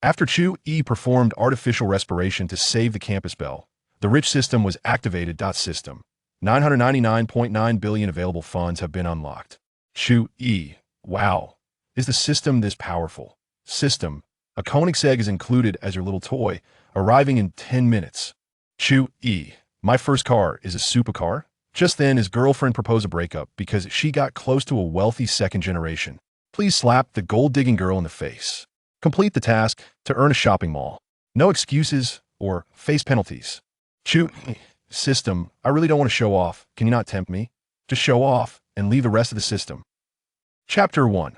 After Chu Yi performed artificial respiration to save the campus belle, the rich system was activated. System 999.9 billion available funds have been unlocked. Chu Yi, wow, is the system this powerful? System, a Koenigsegg is included as your little toy, arriving in 10 minutes. Chu Yi, my first car is a supercar? Just then, his girlfriend proposed a breakup because she got close to a wealthy second generation. Please slap the gold-digging girl in the face. Complete the task to earn a shopping mall. No excuses or face penalties. Chu Yi, system, I really don't want to show off. Can you not tempt me? Just show off and leave the rest of the system. Chapter 1.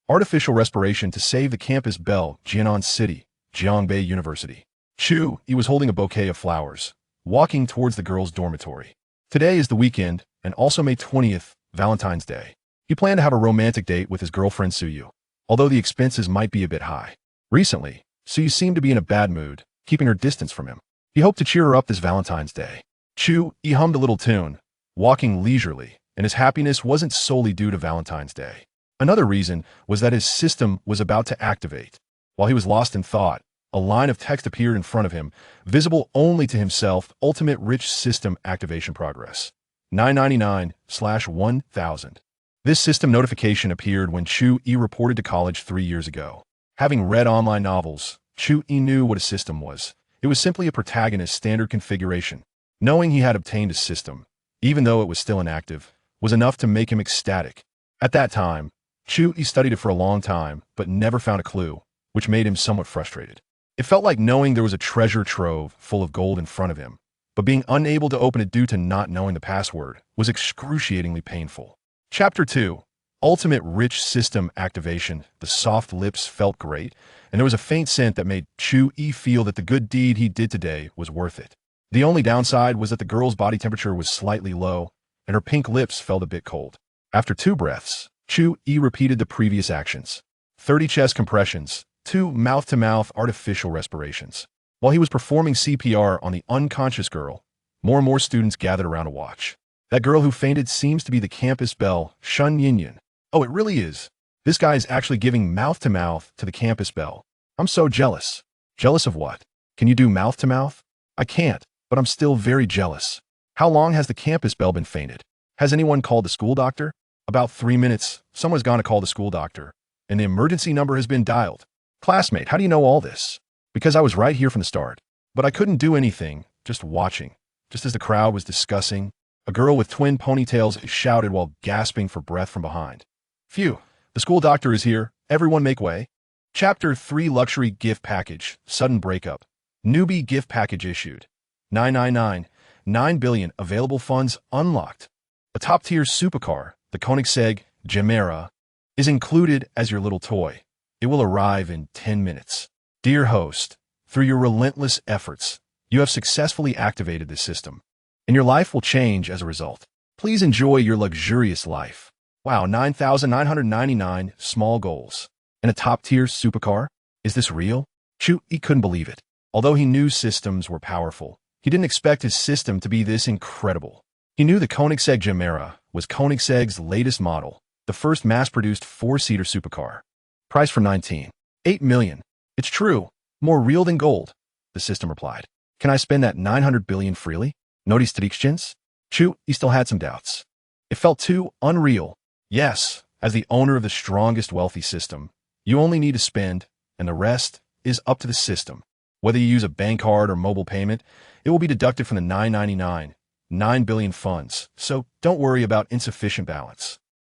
Artificial respiration to save the campus belle, Jianan City, Jiangbei University. Chu Yi was holding a bouquet of flowers, walking towards the girls' dormitory. Today is the weekend, and also May 20th, Valentine's Day. He planned to have a romantic date with his girlfriend Suyu, although the expenses might be a bit high. Recently, Suyu seemed to be in a bad mood, keeping her distance from him. He hoped to cheer her up this Valentine's Day. Chu Yi hummed a little tune, walking leisurely, and his happiness wasn't solely due to Valentine's Day. Another reason was that his system was about to activate. While he was lost in thought, a line of text appeared in front of him, visible only to himself. Ultimate Rich System Activation Progress. 999/1000. This system notification appeared when Chu Yi reported to college 3 years ago. Having read online novels, Chu Yi knew what a system was. It was simply a protagonist's standard configuration. Knowing he had obtained a system, even though it was still inactive, was enough to make him ecstatic. At that time, Chu Yi studied it for a long time, but never found a clue, which made him somewhat frustrated. It felt like knowing there was a treasure trove full of gold in front of him, but being unable to open it due to not knowing the password was excruciatingly painful. Chapter 2. Ultimate Rich System Activation. The soft lips felt great, and there was a faint scent that made Chu Yi feel that the good deed he did today was worth it. The only downside was that the girl's body temperature was slightly low, and her pink lips felt a bit cold. After 2 breaths, Chu Yi repeated the previous actions. 30 chest compressions, 2 mouth-to-mouth artificial respirations. While he was performing CPR on the unconscious girl, more and more students gathered around to watch. That girl who fainted seems to be the campus belle, Shun Yinyan. Oh, it really is. This guy is actually giving mouth-to-mouth to the campus belle. I'm so jealous. Jealous of what? Can you do mouth-to-mouth? I can't, but I'm still very jealous. How long has the campus belle been fainted? Has anyone called the school doctor? About 3 minutes, someone's gone to call the school doctor, and the emergency number has been dialed. Classmate, how do you know all this? Because I was right here from the start. But I couldn't do anything, just watching. Just as the crowd was discussing, a girl with twin ponytails shouted while gasping for breath from behind. Phew, the school doctor is here. Everyone make way. Chapter 3. Luxury Gift Package. Sudden Breakup. Newbie Gift Package issued. 999. 9 billion available funds unlocked. A top-tier supercar, the Koenigsegg Gemera, is included as your little toy. It will arrive in 10 minutes. Dear host, through your relentless efforts, you have successfully activated this system, and your life will change as a result. Please enjoy your luxurious life. Wow, 9,999 small goals. And a top-tier supercar? Is this real? Chu Yi couldn't believe it. Although he knew systems were powerful, he didn't expect his system to be this incredible. He knew the Koenigsegg Gemera was Koenigsegg's latest model, the first mass-produced 4-seater supercar. Price for 19.8 million. It's true. More real than gold, the system replied. Can I spend that 900 billion freely? No restrictions? Chu Yi still had some doubts. It felt too unreal. Yes, as the owner of the strongest wealthy system, you only need to spend, and the rest is up to the system. Whether you use a bank card or mobile payment, it will be deducted from the 999, 9 billion funds, so don't worry about insufficient balance.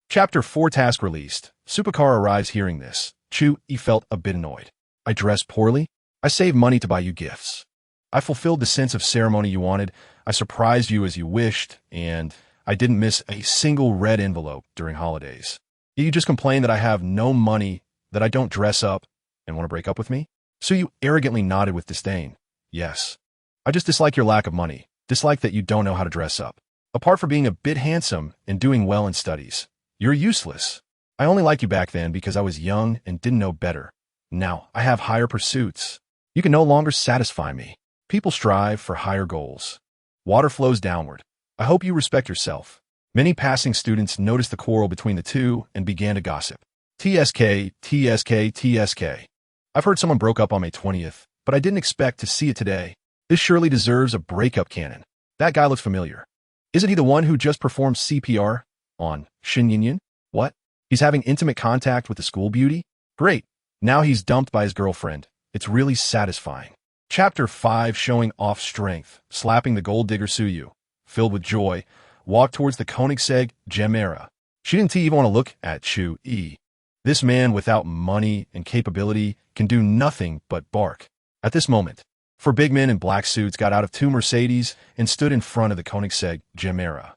Chapter 4. Task released. Supercar arrives. Hearing this, Chu Yi felt a bit annoyed. I dressed poorly. I saved money to buy you gifts. I fulfilled the sense of ceremony you wanted. I surprised you as you wished, and I didn't miss a single red envelope during holidays. You just complain that I have no money, that I don't dress up, and want to break up with me? So you arrogantly nodded with disdain. Yes. I just dislike your lack of money. Dislike that you don't know how to dress up. Apart from being a bit handsome and doing well in studies, you're useless. I only liked you back then because I was young and didn't know better. Now, I have higher pursuits. You can no longer satisfy me. People strive for higher goals. Water flows downward. I hope you respect yourself. Many passing students noticed the quarrel between the two and began to gossip. TSK, TSK, TSK. I've heard someone broke up on May 20th, but I didn't expect to see it today. This surely deserves a breakup canon. That guy looks familiar. Isn't he the one who just performed CPR on Shin Yin? What? He's having intimate contact with the school beauty? Great. Now he's dumped by his girlfriend. It's really satisfying. Chapter 5 showing off strength, slapping the gold digger Chu Yi, filled with joy, walked towards the Koenigsegg Gemera. She didn't even want to look at Chu Yi. This man without money and capability can do nothing but bark. At this moment, four big men in black suits got out of two Mercedes and stood in front of the Koenigsegg Gemera.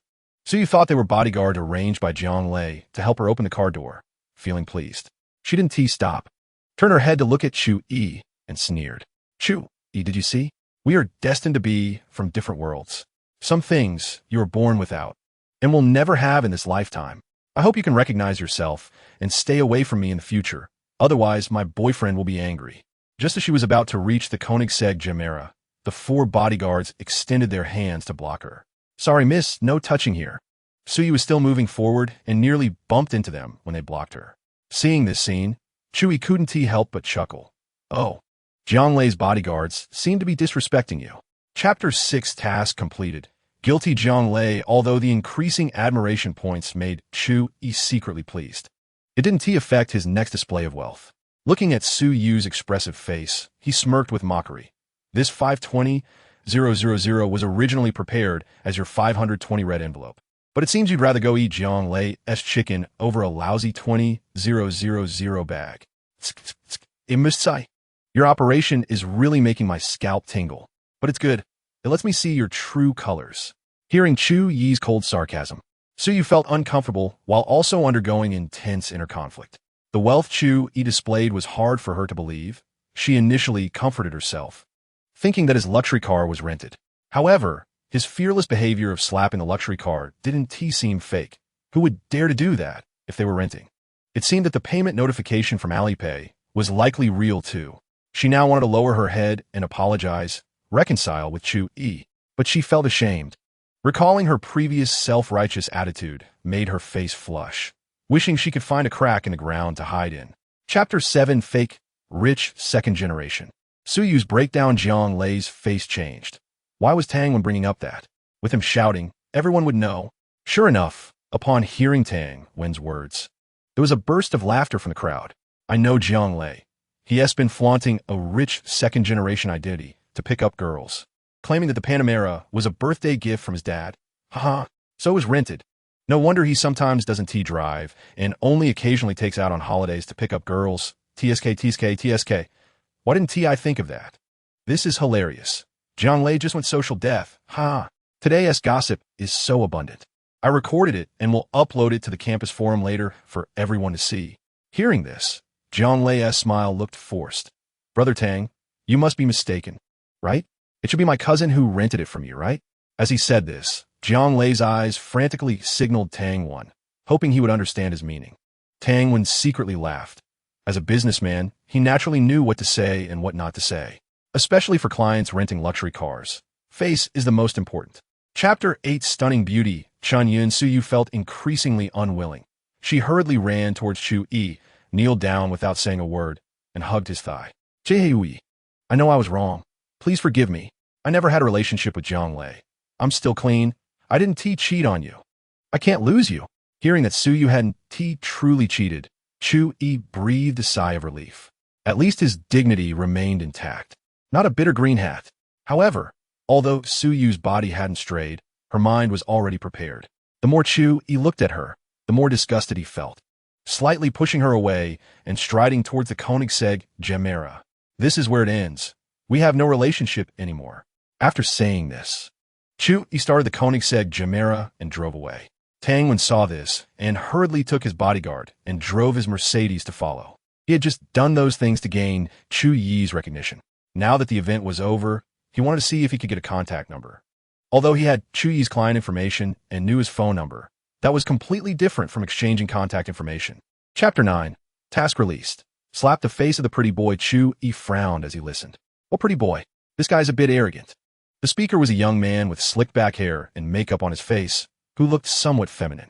Chu Yi thought they were bodyguards arranged by Jiang Lei to help her open the car door, feeling pleased. She didn't stop, turned her head to look at Chu Yi, and sneered. Chu Yi, did you see? We are destined to be from different worlds. Some things you were born without, and will never have in this lifetime. I hope you can recognize yourself and stay away from me in the future. Otherwise, my boyfriend will be angry. Just as she was about to reach the Koenigsegg Gemera, the four bodyguards extended their hands to block her. Sorry, miss, no touching here. Chu Yi was still moving forward and nearly bumped into them when they blocked her. Seeing this scene, Chu Yi couldn't help but chuckle. Oh, Jiang Lei's bodyguards seem to be disrespecting you. Chapter 6 task completed. Guilty Jiang Lei, although the increasing admiration points made Chu Yi secretly pleased. It didn't affect his next display of wealth. Looking at Chu Yi's expressive face, he smirked with mockery. This 520,000 was originally prepared as your 520 red envelope. But it seems you'd rather go eat Jiang Lei's chicken over a lousy 20,000 bag. It must say, your operation is really making my scalp tingle. But it's good. It lets me see your true colors. Hearing Chu Yi's cold sarcasm, Chu Yi felt uncomfortable while also undergoing intense inner conflict. The wealth Chu Yi displayed was hard for her to believe. She initially comforted herself, thinking that his luxury car was rented. However, his fearless behavior of slapping the luxury car didn't seem fake. Who would dare to do that if they were renting? It seemed that the payment notification from Alipay was likely real too. She now wanted to lower her head and apologize, reconcile with Chu Yi, but she felt ashamed. Recalling her previous self-righteous attitude made her face flush, wishing she could find a crack in the ground to hide in. Chapter 7 Fake, Rich, Second Generation. Chu Yi's breakdown. Jiang Lei's face changed. Why was Tang Wen bringing up that? With him shouting, everyone would know. Sure enough, upon hearing Tang Wen's words, there was a burst of laughter from the crowd. I know Jiang Lei. He has been flaunting a rich second-generation identity to pick up girls, claiming that the Panamera was a birthday gift from his dad. Haha, so it was rented. No wonder he sometimes doesn't drive and only occasionally takes out on holidays to pick up girls. TSK. Why didn't I think of that? This is hilarious. Jiang Lei just went social death. Ha! Today's gossip is so abundant. I recorded it and will upload it to the campus forum later for everyone to see. Hearing this, Jiang Lei's smile looked forced. Brother Tang, you must be mistaken, right? It should be my cousin who rented it from you, right? As he said this, Jiang Lei's eyes frantically signaled Tang Wen, hoping he would understand his meaning. Tang Wen secretly laughed. As a businessman, he naturally knew what to say and what not to say, especially for clients renting luxury cars. Face is the most important. Chapter 8 Stunning Beauty. Chu Yi felt increasingly unwilling. She hurriedly ran towards Chu Yi, kneeled down without saying a word, and hugged his thigh. Yi, I know I was wrong. Please forgive me. I never had a relationship with Jiang Lei. I'm still clean. I didn't cheat on you. I can't lose you. Hearing that Chu Yi hadn't truly cheated, Chu Yi breathed a sigh of relief. At least his dignity remained intact. Not a bitter green hat. However, although Chu Yi's body hadn't strayed, her mind was already prepared. The more Chu Yi looked at her, the more disgusted he felt. Slightly pushing her away and striding towards the Koenigsegg Gemera. This is where it ends. We have no relationship anymore. After saying this, Chu Yi started the Koenigsegg Gemera and drove away. Tang Wen saw this and hurriedly took his bodyguard and drove his Mercedes to follow. He had just done those things to gain Chu Yi's recognition. Now that the event was over, he wanted to see if he could get a contact number. Although he had Chu Yi's client information and knew his phone number, that was completely different from exchanging contact information. Chapter 9. Task released. Slapped the face of the pretty boy. Chu Yi frowned as he listened. What pretty boy? This guy's a bit arrogant. The speaker was a young man with slick back hair and makeup on his face, who looked somewhat feminine.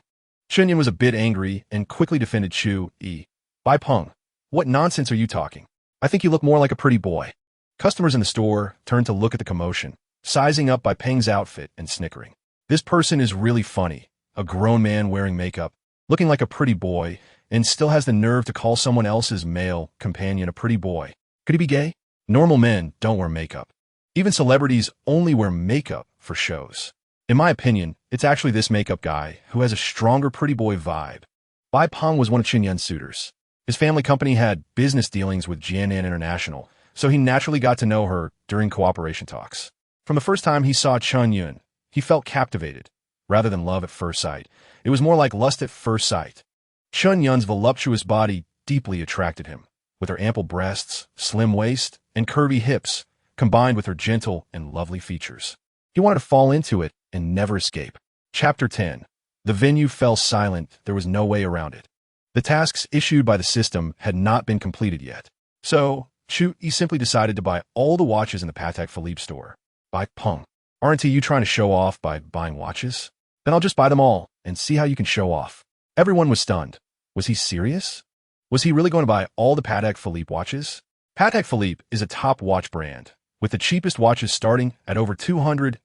Chen Yin was a bit angry and quickly defended Chu Yi. Bai Peng, what nonsense are you talking? I think you look more like a pretty boy. Customers in the store turned to look at the commotion, sizing up by Peng's outfit and snickering. This person is really funny, a grown man wearing makeup, looking like a pretty boy, and still has the nerve to call someone else's male companion a pretty boy. Could he be gay? Normal men don't wear makeup. Even celebrities only wear makeup for shows. In my opinion, it's actually this makeup guy who has a stronger pretty boy vibe. Bai Peng was one of Chen Yun's suitors. His family company had business dealings with Jianan International, so he naturally got to know her during cooperation talks. From the first time he saw Chen Yun, he felt captivated. Rather than love at first sight, it was more like lust at first sight. Chen Yun's voluptuous body deeply attracted him, with her ample breasts, slim waist, and curvy hips, combined with her gentle and lovely features. He wanted to fall into it and never escape. Chapter 10. The venue fell silent. There was no way around it. The tasks issued by the system had not been completed yet. So, Chu Yi simply decided to buy all the watches in the Patek Philippe store. Bai Peng, aren't you trying to show off by buying watches? Then I'll just buy them all and see how you can show off. Everyone was stunned. Was he serious? Was he really going to buy all the Patek Philippe watches? Patek Philippe is a top watch brand, with the cheapest watches starting at over 200,000.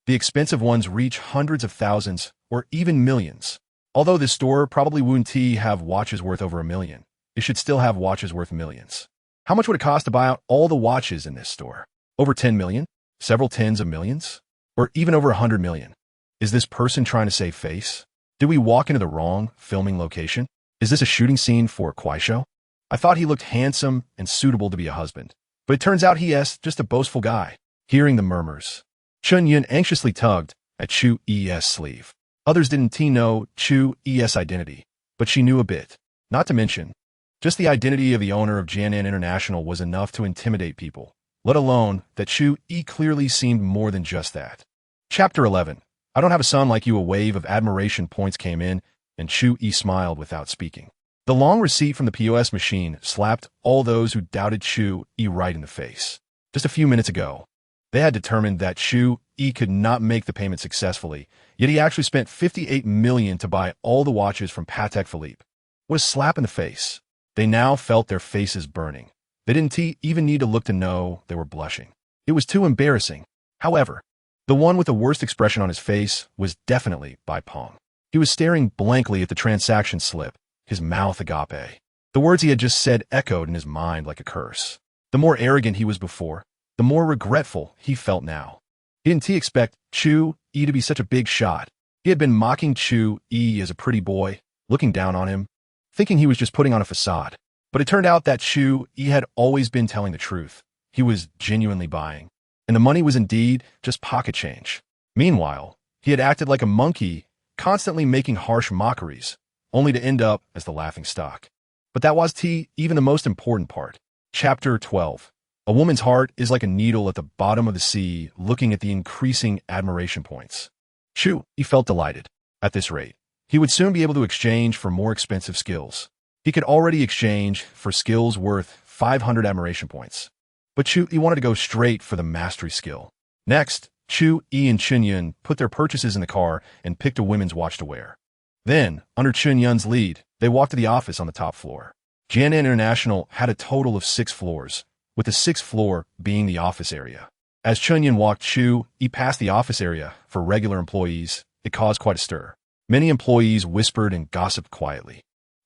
The expensive ones reach hundreds of thousands or even millions. Although this store probably wouldn't have watches worth over $1 million, it should still have watches worth millions. How much would it cost to buy out all the watches in this store? Over 10 million? Several tens of millions? Or even over 100 million? Is this person trying to save face? Did we walk into the wrong filming location? Is this a shooting scene for a Kwai show? I thought he looked handsome and suitable to be a husband, but it turns out he is just a boastful guy. Hearing the murmurs, Chen Yun anxiously tugged at Chu Yi's sleeve. Others didn't know Chu Yi's identity, but she knew a bit. Not to mention, just the identity of the owner of Jianan International was enough to intimidate people, let alone that Chu Yi clearly seemed more than just that. Chapter 11. I don't have a son like you. A wave of admiration points came in, and Chu Yi smiled without speaking. The long receipt from the POS machine slapped all those who doubted Chu Yi right in the face. Just a few minutes ago, they had determined that Chu Yi could not make the payment successfully, yet he actually spent 58 million to buy all the watches from Patek Philippe. What a slap in the face. They now felt their faces burning. They didn't even need to look to know they were blushing. It was too embarrassing. However, the one with the worst expression on his face was definitely Bai Peng. He was staring blankly at the transaction slip, his mouth agape. The words he had just said echoed in his mind like a curse. The more arrogant he was before, the more regretful he felt now. Didn't he expect Chu Yi to be such a big shot? He had been mocking Chu Yi as a pretty boy, looking down on him, thinking he was just putting on a facade. But it turned out that Chu Yi had always been telling the truth. He was genuinely buying, and the money was indeed just pocket change. Meanwhile, he had acted like a monkey, constantly making harsh mockeries, only to end up as the laughingstock. But that was even the most important part. Chapter 12. A woman's heart is like a needle at the bottom of the sea, looking at the increasing admiration points. Chu Yi felt delighted. At this rate, he would soon be able to exchange for more expensive skills. He could already exchange for skills worth 500 admiration points. But Chu Yi wanted to go straight for the mastery skill. Next, Chu Yi and Chen Yun put their purchases in the car and picked a women's watch to wear. Then, under Chen Yun's lead, they walked to the office on the top floor. Jianan International had a total of 6 floors, with the 6th floor being the office area. As Chen Yun walked Chu Yi past the office area for regular employees, it caused quite a stir. Many employees whispered and gossiped quietly.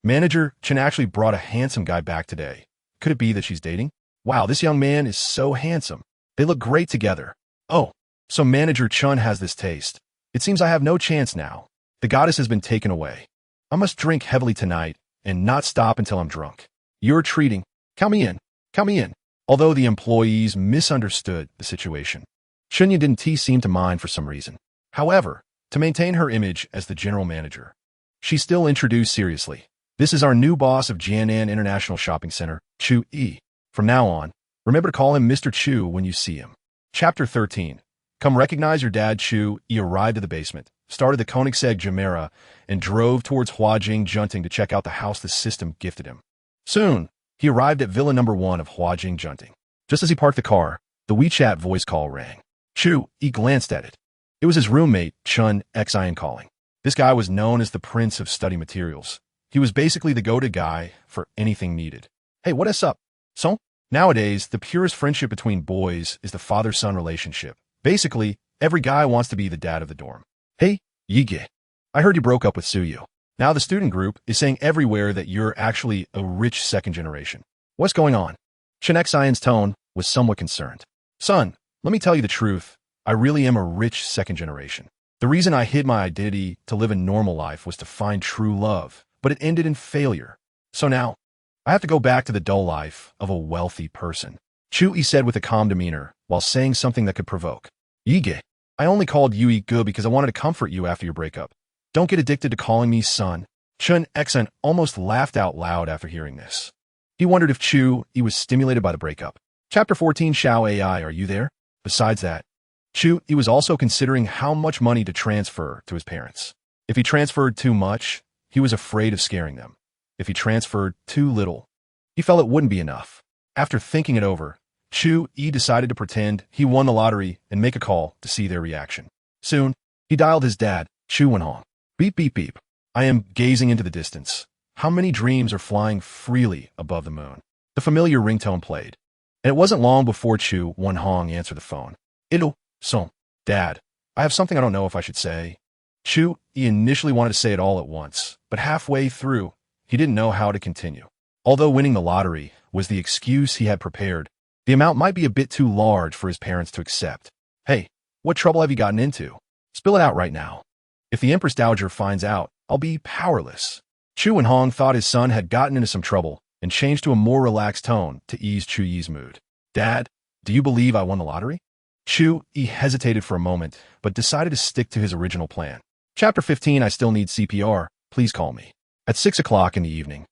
Manager Chen actually brought a handsome guy back today. Could it be that she's dating? Wow, this young man is so handsome. They look great together. Oh, so Manager Chen has this taste. It seems I have no chance now. The goddess has been taken away. I must drink heavily tonight and not stop until I'm drunk. You're treating. Count me in. Count me in. Although the employees misunderstood the situation, Chen Yun didn't seem to mind for some reason. However, to maintain her image as the general manager, she still introduced seriously. This is our new boss of Jianan International Shopping Center, Chu Yi. From now on, remember to call him Mr. Chu when you see him. Chapter 13. Come recognize your dad. Chu Yi arrived at the basement, started the Koenigsegg Gemera, and drove towards Huajing Junting to check out the house the system gifted him. Soon, he arrived at Villa Number 1 of Huajing Junting. Just as he parked the car, the WeChat voice call rang. Chu Yi glanced at it. It was his roommate, Chun Xian, calling. This guy was known as the Prince of Study Materials. He was basically the go-to guy for anything needed. Hey, what is up? So, nowadays, the purest friendship between boys is the father-son relationship. Basically, every guy wants to be the dad of the dorm. Hey, Yige, I heard you broke up with Suyu. Now the student group is saying everywhere that you're actually a rich second generation. What's going on? Koenigsegg's tone was somewhat concerned. Son, let me tell you the truth. I really am a rich second generation. The reason I hid my identity to live a normal life was to find true love, but it ended in failure. So now, I have to go back to the dull life of a wealthy person. Chu Yi said with a calm demeanor, while saying something that could provoke. Yige, I only called you Yi because I wanted to comfort you after your breakup. Don't get addicted to calling me son. Koenigsegg almost laughed out loud after hearing this. He wondered if Chu Yi was stimulated by the breakup. Chapter 14, Xiao AI, are you there? Besides that, Chu Yi was also considering how much money to transfer to his parents. If he transferred too much, he was afraid of scaring them. If he transferred too little, he felt it wouldn't be enough. After thinking it over, Chu Yi decided to pretend he won the lottery and make a call to see their reaction. Soon, he dialed his dad, Chu Wenhong. Beep, beep, beep. I am gazing into the distance. How many dreams are flying freely above the moon? The familiar ringtone played, and it wasn't long before Chu Wenhong answered the phone. It'll, so, Dad, I have something I don't know if I should say. Chu Yi initially wanted to say it all at once, but halfway through, he didn't know how to continue. Although winning the lottery was the excuse he had prepared, the amount might be a bit too large for his parents to accept. Hey, what trouble have you gotten into? Spill it out right now. If the Empress Dowager finds out, I'll be powerless. Chu Wenhong thought his son had gotten into some trouble and changed to a more relaxed tone to ease Chu Yi's mood. Dad, do you believe I won the lottery? Chu Yi hesitated for a moment, but decided to stick to his original plan. Chapter 15, I still need CPR. Please call me. At 6 o'clock in the evening,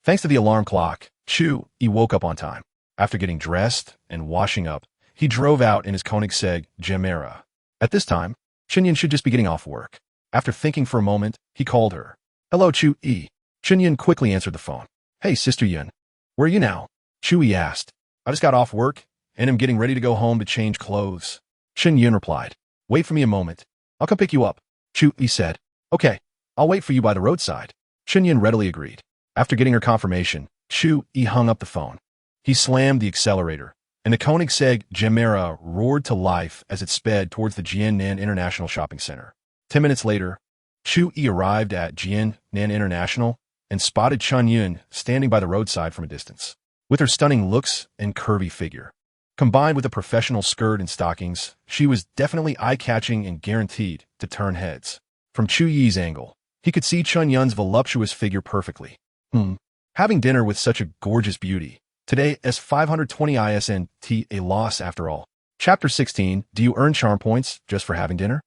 thanks to the alarm clock, Chu Yi woke up on time. After getting dressed and washing up, he drove out in his Koenigsegg Gemera. At this time, Chinyan should just be getting off work. After thinking for a moment, he called her. Hello, Chu Yi. Chinyan quickly answered the phone. Hey, Sister Yun. Where are you now? Chu Yi asked. I just got off work and am getting ready to go home to change clothes. Chinyan replied. Wait for me a moment. I'll come pick you up. Chu Yi said. Okay, I'll wait for you by the roadside. Chinyan readily agreed. After getting her confirmation, Chu Yi hung up the phone. He slammed the accelerator, and the Koenigsegg Gemera roared to life as it sped towards the Jiannan International Shopping Center. 10 minutes later, Chu Yi arrived at Jiannan International and spotted Chun Yun standing by the roadside from a distance. With her stunning looks and curvy figure, combined with a professional skirt and stockings, she was definitely eye-catching and guaranteed to turn heads. From Chu Yi's angle, he could see Chun Yun's voluptuous figure perfectly. Having dinner with such a gorgeous beauty. Today, S520 ISNT, a loss after all. Chapter 16, do you earn charm points just for having dinner?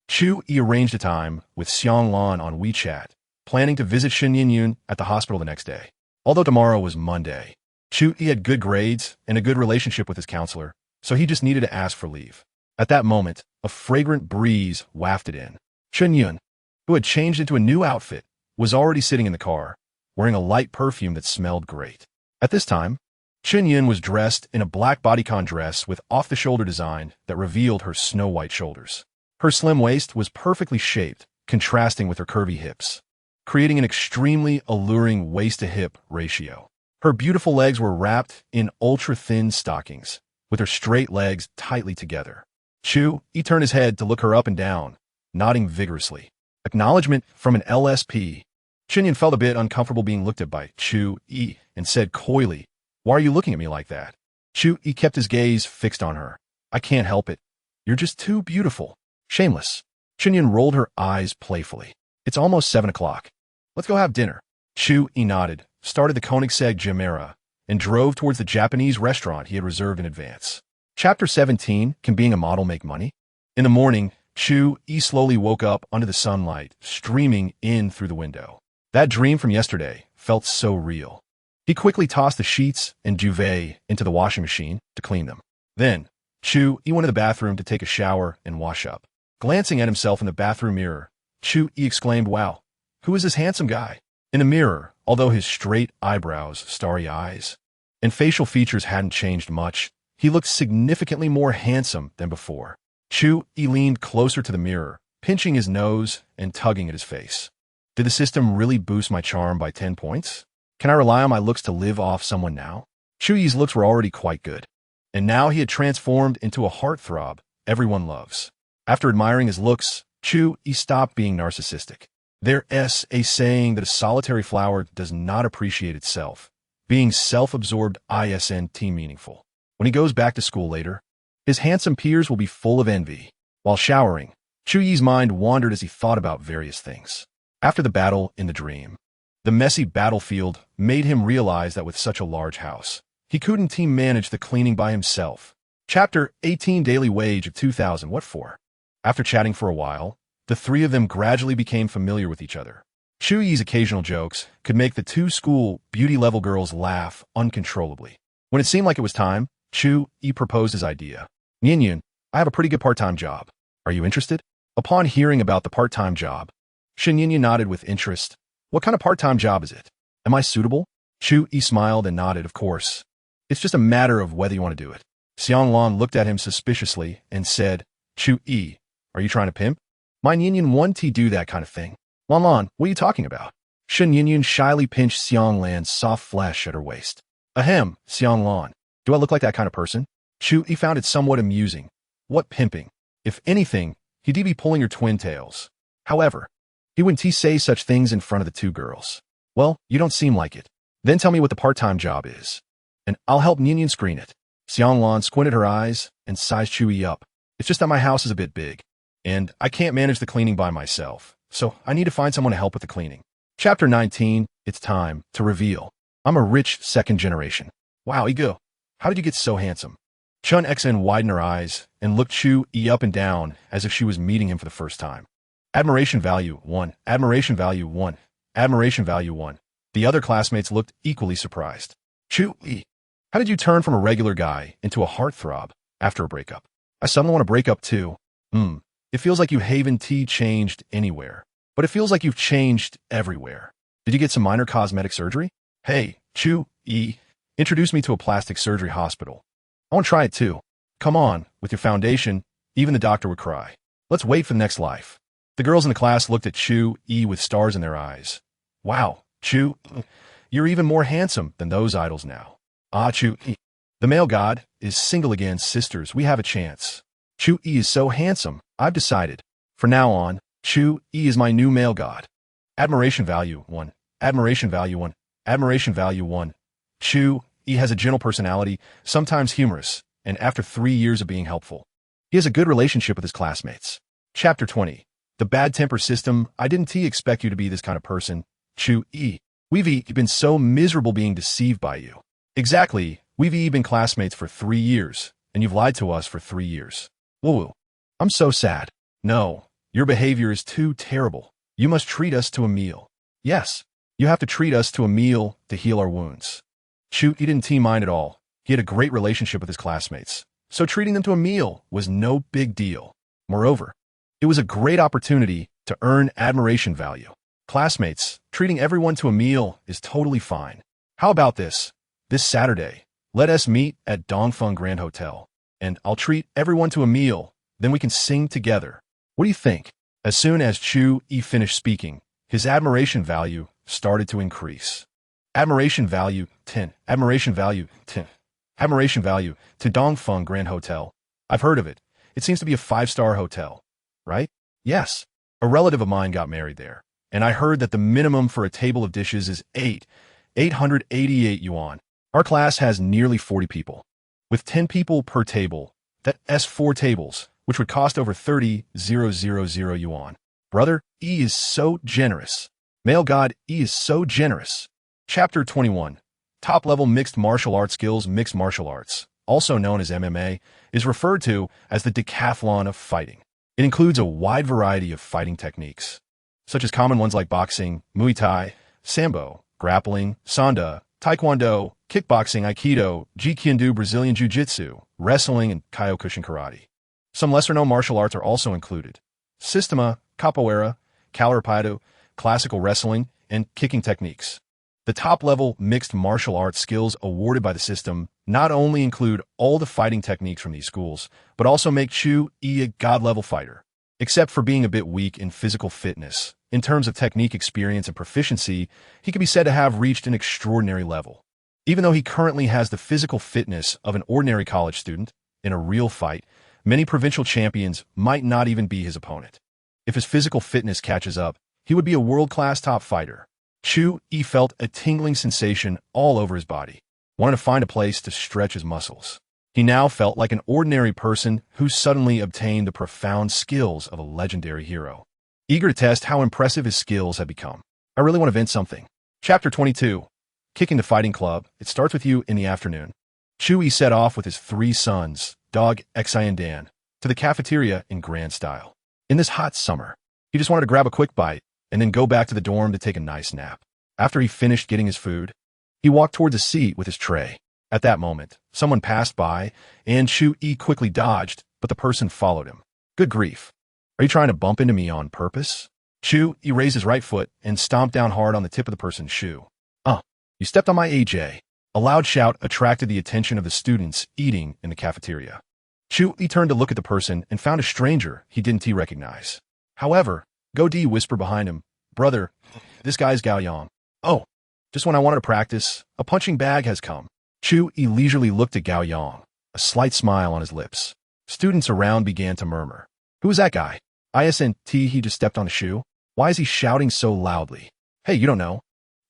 Chu Yi arranged a time with Xiang Lan on WeChat, planning to visit Shin Yin at the hospital the next day. Although tomorrow was Monday, Chu Yi had good grades and a good relationship with his counselor, so he just needed to ask for leave. At that moment, a fragrant breeze wafted in. Shin Yin, who had changed into a new outfit, was already sitting in the car, wearing a light perfume that smelled great. At this time, Shin Yin was dressed in a black bodycon dress with off-the-shoulder design that revealed her snow-white shoulders. Her slim waist was perfectly shaped, contrasting with her curvy hips, creating an extremely alluring waist-to-hip ratio. Her beautiful legs were wrapped in ultra-thin stockings, with her straight legs tightly together. Chu Yi turned his head to look her up and down, nodding vigorously. Acknowledgement from an LSP. Chinyan felt a bit uncomfortable being looked at by Chu Yi and said coyly, Why are you looking at me like that? Chu Yi kept his gaze fixed on her. I can't help it. You're just too beautiful. Shameless. Chinyan rolled her eyes playfully. It's almost 7 o'clock. Let's go have dinner. Chu Yi nodded, started the Koenigsegg Gemera, and drove towards the Japanese restaurant he had reserved in advance. Chapter 17, Can Being a Model Make Money? In the morning, Chu Yi slowly woke up under the sunlight, streaming in through the window. That dream from yesterday felt so real. He quickly tossed the sheets and duvet into the washing machine to clean them. Then, Chu Yi went to the bathroom to take a shower and wash up. Glancing at himself in the bathroom mirror, Chu Yi exclaimed, Wow, who is this handsome guy? In the mirror, although his straight eyebrows, starry eyes, and facial features hadn't changed much, he looked significantly more handsome than before. Chu Yi leaned closer to the mirror, pinching his nose and tugging at his face. Did the system really boost my charm by 10 points? Can I rely on my looks to live off someone now? Chu Yi's looks were already quite good, and now he had transformed into a heartthrob everyone loves. After admiring his looks, Chu Yi stopped being narcissistic. There's a saying that a solitary flower does not appreciate itself, being self-absorbed isn't meaningful. When he goes back to school later, his handsome peers will be full of envy. While showering, Chu Yi's mind wandered as he thought about various things. After the battle in the dream, the messy battlefield made him realize that with such a large house, he couldn't team manage the cleaning by himself. Chapter 18 Daily Wage of 2000 What for? After chatting for a while, the three of them gradually became familiar with each other. Chu Yi's occasional jokes could make the two school beauty-level girls laugh uncontrollably. When it seemed like it was time, Chu Yi proposed his idea. Nian, I have a pretty good part-time job. Are you interested? Upon hearing about the part-time job, Shen Yin nodded with interest. What kind of part-time job is it? Am I suitable? Chu Yi smiled and nodded, of course. It's just a matter of whether you want to do it. Xiang Lan looked at him suspiciously and said, Chu Yi, are you trying to pimp? My Yin won't do that kind of thing. Lan, what are you talking about? Shen Yin shyly pinched Xiang Lan's soft flesh at her waist. Ahem, Xiang Lan. Do I look like that kind of person? Chu Yi found it somewhat amusing. What pimping? If anything, he'd be pulling your twin tails. However, he wouldn't say such things in front of the two girls. Well, you don't seem like it. Then tell me what the part-time job is, and I'll help Yin screen it. Xiang Lan squinted her eyes and sized Chu Yi up. It's just that my house is a bit big, and I can't manage the cleaning by myself, so I need to find someone to help with the cleaning. Chapter 19, It's time to reveal. I'm a rich second generation. Wow, Ego, how did you get so handsome? Chun Xen widened her eyes and looked Chu Yi up and down as if she was meeting him for the first time. Admiration value 1, admiration value 1, admiration value 1. The other classmates looked equally surprised. Chu Yi, how did you turn from a regular guy into a heartthrob after a breakup? I suddenly want to break up too. It feels like you haven't changed anywhere, but it feels like you've changed everywhere. Did you get some minor cosmetic surgery? Hey, Chu Yi, introduce me to a plastic surgery hospital. I want to try it too. Come on, with your foundation, even the doctor would cry. Let's wait for the next life. The girls in the class looked at Chu Yi with stars in their eyes. Wow, Chu, you're even more handsome than those idols now. Ah, Chu Yi. The male god is single again, sisters. We have a chance. Chu Yi is so handsome. I've decided. From now on, Chu Yi is my new male god. Admiration value 1. Admiration value 1. Admiration value 1. Chu Yi has a gentle personality, sometimes humorous, and after 3 years of being helpful, he has a good relationship with his classmates. Chapter 20. The bad temper system. I didn't expect you to be this kind of person. Chu Yi. We've been so miserable being deceived by you. Exactly. We've been classmates for 3 years, and you've lied to us for 3 years. Woo. I'm so sad. No, your behavior is too terrible. You must treat us to a meal. Yes, you have to treat us to a meal to heal our wounds. Chu Yi didn't mind at all. He had a great relationship with his classmates, so treating them to a meal was no big deal. Moreover, it was a great opportunity to earn admiration value. Classmates, treating everyone to a meal is totally fine. How about this? This Saturday, let us meet at Dongfeng Grand Hotel, and I'll treat everyone to a meal, then we can sing together. What do you think? As soon as Chu Yi finished speaking, his admiration value started to increase. Admiration value 10. Admiration value 10. Admiration value to Dongfeng Grand Hotel. I've heard of it. It seems to be a 5-star hotel, right? Yes. A relative of mine got married there, and I heard that the minimum for a table of dishes is 888 yuan. Our class has nearly 40 people. With 10 people per table, that's 4 tables, which would cost over 30,000 yuan. Brother, E is so generous. Male god E is so generous. Chapter 21. Top-level mixed martial arts skills. Mixed martial arts, also known as MMA, is referred to as the decathlon of fighting. It includes a wide variety of fighting techniques, such as common ones like boxing, Muay Thai, Sambo, grappling, Sanda, Taekwondo, kickboxing, Aikido, Jiu-Jitsu, Brazilian Jiu-Jitsu, wrestling, and Kyokushin karate. Some lesser-known martial arts are also included: Sistema, Capoeira, Calorapado, classical wrestling, and kicking techniques. The top-level mixed martial arts skills awarded by the system not only include all the fighting techniques from these schools, but also make Chu Yi a god-level fighter. Except for being a bit weak in physical fitness, in terms of technique, experience, and proficiency, he can be said to have reached an extraordinary level. Even though he currently has the physical fitness of an ordinary college student, in a real fight, many provincial champions might not even be his opponent. If his physical fitness catches up, he would be a world-class top fighter. Chu Yi felt a tingling sensation all over his body, wanted to find a place to stretch his muscles. He now felt like an ordinary person who suddenly obtained the profound skills of a legendary hero. Eager to test how impressive his skills had become, I really want to vent something. Chapter 22. Kicking the Fighting Club. It starts with you in the afternoon. Chu Yi set off with his 3 sons, Dog, Exai, and Dan, to the cafeteria in grand style. In this hot summer, he just wanted to grab a quick bite and then go back to the dorm to take a nice nap. After he finished getting his food, he walked towards a seat with his tray. At that moment, someone passed by, and Chu Yi quickly dodged, but the person followed him. Good grief. Are you trying to bump into me on purpose? Chu Yi raised his right foot and stomped down hard on the tip of the person's shoe. You stepped on my AJ. A loud shout attracted the attention of the students eating in the cafeteria. Chu Yi turned to look at the person and found a stranger he didn't recognize. However, Go Di whispered behind him, "Brother, this guy's Gao Yang." "Oh, just when I wanted to practice, a punching bag has come." Chu Yi leisurely looked at Gao Yang, a slight smile on his lips. Students around began to murmur. "Who is that guy? Isn't he just stepped on a shoe? Why is he shouting so loudly? Hey, you don't know.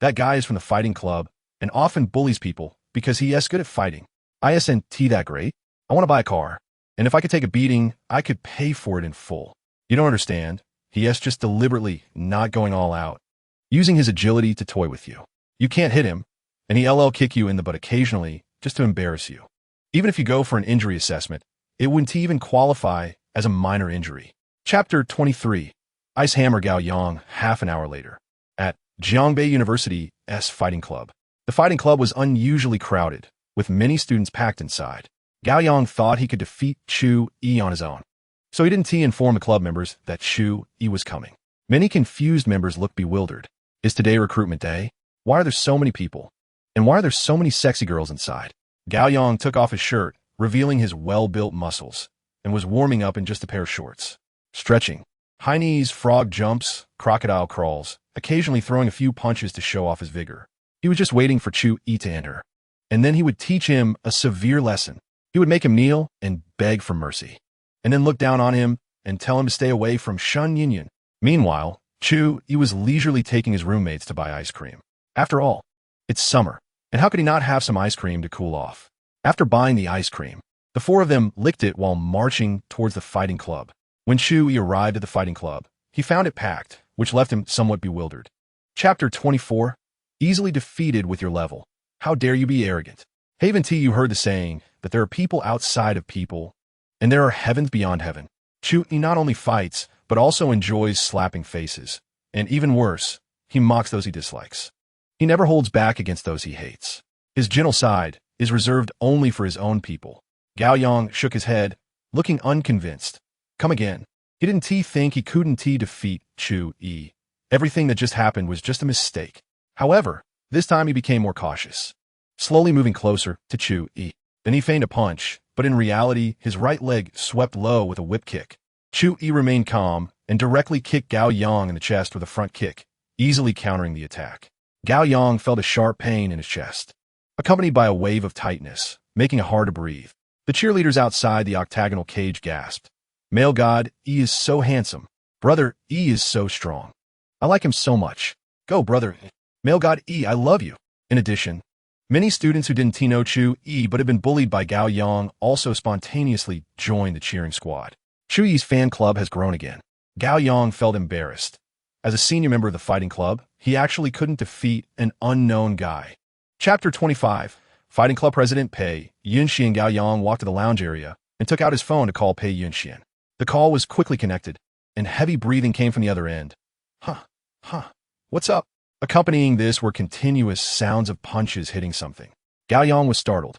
That guy is from the fighting club and often bullies people because he is good at fighting. Isn't he that great? I want to buy a car, and if I could take a beating, I could pay for it in full. You don't understand. He is just deliberately not going all out, using his agility to toy with you. You can't hit him, and he'll kick you in the butt occasionally just to embarrass you. Even if you go for an injury assessment, it wouldn't even qualify as a minor injury." Chapter 23. Ice Hammer Gao Yang half an hour later. At Jiangbei University's Fighting Club. The fighting club was unusually crowded, with many students packed inside. Gao Yang thought he could defeat Chu Yi on his own, so he didn't inform the club members that Chu Yi was coming. Many confused members looked bewildered. Is today recruitment day? Why are there so many people? And why are there so many sexy girls inside? Gao Yang took off his shirt, revealing his well-built muscles, and was warming up in just a pair of shorts. Stretching, high knees, frog jumps, crocodile crawls, occasionally throwing a few punches to show off his vigor. He was just waiting for Chu Yi to enter, and then he would teach him a severe lesson. He would make him kneel and beg for mercy, and then look down on him and tell him to stay away from Shun Yinyan. Meanwhile, Chu Yi was leisurely taking his roommates to buy ice cream. After all, it's summer, and how could he not have some ice cream to cool off? After buying the ice cream, the 4 of them licked it while marching towards the fighting club. When Chu Yi arrived at the fighting club, he found it packed, which left him somewhat bewildered. Chapter 24. Easily defeated with your level. How dare you be arrogant? Haven't you heard the saying that there are people outside of people, and there are heavens beyond heaven? Chu Yi not only fights, but also enjoys slapping faces. And even worse, he mocks those he dislikes. He never holds back against those he hates. His gentle side is reserved only for his own people. Gao Yang shook his head, looking unconvinced. Come again. He didn't think he couldn't defeat Chu Yi. Everything that just happened was just a mistake. However, this time he became more cautious, slowly moving closer to Chu Yi. Then he feigned a punch, but in reality, his right leg swept low with a whip kick. Chu Yi remained calm and directly kicked Gao Yang in the chest with a front kick, easily countering the attack. Gao Yang felt a sharp pain in his chest, accompanied by a wave of tightness, making it hard to breathe. The cheerleaders outside the octagonal cage gasped. Male god, Yi is so handsome. Brother, Yi is so strong. I like him so much. Go, brother. Male god Yi, I love you. In addition, many students who didn't know Chu Yi but had been bullied by Gao Yang also spontaneously joined the cheering squad. Chu Yi's fan club has grown again. Gao Yang felt embarrassed. As a senior member of the fighting club, he actually couldn't defeat an unknown guy. Chapter 25. Fighting club president Pei Yunxian and Gao Yang walked to the lounge area and took out his phone to call Pei Yunxian. The call was quickly connected, and heavy breathing came from the other end. What's up? Accompanying this were continuous sounds of punches hitting something. Gao Yang was startled.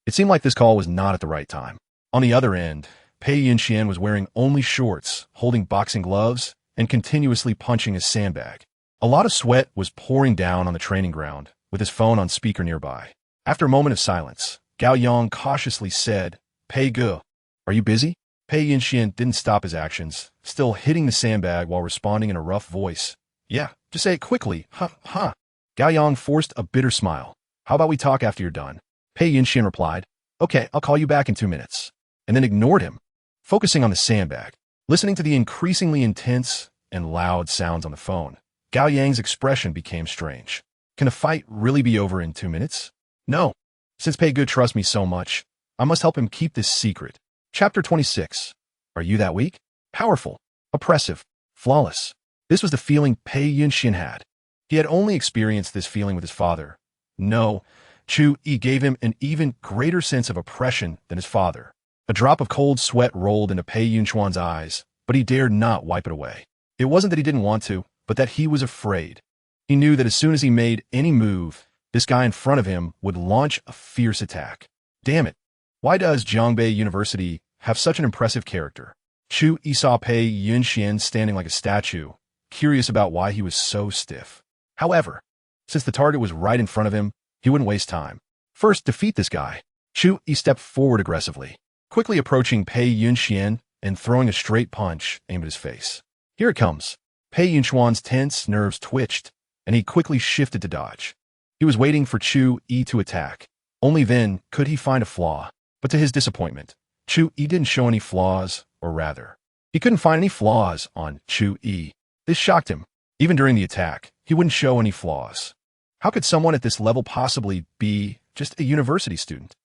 It seemed like this call was not at the right time. On the other end, Pei Yunxian was wearing only shorts, holding boxing gloves, and continuously punching his sandbag. A lot of sweat was pouring down on the training ground, with his phone on speaker nearby. After a moment of silence, Gao Yang cautiously said, Pei Ge, are you busy? Pei Yinxian didn't stop his actions, still hitting the sandbag while responding in a rough voice. Yeah, just say it quickly. Huh. Gao Yang forced a bitter smile. How about we talk after you're done? Pei Yinxian replied. Okay, I'll call you back in 2 minutes. And then ignored him, focusing on the sandbag, listening to the increasingly intense and loud sounds on the phone. Gao Yang's expression became strange. Can the fight really be over in 2 minutes? No. Since Pei Good trusts me so much, I must help him keep this secret. Chapter 26. Are you that weak? Powerful, oppressive, flawless. This was the feeling Pei Yinxian had. He had only experienced this feeling with his father. No, Chu Yi gave him an even greater sense of oppression than his father. A drop of cold sweat rolled into Pei Yunquan's eyes, but he dared not wipe it away. It wasn't that he didn't want to, but that he was afraid. He knew that as soon as he made any move, this guy in front of him would launch a fierce attack. Damn it. Why does Jiangbei University have such an impressive character? Chu Yi saw Pei Yunxian standing like a statue, curious about why he was so stiff. However, since the target was right in front of him, he wouldn't waste time. First, defeat this guy. Chu Yi stepped forward aggressively, quickly approaching Pei Yunxian and throwing a straight punch aimed at his face. Here it comes. Pei Yunquan's tense nerves twitched, and he quickly shifted to dodge. He was waiting for Chu Yi to attack. Only then could he find a flaw. But to his disappointment, Chu Yi didn't show any flaws, or rather, he couldn't find any flaws on Chu Yi. This shocked him. Even during the attack, he wouldn't show any flaws. How could someone at this level possibly be just a university student?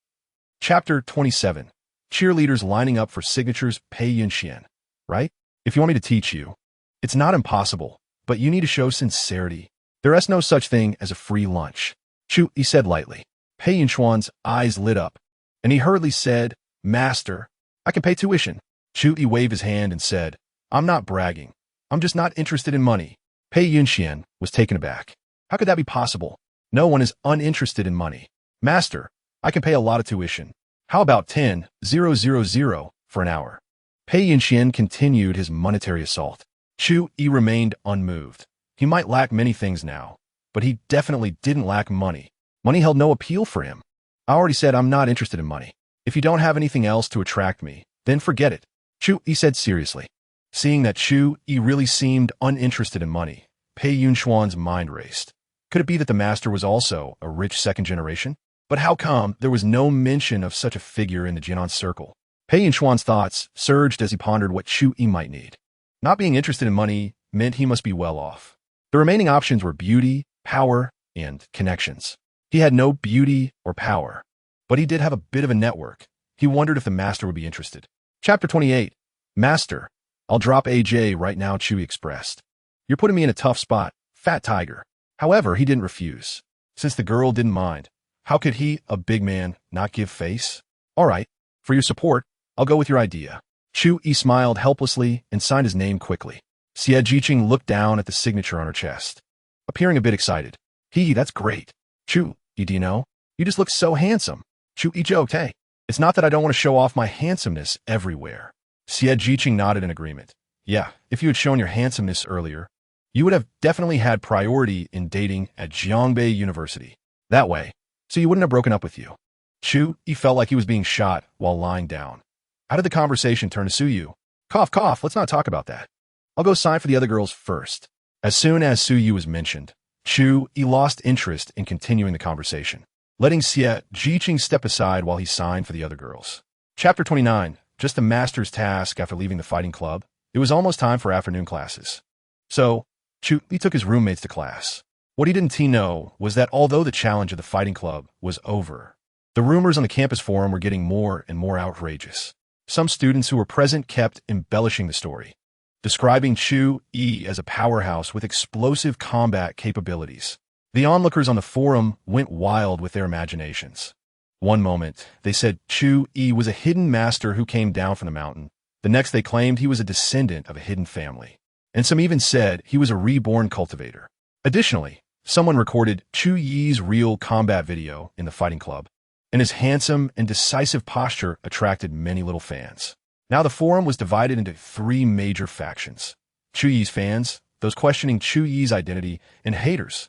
Chapter 27. Cheerleaders lining up for signatures. Pei Yunxian. Right? If you want me to teach you, it's not impossible, but you need to show sincerity. There is no such thing as a free lunch. Chu Yi said lightly. Pei Yunquan's eyes lit up, and he hurriedly said, Master, I can pay tuition. Chu Yi waved his hand and said, I'm not bragging. I'm just not interested in money. Pei Yunxian was taken aback. How could that be possible? No one is uninterested in money. Master, I can pay a lot of tuition. How about 10,000 for an hour? Pei Yunxian continued his monetary assault. Chu Yi remained unmoved. He might lack many things now, but he definitely didn't lack money. Money held no appeal for him. I already said I'm not interested in money. If you don't have anything else to attract me, then forget it. Chu Yi said seriously. Seeing that Chu Yi really seemed uninterested in money, Pei Yunquan's mind raced. Could it be that the master was also a rich second generation? But how come there was no mention of such a figure in the Jinan circle? Pei Yunquan's thoughts surged as he pondered what Chu Yi might need. Not being interested in money meant he must be well off. The remaining options were beauty, power, and connections. He had no beauty or power, but he did have a bit of a network. He wondered if the master would be interested. Chapter 28. Master, I'll drop AJ right now, Chu Yi expressed. You're putting me in a tough spot, fat tiger. However, he didn't refuse. Since the girl didn't mind, how could he, a big man, not give face? All right, for your support, I'll go with your idea. Chu Yi smiled helplessly and signed his name quickly. Xie Jiqing looked down at the signature on her chest, appearing a bit excited. That's great. Chu Yi, do you know? You just look so handsome. Chu Yi joked, hey, it's not that I don't want to show off my handsomeness everywhere. Xie Jiqing nodded in agreement. Yeah, if you had shown your handsomeness earlier, you would have definitely had priority in dating at Jiangbei University. That way, so you wouldn't have broken up with you. Chu Yi felt like he was being shot while lying down. How did the conversation turn to Suyu? Cough, cough, let's not talk about that. I'll go sign for the other girls first. As soon as Suyu was mentioned, Chu Yi lost interest in continuing the conversation, letting Xie Jiqing step aside while he signed for the other girls. Chapter 29. Just the master's task after leaving the fighting club. It was almost time for afternoon classes. So, Chu Yi took his roommates to class. What he didn't know was that although the challenge of the fighting club was over, the rumors on the campus forum were getting more and more outrageous. Some students who were present kept embellishing the story, describing Chu Yi as a powerhouse with explosive combat capabilities. The onlookers on the forum went wild with their imaginations. One moment, they said Chu Yi was a hidden master who came down from the mountain. The next, they claimed he was a descendant of a hidden family. And some even said he was a reborn cultivator. Additionally, someone recorded Chu Yi's real combat video in the fighting club, and his handsome and decisive posture attracted many little fans. Now the forum was divided into 3 major factions. Chu Yi's fans, those questioning Chu Yi's identity, and haters.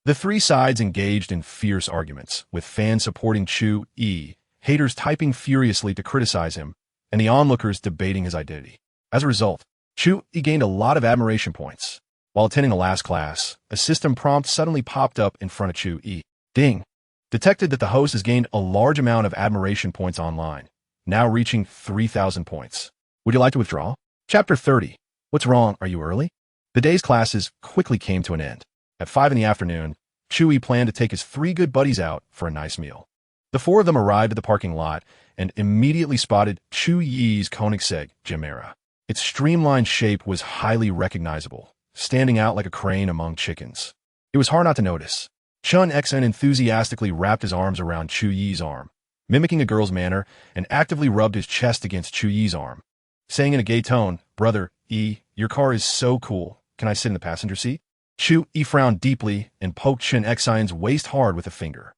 The 3 sides engaged in fierce arguments, with fans supporting Chu Yi, haters typing furiously to criticize him, and the onlookers debating his identity. As a result, Chu Yi gained a lot of admiration points. While attending the last class, a system prompt suddenly popped up in front of Chu Yi. Ding! Detected that the host has gained a large amount of admiration points online, now reaching 3,000 points. Would you like to withdraw? Chapter 30. What's wrong? Are you early? The day's classes quickly came to an end. At 5 in the afternoon, Chu Yi planned to take his 3 good buddies out for a nice meal. The 4 of them arrived at the parking lot and immediately spotted Chu Yi's Koenigsegg Chimera. Its streamlined shape was highly recognizable, standing out like a crane among chickens. It was hard not to notice. Koenigsegg enthusiastically wrapped his arms around Chu Yi's arm, mimicking a girl's manner, and actively rubbed his chest against Chu Yi's arm, saying in a gay tone, "Brother, E, your car is so cool. Can I sit in the passenger seat?" Chu Yi frowned deeply and poked Koenigsegg's waist hard with a finger.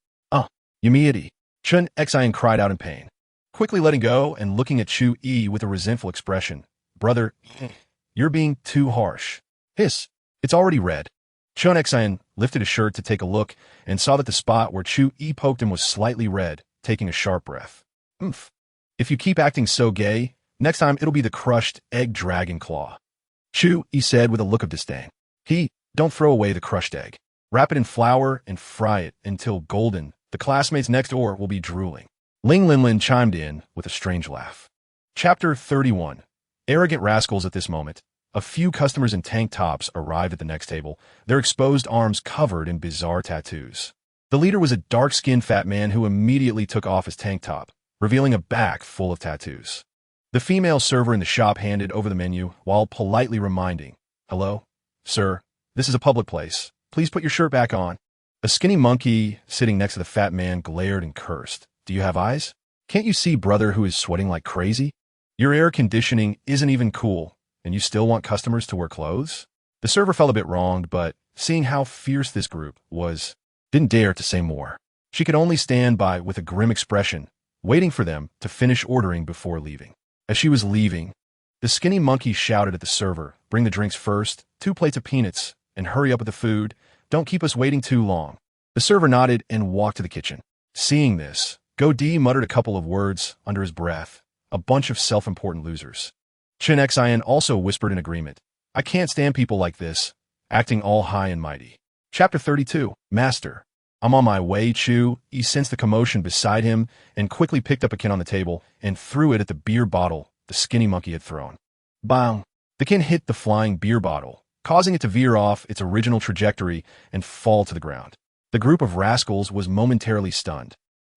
Humiliate. Koenigsegg cried out in pain, quickly letting go and looking at Chu Yi with a resentful expression. "Brother, you're being too harsh." Hiss. It's already red. Koenigsegg lifted his shirt to take a look and saw that the spot where Chu Yi poked him was slightly red, taking a sharp breath. "Oomph. If you keep acting so gay, next time it'll be the crushed egg dragon claw." Chu Yi said with a look of disdain. Don't throw away the crushed egg. Wrap it in flour and fry it until golden. The classmates next door will be drooling. Ling Linlin chimed in with a strange laugh. Chapter 31. Arrogant rascals. At this moment, a few customers in tank tops arrived at the next table, their exposed arms covered in bizarre tattoos. The leader was a dark-skinned fat man who immediately took off his tank top, revealing a back full of tattoos. The female server in the shop handed over the menu while politely reminding, "Hello, sir, this is a public place. Please put your shirt back on." A skinny monkey sitting next to the fat man glared and cursed. "Do you have eyes? Can't you see brother who is sweating like crazy? Your air conditioning isn't even cool, and you still want customers to wear clothes?" The server felt a bit wronged, but seeing how fierce this group was, didn't dare to say more. She could only stand by with a grim expression, waiting for them to finish ordering before leaving. As she was leaving, the skinny monkey shouted at the server, "Bring the drinks first, 2 plates of peanuts, and hurry up with the food. Don't keep us waiting too long." The server nodded and walked to the kitchen. Seeing this, Go-D muttered a couple of words under his breath. A bunch of self-important losers. Koenigsegg also whispered in agreement. "I can't stand people like this, acting all high and mighty." Chapter 32. Master. "I'm on my way." Chu Yi sensed the commotion beside him and quickly picked up a can on the table and threw it at the beer bottle the skinny monkey had thrown. Bang! The can hit the flying beer bottle, causing it to veer off its original trajectory and fall to the ground. The group of rascals was momentarily stunned,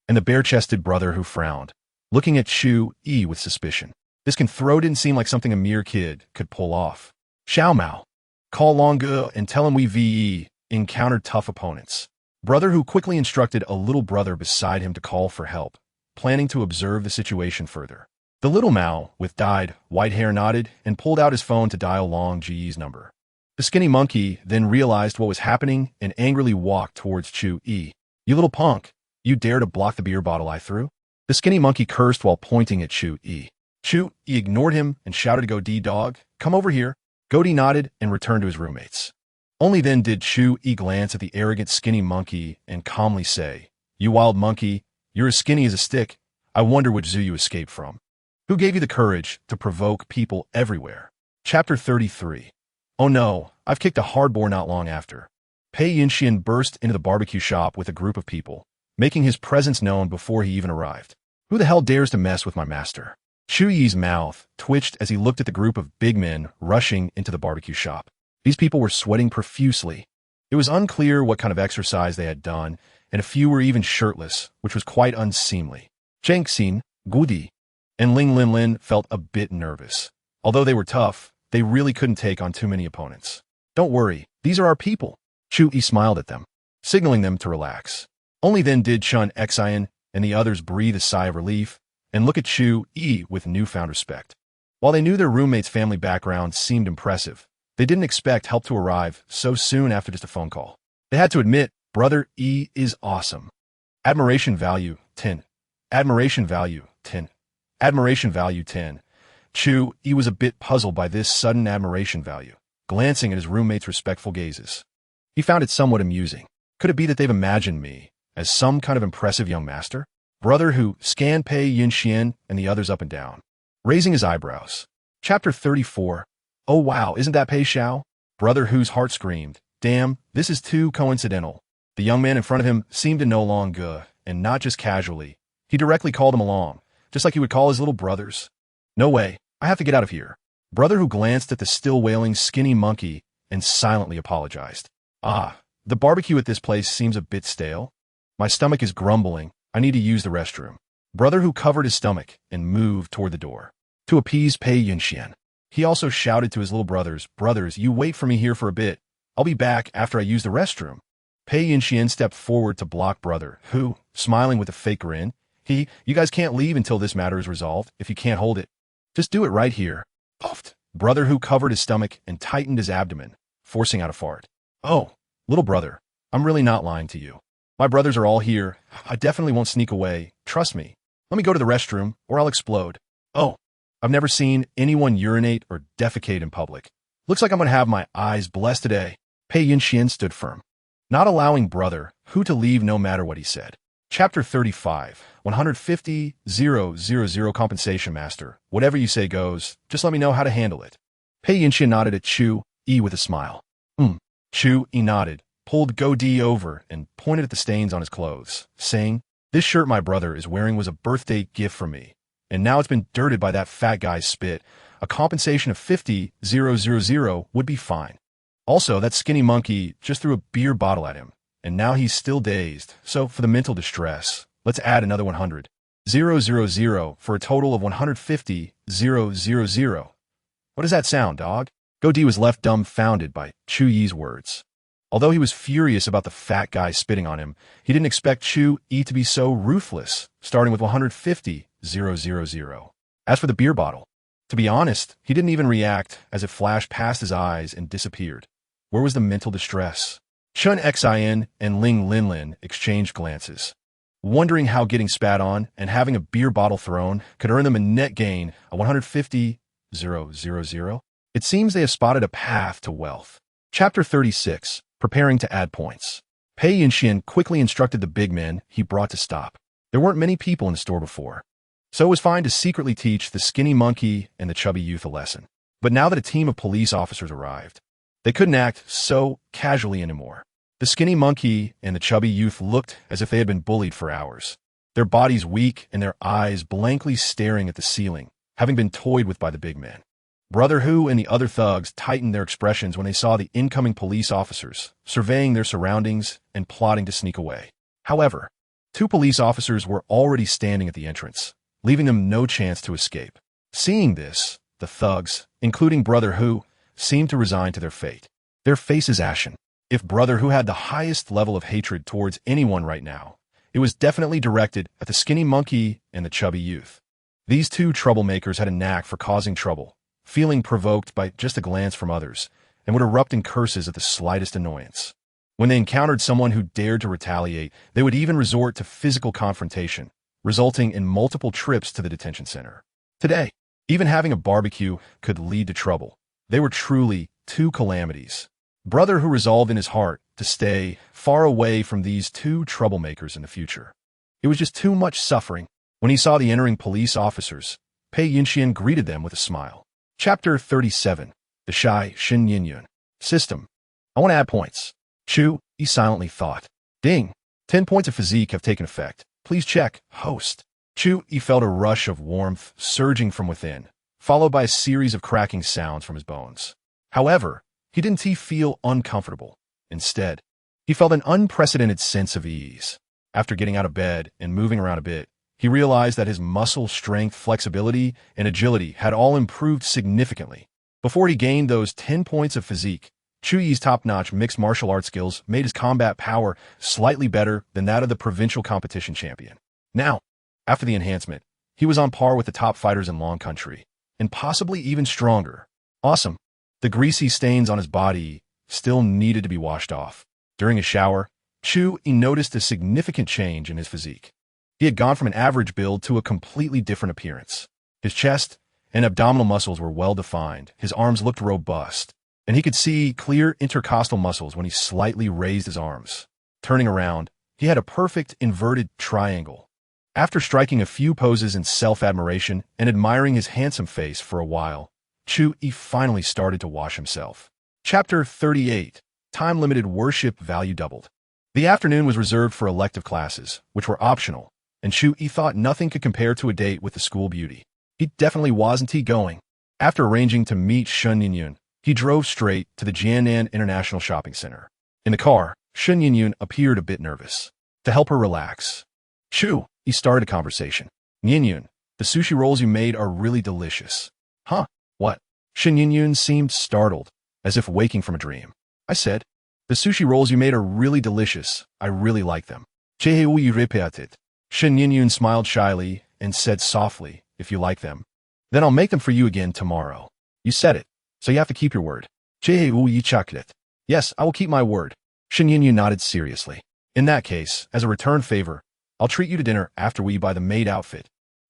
and the bare-chested brother who frowned, looking at Chu Yi with suspicion. This can throw didn't seem like something a mere kid could pull off. "Xiao Mao, call Longue and tell him we VE encountered tough opponents." Brother who quickly instructed a little brother beside him to call for help, planning to observe the situation further. The little Mao, with dyed white hair, nodded and pulled out his phone to dial Long Ji's number. The skinny monkey then realized what was happening and angrily walked towards Chu Yi. "You little punk, you dare to block the beer bottle I threw?" The skinny monkey cursed while pointing at Chu Yi. Chu Yi ignored him and shouted to Go-D, "Dog, come over here." Go-D nodded and returned to his roommates. Only then did Chu Yi glance at the arrogant skinny monkey and calmly say, "You wild monkey, you're as skinny as a stick. I wonder which zoo you escaped from. Who gave you the courage to provoke people everywhere?" Chapter 33. Oh no, I've kicked a hardboard not long after. Pei Yinxian burst into the barbecue shop with a group of people, making his presence known before he even arrived. "Who the hell dares to mess with my master?" Chu Yi's mouth twitched as he looked at the group of big men rushing into the barbecue shop. These people were sweating profusely. It was unclear what kind of exercise they had done, and a few were even shirtless, which was quite unseemly. Zhang Xin, Gudi, and Ling Linlin felt a bit nervous. Although they were tough, they really couldn't take on too many opponents. "Don't worry, these are our people." Chu Yi smiled at them, signaling them to relax. Only then did Koenigsegg and the others breathe a sigh of relief and look at Chu Yi with newfound respect. While they knew their roommate's family background seemed impressive, they didn't expect help to arrive so soon after just a phone call. They had to admit, Brother E is awesome. Admiration value 10. Admiration value 10. Admiration value 10. Chu Yi was a bit puzzled by this sudden admiration value, glancing at his roommate's respectful gazes. He found it somewhat amusing. Could it be that they've imagined me as some kind of impressive young master? Brother who scanned Pei Yinxian and the others up and down. raising his eyebrows. Chapter 34. Oh wow, isn't that Pei Xiao? Brother Hu's heart screamed. Damn, this is too coincidental. The young man in front of him seemed to know Long Ge, and not just casually. He directly called him along, just like he would call his little brothers. No way, I have to get out of here. Brother Hu glanced at the still wailing skinny monkey and silently apologized. Ah, the barbecue at this place seems a bit stale. My stomach is grumbling. I need to use the restroom. Brother Hu covered his stomach and moved toward the door. To appease Pei Yunxian, he also shouted to his little brothers, Brothers, you wait for me here for a bit. I'll be back after I use the restroom. Pei Yunxian stepped forward to block Brother Hu, smiling with a fake grin. You guys can't leave until this matter is resolved if you can't hold it. Just do it right here. Puffed. Brother Hu covered his stomach and tightened his abdomen, forcing out a fart. Oh, little brother, I'm really not lying to you. My brothers are all here. I definitely won't sneak away. Trust me. Let me go to the restroom, or I'll explode. Oh, I've never seen anyone urinate or defecate in public. Looks like I'm going to have my eyes blessed today. Pei Yunxian stood firm, not allowing Brother Hu to leave no matter what he said. Chapter 35. 150,000 compensation master. Whatever you say goes. Just let me know how to handle it. Pei Yunxian nodded at Chu Yi with a smile. Chu Yi nodded, pulled Goldie over, and pointed at the stains on his clothes, saying, This shirt my brother is wearing was a birthday gift from me, and now it's been dirted by that fat guy's spit. A compensation of 50,000 would be fine. Also, that skinny monkey just threw a beer bottle at him, and now he's still dazed, so for the mental distress, let's add another 100,000 for a total of 150,000. What does that sound, dog? Goldie was left dumbfounded by Chu Yi's words. Although he was furious about the fat guy spitting on him, he didn't expect Chu Yi to be so ruthless, starting with 150,000. As for the beer bottle, to be honest, he didn't even react as it flashed past his eyes and disappeared. Where was the mental distress? Chun Xin and Ling Linlin exchanged glances, wondering how getting spat on and having a beer bottle thrown could earn them a net gain of 150,000. It seems they have spotted a path to wealth. Chapter 36. Preparing to add points. Pei Yunxian quickly instructed the big men he brought to stop. There weren't many people in the store before, so it was fine to secretly teach the skinny monkey and the chubby youth a lesson. But now that a team of police officers arrived, they couldn't act so casually anymore. The skinny monkey and the chubby youth looked as if they had been bullied for hours, their bodies weak and their eyes blankly staring at the ceiling, having been toyed with by the big men. Brother Hu and the other thugs tightened their expressions when they saw the incoming police officers, surveying their surroundings and plotting to sneak away. However, 2 police officers were already standing at the entrance, leaving them no chance to escape. Seeing this, the thugs, including Brother Hu, seemed to resign to their fate. Their faces ashen. If Brother Hu had the highest level of hatred towards anyone right now, it was definitely directed at the skinny monkey and the chubby youth. These 2 troublemakers had a knack for causing trouble, feeling provoked by just a glance from others, and would erupt in curses at the slightest annoyance. When they encountered someone who dared to retaliate, they would even resort to physical confrontation, resulting in multiple trips to the detention center. Today, even having a barbecue could lead to trouble. They were truly 2 calamities. Brother Hu resolved in his heart to stay far away from these 2 troublemakers in the future. It was just too much suffering. When he saw the entering police officers, Pei Yunxian greeted them with a smile. Chapter 37. The Shy Shin Yin System. I want to add points. Chu Yi silently thought. Ding. 10 points of physique have taken effect. Please check. Host. Chu Yi felt a rush of warmth surging from within, followed by a series of cracking sounds from his bones. However, he didn't feel uncomfortable. Instead, he felt an unprecedented sense of ease. After getting out of bed and moving around a bit, he realized that his muscle strength, flexibility, and agility had all improved significantly. Before he gained those 10 points of physique, Chu Yi's top-notch mixed martial arts skills made his combat power slightly better than that of the provincial competition champion. Now, after the enhancement, he was on par with the top fighters in Long Country, and possibly even stronger. Awesome. The greasy stains on his body still needed to be washed off. During a shower, Chu Yi noticed a significant change in his physique. He had gone from an average build to a completely different appearance. His chest and abdominal muscles were well-defined, his arms looked robust, and he could see clear intercostal muscles when he slightly raised his arms. Turning around, he had a perfect inverted triangle. After striking a few poses in self-admiration and admiring his handsome face for a while, Chu Yi finally started to wash himself. Chapter 38. Time-limited worship value doubled. The afternoon was reserved for elective classes, which were optional, and Chu Yi thought nothing could compare to a date with the school beauty. He definitely wasn't going. After arranging to meet Shen Yinyun, he drove straight to the Jiannan International Shopping Center. In the car, Shen Yinyun appeared a bit nervous. To help her relax, Chu Yi started a conversation. Yinyun, the sushi rolls you made are really delicious. Huh? What? Shen Yinyun seemed startled, as if waking from a dream. I said, the sushi rolls you made are really delicious. I really like them. Shen Yinyun smiled shyly and said softly, if you like them, then I'll make them for you again tomorrow. You said it, so you have to keep your word. Yes, I will keep my word. Shen Yinyun nodded seriously. In that case, as a return favor, I'll treat you to dinner after we buy the maid outfit.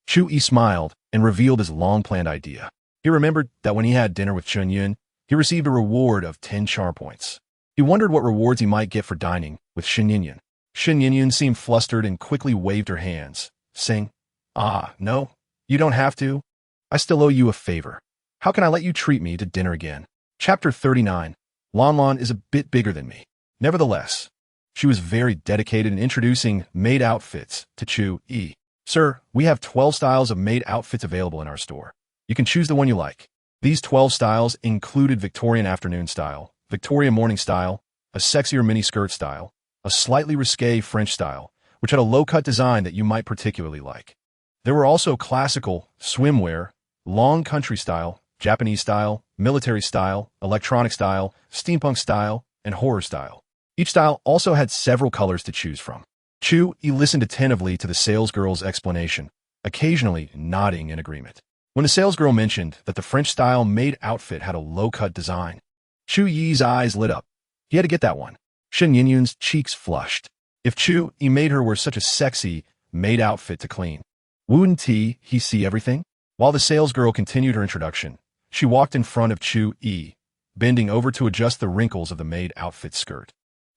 Chu Yi smiled and revealed his long-planned idea. He remembered that when he had dinner with Shen Yun, he received a reward of 10 charm points. He wondered what rewards he might get for dining with Shen Yinyun. Shen Yinyun seemed flustered and quickly waved her hands, saying, no, you don't have to. I still owe you a favor. How can I let you treat me to dinner again? Chapter 39. Lan is a bit bigger than me. Nevertheless, she was very dedicated in introducing maid outfits to Chu Yi. Sir, we have 12 styles of maid outfits available in our store. You can choose the one you like. These 12 styles included Victorian afternoon style, Victorian morning style, a sexier miniskirt style, a slightly risque French style, which had a low-cut design that you might particularly like. There were also classical, swimwear, long country style, Japanese style, military style, electronic style, steampunk style, and horror style. Each style also had several colors to choose from. Chu Yi listened attentively to the salesgirl's explanation, occasionally nodding in agreement. When the salesgirl mentioned that the French-style maid outfit had a low-cut design, Chu Yi's eyes lit up. He had to get that one. Shen Yinyun's cheeks flushed. If Chu Yi made her wear such a sexy maid outfit to clean, wouldn't he see everything? While the salesgirl continued her introduction, she walked in front of Chu Yi, bending over to adjust the wrinkles of the maid outfit skirt.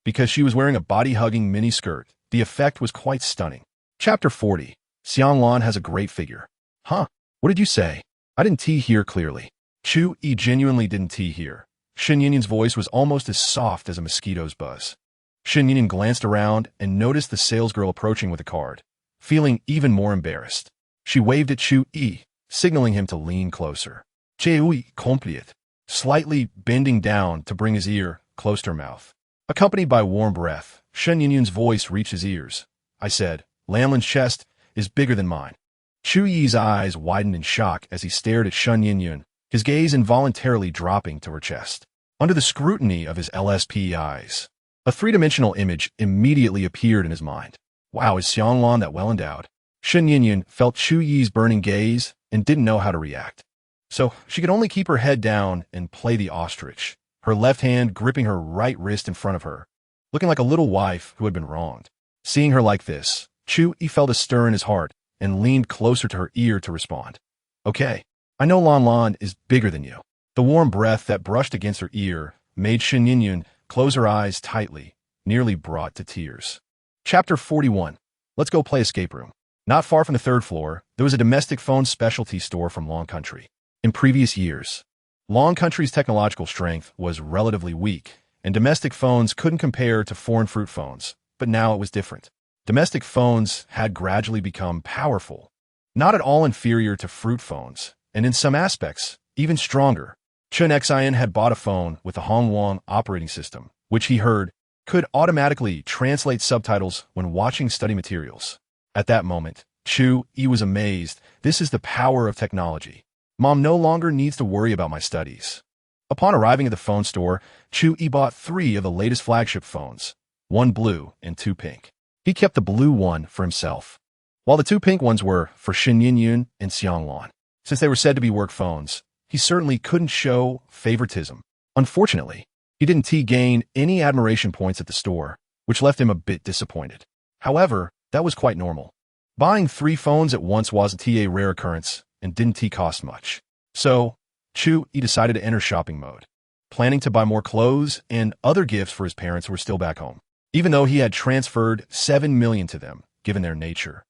Because she was wearing a body-hugging mini skirt, the effect was quite stunning. Chapter 40. Xianglan has a great figure. Huh? What did you say? I didn't hear clearly. Chu Yi genuinely didn't hear. Shen Yinyun's voice was almost as soft as a mosquito's buzz. Shen Yinyun glanced around and noticed the salesgirl approaching with a card, feeling even more embarrassed. She waved at Chu Yi, signaling him to lean closer. Chu Yi complied, slightly bending down to bring his ear close to her mouth. Accompanied by warm breath, Shen Yinyun's voice reached his ears. I said, Lanlin's chest is bigger than mine. Chu Yi's eyes widened in shock as he stared at Shen Yinyun, his gaze involuntarily dropping to her chest. Under the scrutiny of his LSP eyes, a three-dimensional image immediately appeared in his mind. Wow, is Xianglan that well endowed? Shen Yinyun felt Chu Yi's burning gaze and didn't know how to react. So she could only keep her head down and play the ostrich, her left hand gripping her right wrist in front of her, looking like a little wife who had been wronged. Seeing her like this, Chu Yi felt a stir in his heart and leaned closer to her ear to respond. Okay, I know Lan is bigger than you. The warm breath that brushed against her ear made Shen Yinyun close her eyes tightly, nearly brought to tears. Chapter 41. Let's go play escape room. Not far from the third floor, there was a domestic phone specialty store from Long Country. In previous years, Long Country's technological strength was relatively weak, and domestic phones couldn't compare to foreign fruit phones, but now it was different. Domestic phones had gradually become powerful, not at all inferior to fruit phones, and in some aspects, even stronger. Koenigsegg had bought a phone with a Hongwang operating system, which he heard could automatically translate subtitles when watching study materials. At that moment, Chu Yi was amazed. This is the power of technology. Mom no longer needs to worry about my studies. Upon arriving at the phone store, Chu Yi bought 3 of the latest flagship phones, 1 blue and 2 pink. He kept the blue one for himself, while the 2 pink ones were for Shen Yinyun and Xianglan. Since they were said to be work phones, he certainly couldn't show favoritism. Unfortunately, he didn't gain any admiration points at the store, which left him a bit disappointed. However, that was quite normal. Buying 3 phones at once wasn't a rare occurrence and didn't cost much. So, Chu Yi decided to enter shopping mode, planning to buy more clothes and other gifts for his parents who were still back home. Even though he had transferred 7 million to them, given their nature,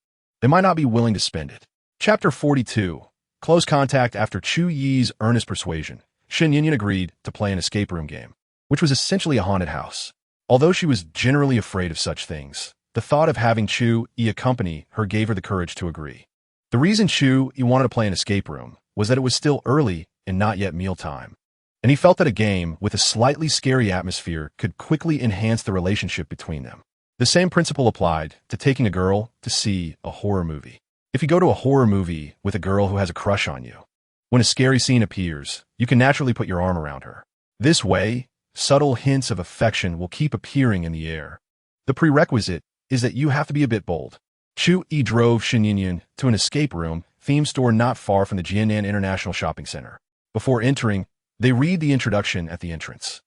they might not be willing to spend it. Chapter 42. Close contact. After Chu Yi's earnest persuasion, Shen Yinyan agreed to play an escape room game, which was essentially a haunted house. Although she was generally afraid of such things, the thought of having Chu Yi accompany her gave her the courage to agree. The reason Chu Yi wanted to play an escape room was that it was still early and not yet mealtime, and he felt that a game with a slightly scary atmosphere could quickly enhance the relationship between them. The same principle applied to taking a girl to see a horror movie. If you go to a horror movie with a girl who has a crush on you, when a scary scene appears, you can naturally put your arm around her. This way, subtle hints of affection will keep appearing in the air. The prerequisite is that you have to be a bit bold. Chu Yi drove Shen Yinyan to an escape room theme store not far from the Jiannan International Shopping Center. Before entering, they read the introduction at the entrance.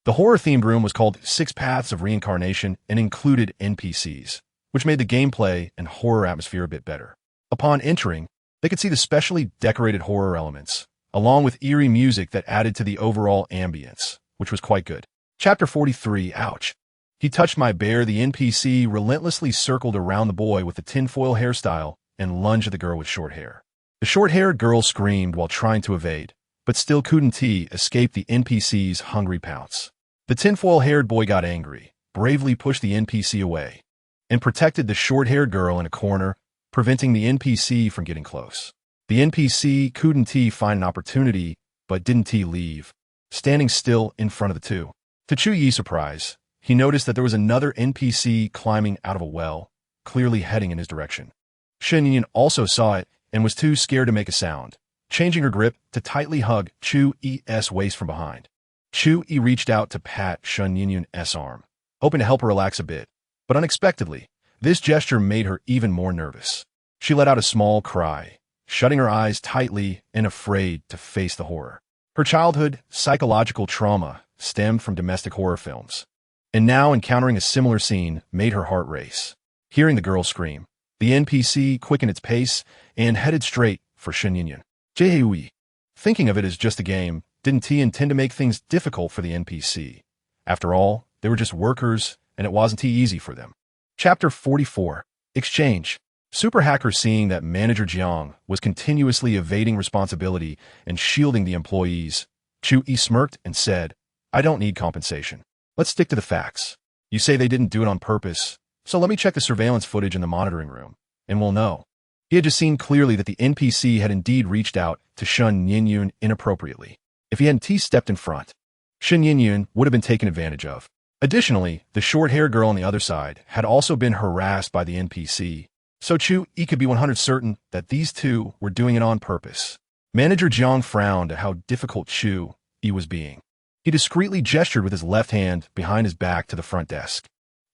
The horror-themed room was called Six Paths of Reincarnation and included NPCs, which made the gameplay and horror atmosphere a bit better. Upon entering, they could see the specially decorated horror elements, along with eerie music that added to the overall ambience, which was quite good. Chapter 43. Ouch. He touched my bear. The NPC relentlessly circled around the boy with the tinfoil hairstyle and lunged at the girl with short hair. The short-haired girl screamed while trying to evade, but still couldn't escape the NPC's hungry pounce. The tinfoil-haired boy got angry, bravely pushed the NPC away, and protected the short-haired girl in a corner, preventing the NPC from getting close. The NPC couldn't find an opportunity, but didn't leave, standing still in front of the two. To Chu Yi's surprise, he noticed that there was another NPC climbing out of a well, clearly heading in his direction. Shen Yinyan also saw it and was too scared to make a sound, changing her grip to tightly hug Chu Yi's waist from behind. Chu Yi reached out to pat Shen Yinyan's arm, hoping to help her relax a bit, but unexpectedly, this gesture made her even more nervous. She let out a small cry, shutting her eyes tightly and afraid to face the horror. Her childhood psychological trauma stemmed from domestic horror films, and now encountering a similar scene made her heart race. Hearing the girl scream, the NPC quickened its pace and headed straight for Shen Yinyan. Hui, thinking of it as just a game, didn't he intend to make things difficult for the NPC? After all, they were just workers, and it wasn't easy for them. Chapter 44. Exchange. Super hacker, seeing that Manager Jiang was continuously evading responsibility and shielding the employees, Chu Yi smirked and said, "I don't need compensation. Let's stick to the facts. You say they didn't do it on purpose, so let me check the surveillance footage in the monitoring room, and we'll know." He had just seen clearly that the NPC had indeed reached out to Shen Yinyan inappropriately. If he hadn't stepped in front, Shen Yinyan would have been taken advantage of. Additionally, the short-haired girl on the other side had also been harassed by the NPC, so Chu Yi could be 100% certain that these two were doing it on purpose. Manager Jiang frowned at how difficult Chu Yi was being. He discreetly gestured with his left hand behind his back to the front desk.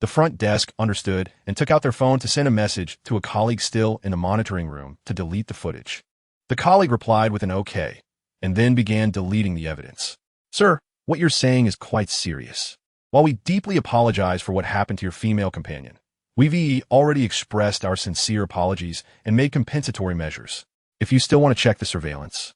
The front desk understood and took out their phone to send a message to a colleague still in the monitoring room to delete the footage. The colleague replied with an OK, and then began deleting the evidence. "Sir, what you're saying is quite serious. While we deeply apologize for what happened to your female companion, we've already expressed our sincere apologies and made compensatory measures. If you still want to check the surveillance."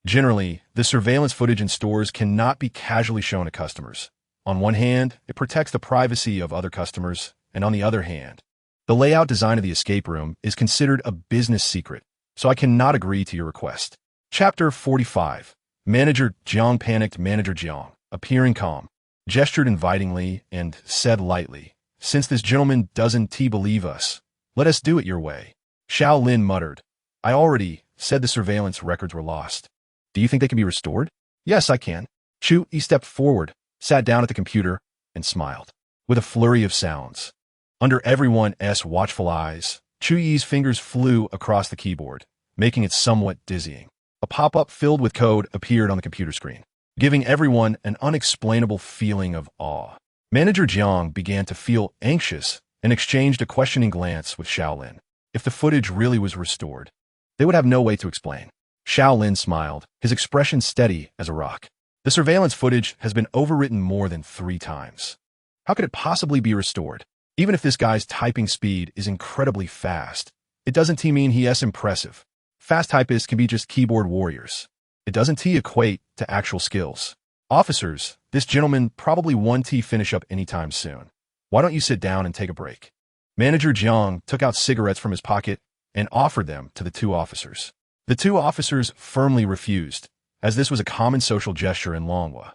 Generally, the surveillance footage in stores cannot be casually shown to customers. On one hand, it protects the privacy of other customers, and on the other hand, the layout design of the escape room is considered a business secret, so I cannot agree to your request. Chapter 45. Manager Jiang panicked. Manager Jiang, appearing calm, gestured invitingly and said lightly, "Since this gentleman doesn't believe us, let us do it your way." Xiao Lin muttered, "I already said the surveillance records were lost. Do you think they can be restored?" "Yes, I can." Chu Yi stepped forward, sat down at the computer, and smiled. With a flurry of sounds, under everyone's watchful eyes, Chu Yi's fingers flew across the keyboard, making it somewhat dizzying. A pop-up filled with code appeared on the computer screen, giving everyone an unexplainable feeling of awe. Manager Jiang began to feel anxious and exchanged a questioning glance with Xiaolin. If the footage really was restored, they would have no way to explain. Xiaolin smiled, his expression steady as a rock. "The surveillance footage has been overwritten more than 3 times. How could it possibly be restored? Even if this guy's typing speed is incredibly fast, it doesn't mean he is impressive. Fast typists can be just keyboard warriors. It doesn't equate to actual skills. Officers, this gentleman probably won't finish up anytime soon. Why don't you sit down and take a break?" Manager Jiang took out cigarettes from his pocket and offered them to the two officers. The two officers firmly refused, as this was a common social gesture in Longwa.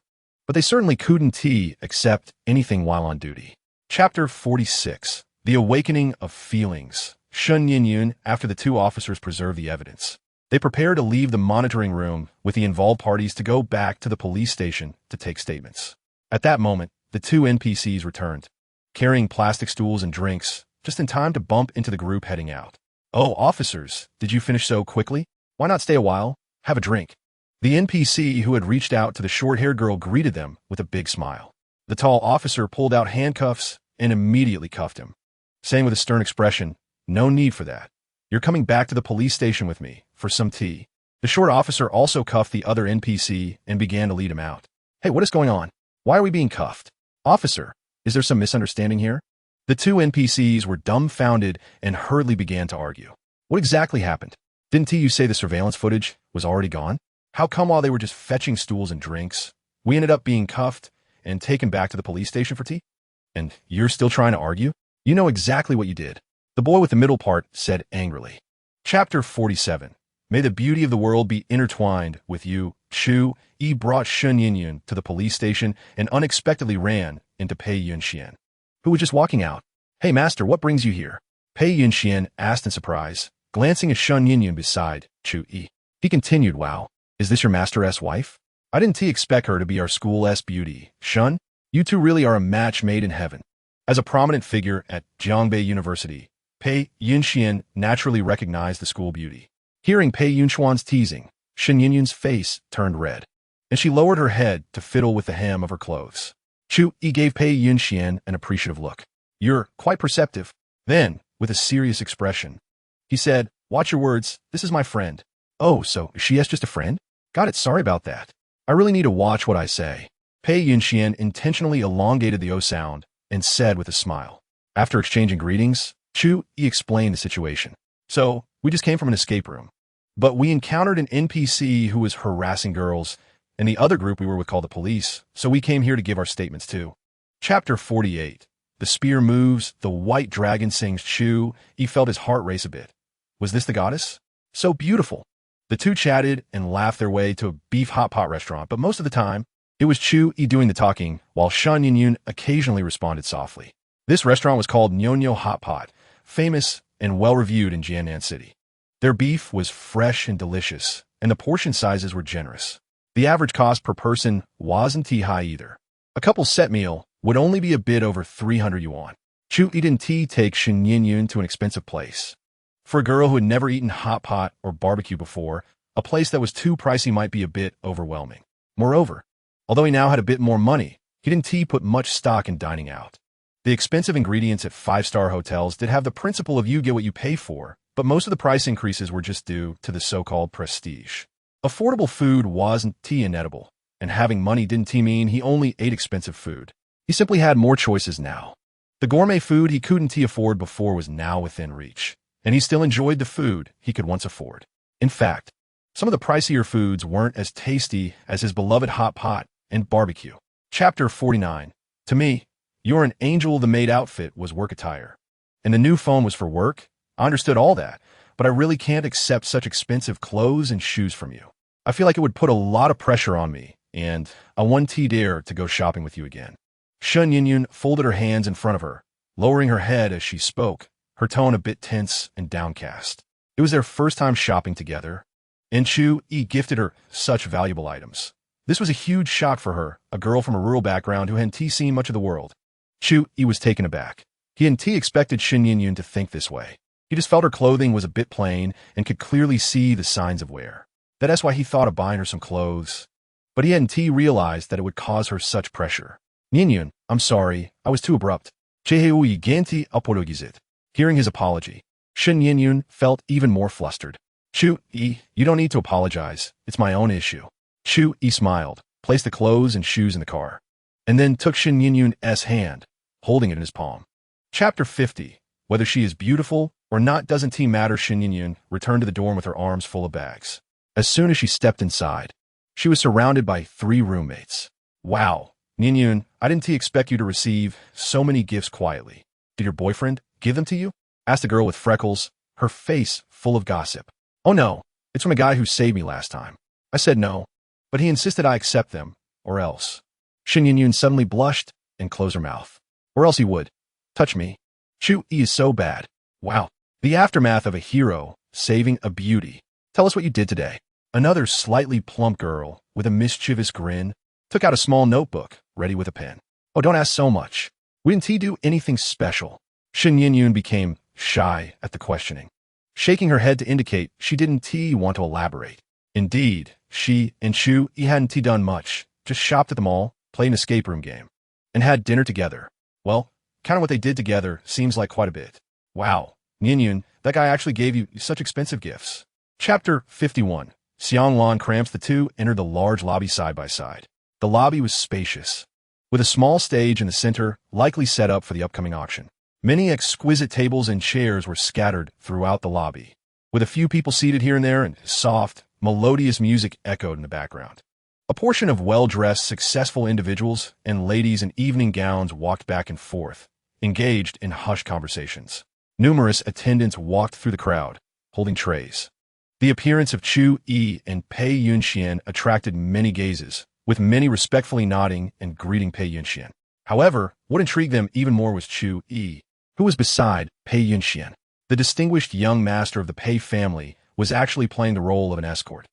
But they certainly couldn't accept anything while on duty. Chapter 46. The Awakening of Feelings. Shun Yin-yun, after the two officers preserved the evidence. They prepared to leave the monitoring room with the involved parties to go back to the police station to take statements. At that moment, the two NPCs returned, carrying plastic stools and drinks, just in time to bump into the group heading out. "Oh, officers, did you finish so quickly? Why not stay a while? Have a drink." The NPC who had reached out to the short-haired girl greeted them with a big smile. The tall officer pulled out handcuffs and immediately cuffed him, saying with a stern expression, "No need for that. You're coming back to the police station with me for some tea." The short officer also cuffed the other NPC and began to lead him out. "Hey, what is going on? Why are we being cuffed? Officer, is there some misunderstanding here?" The two NPCs were dumbfounded and hurriedly began to argue. "What exactly happened? Didn't you say the surveillance footage was already gone? How come while they were just fetching stools and drinks, we ended up being cuffed and taken back to the police station for tea? And you're still trying to argue? You know exactly what you did," the boy with the middle part said angrily. Chapter 47. May the beauty of the world be intertwined with you. Chu Yi brought Shun Yin-yun to the police station and unexpectedly ran into Pei Yunxian, who was just walking out. "Hey, master, what brings you here?" Pei Yunxian asked in surprise, glancing at Shun Yin-yun beside Chu Yi. He continued, "Wow, is this your master's wife? I didn't expect her to be our school's beauty. Shun, you two really are a match made in heaven." As a prominent figure at Jiangbei University, Pei Yunxian naturally recognized the school beauty. Hearing Pei Yunxian's teasing, Shun Yin-yun's face turned red, and she lowered her head to fiddle with the hem of her clothes. Chu Yi gave Pei Yunxian an appreciative look. "You're quite perceptive." Then, with a serious expression, he said, "Watch your words, this is my friend." "Oh, so she is just a friend? Got it, sorry about that. I really need to watch what I say." Pei Yunxian intentionally elongated the O sound and said with a smile. After exchanging greetings, Chu Yi explained the situation. "So, we just came from an escape room, but we encountered an NPC who was harassing girls, and the other group we were with called the police, so we came here to give our statements too." Chapter 48. The spear moves, the white dragon sings. Chu Yi felt his heart race a bit. Was this the goddess? So beautiful. The two chatted and laughed their way to a beef hot pot restaurant, but most of the time, it was Chu Yi doing the talking, while Shun Yin-yun occasionally responded softly. This restaurant was called Nyonyo Hot Pot, famous and well-reviewed in Jiannan City. Their beef was fresh and delicious, and the portion sizes were generous. The average cost per person wasn't too high either. A couple's set meal would only be a bit over 300 yuan. Chu Yi didn't take Shun Yin-yun to an expensive place. For a girl who had never eaten hot pot or barbecue before, a place that was too pricey might be a bit overwhelming. Moreover, although he now had a bit more money, he didn't put much stock in dining out. The expensive ingredients at five-star hotels did have the principle of you get what you pay for, but most of the price increases were just due to the so-called prestige. Affordable food wasn't inedible, and having money didn't mean he only ate expensive food. He simply had more choices now. The gourmet food he couldn't afford before was now within reach, and he still enjoyed the food he could once afford. In fact, some of the pricier foods weren't as tasty as his beloved hot pot and barbecue. Chapter 49. To me, you're an angel. The maid outfit was work attire, and the new phone was for work. I understood all that, but I really can't accept such expensive clothes and shoes from you. I feel like it would put a lot of pressure on me, and I want dare to go shopping with you again. Shun Yin-yun folded her hands in front of her, lowering her head as she spoke, her tone a bit tense and downcast. It was their first time shopping together, and Chu Yi gifted her such valuable items. This was a huge shock for her, a girl from a rural background who hadn't seen much of the world. Chu Yi was taken aback. He hadn't expected Shun Yin-yun to think this way. He just felt her clothing was a bit plain and could clearly see the signs of wear. That's why he thought of buying her some clothes. But he hadn't realized that it would cause her such pressure. "Yin-yun, I'm sorry, I was too abrupt." Cheheui Ganti apologized. Hearing his apology, Shun Yin-yun felt even more flustered. "Chu Yi, you don't need to apologize. It's my own issue." Chu Yi smiled, placed the clothes and shoes in the car, and then took Shun Yin-yun's hand, holding it in his palm. Chapter 50. Whether she is beautiful or not doesn't matter. Shun Yin-yun returned to the dorm with her arms full of bags. As soon as she stepped inside, she was surrounded by 3 roommates. "Wow, Yin-yun, I didn't expect you to receive so many gifts quietly. Did your boyfriend give them to you?" asked the girl with freckles, her face full of gossip. "Oh no, it's from a guy who saved me last time." I said no, but he insisted I accept them, or else. Shin Yin suddenly blushed and closed her mouth. Or else he would. Touch me. Chu Yi is so bad. Wow. The aftermath of a hero saving a beauty. Tell us what you did today. Another slightly plump girl, with a mischievous grin, took out a small notebook, ready with a pen. Oh, don't ask so much. Wouldn't he do anything special? Shin Yin became shy at the questioning, shaking her head to indicate she didn't want to elaborate. Indeed, she and Chu Yi hadn't done much, just shopped at the mall, played an escape room game, and had dinner together. Well, counting what they did together seems like quite a bit. Wow, Yin, that guy actually gave you such expensive gifts. Chapter 51. Xianglan cramps the two entered the large lobby side by side. The lobby was spacious, with a small stage in the center, likely set up for the upcoming auction. Many exquisite tables and chairs were scattered throughout the lobby, with a few people seated here and there, and soft, melodious music echoed in the background. A portion of well-dressed, successful individuals and ladies in evening gowns walked back and forth, engaged in hushed conversations. Numerous attendants walked through the crowd, holding trays. The appearance of Chu Yi and Pei Yunxian attracted many gazes, with many respectfully nodding and greeting Pei Yunxian. However, what intrigued them even more was Chu Yi, who was beside Pei Yunxian. The distinguished young master of the Pei family was actually playing the role of an escort.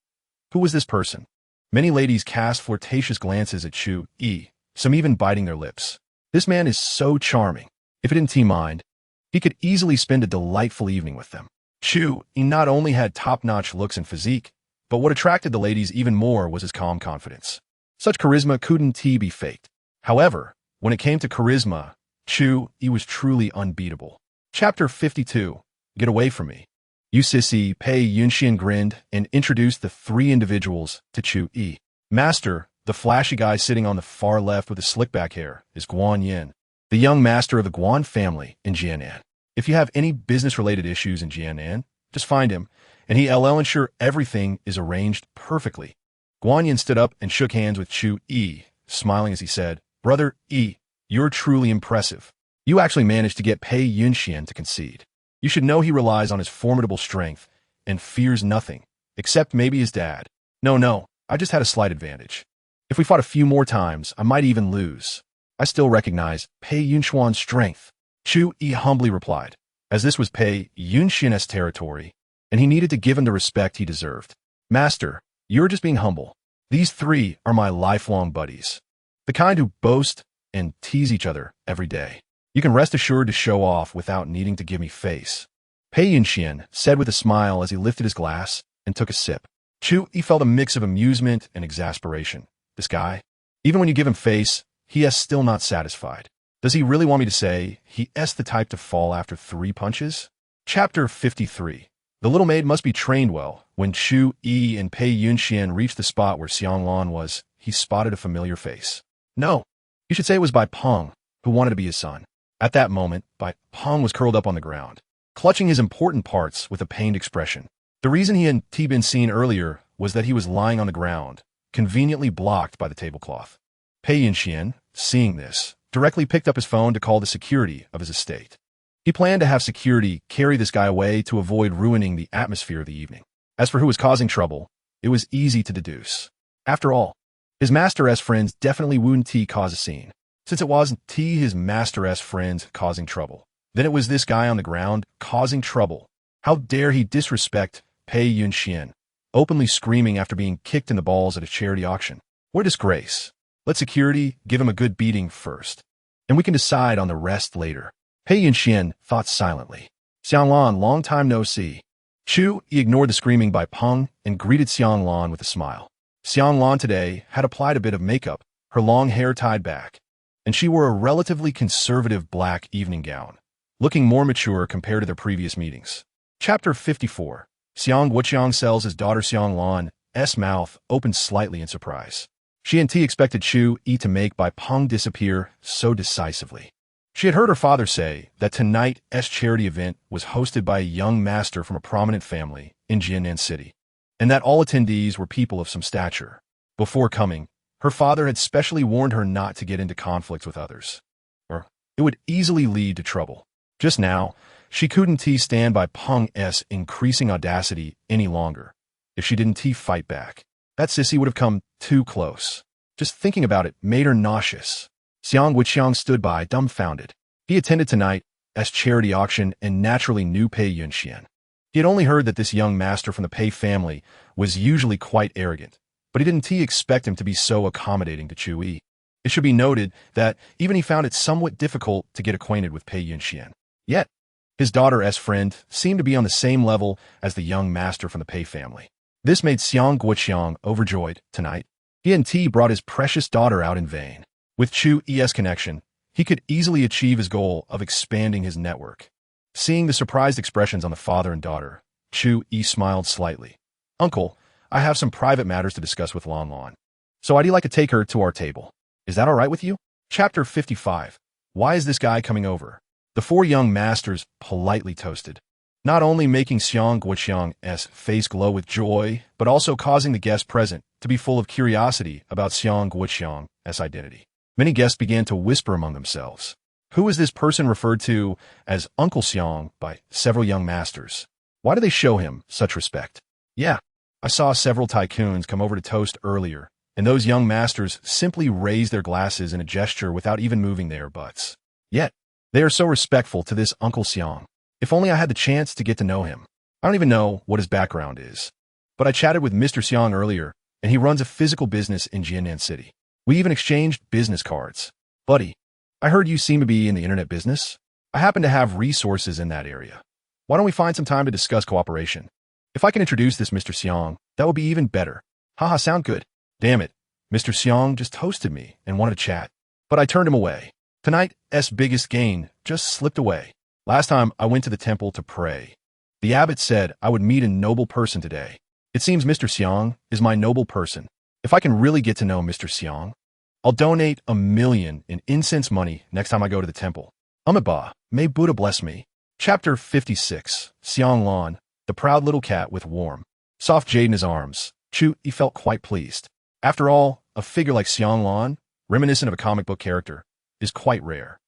Who was this person? Many ladies cast flirtatious glances at Chu Yi, some even biting their lips. This man is so charming. If it didn't mind, he could easily spend a delightful evening with them. Chu Yi not only had top-notch looks and physique, but what attracted the ladies even more was his calm confidence. Such charisma couldn't be faked. However, when it came to charisma, Chu Yi was truly unbeatable. Chapter 52. Get away from me. You sissy, Pei Yunxian grinned and introduced the three individuals to Chu Yi. Master, the flashy guy sitting on the far left with the slick-back hair, is Guan Yin, the young master of the Guan family in Jianan. If you have any business-related issues in Jianan, just find him, and he'll ensure everything is arranged perfectly. Guan Yin stood up and shook hands with Chu Yi, smiling as he said, Brother Yi, you're truly impressive. You actually managed to get Pei Yunxian to concede. You should know he relies on his formidable strength and fears nothing, except maybe his dad. No, I just had a slight advantage. If we fought a few more times, I might even lose. I still recognize Pei Yunxian's strength. Chu Yi humbly replied, as this was Pei Yunxian's territory, and he needed to give him the respect he deserved. Master, you're just being humble. These three are my lifelong buddies, the kind who boast and tease each other every day. You can rest assured to show off without needing to give me face. Pei Yunxian said with a smile as he lifted his glass and took a sip. Chu Yi felt a mix of amusement and exasperation. This guy, even when you give him face, he is still not satisfied. Does he really want me to say he is the type to fall after 3 punches? Chapter 53. The little maid must be trained well. When Chu Yi and Pei Yunxian reached the spot where Xianglan was, he spotted a familiar face. No, you should say it was Bai Peng, who wanted to be his son. At that moment, Bai Peng was curled up on the ground, clutching his important parts with a pained expression. The reason he hadn't been seen earlier was that he was lying on the ground, conveniently blocked by the tablecloth. Pei Yunxian, seeing this, directly picked up his phone to call the security of his estate. He planned to have security carry this guy away to avoid ruining the atmosphere of the evening. As for who was causing trouble, it was easy to deduce. After all, his Master-S friends definitely wouldn't cause a scene. Since it wasn't his Master-S friends causing trouble, then it was this guy on the ground causing trouble. How dare he disrespect Pei Yunxian, openly screaming after being kicked in the balls at a charity auction. What a disgrace. Let security give him a good beating first, and we can decide on the rest later. Pei Yunxian thought silently. Xianglan, long time no see. Chu Yi ignored the screaming by Peng and greeted Xianglan with a smile. Xianglan today had applied a bit of makeup, her long hair tied back, and she wore a relatively conservative black evening gown, looking more mature compared to their previous meetings. Chapter 54. Xiang Wuqiang sells his daughter Xianglan's mouth opened slightly in surprise. She and T expected Chu Yi to make Bai Peng disappear so decisively. She had heard her father say that tonight's charity event was hosted by a young master from a prominent family in Jianan City, and that all attendees were people of some stature. Before coming, her father had specially warned her not to get into conflicts with others, or it would easily lead to trouble. Just now, She couldn't stand by Peng's increasing audacity any longer. If she didn't fight back, that sissy would have come too close. Just thinking about it made her nauseous. Xiang Wuqiang stood by, dumbfounded. He attended tonight's charity auction and naturally knew Pei Yunxian. He had only heard that this young master from the Pei family was usually quite arrogant, but he didn't expect him to be so accommodating to Chu Yi. It should be noted that even he found it somewhat difficult to get acquainted with Pei Yunxian. Yet, his daughter's friend seemed to be on the same level as the young master from the Pei family. This made Xiang Wuqiang overjoyed tonight. He hadn't brought his precious daughter out in vain. With Chu Yi's connection, he could easily achieve his goal of expanding his network. Seeing the surprised expressions on the father and daughter, Chu Yi smiled slightly. "Uncle, I have some private matters to discuss with Lan. So I'd like to take her to our table. Is that all right with you?" Chapter 55. Why is this guy coming over? The four young masters politely toasted, not only making Xiang Wuqiang's face glow with joy, but also causing the guests present to be full of curiosity about Xiang Wuqiang's identity. Many guests began to whisper among themselves. Who is this person referred to as Uncle Xiang by several young masters? Why do they show him such respect? Yeah, I saw several tycoons come over to toast earlier, and those young masters simply raised their glasses in a gesture without even moving their butts. Yet, they are so respectful to this Uncle Xiang. If only I had the chance to get to know him. I don't even know what his background is. But I chatted with Mr. Xiang earlier, and he runs a physical business in Jiannan City. We even exchanged business cards. Buddy, I heard you seem to be in the internet business. I happen to have resources in that area. Why don't we find some time to discuss cooperation? If I can introduce this Mr. Xiang, that would be even better. Haha, sound good. Damn it, Mr. Xiang just toasted me and wanted to chat. But I turned him away. Tonight's biggest gain just slipped away. Last time I went to the temple to pray. The abbot said I would meet a noble person today. It seems Mr. Xiang is my noble person. If I can really get to know Mr. Xiang, I'll donate 1 million in incense money next time I go to the temple. Amiba, may Buddha bless me. Chapter 56. Xiang Lan, the proud little cat with warm, soft jade in his arms. Chu Yi felt quite pleased. After all, a figure like Xiang Lan, reminiscent of a comic book character, is quite rare.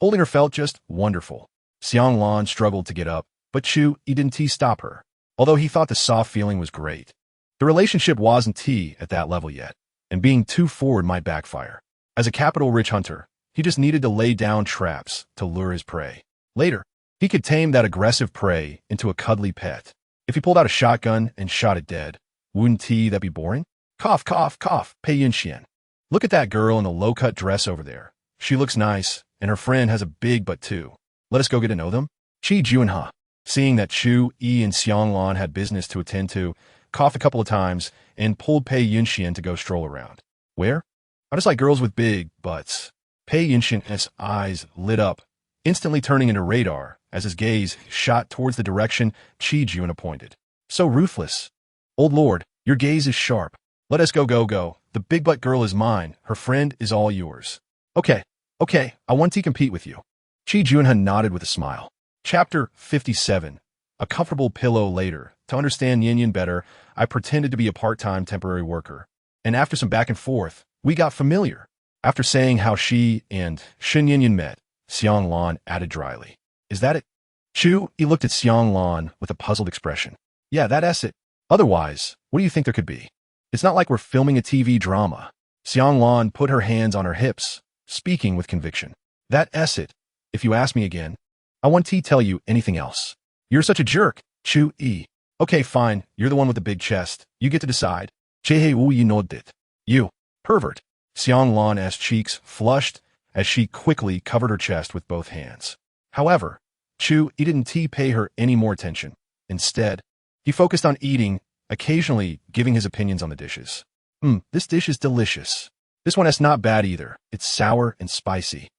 Holding her felt just wonderful. Xiang Lan struggled to get up, but Chu Yi didn't stop her, although he thought the soft feeling was great. The relationship wasn't at that level yet, and being too forward might backfire. As a capital-rich hunter, he just needed to lay down traps to lure his prey. Later, he could tame that aggressive prey into a cuddly pet. If he pulled out a shotgun and shot it dead, wouldn't that be boring? Cough, cough, cough, Pei Yunxian. Look at that girl in the low-cut dress over there. She looks nice, and her friend has a big butt too. Let us go get to know them? Qi Junha, seeing that Chu Yi and Xiang Lan had business to attend to, coughed a couple of times and pulled Pei Yunxian to go stroll around. Where? I just like girls with big butts. Pei Yunxian's eyes lit up, instantly turning into radar as his gaze shot towards the direction Qi Junha pointed. So ruthless. Old lord, your gaze is sharp. Let us go. The big butt girl is mine. Her friend is all yours. Okay, I want to compete with you. Qi Junha nodded with a smile. Chapter 57. A comfortable pillow later. To understand Yin Yin better, I pretended to be a part-time temporary worker. And after some back and forth, we got familiar. After saying how she and Shin Yin Yin met, Xiang Lan added dryly. Is that it? Chu Yi looked at Xiang Lan with a puzzled expression. Yeah, that's it. Otherwise, what do you think there could be? It's not like we're filming a TV drama. Xiang Lan put her hands on her hips, speaking with conviction. That's it. If you ask me again, I won't tell you anything else. You're such a jerk, Chu Yi. Okay, fine. You're the one with the big chest. You get to decide. Chehe Wu Yi nodded. You pervert. Xiang Lan's cheeks flushed as she quickly covered her chest with both hands. However, Chu Yi didn't pay her any more attention. Instead, he focused on eating, occasionally giving his opinions on the dishes. This dish is delicious. This one is not bad either. It's sour and spicy.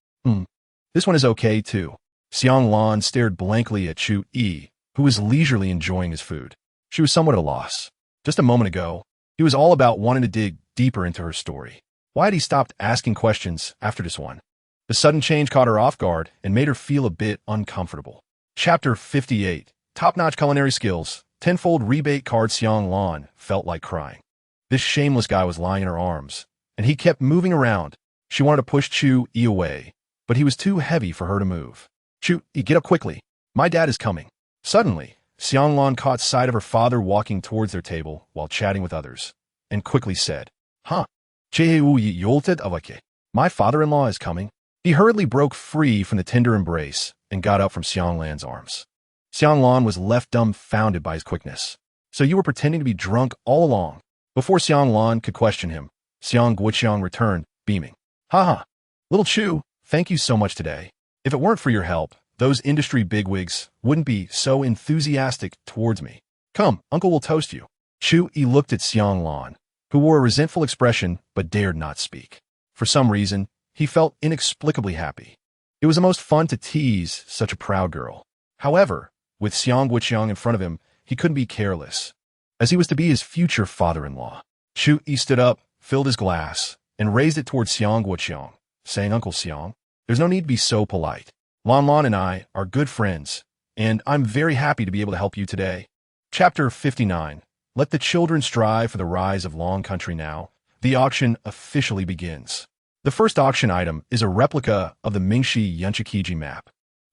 This one is okay too. Xiang Lan stared blankly at Chu Yi, who was leisurely enjoying his food. She was somewhat at a loss. Just a moment ago, he was all about wanting to dig deeper into her story. Why had he stopped asking questions after this one? The sudden change caught her off guard and made her feel a bit uncomfortable. Chapter 58. Top-notch culinary skills. Tenfold rebate card. Xiang Lan felt like crying. This shameless guy was lying in her arms, and he kept moving around. She wanted to push Chu Yi away, but he was too heavy for her to move. Chu Yi, get up quickly. My dad is coming. Suddenly, Xianglan caught sight of her father walking towards their table while chatting with others, and quickly said, Huh? My father-in-law is coming. He hurriedly broke free from the tender embrace and got up from Xianglan's arms. Xianglan was left dumbfounded by his quickness. So you were pretending to be drunk all along? Before Xianglan could question him, Xiang Guoqiang returned, beaming. Haha. Little Chu, thank you so much today. If it weren't for your help, those industry bigwigs wouldn't be so enthusiastic towards me. Come, uncle will toast you. Chu Yi looked at Xianglan, who wore a resentful expression but dared not speak. For some reason, he felt inexplicably happy. It was the most fun to tease such a proud girl. However, with Xiang Guoqiang in front of him, he couldn't be careless, as he was to be his future father-in-law. Chu Yi stood up, filled his glass, and raised it towards Xiang Guoqiang, saying, Uncle Xiang, there's no need to be so polite. Lan Lan and I are good friends, and I'm very happy to be able to help you today. Chapter 59. Let the children strive for the rise of Long Country now. The auction officially begins. The first auction item is a replica of the Mingxi Yunchikiji map.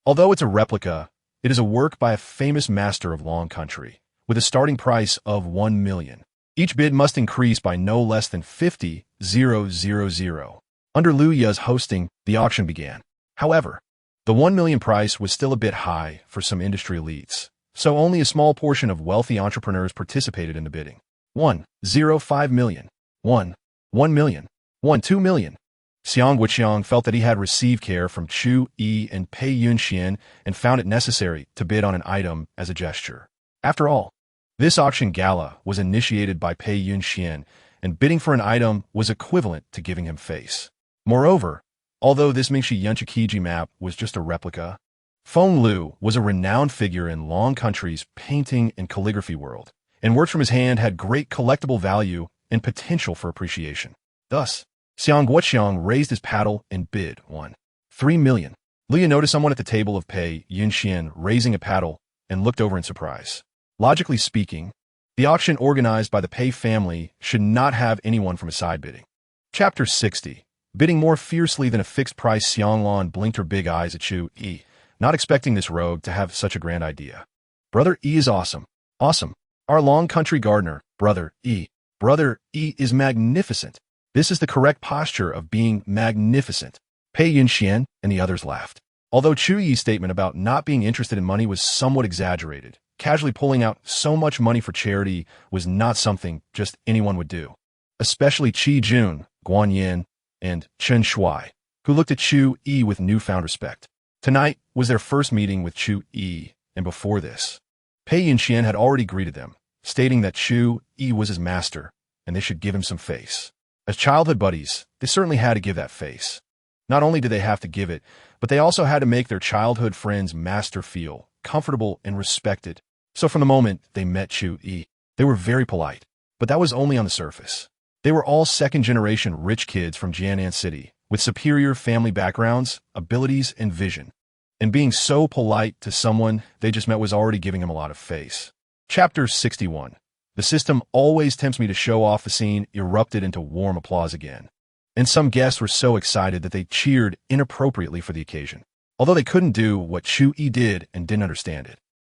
Although it's a replica, it is a work by a famous master of Long Country, with a starting price of 1 million. Each bid must increase by no less than 50,000. Under Liu Ya's hosting, the auction began. However, the 1 million price was still a bit high for some industry elites, so only a small portion of wealthy entrepreneurs participated in the bidding. 1.05 million. 1 million. 2 million. Xiang Guoqiang felt that he had received care from Chu Yi and Pei Yunxian and found it necessary to bid on an item as a gesture. After all, this auction gala was initiated by Pei Yunxian, and bidding for an item was equivalent to giving him face. Moreover, although this Mingxi Yunchikiji map was just a replica, Feng Lu was a renowned figure in Long Country's painting and calligraphy world, and works from his hand had great collectible value and potential for appreciation. Thus, Xiang Guoqiang raised his paddle and bid 1.3 million. Liu noticed someone at the table of Pei Yunxian raising a paddle and looked over in surprise. Logically speaking, the auction organized by the Pei family should not have anyone from a side bidding. Chapter 60. Bidding more fiercely than a fixed price, Xianglan blinked her big eyes at Chu Yi, not expecting this rogue to have such a grand idea. Brother Yi is awesome. Awesome. Our Long Country gardener, Brother Yi. Brother Yi is magnificent. This is the correct posture of being magnificent. Pei Yunxian and the others laughed. Although Chu Yi's statement about not being interested in money was somewhat exaggerated, casually pulling out so much money for charity was not something just anyone would do. Especially Qi Jun, Guan Yin, and Chen Shuai, who looked at Chu Yi with newfound respect. Tonight was their first meeting with Chu Yi, and before this, Pei Yunxian had already greeted them, stating that Chu Yi was his master, and they should give him some face. As childhood buddies, they certainly had to give that face. Not only did they have to give it, but they also had to make their childhood friend's master feel comfortable and respected. So from the moment they met Chu Yi, they were very polite, but that was only on the surface. They were all second-generation rich kids from Jianan City, with superior family backgrounds, abilities, and vision. And being so polite to someone they just met was already giving him a lot of face. Chapter 61. The system always tempts me to show off. The scene erupted into warm applause again, and some guests were so excited that they cheered inappropriately for the occasion. Although they couldn't do what Chu Yi did and didn't understand it,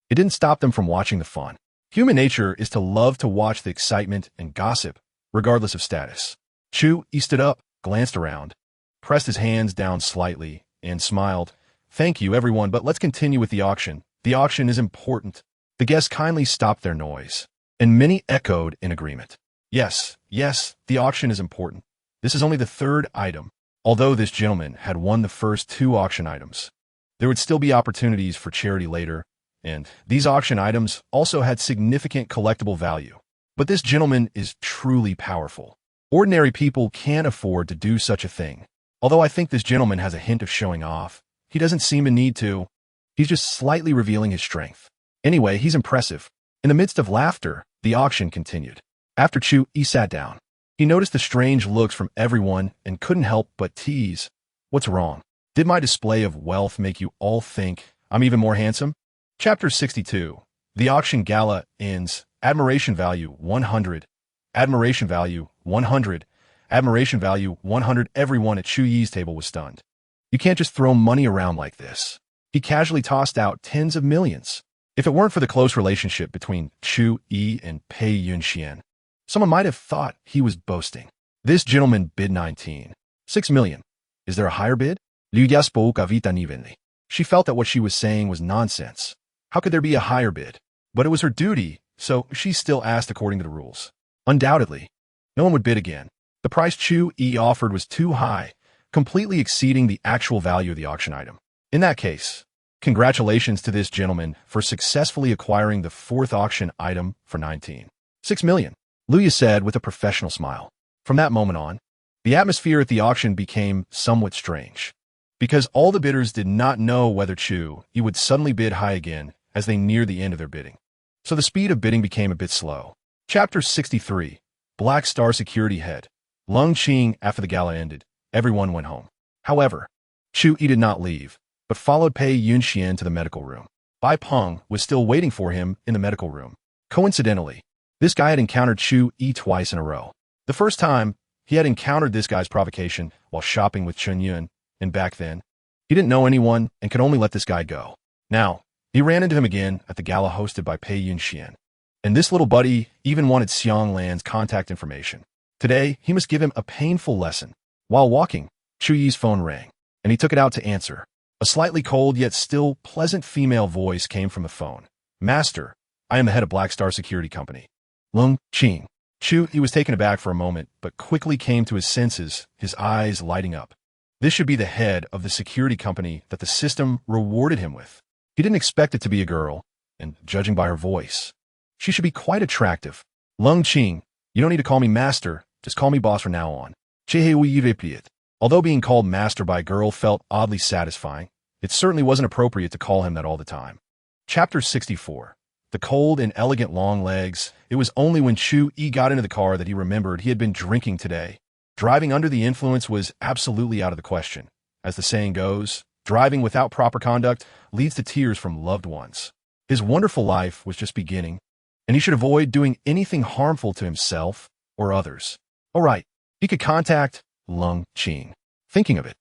it didn't stop them from watching the fun. Human nature is to love to watch the excitement and gossip, regardless of status. Chu Yi stood up, glanced around, pressed his hands down slightly, and smiled. Thank you, everyone, but let's continue with the auction. The auction is important. The guests kindly stopped their noise, and many echoed in agreement. Yes, the auction is important. This is only the third item. Although this gentleman had won the first 2 auction items, there would still be opportunities for charity later, and these auction items also had significant collectible value. But this gentleman is truly powerful. Ordinary people can't afford to do such a thing. Although I think this gentleman has a hint of showing off, he doesn't seem to need to. He's just slightly revealing his strength. Anyway, he's impressive. In the midst of laughter, the auction continued. After Chu Yi sat down, he noticed the strange looks from everyone and couldn't help but tease. What's wrong? Did my display of wealth make you all think I'm even more handsome? Chapter 62. The auction gala ends. Admiration value 100. Admiration value 100. Admiration value 100. Everyone at Chu Yi's table was stunned. You can't just throw money around like this. he casually tossed out tens of millions. If it weren't for the close relationship between Chu Yi and Pei Yunxian, someone might have thought he was boasting. This gentleman bid 19.6 million. Is there a higher bid? Ludia spoke evenly. She felt that what she was saying was nonsense. How could there be a higher bid? But it was her duty, so she still asked according to the rules. Undoubtedly, no one would bid again. The price Chu Yi offered was too high, completely exceeding the actual value of the auction item. In that case, congratulations to this gentleman for successfully acquiring the fourth auction item for 19.6 million, Luya said with a professional smile. From that moment on, the atmosphere at the auction became somewhat strange, because all the bidders did not know whether Chu Yi would suddenly bid high again as they neared the end of their bidding. So the speed of bidding became a bit slow. Chapter 63, Black Star Security Head. Longqing. After the gala ended, everyone went home. However, Chu Yi did not leave, but followed Pei Yunxian to the medical room. Bai Peng was still waiting for him in the medical room. Coincidentally, this guy had encountered Chu Yi twice in a row. The first time, he had encountered this guy's provocation while shopping with Chen Yun, and back then, he didn't know anyone and could only let this guy go. Now, he ran into him again at the gala hosted by Pei Yunxian. And this little buddy even wanted Xiang Lan's contact information. Today, he must give him a painful lesson. While walking, Chu Yi's phone rang, and he took it out to answer. A slightly cold yet still pleasant female voice came from the phone. Master, I am the head of Black Star Security Company. Longqing. Chu Yi was taken aback for a moment, but quickly came to his senses, his eyes lighting up. This should be the head of the security company that the system rewarded him with. He didn't expect it to be a girl, and judging by her voice, she should be quite attractive. Longqing, you don't need to call me master, just call me boss from now on. Although being called master by a girl felt oddly satisfying, it certainly wasn't appropriate to call him that all the time. Chapter 64. The cold and elegant long legs. It was only when Chu Yi got into the car that he remembered he had been drinking today. Driving under the influence was absolutely out of the question. As the saying goes, driving without proper conduct leads to tears from loved ones. His wonderful life was just beginning, and he should avoid doing anything harmful to himself or others. All right, he could contact Longqing. Thinking of it,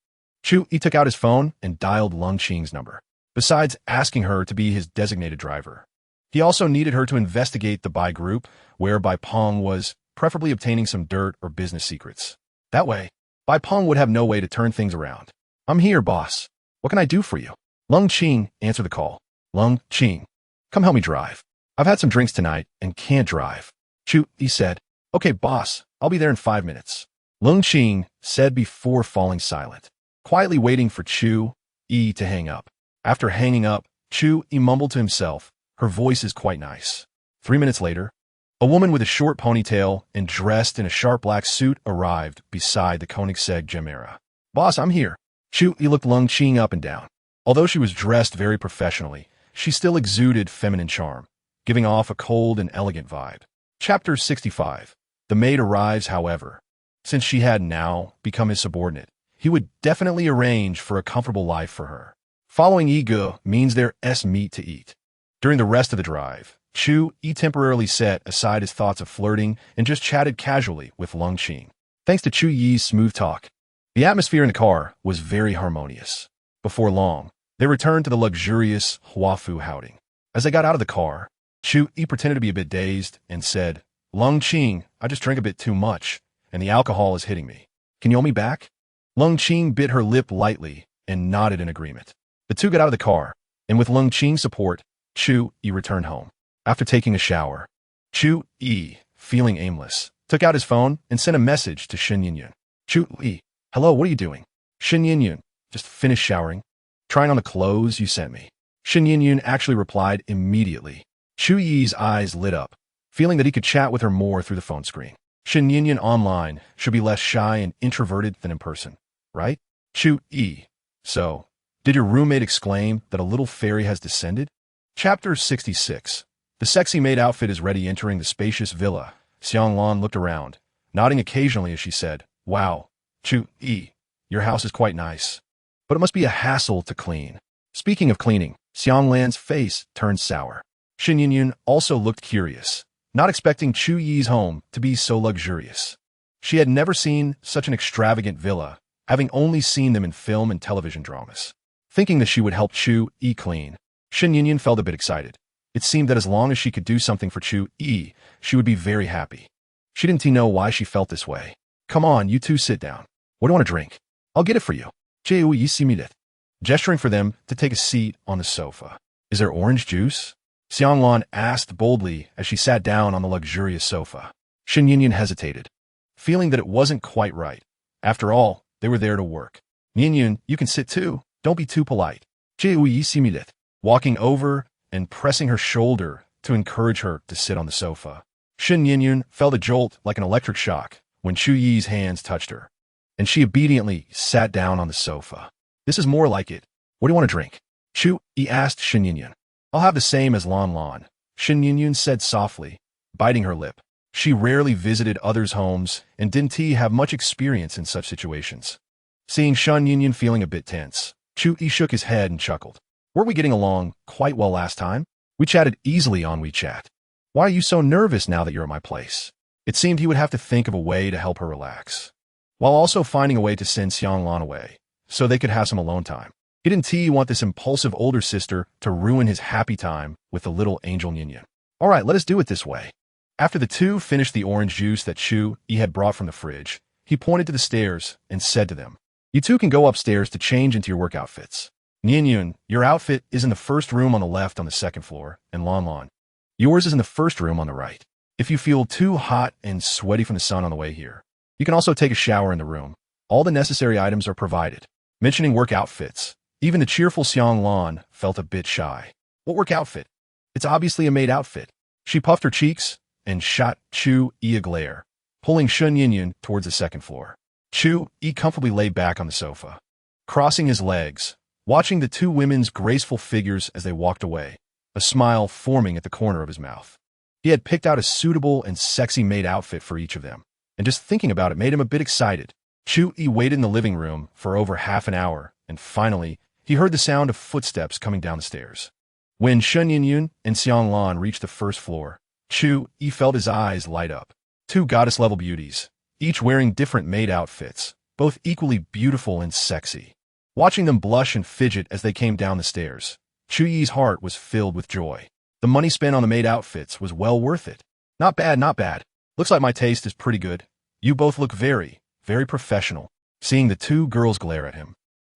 Chu Yi took out his phone and dialed Longqing's number. Besides asking her to be his designated driver, he also needed her to investigate the Bai group, where Bai Peng was, preferably obtaining some dirt or business secrets. That way, Bai Peng would have no way to turn things around. I'm here, boss. What can I do for you? Longqing answered the call. Longqing, come help me drive. I've had some drinks tonight and can't drive. Chu Yi said. Okay, boss, I'll be there in 5 minutes. Longqing said before falling silent, quietly waiting for Chu Yi to hang up. After hanging up, Chu Yi mumbled to himself, her voice is quite nice. 3 minutes later, a woman with a short ponytail and dressed in a sharp black suit arrived beside the Koenigsegg Gemera. Boss, I'm here. Chu Yi looked Longqing up and down. Although she was dressed very professionally, she still exuded feminine charm, giving off a cold and elegant vibe. Chapter 65. The maid arrives, however. Since she had now become his subordinate, he would definitely arrange for a comfortable life for her. Following Yigu means there's meat to eat. During the rest of the drive, Chu Yi temporarily set aside his thoughts of flirting and just chatted casually with Longqing. Thanks to Chu Yi's smooth talk, the atmosphere in the car was very harmonious. Before long, they returned to the luxurious Huafu outing. As they got out of the car, Chu Yi pretended to be a bit dazed and said, Longqing, I just drank a bit too much, and the alcohol is hitting me. Can you hold me back? Longqing bit her lip lightly and nodded in agreement. The two got out of the car, and with Longqing's support, Chu Yi returned home. After taking a shower, Chu Yi, feeling aimless, took out his phone and sent a message to Shen Yinyun. Chu Yi, hello, what are you doing? Shen Yinyun, just finished showering. Trying on the clothes you sent me. Shen Yinyun actually replied immediately. Chu Yi's eyes lit up, feeling that he could chat with her more through the phone screen. Shen Yinyun online should be less shy and introverted than in person, right? Chu Yi, so, did your roommate exclaim that a little fairy has descended? Chapter 66. The sexy maid outfit is ready entering the spacious villa. Xiang Lan looked around, nodding occasionally as she said, Wow, Chu Yi, your house is quite nice. But it must be a hassle to clean. Speaking of cleaning, Xiang Lan's face turned sour. Shen Yinyun also looked curious, not expecting Chu Yi's home to be so luxurious. She had never seen such an extravagant villa, having only seen them in film and television dramas. Thinking that she would help Chu Yi clean, Shen Yinyan felt a bit excited. It seemed that as long as she could do something for Chu Yi, she would be very happy. She didn't know why she felt this way. Come on, you two sit down. What do you want to drink? I'll get it for you. Chu Yi simulated, gesturing for them to take a seat on the sofa. Is there orange juice? Xianglan asked boldly as she sat down on the luxurious sofa. Shen Yinyan hesitated, feeling that it wasn't quite right. After all, they were there to work. Yinyan, you can sit too. Don't be too polite. Chu Yi simulated, walking over and pressing her shoulder to encourage her to sit on the sofa. Shen Yinyan felt a jolt like an electric shock when Chu Yi's hands touched her, and she obediently sat down on the sofa. This is more like it. What do you want to drink? Chu Yi asked Shen Yinyan. I'll have the same as Lan Lan, Shen Yinyan said softly, biting her lip. She rarely visited others' homes and didn't have much experience in such situations. Seeing Shen Yinyan feeling a bit tense, Chu Yi shook his head and chuckled. Weren't we getting along quite well last time? We chatted easily on WeChat. Why are you so nervous now that you're at my place? It seemed he would have to think of a way to help her relax, while also finding a way to send Xianglan away, so they could have some alone time. He didn't want this impulsive older sister to ruin his happy time with the little angel Yinyan. All right, let us do it this way. After the two finished the orange juice that Chu Yi had brought from the fridge, he pointed to the stairs and said to them, you two can go upstairs to change into your work outfits. Yinyan, your outfit is in the first room on the left on the second floor, and Lan Lan, yours is in the first room on the right. If you feel too hot and sweaty from the sun on the way here, you can also take a shower in the room. All the necessary items are provided. Mentioning work outfits, even the cheerful Xianglan felt a bit shy. What work outfit? It's obviously a maid outfit. She puffed her cheeks and shot Chu Yi a glare, pulling Shen Yinyan towards the second floor. Chu Yi comfortably lay back on the sofa, crossing his legs, watching the two women's graceful figures as they walked away, a smile forming at the corner of his mouth. He had picked out a suitable and sexy maid outfit for each of them, and just thinking about it made him a bit excited. Chu Yi waited in the living room for over half an hour, and finally, he heard the sound of footsteps coming down the stairs. When Shen Yinyan and Xianglan reached the first floor, Chu Yi felt his eyes light up. Two goddess-level beauties, each wearing different maid outfits, both equally beautiful and sexy. Watching them blush and fidget as they came down the stairs, Chu Yi's heart was filled with joy. The money spent on the maid outfits was well worth it. Not bad, not bad. Looks like my taste is pretty good. You both look very, very professional. Seeing the two girls glare at him,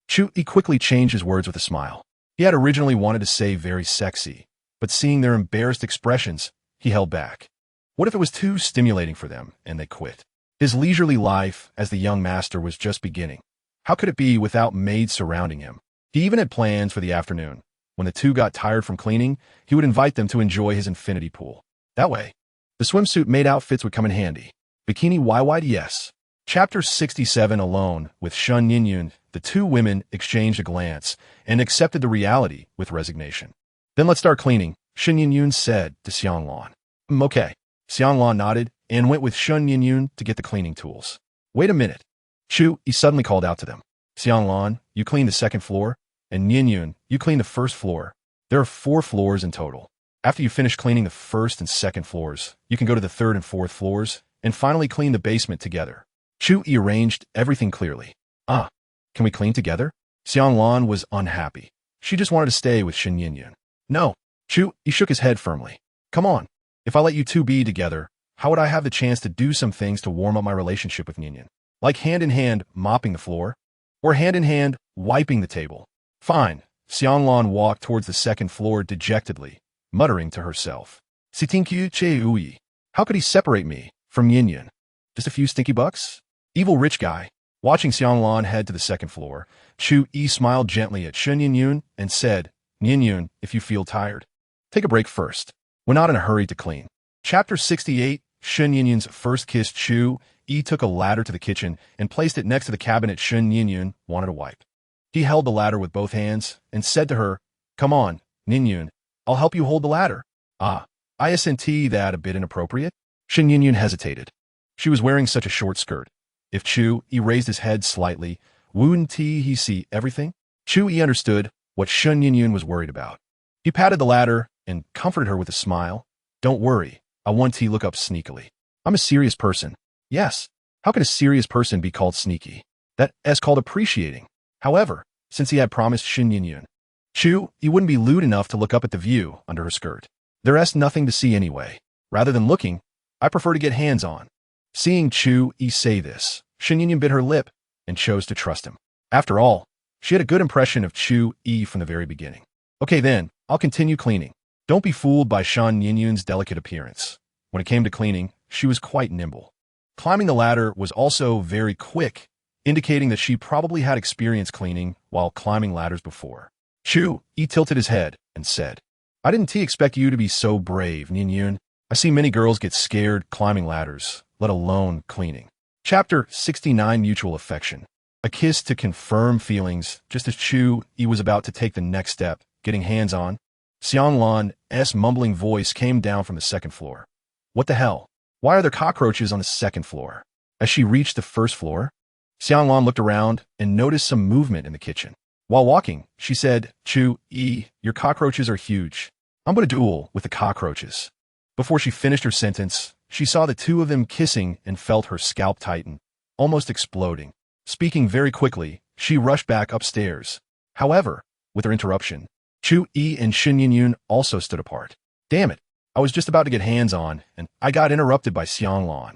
Chu Yi quickly changed his words with a smile. He had originally wanted to say very sexy, but seeing their embarrassed expressions, he held back. What if it was too stimulating for them, and they quit? His leisurely life as the young master was just beginning. How could it be without maids surrounding him? He even had plans for the afternoon. When the two got tired from cleaning, he would invite them to enjoy his infinity pool. That way, the swimsuit maid outfits would come in handy. Bikini wide yes. Chapter 67 Alone with Shen Yinyan, the two women exchanged a glance and accepted the reality with resignation. Then let's start cleaning, Shen Yinyan said to Xianglan. Okay. Xianglan nodded and went with Shen Yinyan to get the cleaning tools. Wait a minute. Chu Yi suddenly called out to them. Xianglan, you clean the second floor, and Yinyan, you clean the first floor. There are 4 floors in total. After you finish cleaning the first and second floors, you can go to the third and fourth floors, and finally clean the basement together. Chu Yi arranged everything clearly. Can we clean together? Xianglan was unhappy. She just wanted to stay with Shen Yinyan. No. Chu Yi shook his head firmly. Come on. If I let you two be together, how would I have the chance to do some things to warm up my relationship with Yinyan? Like hand-in-hand mopping the floor? Or hand-in-hand wiping the table? Fine. Xianglan walked towards the second floor dejectedly, muttering to herself. Sitinkyu Che-ui. How could he separate me from Yinyan? Just a few stinky bucks? Evil rich guy. Watching Xianglan head to the second floor, Chu Yi smiled gently at Shen Yinyan and said, Yinyan, if you feel tired, take a break first. We're not in a hurry to clean. Chapter 68 Shen Yinyan's first kiss. Chu Yi took a ladder to the kitchen and placed it next to the cabinet Shen Yinyan wanted to wipe. He held the ladder with both hands and said to her, Come on, Yinyan, I'll help you hold the ladder. Isn't that a bit inappropriate? Shen Yinyan hesitated. She was wearing such a short skirt. If Chu Yi raised his head slightly, wouldn't he see everything? Chu Yi understood what Shen Yinyan was worried about. He patted the ladder and comforted her with a smile. Don't worry, I want to look up sneakily. I'm a serious person. Yes. How can a serious person be called sneaky? That's called appreciating. However, since he had promised Shin Yin. Chu Yi wouldn't be lewd enough to look up at the view under her skirt. There's nothing to see anyway. Rather than looking, I prefer to get hands-on. Seeing Chu Yi say this, Shin Yin bit her lip and chose to trust him. After all, she had a good impression of Chu Yi from the very beginning. Okay then, I'll continue cleaning. Don't be fooled by Shan Yin's delicate appearance. When it came to cleaning, she was quite nimble. Climbing the ladder was also very quick, indicating that she probably had experience cleaning while climbing ladders before. Chu Yi tilted his head and said, I didn't expect you to be so brave, Yin. I see many girls get scared climbing ladders, let alone cleaning. Chapter 69 Mutual Affection. A kiss to confirm feelings, just as Chu Yi was about to take the next step, getting hands-on. Xianglan's mumbling voice came down from the second floor. What the hell? Why are there cockroaches on the second floor? As she reached the first floor, Xianglan looked around and noticed some movement in the kitchen. While walking, she said, Chu Yi, your cockroaches are huge. I'm going to duel with the cockroaches. Before she finished her sentence, she saw the two of them kissing and felt her scalp tighten, almost exploding. Speaking very quickly, she rushed back upstairs. However, with her interruption, Chu Yi and Shin Yin also stood apart. Damn it, I was just about to get hands-on, and I got interrupted by Xianglan.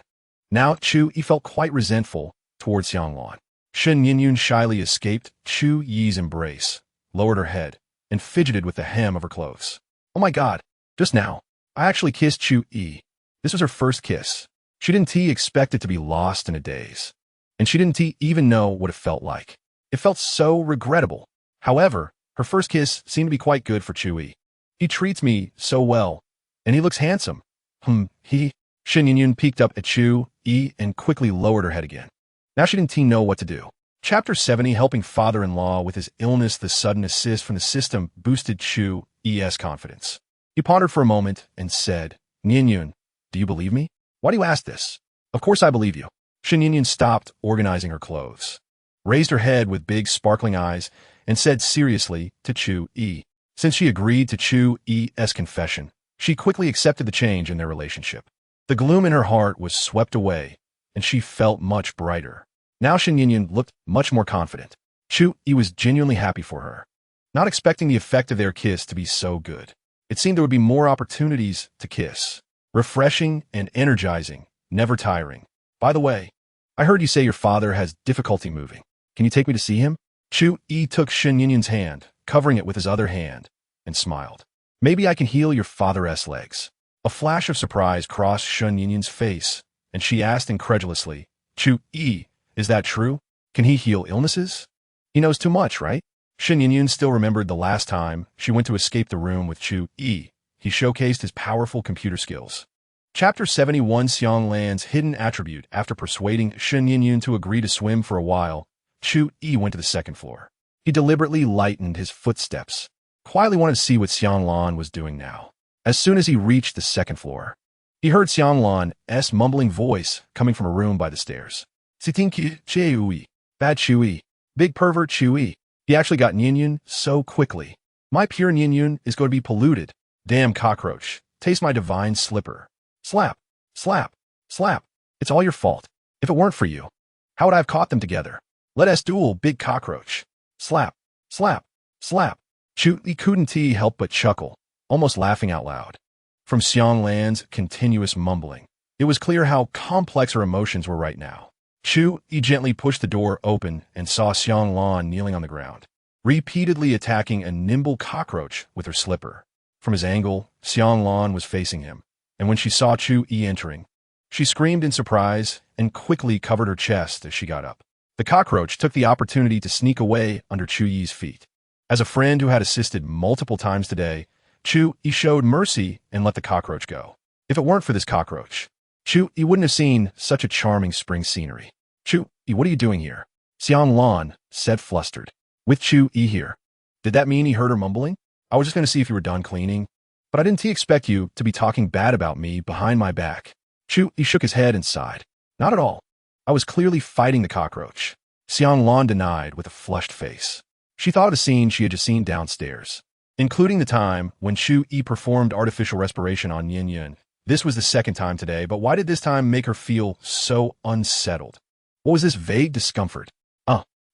Now Chu Yi felt quite resentful towards Xianglan. Shin Yin shyly escaped Chu Yi's embrace, lowered her head, and fidgeted with the hem of her clothes. Oh my god, just now, I actually kissed Chu Yi. This was her first kiss. She didn't expect it to be lost in a daze. And she didn't even know what it felt like. It felt so regrettable. However, her first kiss seemed to be quite good for Chu Yi. He treats me so well, and he looks handsome. Shin Yin peeked up at Chu Yi and quickly lowered her head again. Now she didn't know what to do. Chapter 70 Helping father-in-law with his illness. The sudden assist from the system boosted Chu Yi's confidence. He pondered for a moment and said, Yin, do you believe me? Why do you ask this? Of course I believe you. Shin Yin stopped organizing her clothes, raised her head with big sparkling eyes, and said seriously to Chu Yi. Since she agreed to Chu Yi's confession, she quickly accepted the change in their relationship. The gloom in her heart was swept away, and she felt much brighter. Now Shin Yin looked much more confident. Chu Yi was genuinely happy for her, not expecting the effect of their kiss to be so good. It seemed there would be more opportunities to kiss. Refreshing and energizing, never tiring. By the way, I heard you say your father has difficulty moving. Can you take me to see him? Chu Yi took Shin Yin's hand, covering it with his other hand, and smiled. Maybe I can heal your father's legs. A flash of surprise crossed Shin Yin's face, and she asked incredulously, Chu Yi, is that true? Can he heal illnesses? He knows too much, right? Shin Yin still remembered the last time she went to escape the room with Chu Yi. He showcased his powerful computer skills. Chapter 71 Xianglan's hidden attribute. After persuading Shin Yin to agree to swim for a while, Chu Yi went to the second floor. He deliberately lightened his footsteps, quietly wanted to see what Xianglan was doing now. As soon as he reached the second floor, he heard Xianglan's mumbling voice coming from a room by the stairs. Sitinki Chui, bad Chu Yi, big pervert Chu Yi. He actually got Yin so quickly. My pure Yin is going to be polluted. Damn cockroach, taste my divine slipper. Slap, slap, slap. It's all your fault. If it weren't for you, how would I have caught them together? Let us duel, big cockroach. Slap, slap, slap. Chu Yi couldn't help but chuckle, almost laughing out loud. From Xianglan's continuous mumbling, it was clear how complex her emotions were right now. Chu Yi gently pushed the door open and saw Xianglan kneeling on the ground, repeatedly attacking a nimble cockroach with her slipper. From his angle, Xianglan was facing him, and when she saw Chu Yi entering, she screamed in surprise and quickly covered her chest as she got up. The cockroach took the opportunity to sneak away under Chu Yi's feet. As a friend who had assisted multiple times today, Chu Yi showed mercy and let the cockroach go. If it weren't for this cockroach, Chu Yi wouldn't have seen such a charming spring scenery. Chu Yi, what are you doing here? Xianglan said flustered. With Chu Yi here. Did that mean he heard her mumbling? I was just going to see if you were done cleaning. But I didn't expect you to be talking bad about me behind my back. Chu Yi shook his head and sighed. Not at all. I was clearly fighting the cockroach. Xianglan denied with a flushed face. She thought of the scene she had just seen downstairs, including the time when Chu Yi performed artificial respiration on Yin. This was the second time today, but why did this time make her feel so unsettled? What was this vague discomfort?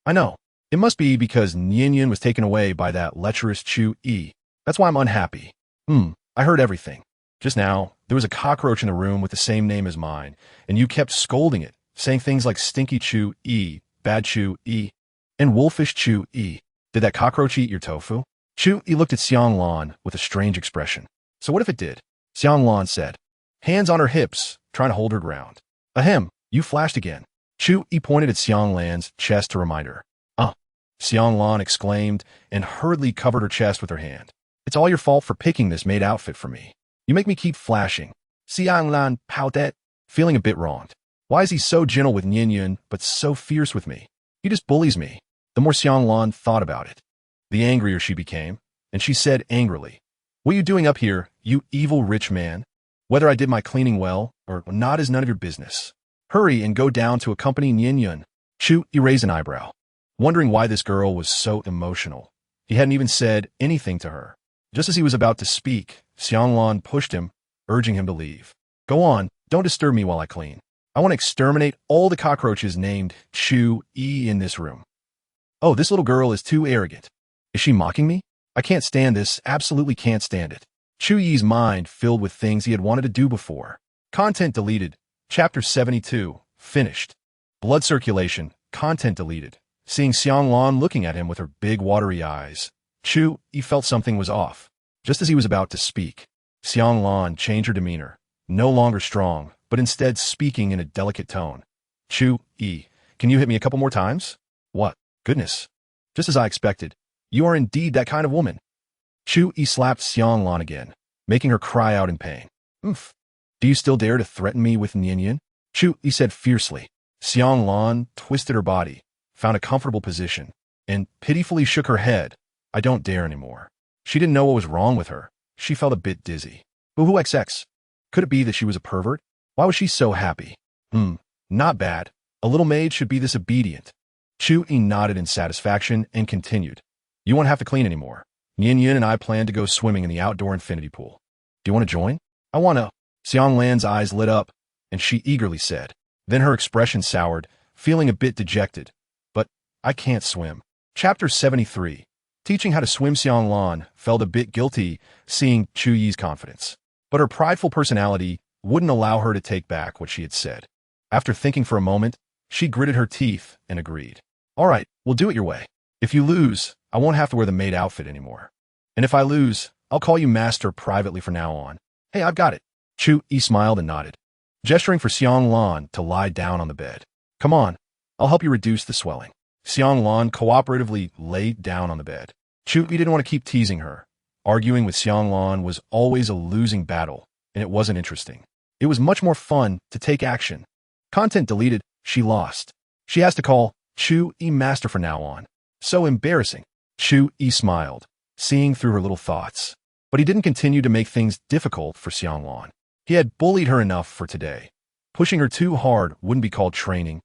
I know. It must be because Nian was taken away by that lecherous Chu Yi. That's why I'm unhappy. I heard everything. Just now, there was a cockroach in the room with the same name as mine, and you kept scolding it, saying things like stinky Chu Yi, bad Chu Yi, and wolfish Chu Yi. Did that cockroach eat your tofu? Chu Yi looked at Xiang Lan with a strange expression. So what if it did? Xiang Lan said, hands on her hips, trying to hold her ground. Ahem, you flashed again. Chu Yi pointed at Xiang Lan's chest to remind her. Xiang Lan exclaimed and hurriedly covered her chest with her hand. It's all your fault for picking this maid outfit for me. You make me keep flashing. Xiang Lan pouted, feeling a bit wronged. Why is he so gentle with Nian but so fierce with me? He just bullies me. The more Xiang Lan thought about it, the angrier she became, and she said angrily, what are you doing up here, you evil rich man? Whether I did my cleaning well or not is none of your business. Hurry and go down to accompany Nian. Chu Yi raised an eyebrow, wondering why this girl was so emotional. He hadn't even said anything to her. Just as he was about to speak, Xiang Lan pushed him, urging him to leave. Go on, don't disturb me while I clean. I want to exterminate all the cockroaches named Chu Yi in this room. Oh, this little girl is too arrogant. Is she mocking me? I can't stand this, absolutely can't stand it. Chu Yi's mind filled with things he had wanted to do before. Content deleted. Chapter 72. Finished. Blood circulation. Content deleted. Seeing Xiang Lan looking at him with her big watery eyes, Chu Yi felt something was off. Just as he was about to speak, Xiang Lan changed her demeanor, no longer strong, but instead speaking in a delicate tone. Chu Yi, can you hit me a couple more times? What? Goodness. Just as I expected. You are indeed that kind of woman. Chu Yi slapped Xiang Lan again, making her cry out in pain. Oof. Do you still dare to threaten me with Nian? Chu Yi said fiercely. Xiang Lan twisted her body, found a comfortable position, and pitifully shook her head. I don't dare anymore. She didn't know what was wrong with her. She felt a bit dizzy. Boo-hoo XX. Could it be that she was a pervert? Why was she so happy? Not bad. A little maid should be this obedient. Chu Yi nodded in satisfaction and continued. You won't have to clean anymore. Nian and I plan to go swimming in the outdoor infinity pool. Do you want to join? I want to. Xiang Lan's eyes lit up, and she eagerly said. Then her expression soured, feeling a bit dejected. But I can't swim. Chapter 73. Teaching how to swim. Xiang Lan felt a bit guilty seeing Chu Yi's confidence. But her prideful personality wouldn't allow her to take back what she had said. After thinking for a moment, she gritted her teeth and agreed. All right, we'll do it your way. If you lose, I won't have to wear the maid outfit anymore. And if I lose, I'll call you master privately from now on. Hey, I've got it. Chu Yi smiled and nodded, gesturing for Xiang Lan to lie down on the bed. Come on, I'll help you reduce the swelling. Xiang Lan cooperatively laid down on the bed. Chu Yi didn't want to keep teasing her. Arguing with Xiang Lan was always a losing battle, and it wasn't interesting. It was much more fun to take action. Content deleted. She lost. She has to call Chu Yi master from now on. So embarrassing. Chu Yi smiled, seeing through her little thoughts. But he didn't continue to make things difficult for Xiang Lan. He had bullied her enough for today. Pushing her too hard wouldn't be called training.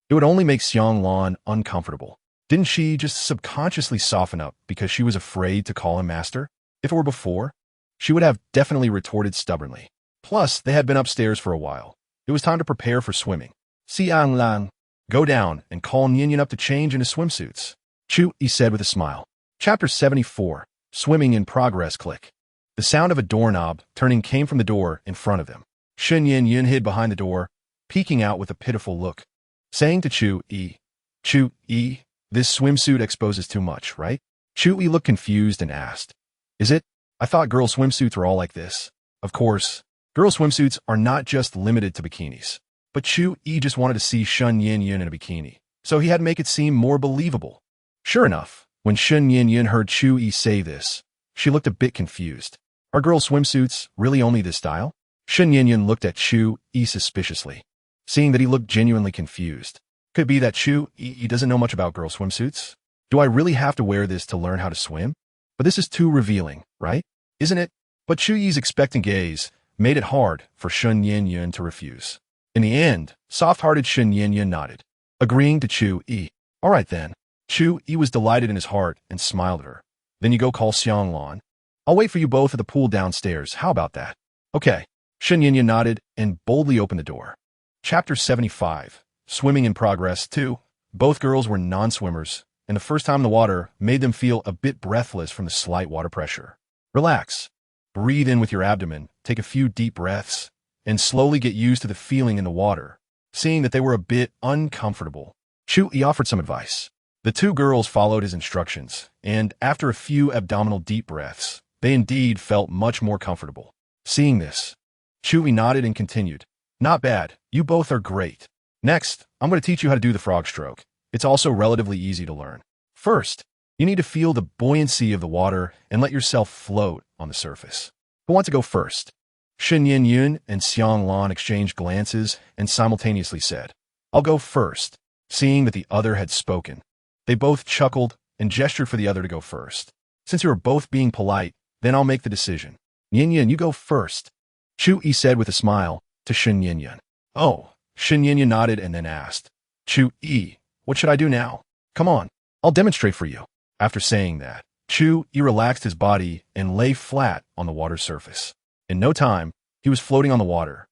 It would only make Xiang Lan uncomfortable. Didn't she just subconsciously soften up because she was afraid to call him master? If it were before, she would have definitely retorted stubbornly. Plus, they had been upstairs for a while. It was time to prepare for swimming. Xiang Lan, go down and call Nian up to change into swimsuits. Chu Yi said with a smile. Chapter 74. Swimming in progress. Click. The sound of a doorknob turning came from the door in front of them. Shen Yin hid behind the door, peeking out with a pitiful look, saying to Chu Yi, this swimsuit exposes too much, right? Chu Yi looked confused and asked, is it? I thought girl swimsuits were all like this. Of course, girl swimsuits are not just limited to bikinis. But Chu Yi just wanted to see Shen Yin in a bikini, so he had to make it seem more believable. Sure enough, when Shen Yin heard Chu Yi say this, she looked a bit confused. Are girl swimsuits really only this style? Shen Yin looked at Chu Yi suspiciously, seeing that he looked genuinely confused. Could it be that Chu Yi doesn't know much about girl swimsuits? Do I really have to wear this to learn how to swim? But this is too revealing, right? Isn't it? But Chu Yi's expectant gaze made it hard for Shen Yin to refuse. In the end, soft-hearted Shen Yin nodded, agreeing to Chu Yi. All right then. Chu Yi was delighted in his heart and smiled at her. Then you go call Xiang Lan. I'll wait for you both at the pool downstairs. How about that? Okay. Shen Yin nodded and boldly opened the door. Chapter 75. Swimming in progress. 2. Both girls were non-swimmers, and the first time in the water made them feel a bit breathless from the slight water pressure. Relax. Breathe in with your abdomen, take a few deep breaths, and slowly get used to the feeling in the water. Seeing that they were a bit uncomfortable, Chu Yi offered some advice. The two girls followed his instructions, and after a few abdominal deep breaths, they indeed felt much more comfortable. Seeing this, Chu Yi nodded and continued. Not bad, you both are great. Next, I'm going to teach you how to do the frog stroke. It's also relatively easy to learn. First, you need to feel the buoyancy of the water and let yourself float on the surface. Who wants to go first? Shen Yin and Xiang Lan exchanged glances and simultaneously said, I'll go first. Seeing that the other had spoken, they both chuckled and gestured for the other to go first. Since you are both being polite, then I'll make the decision. Yin, you go first. Chu Yi said with a smile to Shen Yin. Oh, Shen Yin nodded and then asked, Chu Yi, what should I do now? Come on, I'll demonstrate for you. After saying that, Chu Yi relaxed his body and lay flat on the water's surface. In no time, he was floating on the water.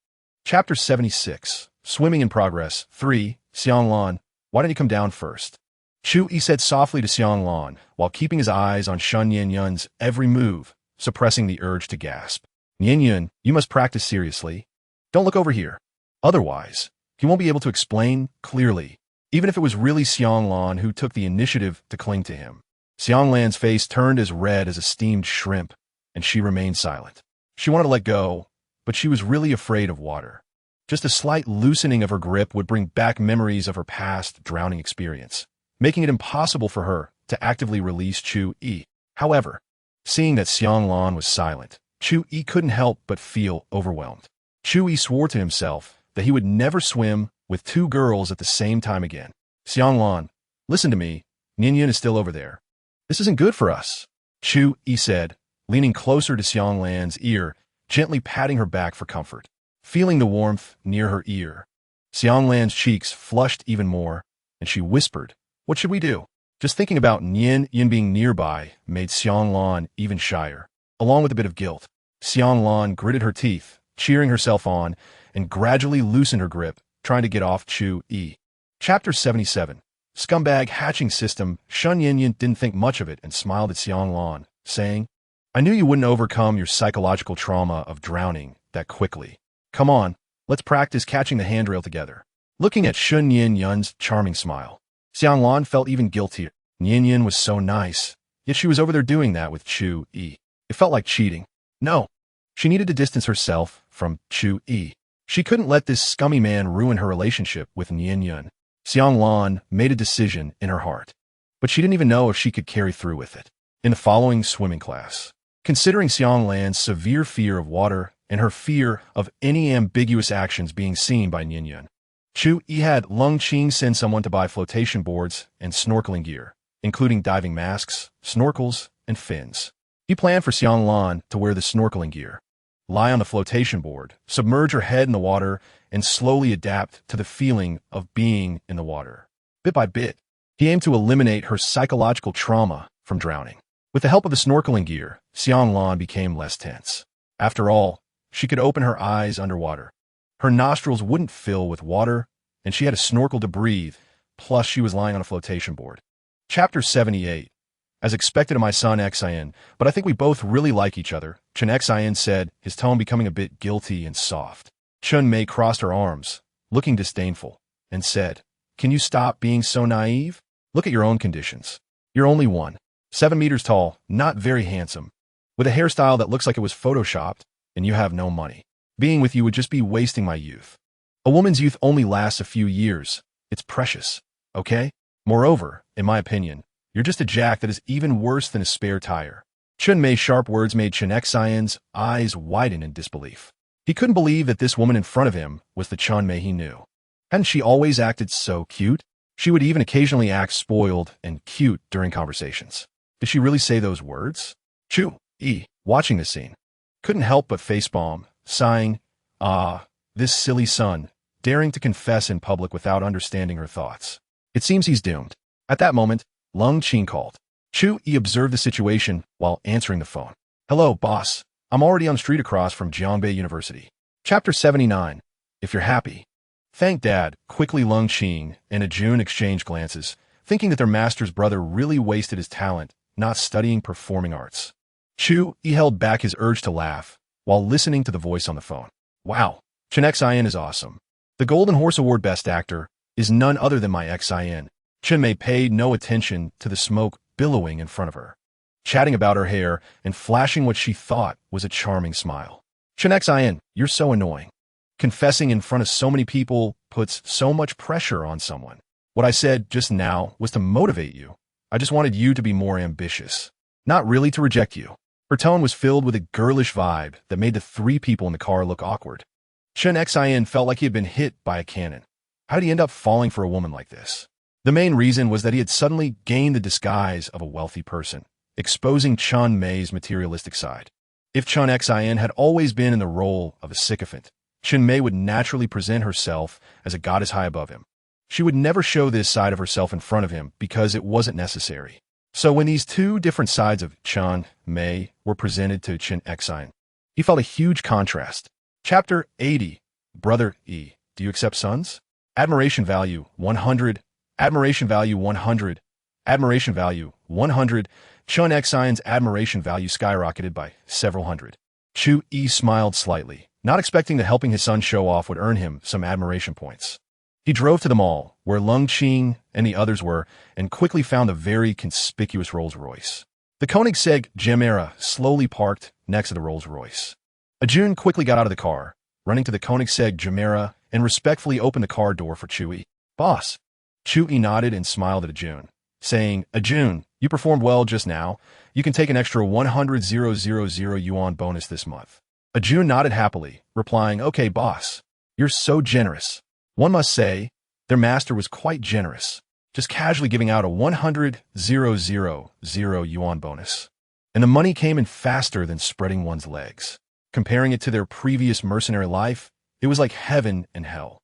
Chapter 76, Swimming in Progress. 3. Xiang Lan, why don't you come down first? Chu Yi said softly to Xiang Lan, while keeping his eyes on Shen Yin's every move, suppressing the urge to gasp. Yin, you must practice seriously. Don't look over here. Otherwise, he won't be able to explain clearly, even if it was really Xiang Lan who took the initiative to cling to him. Xiang Lan's face turned as red as a steamed shrimp, and she remained silent. She wanted to let go, but she was really afraid of water. Just a slight loosening of her grip would bring back memories of her past drowning experience, making it impossible for her to actively release Chu Yi. However, seeing that Xiang Lan was silent, Chu Yi couldn't help but feel overwhelmed. Chu Yi swore to himself that he would never swim with two girls at the same time again. Xiang Lan, listen to me. Yin is still over there. This isn't good for us, Chu Yi said, leaning closer to Xiang Lan's ear, gently patting her back for comfort. Feeling the warmth near her ear, Xiang Lan's cheeks flushed even more, and she whispered, What should we do? Just thinking about Yin being nearby made Xiang Lan even shyer. Along with a bit of guilt, Xiang Lan gritted her teeth, cheering herself on, and gradually loosened her grip, trying to get off Chu Yi. Chapter 77, Scumbag Hatching System. Shen Yin didn't think much of it and smiled at Xiang Lan, saying, I knew you wouldn't overcome your psychological trauma of drowning that quickly. Come on, let's practice catching the handrail together. Looking at Shen Yin's charming smile, Xiang Lan felt even guiltier. Yin was so nice, yet she was over there doing that with Chu Yi. It felt like cheating. No, she needed to distance herself from Chu Yi. She couldn't let this scummy man ruin her relationship with Yin. Xiang Lan made a decision in her heart, but she didn't even know if she could carry through with it. In the following swimming class, considering Xiang Lan's severe fear of water and her fear of any ambiguous actions being seen by Yin, Chu Yi had Longtime send someone to buy flotation boards and snorkeling gear, including diving masks, snorkels, and fins. He planned for Xiang Lan to wear the snorkeling gear, lie on the flotation board, submerge her head in the water, and slowly adapt to the feeling of being in the water. Bit by bit, he aimed to eliminate her psychological trauma from drowning. With the help of the snorkeling gear, Xiang Lan became less tense. After all, she could open her eyes underwater. Her nostrils wouldn't fill with water, and she had a snorkel to breathe, plus she was lying on a flotation board. Chapter 78. As expected of my son Xin, but I think we both really like each other, Xin said, his tone becoming a bit guilty and soft. Chun Mei crossed her arms, looking disdainful, and said, Can you stop being so naive? Look at your own conditions. You're only 7 meters tall, not very handsome, with a hairstyle that looks like it was photoshopped, and you have no money. Being with you would just be wasting my youth. A woman's youth only lasts a few years. It's precious, okay? Moreover, in my opinion, you're just a jack that is even worse than a spare tire. Chun Mei's sharp words made Xian's eyes widen in disbelief. He couldn't believe that this woman in front of him was the Chun Mei he knew. Hadn't she always acted so cute? She would even occasionally act spoiled and cute during conversations. Did she really say those words? Chu Yi, watching the scene, couldn't help but facepalm, sighing, this silly son, daring to confess in public without understanding her thoughts. It seems he's doomed. At that moment, Lung Qing called. Chu Yi observed the situation while answering the phone. Hello, boss. I'm already on the street across from Jiangbei University. Chapter 79. If you're happy. Thank Dad. Quickly Lung Qing and Ajun exchanged glances, thinking that their master's brother really wasted his talent, not studying performing arts. Chu Yi held back his urge to laugh while listening to the voice on the phone. Wow, Koenigsegg is awesome. The Golden Horse Award Best Actor is none other than my ex-in. Chen Mei paid no attention to the smoke billowing in front of her, chatting about her hair and flashing what she thought was a charming smile. Koenigsegg, you're so annoying. Confessing in front of so many people puts so much pressure on someone. What I said just now was to motivate you. I just wanted you to be more ambitious, not really to reject you. Her tone was filled with a girlish vibe that made the three people in the car look awkward. Koenigsegg felt like he had been hit by a cannon. How did he end up falling for a woman like this? The main reason was that he had suddenly gained the disguise of a wealthy person, exposing Chen Mei's materialistic side. If Koenigsegg had always been in the role of a sycophant, Chen Mei would naturally present herself as a goddess high above him. She would never show this side of herself in front of him because it wasn't necessary. So when these two different sides of Chen Mei were presented to Koenigsegg, he felt a huge contrast. Chapter 80. Brother E. Do you accept sons? Admiration value 100. Admiration value 100. Admiration value 100. Koenigsegg's admiration value skyrocketed by several hundred. Chu Yi smiled slightly, not expecting that helping his son show off would earn him some admiration points. He drove to the mall, where Longtime and the others were, and quickly found a very conspicuous Rolls-Royce. The Koenigsegg Gemera slowly parked next to the Rolls-Royce. Ajun quickly got out of the car, running to the Koenigsegg Gemera, and respectfully opened the car door for Chu Yi. Boss. Chu Yi nodded and smiled at Ajun, saying, Ajun, you performed well just now. You can take an extra 100,000 yuan bonus this month. Ajun nodded happily, replying, Okay, boss. You're so generous. One must say, their master was quite generous, just casually giving out a 100,000 yuan bonus. And the money came in faster than spreading one's legs. Comparing it to their previous mercenary life, it was like heaven and hell.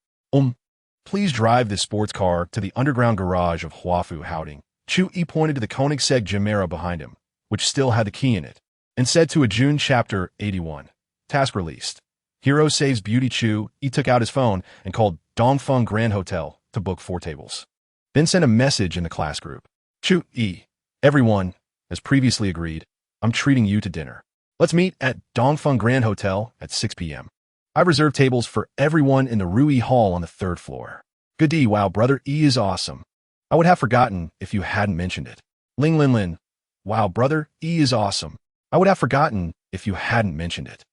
Please drive this sports car to the underground garage of Huafu Houding. Chu Yi pointed to the Koenigsegg Gemera behind him, which still had the key in it, and said to Ajun Chapter 81. Task released. Hero saves beauty. Chu Yi took out his phone and called Dongfeng Grand Hotel to book 4 tables. Then sent a message in the class group. Chu Yi, everyone, as previously agreed, I'm treating you to dinner. Let's meet at Dongfeng Grand Hotel at 6 p.m. I've reserved tables for everyone in the Rui Hall on the 3rd floor. Good day. Wow, brother E is awesome. I would have forgotten if you hadn't mentioned it. Ling Lin Lin. Wow, brother E is awesome. I would have forgotten if you hadn't mentioned it.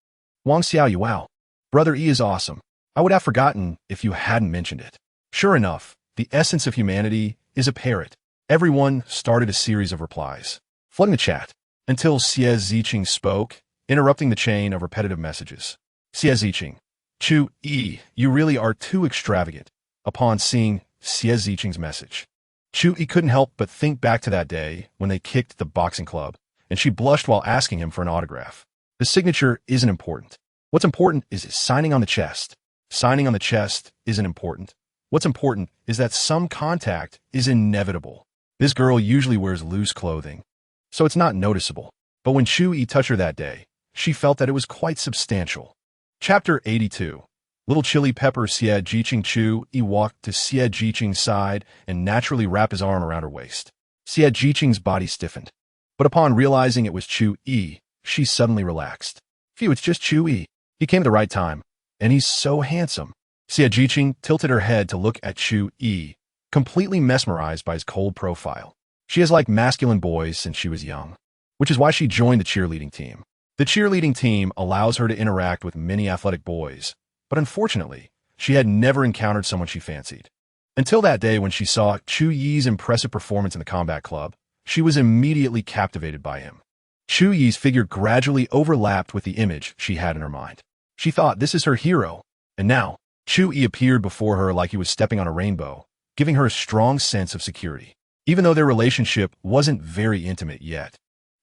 Wang Xiao Yu. Wow. Brother E is awesome. I would have forgotten if you hadn't mentioned it. Sure enough, the essence of humanity is a parrot. Everyone started a series of replies, flooding the chat, until Xie Ziqing spoke, interrupting the chain of repetitive messages. Xie Ziqing. Chu Yi, you really are too extravagant. Upon seeing Xie Ziqing's message, Chu Yi couldn't help but think back to that day when they kicked the boxing club, and she blushed while asking him for an autograph. The signature isn't important. What's important is signing on the chest. Signing on the chest isn't important. What's important is that some contact is inevitable. This girl usually wears loose clothing, so it's not noticeable. But when Chu Yi touched her that day, she felt that it was quite substantial. Chapter 82. Little chili pepper. Xie Ziqing. Chu Yi walked to Xie Ziqing's side and naturally wrapped his arm around her waist. Xie Ziqing's body stiffened, but upon realizing it was Chu Yi, she suddenly relaxed. Phew, it's just Chu Yi. He came at the right time, and he's so handsome. Xie Ziqing tilted her head to look at Chu Yi, completely mesmerized by his cold profile. She has liked masculine boys since she was young, which is why she joined the cheerleading team. The cheerleading team allows her to interact with many athletic boys, but unfortunately, she had never encountered someone she fancied. Until that day when she saw Chu Yi's impressive performance in the combat club, she was immediately captivated by him. Chu Yi's figure gradually overlapped with the image she had in her mind. She thought, this is her hero. And now, Chu Yi appeared before her like he was stepping on a rainbow, giving her a strong sense of security, even though their relationship wasn't very intimate yet.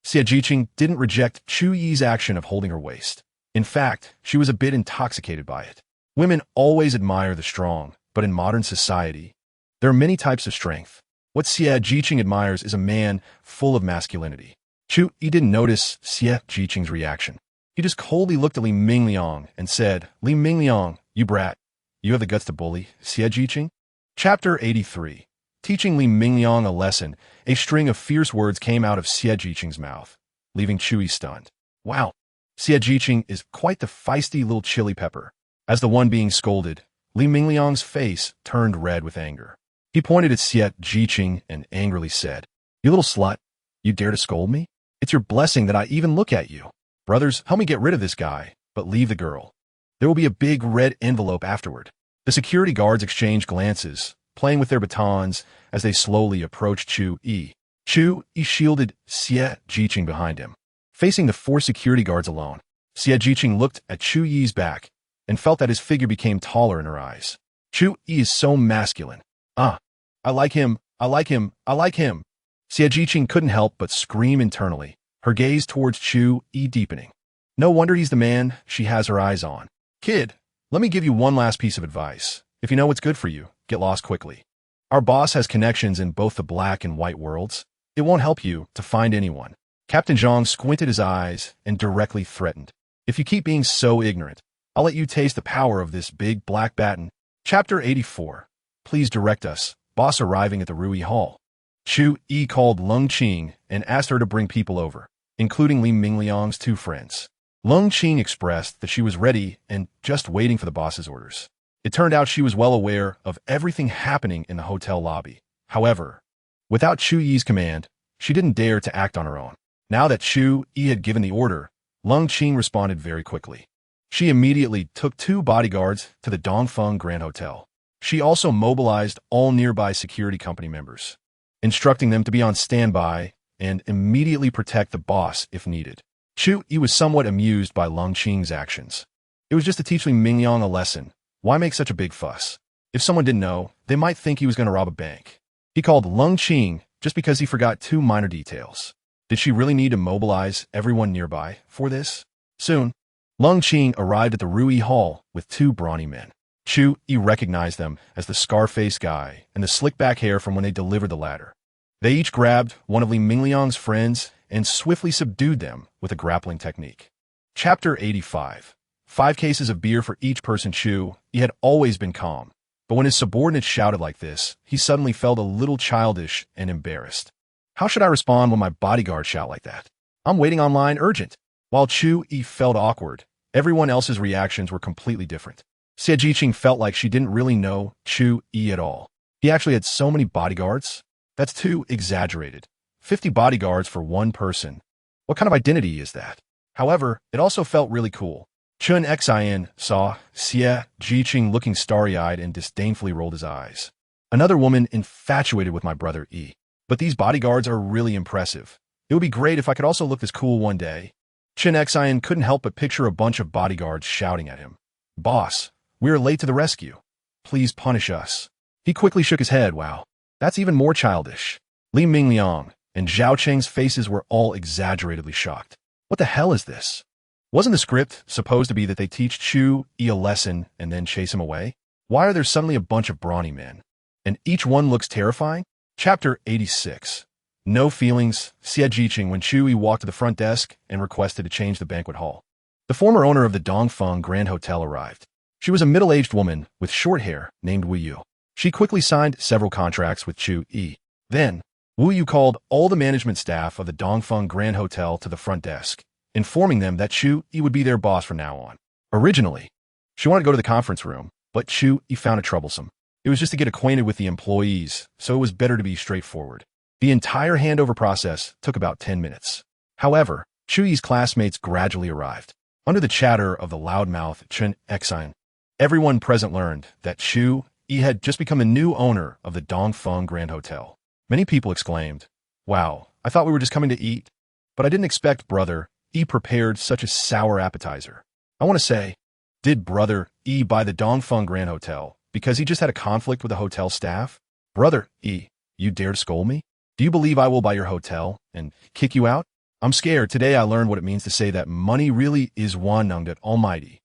Xie Ziqing didn't reject Chu Yi's action of holding her waist. In fact, she was a bit intoxicated by it. Women always admire the strong, but in modern society, there are many types of strength. What Xie Ziqing admires is a man full of masculinity. Chu Yi didn't notice Xie Ziqing's reaction. He just coldly looked at Li Mingliang and said, Li Mingliang, you brat, you have the guts to bully Xie Ziqing? Chapter 83. Teaching Li Mingliang a lesson, a string of fierce words came out of Xie Jiqing's mouth, leaving Chu Yi stunned. Wow, Xie Jiqing is quite the feisty little chili pepper. As the one being scolded, Li Mingliang's face turned red with anger. He pointed at Xie Jiqing and angrily said, "You little slut, you dare to scold me? It's your blessing that I even look at you. Brothers, help me get rid of this guy, but leave the girl. There will be a big red envelope afterward." The security guards exchanged glances, playing with their batons as they slowly approached Chu Yi. Chu Yi shielded Xie Jiqing behind him. Facing the 4 security guards alone, Xie Jiqing looked at Chu Yi's back and felt that his figure became taller in her eyes. Chu Yi is so masculine. I like him, I like him, I like him. Xie Jiqing couldn't help but scream internally, her gaze towards Chu Yi deepening. No wonder he's the man she has her eyes on. Kid, let me give you one last piece of advice. If you know what's good for you, get lost quickly. Our boss has connections in both the black and white worlds. It won't help you to find anyone. Captain Zhang squinted his eyes and directly threatened. If you keep being so ignorant, I'll let you taste the power of this big black baton. Chapter 84. Please direct us. Boss arriving at the Rui Hall. Chu Yi called Lung Qing and asked her to bring people over, including Li Mingliang's 2 friends. Lung Qing expressed that she was ready and just waiting for the boss's orders. It turned out she was well aware of everything happening in the hotel lobby. However, without Chu Yi's command, she didn't dare to act on her own. Now that Chu Yi had given the order, Lung Qing responded very quickly. She immediately took 2 bodyguards to the Dongfeng Grand Hotel. She also mobilized all nearby security company members, instructing them to be on standby and immediately protect the boss if needed. Chu Yi was somewhat amused by Lung Qing's actions. It was just to teach Li Mingliang a lesson. Why make such a big fuss? If someone didn't know, they might think he was going to rob a bank. He called Lung Qing just because he forgot 2 minor details. Did she really need to mobilize everyone nearby for this? Soon, Lung Qing arrived at the Rui Hall with 2 brawny men. Chu Yi recognized them as the Scarface guy and the slick-back hair from when they delivered the ladder. They each grabbed one of Li Mingliang's friends and swiftly subdued them with a grappling technique. Chapter 85. 5 cases of beer for each person. Chu Yi had always been calm, but when his subordinates shouted like this, he suddenly felt a little childish and embarrassed. How should I respond when my bodyguards shout like that? I'm waiting online urgent. While Chu Yi felt awkward, everyone else's reactions were completely different. Xie Jiqing felt like she didn't really know Chu Yi at all. He actually had so many bodyguards? That's too exaggerated. 50 bodyguards for 1 person. What kind of identity is that? However, it also felt really cool. Koenigsegg saw Xie Jiqing looking starry-eyed and disdainfully rolled his eyes. Another woman infatuated with my brother Yi. But these bodyguards are really impressive. It would be great if I could also look this cool one day. Koenigsegg couldn't help but picture a bunch of bodyguards shouting at him. Boss, we are late to the rescue. Please punish us. He quickly shook his head. Wow, that's even more childish. Li Mingliang and Zhao Cheng's faces were all exaggeratedly shocked. What the hell is this? Wasn't the script supposed to be that they teach Chu Yi a lesson and then chase him away? Why are there suddenly a bunch of brawny men? And each one looks terrifying? Chapter 86. No feelings. Xie Jiqing when Chu Yi walked to the front desk and requested to change the banquet hall. The former owner of the Dongfeng Grand Hotel arrived. She was a middle-aged woman with short hair named Wu Yu. She quickly signed several contracts with Chu Yi. Then, Wu Yu called all the management staff of the Dongfeng Grand Hotel to the front desk, informing them that Chu Yi would be their boss from now on. Originally, she wanted to go to the conference room, but Chu Yi found it troublesome. It was just to get acquainted with the employees, so it was better to be straightforward. The entire handover process took about 10 minutes. However, Chu Yi's classmates gradually arrived. Under the chatter of the loudmouth Koenigsegg, everyone present learned that Chu Yi had just become the new owner of the Dongfeng Grand Hotel. Many people exclaimed, "Wow, I thought we were just coming to eat. But I didn't expect Brother Yi prepared such a sour appetizer." I want to say, did Brother Yi buy the Dongfeng Grand Hotel because he just had a conflict with the hotel staff? Brother Yi, you dare to scold me? Do you believe I will buy your hotel and kick you out? I'm scared. Today I learned what it means to say that money really is Wanungdat Almighty.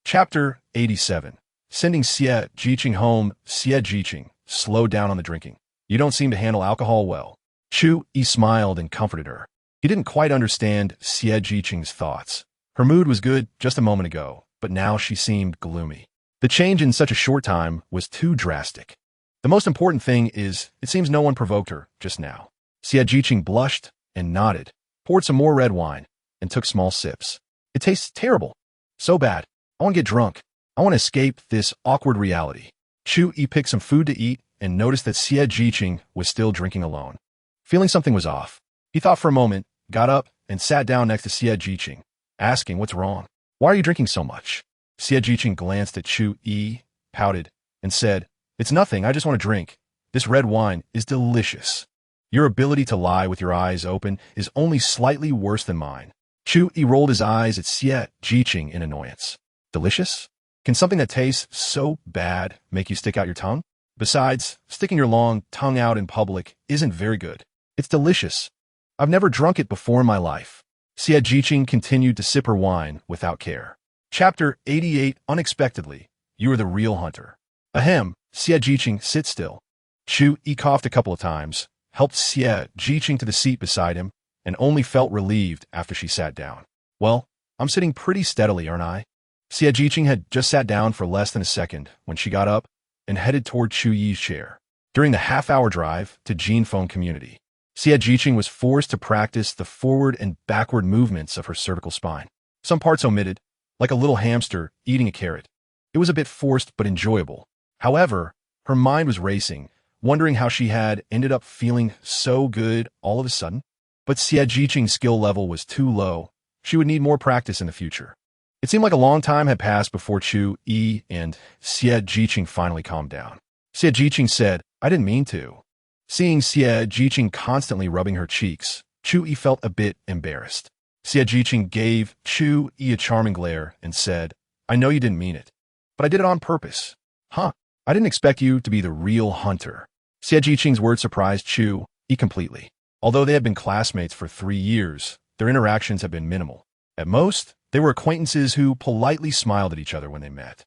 Chapter 87. Sending Xie Jiqing home. Xie Jiqing slowed down on the drinking. You don't seem to handle alcohol well. Chu Yi smiled and comforted her. He didn't quite understand Xie Jiqing's thoughts. Her mood was good just a moment ago, but now she seemed gloomy. The change in such a short time was too drastic. The most important thing is, it seems no one provoked her just now. Xie Jiqing blushed and nodded, poured some more red wine, and took small sips. It tastes terrible. So bad. I want to get drunk. I want to escape this awkward reality. Chu Yi picked some food to eat and noticed that Xie Jiqing was still drinking alone. Feeling something was off, he thought for a moment, got up, and sat down next to Xie Jiqing, asking what's wrong. Why are you drinking so much? Xie Jiqing glanced at Chu Yi, pouted, and said, It's nothing, I just want to drink. This red wine is delicious. Your ability to lie with your eyes open is only slightly worse than mine. Chu Yi rolled his eyes at Xie Jiqing in annoyance. Delicious? Can something that tastes so bad make you stick out your tongue? Besides, sticking your long tongue out in public isn't very good. It's delicious. I've never drunk it before in my life. Xie Jiqing continued to sip her wine without care. Chapter 88 Unexpectedly, You Are the Real Hunter. Ahem, Xie Jiqing, sit still. Chu Yi coughed a couple of times, helped Xie Jiqing to the seat beside him, and only felt relieved after she sat down. Well, I'm sitting pretty steadily, aren't I? Xie Jiqing had just sat down for less than a second when she got up and headed toward Chu Yi's chair. During the half-hour drive to Jinfeng Community, Xie Jiqing was forced to practice the forward and backward movements of her cervical spine. Some parts omitted, like a little hamster eating a carrot. It was a bit forced but enjoyable. However, her mind was racing, wondering how she had ended up feeling so good all of a sudden. But Xie Jiqing's skill level was too low. She would need more practice in the future. It seemed like a long time had passed before Chu Yi and Xie Jiqing finally calmed down. Xie Jiqing said, I didn't mean to. Seeing Xie Jiqing constantly rubbing her cheeks, Chu Yi felt a bit embarrassed. Xie Jiqing gave Chu Yi a charming glare and said, I know you didn't mean it, but I did it on purpose. Huh, I didn't expect you to be the real hunter. Xie Jiqing's words surprised Chu Yi completely. Although they had been classmates for 3 years, their interactions had been minimal. At most, they were acquaintances who politely smiled at each other when they met.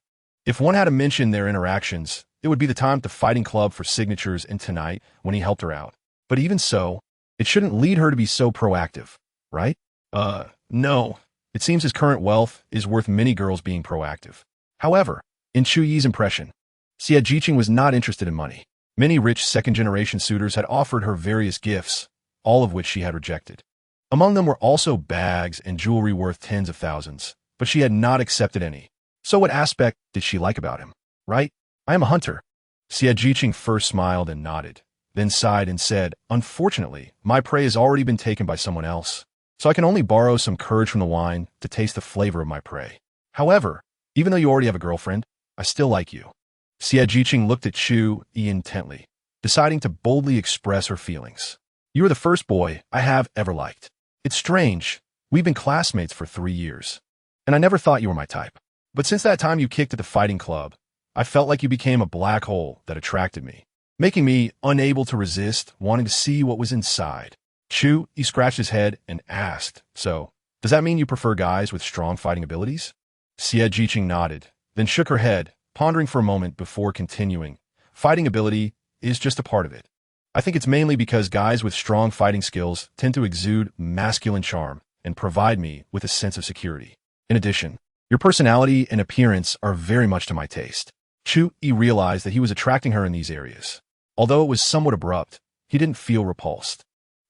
If one had to mention their interactions, it would be the time at the fighting club for signatures and tonight when he helped her out. But even so, it shouldn't lead her to be so proactive, right? No. It seems his current wealth is worth many girls being proactive. However, in Chu Yi's impression, Xie Jiqing was not interested in money. Many rich second-generation suitors had offered her various gifts, all of which she had rejected. Among them were also bags and jewelry worth tens of thousands, but she had not accepted any. So what aspect did she like about him? Right? I am a hunter. Xie Jiqing first smiled and nodded, then sighed and said, Unfortunately, my prey has already been taken by someone else, so I can only borrow some courage from the wine to taste the flavor of my prey. However, even though you already have a girlfriend, I still like you. Xie Jiqing looked at Chu Yi intently, deciding to boldly express her feelings. You are the first boy I have ever liked. It's strange. We've been classmates for 3 years, and I never thought you were my type. But since that time you kicked at the fighting club, I felt like you became a black hole that attracted me, making me unable to resist wanting to see what was inside. Chu Yi scratched his head and asked, So, does that mean you prefer guys with strong fighting abilities? Xie Jiqing nodded, then shook her head, pondering for a moment before continuing. Fighting ability is just a part of it. I think it's mainly because guys with strong fighting skills tend to exude masculine charm and provide me with a sense of security. In addition, your personality and appearance are very much to my taste. Chu Yi realized that he was attracting her in these areas. Although it was somewhat abrupt, he didn't feel repulsed.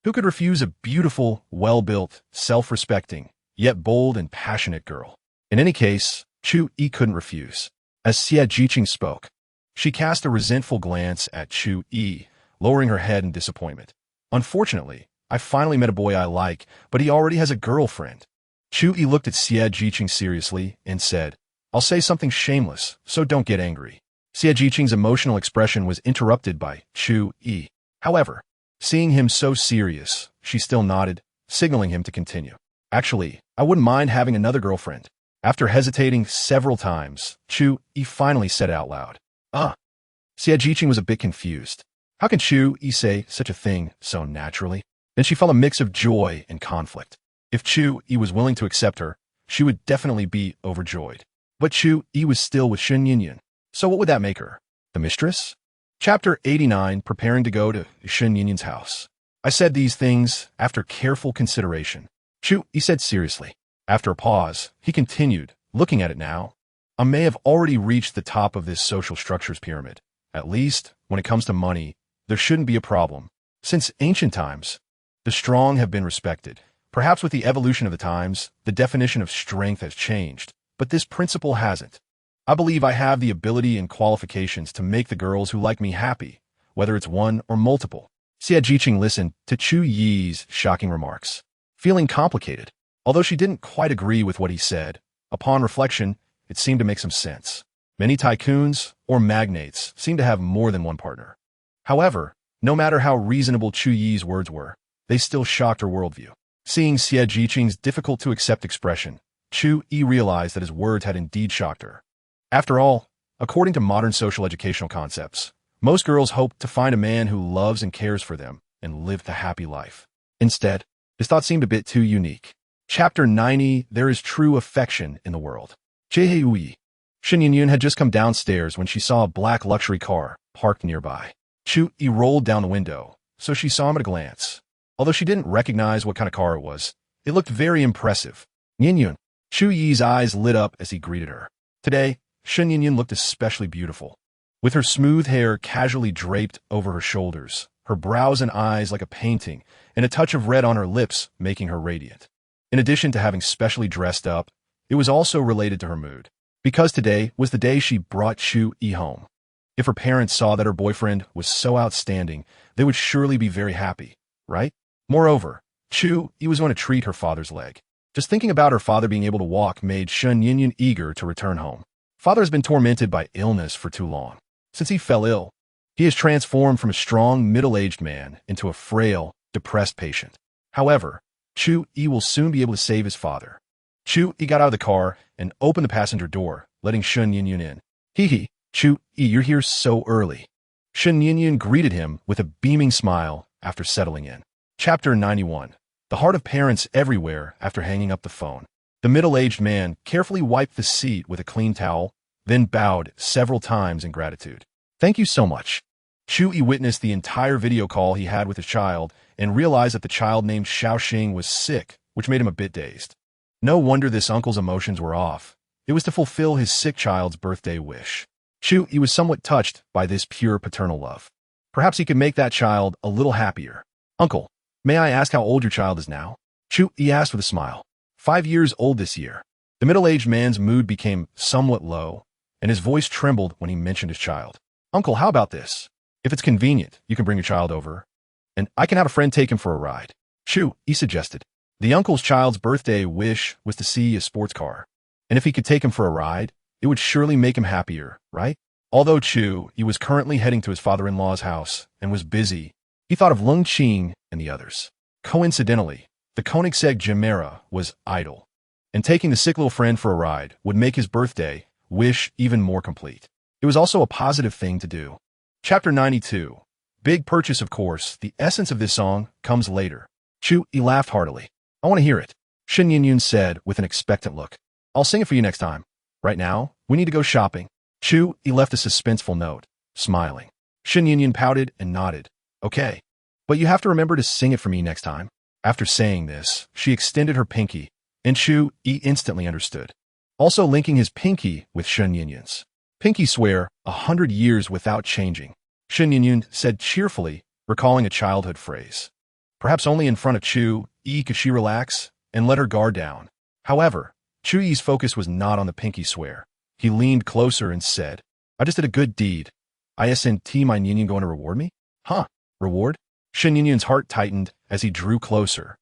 Who could refuse a beautiful, well-built, self-respecting, yet bold and passionate girl? In any case, Chu Yi couldn't refuse. As Xie Jiqing spoke, she cast a resentful glance at Chu Yi, lowering her head in disappointment. Unfortunately, I finally met a boy I like, but he already has a girlfriend. Chu Yi looked at Xie Jiqing seriously and said, I'll say something shameless, so don't get angry. Xie Jiqing's emotional expression was interrupted by Chu Yi. However, seeing him so serious, she still nodded, signaling him to continue. Actually, I wouldn't mind having another girlfriend. After hesitating several times, Chu Yi finally said it out loud. Xie Jiqing was a bit confused. How can Chu Yi say such a thing so naturally? Then she felt a mix of joy and conflict. If Chu Yi was willing to accept her, she would definitely be overjoyed. But Chu Yi was still with Shen Yinyan, so what would that make her? The mistress? Chapter 89, Preparing to go to Shen Yinyan's house. I said these things after careful consideration. Chu Yi said seriously. After a pause, he continued, looking at it now. I may have already reached the top of this social structures pyramid. At least, when it comes to money, there shouldn't be a problem. Since ancient times, the strong have been respected. Perhaps with the evolution of the times, the definition of strength has changed, but this principle hasn't. I believe I have the ability and qualifications to make the girls who like me happy, whether it's one or multiple. Xie Jiqing listened to Chu Yi's shocking remarks, feeling complicated. Although she didn't quite agree with what he said, upon reflection, it seemed to make some sense. Many tycoons or magnates seem to have more than one partner. However, no matter how reasonable Chu Yi's words were, they still shocked her worldview. Seeing Xie Jiqing's difficult-to-accept expression, Chu Yi realized that his words had indeed shocked her. After all, according to modern social educational concepts, most girls hope to find a man who loves and cares for them and live the happy life. Instead, his thought seemed a bit too unique. Chapter 90, There is True Affection in the World. Chu Yi. Shen Yinyun had just come downstairs when she saw a black luxury car parked nearby. Chu Yi rolled down the window, so she saw him at a glance. Although she didn't recognize what kind of car it was, it looked very impressive. Yinyun. Chu Yi's eyes lit up as he greeted her. Today, Shen Yinyun looked especially beautiful. With her smooth hair casually draped over her shoulders, her brows and eyes like a painting, and a touch of red on her lips making her radiant. In addition to having specially dressed up, it was also related to her mood. Because today was the day she brought Chu Yi home. If her parents saw that her boyfriend was so outstanding, they would surely be very happy, right? Moreover, Chu Yi was going to treat her father's leg. Just thinking about her father being able to walk made Shen Yinyun eager to return home. Father has been tormented by illness for too long. Since he fell ill, he has transformed from a strong, middle-aged man into a frail, depressed patient. However, Chu Yi will soon be able to save his father. Chu Yi got out of the car and opened the passenger door, letting Shen Yinyun in. Hee, Chu Yi, you're here so early. Shen Yinyun greeted him with a beaming smile after settling in. Chapter 91. The Heart of Parents Everywhere After Hanging Up the Phone. The middle-aged man carefully wiped the seat with a clean towel, then bowed several times in gratitude. Thank you so much. Chu Yi witnessed the entire video call he had with his child and realized that the child named Xiaoxing was sick, which made him a bit dazed. No wonder this uncle's emotions were off. It was to fulfill his sick child's birthday wish. Chu Yi was somewhat touched by this pure paternal love. Perhaps he could make that child a little happier. Uncle, may I ask how old your child is now? Chu Yi asked with a smile. 5 years old this year. The middle-aged man's mood became somewhat low, and his voice trembled when he mentioned his child. Uncle, how about this? If it's convenient, you can bring your child over, and I can have a friend take him for a ride. Chu Yi suggested. The uncle's child's birthday wish was to see a sports car, and if he could take him for a ride, it would surely make him happier, right? Although Chu Yi was currently heading to his father-in-law's house and was busy, he thought of Longqing and the others. Coincidentally, the Koenigsegg Chimera was idle, and taking the sick little friend for a ride would make his birthday wish even more complete. It was also a positive thing to do. Chapter 92. Big purchase, of course. The essence of this song comes later. Chu Yi laughed heartily. I want to hear it. Shen Yinyun said with an expectant look. I'll sing it for you next time. Right now, we need to go shopping. Chu Yi left a suspenseful note, smiling. Shen Yinyun pouted and nodded. Okay, but you have to remember to sing it for me next time. After saying this, she extended her pinky, and Chu Yi instantly understood. Also linking his pinky with Shen Yinyun's. Pinky swear 100 years without changing. Shen Yinyun said cheerfully, recalling a childhood phrase. Perhaps only in front of Chu Yi could she relax and let her guard down. However, Chu Yi's focus was not on the pinky swear. He leaned closer and said, I just did a good deed. Isn't my Yinyun going to reward me? Huh, reward? Shen Yinyun's heart tightened as he drew closer,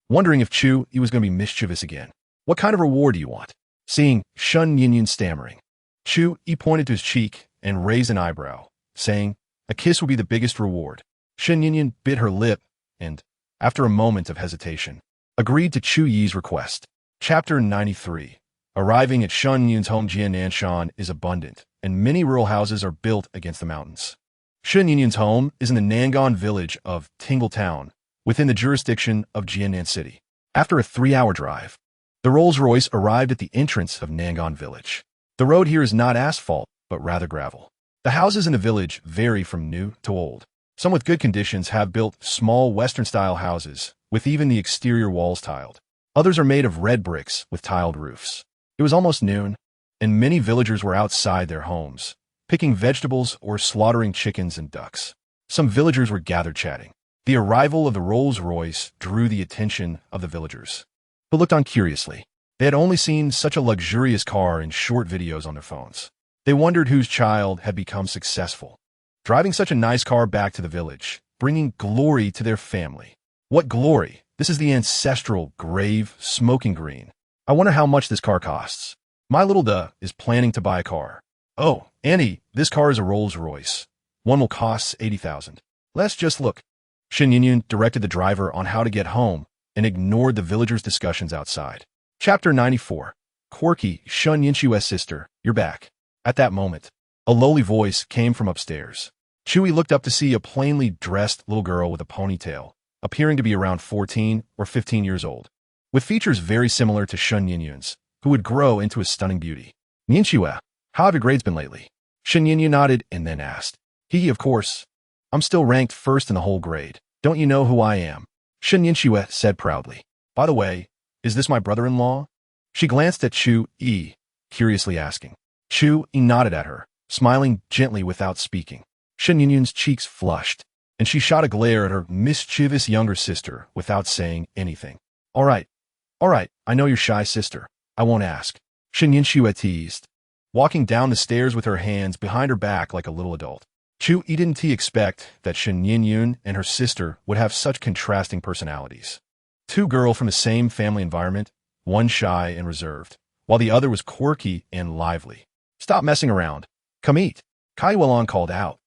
wondering if Chu Yi was going to be mischievous again. What kind of reward do you want? Seeing Shen Yinyun stammering, Chu Yi pointed to his cheek and raised an eyebrow, saying, a kiss will be the biggest reward. Shen Yinyun bit her lip and, after a moment of hesitation, agreed to Chu Yi's request. Chapter 93. Arriving at Shen Yinyun's home, Jiananshan is abundant, and many rural houses are built against the mountains. Shen Yinyun's home is in the Nangan village of Tingle Town, within the jurisdiction of Jianan City. After a 3-hour drive, the Rolls-Royce arrived at the entrance of Nangan village. The road here is not asphalt, but rather gravel. The houses in the village vary from new to old. Some with good conditions have built small Western-style houses, with even the exterior walls tiled. Others are made of red bricks with tiled roofs. It was almost noon, and many villagers were outside their homes, picking vegetables or slaughtering chickens and ducks. Some villagers were gathered chatting. The arrival of the Rolls-Royce drew the attention of the villagers, who looked on curiously. They had only seen such a luxurious car in short videos on their phones. They wondered whose child had become successful, driving such a nice car back to the village, bringing glory to their family. What glory! This is the ancestral, grave, smoking green. I wonder how much this car costs. My little duh is planning to buy a car. Oh, Annie, this car is a Rolls-Royce. One will cost 80,000. Let's just look. Shen Yinyun directed the driver on how to get home and ignored the villagers' discussions outside. Chapter 94. Quirky, Shen Yinshue's sister, you're back. At that moment, a lowly voice came from upstairs. Chu Yi looked up to see a plainly dressed little girl with a ponytail, appearing to be around 14 or 15 years old, with features very similar to Shen Yinyun's, who would grow into a stunning beauty. Yinshu, how have your grades been lately? Shen Yinyun nodded and then asked. He, of course. I'm still ranked first in the whole grade. Don't you know who I am? Shen Yinshu said proudly. By the way, is this my brother-in-law? She glanced at Chu Yi, curiously asking. Chu Yi nodded at her, smiling gently without speaking. Shen Yinyun's cheeks flushed, and she shot a glare at her mischievous younger sister without saying anything. All right, I know you're shy, sister. I won't ask. Shen Yinshu teased, walking down the stairs with her hands behind her back like a little adult. Chu Yi didn't expect that Shen Yinyun and her sister would have such contrasting personalities. Two girls from the same family environment, one shy and reserved, while the other was quirky and lively. Stop messing around. Come eat. Kai Welon called out,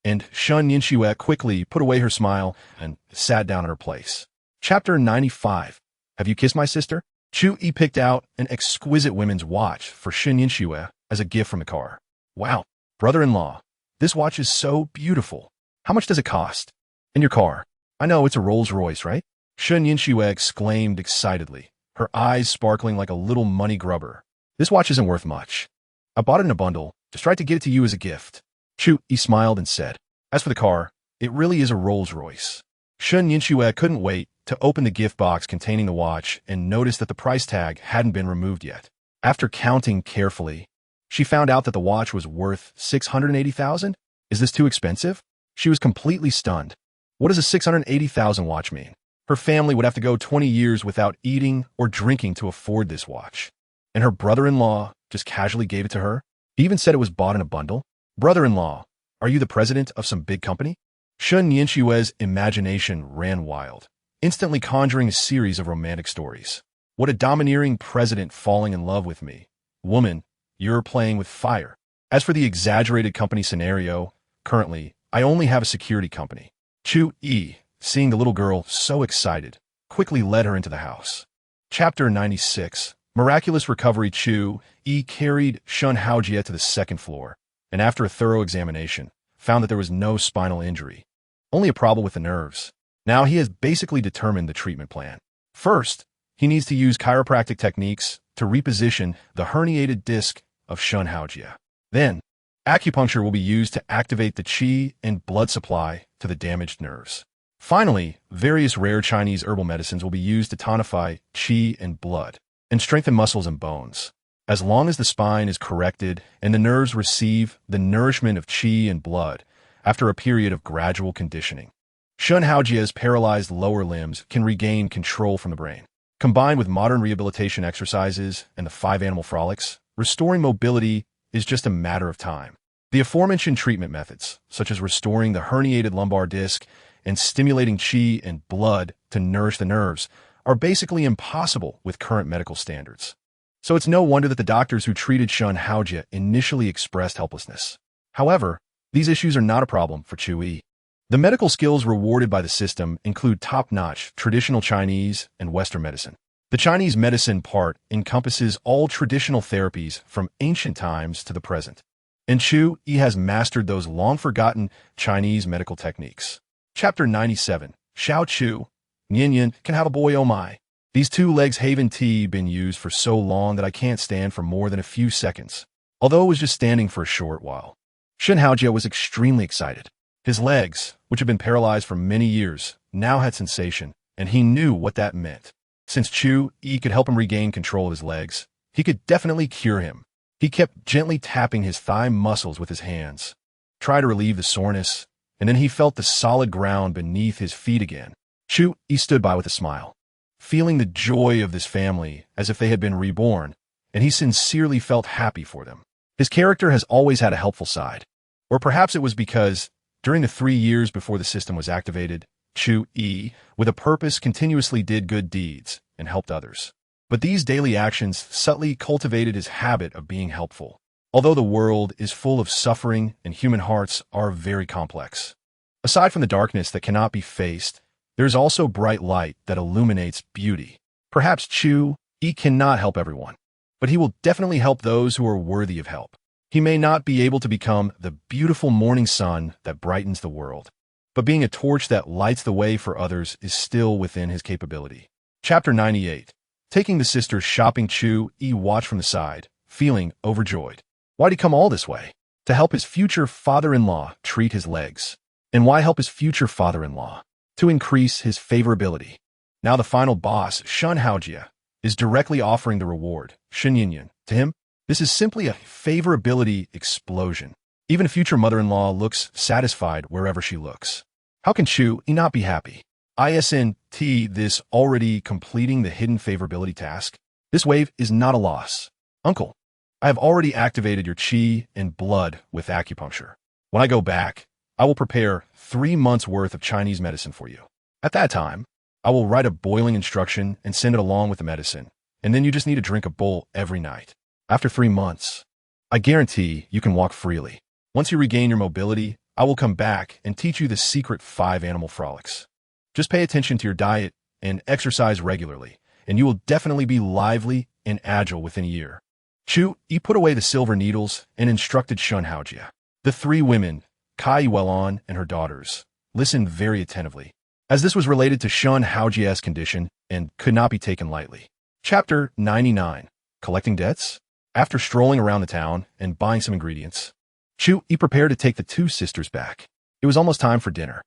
and Shen Yinshu quickly put away her smile and sat down in her place. Chapter 95. Have you kissed my sister? Chu Yi picked out an exquisite women's watch for Shen Yinshu as a gift from the car. Wow, brother-in-law. This watch is so beautiful. How much does it cost? In your car. I know it's a Rolls-Royce, right? Shen Yinshu exclaimed excitedly, her eyes sparkling like a little money grubber. This watch isn't worth much. I bought it in a bundle, just tried to get it to you as a gift. Chu Yi smiled and said, as for the car, it really is a Rolls-Royce. Shen Yinshu couldn't wait to open the gift box containing the watch and noticed that the price tag hadn't been removed yet. After counting carefully, she found out that the watch was worth 680,000? Is this too expensive? She was completely stunned. What does a 680,000 watch mean? Her family would have to go 20 years without eating or drinking to afford this watch. And her brother-in-law just casually gave it to her? He even said it was bought in a bundle? Brother-in-law, are you the president of some big company? Shen Yinshue's imagination ran wild, instantly conjuring a series of romantic stories. What a domineering president falling in love with me. Woman, you're playing with fire. As for the exaggerated company scenario, currently, I only have a security company. Chu Yi, seeing the little girl so excited, quickly led her into the house. Chapter 96. Miraculous recovery. Chu Yi carried Shen Haojie to the second floor, and after a thorough examination, found that there was no spinal injury, only a problem with the nerves. Now he has basically determined the treatment plan. First, he needs to use chiropractic techniques to reposition the herniated disc of Shen Haojie. Then, acupuncture will be used to activate the qi and blood supply to the damaged nerves. Finally, various rare Chinese herbal medicines will be used to tonify qi and blood and strengthen muscles and bones. As long as the spine is corrected and the nerves receive the nourishment of qi and blood after a period of gradual conditioning, Shen Haojie's paralyzed lower limbs can regain control from the brain. Combined with modern rehabilitation exercises and the 5 animal frolics, restoring mobility is just a matter of time. The aforementioned treatment methods, such as restoring the herniated lumbar disc and stimulating qi and blood to nourish the nerves, are basically impossible with current medical standards. So it's no wonder that the doctors who treated Shen Haojie initially expressed helplessness. However, these issues are not a problem for Chu Yi. The medical skills rewarded by the system include top-notch traditional Chinese and Western medicine. The Chinese medicine part encompasses all traditional therapies from ancient times to the present, and Chu Yi has mastered those long-forgotten Chinese medical techniques. Chapter 97. Xiao Chu, Nian can have a boy, oh my. These 2 legs Haven tea been used for so long that I can't stand for more than a few seconds, although it was just standing for a short while. Shen Haojie was extremely excited. His legs, which had been paralyzed for many years, now had sensation, and he knew what that meant. Since Chu Yi could help him regain control of his legs, he could definitely cure him. He kept gently tapping his thigh muscles with his hands, tried to relieve the soreness, and then he felt the solid ground beneath his feet again. Chu Yi stood by with a smile, feeling the joy of this family as if they had been reborn, and he sincerely felt happy for them. His character has always had a helpful side. Or perhaps it was because, during the 3 years before the system was activated, Chu Yi, with a purpose, continuously did good deeds and helped others. But these daily actions subtly cultivated his habit of being helpful. Although the world is full of suffering and human hearts are very complex. Aside from the darkness that cannot be faced, there is also bright light that illuminates beauty. Perhaps Chu Yi cannot help everyone, but he will definitely help those who are worthy of help. He may not be able to become the beautiful morning sun that brightens the world, but being a torch that lights the way for others is still within his capability. Chapter 98. Taking the sisters shopping. Chu Yi watched from the side, feeling overjoyed. Why'd he come all this way? To help his future father-in-law treat his legs. And why help his future father-in-law? To increase his favorability. Now the final boss, Shun Haojia, is directly offering the reward, Shen Yinyan. To him, this is simply a favorability explosion. Even a future mother-in-law looks satisfied wherever she looks. How can Chu Yi not be happy? Isn't this already completing the hidden favorability task? This wave is not a loss. Uncle, I have already activated your qi and blood with acupuncture. When I go back, I will prepare 3 months' worth of Chinese medicine for you. At that time, I will write a boiling instruction and send it along with the medicine, and then you just need to drink a bowl every night. After 3 months, I guarantee you can walk freely. Once you regain your mobility, I will come back and teach you the secret 5 animal frolics. Just pay attention to your diet and exercise regularly, and you will definitely be lively and agile within a year. Chu Yi put away the silver needles and instructed Shun Haojia. The 3 women, Kai Yuelon and her daughters, listened very attentively, as this was related to Shun Haojia's condition and could not be taken lightly. Chapter 99. Collecting debts? After strolling around the town and buying some ingredients, Chu Yi prepared to take the 2 sisters back. It was almost time for dinner.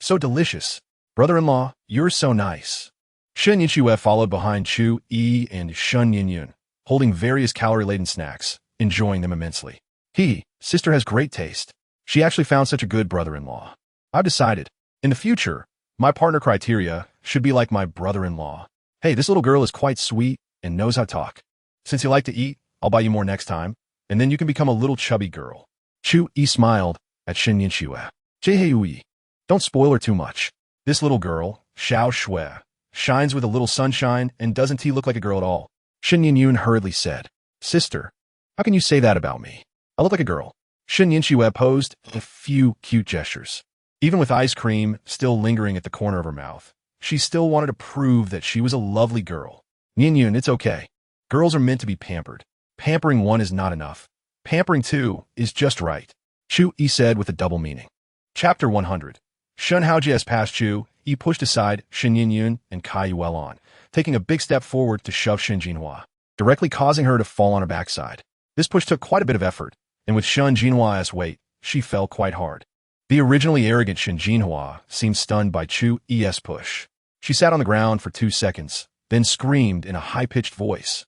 So delicious. Brother-in-law, you're so nice. Shen Yinxue followed behind Chu Yi and Shun Yinyun, holding various calorie-laden snacks, enjoying them immensely. Sister has great taste. She actually found such a good brother-in-law. I've decided, in the future, my partner criteria should be like my brother-in-law. Hey, this little girl is quite sweet and knows how to talk. Since you like to eat, I'll buy you more next time, and then you can become a little chubby girl. Chu Yi smiled at Shen Yinxue. Yi, don't spoil her too much. This little girl, Xiao Shui, shines with a little sunshine and doesn't he look like a girl at all? Shen Yinyun hurriedly said. Sister, how can you say that about me? I look like a girl. Shen Yinxue posed a few cute gestures. Even with ice cream still lingering at the corner of her mouth, she still wanted to prove that she was a lovely girl. Yinyun, it's okay. Girls are meant to be pampered. Pampering 1 is not enough. Pampering 2 is just right. Chu Yi said with a double meaning. Chapter 100. Shun Haojia has passed Chu Yi pushed aside Shen Yinyun and Kai Yuelon, taking a big step forward to shove Shen Jinhua, directly causing her to fall on her backside. This push took quite a bit of effort, and with Shen Jinhua's weight, she fell quite hard. The originally arrogant Shen Jinhua seemed stunned by Chu Yi's push. She sat on the ground for 2 seconds, then screamed in a high-pitched voice.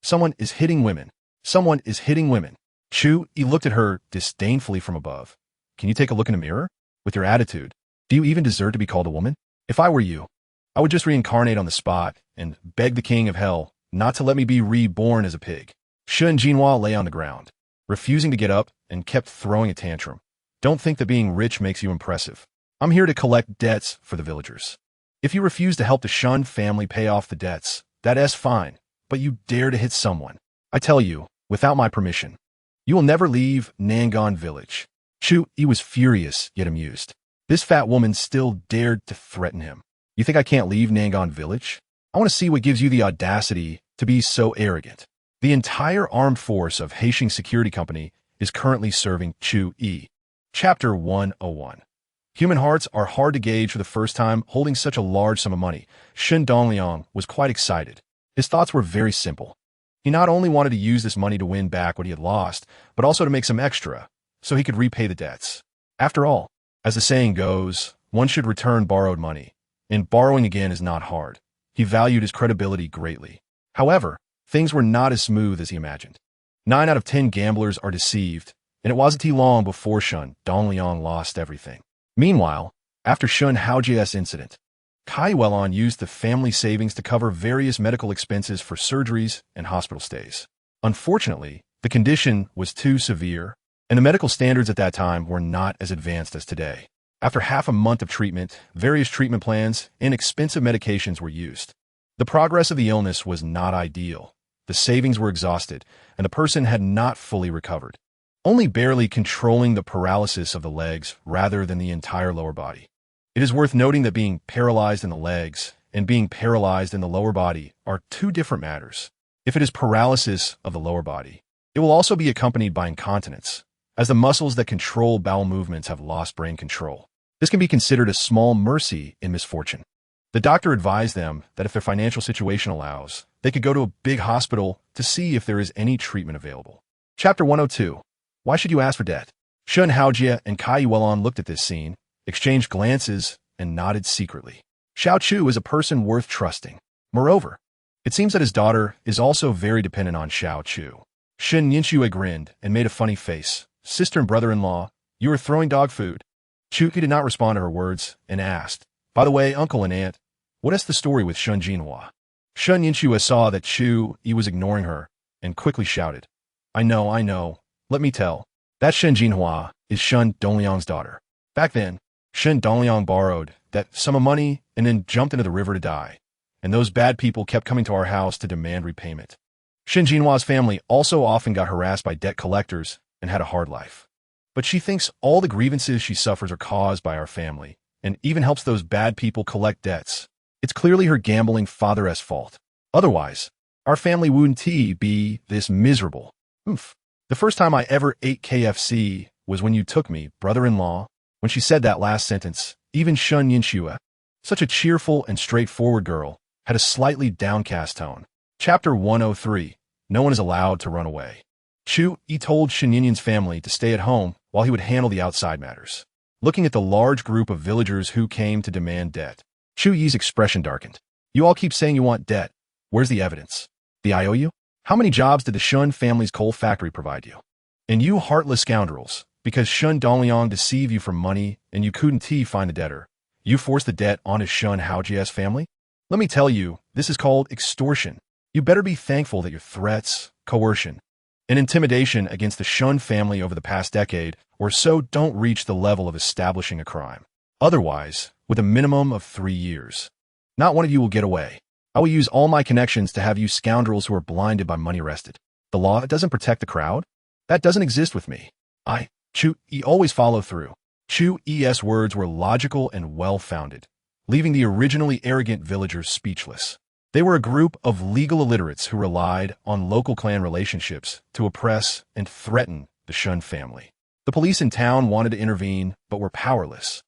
Someone is hitting women. Someone is hitting women. Chu Yi looked at her disdainfully from above. Can you take a look in the mirror? With your attitude, do you even deserve to be called a woman? If I were you, I would just reincarnate on the spot and beg the king of hell not to let me be reborn as a pig. Shen Jinhua lay on the ground, refusing to get up and kept throwing a tantrum. Don't think that being rich makes you impressive. I'm here to collect debts for the villagers. If you refuse to help the Shun family pay off the debts, that's fine, but you dare to hit someone. I tell you, without my permission, you will never leave Nangon village. Chu Yi was furious, yet amused. This fat woman still dared to threaten him. You think I can't leave Nangon village? I want to see what gives you the audacity to be so arrogant. The entire armed force of Haishing Security Company is currently serving Chu Yi. Chapter 101. Human hearts are hard to gauge for the first time holding such a large sum of money. Shen Dongliang was quite excited. His thoughts were very simple. He not only wanted to use this money to win back what he had lost, but also to make some extra, so he could repay the debts. After all, as the saying goes, one should return borrowed money, and borrowing again is not hard. He valued his credibility greatly. However, Things were not as smooth as he imagined. 9 out of 10 gamblers are deceived, and it wasn't too long before Shun Dongliang lost everything. Meanwhile, after Shun Haojie's incident, Kai Welon used the family savings to cover various medical expenses for surgeries and hospital stays. Unfortunately, the condition was too severe, and the medical standards at that time were not as advanced as today. After half a month of treatment, various treatment plans and expensive medications were used. The progress of the illness was not ideal. The savings were exhausted, and the person had not fully recovered, only barely controlling the paralysis of the legs rather than the entire lower body. It is worth noting that being paralyzed in the legs and being paralyzed in the lower body are two different matters. If it is paralysis of the lower body, it will also be accompanied by incontinence, as the muscles that control bowel movements have lost brain control. This can be considered a small mercy in misfortune. The doctor advised them that if their financial situation allows, they could go to a big hospital to see if there is any treatment available. Chapter 102. Why should you ask for debt? Shun Haojie and Kai Welon looked at this scene, exchanged glances, and nodded secretly. Xiao Chu is a person worth trusting. Moreover, it seems that his daughter is also very dependent on Xiao Chu. Shin Yinxue grinned and made a funny face. Sister and brother-in-law, you are throwing dog food. Chu did not respond to her words and asked, by the way, uncle and aunt, what is the story with Shun Jinhua? Shun Yinxue saw that Chu Yi was ignoring her and quickly shouted, I know, let me tell. That Shen Jinhua is Shun Dongliang's daughter. Back then, Shen Dongliang borrowed that sum of money and then jumped into the river to die, and those bad people kept coming to our house to demand repayment. Shen Jinhua's family also often got harassed by debt collectors and had a hard life. But she thinks all the grievances she suffers are caused by our family, and even helps those bad people collect debts. It's clearly her gambling father's fault. Otherwise, our family wouldn't be this miserable. Oof. The first time I ever ate KFC was when you took me, brother-in-law. When she said that last sentence, even Shun Yinxue, such a cheerful and straightforward girl, had a slightly downcast tone. Chapter 103. No one is allowed to run away. Chu Yi told Shin Yinyan's family to stay at home while he would handle the outside matters. Looking at the large group of villagers who came to demand debt, Chu Yi's expression darkened. You all keep saying you want debt. Where's the evidence? The IOU? How many jobs did the Shun family's coal factory provide you? And you heartless scoundrels, because Shun Dongliang deceived you for money and you couldn't find the debtor, you forced the debt onto Shun Haojie's family? Let me tell you, this is called extortion. You better be thankful that your threats, coercion, and intimidation against the Shun family over the past decade or so don't reach the level of establishing a crime. Otherwise, with a minimum of 3 years, not one of you will get away. I will use all my connections to have you scoundrels who are blinded by money arrested. The law doesn't protect the crowd? That doesn't exist with me. Chu Yi always follow through. Chu Yi's words were logical and well-founded, leaving the originally arrogant villagers speechless. They were a group of legal illiterates who relied on local clan relationships to oppress and threaten the Shun family. The police in town wanted to intervene, but were powerless,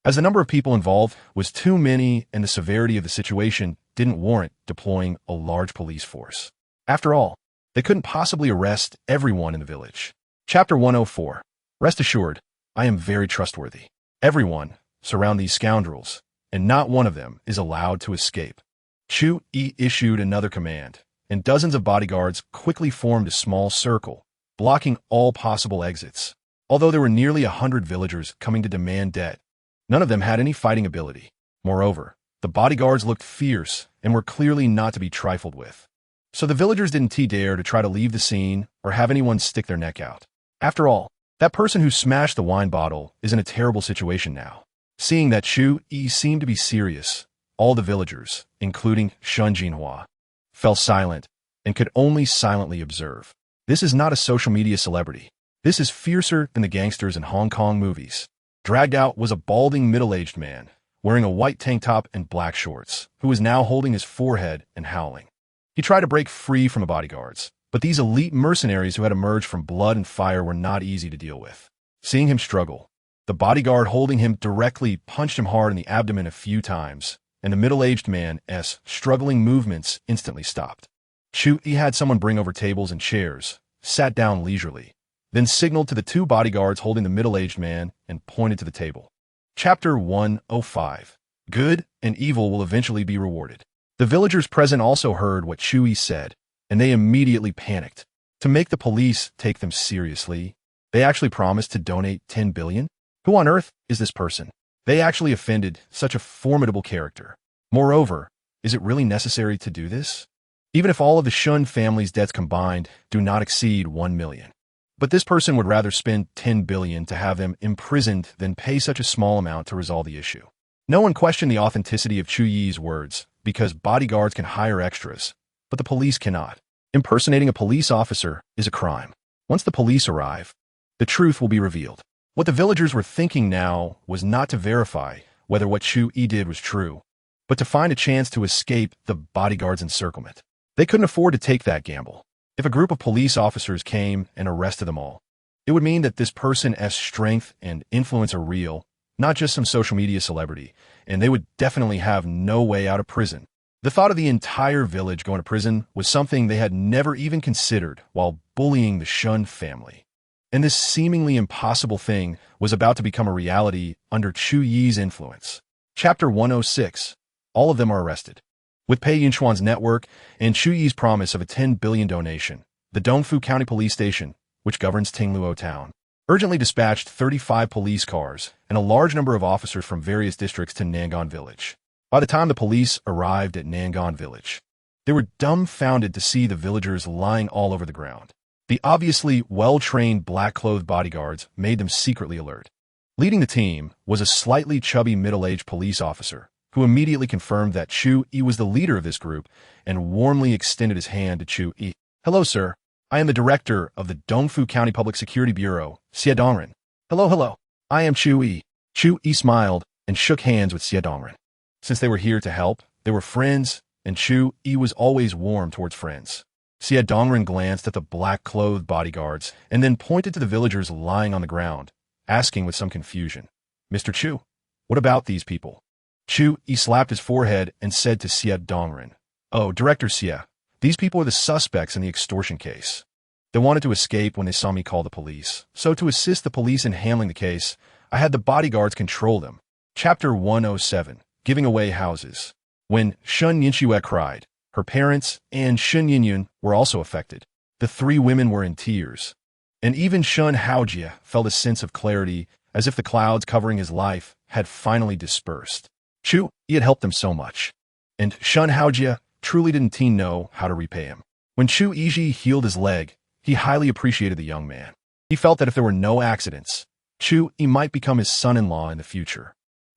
as the number of people involved was too many and the severity of the situation didn't warrant deploying a large police force. After all, they couldn't possibly arrest everyone in the village. Chapter 104. Rest assured, I am very trustworthy. Everyone surround these scoundrels, and not one of them is allowed to escape. Chu Yi issued another command, and dozens of bodyguards quickly formed a small circle, blocking all possible exits. Although there were nearly 100 villagers coming to demand debt, none of them had any fighting ability. Moreover, the bodyguards looked fierce and were clearly not to be trifled with. So the villagers didn't dare to try to leave the scene or have anyone stick their neck out. After all, that person who smashed the wine bottle is in a terrible situation now. Seeing that Chu Yi seemed to be serious, all the villagers, including Shun Jinhua, fell silent and could only silently observe. This is not a social media celebrity. This is fiercer than the gangsters in Hong Kong movies. Dragged out was a balding middle-aged man, wearing a white tank top and black shorts, who was now holding his forehead and howling. He tried to break free from the bodyguards, but these elite mercenaries who had emerged from blood and fire were not easy to deal with. Seeing him struggle, the bodyguard holding him directly punched him hard in the abdomen a few times, and the middle-aged man's struggling movements instantly stopped. Chu Yi had someone bring over tables and chairs, sat down leisurely, then signaled to the 2 bodyguards holding the middle-aged man and pointed to the table. Chapter 105. Good and evil will eventually be rewarded. The villagers present also heard what Chu Yi said, and they immediately panicked. To make the police take them seriously, they actually promised to donate 10 billion? Who on earth is this person? They actually offended such a formidable character. Moreover, is it really necessary to do this? Even if all of the Shun family's debts combined do not exceed 1 million. But this person would rather spend 10 billion to have them imprisoned than pay such a small amount to resolve the issue. No one questioned the authenticity of Chu Yi's words, because bodyguards can hire extras, but the police cannot. Impersonating a police officer is a crime. Once the police arrive, the truth will be revealed. What the villagers were thinking now was not to verify whether what Chu Yi did was true, but to find a chance to escape the bodyguard's encirclement. They couldn't afford to take that gamble. If a group of police officers came and arrested them all, it would mean that this person's strength and influence are real, not just some social media celebrity, and they would definitely have no way out of prison. The thought of the entire village going to prison was something they had never even considered while bullying the Shun family. And this seemingly impossible thing was about to become a reality under Chu Yi's influence. Chapter 106. All of them are arrested. With Pei Yunxuan's network and Chu Yi's promise of a 10 billion donation, the Dongfu County Police Station, which governs Tingluo Town, urgently dispatched 35 police cars and a large number of officers from various districts to Nangon Village. By the time the police arrived at Nangon Village, they were dumbfounded to see the villagers lying all over the ground. The obviously well-trained black-clothed bodyguards made them secretly alert. Leading the team was a slightly chubby middle-aged police officer, who immediately confirmed that Chu Yi was the leader of this group and warmly extended his hand to Chu Yi. "Hello, sir. I am the director of the Dongfu County Public Security Bureau, Xie Dongren." "Hello. I am Chu Yi." Chu Yi smiled and shook hands with Xie Dongren. Since they were here to help, they were friends, and Chu Yi was always warm towards friends. Xie Dongren glanced at the black-clothed bodyguards and then pointed to the villagers lying on the ground, asking with some confusion, "Mr. Chu, what about these people?" Chu Yi slapped his forehead and said to Xie Dongren, "Oh, Director Xie, these people are the suspects in the extortion case. They wanted to escape when they saw me call the police, so to assist the police in handling the case, I had the bodyguards control them." Chapter 107. Giving Away Houses. When Shun Yinxue cried, her parents and Shun Yinyun were also affected. The three women were in tears. And even Shun Haojie felt a sense of clarity, as if the clouds covering his life had finally dispersed. Chu Yi had helped them so much. And Shun Haojie truly didn't know how to repay him. When Chu Yi healed his leg, he highly appreciated the young man. He felt that if there were no accidents, Chu Yi might become his son-in-law in the future.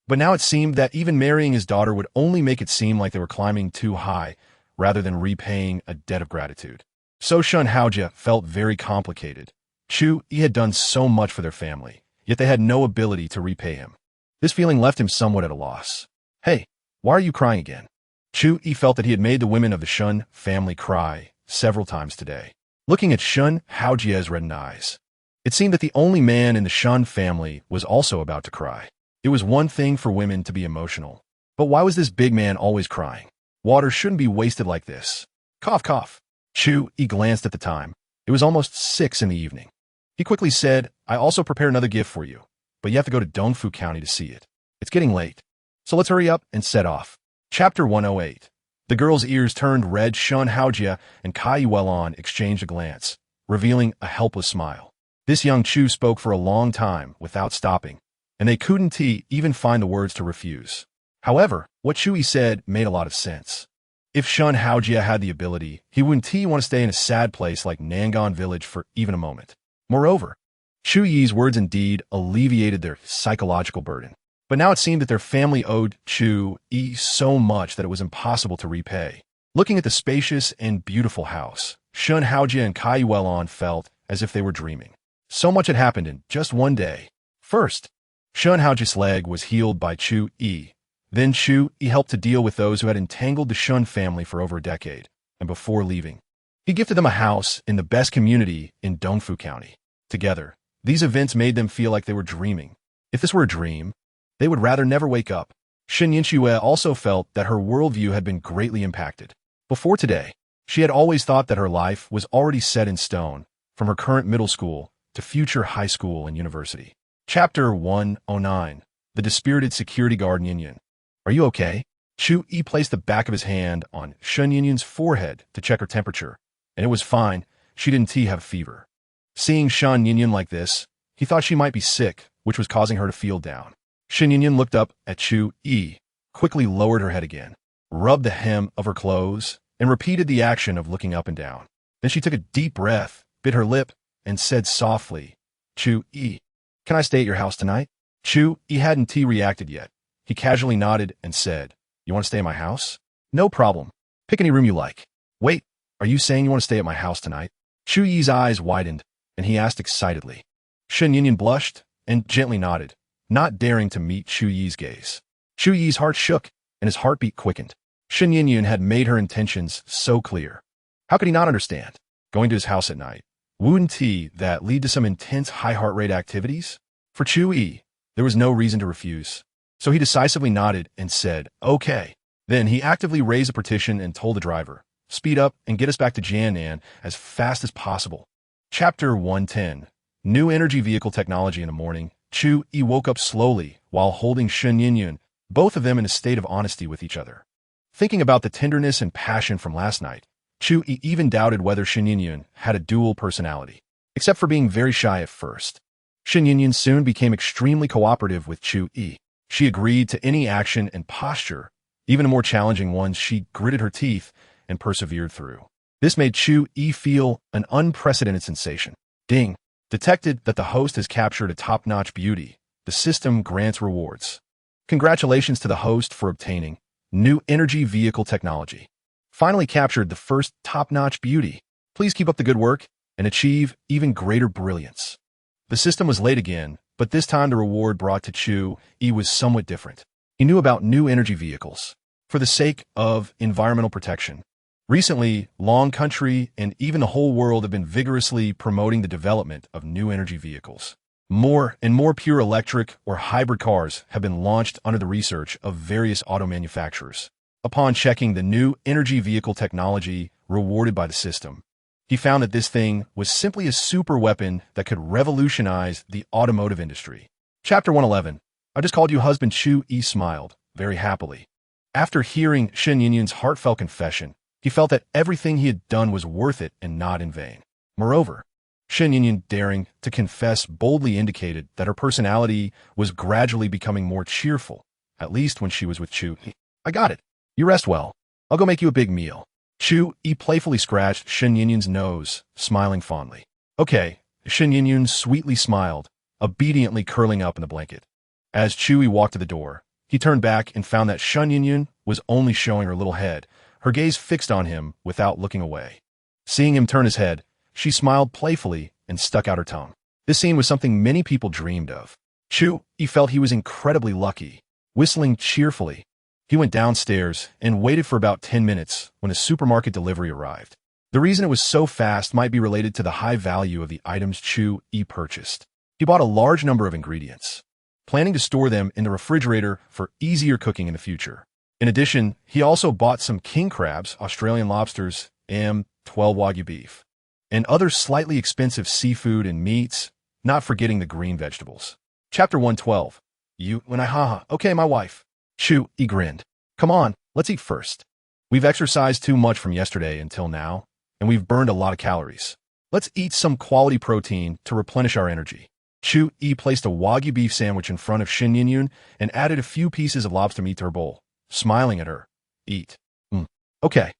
But now it seemed that even marrying his daughter would only make it seem like they were climbing too high, rather than repaying a debt of gratitude. So Shun Haojie felt very complicated. Chu Yi had done so much for their family, yet they had no ability to repay him. This feeling left him somewhat at a loss. "Hey, why are you crying again?" Chu Yi felt that he had made the women of the Shun family cry several times today. Looking at Shun Haojie's reddened eyes, it seemed that the only man in the Shun family was also about to cry. It was one thing for women to be emotional, but why was this big man always crying? Water shouldn't be wasted like this. Cough, cough. Chu Yi glanced at the time. It was almost 6 in the evening. He quickly said, "I also prepared another gift for you, but you have to go to Dongfu County to see it. It's getting late, so let's hurry up and set off." Chapter 108. The girl's ears turned red. Shun Haojie and Kai Welon exchanged a glance, revealing a helpless smile. This young Chu spoke for a long time without stopping, and they couldn't even find the words to refuse. However, what Chu Yi said made a lot of sense. If Shun Haojie had the ability, he wouldn't want to stay in a sad place like Nangon Village for even a moment. Moreover, Chu Yi's words indeed alleviated their psychological burden. But now it seemed that their family owed Chu Yi so much that it was impossible to repay. Looking at the spacious and beautiful house, Shun Haojie and Kai Welon felt as if they were dreaming. So much had happened in just one day. First, Shun Haojie's leg was healed by Chu Yi. Then Chu Yi helped to deal with those who had entangled the Shun family for over a decade, and before leaving, he gifted them a house in the best community in Dongfu County. Together, these events made them feel like they were dreaming. If this were a dream, they would rather never wake up. Shun Yinxue also felt that her worldview had been greatly impacted. Before today, she had always thought that her life was already set in stone, from her current middle school to future high school and university. Chapter 109. The Dispirited Security Guard Yinyun. "Are you okay?" Chu Yi placed the back of his hand on Shun Yinyun's forehead to check her temperature, And it was fine. She didn't have fever. Seeing Shen Yinyan like this, he thought she might be sick, which was causing her to feel down. Shen Yinyan looked up at Chu Yi, quickly lowered her head again, rubbed the hem of her clothes, and repeated the action of looking up and down. Then she took a deep breath, bit her lip, and said softly, "Chu Yi, can I stay at your house tonight?" Chu Yi hadn't reacted yet. He casually nodded and said, "You want to stay at my house?" "No problem. Pick any room you like." "Wait, are you saying you want to stay at my house tonight?" Chu Yi's eyes widened, and he asked excitedly. Shen Yinyan blushed and gently nodded, not daring to meet Chu Yi's gaze. Chu Yi's heart shook, and his heartbeat quickened. Shen Yinyan had made her intentions so clear. How could he not understand? Going to his house at night, wouldn't that lead to some intense high heart rate activities? For Chu Yi, there was no reason to refuse. So he decisively nodded and said, "Okay." Then he actively raised a petition and told the driver, "Speed up and get us back to Jianan as fast as possible." Chapter 110. New Energy Vehicle Technology. In the morning, Chu Yi woke up slowly while holding Shen Yinyan, both of them in a state of honesty with each other. Thinking about the tenderness and passion from last night, Chu Yi even doubted whether Shen Yinyan had a dual personality, except for being very shy at first. Shen Yinyan soon became extremely cooperative with Chu Yi. She agreed to any action and posture, even more challenging ones she gritted her teeth and persevered through. This made Chu Yi feel an unprecedented sensation. Ding! Detected that the host has captured a top-notch beauty. The system grants rewards. Congratulations to the host for obtaining New Energy Vehicle Technology. Finally captured the first top-notch beauty. Please keep up the good work and achieve even greater brilliance. The system was late again, but this time the reward brought to Chu Yi was somewhat different. He knew about new energy vehicles. For the sake of environmental protection, recently, Long Country and even the whole world have been vigorously promoting the development of new energy vehicles. More and more pure electric or hybrid cars have been launched under the research of various auto manufacturers. Upon checking the new energy vehicle technology rewarded by the system, he found that this thing was simply a super weapon that could revolutionize the automotive industry. Chapter 111. I just called you husband. Chu Yi smiled, very happily. After hearing Shen Yinyan's heartfelt confession, he felt that everything he had done was worth it and not in vain. Moreover, Shen Yinyan daring to confess boldly indicated that her personality was gradually becoming more cheerful, at least when she was with Chu Yi. "I got it. You rest well. I'll go make you a big meal." Chu Yi playfully scratched Shen Yinyan's nose, smiling fondly. "Okay." Shen Yinyan sweetly smiled, obediently curling up in the blanket. As Chu Yi walked to the door, he turned back and found that Shen Yinyan was only showing her little head, her gaze fixed on him without looking away. Seeing him turn his head, she smiled playfully and stuck out her tongue. This scene was something many people dreamed of. Chu Yi felt he was incredibly lucky. Whistling cheerfully, he went downstairs and waited for about 10 minutes when a supermarket delivery arrived. The reason it was so fast might be related to the high value of the items Chu Yi purchased. He bought a large number of ingredients, planning to store them in the refrigerator for easier cooking in the future. In addition, he also bought some king crabs, Australian lobsters, and 12 Wagyu beef, and other slightly expensive seafood and meats, not forgetting the green vegetables. Chapter 112. You and I, haha. Okay, my wife. Chu Yi grinned. "Come on, let's eat first. We've exercised too much from yesterday until now, and we've burned a lot of calories. Let's eat some quality protein to replenish our energy." Chu Yi placed a Wagyu beef sandwich in front of Shen Yinyan and added a few pieces of lobster meat to her bowl, smiling at her. "Eat." Okay."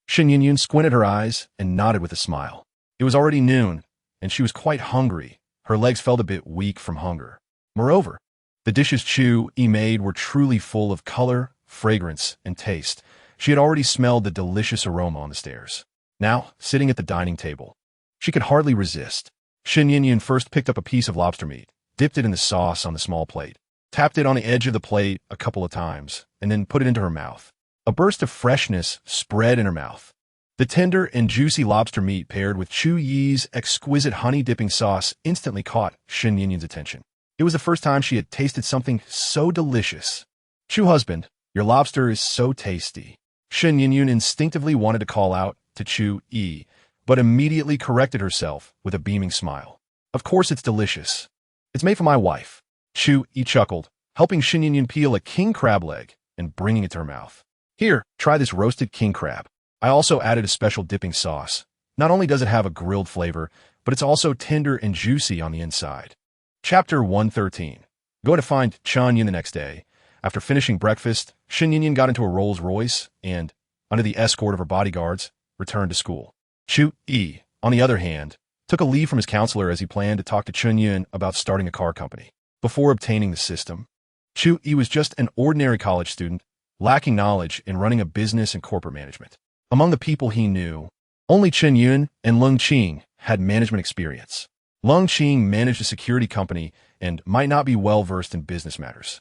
Shen Yinyan squinted her eyes and nodded with a smile. It was already noon, and she was quite hungry. Her legs felt a bit weak from hunger. Moreover, the dishes Chu Yi made were truly full of color, fragrance, and taste. She had already smelled the delicious aroma on the stairs. Now, sitting at the dining table, she could hardly resist. Shen Yinyan first picked up a piece of lobster meat, dipped it in the sauce on the small plate, tapped it on the edge of the plate a couple of times, and then put it into her mouth. A burst of freshness spread in her mouth. The tender and juicy lobster meat paired with Chu Yi's exquisite honey-dipping sauce instantly caught Shen Yinyan's attention. It was the first time she had tasted something so delicious. "Chu husband, your lobster is so tasty." Shen Yinyan instinctively wanted to call out to Chu Yi, but immediately corrected herself with a beaming smile. "Of course it's delicious. It's made for my wife." Chu Yi chuckled, helping Shen Yinyan peel a king crab leg and bringing it to her mouth. "Here, try this roasted king crab. I also added a special dipping sauce. Not only does it have a grilled flavor, but it's also tender and juicy on the inside. Chapter 113. Going to find Chun Yin the next day. After finishing breakfast, Shin Yin got into a Rolls Royce and, under the escort of her bodyguards, returned to school. Chu Yi, on the other hand, took a leave from his counselor as he planned to talk to Chun Yin about starting a car company. Before obtaining the system, Chu Yi was just an ordinary college student, lacking knowledge in running a business and corporate management. Among the people he knew, only Chen Yun and Lung Qing had management experience. Lung Qing managed a security company and might not be well-versed in business matters.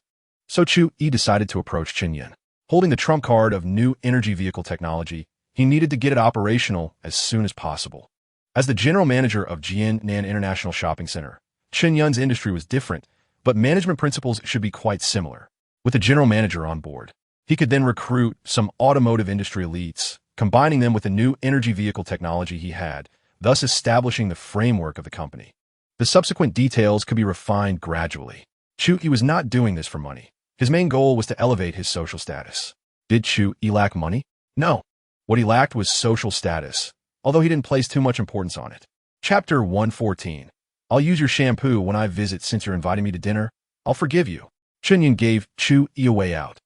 So Chu Yi decided to approach Chen Yun. Holding the trump card of new energy vehicle technology, he needed to get it operational as soon as possible. As the general manager of Jiannan International Shopping Center, Chen Yun's industry was different, but management principles should be quite similar. With the general manager on board, he could then recruit some automotive industry elites, combining them with the new energy vehicle technology he had, thus establishing the framework of the company. The subsequent details could be refined gradually. Chu Yi was not doing this for money. His main goal was to elevate his social status. Did Chu Yi lack money? No. What he lacked was social status, although he didn't place too much importance on it. Chapter 114. I'll use your shampoo when I visit since you're inviting me to dinner. I'll forgive you. Chen Yun gave Chu Yi a way out,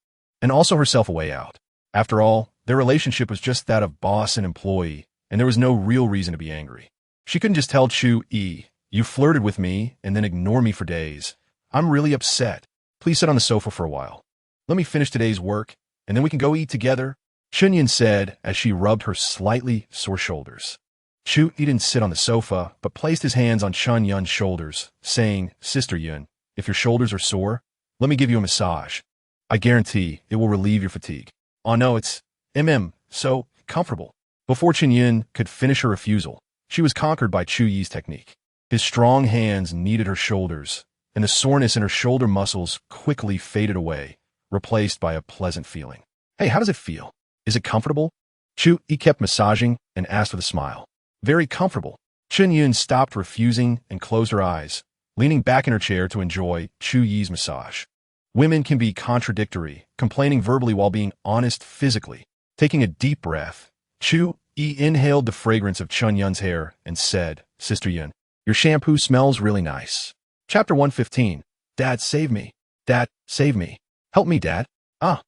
and also herself a way out. After all, their relationship was just that of boss and employee, and there was no real reason to be angry. She couldn't just tell Chu Yi, "You flirted with me and then ignore me for days. I'm really upset. Please sit on the sofa for a while. Let me finish today's work, and then we can go eat together," Chen Yun said as she rubbed her slightly sore shoulders. Chu Yi didn't sit on the sofa, but placed his hands on Chen Yun's shoulders, saying, "Sister Yun, if your shoulders are sore, let me give you a massage. I guarantee it will relieve your fatigue." "Oh no, it's so comfortable." Before Chen Yun could finish her refusal, she was conquered by Chu Yi's technique. His strong hands kneaded her shoulders, and the soreness in her shoulder muscles quickly faded away, replaced by a pleasant feeling. "Hey, how does it feel? Is it comfortable?" Chu Yi kept massaging and asked with a smile. "Very comfortable." Chen Yun stopped refusing and closed her eyes, leaning back in her chair to enjoy Chu Yi's massage. Women can be contradictory, complaining verbally while being honest physically. Taking a deep breath, Chu Yi inhaled the fragrance of Chen Yun's hair and said, "Sister Yun, your shampoo smells really nice." Chapter 115. Dad, save me. Dad, save me. Help me, Dad. Ah.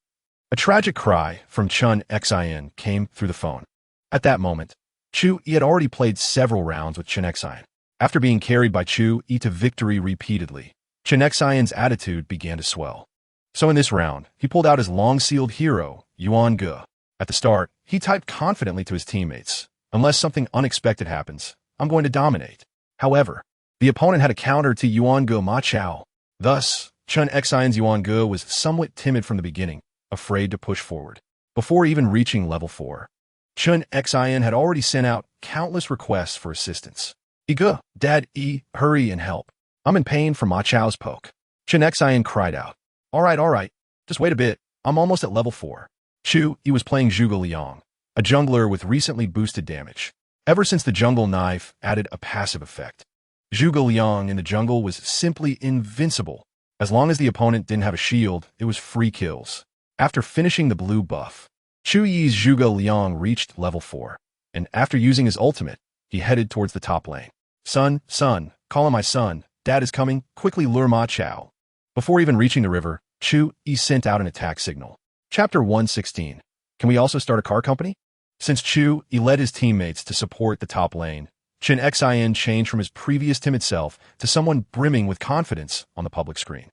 A tragic cry from Chun Xin came through the phone. At that moment, Chu Yi had already played several rounds with Chun Xin. After being carried by Chu Yi to victory repeatedly, Chun Xin's attitude began to swell. So in this round, he pulled out his long-sealed hero, Yuan Ge. At the start, he typed confidently to his teammates, "Unless something unexpected happens, I'm going to dominate." However, the opponent had a counter to Yuan Ge Ma Chao. Thus, Chun Xin's Yuan Ge was somewhat timid from the beginning, afraid to push forward. Before even reaching level 4, Chun Xin had already sent out countless requests for assistance. "Ge, Dad, hurry and help. I'm in pain from Ma Chao's poke." Chun Xin cried out. All right. Just wait a bit. I'm almost at level 4. Chu Yi was playing Zhuge Liang, a jungler with recently boosted damage. Ever since the jungle knife added a passive effect, Zhuge Liang in the jungle was simply invincible. As long as the opponent didn't have a shield, it was free kills. After finishing the blue buff, Chu Yi's Zhuge Liang reached level 4, and after using his ultimate, he headed towards the top lane. Son, call him my son. Dad is coming. Quickly lure Ma Chao." Before even reaching the river, Chu Yi sent out an attack signal. Chapter 116. Can we also start a car company? Since Chu Yi led his teammates to support the top lane, Chun Xin changed from his previous timid self to someone brimming with confidence on the public screen.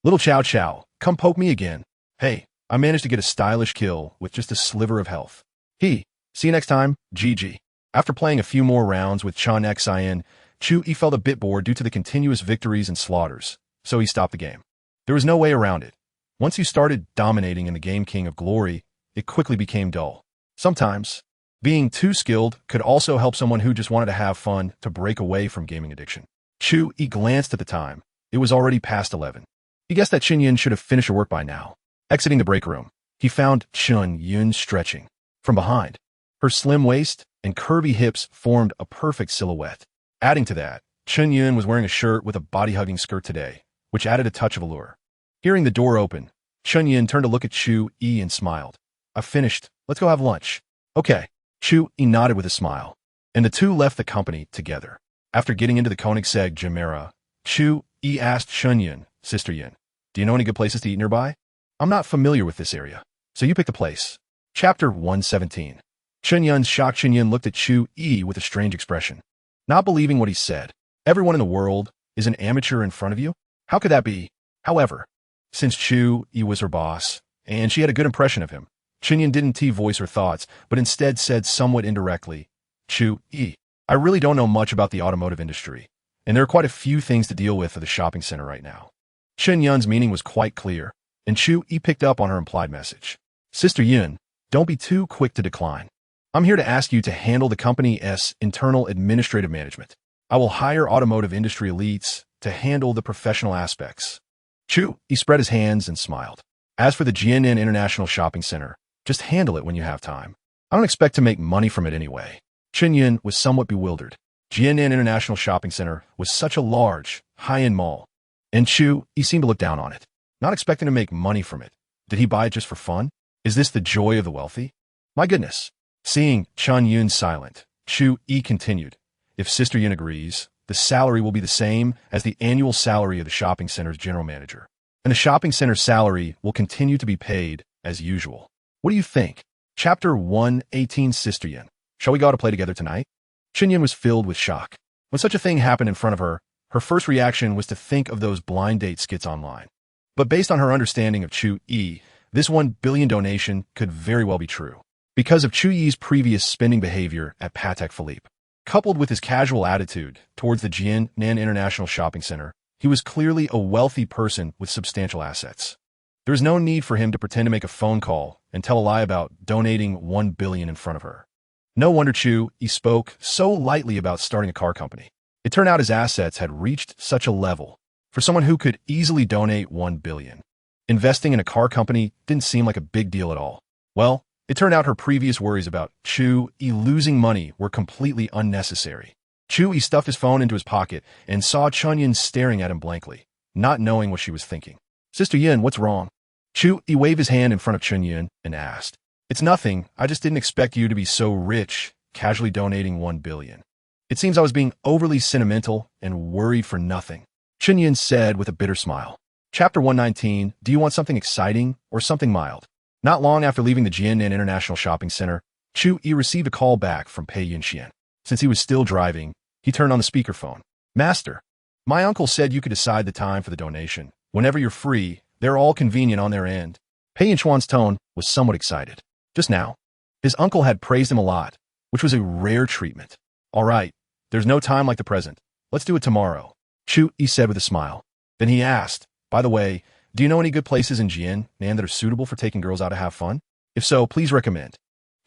Little Chow, come poke me again. Hey, I managed to get a stylish kill with just a sliver of health. See you next time, GG. After playing a few more rounds with Chun Xin, Chu Yi felt a bit bored due to the continuous victories and slaughters, so he stopped the game. There was no way around it. Once you started dominating in the Game King of Glory, it quickly became dull. Sometimes, being too skilled could also help someone who just wanted to have fun to break away from gaming addiction. Chu Yi glanced at the time. It was already past 11. He guessed that Chen Yun should have finished her work by now. Exiting the break room, he found Chen Yun stretching. From behind, her slim waist and curvy hips formed a perfect silhouette. Adding to that, Chen Yun was wearing a shirt with a body-hugging skirt today, which added a touch of allure. Hearing the door open, Chen Yun turned to look at Chu Yi and smiled. "I've finished. Let's go have lunch." "Okay." Chu Yi nodded with a smile, and the two left the company together. After getting into the Koenigsegg Chimera, Chu Yi asked Chun Yun, Sister Yun, do you know any good places to eat nearby? I'm not familiar with this area, so you pick the place. Chapter 117. Chun Yun's shocked. Chun Yun looked at Chu Yi with a strange expression, not believing what he said. Everyone in the world is an amateur in front of you? How could that be? However, since Chu Yi was her boss, and she had a good impression of him, Chun Yun didn't voice her thoughts, but instead said somewhat indirectly, Chu Yi, I really don't know much about the automotive industry, and there are quite a few things to deal with at the shopping center right now. Chun Yun's meaning was quite clear, and Chu Yi picked up on her implied message. Sister Yun, don't be too quick to decline. I'm here to ask you to handle the company's internal administrative management. I will hire automotive industry elites to handle the professional aspects. Chu Yi spread his hands and smiled. As for the GNN International Shopping Center, just handle it when you have time. I don't expect to make money from it anyway. Chun Yun was somewhat bewildered. GNN International Shopping Center was such a large, high-end mall, and Chu Yi seemed to look down on it, not expecting to make money from it. Did he buy it just for fun? Is this the joy of the wealthy? My goodness. Seeing Chun Yun silent, Chu Yi continued, if Sister Yun agrees, the salary will be the same as the annual salary of the shopping center's general manager, and the shopping center's salary will continue to be paid as usual. What do you think? Chapter 118. Sister Yun, shall we go out to play together tonight? Chun Yun was filled with shock. When such a thing happened in front of her, her first reaction was to think of those blind date skits online. But based on her understanding of Chu Yi, this 1 billion donation could very well be true. Because of Chu Yi's previous spending behavior at Patek Philippe, coupled with his casual attitude towards the GNN International Shopping Center, he was clearly a wealthy person with substantial assets. There is no need for him to pretend to make a phone call and tell a lie about donating 1 billion in front of her. No wonder Chu Yi spoke so lightly about starting a car company. It turned out his assets had reached such a level for someone who could easily donate 1 billion. Investing in a car company didn't seem like a big deal at all. Well, it turned out her previous worries about Chu Yi losing money were completely unnecessary. Chu Yi stuffed his phone into his pocket and saw Chun Yun staring at him blankly, not knowing what she was thinking. Sister Yun, what's wrong? Chu Yi waved his hand in front of Chun Yun and asked, It's nothing, I just didn't expect you to be so rich, casually donating 1 billion. It seems I was being overly sentimental and worried for nothing, Chun Yun said with a bitter smile. Chapter 119, do you want something exciting or something mild? Not long after leaving the GNN International Shopping Center, Chu Yi received a call back from Pei Yunxian. Since he was still driving, he turned on the speakerphone. Master, my uncle said you could decide the time for the donation. Whenever you're free, they're all convenient on their end. Pei Yunxian's tone was somewhat excited. Just now, his uncle had praised him a lot, which was a rare treatment. All right, there's no time like the present. Let's do it tomorrow, Chu Yi said with a smile. Then he asked, by the way, do you know any good places in GNN that are suitable for taking girls out to have fun? If so, please recommend.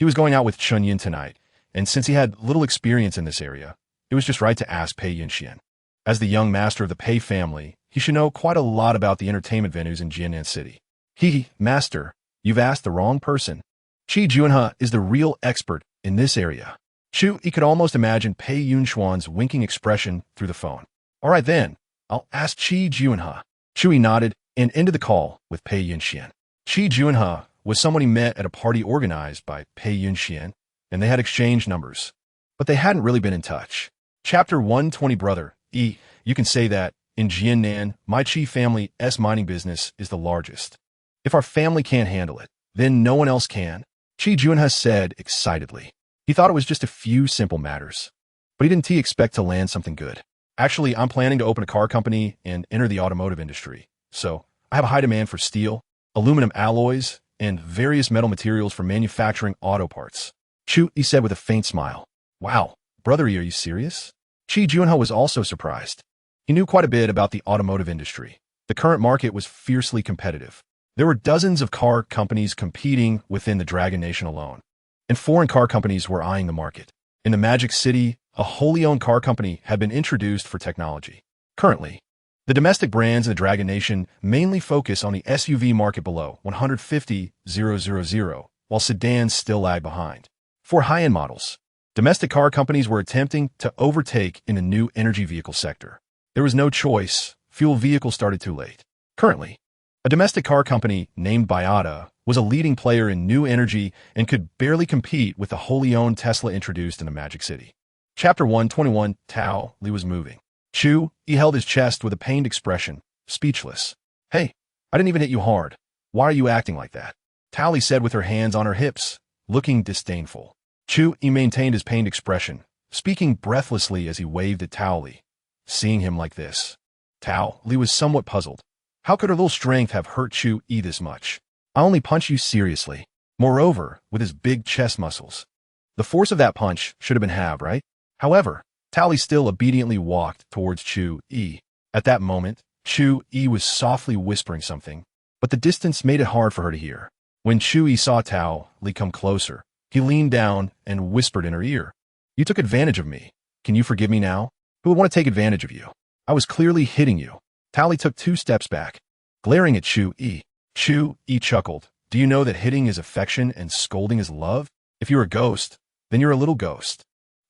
He was going out with Chun Yun tonight, and since he had little experience in this area, it was just right to ask Pei Yunxian. As the young master of the Pei family, he should know quite a lot about the entertainment venues in GNN City. Master, you've asked the wrong person. Qi Junhe is the real expert in this area. Chu Yi could almost imagine Pei Yunxian's winking expression through the phone. All right then, I'll ask Qi Junhe. Chu Yi nodded and ended the call with Pei Yunxian. Qi Junhe was someone he met at a party organized by Pei Yunxian, and they had exchanged numbers, but they hadn't really been in touch. Chapter 120. Brother E, you can say that, in Jiannan, my Qi family's mining business is the largest. If our family can't handle it, then no one else can, Qi Junhe said excitedly. He thought it was just a few simple matters, but he didn't expect to land something good. Actually, I'm planning to open a car company and enter the automotive industry, so I have a high demand for steel, aluminum alloys, and various metal materials for manufacturing auto parts. Chu Yi said with a faint smile. Wow, brother E, are you serious? Qi Junhe was also surprised. He knew quite a bit about the automotive industry. The current market was fiercely competitive. There were dozens of car companies competing within the Dragon Nation alone, and foreign car companies were eyeing the market. In the Magic City, a wholly owned car company had been introduced for technology. Currently, the domestic brands in the Dragon Nation mainly focus on the SUV market below 150,000, while sedans still lag behind. For high-end models, domestic car companies were attempting to overtake in the new energy vehicle sector. There was no choice. Fuel vehicles started too late. Currently, a domestic car company named Biata was a leading player in new energy and could barely compete with the wholly owned Tesla introduced in the Magic City. Chapter 121. Tao Li was moving. Chu Yi held his chest with a pained expression, speechless. Hey, I didn't even hit you hard. Why are you acting like that? Tao Li said with her hands on her hips, looking disdainful. Chu Yi maintained his pained expression, speaking breathlessly as he waved at Tao Li. Seeing him like this, Tao Li was somewhat puzzled. How could her little strength have hurt Chu Yi this much? I only punch you seriously. Moreover, with his big chest muscles. The force of that punch should have been halved, right? However, Tao Li still obediently walked towards Chu Yi. At that moment, Chu Yi was softly whispering something, but the distance made it hard for her to hear. When Chu Yi saw Tao Li come closer, he leaned down and whispered in her ear. You took advantage of me. Can you forgive me now? Who would want to take advantage of you? I was clearly hitting you. Tao Li took 2 steps back, glaring at Chu Yi. Chu Yi chuckled. Do you know that hitting is affection and scolding is love? If you're a ghost, then you're a little ghost.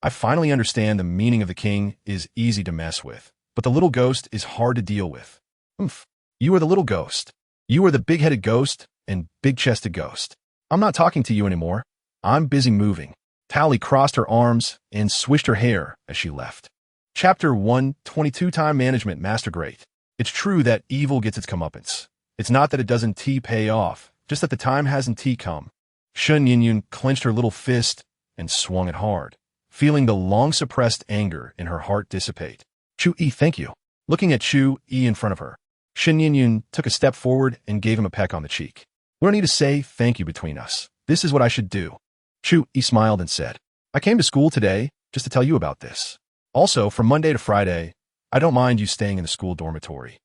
I finally understand the meaning of the king is easy to mess with, but the little ghost is hard to deal with. Oomph. You are the little ghost. You are the big-headed ghost and big-chested ghost. I'm not talking to you anymore. I'm busy moving. Tao Li crossed her arms and swished her hair as she left. Chapter 122. Time Management Master Great. It's true that evil gets its comeuppance. It's not that it doesn't pay off, just that the time hasn't come. Shun Yinyun clenched her little fist and swung it hard, feeling the long-suppressed anger in her heart dissipate. Chu Yi, thank you. Looking at Chu Yi in front of her, Shun Yinyun took a step forward and gave him a peck on the cheek. We don't need to say thank you between us. This is what I should do. Chu Yi smiled and said, I came to school today just to tell you about this. Also, from Monday to Friday, I don't mind you staying in the school dormitory.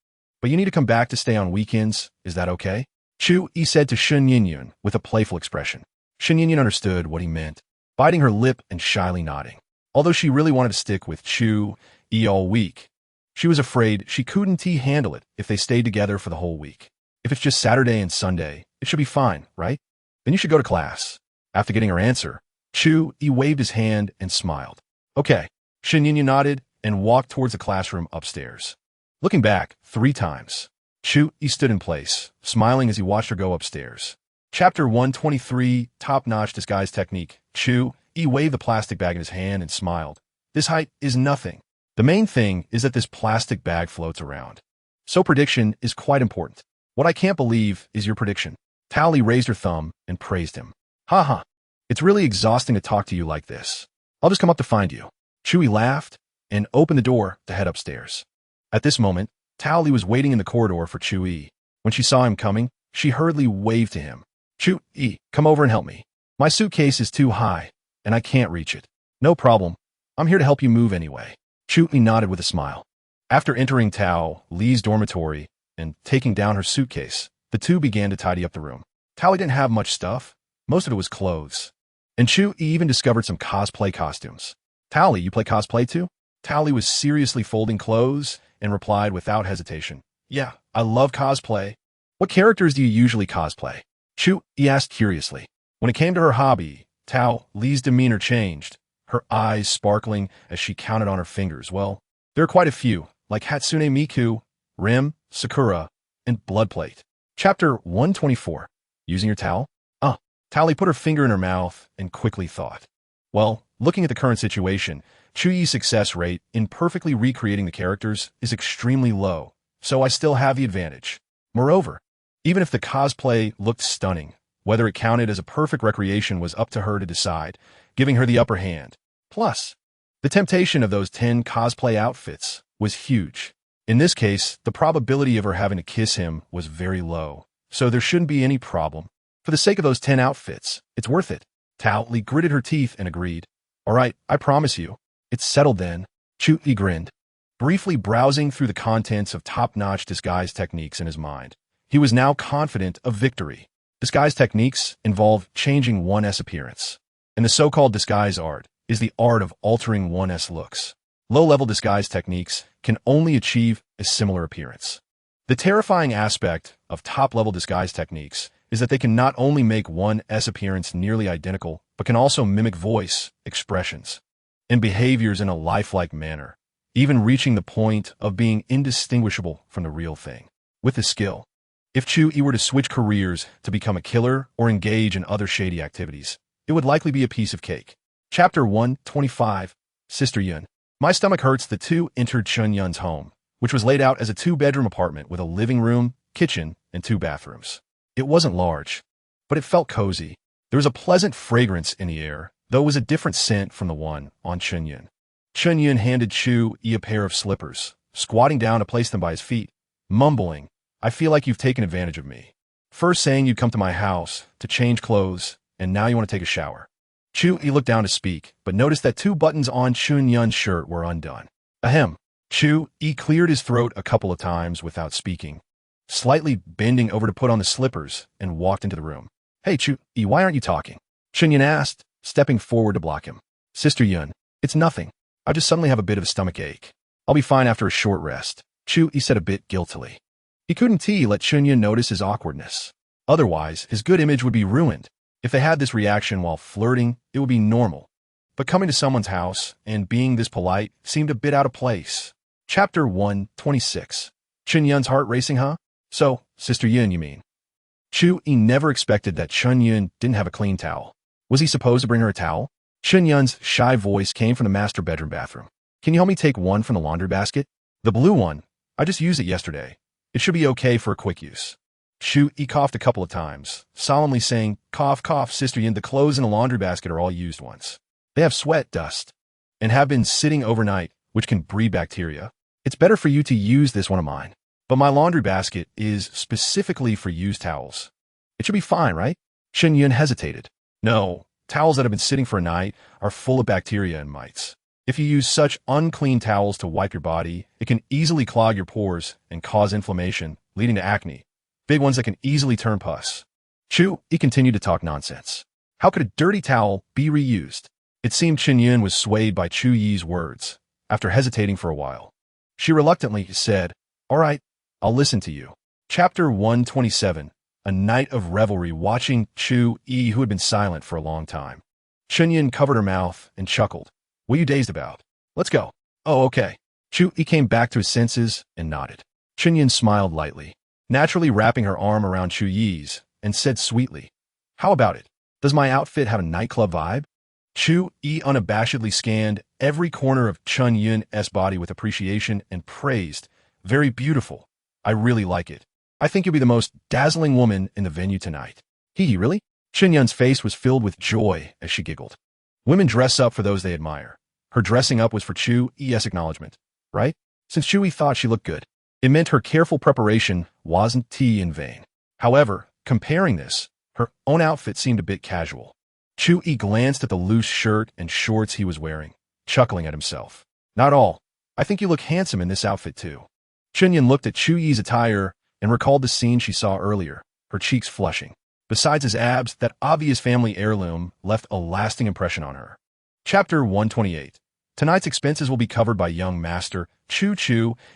But you need to come back to stay on weekends. Is that okay? Chu Yi said to Shun Yinyun with a playful expression. Shun Yinyun understood what he meant, biting her lip and shyly nodding. Although she really wanted to stick with Chu Yi all week, she was afraid she couldn't handle it if they stayed together for the whole week. If it's just Saturday and Sunday, it should be fine, right? Then you should go to class. After getting her answer, Chu Yi waved his hand and smiled. Okay. Shun Yinyun nodded and walked towards the classroom upstairs. Looking back 3 times, Chu Yi stood in place, smiling as he watched her go upstairs. Chapter 123. Top-notch disguise technique. Chu Yi waved the plastic bag in his hand and smiled. This height is nothing. The main thing is that this plastic bag floats around. So prediction is quite important. What I can't believe is your prediction. Tao Li raised her thumb and praised him. Haha. It's really exhausting to talk to you like this. I'll just come up to find you. Chu Yi laughed and opened the door to head upstairs. At this moment, Tao Li was waiting in the corridor for Chu Yi. When she saw him coming, she hurriedly waved to him. Chu Yi, come over and help me. My suitcase is too high, and I can't reach it. No problem. I'm here to help you move anyway. Chu Yi nodded with a smile. After entering Tao Li's dormitory and taking down her suitcase, the two began to tidy up the room. Tao Li didn't have much stuff. Most of it was clothes. And Chu Yi even discovered some cosplay costumes. Tao Li, you play cosplay too? Tao Li was seriously folding clothes and replied without hesitation. Yeah, I love cosplay. What characters do you usually cosplay? Chu Yi asked curiously. When it came to her hobby, Tao Li's demeanor changed, her eyes sparkling as she counted on her fingers. Well, there are quite a few, like Hatsune Miku, Rim, Sakura, and Bloodplate. Chapter 124. Using your towel? Tao Li put her finger in her mouth and quickly thought. Well, looking at the current situation, Chu Yi's success rate in perfectly recreating the characters is extremely low, so I still have the advantage. Moreover, even if the cosplay looked stunning, whether it counted as a perfect recreation was up to her to decide, giving her the upper hand. Plus, the temptation of those 10 cosplay outfits was huge. In this case, the probability of her having to kiss him was very low, so there shouldn't be any problem. For the sake of those 10 outfits, it's worth it. Tao Li gritted her teeth and agreed. All right, I promise you. It's settled then. Chu Yi grinned, briefly browsing through the contents of top-notch disguise techniques in his mind. He was now confident of victory. Disguise techniques involve changing one's appearance, and the so-called disguise art is the art of altering one's looks. Low-level disguise techniques can only achieve a similar appearance. The terrifying aspect of top-level disguise techniques is that they can not only make one's appearance nearly identical, but can also mimic voice, expressions, and behaviors in a lifelike manner, even reaching the point of being indistinguishable from the real thing. With this skill, If Chu Yi were to switch careers to become a killer or engage in other shady activities, it would likely be a piece of cake. Chapter 125, Sister Yun. My stomach hurts. The two entered Chun Yun's home, which was laid out as a two-bedroom apartment with a living room, kitchen, and two bathrooms. It wasn't large, but it felt cozy. There was a pleasant fragrance in the air, though it was a different scent from the one on Chun Yun. Chun Yun handed Chu Yi a pair of slippers, squatting down to place them by his feet, mumbling, "I feel like you've taken advantage of me. First saying you'd come to my house to change clothes, and now you want to take a shower." Chu Yi looked down to speak, but noticed that two buttons on Chun Yun's shirt were undone. Ahem. Chu Yi cleared his throat a couple of times without speaking, slightly bending over to put on the slippers, and walked into the room. "Hey, Chu Yi, why aren't you talking?" Chun Yun asked, stepping forward to block him. "Sister Yun, it's nothing. I just suddenly have a bit of a stomach ache. I'll be fine after a short rest," Chu Yi said a bit guiltily. He couldn't let Chun Yun notice his awkwardness. Otherwise, his good image would be ruined. If they had this reaction while flirting, it would be normal. But coming to someone's house and being this polite seemed a bit out of place. Chapter 126. Chun Yun's heart racing, huh? So, Sister Yun, you mean? Chu Yi never expected that Chun Yun didn't have a clean towel. Was he supposed to bring her a towel? Chun Yun's shy voice came from the master bedroom bathroom. "Can you help me take one from the laundry basket? The blue one. I just used it yesterday. It should be okay for a quick use." Chu Yi coughed a couple of times, solemnly saying, "Cough, cough, Sister Yun, the clothes in the laundry basket are all used once. They have sweat, dust, and have been sitting overnight, which can breed bacteria. It's better for you to use this one of mine. But my laundry basket is specifically for used towels. It should be fine, right?" Chun Yun hesitated. "No, towels that have been sitting for a night are full of bacteria and mites. If you use such unclean towels to wipe your body, it can easily clog your pores and cause inflammation, leading to acne. Big ones that can easily turn pus." Chu Yi continued to talk nonsense. How could a dirty towel be reused? It seemed Chun Yun was swayed by Chu Yi's words. After hesitating for a while, she reluctantly said, "All right, I'll listen to you." Chapter 127. A night of revelry watching Chu Yi, who had been silent for a long time. Chun Yun covered her mouth and chuckled. "What are you dazed about? Let's go." "Oh, okay." Chu Yi came back to his senses and nodded. Chun Yun smiled lightly, naturally wrapping her arm around Chu Yi's, and said sweetly, "How about it? Does my outfit have a nightclub vibe?" Chu Yi unabashedly scanned every corner of Chun Yun's body with appreciation and praised, "Very beautiful. I really like it. I think you'll be the most dazzling woman in the venue tonight." "Hee, really?" Chun Yun's face was filled with joy as she giggled. Women dress up for those they admire. Her dressing up was for Chu Yi's acknowledgement, right? Since Chu Yi thought she looked good, it meant her careful preparation wasn't in vain. However, comparing this, her own outfit seemed a bit casual. Chu Yi glanced at the loose shirt and shorts he was wearing, chuckling at himself. "Not all. I think you look handsome in this outfit too." Chun Yun looked at Chu Yi's attire and recalled the scene she saw earlier, her cheeks flushing. Besides his abs, that obvious family heirloom left a lasting impression on her. Chapter 128. Tonight's expenses will be covered by young master Chu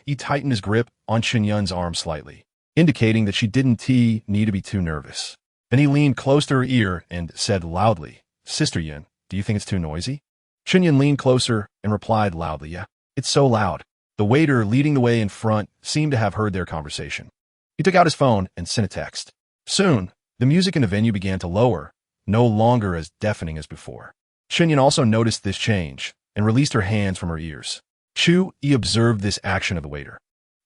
Yi tightened his grip on Chun Yun's arm slightly, indicating that she didn't need to be too nervous. Then he leaned close to her ear and said loudly, "Sister Yun, do you think it's too noisy?" Chun Yun leaned closer and replied loudly, "Yeah, it's so loud." The waiter leading the way in front seemed to have heard their conversation. He took out his phone and sent a text. Soon, the music in the venue began to lower, no longer as deafening as before. Chun Yun also noticed this change and released her hands from her ears. Chu Yi observed this action of the waiter.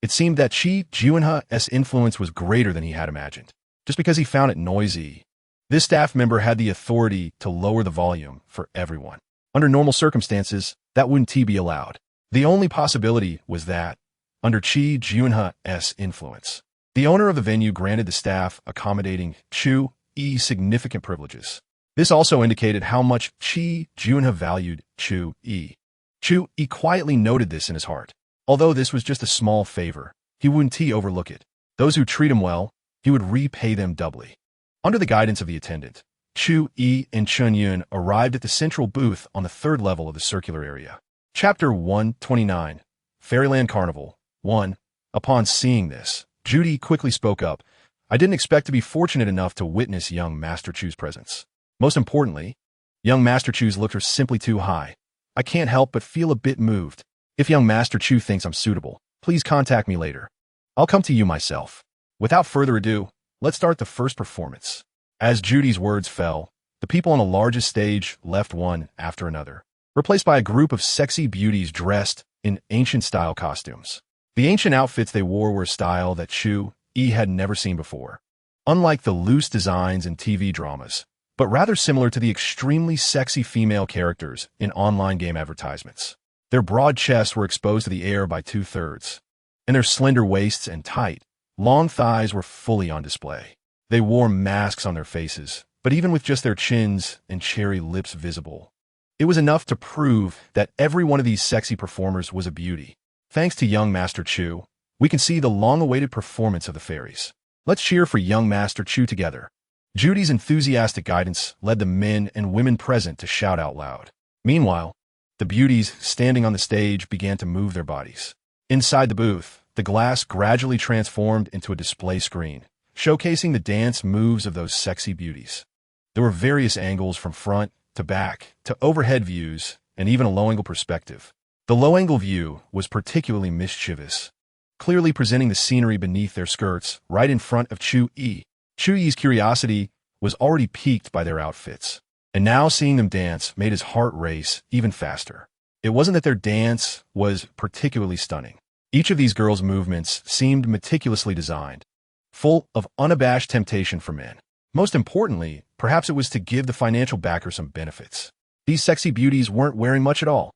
It seemed that Chi Jiunhe's influence was greater than he had imagined, just because he found it noisy. This staff member had the authority to lower the volume for everyone. Under normal circumstances, that wouldn't be allowed. The only possibility was that, under Chi Jiunhe's influence, the owner of the venue granted the staff accommodating Chu Yi significant privileges. This also indicated how much Chi Jiunhe valued Chu Yi. Chu Yi quietly noted this in his heart. Although this was just a small favor, he wouldn't overlook it. Those who treat him well, he would repay them doubly. Under the guidance of the attendant, Chu Yi and Chun Yun arrived at the central booth on the third level of the circular area. Chapter 129. Fairyland Carnival 1. Upon seeing this, Judy quickly spoke up. "I didn't expect to be fortunate enough to witness young Master Chu's presence. Most importantly, young Master Chu's looks are simply too high. I can't help but feel a bit moved. If young Master Chu thinks I'm suitable, please contact me later. I'll come to you myself." Without further ado, let's start the first performance. As Judy's words fell, the people on the largest stage left one after another, replaced by a group of sexy beauties dressed in ancient-style costumes. The ancient outfits they wore were a style that Chu Yi had never seen before. Unlike the loose designs in TV dramas, but rather similar to the extremely sexy female characters in online game advertisements. Their broad chests were exposed to the air by 2/3, and their slender waists and tight, long thighs were fully on display. They wore masks on their faces, but even with just their chins and cherry lips visible, it was enough to prove that every one of these sexy performers was a beauty. Thanks to young Master Chu, we can see the long-awaited performance of the fairies. Let's cheer for young Master Chu together. Judy's enthusiastic guidance led the men and women present to shout out loud. Meanwhile, the beauties standing on the stage began to move their bodies. Inside the booth, the glass gradually transformed into a display screen, showcasing the dance moves of those sexy beauties. There were various angles from front to back to overhead views and even a low-angle perspective. The low-angle view was particularly mischievous, clearly presenting the scenery beneath their skirts right in front of Chu Yi. Chu Yi's curiosity was already piqued by their outfits, and now seeing them dance made his heart race even faster. It wasn't that their dance was particularly stunning. Each of these girls' movements seemed meticulously designed, full of unabashed temptation for men. Most importantly, perhaps it was to give the financial backer some benefits. These sexy beauties weren't wearing much at all.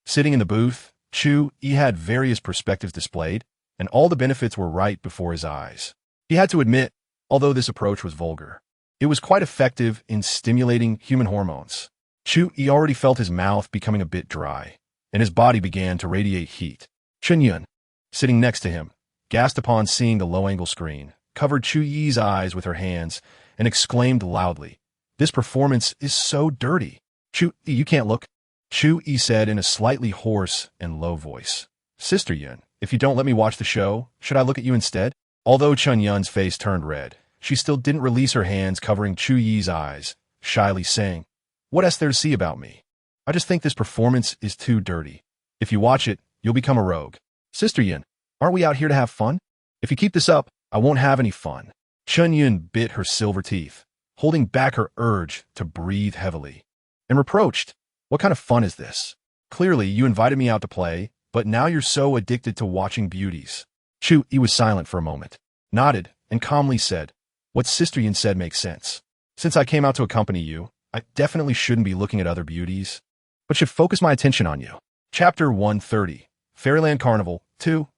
Sitting in the booth, Chu Yi had various perspectives displayed, and all the benefits were right before his eyes. He had to admit, although this approach was vulgar, it was quite effective in stimulating human hormones. Chu Yi already felt his mouth becoming a bit dry, and his body began to radiate heat. Chen Yun, sitting next to him, gasped upon seeing the low-angle screen, covered Chu Yi's eyes with her hands, and exclaimed loudly, "This performance is so dirty. Chu Yi, you can't look." Chu Yi said in a slightly hoarse and low voice, "Sister Yun, if you don't let me watch the show, should I look at you instead?" Although Chen Yun's face turned red, she still didn't release her hands covering Chu Yi's eyes, shyly saying, "What is there to see about me? I just think this performance is too dirty. If you watch it, you'll become a rogue." "Sister Yun, aren't we out here to have fun? If you keep this up, I won't have any fun." Chen Yun bit her silver teeth, holding back her urge to breathe heavily, and reproached, "What kind of fun is this? Clearly, you invited me out to play, but now you're so addicted to watching beauties." Chu Yi was silent for a moment, nodded, and calmly said, "What Sister Yun said makes sense. Since I came out to accompany you, I definitely shouldn't be looking at other beauties, but should focus my attention on you." Chapter 130, Fairyland Carnival 2.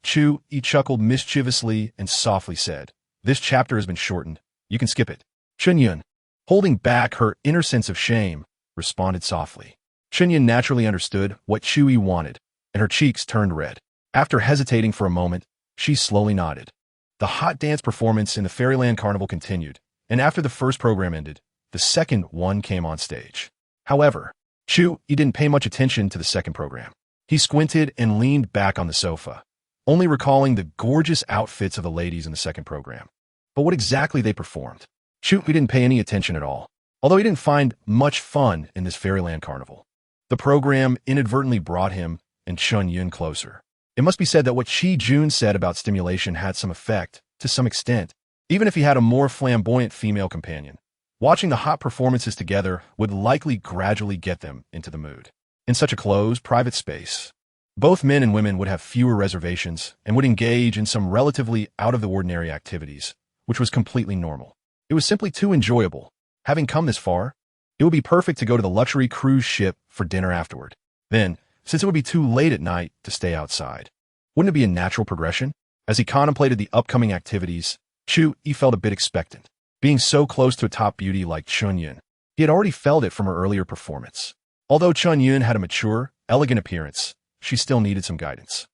Chu Yi chuckled mischievously and softly said, "This chapter has been shortened. You can skip it." Chen Yun, holding back her inner sense of shame, responded softly. Chen Yun naturally understood what Chu Yi wanted, and her cheeks turned red. After hesitating for a moment, she slowly nodded. The hot dance performance in the Fairyland Carnival continued, and after the first program ended, the second one came on stage. However, Chu Yi didn't pay much attention to the second program. He squinted and leaned back on the sofa, only recalling the gorgeous outfits of the ladies in the second program. But what exactly they performed? Chu Yi didn't pay any attention at all, although he didn't find much fun in this Fairyland Carnival. The program inadvertently brought him and Chen Yun closer. It must be said that what Chi Jun said about stimulation had some effect, to some extent, even if he had a more flamboyant female companion. Watching the hot performances together would likely gradually get them into the mood. In such a closed, private space, both men and women would have fewer reservations and would engage in some relatively out-of-the-ordinary activities, which was completely normal. It was simply too enjoyable. Having come this far, it would be perfect to go to the luxury cruise ship for dinner afterward. Then, since it would be too late at night to stay outside, wouldn't it be a natural progression? As he contemplated the upcoming activities, Chu Yi felt a bit expectant. Being so close to a top beauty like Chen Yun, he had already felt it from her earlier performance. Although Chen Yun had a mature, elegant appearance, she still needed some guidance.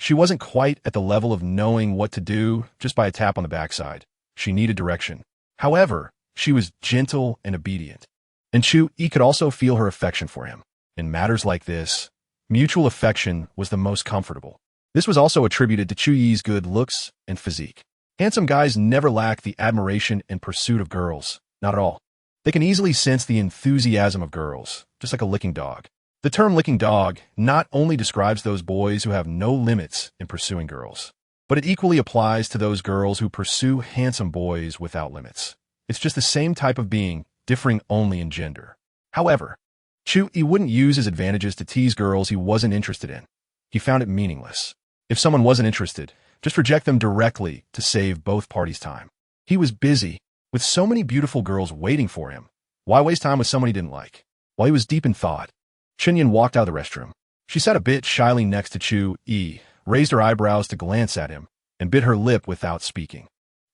She wasn't quite at the level of knowing what to do just by a tap on the backside. She needed direction. However, she was gentle and obedient, and Chu Yi could also feel her affection for him. In matters like this, mutual affection was the most comfortable. This was also attributed to Chu Yi's good looks and physique. Handsome guys never lack the admiration and pursuit of girls, not at all. They can easily sense the enthusiasm of girls, just like a licking dog. The term licking dog not only describes those boys who have no limits in pursuing girls, But it equally applies to those girls who pursue handsome boys without limits. It's just the same type of being, differing only in gender. However, Chu Yi wouldn't use his advantages to tease girls he wasn't interested in. He found it meaningless. If someone wasn't interested, just reject them directly to save both parties time. He was busy, with so many beautiful girls waiting for him. Why waste time with someone he didn't like? While he was deep in thought, Chinyan walked out of the restroom. She sat a bit shyly next to Chu Yi, raised her eyebrows to glance at him, and bit her lip without speaking.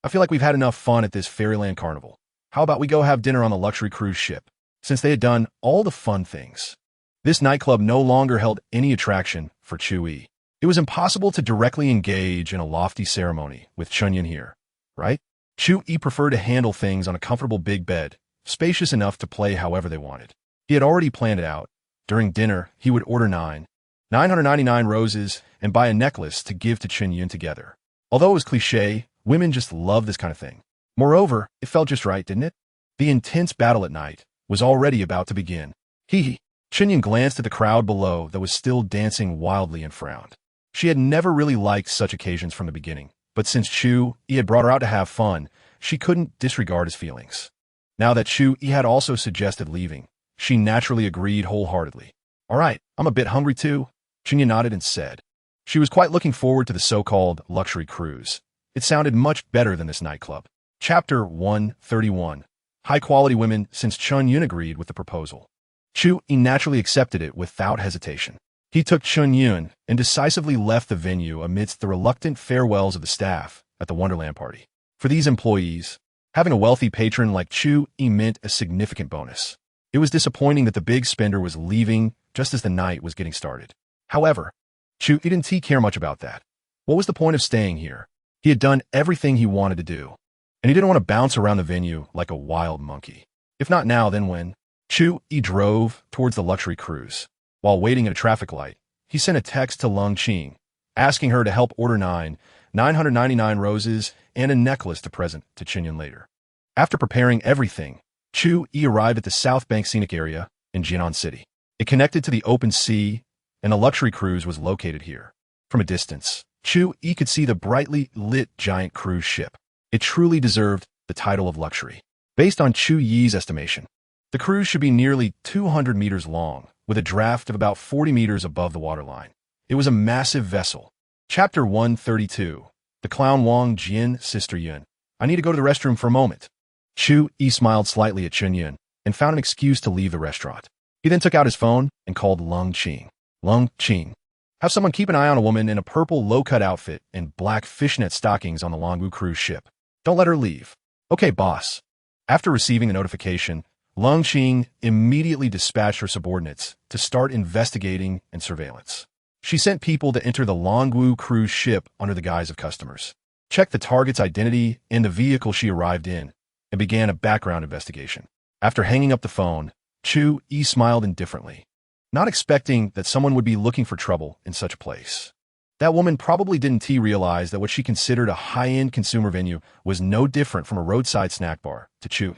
I feel like we've had enough fun at this fairyland carnival. How about we go have dinner on the luxury cruise ship? Since they had done all the fun things. This nightclub no longer held any attraction for Chu Yi. It was impossible to directly engage in a lofty ceremony with Chunyan here, right? Chu Yi preferred to handle things on a comfortable big bed, spacious enough to play however they wanted. He had already planned it out. During dinner, he would order 999 roses and buy a necklace to give to Chunyan together. Although it was cliché, women just love this kind of thing. Moreover, it felt just right, didn't it? The intense battle at night was already about to begin. Chunyan glanced at the crowd below that was still dancing wildly and frowned. She had never really liked such occasions from the beginning, but since Chu Yi had brought her out to have fun, she couldn't disregard his feelings. Now that Chu Yi had also suggested leaving, she naturally agreed wholeheartedly. All right, I'm a bit hungry too, Chunyan nodded and said. She was quite looking forward to the so-called luxury cruise. It sounded much better than this nightclub. Chapter 131. High-quality women. Since Chunyan agreed with the proposal, Chu Yi naturally accepted it without hesitation. He took Chunyan and decisively left the venue amidst the reluctant farewells of the staff at the Wonderland party. For these employees, having a wealthy patron like Chu Yi meant a significant bonus. It was disappointing that the big spender was leaving just as the night was getting started. However, Chu Yi didn't care much about that. What was the point of staying here? He had done everything he wanted to do, and he didn't want to bounce around the venue like a wild monkey. If not now, then when? Chu Yi drove towards the luxury cruise. While waiting at a traffic light, he sent a text to Longqing, asking her to help order 999 roses and a necklace to present to Chunyan later. After preparing everything, Chu Yi arrived at the South Bank Scenic Area in Jinan City. It connected to the open sea, and the luxury cruise was located here. From a distance, Chu Yi could see the brightly lit giant cruise ship. It truly deserved the title of luxury. Based on Chu Yi's estimation, the cruise should be nearly 200 meters long, with a draft of about 40 meters above the waterline. It was a massive vessel. Chapter 132. The Clown Wang Jian, Sister Yun. I need to go to the restroom for a moment. Chu Yi smiled slightly at Chunyan and found an excuse to leave the restaurant. He then took out his phone and called Longqing. Longqing, have someone keep an eye on a woman in a purple low-cut outfit and black fishnet stockings on the Longwu cruise ship. Don't let her leave. Okay, boss. After receiving the notification, Longqing immediately dispatched her subordinates to start investigating and surveillance. She sent people to enter the Longwu cruise ship under the guise of customers, checked the target's identity and the vehicle she arrived in, and began a background investigation. After hanging up the phone, Chu Yi smiled indifferently, not expecting that someone would be looking for trouble in such a place. That woman probably didn't realize that what she considered a high-end consumer venue was no different from a roadside snack bar to Chu.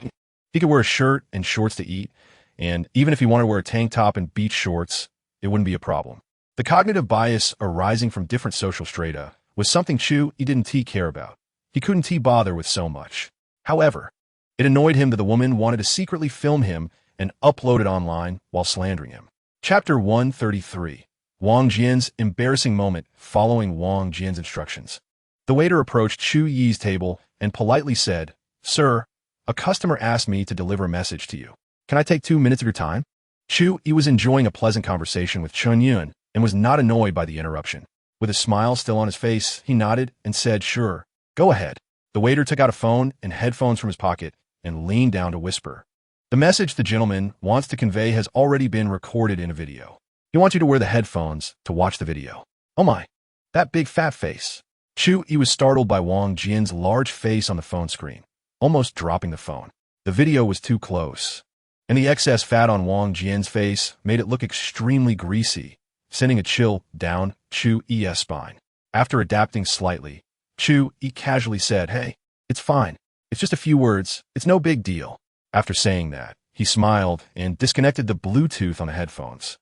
He could wear a shirt and shorts to eat, and even if he wanted to wear a tank top and beach shorts, it wouldn't be a problem. The cognitive bias arising from different social strata was something Chu Yi didn't care about. He couldn't bother with so much. However, it annoyed him that the woman wanted to secretly film him and upload it online while slandering him. Chapter 133. Wang Jian's embarrassing moment following Wang Jian's instructions. The waiter approached Chu Yi's table and politely said, "Sir, a customer asked me to deliver a message to you. Can I take 2 minutes of your time?" Chu Yi was enjoying a pleasant conversation with Chunyan and was not annoyed by the interruption. With a smile still on his face, he nodded and said, "Sure, go ahead." The waiter took out a phone and headphones from his pocket and leaned down to whisper. "The message the gentleman wants to convey has already been recorded in a video. He wants you to wear the headphones to watch the video." "Oh my, that big fat face." Chu Yi was startled by Wang Jian's large face on the phone screen, almost dropping the phone. The video was too close, and the excess fat on Wang Jian's face made it look extremely greasy, sending a chill down Chu Yi's spine. After adapting slightly, Chu Yi casually said, "Hey, it's fine. It's just a few words. It's no big deal." After saying that, he smiled and disconnected the Bluetooth on the headphones,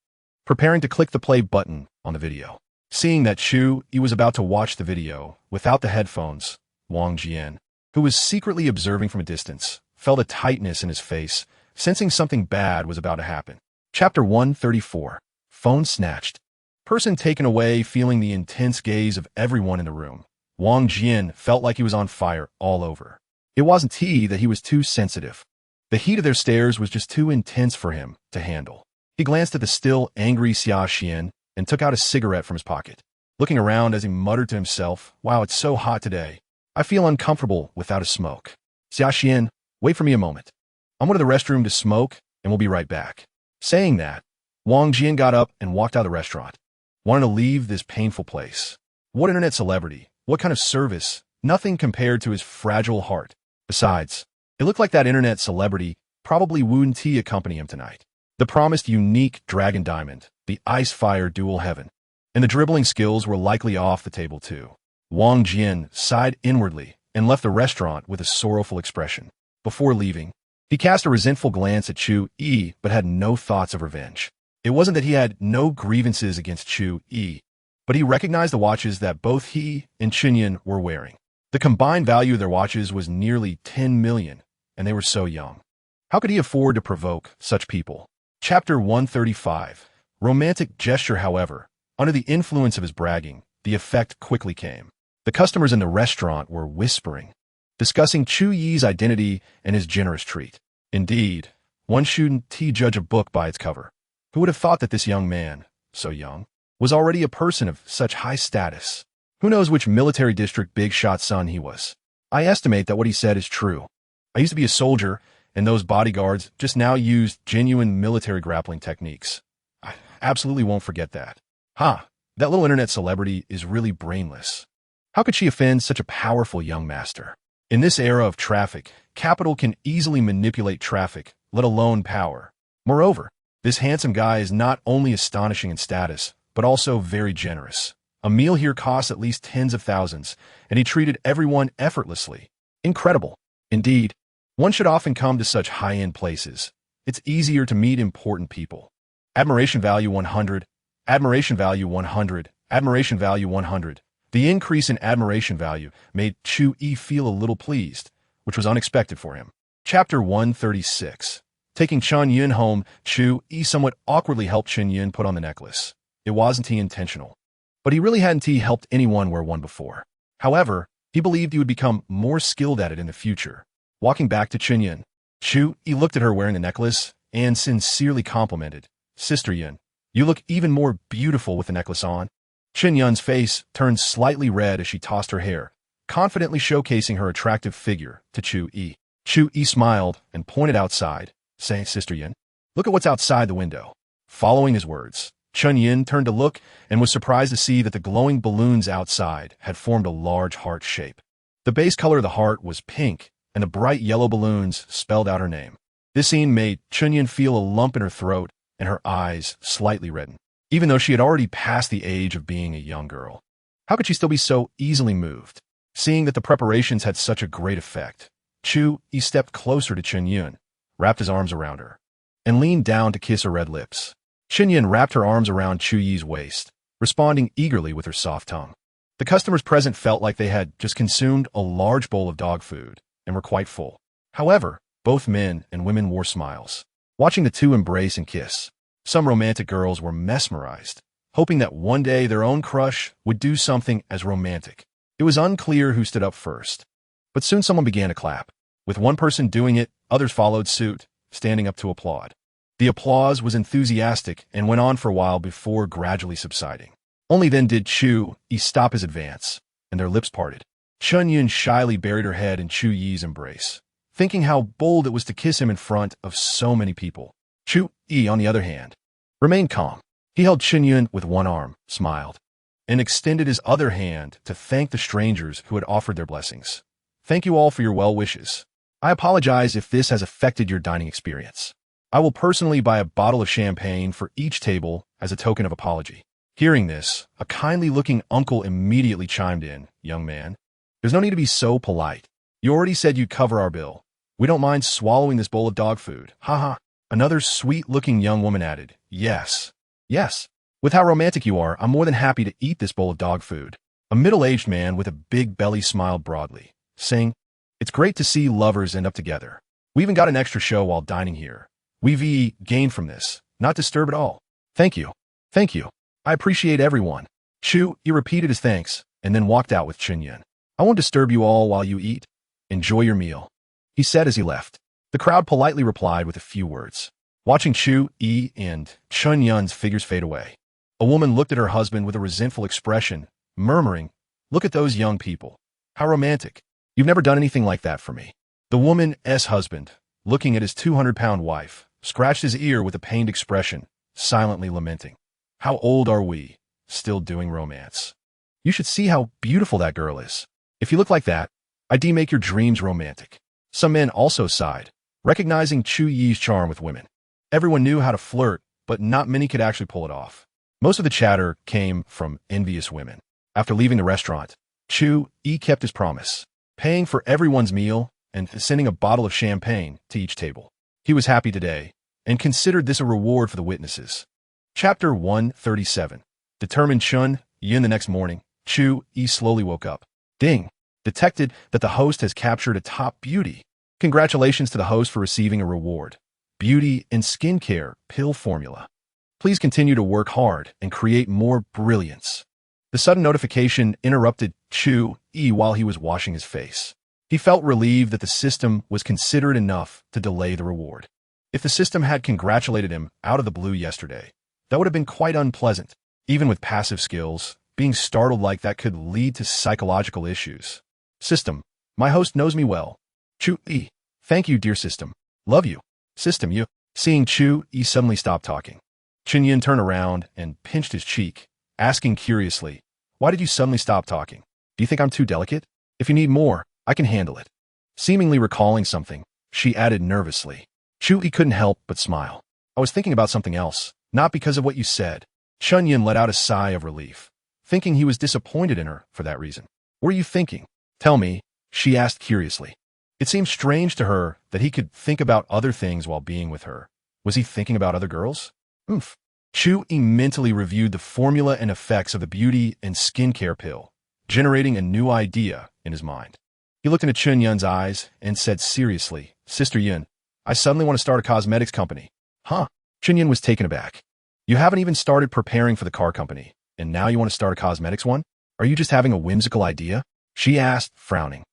preparing to click the play button on the video. Seeing that Chu Yi was about to watch the video without the headphones, Wang Jian, who was secretly observing from a distance, felt a tightness in his face, sensing something bad was about to happen. Chapter 134. Phone snatched. Person taken away, feeling the intense gaze of everyone in the room. Wang Jian felt like he was on fire all over. It wasn't he that he was too sensitive. The heat of their stares was just too intense for him to handle. He glanced at the still angry Xia Xian and took out a cigarette from his pocket. Looking around as he muttered to himself, "Wow, it's so hot today. I feel uncomfortable without a smoke. Xia Xian, wait for me a moment. I'm going to the restroom to smoke, and we'll be right back." Saying that, Wang Jian got up and walked out of the restaurant, wanting to leave this painful place. What internet celebrity? What kind of service? Nothing compared to his fragile heart. Besides, it looked like that internet celebrity probably wouldn't accompany him tonight. The promised unique dragon diamond, the ice-fire dual heaven, and the dribbling skills were likely off the table too. Wang Jian sighed inwardly and left the restaurant with a sorrowful expression. Before leaving, he cast a resentful glance at Chu Yi but had no thoughts of revenge. It wasn't that he had no grievances against Chu Yi, but he recognized the watches that both he and Chinyan were wearing. The combined value of their watches was nearly 10 million, and they were so young. How could he afford to provoke such people? Chapter 135. Romantic gesture. However, under the influence of his bragging, the effect quickly came. The customers in the restaurant were whispering, discussing Chu Yi's identity and his generous treat. Indeed, one shouldn't judge a book by its cover. Who would have thought that this young man, so young, was already a person of such high status? Who knows which military district big shot son he was? I estimate that what he said is true. I used to be a soldier, and those bodyguards just now used genuine military grappling techniques. I absolutely won't forget that. That little internet celebrity is really brainless. How could she offend such a powerful young master? In this era of traffic, capital can easily manipulate traffic, let alone power. Moreover, this handsome guy is not only astonishing in status, but also very generous. A meal here costs at least tens of thousands, and he treated everyone effortlessly. Incredible. Indeed, one should often come to such high-end places. It's easier to meet important people. Admiration value 100. Admiration value 100. Admiration value 100. The increase in admiration value made Chu Yi feel a little pleased, which was unexpected for him. Chapter 136. Taking Chen Yun home, Chu Yi somewhat awkwardly helped Chen Yun put on the necklace. It wasn't intentional, but he really hadn't helped anyone wear one before. However, he believed he would become more skilled at it in the future. Walking back to Chen Yun, Chu Yi looked at her wearing the necklace and sincerely complimented, "Sister Yun, you look even more beautiful with the necklace on." Chen Yun's face turned slightly red as she tossed her hair, confidently showcasing her attractive figure to Chu Yi. Chu Yi smiled and pointed outside, saying, "Sister Yun, look at what's outside the window." Following his words, Chen Yun turned to look and was surprised to see that the glowing balloons outside had formed a large heart shape. The base color of the heart was pink, and the bright yellow balloons spelled out her name. This scene made Chen Yun feel a lump in her throat and her eyes slightly redden, even though she had already passed the age of being a young girl. How could she still be so easily moved? Seeing that the preparations had such a great effect, Chu Yi stepped closer to Chen Yun, wrapped his arms around her, and leaned down to kiss her red lips. Chen Yun wrapped her arms around Chu Yi's waist, responding eagerly with her soft tongue. The customers present felt like they had just consumed a large bowl of dog food and were quite full. However, both men and women wore smiles, watching the two embrace and kiss. Some romantic girls were mesmerized, hoping that one day their own crush would do something as romantic. It was unclear who stood up first, but soon someone began to clap. With one person doing it, others followed suit, standing up to applaud. The applause was enthusiastic and went on for a while before gradually subsiding. Only then did Chu Yi stop his advance, and their lips parted. Chen Yun shyly buried her head in Chu Yi's embrace, thinking how bold it was to kiss him in front of so many people. Chu Yi, on the other hand, remained calm. He held Chen Yun with one arm, smiled, and extended his other hand to thank the strangers who had offered their blessings. "Thank you all for your well wishes. I apologize if this has affected your dining experience. I will personally buy a bottle of champagne for each table as a token of apology." Hearing this, a kindly-looking uncle immediately chimed in, "Young man, there's no need to be so polite. You already said you'd cover our bill. We don't mind swallowing this bowl of dog food. Haha." Another sweet-looking young woman added, "Yes, With how romantic you are, I'm more than happy to eat this bowl of dog food. A middle-aged man with a big belly smiled broadly, saying, "It's great to see lovers end up together. We even got an extra show while dining here. We've gained from this. Not disturb at all. Thank you. Thank you. I appreciate everyone." Chu Yi repeated his thanks and then walked out with Chen Yun. "I won't disturb you all while you eat. Enjoy your meal," he said as he left. The crowd politely replied with a few words. Watching Chu Yi and Chen Yun's figures fade away, a woman looked at her husband with a resentful expression, murmuring, "Look at those young people. How romantic. You've never done anything like that for me." The woman's husband, looking at his 200-pound wife, scratched his ear with a pained expression, silently lamenting. "How old are we? Still doing romance. You should see how beautiful that girl is. If you look like that, I'd make your dreams romantic." Some men also sighed, recognizing Chu Yi's charm with women. Everyone knew how to flirt, but not many could actually pull it off. Most of the chatter came from envious women. After leaving the restaurant, Chu Yi kept his promise, paying for everyone's meal and sending a bottle of champagne to each table. He was happy today and considered this a reward for the witnesses. Chapter 137. Determined Chun Yun. The next morning, Chu Yi slowly woke up. Ding! Detected that the host has captured a top beauty. Congratulations to the host for receiving a reward. Beauty and skincare pill formula. Please continue to work hard and create more brilliance. The sudden notification interrupted Chu Yi while he was washing his face. He felt relieved that the system was considerate enough to delay the reward. If the system had congratulated him out of the blue yesterday, that would have been quite unpleasant. Even with passive skills, being startled like that could lead to psychological issues. System, my host knows me well. Chu Yi, thank you, dear system. Love you. System, you. Seeing Chu Yi suddenly stop talking, Chen Yun turned around and pinched his cheek, asking curiously, "Why did you suddenly stop talking? Do you think I'm too delicate? If you need more, I can handle it." Seemingly recalling something, she added nervously. Chu Yi couldn't help but smile. "I was thinking about something else, not because of what you said." Chen Yun let out a sigh of relief, thinking he was disappointed in her for that reason. "What are you thinking? Tell me," she asked curiously. It seemed strange to her that he could think about other things while being with her. Was he thinking about other girls? Chu Yi mentally reviewed the formula and effects of the beauty and skincare pill, generating a new idea in his mind. He looked into Chen Yun's eyes and said seriously, "Sister Yun, I suddenly want to start a cosmetics company." Huh? Chen Yun was taken aback. "You haven't even started preparing for the car company, and now you want to start a cosmetics one? Are you just having a whimsical idea?" she asked, frowning.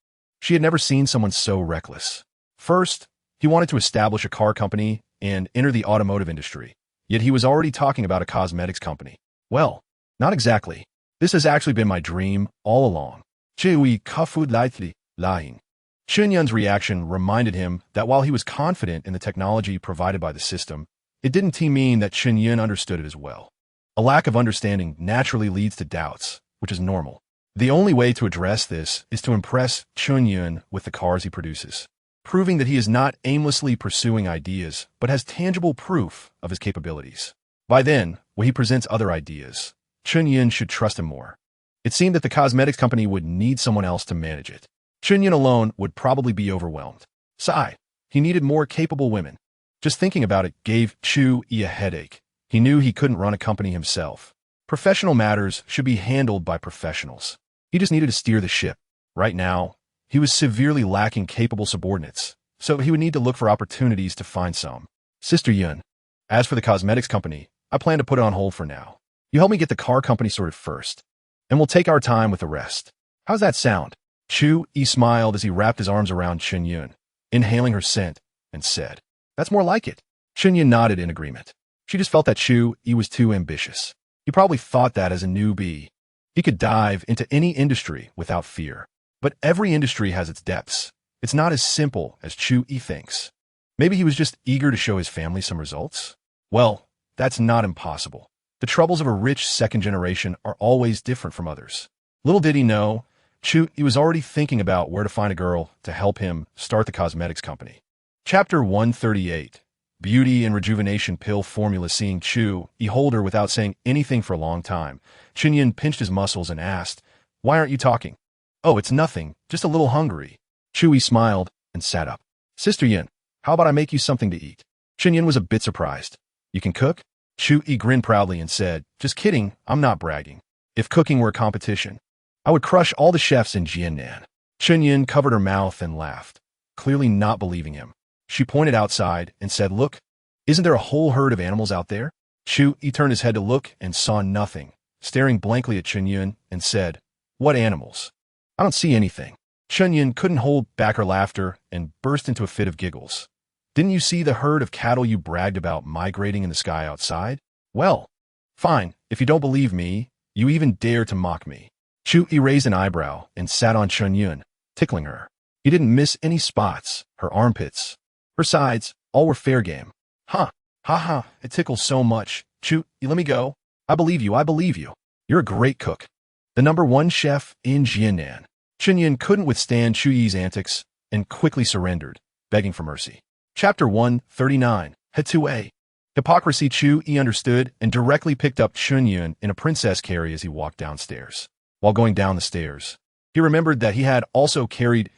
She had never seen someone so reckless. First, he wanted to establish a car company and enter the automotive industry, yet he was already talking about a cosmetics company. "Well, not exactly. This has actually been my dream all along." Chu Yi kafud lightly, lying. Chen Yun's reaction reminded him that while he was confident in the technology provided by the system, it didn't mean that Chen Yun understood it as well. A lack of understanding naturally leads to doubts, which is normal. The only way to address this is to impress Chen Yun with the cars he produces, proving that he is not aimlessly pursuing ideas, but has tangible proof of his capabilities. By then, when he presents other ideas, Chen Yun should trust him more. It seemed that the cosmetics company would need someone else to manage it. Chen Yun alone would probably be overwhelmed. Sigh, he needed more capable women. Just thinking about it gave Chu Yi a headache. He knew he couldn't run a company himself. Professional matters should be handled by professionals. He just needed to steer the ship. Right now, he was severely lacking capable subordinates, so he would need to look for opportunities to find some. "Sister Yun, as for the cosmetics company, I plan to put it on hold for now. You help me get the car company sorted first, and we'll take our time with the rest. How's that sound?" Chu Yi smiled as he wrapped his arms around Chen Yun, inhaling her scent, and said, "That's more like it." Chen Yun nodded in agreement. She just felt that Chu Yi was too ambitious. He probably thought that as a newbie, he could dive into any industry without fear. But every industry has its depths. It's not as simple as Chu Yi thinks. Maybe he was just eager to show his family some results? Well, that's not impossible. The troubles of a rich second generation are always different from others. Little did he know, Chu Yi was already thinking about where to find a girl to help him start the cosmetics company. Chapter 138. Beauty and rejuvenation pill formula. Seeing Chu Yi hold her without saying anything for a long time, Chen Yun pinched his muscles and asked, "Why aren't you talking?" "Oh, it's nothing, just a little hungry." Chu Yi smiled and sat up. "Sister Yun, how about I make you something to eat?" Chen Yun was a bit surprised. "You can cook?" Chu Yi grinned proudly and said, "Just kidding, I'm not bragging. If cooking were a competition, I would crush all the chefs in Jiannan." Chunyin covered her mouth and laughed, clearly not believing him. She pointed outside and said, "Look, isn't there a whole herd of animals out there?" Chu Yi turned his head to look and saw nothing, staring blankly at Chunyin and said, "What animals? I don't see anything." Chunyin couldn't hold back her laughter and burst into a fit of giggles. "Didn't you see the herd of cattle you bragged about migrating in the sky outside? Well, fine, if you don't believe me, you even dare to mock me." Chu Yi raised an eyebrow and sat on Chunyin, tickling her. He didn't miss any spots, her armpits, her sides, all were fair game. "Huh, ha ha, it tickles so much. Chu Yi, let me go. I believe you, I believe you. You're a great cook. The #1 chef in Jiannan." Chunyin couldn't withstand Chu Yi's antics and quickly surrendered, begging for mercy. Chapter 139, Hetue. Hypocrisy. Chu Yi understood and directly picked up Chunyin in a princess carry as he walked downstairs. While going down the stairs, he remembered that he had also carried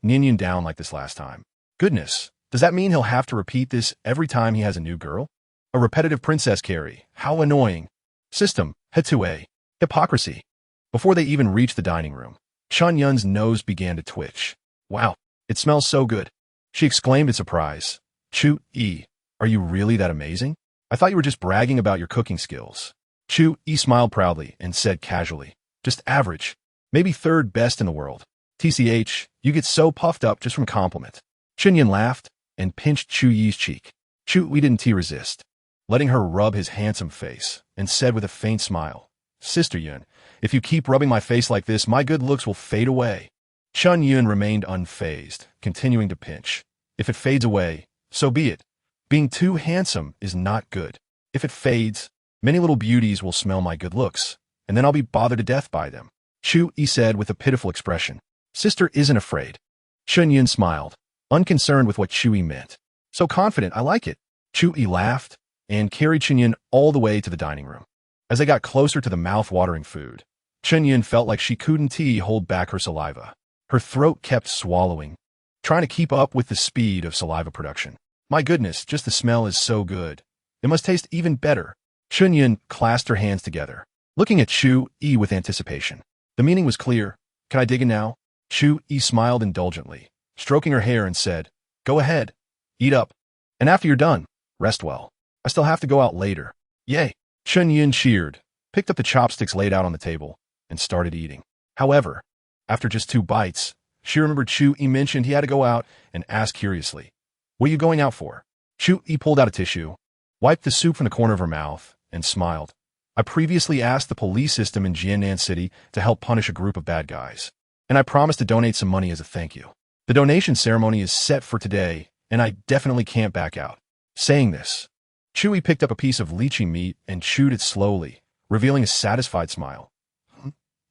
Ninian down like this last time. Goodness, does that mean he'll have to repeat this every time he has a new girl? A repetitive princess carry. How annoying. System, Hetue. Hypocrisy. Before they even reached the dining room, Chunyun's nose began to twitch. "Wow, it smells so good," she exclaimed in surprise. "Chu Yi, are you really that amazing? I thought you were just bragging about your cooking skills." Chu Yi smiled proudly and said casually, "Just average, maybe third best in the world. TCH, you get so puffed up just from compliment." Chunyun laughed and pinched Chu Yi's cheek. Chu Yi didn't resist, letting her rub his handsome face, and said with a faint smile, "Sister Yun, if you keep rubbing my face like this, my good looks will fade away." Chunyun remained unfazed, continuing to pinch. "If it fades away, so be it. Being too handsome is not good. If it fades, many little beauties will smell my good looks, and then I'll be bothered to death by them." Chu Yi said with a pitiful expression. "Sister isn't afraid." Chunyun smiled, unconcerned with what Chu Yi meant. "So confident, I like it." Chu Yi laughed and carried Chunyun all the way to the dining room. As they got closer to the mouth-watering food, Chunyun felt like she couldn't hold back her saliva. Her throat kept swallowing, trying to keep up with the speed of saliva production. "My goodness, just the smell is so good. It must taste even better." Chunyun clasped her hands together, looking at Chu Yi with anticipation. The meaning was clear. "Can I dig in now?" Chu Yi smiled indulgently, stroking her hair and said, "Go ahead, eat up. And after you're done, rest well. I still have to go out later." "Yay." Chunyun cheered, picked up the chopsticks laid out on the table, and started eating. However, after just 2 bites, she remembered Chu Yi mentioned he had to go out and asked curiously, "What are you going out for?" Chu Yi pulled out a tissue, wiped the soup from the corner of her mouth, and smiled. "I previously asked the police system in Jiannan City to help punish a group of bad guys, and I promised to donate some money as a thank you. The donation ceremony is set for today, and I definitely can't back out." Saying this, Chu Yi picked up a piece of lychee meat and chewed it slowly, revealing a satisfied smile.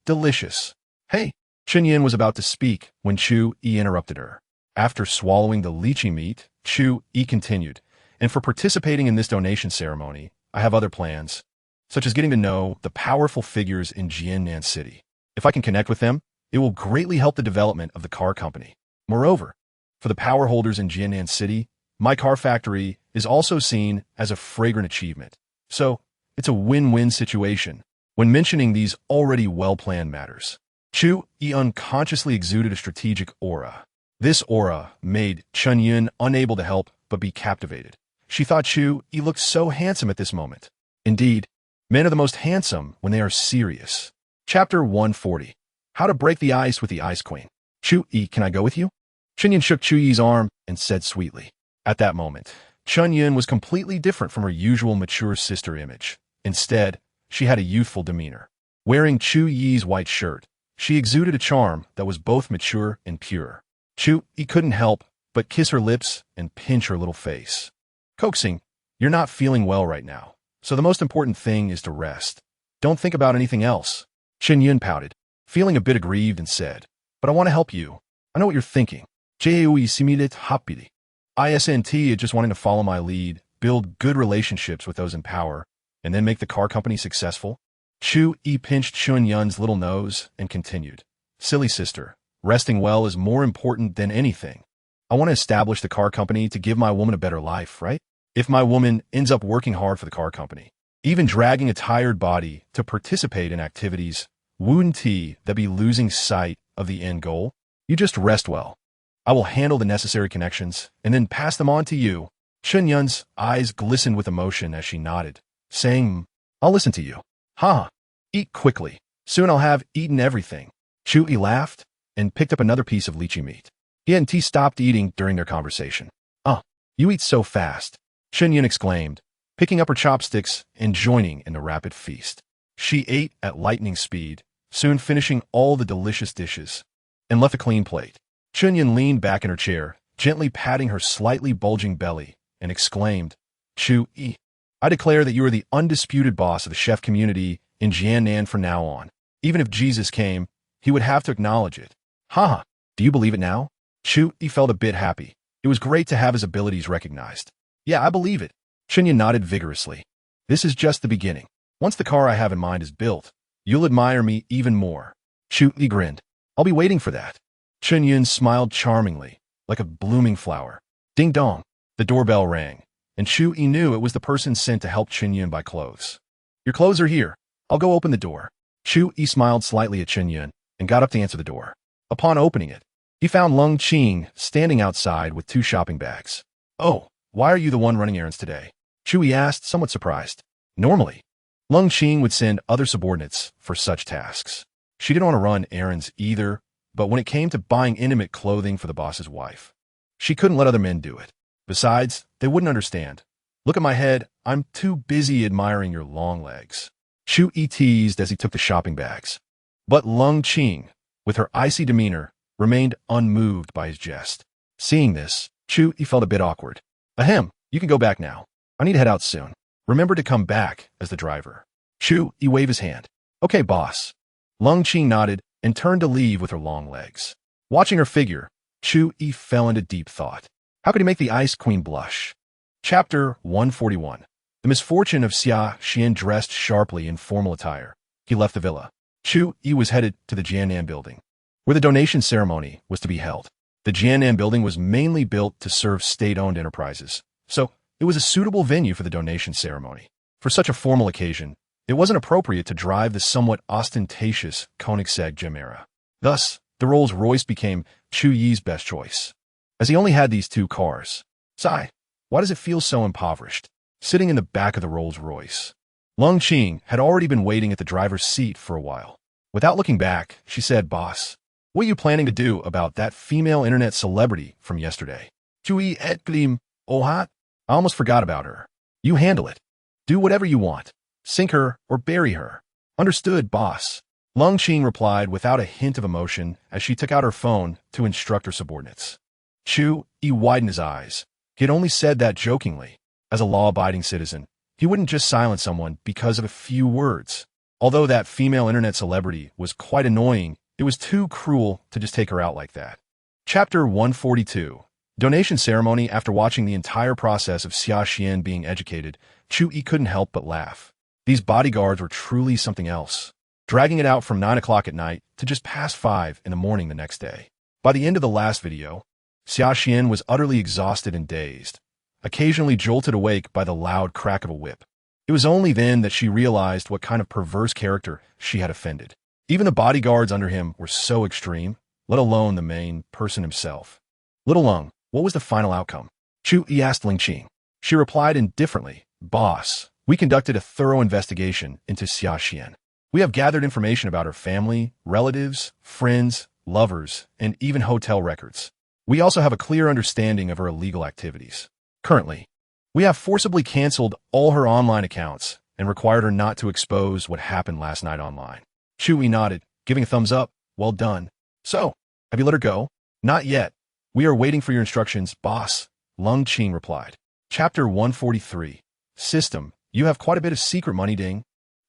"Delicious." "Hey." Chunyun was about to speak when Chu Yi interrupted her. After swallowing the lychee meat, Chu Yi continued, "And for participating in this donation ceremony, I have other plans, such as getting to know the powerful figures in Jiannan City. If I can connect with them, it will greatly help the development of the car company. Moreover, for the power holders in Jiannan City, my car factory is also seen as a fragrant achievement. So, it's a win-win situation when mentioning these already well-planned matters." Chu Yi unconsciously exuded a strategic aura. This aura made Chunyun unable to help but be captivated. She thought Chu Yi looked so handsome at this moment. Indeed, men are the most handsome when they are serious. Chapter 140. How to break the ice with the Ice Queen. "Chu Yi, can I go with you?" Chunyun shook Chu Yi's arm and said sweetly. At that moment, Chunyun was completely different from her usual mature sister image. Instead, she had a youthful demeanor. Wearing Chu Yi's white shirt, she exuded a charm that was both mature and pure. Chu Yi couldn't help but kiss her lips and pinch her little face, coaxing, "You're not feeling well right now, so the most important thing is to rest. Don't think about anything else." Chunyun pouted, feeling a bit aggrieved, and said, "But I want to help you. I know what you're thinking. Humiliate happily. ISNT is just wanting to follow my lead, build good relationships with those in power, and then make the car company successful." Chu Yi pinched Chunyun's little nose and continued, "Silly sister, resting well is more important than anything. I want to establish the car company to give my woman a better life, right? If my woman ends up working hard for the car company, even dragging a tired body to participate in activities, wouldn't that be losing sight of the end goal? You just rest well. I will handle the necessary connections and then pass them on to you. Chunyun's eyes glistened with emotion as she nodded, saying, I'll listen to you. Ha! Eat quickly. Soon I'll have eaten everything. Chu Yi laughed and picked up another piece of lychee meat. He and T stopped eating during their conversation. You eat so fast, Chunyun exclaimed, picking up her chopsticks and joining in the rapid feast. She ate at lightning speed, soon finishing all the delicious dishes, and left a clean plate. Chunyun leaned back in her chair, gently patting her slightly bulging belly, and exclaimed, Chu Yi, I declare that you are the undisputed boss of the chef community in Jiannan from now on. Even if Jesus came, he would have to acknowledge it. Haha, do you believe it now? Chu Yi felt a bit happy. It was great to have his abilities recognized. Yeah, I believe it. Chunyun nodded vigorously. This is just the beginning. Once the car I have in mind is built, you'll admire me even more. Chu Yi grinned. I'll be waiting for that. Chunyun smiled charmingly, like a blooming flower. Ding dong. The doorbell rang, and Chu Yi knew it was the person sent to help Chunyun buy clothes. Your clothes are here. I'll go open the door. Chu Yi smiled slightly at Chunyun and got up to answer the door. Upon opening it, he found Lung Qing standing outside with 2 shopping bags. Oh, why are you the one running errands today? Chu Yi asked, somewhat surprised. Normally, Lung Qing would send other subordinates for such tasks. She didn't want to run errands either, but when it came to buying intimate clothing for the boss's wife, she couldn't let other men do it. Besides, they wouldn't understand. Look at my head. I'm too busy admiring your long legs. Chu Yi teased as he took the shopping bags. But Lung Qing, with her icy demeanor, remained unmoved by his jest. Seeing this, Chu Yi felt a bit awkward. Ahem, you can go back now. I need to head out soon. Remember to come back as the driver. Chu Yi waved his hand. Okay, boss. Lung Qing nodded and turned to leave with her long legs. Watching her figure, Chu Yi fell into deep thought. How could he make the Ice Queen blush? Chapter 141. The misfortune of Xia Xian dressed sharply in formal attire. He left the villa. Chu Yi was headed to the Jiannan building, where the donation ceremony was to be held. The Jiannan building was mainly built to serve state-owned enterprises, so it was a suitable venue for the donation ceremony. For such a formal occasion, it wasn't appropriate to drive the somewhat ostentatious Koenigsegg Gemera. Thus, the Rolls-Royce became Chu Yi's best choice, as he only had these 2 cars. Sigh, why does it feel so impoverished? Sitting in the back of the Rolls-Royce, Lung Qing had already been waiting at the driver's seat for a while. Without looking back, she said, Boss, what are you planning to do about that female internet celebrity from yesterday? Chu Yi et gleam, ohat? I almost forgot about her. You handle it. Do whatever you want. Sink her or bury her. Understood, boss. Lung Qing replied without a hint of emotion as she took out her phone to instruct her subordinates. Chu Yi widened his eyes. He had only said that jokingly. As a law-abiding citizen, he wouldn't just silence someone because of a few words. Although that female internet celebrity was quite annoying, it was too cruel to just take her out like that. Chapter 142. Donation ceremony. After watching the entire process of Xia Xian being educated, Chu Yi couldn't help but laugh. These bodyguards were truly something else, dragging it out from 9 o'clock at night to just past 5 in the morning the next day. By the end of the last video, Xia Xian was utterly exhausted and dazed, occasionally jolted awake by the loud crack of a whip. It was only then that she realized what kind of perverse character she had offended. Even the bodyguards under him were so extreme, let alone the main person himself. Little Lung, what was the final outcome? Chu Yi asked Ling Qing. She replied indifferently, Boss, we conducted a thorough investigation into Xia Xian. We have gathered information about her family, relatives, friends, lovers, and even hotel records. We also have a clear understanding of her illegal activities. Currently, we have forcibly canceled all her online accounts and required her not to expose what happened last night online. Chu Yi nodded, giving a thumbs up. Well done. So, have you let her go? Not yet. We are waiting for your instructions, boss, Lung Qing replied. Chapter 143. System. You have quite a bit of secret money, Ding.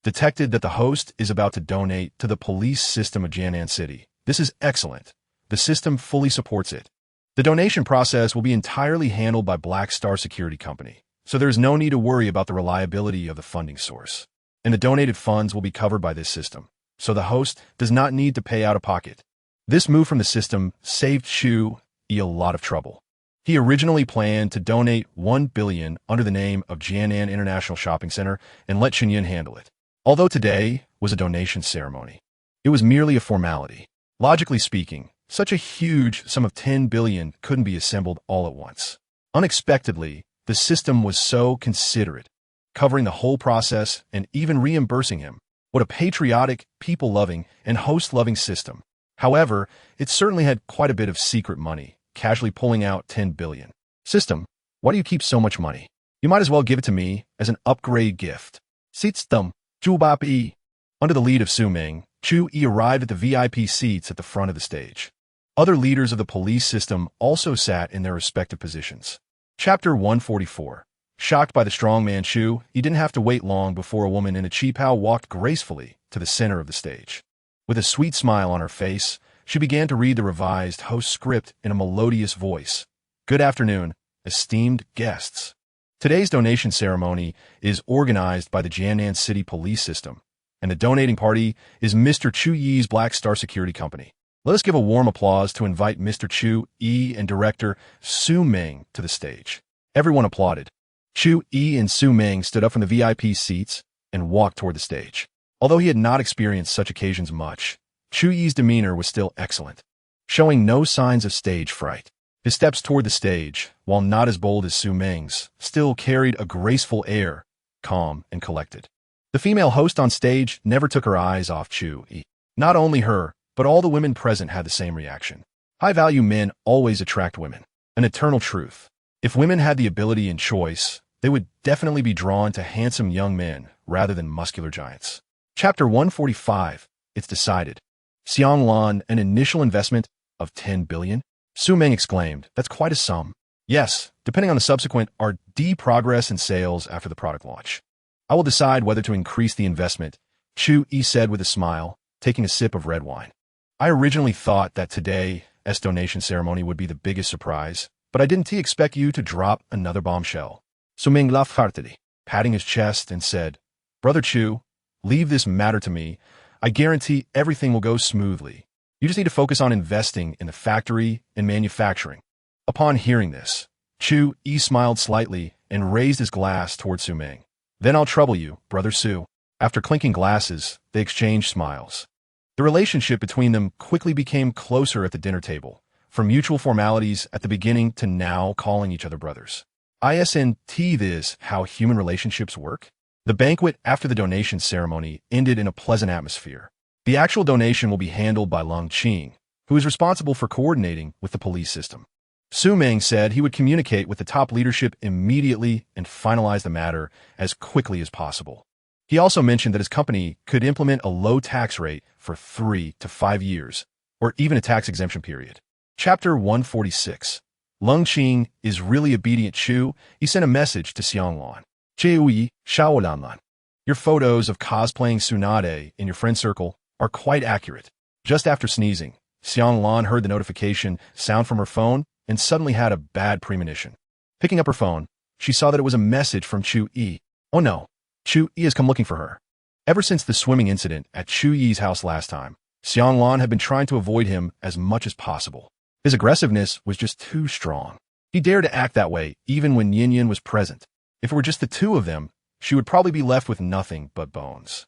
Detected that the host is about to donate to the police system of Jiannan City. This is excellent. The system fully supports it. The donation process will be entirely handled by Black Star Security Company, so there is no need to worry about the reliability of the funding source. And the donated funds will be covered by this system, so the host does not need to pay out of pocket. This move from the system saved Chu Yi a lot of trouble. He originally planned to donate 1 billion under the name of Jianan International Shopping Center and let Chen Yin handle it. Although today was a donation ceremony, it was merely a formality. Logically speaking, such a huge sum of 10 billion couldn't be assembled all at once. Unexpectedly, the system was so considerate, covering the whole process and even reimbursing him. What a patriotic, people-loving, and host-loving system. However, it certainly had quite a bit of secret money, casually pulling out 10 billion. System, why do you keep so much money? You might as well give it to me as an upgrade gift. System, Zhu. Under the lead of Su Ming, Chu Yi arrived at the VIP seats at the front of the stage. Other leaders of the police system also sat in their respective positions. Chapter 144. Shocked by the strongman Chu, he didn't have to wait long before a woman in a qipao walked gracefully to the center of the stage. With a sweet smile on her face, she began to read the revised host script in a melodious voice. Good afternoon, esteemed guests. Today's donation ceremony is organized by the Jianan City Police System, and the donating party is Mr. Chu Yi's Black Star Security Company. Let us give a warm applause to invite Mr. Chu Yi and director Su Ming to the stage. Everyone applauded. Chu Yi and Su Ming stood up from the VIP seats and walked toward the stage. Although he had not experienced such occasions much, Chu Yi's demeanor was still excellent, showing no signs of stage fright. His steps toward the stage, while not as bold as Su Ming's, still carried a graceful air, calm and collected. The female host on stage never took her eyes off Chu Yi. Not only her, but all the women present had the same reaction. High-value men always attract women. An eternal truth. If women had the ability and choice, they would definitely be drawn to handsome young men rather than muscular giants. Chapter 145. It's decided. Xianglan, an initial investment of 10 billion? Su Ming exclaimed, that's quite a sum. Yes, depending on the subsequent R&D progress and sales after the product launch. I will decide whether to increase the investment, Chu Yi said with a smile, taking a sip of red wine. I originally thought that today's donation ceremony would be the biggest surprise, but I didn't expect you to drop another bombshell. Su Ming laughed heartily, patting his chest, and said, Brother Chu, leave this matter to me. I guarantee everything will go smoothly. You just need to focus on investing in the factory and manufacturing. Upon hearing this, Chu Yi smiled slightly and raised his glass toward Su Ming. Then I'll trouble you, Brother Su. After clinking glasses, they exchanged smiles. The relationship between them quickly became closer at the dinner table, from mutual formalities at the beginning to now calling each other brothers. Isn't this how human relationships work? The banquet after the donation ceremony ended in a pleasant atmosphere. The actual donation will be handled by Longtime, who is responsible for coordinating with the police system. Su Ming said he would communicate with the top leadership immediately and finalize the matter as quickly as possible. He also mentioned that his company could implement a low tax rate for 3 to 5 years, or even a tax exemption period. Chapter 146. Longqing is really obedient Chu. He sent a message to Xianglan. Chu Yi, Shaolanlan. Your photos of cosplaying Tsunade in your friend circle are quite accurate. Just after sneezing, Xianglan heard the notification sound from her phone and suddenly had a bad premonition. Picking up her phone, she saw that it was a message from Chu Yi. Oh no, Chu Yi has come looking for her. Ever since the swimming incident at Chu Yi's house last time, Xianglan had been trying to avoid him as much as possible. His aggressiveness was just too strong. He dared to act that way even when Yin was present. If it were just the two of them, she would probably be left with nothing but bones.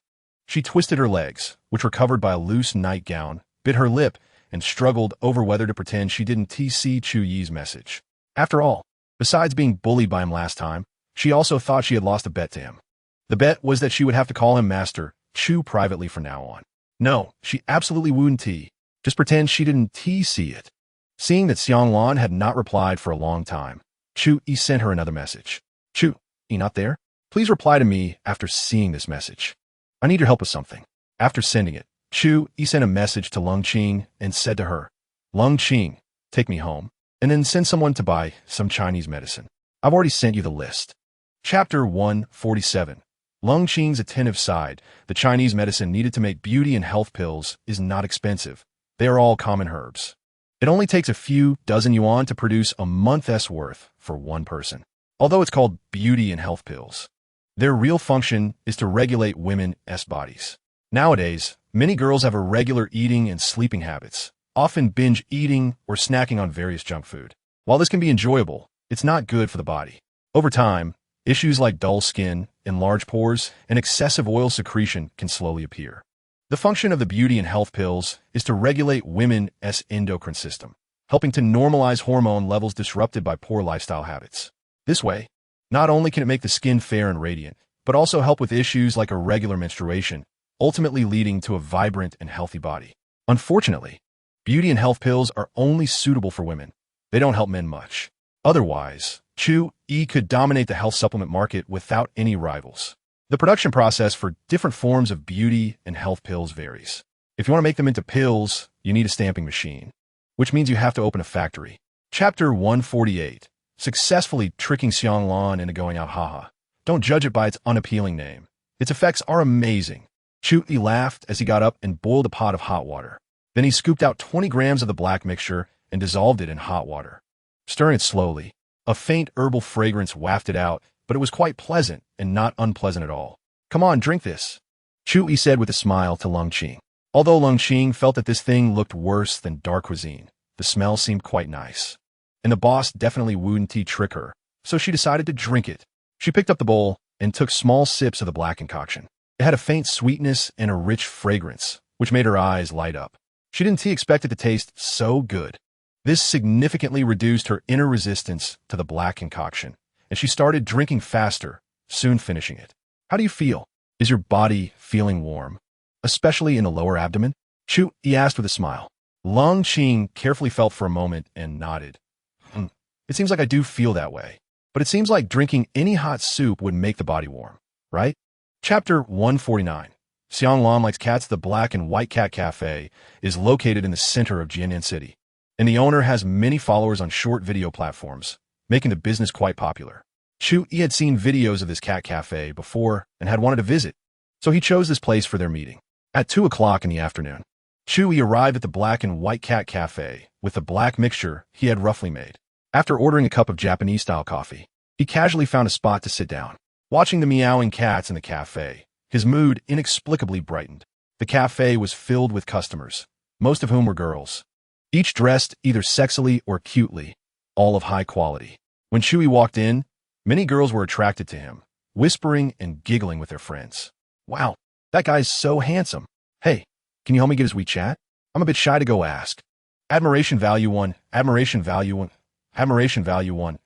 She twisted her legs, which were covered by a loose nightgown, bit her lip, and struggled over whether to pretend she didn't see Chu Yi's message. After all, besides being bullied by him last time, she also thought she had lost a bet to him. The bet was that she would have to call him Master Chu privately from now on. No, she absolutely wouldn't just pretend she didn't see it. Seeing that Xianglan had not replied for a long time, Chu Yi sent her another message. Chu Yi, not there? Please reply to me after seeing this message. I need your help with something. After sending it, Chu Yi sent a message to Longqing and said to her, Longqing, take me home, and then send someone to buy some Chinese medicine. I've already sent you the list. Chapter 147. Longqing's attentive side. The Chinese medicine needed to make beauty and health pills is not expensive. They are all common herbs. It only takes a few dozen yuan to produce a month's worth for one person. Although it's called beauty and health pills, their real function is to regulate women's bodies. Nowadays, many girls have irregular eating and sleeping habits, often binge eating or snacking on various junk food. While this can be enjoyable, it's not good for the body. Over time, issues like dull skin, enlarged pores, and excessive oil secretion can slowly appear. The function of the beauty and health pills is to regulate women's endocrine system, helping to normalize hormone levels disrupted by poor lifestyle habits. This way, not only can it make the skin fair and radiant, but also help with issues like irregular menstruation, ultimately leading to a vibrant and healthy body. Unfortunately, beauty and health pills are only suitable for women. They don't help men much. Otherwise, Chu Yi could dominate the health supplement market without any rivals. The production process for different forms of beauty and health pills varies. If you want to make them into pills, you need a stamping machine, which means you have to open a factory. Chapter 148. Successfully tricking Xianglan into going out haha. Don't judge it by its unappealing name. Its effects are amazing. Chu Yi laughed as he got up and boiled a pot of hot water. Then he scooped out 20 grams of the black mixture and dissolved it in hot water. Stirring it slowly, a faint herbal fragrance wafted out, but it was quite pleasant and not unpleasant at all. Come on, drink this, Chu Yi said with a smile to Longqing. Although Longqing felt that this thing looked worse than dark cuisine, the smell seemed quite nice. And the boss definitely wouldn't trick her, so she decided to drink it. She picked up the bowl and took small sips of the black concoction. It had a faint sweetness and a rich fragrance, which made her eyes light up. She didn't expect it to taste so good. This significantly reduced her inner resistance to the black concoction, and she started drinking faster, soon finishing it. How do you feel? Is your body feeling warm, especially in the lower abdomen? Chu Yi asked with a smile. Longqing carefully felt for a moment and nodded. It seems like I do feel that way, but it seems like drinking any hot soup would make the body warm, right? Chapter 149. Xianglan Likes Cats. The Black and White Cat Cafe is located in the center of Jian'an City, and the owner has many followers on short video platforms, making the business quite popular. Chu Yi had seen videos of this cat cafe before and had wanted to visit, so he chose this place for their meeting. At 2 o'clock in the afternoon, Chu Yi arrived at the Black and White Cat Cafe with the black mixture he had roughly made. After ordering a cup of Japanese-style coffee, he casually found a spot to sit down. Watching the meowing cats in the cafe, his mood inexplicably brightened. The cafe was filled with customers, most of whom were girls, each dressed either sexily or cutely, all of high quality. When Chu Yi walked in, many girls were attracted to him, whispering and giggling with their friends. Wow, that guy's so handsome. Hey, can you help me get his WeChat? I'm a bit shy to go ask. Admiration value 1, admiration value 1, admiration value 1.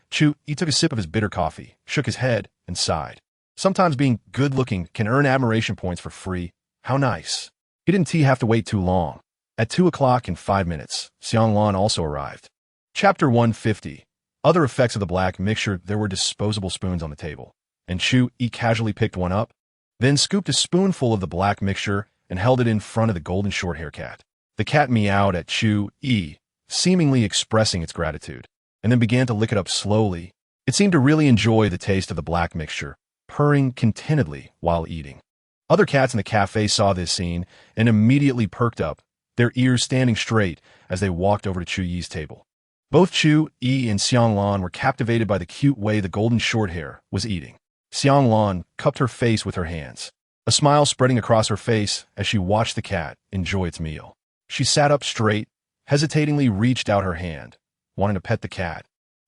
Chu Yi took a sip of his bitter coffee, shook his head, and sighed. Sometimes being good-looking can earn admiration points for free. How nice. He didn't have to wait too long. At 2 o'clock and 5 minutes, Xianglan also arrived. Chapter 150. Other effects of the black mixture. There were disposable spoons on the table, and Chu Yi casually picked one up, then scooped a spoonful of the black mixture and held it in front of the golden short-hair cat. The cat meowed at Chu Yi, seemingly expressing its gratitude, and then began to lick it up slowly. It seemed to really enjoy the taste of the black mixture, purring contentedly while eating. Other cats in the cafe saw this scene and immediately perked up, their ears standing straight as they walked over to Chu Yi's table. Both Chu Yi and Xianglan were captivated by the cute way the golden short-hair was eating. Xianglan cupped her face with her hands, a smile spreading across her face as she watched the cat enjoy its meal. She sat up straight, hesitatingly reached out her hand, wanting to pet the cat,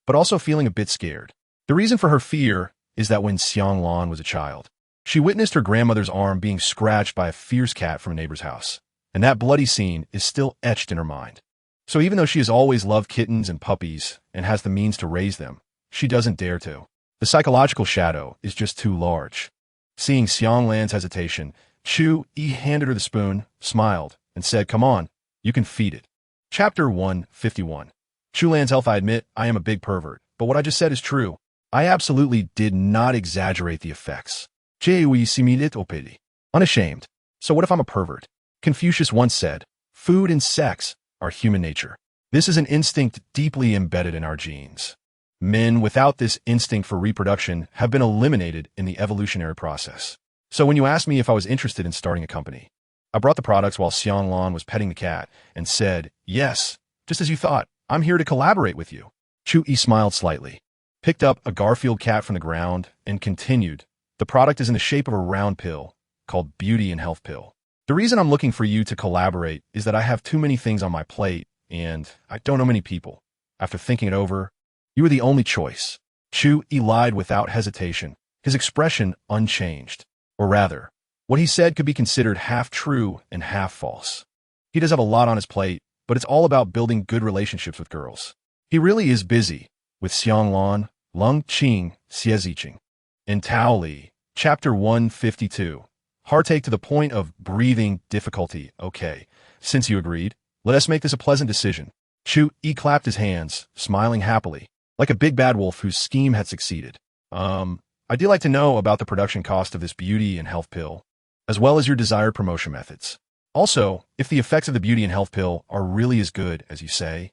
but also feeling a bit scared. The reason for her fear is that when Xianglan was a child, she witnessed her grandmother's arm being scratched by a fierce cat from a neighbor's house, and that bloody scene is still etched in her mind. So even though she has always loved kittens and puppies and has the means to raise them, she doesn't dare to. The psychological shadow is just too large. Seeing Xianglan's hesitation, Chu Yi handed her the spoon, smiled, and said, "Come on, you can feed it." Chapter 151. Chulan's health. I admit I am a big pervert, but what I just said is true. I absolutely did not exaggerate the effects. Jui similite opidi. Unashamed. So what if I'm a pervert? Confucius once said, food and sex are human nature. This is an instinct deeply embedded in our genes. Men without this instinct for reproduction have been eliminated in the evolutionary process. So when you asked me if I was interested in starting a company, I brought the products while Xianglan was petting the cat and said, yes, just as you thought, I'm here to collaborate with you. Chu Yi smiled slightly, picked up a Garfield cat from the ground, and continued. The product is in the shape of a round pill called Beauty and Health Pill. The reason I'm looking for you to collaborate is that I have too many things on my plate and I don't know many people. After thinking it over, you were the only choice. Chu Yi lied without hesitation, his expression unchanged. Or rather, what he said could be considered half true and half false. He does have a lot on his plate, but it's all about building good relationships with girls. He really is busy with Xianglan, Lung Qing, Xieziqing. In Tao Li, Chapter 152. Heartache to the point of breathing difficulty. Okay, since you agreed, let us make this a pleasant decision. Chu Yi clapped his hands, smiling happily, like a big bad wolf whose scheme had succeeded. I'd like to know about the production cost of this beauty and health pill, as well as your desired promotion methods. Also, if the effects of the beauty and health pill are really as good as you say,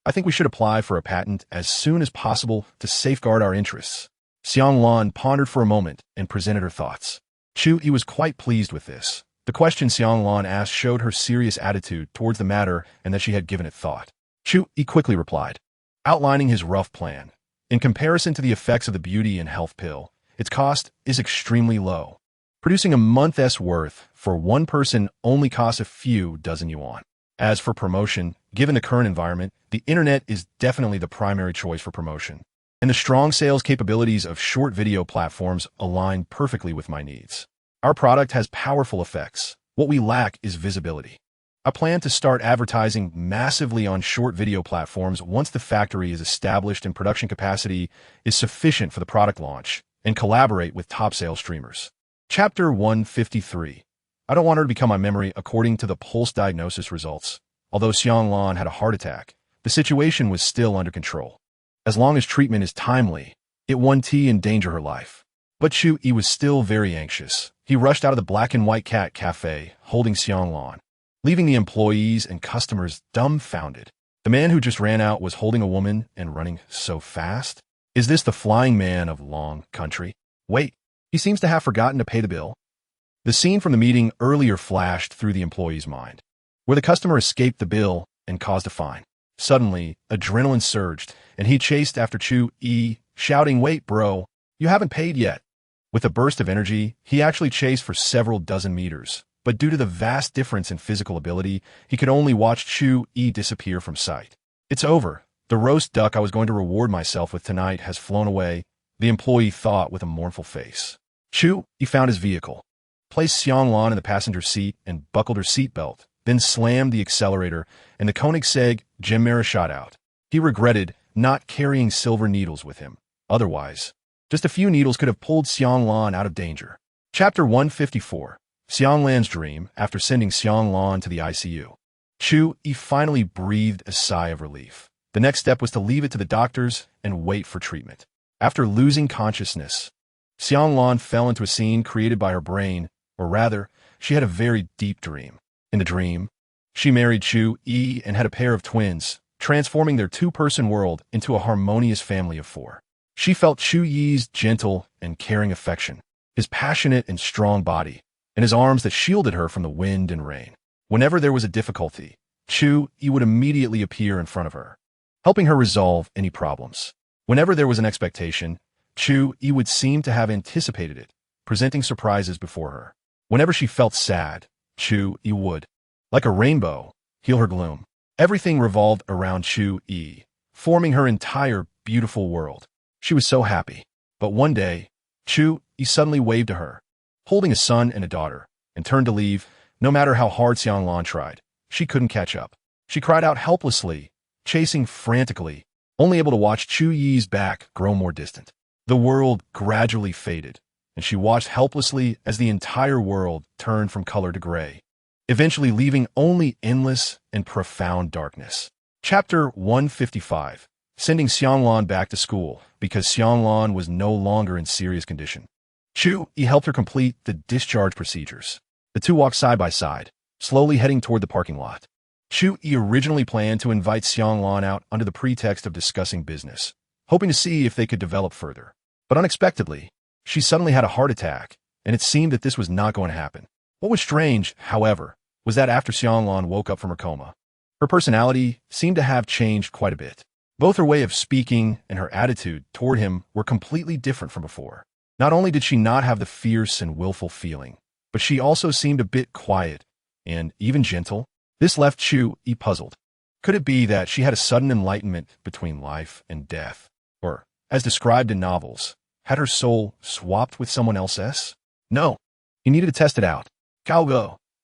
I think we should apply for a patent as soon as possible to safeguard our interests. Xianglan pondered for a moment and presented her thoughts. Chu Yi was quite pleased with this. The question Xianglan asked showed her serious attitude towards the matter and that she had given it thought. Chu Yi quickly replied, outlining his rough plan. In comparison to the effects of the beauty and health pill, its cost is extremely low. Producing a month's worth for one person only costs a few dozen yuan. As for promotion, given the current environment, the internet is definitely the primary choice for promotion. And the strong sales capabilities of short video platforms align perfectly with my needs. Our product has powerful effects. What we lack is visibility. I plan to start advertising massively on short video platforms once the factory is established and production capacity is sufficient for the product launch, and collaborate with top sales streamers. Chapter 153. I don't want her to become my memory according to the pulse diagnosis results. Although Xianglan had a heart attack, the situation was still under control. As long as treatment is timely, it won't endanger her life. But Chu Yi was still very anxious. He rushed out of the Black and White Cat Cafe, holding Xianglan, leaving the employees and customers dumbfounded. The man who just ran out was holding a woman and running so fast? Is this the flying man of Long Country? Wait, he seems to have forgotten to pay the bill. The scene from the meeting earlier flashed through the employee's mind, where the customer escaped the bill and caused a fine. Suddenly, adrenaline surged, and he chased after Chu Yi, shouting, "Wait, bro, you haven't paid yet." With a burst of energy, he actually chased for several dozen meters, but due to the vast difference in physical ability, he could only watch Chu Yi disappear from sight. It's over. The roast duck I was going to reward myself with tonight has flown away, the employee thought with a mournful face. Chu Yi found his vehicle, placed Xianglan in the passenger seat and buckled her seatbelt, then slammed the accelerator, and the Koenigsegg Gemera shot out. He regretted not carrying silver needles with him. Otherwise, just a few needles could have pulled Xianglan out of danger. Chapter 154. Xianglan's dream after sending Xianglan to the ICU. Chu Yi finally breathed a sigh of relief. The next step was to leave it to the doctors and wait for treatment. After losing consciousness, Xianglan fell into a scene created by her brain, or rather, she had a very deep dream. In the dream, she married Chu Yi and had a pair of twins, transforming their two-person world into a harmonious family of four. She felt Chu Yi's gentle and caring affection, his passionate and strong body, and his arms that shielded her from the wind and rain. Whenever there was a difficulty, Chu Yi would immediately appear in front of her, helping her resolve any problems. Whenever there was an expectation, Chu Yi would seem to have anticipated it, presenting surprises before her. Whenever she felt sad, Chu Yi would, like a rainbow, heal her gloom. Everything revolved around Chu Yi, forming her entire beautiful world. She was so happy. But one day, Chu Yi suddenly waved to her, holding a son and a daughter, and turned to leave. No matter how hard Xianglan tried, she couldn't catch up. She cried out helplessly, chasing frantically, only able to watch Chu Yi's back grow more distant. The world gradually faded, and she watched helplessly as the entire world turned from color to gray, eventually leaving only endless and profound darkness. Chapter 155. Sending Xianglan back to school because Xianglan was no longer in serious condition. Chu Yi helped her complete the discharge procedures. The two walked side by side, slowly heading toward the parking lot. Chu Yi originally planned to invite Xianglan out under the pretext of discussing business, hoping to see if they could develop further. But unexpectedly, she suddenly had a heart attack, and it seemed that this was not going to happen. What was strange, however, was that after Xianglan woke up from her coma, her personality seemed to have changed quite a bit. Both her way of speaking and her attitude toward him were completely different from before. Not only did she not have the fierce and willful feeling, but she also seemed a bit quiet and even gentle. This left Chu Yi puzzled. Could it be that she had a sudden enlightenment between life and death? Or, as described in novels, had her soul swapped with someone else's? No. He needed to test it out. Gao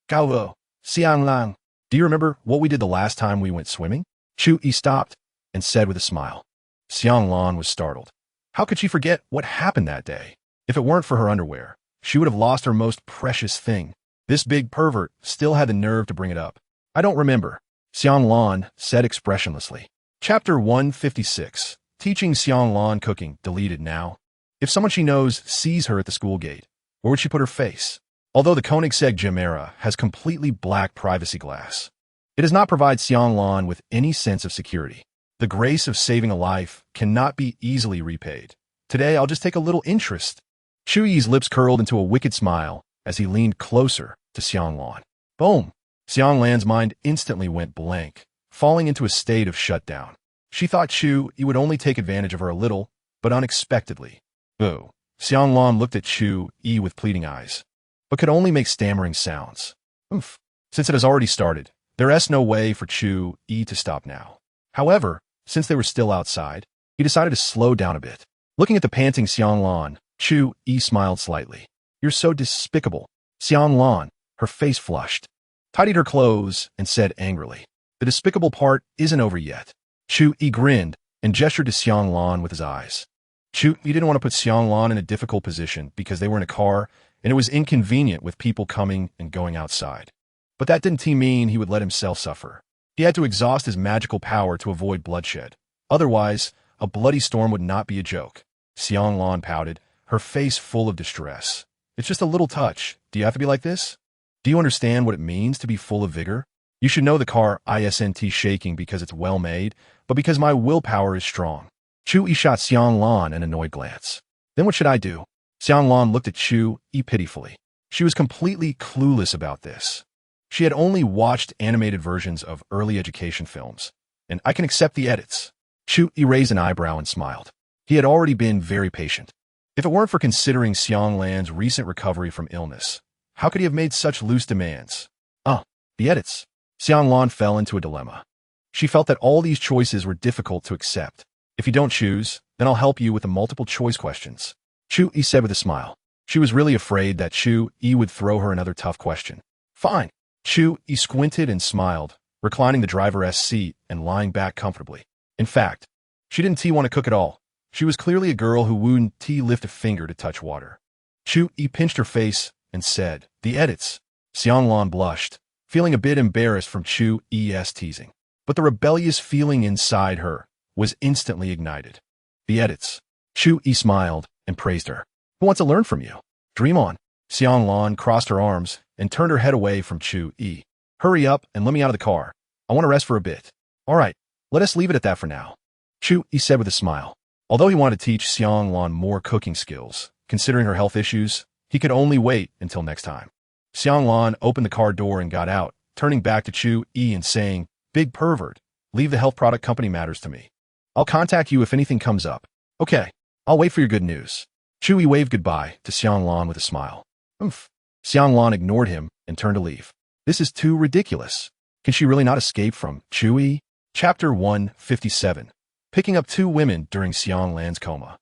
Gao, Xiang Lang. Do you remember what we did the last time we went swimming? Chu Yi stopped and said with a smile. Xiang Lan was startled. How could she forget what happened that day? If it weren't for her underwear, she would have lost her most precious thing. This big pervert still had the nerve to bring it up. I don't remember, Xiang Lan said expressionlessly. Chapter 156. Teaching Xiang Lan cooking, deleted now. If someone she knows sees her at the school gate, where would she put her face? Although the Koenigsegg gym era has completely black privacy glass, it does not provide Xiang Lan with any sense of security. The grace of saving a life cannot be easily repaid. Today, I'll just take a little interest. Chu Yi's lips curled into a wicked smile as he leaned closer to Xiang Lan. Boom! Xiang Lan's mind instantly went blank, falling into a state of shutdown. She thought Chu Yi would only take advantage of her a little, but unexpectedly. Boo! Xiang Lan looked at Chu Yi with pleading eyes, but could only make stammering sounds. Oof! Since it has already started, there is no way for Chu Yi to stop now. However, since they were still outside, he decided to slow down a bit. Looking at the panting Xiang Lan, Chu Yi smiled slightly. You're so despicable. Xiang Lan, her face flushed, tidied her clothes, and said angrily, the despicable part isn't over yet. Chu Yi grinned and gestured to Xiang Lan with his eyes. Chu Yi didn't want to put Xiang Lan in a difficult position because they were in a car and it was inconvenient with people coming and going outside. But that didn't mean he would let himself suffer. He had to exhaust his magical power to avoid bloodshed. Otherwise, a bloody storm would not be a joke. Xiang Lan pouted, her face full of distress. It's just a little touch. Do you have to be like this? Do you understand what it means to be full of vigor? You should know the car isn't shaking because it's well made, but because my willpower is strong. Chu Yi shot Xiang Lan an annoyed glance. Then what should I do? Xiang Lan looked at Chu Yi pitifully. She was completely clueless about this. She had only watched animated versions of early education films, and I can accept the edits. Chu Yi raised an eyebrow and smiled. He had already been very patient. If it weren't for considering Xiang Lan's recent recovery from illness, how could he have made such loose demands? The edits. Xiang Lan fell into a dilemma. She felt that all these choices were difficult to accept. If you don't choose, then I'll help you with the multiple choice questions. Chu Yi said with a smile. She was really afraid that Chu Yi would throw her another tough question. Fine. Chu Yi squinted and smiled, reclining the driver's seat and lying back comfortably. In fact, she didn't want to cook at all. She was clearly a girl who wouldn't lift a finger to touch water. Chu Yi pinched her face and said, the edits. Xiang Lan blushed, feeling a bit embarrassed from Chu Yi's teasing. But the rebellious feeling inside her was instantly ignited. The edits. Chu Yi smiled and praised her. Who wants to learn from you? Dream on. Xiang Lan crossed her arms and turned her head away from Chu Yi. Hurry up and let me out of the car. I want to rest for a bit. All right, let us leave it at that for now. Chu Yi said with a smile. Although he wanted to teach Xiang Lan more cooking skills, considering her health issues, he could only wait until next time. Xiang Lan opened the car door and got out, turning back to Chu Yi and saying, Big pervert, leave the health product company matters to me. I'll contact you if anything comes up. Okay, I'll wait for your good news. Chu Yi waved goodbye to Xiang Lan with a smile. Oomph. Xiang Lan ignored him and turned to leave. This is too ridiculous. Can she really not escape from Chu Yi? Chapter 157. Picking up two women during Xiang Lan's coma.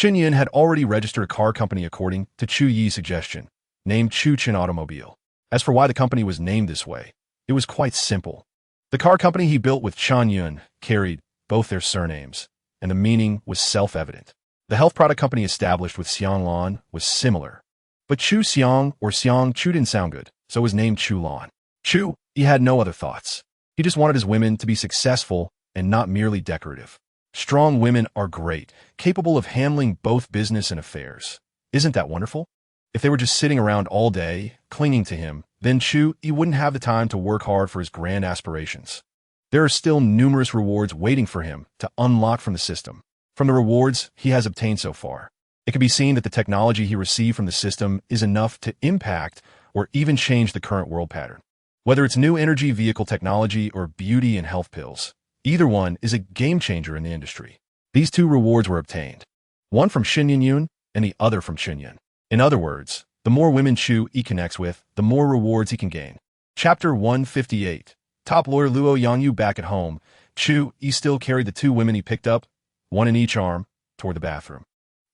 Yin had already registered a car company according to Chu Yi's suggestion, named Chu Automobile. As for why the company was named this way, it was quite simple. The car company he built with Yun carried both their surnames, and the meaning was self-evident. The health product company established with Xiang Lan was similar, but Chu Xiang or Xiang Chu didn't sound good, so it was named Chu Lan. Chu, he had no other thoughts. He just wanted his women to be successful and not merely decorative. Strong women are great, capable of handling both business and affairs. Isn't that wonderful? If they were just sitting around all day, clinging to him, then Chu Yi wouldn't have the time to work hard for his grand aspirations. There are still numerous rewards waiting for him to unlock from the system. From the rewards he has obtained so far, it can be seen that the technology he received from the system is enough to impact or even change the current world pattern. Whether it's new energy vehicle technology or beauty and health pills, either one is a game-changer in the industry. These two rewards were obtained, one from Yun and the other from Yun. In other words, the more women Chu Yi connects with, the more rewards he can gain. Chapter 158. Top lawyer Luo Yangyu back at home, Chu Yi still carried the two women he picked up, one in each arm, toward the bathroom.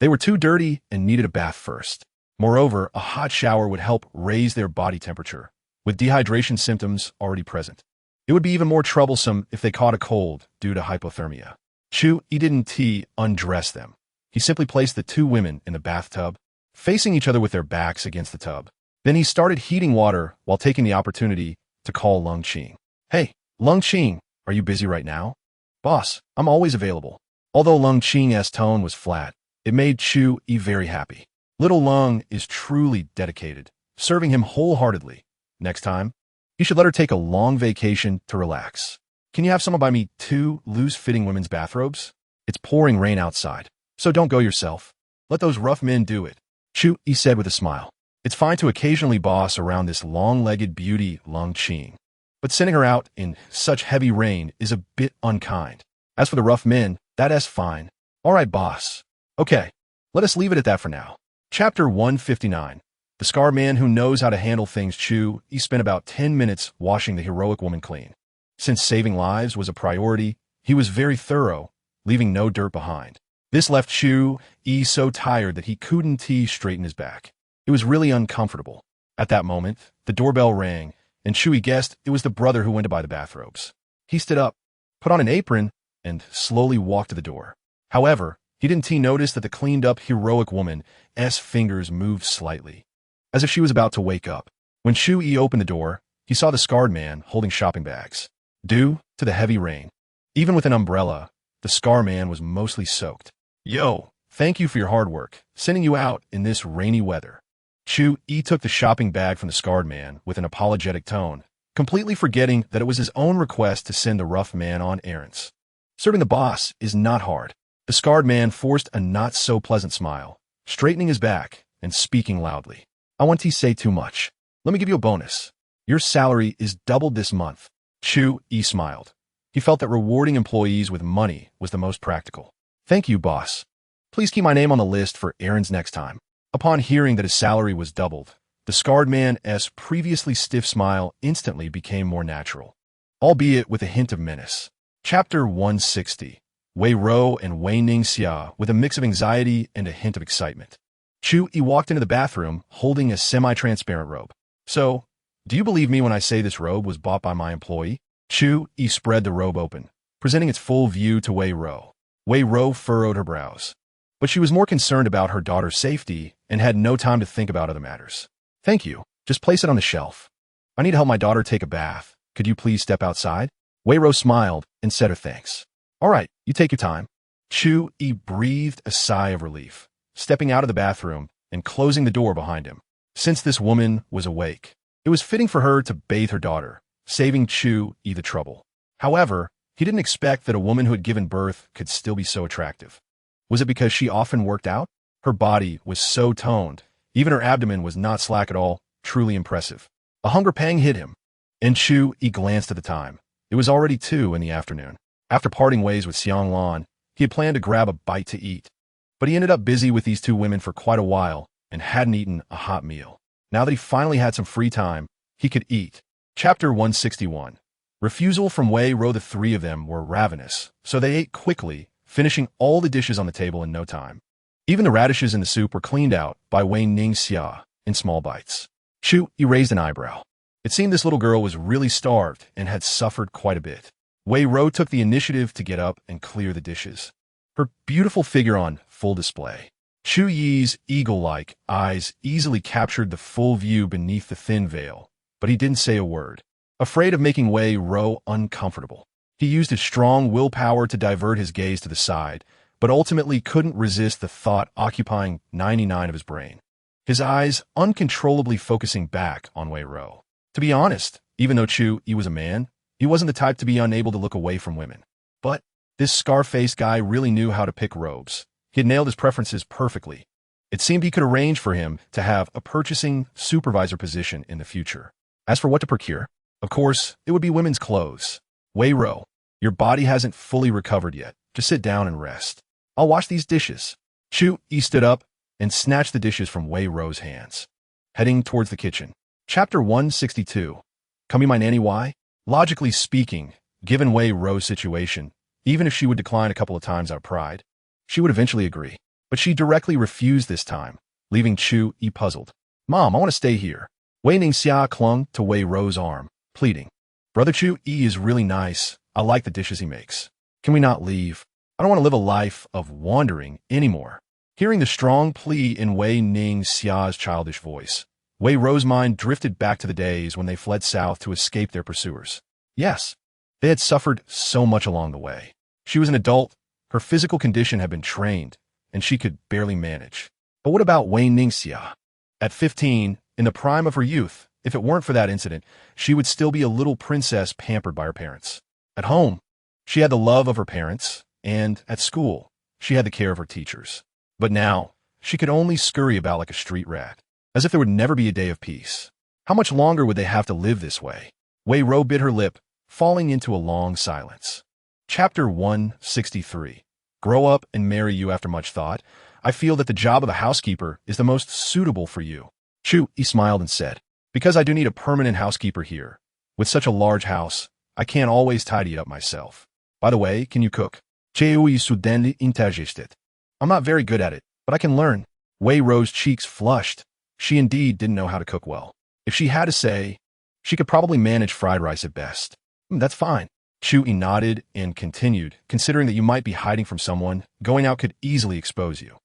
They were too dirty and needed a bath first. Moreover, a hot shower would help raise their body temperature, with dehydration symptoms already present. It would be even more troublesome if they caught a cold due to hypothermia. Chu Yi didn't undress them. He simply placed the two women in the bathtub, facing each other with their backs against the tub. Then he started heating water while taking the opportunity to call Lung Qing. Hey, Lung Qing, are you busy right now? Boss, I'm always available. Although Lung Qing's tone was flat, it made Chu Yi very happy. Little Lung is truly dedicated, serving him wholeheartedly. Next time, you should let her take a long vacation to relax. Can you have someone buy me 2 loose-fitting women's bathrobes? It's pouring rain outside, so don't go yourself. Let those rough men do it. Chu Yi said with a smile. It's fine to occasionally boss around this long-legged beauty Lung Qing, but sending her out in such heavy rain is a bit unkind. As for the rough men, that's fine. All right, boss. Okay, let us leave it at that for now. Chapter 159. The Scar Man Who Knows How to Handle Things. Chu Yi spent about 10 minutes washing the heroic woman clean. Since saving lives was a priority, he was very thorough, leaving no dirt behind. This left Chu Yi so tired that he couldn't straighten his back. It was really uncomfortable. At that moment, the doorbell rang, and Chu Yi guessed it was the brother who went to buy the bathrobes. He stood up, put on an apron, and slowly walked to the door. However, he didn't notice that the cleaned-up heroic woman's fingers moved slightly, as if she was about to wake up. When Chu Yi opened the door, he saw the scarred man holding shopping bags. Due to the heavy rain, even with an umbrella, the scar man was mostly soaked. Yo, thank you for your hard work, sending you out in this rainy weather. Chu Yi took the shopping bag from the scarred man with an apologetic tone, completely forgetting that it was his own request to send the rough man on errands. Serving the boss is not hard. The scarred man forced a not-so-pleasant smile, straightening his back and speaking loudly. I want to say too much. Let me give you a bonus. Your salary is doubled this month. Chu Yi smiled. He felt that rewarding employees with money was the most practical. Thank you, boss. Please keep my name on the list for errands next time. Upon hearing that his salary was doubled, the scarred man's previously stiff smile instantly became more natural, albeit with a hint of menace. Chapter 160. Wei Rou and Wei Ningxia with a mix of anxiety and a hint of excitement. Chu Yi walked into the bathroom holding a semi-transparent robe. So, do you believe me when I say this robe was bought by my employee? Chu Yi spread the robe open, presenting its full view to Wei Rou. Wei Rou furrowed her brows, but she was more concerned about her daughter's safety and had no time to think about other matters. Thank you. Just place it on the shelf. I need to help my daughter take a bath. Could you please step outside? Wei Rou smiled and said her thanks. All right, you take your time. Chu Yi breathed a sigh of relief, stepping out of the bathroom and closing the door behind him. Since this woman was awake, it was fitting for her to bathe her daughter, saving Chu Yi the trouble. However, he didn't expect that a woman who had given birth could still be so attractive. Was it because she often worked out? Her body was so toned, even her abdomen was not slack at all, truly impressive. A hunger pang hit him, and Chu Yi glanced at the time. It was already 2 in the afternoon. After parting ways with Xiang Lan, he had planned to grab a bite to eat, but he ended up busy with these 2 women for quite a while and hadn't eaten a hot meal. Now that he finally had some free time, he could eat. Chapter 161. Refusal from Wei Rou. The 3 of them were ravenous, so they ate quickly, finishing all the dishes on the table in no time. Even the radishes in the soup were cleaned out by Wei Ningxia in small bites. Chu Yi raised an eyebrow. It seemed this little girl was really starved and had suffered quite a bit. Wei Rou took the initiative to get up and clear the dishes, her beautiful figure on full display. Chu Yi's eagle-like eyes easily captured the full view beneath the thin veil, but he didn't say a word. Afraid of making Wei Rou uncomfortable, he used his strong willpower to divert his gaze to the side, but ultimately couldn't resist the thought occupying 99% of his brain. His eyes uncontrollably focusing back on Wei Rou. To be honest, even though Chu Yi was a man, he wasn't the type to be unable to look away from women. But this scar-faced guy really knew how to pick robes. He had nailed his preferences perfectly. It seemed he could arrange for him to have a purchasing supervisor position in the future. As for what to procure, of course, it would be women's clothes. Wei Rou, your body hasn't fully recovered yet. Just sit down and rest. I'll wash these dishes. Chu Yi stood up and snatched the dishes from Wei Rou's hands, heading towards the kitchen. Chapter 162. Come be my nanny. Why? Logically speaking, given Wei Ro's situation, even if she would decline a couple of times out of pride, she would eventually agree. But she directly refused this time, leaving Chu Yi puzzled. Mom, I want to stay here. Wei Ningxia clung to Wei Ro's arm, pleading. Brother Chu Yi is really nice. I like the dishes he makes. Can we not leave? I don't want to live a life of wandering anymore. Hearing the strong plea in Wei Ningxia's childish voice, Wei Ro's mind drifted back to the days when they fled south to escape their pursuers. Yes, they had suffered so much along the way. She was an adult, her physical condition had been trained, and she could barely manage. But what about Wei Ningxia? At 15, in the prime of her youth, if it weren't for that incident, she would still be a little princess pampered by her parents. At home, she had the love of her parents, and at school, she had the care of her teachers. But now, she could only scurry about like a street rat, as if there would never be a day of peace. How much longer would they have to live this way? Wei Ro bit her lip, falling into a long silence. Chapter 163. Grow up and marry you after much thought. I feel that the job of a housekeeper is the most suitable for you. Chu Yi smiled and said, because I do need a permanent housekeeper here. With such a large house, I can't always tidy it up myself. By the way, can you cook? Chu Yi sudenli interjected. I'm not very good at it, but I can learn. Wei Ro's cheeks flushed. She indeed didn't know how to cook well. If she had to say, she could probably manage fried rice at best. That's fine. Chu Yi nodded and continued, considering that you might be hiding from someone, going out could easily expose you.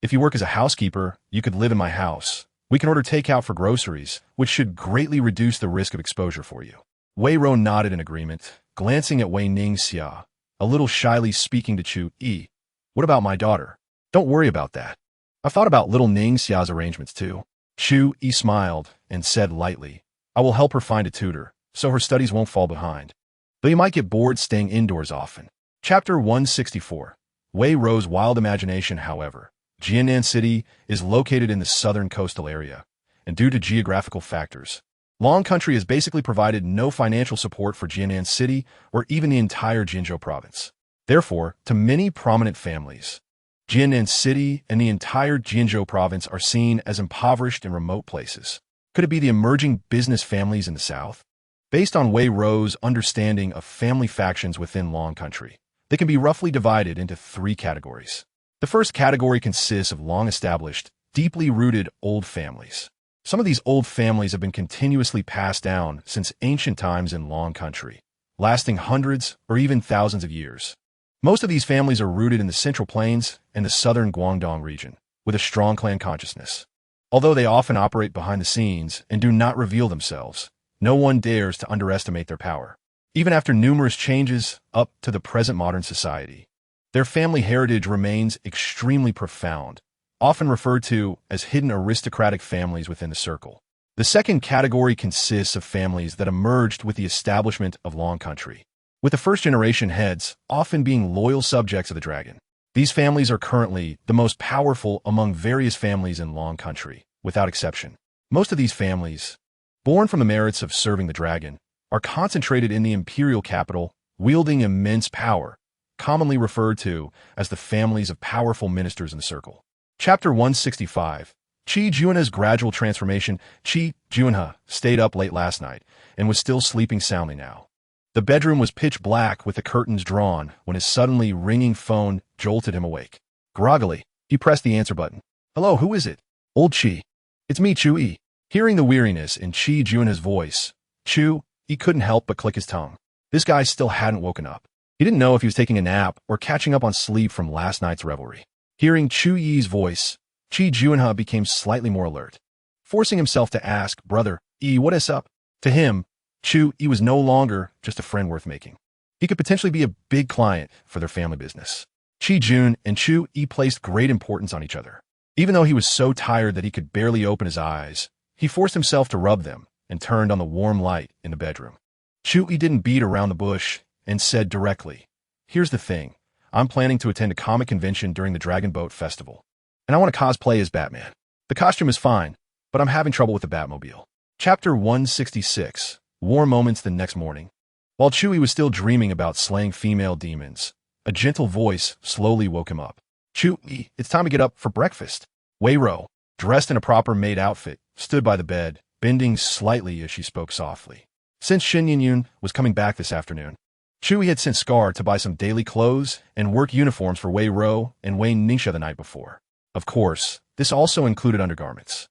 If you work as a housekeeper, you could live in my house. We can order takeout for groceries, which should greatly reduce the risk of exposure for you. Wei Ro nodded in agreement, glancing at Wei Ningxia, a little shyly speaking to Chu Yi. What about my daughter? Don't worry about that. I've thought about little Ningxia's arrangements too. Chu Yi smiled and said lightly, I will help her find a tutor, so her studies won't fall behind. Though you might get bored staying indoors often. Chapter 164. Wei Ro's wild imagination, however. Jiannan City is located in the southern coastal area, and due to geographical factors, Long Country has basically provided no financial support for Jiannan City or even the entire Jinzhou province. Therefore, to many prominent families, Jiannan City and the entire Jinzhou province are seen as impoverished and remote places. Could it be the emerging business families in the south? Based on Wei Ro's understanding of family factions within Long Country, they can be roughly divided into three categories. The first category consists of long-established, deeply rooted old families. Some of these old families have been continuously passed down since ancient times in Long Country, lasting hundreds or even thousands of years. Most of these families are rooted in the Central Plains and the southern Guangdong region, with a strong clan consciousness. Although they often operate behind the scenes and do not reveal themselves, no one dares to underestimate their power. Even after numerous changes up to the present modern society, their family heritage remains extremely profound, often referred to as hidden aristocratic families within the circle. The second category consists of families that emerged with the establishment of Long Country, with the first-generation heads often being loyal subjects of the dragon. These families are currently the most powerful among various families in Long Country, without exception. Most of these families, born from the merits of serving the dragon, are concentrated in the imperial capital, wielding immense power, commonly referred to as the families of powerful ministers in the circle. Chapter 165. Qi Juanhe's gradual transformation. Qi Juanhe stayed up late last night and was still sleeping soundly now. The bedroom was pitch black with the curtains drawn when his suddenly ringing phone jolted him awake. Groggily, he pressed the answer button. Hello, who is it? Old Qi. It's me, Chu Yi. Hearing the weariness in Qi Juanhe's voice, Chu Yi couldn't help but click his tongue. This guy still hadn't woken up. He didn't know if he was taking a nap or catching up on sleep from last night's revelry. Hearing Chu Yi's voice, Qi Juanhe became slightly more alert, forcing himself to ask, Brother Yi, what is up? To him, Chu Yi was no longer just a friend worth making. He could potentially be a big client for their family business. Qi Jun and Chu Yi placed great importance on each other. Even though he was so tired that he could barely open his eyes, he forced himself to rub them and turned on the warm light in the bedroom. Chu Yi didn't beat around the bush and said directly, Here's the thing. I'm planning to attend a comic convention during the Dragon Boat Festival, and I want to cosplay as Batman. The costume is fine, but I'm having trouble with the Batmobile. Chapter 166. War moments the next morning. While Chu Yi was still dreaming about slaying female demons, a gentle voice slowly woke him up. Chu Yi, it's time to get up for breakfast. Wei Ro, dressed in a proper maid outfit, stood by the bed, bending slightly as she spoke softly. Since Shin Yin was coming back this afternoon, Chu Yi had sent Scar to buy some daily clothes and work uniforms for Wei Ro and Wei Ningxia the night before. Of course, this also included undergarments.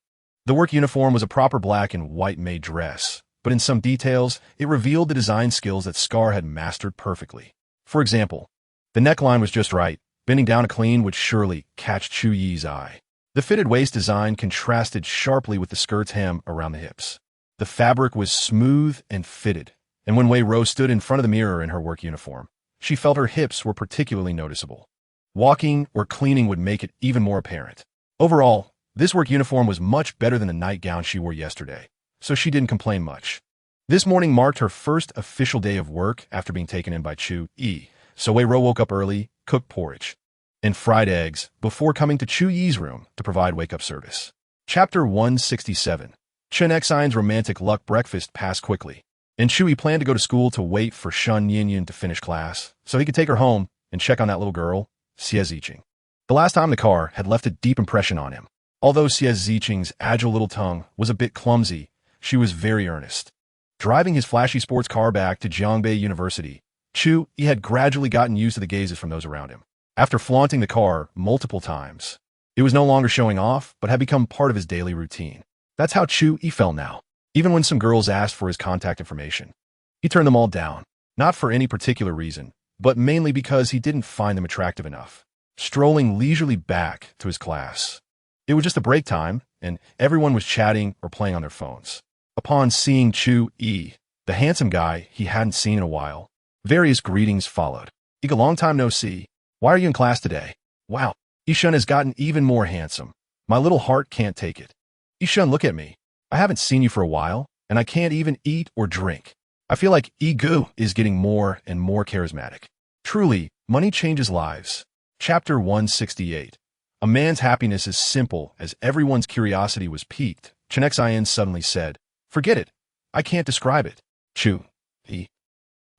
The work uniform was a proper black and white maid dress, but in some details, it revealed the design skills that Scar had mastered perfectly. For example, the neckline was just right, bending down to clean would surely catch Chu Yi's eye. The fitted waist design contrasted sharply with the skirt's hem around the hips. The fabric was smooth and fitted, and when Wei Ro stood in front of the mirror in her work uniform, she felt her hips were particularly noticeable. Walking or cleaning would make it even more apparent. Overall, this work uniform was much better than the nightgown she wore yesterday, so she didn't complain much. This morning marked her first official day of work after being taken in by Chu Yi, so Wei Ro woke up early, cooked porridge, and fried eggs before coming to Chu Yi's room to provide wake-up service. Chapter 167. Koenigsegg's romantic luck breakfast passed quickly, and Chu Yi planned to go to school to wait for Shen Yinyan to finish class so he could take her home and check on that little girl, Xie Ziqing. The last time in the car had left a deep impression on him. Although Xie Ziqing's agile little tongue was a bit clumsy, she was very earnest. Driving his flashy sports car back to Jiangbei University, Chu Yi had gradually gotten used to the gazes from those around him. After flaunting the car multiple times, it was no longer showing off, but had become part of his daily routine. That's how Chu Yi felt now. Even when some girls asked for his contact information, he turned them all down, not for any particular reason, but mainly because he didn't find them attractive enough. Strolling leisurely back to his class, it was just a break time, and everyone was chatting or playing on their phones. Upon seeing Chu Yi, the handsome guy he hadn't seen in a while, various greetings followed. "Ika, long time no see. Why are you in class today? Wow, Yishun has gotten even more handsome. My little heart can't take it. Yishun, look at me. I haven't seen you for a while, and I can't even eat or drink. I feel like Igu is getting more and more charismatic. Truly, money changes lives." Chapter 168. A man's happiness is simple as everyone's curiosity was piqued. Koenigsegg suddenly said, "Forget it. I can't describe it." Chu Yi.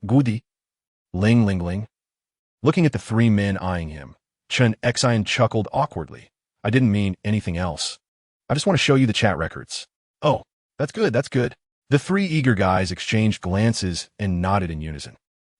Gudi. Ling Ling Ling. Looking at the three men eyeing him, Koenigsegg chuckled awkwardly. "I didn't mean anything else. I just want to show you the chat records." "Oh, that's good, that's good." The three eager guys exchanged glances and nodded in unison.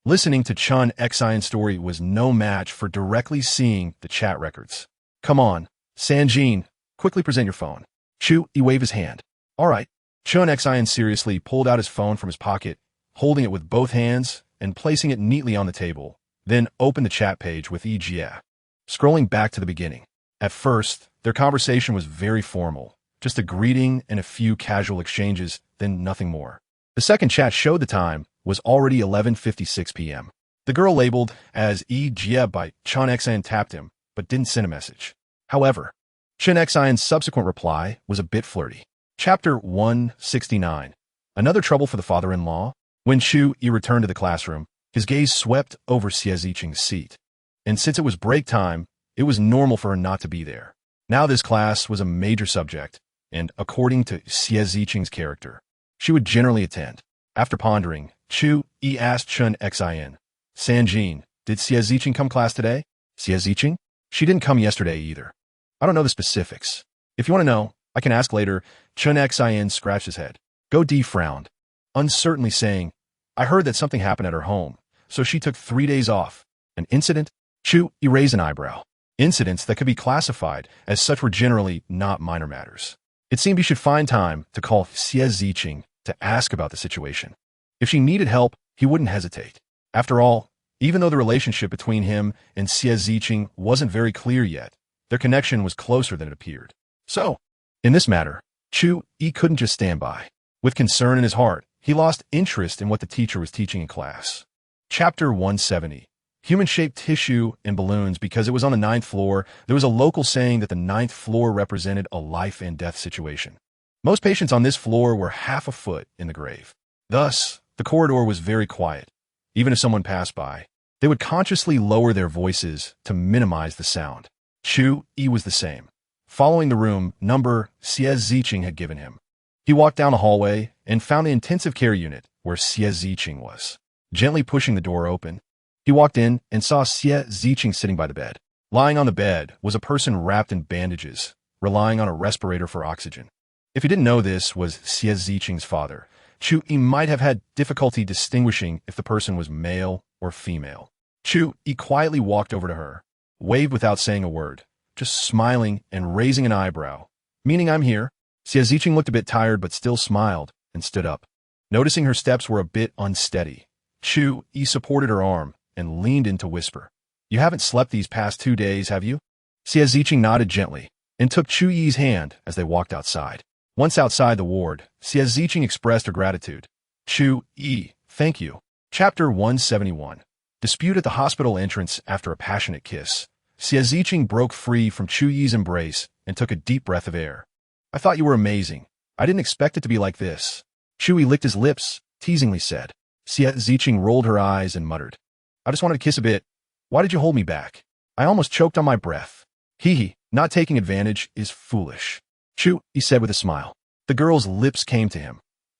Listening to Koenigsegg's story was no match for directly seeing the chat records. "Come on, Sanjin, quickly present your phone." Chu Yi waved his hand. "All right." Koenigsegg seriously pulled out his phone from his pocket, holding it with both hands and placing it neatly on the table, then opened the chat page with Jie. Scrolling back to the beginning. At first, their conversation was very formal, just a greeting and a few casual exchanges, then nothing more. The second chat showed the time was already 11:56 p.m. The girl labeled as Jie by Koenigsegg tapped him, but didn't send a message. However, Koenigsegg's subsequent reply was a bit flirty. Chapter 169. Another trouble for the father-in-law. When Chu Yi returned to the classroom, his gaze swept over Xie Ziqing's seat. And since it was break time, it was normal for her not to be there. Now this class was a major subject, and according to Xie Ziqing's character, she would generally attend. After pondering, Chu Yi asked Koenigsegg, "Sanjin, did Xie Ziqing come class today?" "Xie Ziqing? She didn't come yesterday either. I don't know the specifics. If you want to know, I can ask later." Koenigsegg scratched his head. Godi frowned, uncertainly saying, "I heard that something happened at her home, so she took 3 days off. An incident?" Chu Yi raised an eyebrow. Incidents that could be classified as such were generally not minor matters. It seemed he should find time to call Xie Ziqing to ask about the situation. If she needed help, he wouldn't hesitate. After all, even though the relationship between him and Xie Ziqing wasn't very clear yet, their connection was closer than it appeared. So, in this matter, Chu Yi couldn't just stand by. With concern in his heart, he lost interest in what the teacher was teaching in class. Chapter 170. Human-shaped tissue and balloons. Because it was on the 9th floor, there was a local saying that the 9th floor represented a life and death situation. Most patients on this floor were half a foot in the grave. Thus, the corridor was very quiet. Even if someone passed by, they would consciously lower their voices to minimize the sound. Chu Yi was the same, following the room number Xie Ziqing had given him. He walked down the hallway and found the intensive care unit where Xie Ziqing was. Gently pushing the door open, he walked in and saw Xie Ziqing sitting by the bed. Lying on the bed was a person wrapped in bandages, relying on a respirator for oxygen. If you didn't know this was Xie Ziqing's father, Chu Yi might have had difficulty distinguishing if the person was male or female. Chu Yi quietly walked over to her, waved without saying a word, just smiling and raising an eyebrow, meaning I'm here. Xie Ziqing looked a bit tired but still smiled and stood up. Noticing her steps were a bit unsteady, Chu Yi supported her arm and leaned in to whisper, "You haven't slept these past 2 days, have you?" Xie Ziqing nodded gently and took Chu Yi's hand as they walked outside. Once outside the ward, Xie Ziqing expressed her gratitude. "Chu Yi, thank you." Chapter 171. Dispute at the hospital entrance after a passionate kiss. Xie Ziqing broke free from Chu Yi's embrace and took a deep breath of air. "I thought you were amazing. I didn't expect it to be like this." Chu Yi licked his lips, teasingly said. Xie Ziqing rolled her eyes and muttered, "I just wanted to kiss a bit. Why did you hold me back? I almost choked on my breath." "Hee, not taking advantage is foolish," Chu Yi said with a smile. The girl's lips came to him.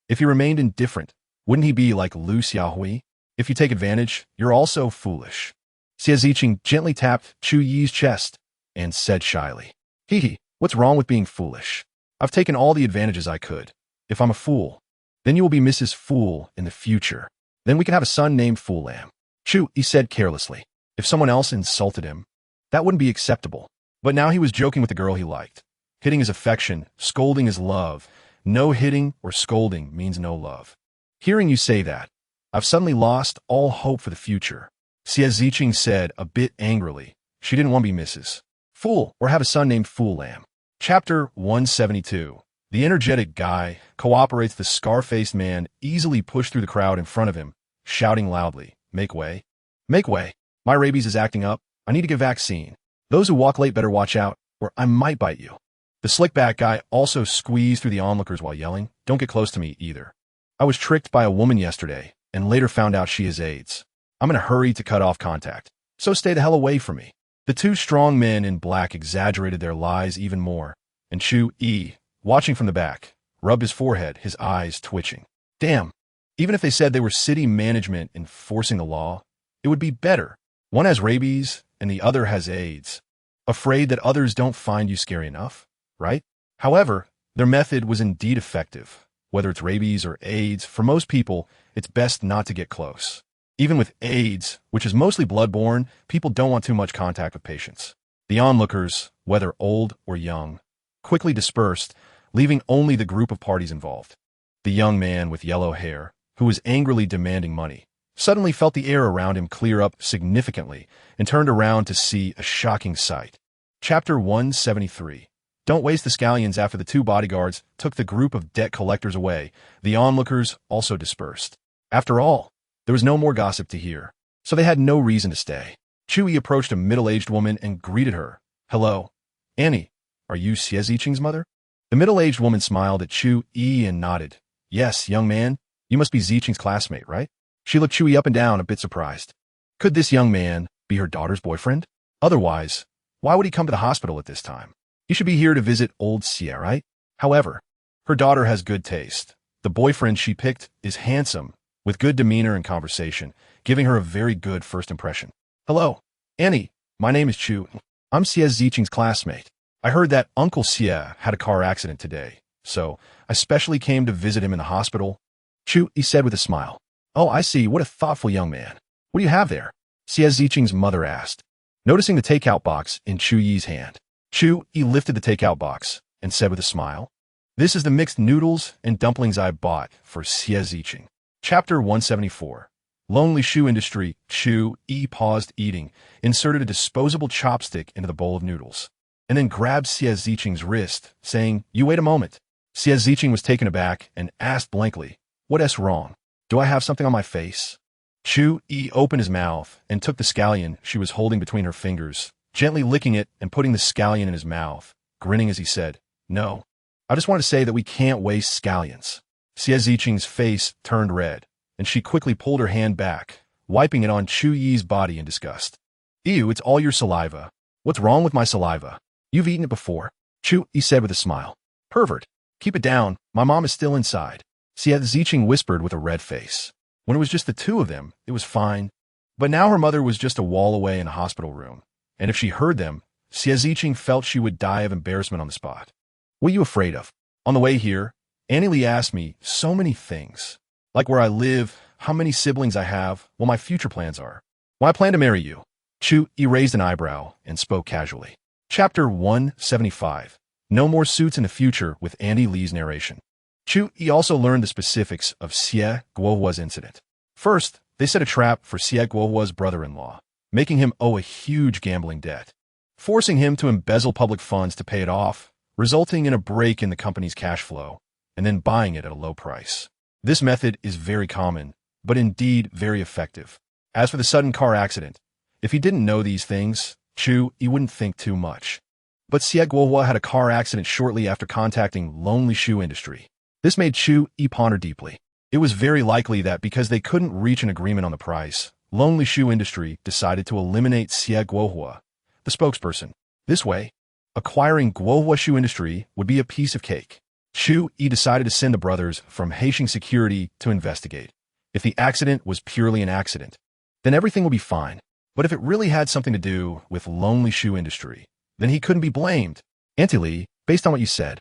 If he remained indifferent, wouldn't he be like Lu Xiaohui? If you take advantage, you're also foolish. Xie Ziqing gently tapped Chu Yi's chest and said shyly, "Hee, what's wrong with being foolish? I've taken all the advantages I could. If I'm a fool, then you will be Mrs. Fool in the future. Then we can have a son named Fool Lamb." Chu Yi said carelessly. If someone else insulted him, that wouldn't be acceptable. But now he was joking with the girl he liked. Hitting is affection, scolding is love. No hitting or scolding means no love. Hearing you say that, I've suddenly lost all hope for the future, Xie Ziqing said a bit angrily. She didn't want to be Mrs. Fool or have a son named Fool Lamb. Chapter 172. The energetic guy cooperates. The scar-faced man easily pushed through the crowd in front of him, shouting loudly, "Make way. Make way. My rabies is acting up. I need to get vaccine. Those who walk late better watch out, or I might bite you." The slick-back guy also squeezed through the onlookers while yelling, "Don't get close to me either. I was tricked by a woman yesterday and later found out she has AIDS. I'm in a hurry to cut off contact, so stay the hell away from me." The two strong men in black exaggerated their lies even more, and Chu Yi, watching from the back, rubbed his forehead, his eyes twitching. Damn, even if they said they were city management enforcing the law, it would be better. One has rabies and the other has AIDS. Afraid that others don't find you scary enough, right? However, their method was indeed effective. Whether it's rabies or AIDS, for most people, it's best not to get close. Even with AIDS, which is mostly bloodborne, people don't want too much contact with patients. The onlookers, whether old or young, quickly dispersed, leaving only the group of parties involved. The young man with yellow hair, who was angrily demanding money, suddenly felt the air around him clear up significantly and turned around to see a shocking sight. Chapter 173. Don't waste the scallions. After the two bodyguards took the group of debt collectors away, the onlookers also dispersed. After all, there was no more gossip to hear, so they had no reason to stay. Chu Yi approached a middle-aged woman and greeted her. "Hello, Annie, are you Xie Ziqing's mother?" The middle-aged woman smiled at Chu Yi and nodded. "Yes, young man, you must be Ziqing's classmate, right?" She looked Chu Yi up and down, a bit surprised. Could this young man be her daughter's boyfriend? Otherwise, why would he come to the hospital at this time? He should be here to visit old Xie, right? However, her daughter has good taste. The boyfriend she picked is handsome, with good demeanor and conversation, giving her a very good first impression. "Hello, Annie, my name is Chu. I'm Xie Ziqing's classmate. I heard that Uncle Xie had a car accident today, so I specially came to visit him in the hospital." Chu Yi said with a smile. "Oh, I see. What a thoughtful young man. What do you have there?" Xie Ziqing's mother asked, noticing the takeout box in Chu Yi's hand. Chu Yi lifted the takeout box and said with a smile, "This is the mixed noodles and dumplings I bought for Xie Ziqing." Chapter 174. Lonely shoe industry. Chu Yi paused eating, inserted a disposable chopstick into the bowl of noodles, and then grabbed Xie Ziqing's wrist, saying, "You wait a moment." Xie Ziqing was taken aback and asked blankly, "What's wrong? Do I have something on my face?" Chu Yi opened his mouth and took the scallion she was holding between her fingers, gently licking it and putting the scallion in his mouth, grinning as he said, "No, I just want to say that we can't waste scallions." Xie Ziqing's face turned red, and she quickly pulled her hand back, wiping it on Chu Yi's body in disgust. "Ew, it's all your saliva. What's wrong with my saliva? You've eaten it before," Chu Yi said with a smile. "Pervert, keep it down. My mom is still inside," Xie Ziqing whispered with a red face. When it was just the two of them, it was fine. But now her mother was just a wall away in a hospital room, and if she heard them, Xie Ziqing felt she would die of embarrassment on the spot. "What are you afraid of?" On the way here, Annie Lee asked me so many things, like where I live, how many siblings I have, what my future plans are. Well, I plan to marry you. Chu Yi raised an eyebrow and spoke casually. Chapter 175. No more suits in the future with Annie Lee's narration. Chu Yi also learned the specifics of Xie Guohua's incident. First, they set a trap for Xie Guohua's brother-in-law, making him owe a huge gambling debt, forcing him to embezzle public funds to pay it off, resulting in a break in the company's cash flow, and then buying it at a low price. This method is very common, but indeed very effective. As for the sudden car accident, if he didn't know these things, Chu Yi wouldn't think too much. But Xie Guohua had a car accident shortly after contacting Lonely Shoe Industry. This made Chu Yi ponder deeply. It was very likely that because they couldn't reach an agreement on the price, Lonely Shoe Industry decided to eliminate Xie Guohua, the spokesperson. This way, acquiring Guohua Shoe Industry would be a piece of cake. Chu Yi decided to send the brothers from Haitian security to investigate. If the accident was purely an accident, then everything would be fine. But if it really had something to do with Lonely Shoe Industry, then he couldn't be blamed. Auntie Lee, based on what you said,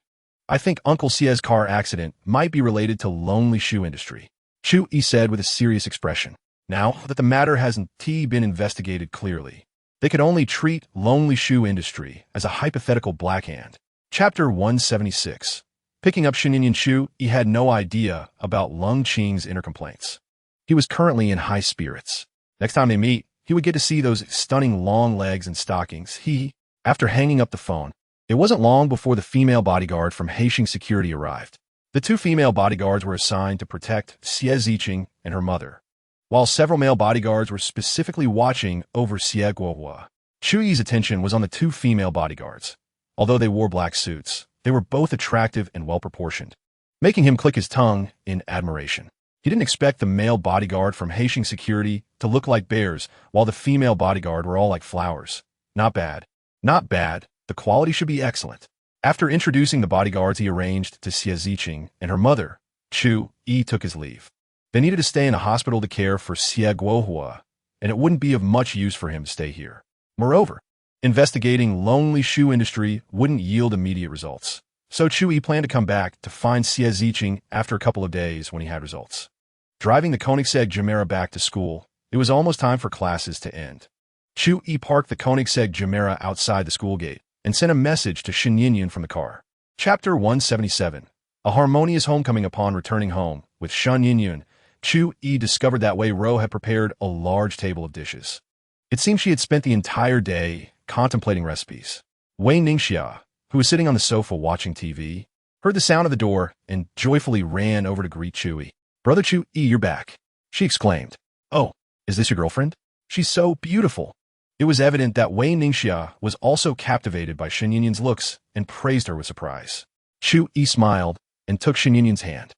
I think Uncle Xie's car accident might be related to Lonely Shoe Industry, Chu Yi said with a serious expression. Now that the matter hasn't been investigated clearly, they could only treat Lonely Shoe Industry as a hypothetical blackhand. Chapter 176. Picking up Shenyan Chu Yi had no idea about Lung Qing's inner complaints. He was currently in high spirits. Next time they meet, he would get to see those stunning long legs and stockings. After hanging up the phone, it wasn't long before the female bodyguard from Haitian security arrived. The two female bodyguards were assigned to protect Xie Ziqing and her mother, while several male bodyguards were specifically watching over Xie Guohua. Chu Yi's attention was on the two female bodyguards. Although they wore black suits, they were both attractive and well-proportioned, making him click his tongue in admiration. He didn't expect the male bodyguard from Haitian security to look like bears, while the female bodyguard were all like flowers. Not bad. Not bad. The quality should be excellent. After introducing the bodyguards he arranged to Xie Ziqing and her mother, Chu Yi took his leave. They needed to stay in a hospital to care for Xie Guohua, and it wouldn't be of much use for him to stay here. Moreover, investigating Lonely Shoe Industry wouldn't yield immediate results. So Chu Yi planned to come back to find Xie Ziqing after a couple of days when he had results. Driving the Koenigsegg Gemera back to school, it was almost time for classes to end. Chu Yi parked the Koenigsegg Gemera outside the school gate and sent a message to Shen Yinyan from the car. Chapter 177. A harmonious homecoming. Upon returning home with Shen Yinyan, Chu Yi discovered that Wei Ro had prepared a large table of dishes. It seemed she had spent the entire day contemplating recipes. Wei Ningxia, who was sitting on the sofa watching TV, heard the sound of the door and joyfully ran over to greet Chu Yi. "Brother Chu Yi, you're back," she exclaimed. "Oh, is this your girlfriend? She's so beautiful." It was evident that Wei Ningxia was also captivated by Shen Yinyan's looks and praised her with surprise. Chu Yi smiled and took Shen Yinyan's hand,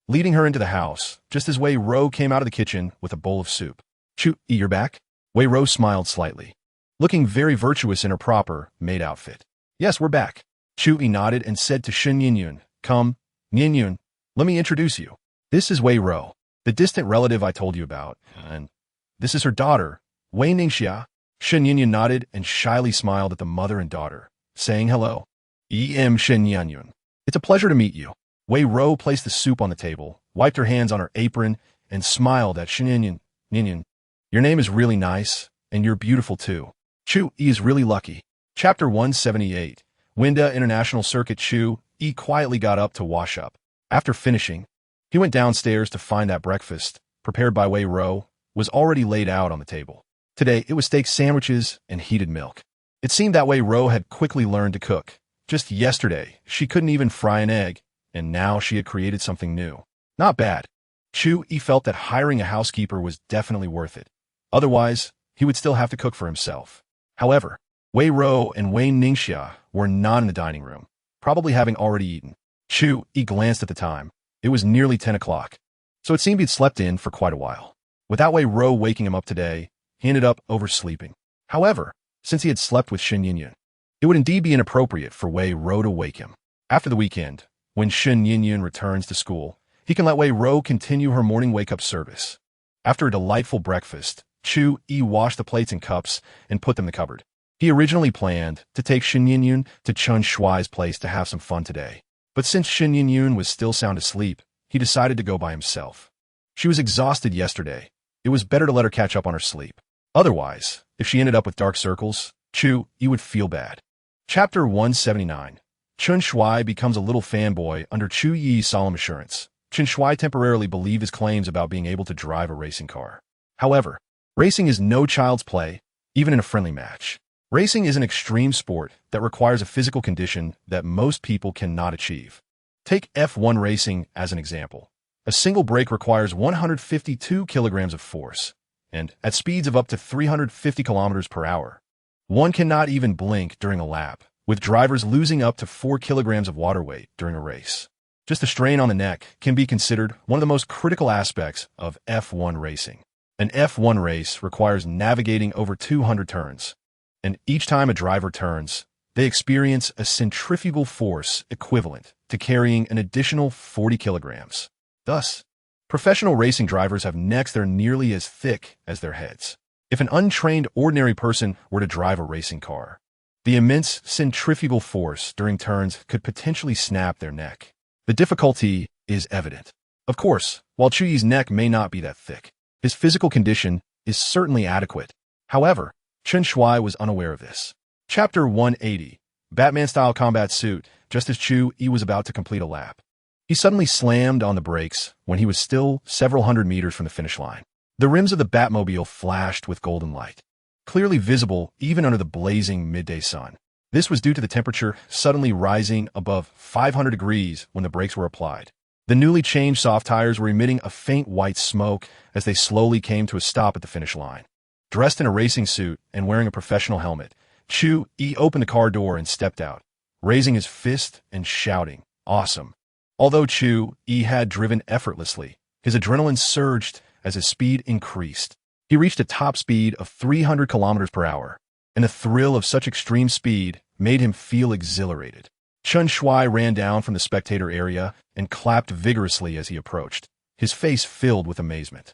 leading her into the house, just as Wei Ro came out of the kitchen with a bowl of soup. "Chu Yi, you're back?" Wei Ro smiled slightly, looking very virtuous in her proper maid outfit. "Yes, we're back." Chu Yi nodded and said to Shen Yinyan, "Come, Yinyan, let me introduce you. This is Wei Ro, the distant relative I told you about, and this is her daughter, Wei Ningxia." Shen Yinyan nodded and shyly smiled at the mother and daughter, saying hello. Shen Yinyan. "It's a pleasure to meet you." Wei Ro placed the soup on the table, wiped her hands on her apron, and smiled at Shen Yinyan. "Yinyan, your name is really nice, and you're beautiful too." Chu Yi is really lucky. Chapter 178. Winda International Circuit. Chu Yi quietly got up to wash up. After finishing, he went downstairs to find that breakfast, prepared by Wei Ro, was already laid out on the table. Today, it was steak sandwiches and heated milk. It seemed that Wei Ro had quickly learned to cook. Just yesterday, she couldn't even fry an egg, and now she had created something new. Not bad. Chu Yi felt that hiring a housekeeper was definitely worth it. Otherwise, he would still have to cook for himself. However, Wei Ro and Wei Ningxia were not in the dining room, probably having already eaten. Chu Yi glanced at the time. It was nearly 10 o'clock, so it seemed he'd slept in for quite a while. Without Wei Ro waking him up today, he ended up oversleeping. However, since he had slept with Shen Yinyan, it would indeed be inappropriate for Wei Ro to wake him. After the weekend, when Shen Yinyan returns to school, he can let Wei Ro continue her morning wake-up service. After a delightful breakfast, Chu Yi washed the plates and cups and put them in the cupboard. He originally planned to take Shen Yinyan to Chun Shuai's place to have some fun today. But since Shin Yin was still sound asleep, he decided to go by himself. She was exhausted yesterday. It was better to let her catch up on her sleep. Otherwise, if she ended up with dark circles, Chu Yi would feel bad. Chapter 179. Chen Shui becomes a little fanboy under Chu Yi's solemn assurance. Chen Shui temporarily believed his claims about being able to drive a racing car. However, racing is no child's play, even in a friendly match. Racing is an extreme sport that requires a physical condition that most people cannot achieve. Take F1 racing as an example. A single brake requires 152 kilograms of force, and at speeds of up to 350 kilometers per hour, one cannot even blink during a lap, with drivers losing up to 4 kilograms of water weight during a race. Just the strain on the neck can be considered one of the most critical aspects of F1 racing. An F1 race requires navigating over 200 turns, and each time a driver turns, they experience a centrifugal force equivalent to carrying an additional 40 kilograms. Thus, professional racing drivers have necks that are nearly as thick as their heads. If an untrained ordinary person were to drive a racing car, the immense centrifugal force during turns could potentially snap their neck. The difficulty is evident. Of course, while Chu Yi's neck may not be that thick, his physical condition is certainly adequate. However, Chen Shui was unaware of this. Chapter 180. Batman-style combat suit. Just as Chu Yi was about to complete a lap, he suddenly slammed on the brakes when he was still several hundred meters from the finish line. The rims of the Batmobile flashed with golden light, clearly visible even under the blazing midday sun. This was due to the temperature suddenly rising above 500 degrees when the brakes were applied. The newly changed soft tires were emitting a faint white smoke as they slowly came to a stop at the finish line. Dressed in a racing suit and wearing a professional helmet, Chu Yi opened the car door and stepped out, raising his fist and shouting, "Awesome!" Although Chu Yi had driven effortlessly, his adrenaline surged as his speed increased. He reached a top speed of 300 kilometers per hour, and the thrill of such extreme speed made him feel exhilarated. Chen Shui ran down from the spectator area and clapped vigorously as he approached, his face filled with amazement.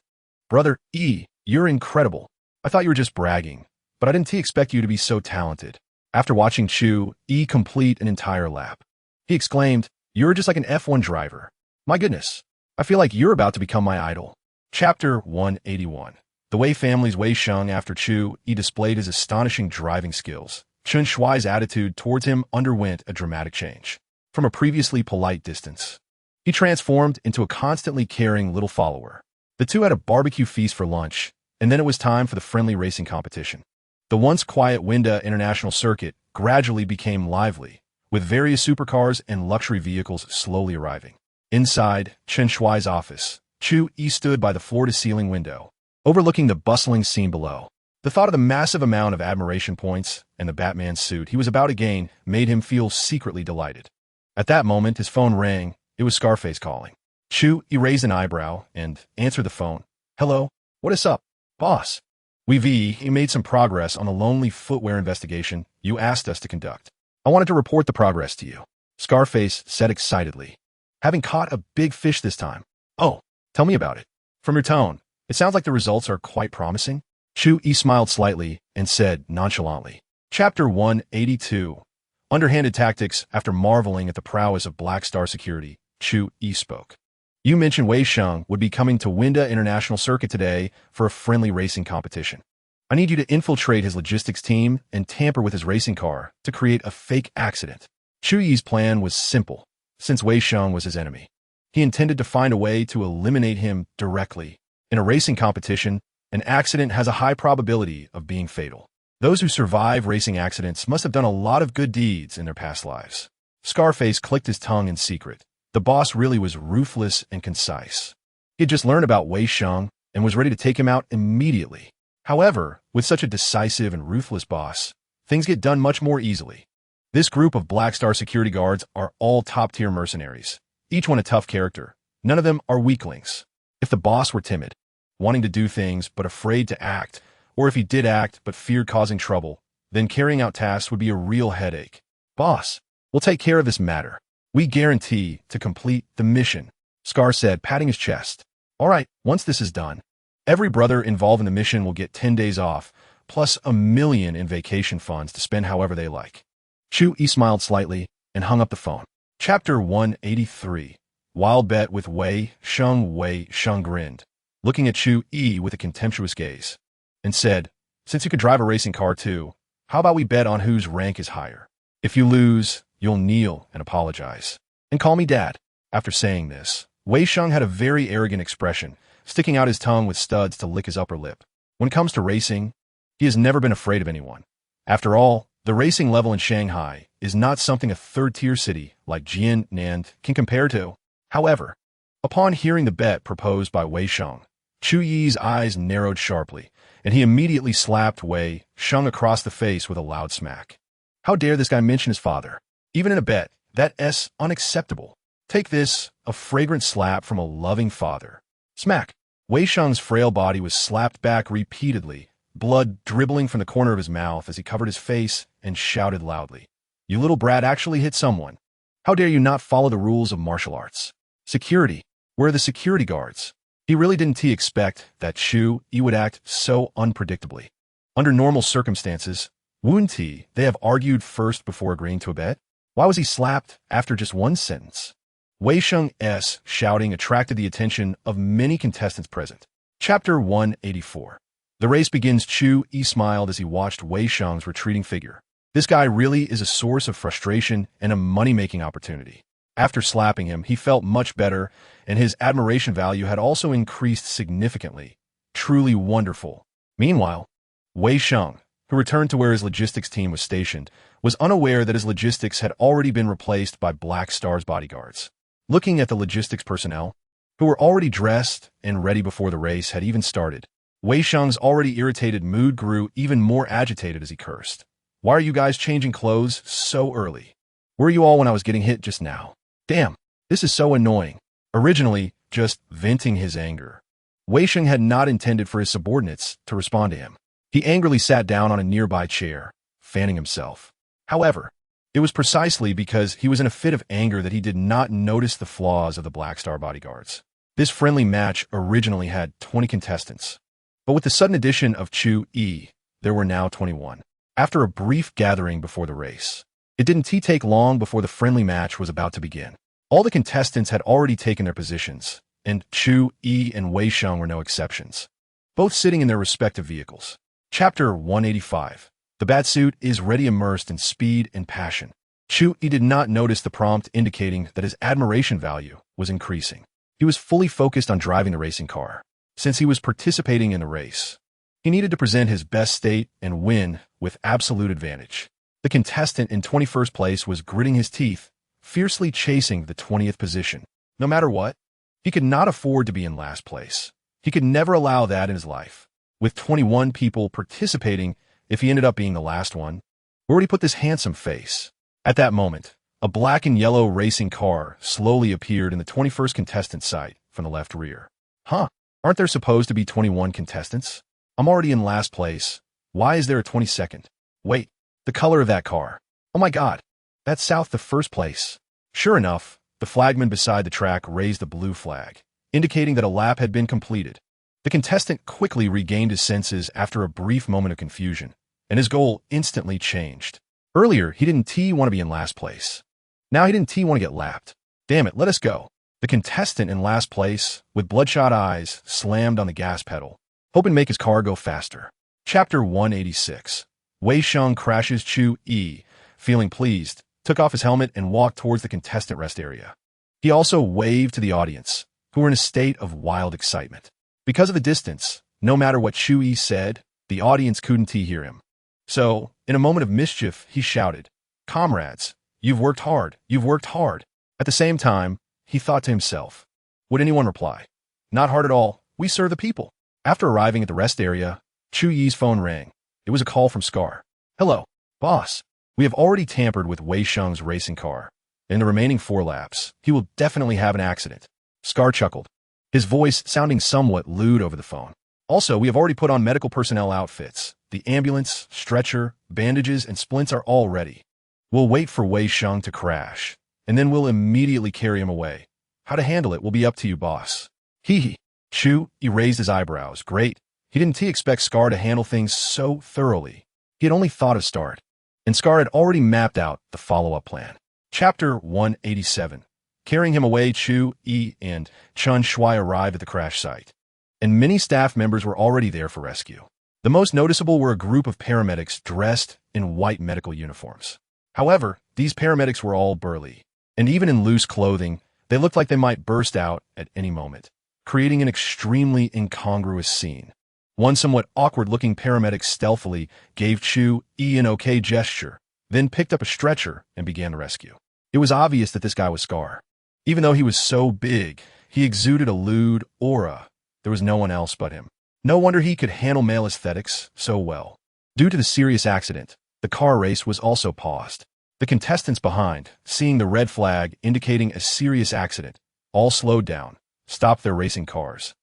"Brother Yi, you're incredible. I thought you were just bragging, but I didn't expect you to be so talented." After watching Chu Yi complete an entire lap, he exclaimed, "You're just like an F1 driver. My goodness, I feel like you're about to become my idol." Chapter 181. The Wei family's Wei Sheng. After Chu Yi displayed his astonishing driving skills, Chen Shui's attitude towards him underwent a dramatic change. From a previously polite distance, he transformed into a constantly caring little follower. The two had a barbecue feast for lunch, and then it was time for the friendly racing competition. The once quiet Winda International Circuit gradually became lively, with various supercars and luxury vehicles slowly arriving. Inside Chen Shui's office, Chu Yi stood by the floor-to-ceiling window, overlooking the bustling scene below. The thought of the massive amount of admiration points and the Batman suit he was about to gain made him feel secretly delighted. At that moment, his phone rang. It was Scarface calling. Chu Yi raised an eyebrow and answered the phone. "Hello? What is up, boss?" "We made some progress on the lonely footwear investigation you asked us to conduct. I wanted to report the progress to you," Scarface said excitedly. "Having caught a big fish this time." "Oh, tell me about it. From your tone, it sounds like the results are quite promising." Chu Yi smiled slightly and said nonchalantly. Chapter 182. Underhanded tactics. After marveling at the prowess of Black Star Security, Chu Yi spoke. "You mentioned Wei Sheng would be coming to Winda International Circuit today for a friendly racing competition. I need you to infiltrate his logistics team and tamper with his racing car to create a fake accident." Chu Yi's plan was simple. Since Wei Sheng was his enemy, he intended to find a way to eliminate him directly. In a racing competition, an accident has a high probability of being fatal. Those who survive racing accidents must have done a lot of good deeds in their past lives. Scarface clicked his tongue in secret. The boss really was ruthless and concise. He had just learned about Wei Sheng and was ready to take him out immediately. However, with such a decisive and ruthless boss, things get done much more easily. This group of Black Star security guards are all top-tier mercenaries, each one a tough character. None of them are weaklings. If the boss were timid, wanting to do things but afraid to act, or if he did act but feared causing trouble, then carrying out tasks would be a real headache. "Boss, we'll take care of this matter. We guarantee to complete the mission," Scar said, patting his chest. "All right, once this is done, every brother involved in the mission will get 10 days off, plus $1 million in vacation funds to spend however they like." Chu Yi smiled slightly and hung up the phone. Chapter 183. Wild Bet with Wei Sheng. Wei Sheng grinned, looking at Chu Yi with a contemptuous gaze, and said, "Since you could drive a racing car too, how about we bet on whose rank is higher? If you lose, you'll kneel and apologize. And call me Dad." After saying this, Wei Sheng had a very arrogant expression, sticking out his tongue with studs to lick his upper lip. When it comes to racing, he has never been afraid of anyone. After all, the racing level in Shanghai is not something a third-tier city like Jinan can compare to. However, upon hearing the bet proposed by Wei Sheng, Chu Yi's eyes narrowed sharply, and he immediately slapped Wei Sheng across the face with a loud smack. How dare this guy mention his father? Even in a bet, that's unacceptable. Take this, a fragrant slap from a loving father. Smack! Wei Sheng's frail body was slapped back repeatedly, blood dribbling from the corner of his mouth as he covered his face and shouted loudly, "You little brat actually hit someone. How dare you not follow the rules of martial arts? Security, where are the security guards?" He really didn't expect that Chu Yi would act so unpredictably. Under normal circumstances, wouldn't they have argued first before agreeing to a bet? Why was he slapped after just one sentence? Wei Sheng's shouting attracted the attention of many contestants present. Chapter 184. The race begins. Chu Yi smiled as he watched Wei Sheng's retreating figure. This guy really is a source of frustration and a money-making opportunity. After slapping him, he felt much better, and his admiration value had also increased significantly. Truly wonderful. Meanwhile, Wei Sheng, who returned to where his logistics team was stationed, was unaware that his logistics had already been replaced by Black Star's bodyguards. Looking at the logistics personnel, who were already dressed and ready before the race had even started, Wei Sheng's already irritated mood grew even more agitated as he cursed. "Why are you guys changing clothes so early? Where were you all when I was getting hit just now? Damn, this is so annoying." Originally, just venting his anger, Wei Sheng had not intended for his subordinates to respond to him. He angrily sat down on a nearby chair, fanning himself. However, it was precisely because he was in a fit of anger that he did not notice the flaws of the Black Star bodyguards. This friendly match originally had 20 contestants, but with the sudden addition of Chu Yi, there were now 21. After a brief gathering before the race, it didn't take long before the friendly match was about to begin. All the contestants had already taken their positions, and Chu Yi and Wei Sheng were no exceptions, both sitting in their respective vehicles. Chapter 185. The batsuit is ready, immersed in speed and passion. Chu Yi did not notice the prompt indicating that his admiration value was increasing. He was fully focused on driving the racing car. Since he was participating in the race, he needed to present his best state and win with absolute advantage. The contestant in 21st place was gritting his teeth, fiercely chasing the 20th position. No matter what, he could not afford to be in last place. He could never allow that in his life. With 21 people participating, if he ended up being the last one, where would he put this handsome face? At that moment, a black and yellow racing car slowly appeared in the 21st contestant's sight from the left rear. Huh? Aren't there supposed to be 21 contestants? I'm already in last place. Why is there a 22nd? Wait, the color of that car. Oh my God, that's south the first place. Sure enough, the flagman beside the track raised a blue flag, indicating that a lap had been completed. The contestant quickly regained his senses after a brief moment of confusion, and his goal instantly changed. Earlier, he didn't want to be in last place. Now he didn't want to get lapped. Damn it, let us go. The contestant in last place, with bloodshot eyes, slammed on the gas pedal, hoping to make his car go faster. Chapter 186. Wei Sheng crashes. Chu Yi, feeling pleased, took off his helmet and walked towards the contestant rest area. He also waved to the audience, who were in a state of wild excitement. Because of the distance, no matter what Chu Yi said, the audience couldn't hear him. So, in a moment of mischief, he shouted, "Comrades, you've worked hard, you've worked hard." At the same time, he thought to himself, would anyone reply? Not hard at all, we serve the people. After arriving at the rest area, Chu Yi's phone rang. It was a call from Scar. "Hello, boss. We have already tampered with Wei Sheng's racing car. In the remaining 4 laps, he will definitely have an accident." Scar chuckled, his voice sounding somewhat lewd over the phone. "Also, we have already put on medical personnel outfits. The ambulance, stretcher, bandages, and splints are all ready. We'll wait for Wei Sheng to crash, and then we'll immediately carry him away. How to handle it will be up to you, boss." Hee hee. Chu Yi raised his eyebrows. Great. He didn't expect Scar to handle things so thoroughly. He had only thought of start, and Scar had already mapped out the follow-up plan. Chapter 187. Carrying him away, Chu Yi and Chun Shui arrived at the crash site, and many staff members were already there for rescue. The most noticeable were a group of paramedics dressed in white medical uniforms. However, these paramedics were all burly, and even in loose clothing, they looked like they might burst out at any moment, creating an extremely incongruous scene. One somewhat awkward-looking paramedic stealthily gave Chu Yi an okay gesture, then picked up a stretcher and began the rescue. It was obvious that this guy was Scar. Even though he was so big, he exuded a lewd aura. There was no one else but him. No wonder he could handle male aesthetics so well. Due to the serious accident, the car race was also paused. The contestants behind, seeing the red flag indicating a serious accident, all slowed down, stopped their racing cars,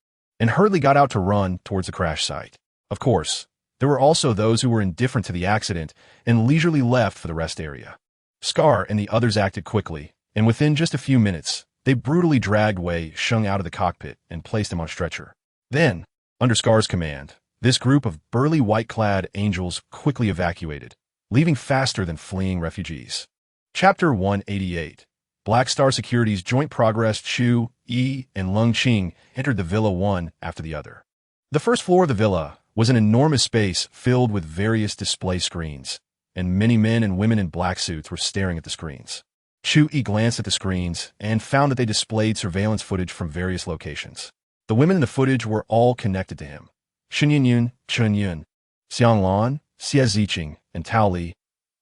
and hurriedly got out to run towards the crash site. Of course, there were also those who were indifferent to the accident and leisurely left for the rest area. Scar and the others acted quickly, and within just a few minutes, they brutally dragged Wei Sheng out of the cockpit and placed him on a stretcher. Then, under Scar's command, this group of burly white-clad angels quickly evacuated, leaving faster than fleeing refugees. Chapter 188. Black Star Security's joint progress. Chu Yi and Lung Qing entered the villa one after the other. The first floor of the villa was an enormous space filled with various display screens, and many men and women in black suits were staring at the screens. Chu Yi glanced at the screens and found that they displayed surveillance footage from various locations. The women in the footage were all connected to him. Shen Yunyun, Chun Yun, Xiang Lan, Xie Ziqing, and Tao Li.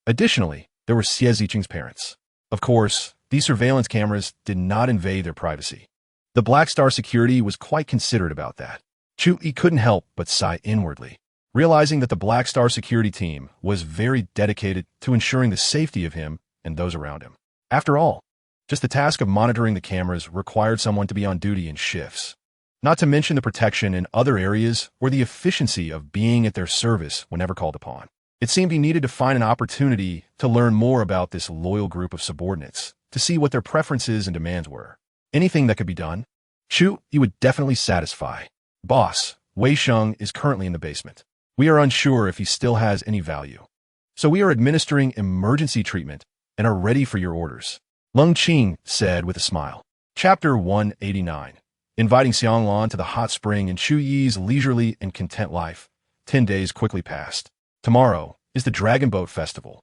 Additionally, there were Xie Ziqing's parents. Of course, these surveillance cameras did not invade their privacy. The Black Star Security was quite considerate about that. Chu Yi couldn't help but sigh inwardly, realizing that the Black Star Security team was very dedicated to ensuring the safety of him and those around him. After all, just the task of monitoring the cameras required someone to be on duty in shifts, not to mention the protection in other areas or the efficiency of being at their service whenever called upon. It seemed he needed to find an opportunity to learn more about this loyal group of subordinates, to see what their preferences and demands were. Anything that could be done, Chu Yi would definitely satisfy. Boss, Wei Sheng is currently in the basement. We are unsure if he still has any value, so we are administering emergency treatment and are ready for your orders, Lung Qing said with a smile. Chapter 189. Inviting Xiang Lan to the hot spring in Chu Yi's leisurely and content life. 10 days quickly passed. Tomorrow is the Dragon Boat Festival,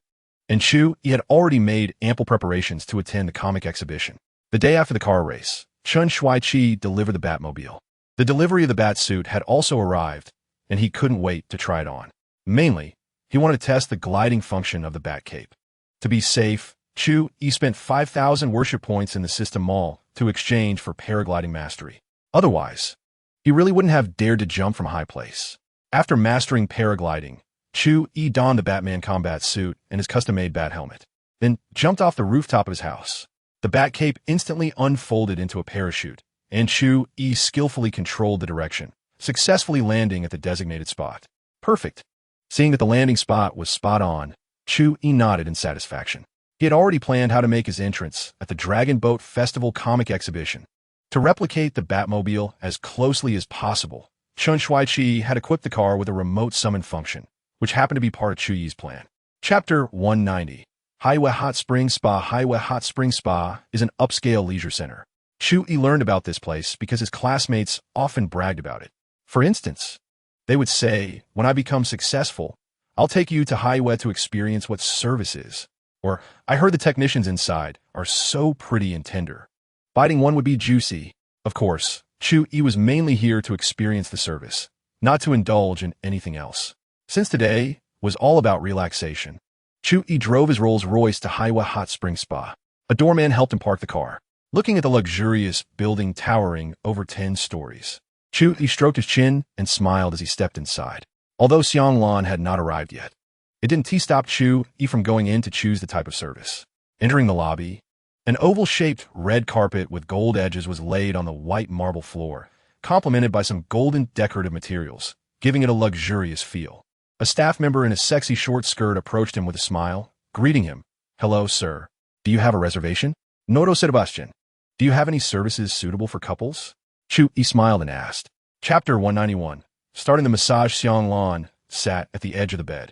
and Chu Yi had already made ample preparations to attend the comic exhibition. The day after the car race, Chun Shui delivered the Batmobile. The delivery of the bat suit had also arrived, and he couldn't wait to try it on. Mainly, he wanted to test the gliding function of the bat cape. To be safe, Chu Yi spent 5,000 worship points in the system mall to exchange for paragliding mastery. Otherwise, he really wouldn't have dared to jump from a high place. After mastering paragliding, Chu Yi donned the Batman combat suit and his custom-made bat helmet, then jumped off the rooftop of his house. The bat cape instantly unfolded into a parachute, and Chu Yi skillfully controlled the direction, successfully landing at the designated spot. Perfect. Seeing that the landing spot was spot on, Chu Yi nodded in satisfaction. He had already planned how to make his entrance at the Dragon Boat Festival comic exhibition. To replicate the Batmobile as closely as possible, Chun Shui had equipped the car with a remote summon function, which happened to be part of Chu Yi's plan. Chapter 190. Highway Hot Spring Spa. Highway Hot Spring Spa is an upscale leisure center. Chu Yi learned about this place because his classmates often bragged about it. For instance, they would say, "When I become successful, I'll take you to Highway to experience what service is." Or, "I heard the technicians inside are so pretty and tender. Biting one would be juicy." Of course, Chu Yi was mainly here to experience the service, not to indulge in anything else. Since today was all about relaxation, Chu Yi drove his Rolls-Royce to Highway Hot Spring Spa. A doorman helped him park the car. Looking at the luxurious building towering over 10 stories, Chu Yi stroked his chin and smiled as he stepped inside. Although Xiang Lan had not arrived yet, it didn't stop Chu Yi from going in to choose the type of service. Entering the lobby, an oval-shaped red carpet with gold edges was laid on the white marble floor, complemented by some golden decorative materials, giving it a luxurious feel. A staff member in a sexy short skirt approached him with a smile, greeting him. "Hello, sir. Do you have a reservation?" "Noto Sebastian. Do you have any services suitable for couples?" Chu Yi smiled and asked. Chapter 191. Starting the massage, Xiang Lan sat at the edge of the bed,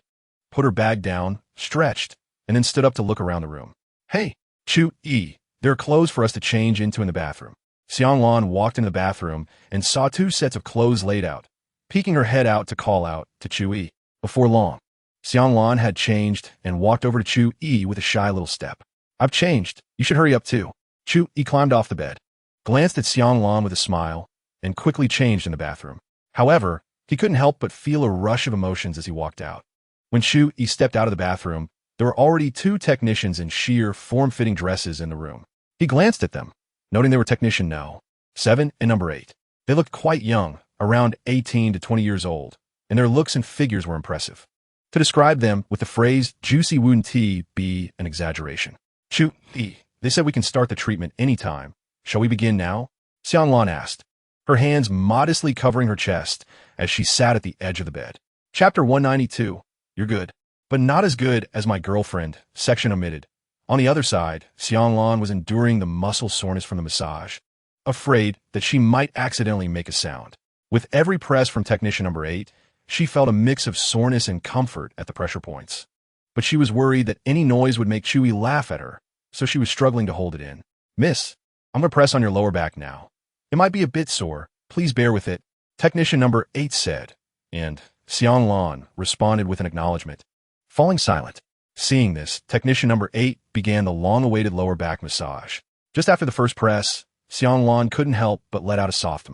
put her bag down, stretched, and then stood up to look around the room. "Hey, Chu Yi, there are clothes for us to change into in the bathroom. Xianglan walked into the bathroom and saw two sets of clothes laid out, peeking her head out to call out to Chu Yi. Before long, Xianglan had changed and walked over to Chu Yi with a shy little step. I've changed. You should hurry up too. Chu Yi climbed off the bed, glanced at Xianglan with a smile, and quickly changed in the bathroom. However, he couldn't help but feel a rush of emotions as he walked out. When Chu Yi stepped out of the bathroom, there were already two technicians in sheer, form-fitting dresses in the room. He glanced at them, noting they were Technician No. 7 and Number 8. They looked quite young, around 18 to 20 years old, and their looks and figures were impressive. To describe them with the phrase juicy wouldn't be an exaggeration. Chu Yi, they said we can start the treatment anytime. Shall we begin now? Xianglan asked, her hands modestly covering her chest as she sat at the edge of the bed. Chapter 192. You're good, but not as good as my girlfriend, section omitted. On the other side, Xianglan was enduring the muscle soreness from the massage, afraid that she might accidentally make a sound. With every press from Technician Number 8, she felt a mix of soreness and comfort at the pressure points. But she was worried that any noise would make Chu Yi laugh at her, so she was struggling to hold it in. Miss, I'm going to press on your lower back now. It might be a bit sore. Please bear with it, Technician Number 8 said, and Xianglan responded with an acknowledgement. Falling silent. Seeing this, Technician Number 8 began the long-awaited lower back massage. Just after the first press, Xianglan couldn't help but let out a soft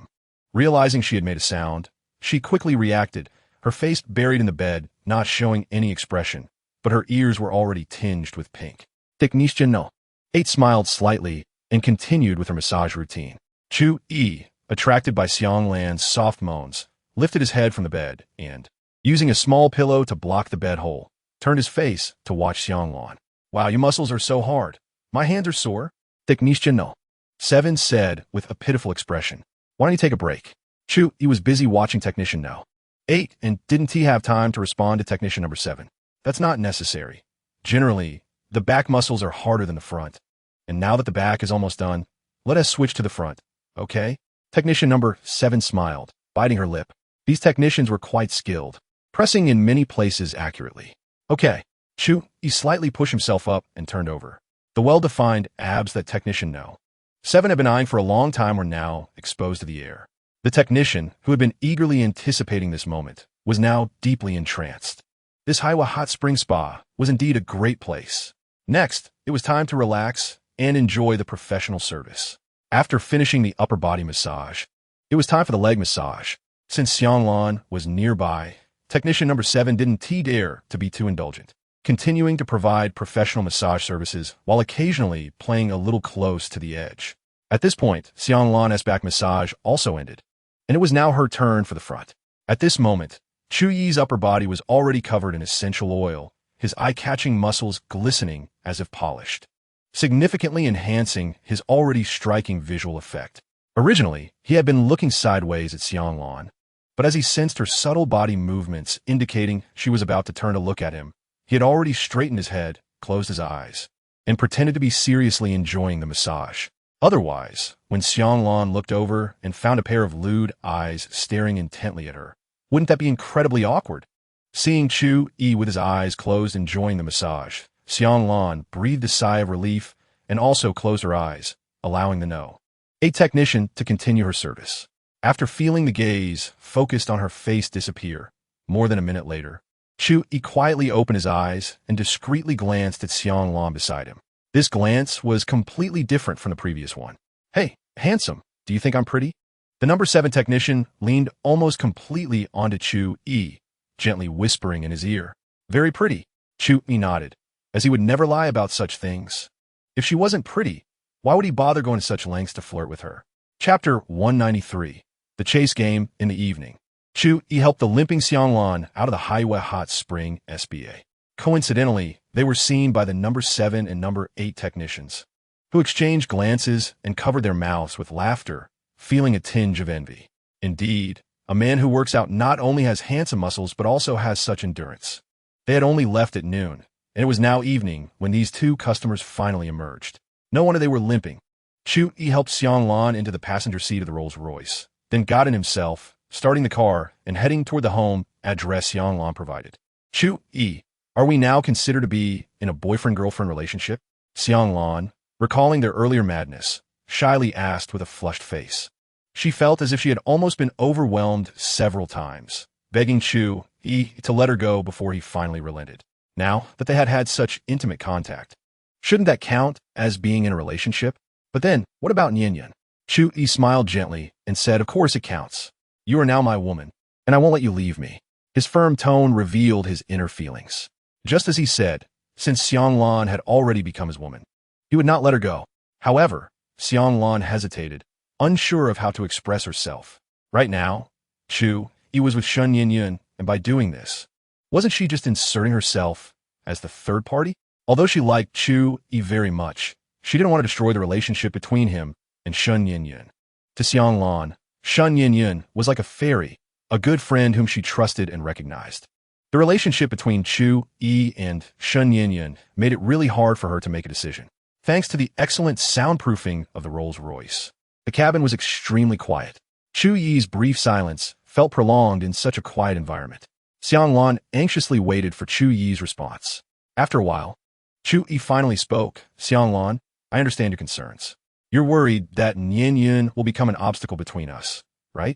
Realizing she had made a sound, she quickly reacted, her face buried in the bed, not showing any expression, but her ears were already tinged with pink. Technician No. 8 smiled slightly and continued with her massage routine. Chu Yi, attracted by Xianglan's soft moans, lifted his head from the bed and, using a small pillow to block the bed hole, turned his face to watch Xianglan. Wow, your muscles are so hard. My hands are sore. Technician No. 7 said with a pitiful expression. Why don't you take a break? Chu Yi was busy watching Technician No. 8 and didn't he have time to respond to Technician Number 7. That's not necessary. Generally, the back muscles are harder than the front. And now that the back is almost done, let us switch to the front, okay? Technician Number 7 smiled, biting her lip. These technicians were quite skilled, pressing in many places accurately. Okay. Chu Yi slightly pushed himself up and turned over. The well-defined abs that Technician No. 7 had been eyeing for a long time were now exposed to the air. The technician, who had been eagerly anticipating this moment, was now deeply entranced. This Haiwa hot spring spa was indeed a great place. Next, it was time to relax and enjoy the professional service. After finishing the upper body massage, it was time for the leg massage. Since Xianglan was nearby, Technician Number 7 didn't dare to be too indulgent, continuing to provide professional massage services while occasionally playing a little close to the edge. At this point, Xianglan's back massage also ended, and it was now her turn for the front. At this moment, Chu Yi's upper body was already covered in essential oil, his eye-catching muscles glistening as if polished, significantly enhancing his already striking visual effect. Originally, he had been looking sideways at Xianglan, but as he sensed her subtle body movements indicating she was about to turn to look at him, he had already straightened his head, closed his eyes, and pretended to be seriously enjoying the massage. Otherwise, when Xianglan looked over and found a pair of lewd eyes staring intently at her, wouldn't that be incredibly awkward? Seeing Chu Yi with his eyes closed enjoying the massage, Xianglan breathed a sigh of relief and also closed her eyes, allowing the No. 8 technician to continue her service. After feeling the gaze focused on her face disappear, more than a minute later, Chu Yi quietly opened his eyes and discreetly glanced at Xianglan beside him. This glance was completely different from the previous one. Hey, handsome, do you think I'm pretty? The Number 7 technician leaned almost completely onto Chu Yi, gently whispering in his ear. Very pretty. Chu Yi nodded, as he would never lie about such things. If she wasn't pretty, why would he bother going to such lengths to flirt with her? Chapter 193. The Chase Game in the Evening. Chu Yi helped the limping Xianglan out of the Haiwa Hot Spring SBA. Coincidentally, they were seen by the Number 7 and Number 8 technicians, who exchanged glances and covered their mouths with laughter, feeling a tinge of envy. Indeed, a man who works out not only has handsome muscles but also has such endurance. They had only left at noon, and it was now evening when these two customers finally emerged. No wonder they were limping. Chu Yi helped Xianglan into the passenger seat of the Rolls-Royce, then got in himself, starting the car and heading toward the home address Xianglan provided. Chu Yi, are we now considered to be in a boyfriend-girlfriend relationship? Xianglan, Recalling their earlier madness, shyly asked with a flushed face. She felt as if she had almost been overwhelmed several times, begging Chu Yi to let her go before he finally relented. Now that they had had such intimate contact, shouldn't that count as being in a relationship? But then, what about Nian? Chu Yi smiled gently and said, "Of course it counts. You are now my woman, and I won't let you leave me." His firm tone revealed his inner feelings. Just as he said, since Xianglan had already become his woman, he would not let her go. However, Xianglan hesitated, unsure of how to express herself. Right now, Chu Yi was with Shen Yun, and by doing this, wasn't she just inserting herself as the third party? Although she liked Chu Yi very much, she didn't want to destroy the relationship between him and Shen Yun. To Xianglan, Shen Yun was like a fairy, a good friend whom she trusted and recognized. The relationship between Chu Yi and Shen Yun made it really hard for her to make a decision. Thanks to the excellent soundproofing of the Rolls-Royce, the cabin was extremely quiet. Chu Yi's brief silence felt prolonged in such a quiet environment. Xianglan anxiously waited for Chu Yi's response. After a while, Chu Yi finally spoke. "Xianglan, I understand your concerns. You're worried that Nian will become an obstacle between us, right?"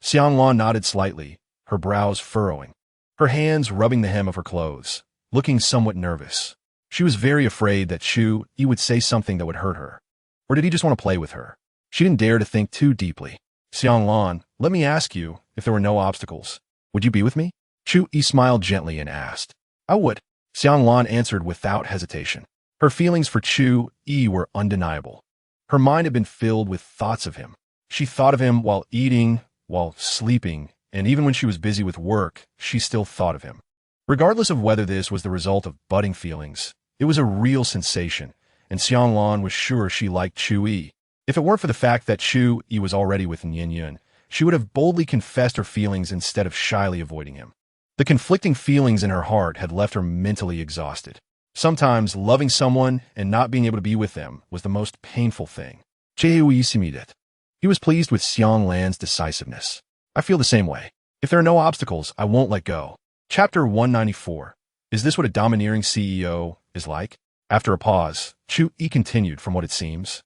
Xianglan nodded slightly, her brows furrowing, her hands rubbing the hem of her clothes, looking somewhat nervous. She was very afraid that Chu Yi would say something that would hurt her. Or did he just want to play with her? She didn't dare to think too deeply. "Xianglan, let me ask you, if there were no obstacles, would you be with me?" Chu Yi smiled gently and asked. "I would." Xianglan answered without hesitation. Her feelings for Chu Yi were undeniable. Her mind had been filled with thoughts of him. She thought of him while eating, while sleeping, and even when she was busy with work, she still thought of him. Regardless of whether this was the result of budding feelings, it was a real sensation, and Xianglan was sure she liked Chu Yi. If it weren't for the fact that Chu Yi was already with Nian, she would have boldly confessed her feelings instead of shyly avoiding him. The conflicting feelings in her heart had left her mentally exhausted. Sometimes loving someone and not being able to be with them was the most painful thing. He was pleased with Xianglan's decisiveness. "I feel the same way. If there are no obstacles, I won't let go." Chapter 194. Is this what a domineering CEO is like? After a pause, Chu Yi continued, "From what it seems,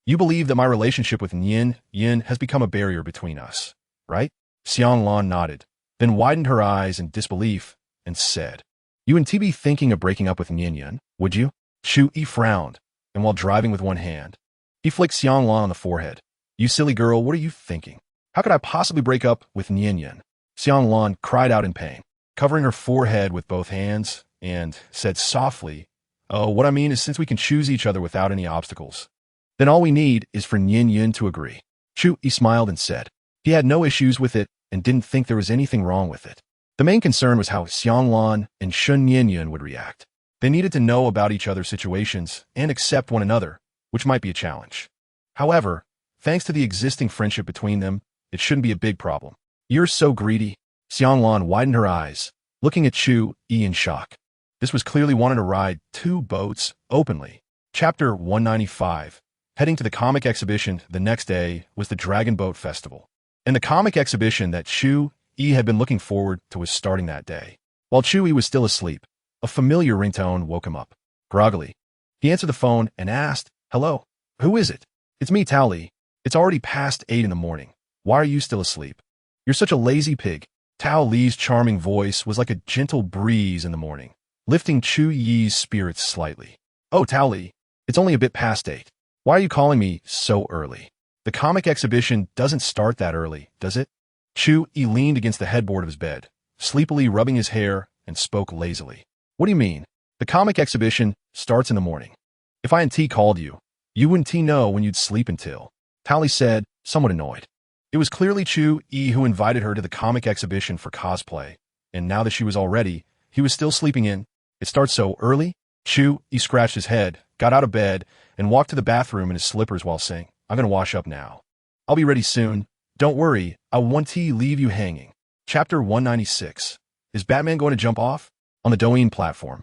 you believe that my relationship with Nian has become a barrier between us, right?" Xianglan nodded, then widened her eyes in disbelief and said, "You wouldn't be thinking of breaking up with Nian, would you?" Chu Yi frowned, and while driving with one hand, he flicked Xianglan on the forehead. "You silly girl, what are you thinking? How could I possibly break up with Nian?" Xianglan cried out in pain, covering her forehead with both hands, and said softly, "Oh, what I mean is since we can choose each other without any obstacles, then all we need is for Nian to agree." Chu Yi smiled and said he had no issues with it and didn't think there was anything wrong with it. The main concern was how Xianglan and Shen Yun would react. They needed to know about each other's situations and accept one another, which might be a challenge. However, thanks to the existing friendship between them, it shouldn't be a big problem. "You're so greedy." Xianglan widened her eyes, looking at Chu Yi in shock. This was clearly wanting to ride two boats openly. Chapter 195. Heading to the comic exhibition the next day was the Dragon Boat Festival. And the comic exhibition that Chu Yi had been looking forward to was starting that day. While Chu Yi was still asleep, a familiar ringtone woke him up. Groggily, he answered the phone and asked, "Hello, who is it?" "It's me, Tao Li. It's already past 8 in the morning. Why are you still asleep?" "You're such a lazy pig." Tao Li's charming voice was like a gentle breeze in the morning, lifting Chu Yi's spirits slightly. "Oh, Tao Li, it's only a bit past 8. Why are you calling me so early? The comic exhibition doesn't start that early, does it?" Chu Yi leaned against the headboard of his bed, sleepily rubbing his hair, and spoke lazily. "What do you mean? The comic exhibition starts in the morning. If I and called you, you wouldn't know when you'd sleep until," Tao Li said, somewhat annoyed. It was clearly Chu Yi who invited her to the comic exhibition for cosplay, and now that she was all ready, he was still sleeping in. "It starts so early?" Chu Yi scratched his head, got out of bed, and walked to the bathroom in his slippers while saying, "I'm going to wash up now. I'll be ready soon. Don't worry, I won't leave you hanging." Chapter 196. Is Batman going to jump off? On the Douyin platform,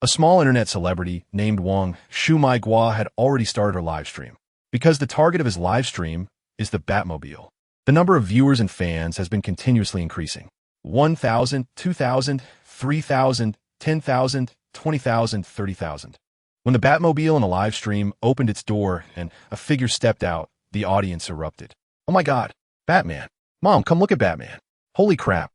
a small internet celebrity named Wang Shumaigua had already started her livestream. Because the target of his livestream is the Batmobile, the number of viewers and fans has been continuously increasing. 1,000, 2,000, 3,000, 10,000, 20,000, 30,000. When the Batmobile in a live stream opened its door and a figure stepped out, the audience erupted. "Oh my God, Batman. Mom, come look at Batman. Holy crap.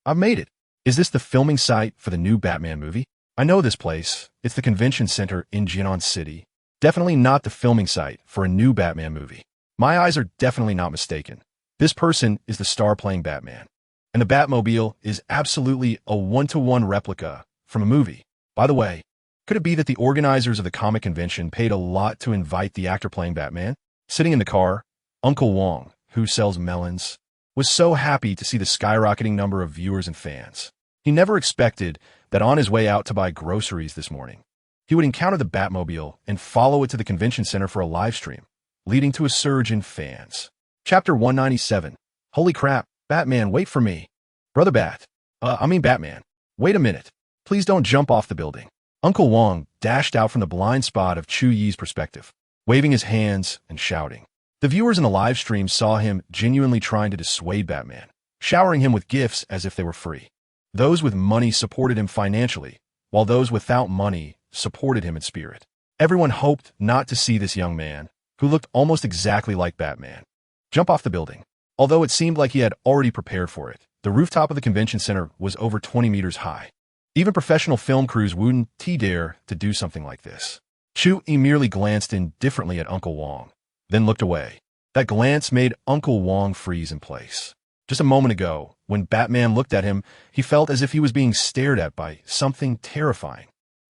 I've made it. Is this the filming site for the new Batman movie? I know this place. It's the convention center in Jinan City. Definitely not the filming site for a new Batman movie. My eyes are definitely not mistaken. This person is the star playing Batman. And the Batmobile is absolutely a one-to-one replica from a movie. By the way, could it be that the organizers of the comic convention paid a lot to invite the actor playing Batman? Sitting in the car, Uncle Wong, who sells melons, was so happy to see the skyrocketing number of viewers and fans. He never expected that on his way out to buy groceries this morning, he would encounter the Batmobile and follow it to the convention center for a live stream, leading to a surge in fans. Chapter 197. Holy crap, Batman, wait for me. Brother Batman, wait a minute. Please don't jump off the building. Uncle Wong dashed out from the blind spot of Chu Yi's perspective, waving his hands and shouting. The viewers in the live stream saw him genuinely trying to dissuade Batman, showering him with gifts as if they were free. Those with money supported him financially, while those without money supported him in spirit. Everyone hoped not to see this young man, who looked almost exactly like Batman, jump off the building. Although it seemed like he had already prepared for it, the rooftop of the convention center was over 20 meters high. Even professional film crews wouldn't dare to do something like this. Chu Yi merely glanced indifferently at Uncle Wong, then looked away. That glance made Uncle Wong freeze in place. Just a moment ago, when Batman looked at him, he felt as if he was being stared at by something terrifying.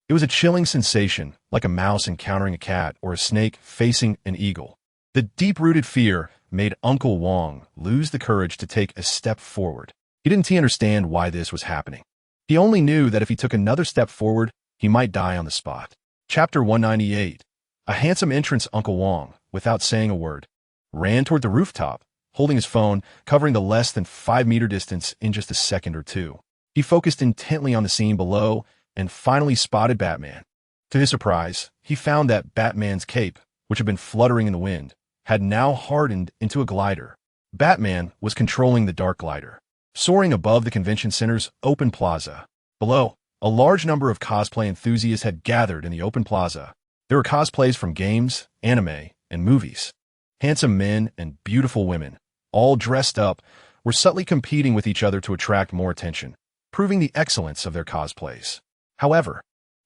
It was a chilling sensation, like a mouse encountering a cat or a snake facing an eagle. The deep-rooted fear made Uncle Wong lose the courage to take a step forward. He didn't understand why this was happening. He only knew that if he took another step forward, he might die on the spot. Chapter 198. A handsome entrance Uncle Wong, without saying a word, ran toward the rooftop, holding his phone, covering the less than 5-meter distance in just a second or two. He focused intently on the scene below and finally spotted Batman. To his surprise, he found that Batman's cape, which had been fluttering in the wind, had now hardened into a glider. Batman was controlling the dark glider, soaring above the convention center's open plaza. Below, a large number of cosplay enthusiasts had gathered in the open plaza. There were cosplays from games, anime, and movies. Handsome men and beautiful women, all dressed up, were subtly competing with each other to attract more attention, proving the excellence of their cosplays. However,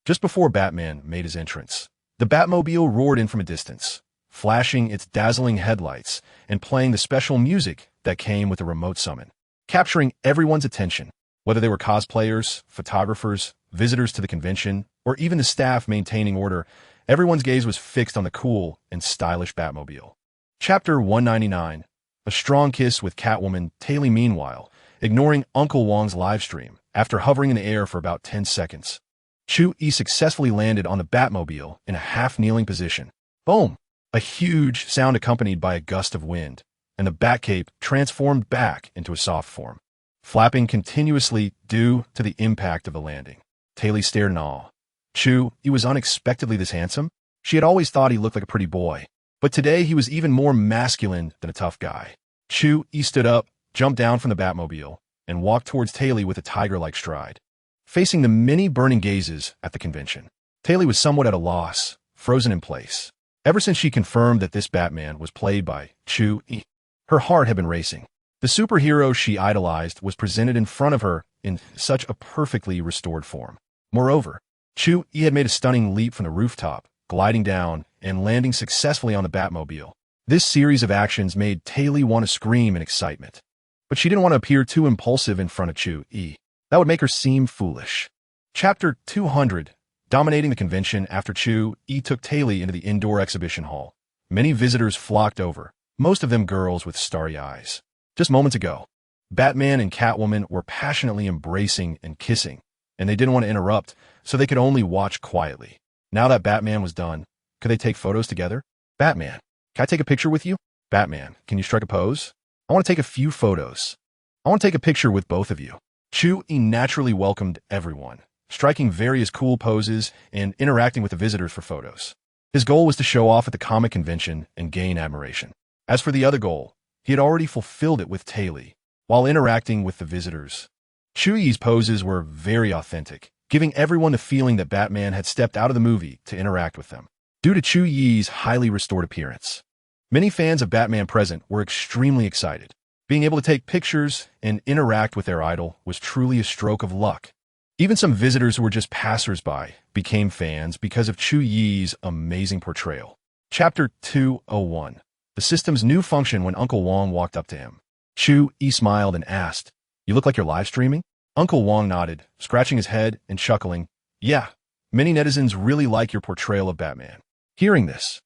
just before Batman made his entrance, the Batmobile roared in from a distance, flashing its dazzling headlights and playing the special music that came with the remote summon, capturing everyone's attention, whether they were cosplayers, photographers, visitors to the convention, or even the staff maintaining order. Everyone's gaze was fixed on the cool and stylish Batmobile. Chapter 199. A strong kiss with Catwoman. Taylor, meanwhile, ignoring Uncle Wong's live stream, after hovering in the air for about 10 seconds. Chu Yi successfully landed on the Batmobile in a half-kneeling position. Boom! A huge sound accompanied by a gust of wind, and the Batcape transformed back into a soft form, flapping continuously due to the impact of the landing. Taylor stared in awe. Chu Yi was unexpectedly this handsome. She had always thought he looked like a pretty boy, but today he was even more masculine than a tough guy. Chu Yi stood up, jumped down from the Batmobile, and walked towards Taylor with a tiger-like stride, facing the many burning gazes at the convention. Taylor was somewhat at a loss, frozen in place. Ever since she confirmed that this Batman was played by Chu Yi, her heart had been racing. The superhero she idolized was presented in front of her in such a perfectly restored form. Moreover, Chu Yi had made a stunning leap from the rooftop, gliding down and landing successfully on the Batmobile. This series of actions made Taylor want to scream in excitement. But she didn't want to appear too impulsive in front of Chu Yi. That would make her seem foolish. Chapter 200. Dominating the convention after Chu Yi took Taylor into the indoor exhibition hall. Many visitors flocked over, most of them girls with starry eyes. Just moments ago, Batman and Catwoman were passionately embracing and kissing, and they didn't want to interrupt, so they could only watch quietly. Now that Batman was done, could they take photos together? Batman, can I take a picture with you? Batman, can you strike a pose? I want to take a few photos. I want to take a picture with both of you. Chu Yi naturally welcomed everyone, striking various cool poses and interacting with the visitors for photos. His goal was to show off at the comic convention and gain admiration. As for the other goal, he had already fulfilled it with Taylor, while interacting with the visitors. Chu Yi's poses were very authentic, giving everyone the feeling that Batman had stepped out of the movie to interact with them. Due to Chu Yi's highly restored appearance, many fans of Batman present were extremely excited. Being able to take pictures and interact with their idol was truly a stroke of luck. Even some visitors who were just passers-by became fans because of Chu Yi's amazing portrayal. Chapter 201. The system's new function when Uncle Wong walked up to him. Chu Yi smiled and asked, "You look like you're live streaming?" Uncle Wong nodded, scratching his head and chuckling. "Yeah, many netizens really like your portrayal of Batman." Hearing this,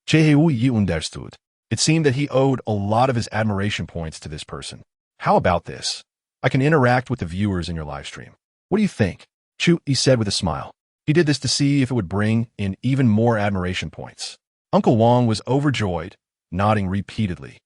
Chu Yi understood. It seemed that he owed a lot of his admiration points to this person. "How about this? I can interact with the viewers in your live stream. What do you think?" Chu Yi said with a smile. He did this to see if it would bring in even more admiration points. Uncle Wong was overjoyed, nodding repeatedly.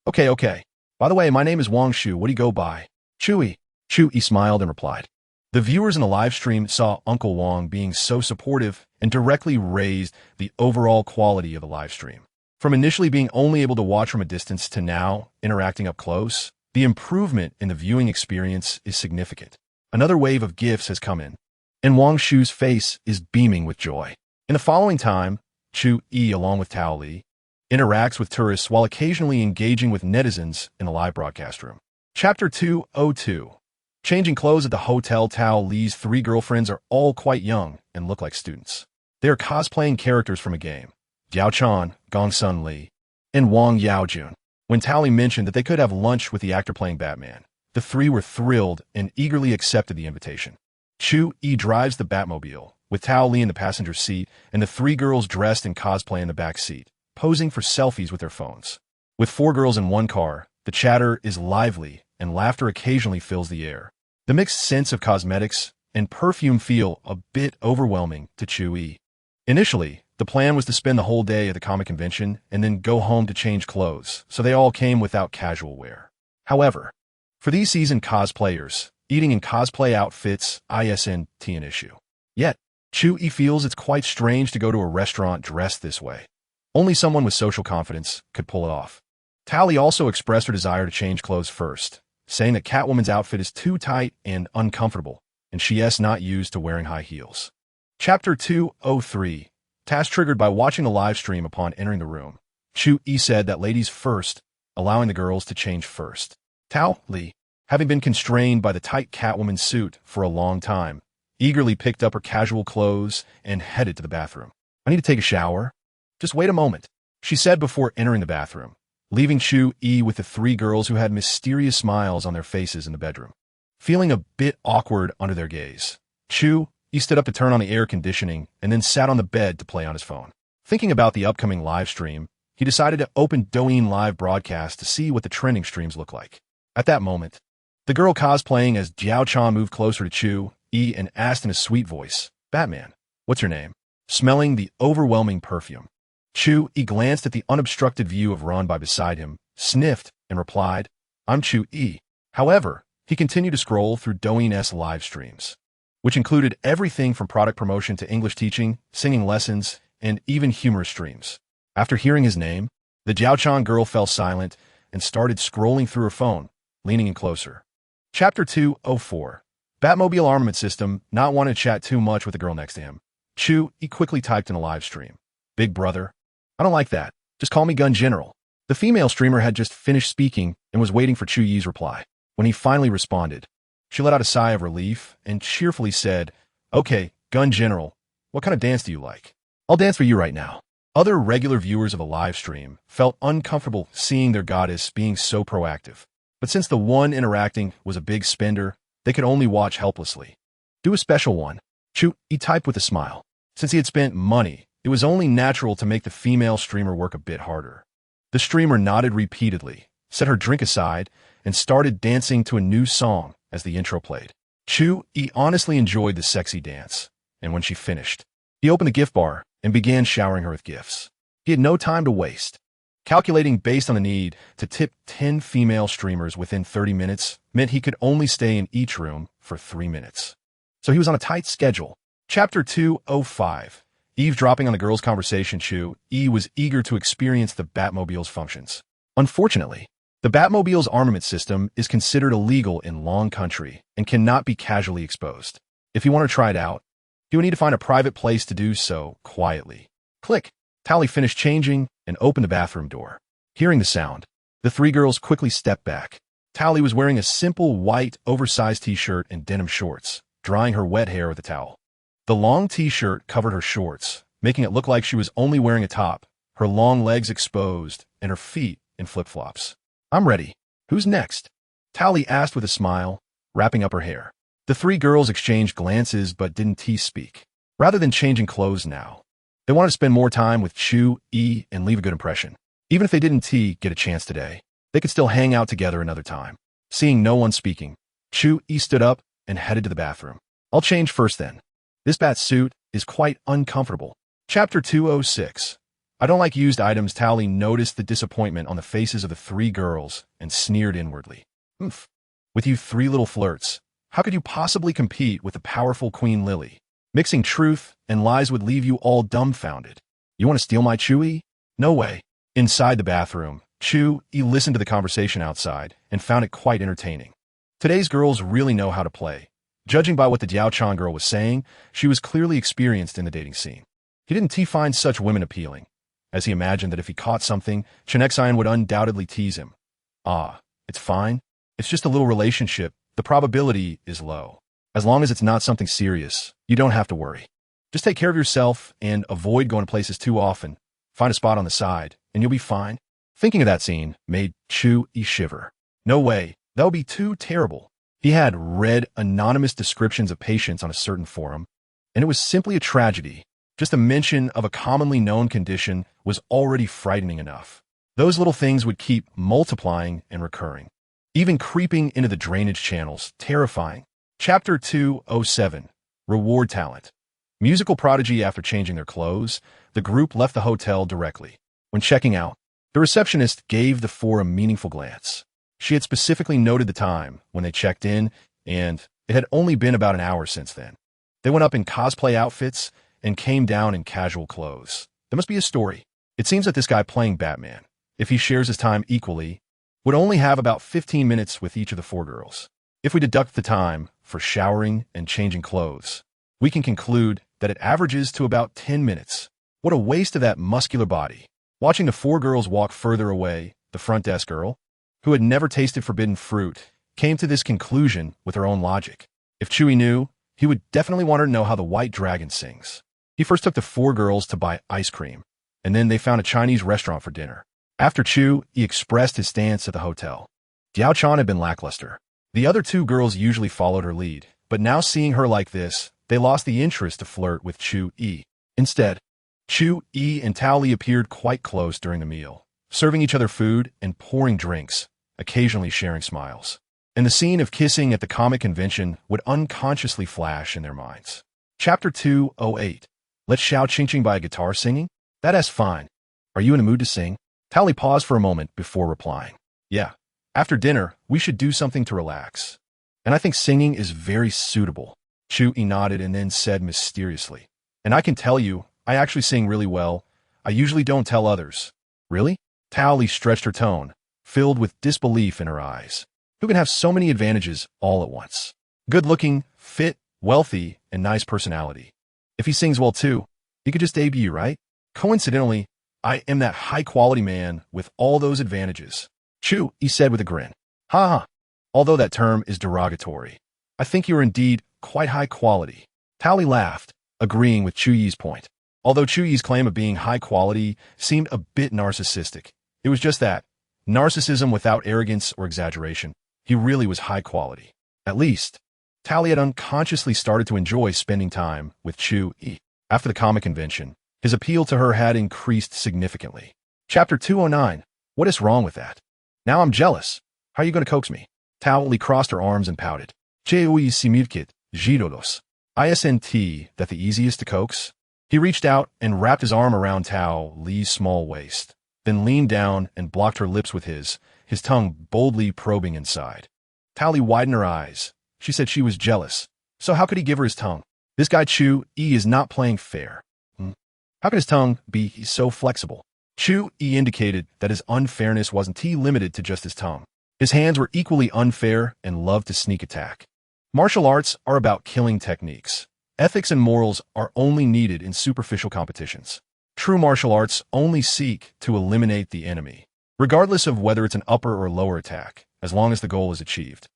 Okay. By the way, my name is Wong Shu. What do you go by?" Chu Yi smiled and replied. The viewers in the live stream saw Uncle Wong being so supportive and directly raised the overall quality of the live stream. From initially being only able to watch from a distance to now interacting up close, the improvement in the viewing experience is significant. Another wave of gifts has come in, and Wong Shu's face is beaming with joy. In the following time, Chu Yi, along with Tao Li, interacts with tourists while occasionally engaging with netizens in the live broadcast room. Chapter 202. Changing clothes at the hotel. Tao Li's 3 girlfriends are all quite young and look like students. They are cosplaying characters from a game: Jiao Chan, Gong Sun Li, and Wang Yaojun. When Tao Li mentioned that they could have lunch with the actor playing Batman, the 3 were thrilled and eagerly accepted the invitation. Chu Yi drives the Batmobile, with Tao Li in the passenger seat and the 3 girls dressed in cosplay in the back seat, posing for selfies with their phones. With 4 girls in one car, the chatter is lively and laughter occasionally fills the air. The mixed scents of cosmetics and perfume feel a bit overwhelming to Chu Yi. Initially, the plan was to spend the whole day at the comic convention and then go home to change clothes, so they all came without casual wear. However, for these seasoned cosplayers, eating in cosplay outfits isn't an issue. Yet, Chu Yi feels it's quite strange to go to a restaurant dressed this way. Only someone with social confidence could pull it off. Tao Li also expressed her desire to change clothes first, saying that Catwoman's outfit is too tight and uncomfortable, and she is not used to wearing high heels. Chapter 203. Task triggered by watching the live stream upon entering the room. Chu Yi said that ladies first, allowing the girls to change first. Tao Li, having been constrained by the tight Catwoman suit for a long time, eagerly picked up her casual clothes and headed to the bathroom. "I need to take a shower." "Just wait a moment," she said before entering the bathroom, leaving Chu Yi with the 3 girls who had mysterious smiles on their faces in the bedroom. Feeling a bit awkward under their gaze, Chu Yi stood up to turn on the air conditioning and then sat on the bed to play on his phone. Thinking about the upcoming live stream, he decided to open Douyin live broadcast to see what the trending streams look like. At that moment, the girl cosplaying as Jiao Chan moved closer to Chu Yi and asked in a sweet voice, "Batman, what's your name?" Smelling the overwhelming perfume, Chu Yi glanced at the unobstructed view of Ron by beside him, sniffed, and replied, "I'm Chu Yi." However, he continued to scroll through Douyin live streams, which included everything from product promotion to English teaching, singing lessons, and even humorous streams. After hearing his name, the Jiaochan girl fell silent and started scrolling through her phone, leaning in closer. Chapter 204. Batmobile armament system. Not wanting to chat too much with the girl next to him, Chu Yi quickly typed in a live stream, "Big brother, I don't like that. Just call me Gun General." The female streamer had just finished speaking and was waiting for Chu Yi's reply. When he finally responded, she let out a sigh of relief and cheerfully said, "Okay, Gun General, what kind of dance do you like? I'll dance for you right now." Other regular viewers of the live stream felt uncomfortable seeing their goddess being so proactive. But since the one interacting was a big spender, they could only watch helplessly. "Do a special one," Chu Yi typed with a smile. Since he had spent money, it was only natural to make the female streamer work a bit harder. The streamer nodded repeatedly, set her drink aside, and started dancing to a new song as the intro played. Chu Yi honestly enjoyed the sexy dance, and when she finished, he opened the gift bar and began showering her with gifts. He had no time to waste. Calculating based on the need to tip 10 female streamers within 30 minutes meant he could only stay in each room for 3 minutes. So he was on a tight schedule. Chapter 205. Eavesdropping on the girls' conversation. Chu Yi was eager to experience the Batmobile's functions. Unfortunately, the Batmobile's armament system is considered illegal in Long Country and cannot be casually exposed. If you want to try it out, you would need to find a private place to do so quietly. Click. Tally finished changing and opened the bathroom door. Hearing the sound, the three girls quickly stepped back. Tally was wearing a simple white, oversized t-shirt and denim shorts, drying her wet hair with a towel. The long t-shirt covered her shorts, making it look like she was only wearing a top, her long legs exposed, and her feet in flip-flops. I'm ready. Who's next? Tally asked with a smile, wrapping up her hair. The three girls exchanged glances but didn't speak. Rather than changing clothes now, they wanted to spend more time with Chu Yi and leave a good impression. Even if they didn't get a chance today, they could still hang out together another time. Seeing no one speaking, Chu Yi stood up and headed to the bathroom. I'll change first then. This bat suit is quite uncomfortable. Chapter 206. I don't like used items. Tally noticed the disappointment on the faces of the three girls and sneered inwardly. Oof. With you three little flirts, how could you possibly compete with the powerful Queen Lily? Mixing truth and lies would leave you all dumbfounded. You want to steal my Chu Yi? No way. Inside the bathroom, Chu Yi listened to the conversation outside and found it quite entertaining. Today's girls really know how to play. Judging by what the Diao-chan girl was saying, she was clearly experienced in the dating scene. He didn't find such women appealing, as he imagined that if he caught something, Koenigsegg would undoubtedly tease him. Ah, it's fine. It's just a little relationship. The probability is low. As long as it's not something serious, you don't have to worry. Just take care of yourself and avoid going to places too often. Find a spot on the side, and you'll be fine. Thinking of that scene made Chu Yi shiver. No way, that would be too terrible. He had read anonymous descriptions of patients on a certain forum, and it was simply a tragedy. Just a mention of a commonly known condition was already frightening enough. Those little things would keep multiplying and recurring. Even creeping into the drainage channels, terrifying. Chapter 207. Reward Talent. Musical prodigy. After changing their clothes, the group left the hotel directly. When checking out, the receptionist gave the four a meaningful glance. She had specifically noted the time when they checked in, and it had only been about an hour since then. They went up in cosplay outfits and came down in casual clothes. There must be a story. It seems that this guy playing Batman, if he shares his time equally, would only have about 15 minutes with each of the four girls. If we deduct the time for showering and changing clothes, we can conclude that it averages to about 10 minutes. What a waste of that muscular body. Watching the four girls walk further away, the front desk girl, who had never tasted forbidden fruit, came to this conclusion with her own logic. If Chu Yi knew, he would definitely want her to know how the white dragon sings. He first took the four girls to buy ice cream, and then they found a Chinese restaurant for dinner. After Chu Yi expressed his stance at the hotel, Diao-chan had been lackluster. The other two girls usually followed her lead, but now seeing her like this, they lost the interest to flirt with Chu Yi. Instead, Chu Yi and Tally appeared quite close during the meal, serving each other food and pouring drinks, occasionally sharing smiles. And the scene of kissing at the comic convention would unconsciously flash in their minds. Chapter 208. Let Xiao Qingqing by a guitar singing? That's fine. Are you in a mood to sing? Tally paused for a moment before replying. Yeah. After dinner, we should do something to relax. And I think singing is very suitable. Chu Yi nodded and then said mysteriously. And I can tell you, I actually sing really well. I usually don't tell others. Really? Tally stretched her tone, filled with disbelief in her eyes. Who can have so many advantages all at once? Good-looking, fit, wealthy, and nice personality. If he sings well too, he could just debut, right? Coincidentally, I am that high-quality man with all those advantages. Chu, he said with a grin. Ha ha. Although that term is derogatory, I think you are indeed quite high quality. Tally laughed, agreeing with Chu Yi's point. Although Chu Yi's claim of being high quality seemed a bit narcissistic, it was just that. Narcissism without arrogance or exaggeration. He really was high quality. At least, Tally had unconsciously started to enjoy spending time with Chu Yi. After the comic convention, his appeal to her had increased significantly. Chapter 209. What is wrong with that? Now I'm jealous. How are you going to coax me? Tally crossed her arms and pouted. Cheui similkit, girolos. ISNT, that the easiest to coax? He reached out and wrapped his arm around Tao Li's small waist, then leaned down and blocked her lips with his tongue boldly probing inside. Tally widened her eyes. She said she was jealous. So how could he give her his tongue? This guy Chu Yi is not playing fair. How could his tongue be so flexible? Chu Yi indicated that his unfairness wasn't limited to just his tongue. His hands were equally unfair and loved to sneak attack. Martial arts are about killing techniques. Ethics and morals are only needed in superficial competitions. True martial arts only seek to eliminate the enemy, regardless of whether it's an upper or lower attack, as long as the goal is achieved.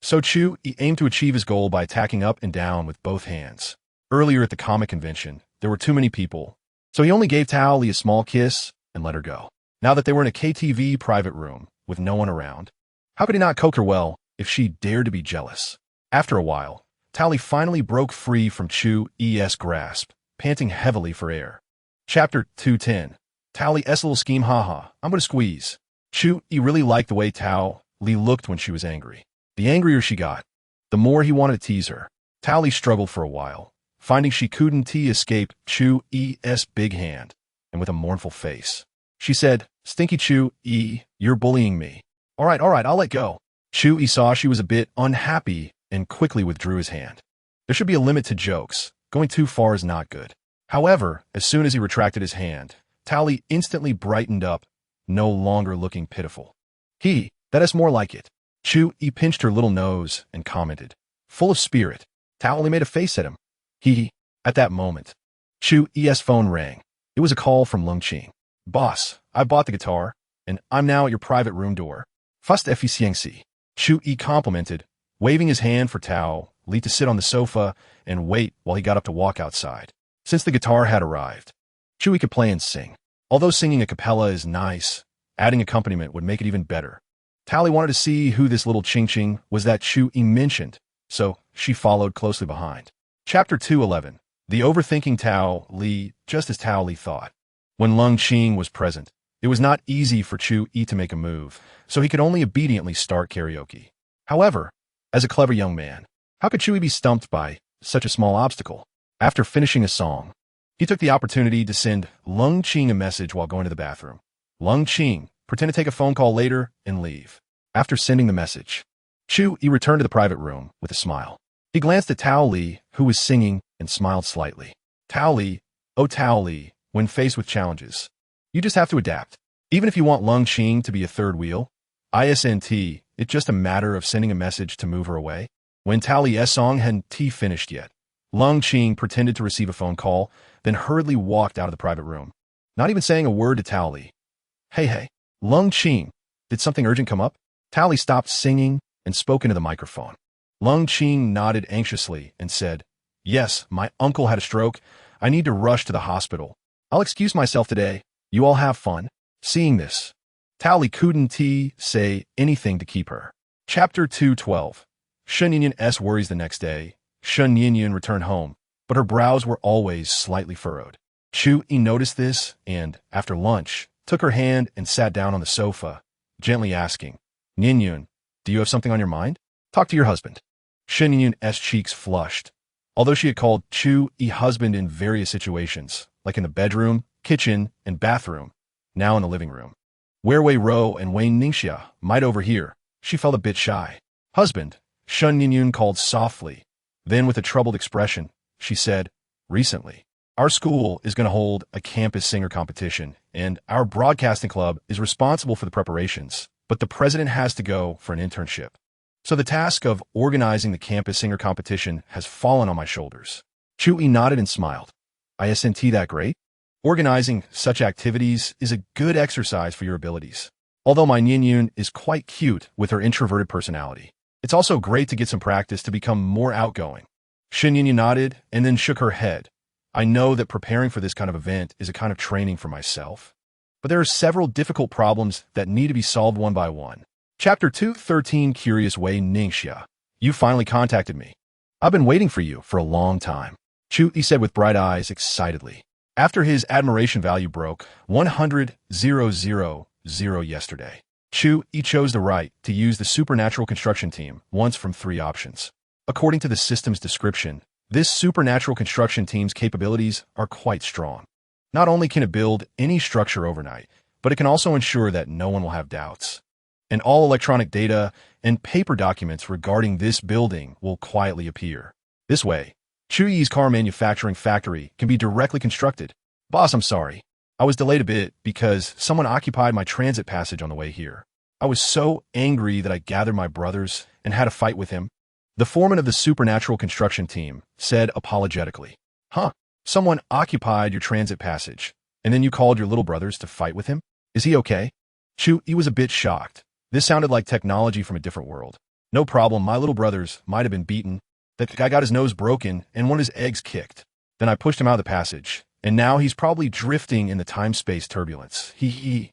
So Chu Yi aimed to achieve his goal by attacking up and down with both hands. Earlier at the comic convention, there were too many people, so he only gave Tao Li a small kiss and let her go. Now that they were in a KTV private room with no one around, how could he not coax her well if she dared to be jealous? After a while, Tao Li finally broke free from Chu Yi's grasp, panting heavily for air. Chapter 210. Tao Li's little scheme, haha, I'm gonna squeeze. Chu Yi really liked the way Tao Li looked when she was angry. The angrier she got, the more he wanted to tease her. Tao Li struggled for a while, finding she couldn't escape Chu Yi's big hand, and with a mournful face, she said, "Stinky Chu Yi, you're bullying me." All right, I'll let go. Chu Yi saw she was a bit unhappy and quickly withdrew his hand. There should be a limit to jokes. Going too far is not good. However, as soon as he retracted his hand, Tao Li instantly brightened up, no longer looking pitiful. That is more like it. Chu Yi pinched her little nose and commented, full of spirit. Tao Li made a face at him. At that moment, Chu Yi's phone rang. It was a call from longtime. Boss, I bought the guitar, and I'm now at your private room door. Fast efficiency. Chu Yi complimented, waving his hand for Tao Li to sit on the sofa and wait while he got up to walk outside. Since the guitar had arrived, Chu Yi could play and sing. Although singing a cappella is nice, adding accompaniment would make it even better. Tao Li wanted to see who this little ching-ching was that Chu Yi mentioned, so she followed closely behind. Chapter 211. The Overthinking Tao Li. Just as Tao Li thought. When Lung Qing was present, it was not easy for Chu Yi to make a move, so he could only obediently start karaoke. However, as a clever young man, how could Chu Yi be stumped by such a small obstacle? After finishing a song, he took the opportunity to send Lung Qing a message while going to the bathroom. Lung Qing, pretend to take a phone call later and leave. After sending the message, Chu Yi returned to the private room with a smile. He glanced at Tao Li, who was singing, and smiled slightly. Tao Li, oh Tao Li, when faced with challenges, you just have to adapt. Even if you want Lung Qing to be a third wheel, it's just a matter of sending a message to move her away. When Tao Li's song hadn't finished yet, Lung Qing pretended to receive a phone call, then hurriedly walked out of the private room, not even saying a word to Tao Li. Hey, Lung Qing, did something urgent come up? Tao Li stopped singing and spoke into the microphone. Lung Qing nodded anxiously and said, yes, my uncle had a stroke. I need to rush to the hospital. I'll excuse myself today. You all have fun. Seeing this, Tao Li couldn't say anything to keep her. Chapter 212. Shen Yinyan's worries the next day. Shen Yinyan returned home, but her brows were always slightly furrowed. Chu Yi noticed this and, after lunch, took her hand and sat down on the sofa, gently asking, Yinyan, do you have something on your mind? Talk to your husband. Shen Yinyan's cheeks flushed. Although she had called Chu Yi husband in various situations, like in the bedroom, kitchen, and bathroom, now in the living room, where Wei Ro and Wayne Ningxia might overhear, she felt a bit shy. Husband, Shen Yinyan called softly. Then with a troubled expression, she said, recently, our school is going to hold a campus singer competition, and our broadcasting club is responsible for the preparations, but the president has to go for an internship. So the task of organizing the campus singer competition has fallen on my shoulders. Chu Yi nodded and smiled. Isn't that great? Organizing such activities is a good exercise for your abilities. Although my Ninyun is quite cute with her introverted personality, it's also great to get some practice to become more outgoing. Shen Yinyan nodded and then shook her head. I know that preparing for this kind of event is a kind of training for myself, but there are several difficult problems that need to be solved one by one. Chapter 213. Curious Wei Ningxia. You finally contacted me. I've been waiting for you for a long time. Chu Yi said with bright eyes excitedly. After his admiration value broke 100,000 yesterday, Chu Yi chose the right to use the supernatural construction team once from 3 options. According to the system's description, this supernatural construction team's capabilities are quite strong. Not only can it build any structure overnight, but it can also ensure that no one will have doubts. And all electronic data and paper documents regarding this building will quietly appear. This way, Chu Yi's car manufacturing factory can be directly constructed. Boss, I'm sorry. I was delayed a bit because someone occupied my transit passage on the way here. I was so angry that I gathered my brothers and had a fight with him. The foreman of the supernatural construction team said apologetically. Huh, someone occupied your transit passage, and then you called your little brothers to fight with him? Is he okay? Chu Yi was a bit shocked. This sounded like technology from a different world. No problem, my little brothers might have been beaten. That guy got his nose broken and one of his eggs kicked. Then I pushed him out of the passage, and now he's probably drifting in the time-space turbulence. He.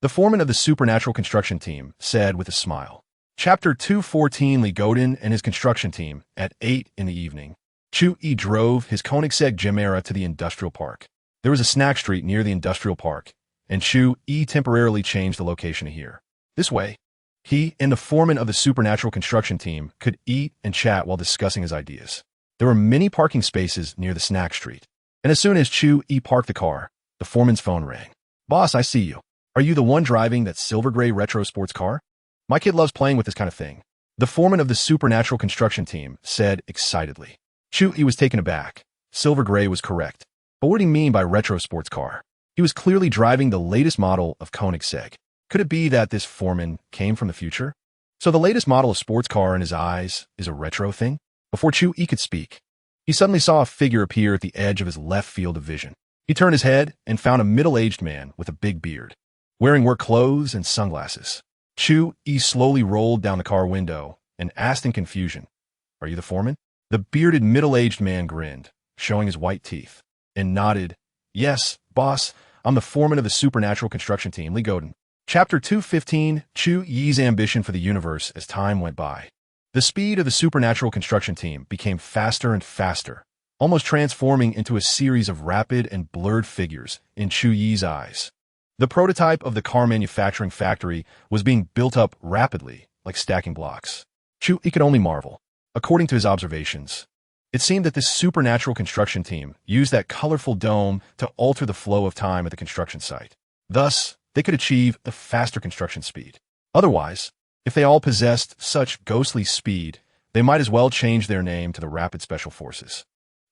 The foreman of the supernatural construction team said with a smile. Chapter 214 Lee Godin and his construction team at 8 in the evening. Chu Yi drove his Koenigsegg Gemera to the industrial park. There was a snack street near the industrial park, and Chu Yi temporarily changed the location to here. This way, he and the foreman of the supernatural construction team could eat and chat while discussing his ideas. There were many parking spaces near the snack street, and as soon as Chu Yi parked the car, the foreman's phone rang. Boss, I see you. Are you the one driving that silver gray retro sports car? My kid loves playing with this kind of thing. The foreman of the supernatural construction team said excitedly. Chu Yi was taken aback. Silver gray was correct. But what did he mean by retro sports car? He was clearly driving the latest model of Koenigsegg. Could it be that this foreman came from the future? So the latest model of sports car in his eyes is a retro thing? Before Chu Yi could speak, he suddenly saw a figure appear at the edge of his left field of vision. He turned his head and found a middle-aged man with a big beard, wearing work clothes and sunglasses. Chu Yi slowly rolled down the car window and asked in confusion, "Are you the foreman?" The bearded middle-aged man grinned, showing his white teeth, and nodded, "Yes, boss, I'm the foreman of the supernatural construction team, Lee Godin." Chapter 215 Chu Yi's ambition for the universe as time went by. The speed of the supernatural construction team became faster and faster, almost transforming into a series of rapid and blurred figures in Chu Yi's eyes. The prototype of the car manufacturing factory was being built up rapidly, like stacking blocks. Chu Yi could only marvel. According to his observations, it seemed that this supernatural construction team used that colorful dome to alter the flow of time at the construction site. Thus, they could achieve a faster construction speed. Otherwise, if they all possessed such ghostly speed, they might as well change their name to the Rapid Special Forces.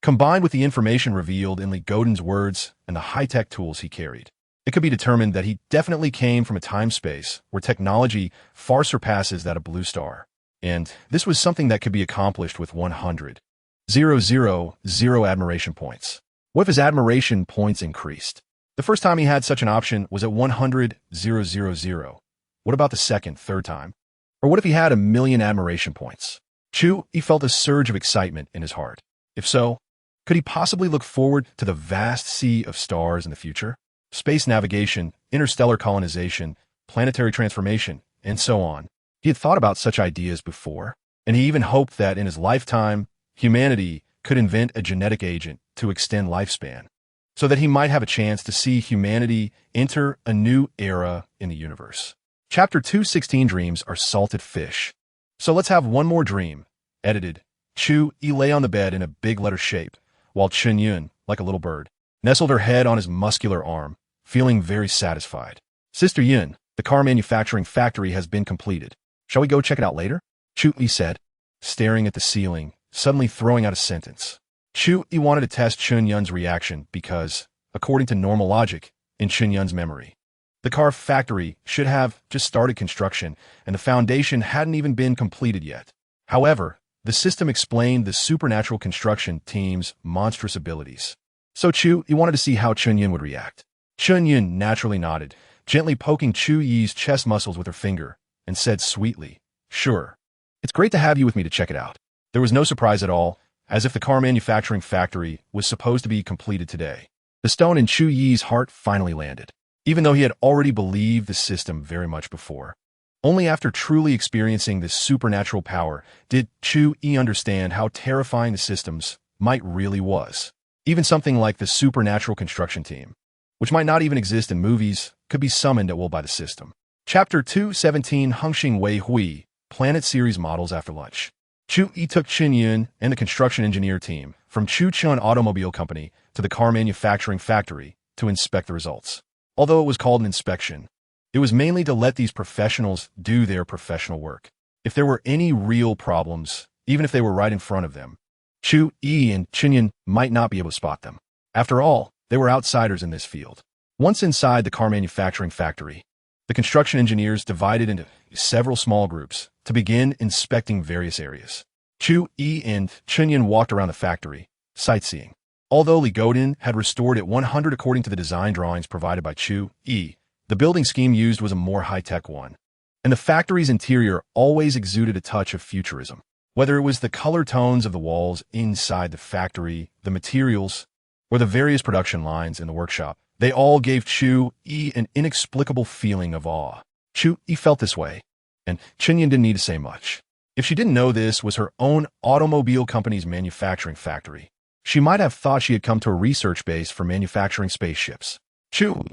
Combined with the information revealed in Lee Godin's words and the high-tech tools he carried, it could be determined that he definitely came from a time-space where technology far surpasses that of Blue Star. And this was something that could be accomplished with 100,000 admiration points. What if his admiration points increased? The first time he had such an option was at 100,000. What about the second, third time? Or what if he had 1,000,000 admiration points? Chu Yi felt a surge of excitement in his heart. If so, could he possibly look forward to the vast sea of stars in the future? Space navigation, interstellar colonization, planetary transformation, and so on. He had thought about such ideas before, and he even hoped that in his lifetime, humanity could invent a genetic agent to extend lifespan, so that he might have a chance to see humanity enter a new era in the universe. Chapter 216 Dreams are salted fish. So let's have one more dream. Edited. Chu Yi lay on the bed in a big letter shape, while Chen Yun, like a little bird, nestled her head on his muscular arm, feeling very satisfied. Sister Yun, the car manufacturing factory has been completed. Shall we go check it out later? Chu Yi said, staring at the ceiling, suddenly throwing out a sentence. Chu Yi wanted to test Chen Yun's reaction because, according to normal logic, in Chen Yun's memory, the car factory should have just started construction and the foundation hadn't even been completed yet. However, the system explained the supernatural construction team's monstrous abilities. So Chu Yi wanted to see how Chen Yun would react. Chen Yun naturally nodded, gently poking Chu Yi's chest muscles with her finger, and said sweetly, "Sure. It's great to have you with me to check it out." There was no surprise at all, as if the car manufacturing factory was supposed to be completed today. The stone in Chu Yi's heart finally landed, even though he had already believed the system very much before. Only after truly experiencing this supernatural power did Chu Yi understand how terrifying the systems might really was. Even something like the supernatural construction team, which might not even exist in movies, could be summoned at will by the system. Chapter 217 Hengxing Wei Hui, Planet Series Models After Lunch. Chu Yi took Chen Yun and the construction engineer team from Chuchun Automobile Company to the car manufacturing factory to inspect the results. Although it was called an inspection, it was mainly to let these professionals do their professional work. If there were any real problems, even if they were right in front of them, Chu Yi and Chen Yun might not be able to spot them. After all, they were outsiders in this field. Once inside the car manufacturing factory, the construction engineers divided into several small groups to begin inspecting various areas. Chu Yi and Chen Yin walked around the factory, sightseeing. Although Li Godin had restored it 100 according to the design drawings provided by Chu Yi, the building scheme used was a more high-tech one. And the factory's interior always exuded a touch of futurism. Whether it was the color tones of the walls inside the factory, the materials, or the various production lines in the workshop, they all gave Chu Yi an inexplicable feeling of awe. Chu Yi felt this way, and Chen Yin didn't need to say much. If she didn't know this was her own automobile company's manufacturing factory, she might have thought she had come to a research base for manufacturing spaceships. Chu,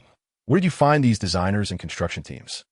where did you find these designers and construction teams?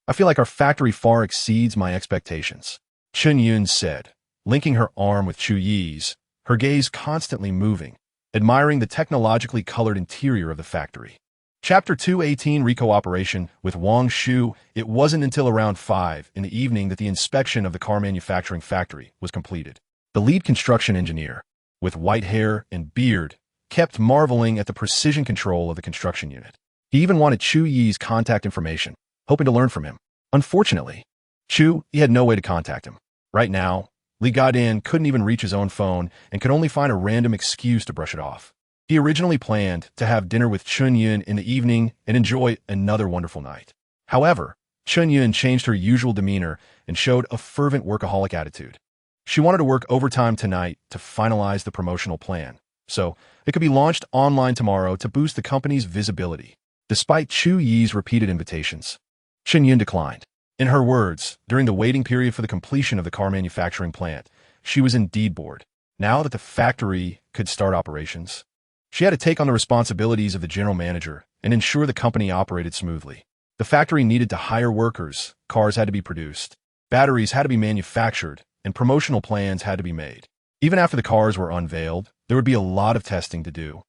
I feel like our factory far exceeds my expectations, Chen Yun said, linking her arm with Chu Yi's, her gaze constantly moving, admiring the technologically colored interior of the factory. Chapter 218 Recooperation with Wang Shu. It wasn't until around 5 in the evening that the inspection of the car manufacturing factory was completed. The lead construction engineer, with white hair and beard, kept marveling at the precision control of the construction unit. He even wanted Chu Yi's contact information, hoping to learn from him. Unfortunately, Chu Yi had no way to contact him. Right now, Li Godin couldn't even reach his own phone and could only find a random excuse to brush it off. He originally planned to have dinner with Chen Yun in the evening and enjoy another wonderful night. However, Chen Yun changed her usual demeanor and showed a fervent workaholic attitude. She wanted to work overtime tonight to finalize the promotional plan, so it could be launched online tomorrow to boost the company's visibility. Despite Chu Yi's repeated invitations, Chen Yun declined. In her words, during the waiting period for the completion of the car manufacturing plant, she was indeed bored. Now that the factory could start operations, she had to take on the responsibilities of the general manager and ensure the company operated smoothly. The factory needed to hire workers, cars had to be produced, batteries had to be manufactured, and promotional plans had to be made. Even after the cars were unveiled, there would be a lot of testing to do,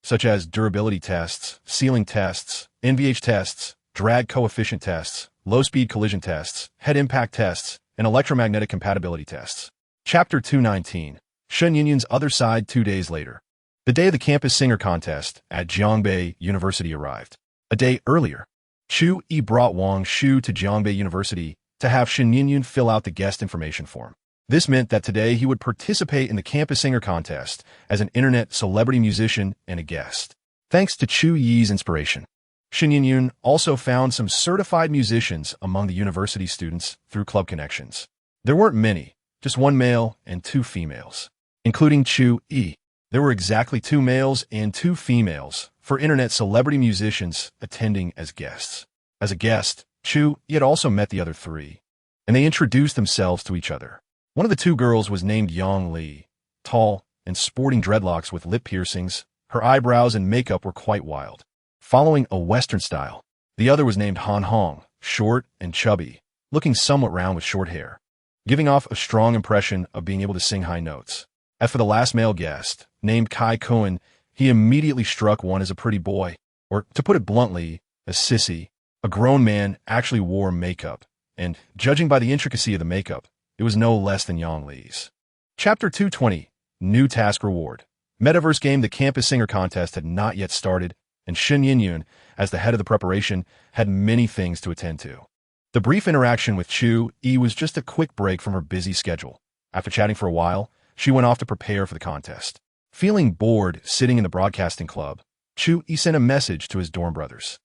such as durability tests, sealing tests, NVH tests, drag coefficient tests, low-speed collision tests, head impact tests, and electromagnetic compatibility tests. Chapter 219. Shen Yunyun's Other Side 2 days later. The day of the campus singer contest at Jiangbei University arrived. A day earlier, Chu Yi brought Wang Shu to Jiangbei University to have Shen Yunyun fill out the guest information form. This meant that today he would participate in the campus singer contest as an internet celebrity musician and a guest. Thanks to Chu Yi's inspiration, Shen Yunyun also found some certified musicians among the university students through club connections. There weren't many, just one male and 2 females, including Chu Yi. There were exactly 2 males and 2 females for internet celebrity musicians attending as guests. As a guest, Chu Yi had also met the other 3, and they introduced themselves to each other. One of the 2 girls was named Yang Li, tall and sporting dreadlocks with lip piercings. Her eyebrows and makeup were quite wild, following a Western style. The other was named Han Hong, short and chubby, looking somewhat round with short hair, giving off a strong impression of being able to sing high notes. As for the last male guest, named Kai Cohen, he immediately struck one as a pretty boy, or to put it bluntly, a sissy. A grown man actually wore makeup, and judging by the intricacy of the makeup, it was no less than Yang Li's. Chapter 220. New Task Reward. Metaverse game. The campus singer contest had not yet started, and Shen Yunyun, as the head of the preparation, had many things to attend to. The brief interaction with Chu Yi was just a quick break from her busy schedule. After chatting for a while, she went off to prepare for the contest. Feeling bored sitting in the broadcasting club, Chu Yi sent a message to his dorm brothers.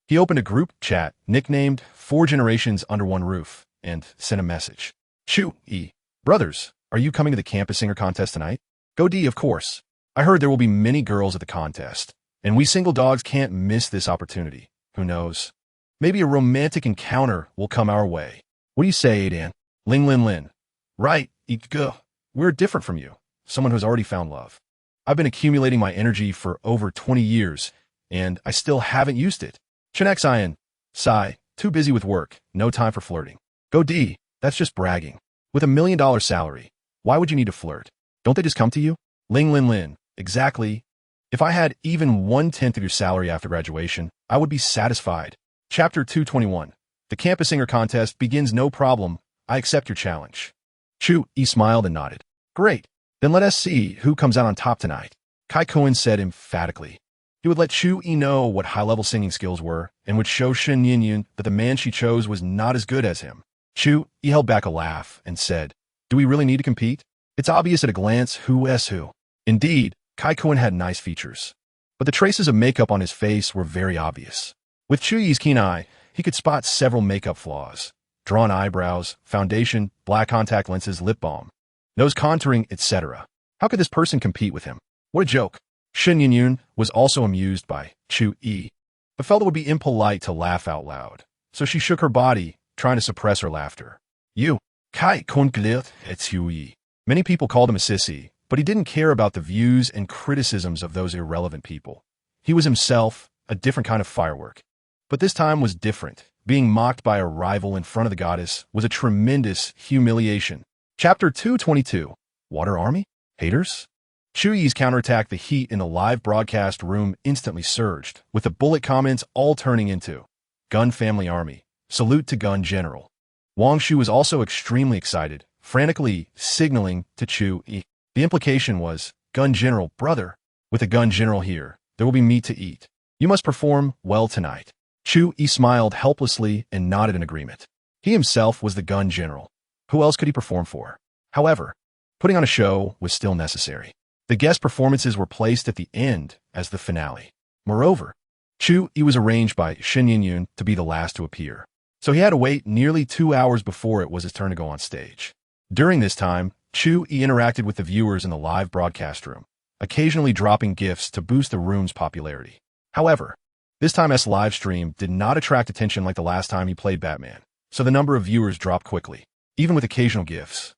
He opened a group chat nicknamed 4 Generations Under One Roof and sent a message. Chu Yi, brothers, are you coming to the campus singer contest tonight? Go D, of course. I heard there will be many girls at the contest, and we single dogs can't miss this opportunity. Who knows? Maybe a romantic encounter will come our way. What do you say, Aidan? Ling Lin Lin. Right, go. We're different from you, someone who's already found love. I've been accumulating my energy for over 20 years, and I still haven't used it. Koenigsegg. Sigh, too busy with work, no time for flirting. Go D, that's just bragging. With $1 million salary, why would you need to flirt? Don't they just come to you? Ling Lin Lin. Exactly. If I had even 1/10 of your salary after graduation, I would be satisfied. Chapter 221. The campus singer contest begins. No problem. I accept your challenge. Chu Yi smiled and nodded. Great. Then let us see who comes out on top tonight. Kai Cohen said emphatically. He would let Chu Yi know what high-level singing skills were and would show Shen Yunyun that the man she chose was not as good as him. Chu Yi held back a laugh and said, Do we really need to compete? It's obvious at a glance who is who. Indeed, Kai Koen had nice features, but the traces of makeup on his face were very obvious. With Chu Yi's keen eye, he could spot several makeup flaws: drawn eyebrows, foundation, black contact lenses, lip balm, nose contouring, etc. How could this person compete with him? What a joke. Shin Yun was also amused by Chu Yi, but felt it would be impolite to laugh out loud, so she shook her body, trying to suppress her laughter. You, Kai Koenigsegg et Chu Yi. Many people called him a sissy, but he didn't care about the views and criticisms of those irrelevant people. He was himself, a different kind of firework. But this time was different. Being mocked by a rival in front of the goddess was a tremendous humiliation. Chapter 222. Water Army? Haters? Chu Yi's counterattack, the heat in the live broadcast room instantly surged, with the bullet comments all turning into Gun Family Army. Salute to Gun General. Wang Shu was also extremely excited, frantically signaling to Chu Yi. The implication was, Gun General, brother, with a Gun General here, there will be meat to eat. You must perform well tonight. Chu Yi smiled helplessly and nodded in agreement. He himself was the Gun General. Who else could he perform for? However, putting on a show was still necessary. The guest performances were placed at the end as the finale. Moreover, Chu Yi was arranged by Shin Yun to be the last to appear, so he had to wait nearly 2 hours before it was his turn to go on stage. During this time, Chu Yi interacted with the viewers in the live broadcast room, occasionally dropping gifts to boost the room's popularity. However, this time's live stream did not attract attention like the last time he played Batman, so the number of viewers dropped quickly, even with occasional gifts.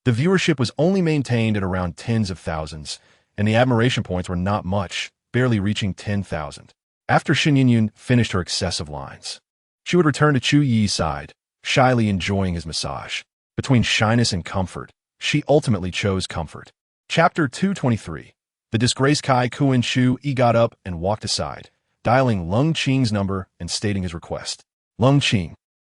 The viewership was only maintained at around tens of thousands, and the admiration points were not much, barely reaching 10,000. After Shin Yun finished her excessive lines, she would return to Chu Yi's side, shyly enjoying his massage. Between shyness and comfort, she ultimately chose comfort. Chapter 223. The disgraced Kai Koen Chu Yi got up and walked aside, dialing Lung Qing's number and stating his request. Lung Qing,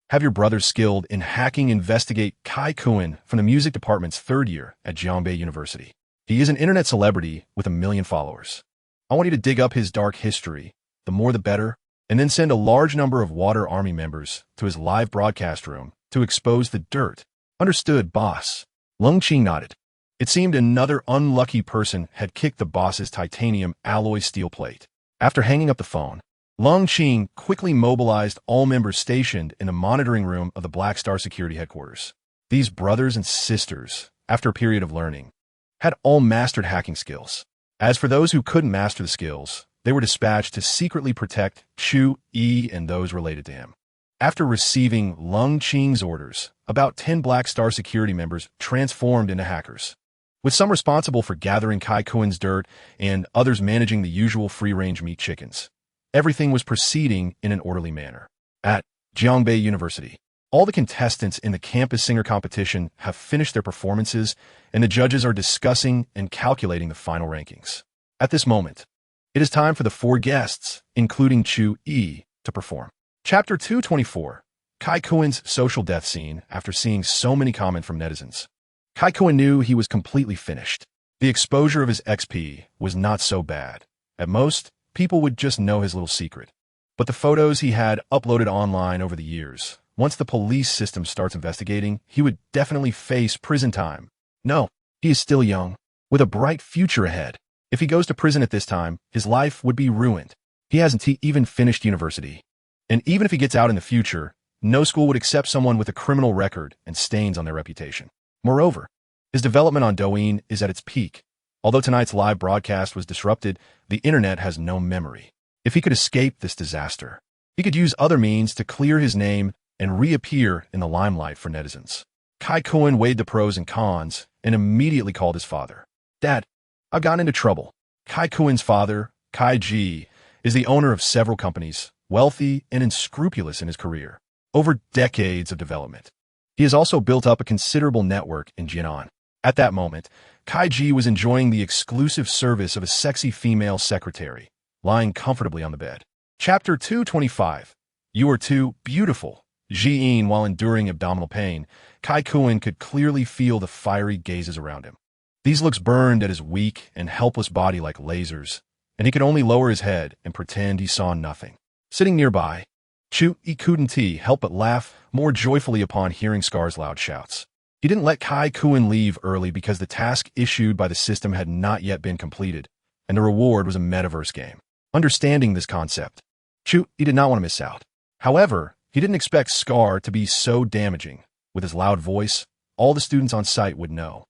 have your brothers skilled in hacking investigate Kai Koen from the music department's third year at Jiangbei University. He is an internet celebrity with 1 million followers. I want you to dig up his dark history, the more the better, and then send a large number of Water Army members to his live broadcast room to expose the dirt. Understood, boss. Lung Qing nodded. It seemed another unlucky person had kicked the boss's titanium alloy steel plate. After hanging up the phone, Lung Qing quickly mobilized all members stationed in the monitoring room of the Black Star Security Headquarters. These brothers and sisters, after a period of learning, had all mastered hacking skills. As for those who couldn't master the skills, they were dispatched to secretly protect Chu Yi and those related to him. After receiving Lung Qing's orders, about 10 Black Star security members transformed into hackers, with some responsible for gathering Kai Koen's dirt and others managing the usual free-range meat chickens. Everything was proceeding in an orderly manner. At Jiangbei University, all the contestants in the campus singer competition have finished their performances, and the judges are discussing and calculating the final rankings. At this moment, it is time for the 4 guests, including Chu Yi, to perform. Chapter 224. Kai Koen's social death scene. After seeing so many comments from netizens, Kai Koen knew he was completely finished. The exposure of his XP was not so bad. At most, people would just know his little secret. But the photos he had uploaded online over the years, once the police system starts investigating, he would definitely face prison time. No, he is still young, with a bright future ahead. If he goes to prison at this time, his life would be ruined. He hasn't even finished university. And even if he gets out in the future, no school would accept someone with a criminal record and stains on their reputation. Moreover, his development on Douyin is at its peak. Although tonight's live broadcast was disrupted, the internet has no memory. If he could escape this disaster, he could use other means to clear his name and reappear in the limelight for netizens. Kai Koen weighed the pros and cons and immediately called his father. Dad, I've gotten into trouble. Kai Koen's father, Kai Ji, is the owner of several companies, wealthy and unscrupulous in his career. Over decades of development, he has also built up a considerable network in Jinan. At that moment, Kai Ji was enjoying the exclusive service of a sexy female secretary, lying comfortably on the bed. Chapter 225. You are too beautiful. Ji-in, while enduring abdominal pain, Kai Koen could clearly feel the fiery gazes around him. These looks burned at his weak and helpless body like lasers, and he could only lower his head and pretend he saw nothing. Sitting nearby, Chu Yi couldn't help but laugh more joyfully upon hearing Scar's loud shouts. He didn't let Kai Kuan leave early because the task issued by the system had not yet been completed, and the reward was a metaverse game. Understanding this concept, Chu Yi did not want to miss out. However, he didn't expect Scar to be so damaging. With his loud voice, all the students on site would know.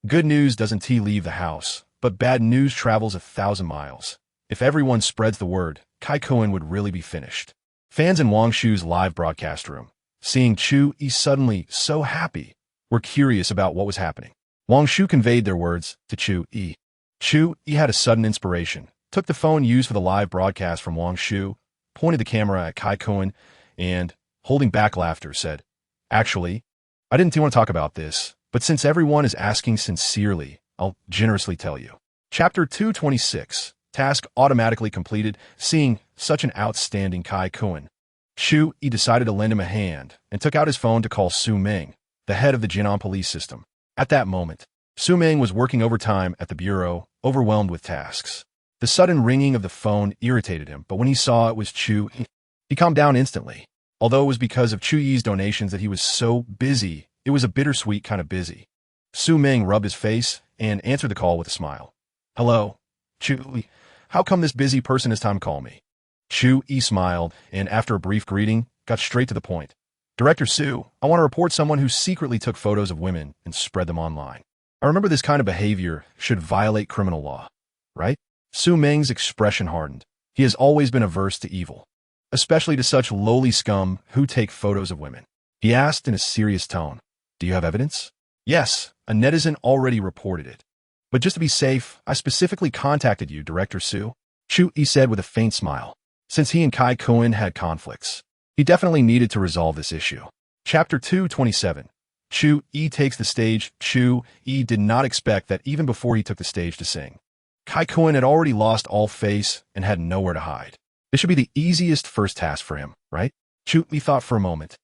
Good news doesn't leave the house, but bad news travels 1,000 miles. If everyone spreads the word, Kai Kuan would really be finished. Fans in Wang Shu's live broadcast room, seeing Chu Yi suddenly so happy, were curious about what was happening. Wang Shu conveyed their words to Chu Yi. Chu Yi had a sudden inspiration, took the phone used for the live broadcast from Wang Shu, pointed the camera at Kai Kuan, and, holding back laughter, said, "Actually, I didn't want to talk about this, but since everyone is asking sincerely, I'll generously tell you." Chapter 226, Task Automatically Completed. Seeing such an outstanding Kai Kuan, Chu Yi decided to lend him a hand and took out his phone to call Su Ming, the head of the Jinan police system. At that moment, Su Ming was working overtime at the bureau, overwhelmed with tasks. The sudden ringing of the phone irritated him, but when he saw it was Chu Yi, he calmed down instantly. Although it was because of Chu Yi's donations that he was so busy, it was a bittersweet kind of busy. Su Ming rubbed his face and answered the call with a smile. "Hello, Chu Yi. How come this busy person has time to call me?" Chu Yi smiled, and after a brief greeting, got straight to the point. "Director Su, I want to report someone who secretly took photos of women and spread them online. I remember this kind of behavior should violate criminal law, right?" Su Ming's expression hardened. He has always been averse to evil, especially to such lowly scum who take photos of women. He asked in a serious tone, "Do you have evidence?" "Yes, a netizen already reported it. But just to be safe, I specifically contacted you, Director Su," Chu Yi said with a faint smile. Since he and Kai Kuan had conflicts, he definitely needed to resolve this issue. Chapter 227. Chu Yi takes the stage. Chu Yi did not expect that even before he took the stage to sing, Kai Kuan had already lost all face and had nowhere to hide. This should be the easiest first task for him, right? Chu Yi thought for a moment,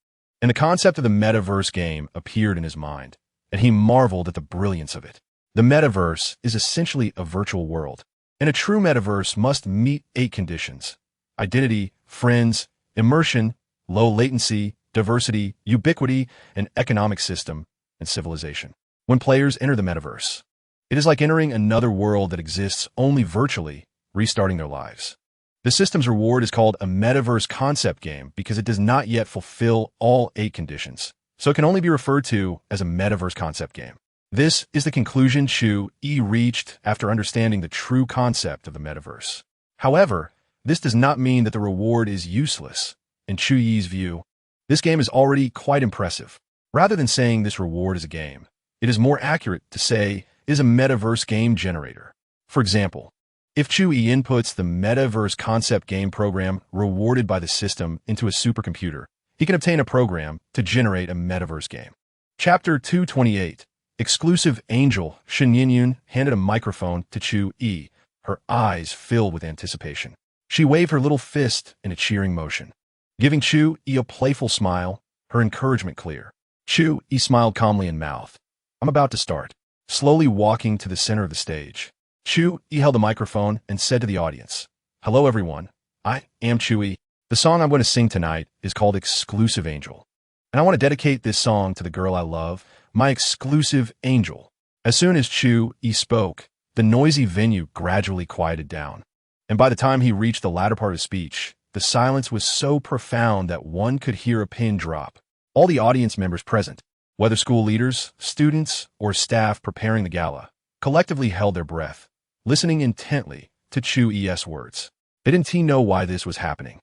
and the concept of the metaverse game appeared in his mind, and he marveled at the brilliance of it. The metaverse is essentially a virtual world, and a true metaverse must meet 8 conditions: identity, friends, immersion, low latency, diversity, ubiquity, an economic system, and civilization. When players enter the metaverse, it is like entering another world that exists only virtually, restarting their lives. The system's reward is called a metaverse concept game because it does not yet fulfill all 8 conditions, so it can only be referred to as a metaverse concept game. This is the conclusion Chu Yi reached after understanding the true concept of the metaverse. However, this does not mean that the reward is useless. In Chu Yi's view, this game is already quite impressive. Rather than saying this reward is a game, it is more accurate to say it is a metaverse game generator. For example, if Chu Yi inputs the metaverse concept game program rewarded by the system into a supercomputer, he can obtain a program to generate a metaverse game. Chapter 228. Exclusive Angel. Shen Yinyun handed a microphone to Chu Yi, her eyes filled with anticipation. She waved her little fist in a cheering motion, giving Chu Yi a playful smile, her encouragement clear. Chu Yi smiled calmly and mouthed, "I'm about to start." Slowly walking to the center of the stage, Chu Yi held the microphone and said to the audience, "Hello everyone, I am Chu Yi. The song I'm going to sing tonight is called Exclusive Angel, and I want to dedicate this song to the girl I love, my exclusive angel." As soon as Chu Yi spoke, the noisy venue gradually quieted down, and by the time he reached the latter part of his speech, the silence was so profound that one could hear a pin drop. All the audience members present, whether school leaders, students, or staff preparing the gala, collectively held their breath, listening intently to Chu Yi's words. They didn't know why this was happening,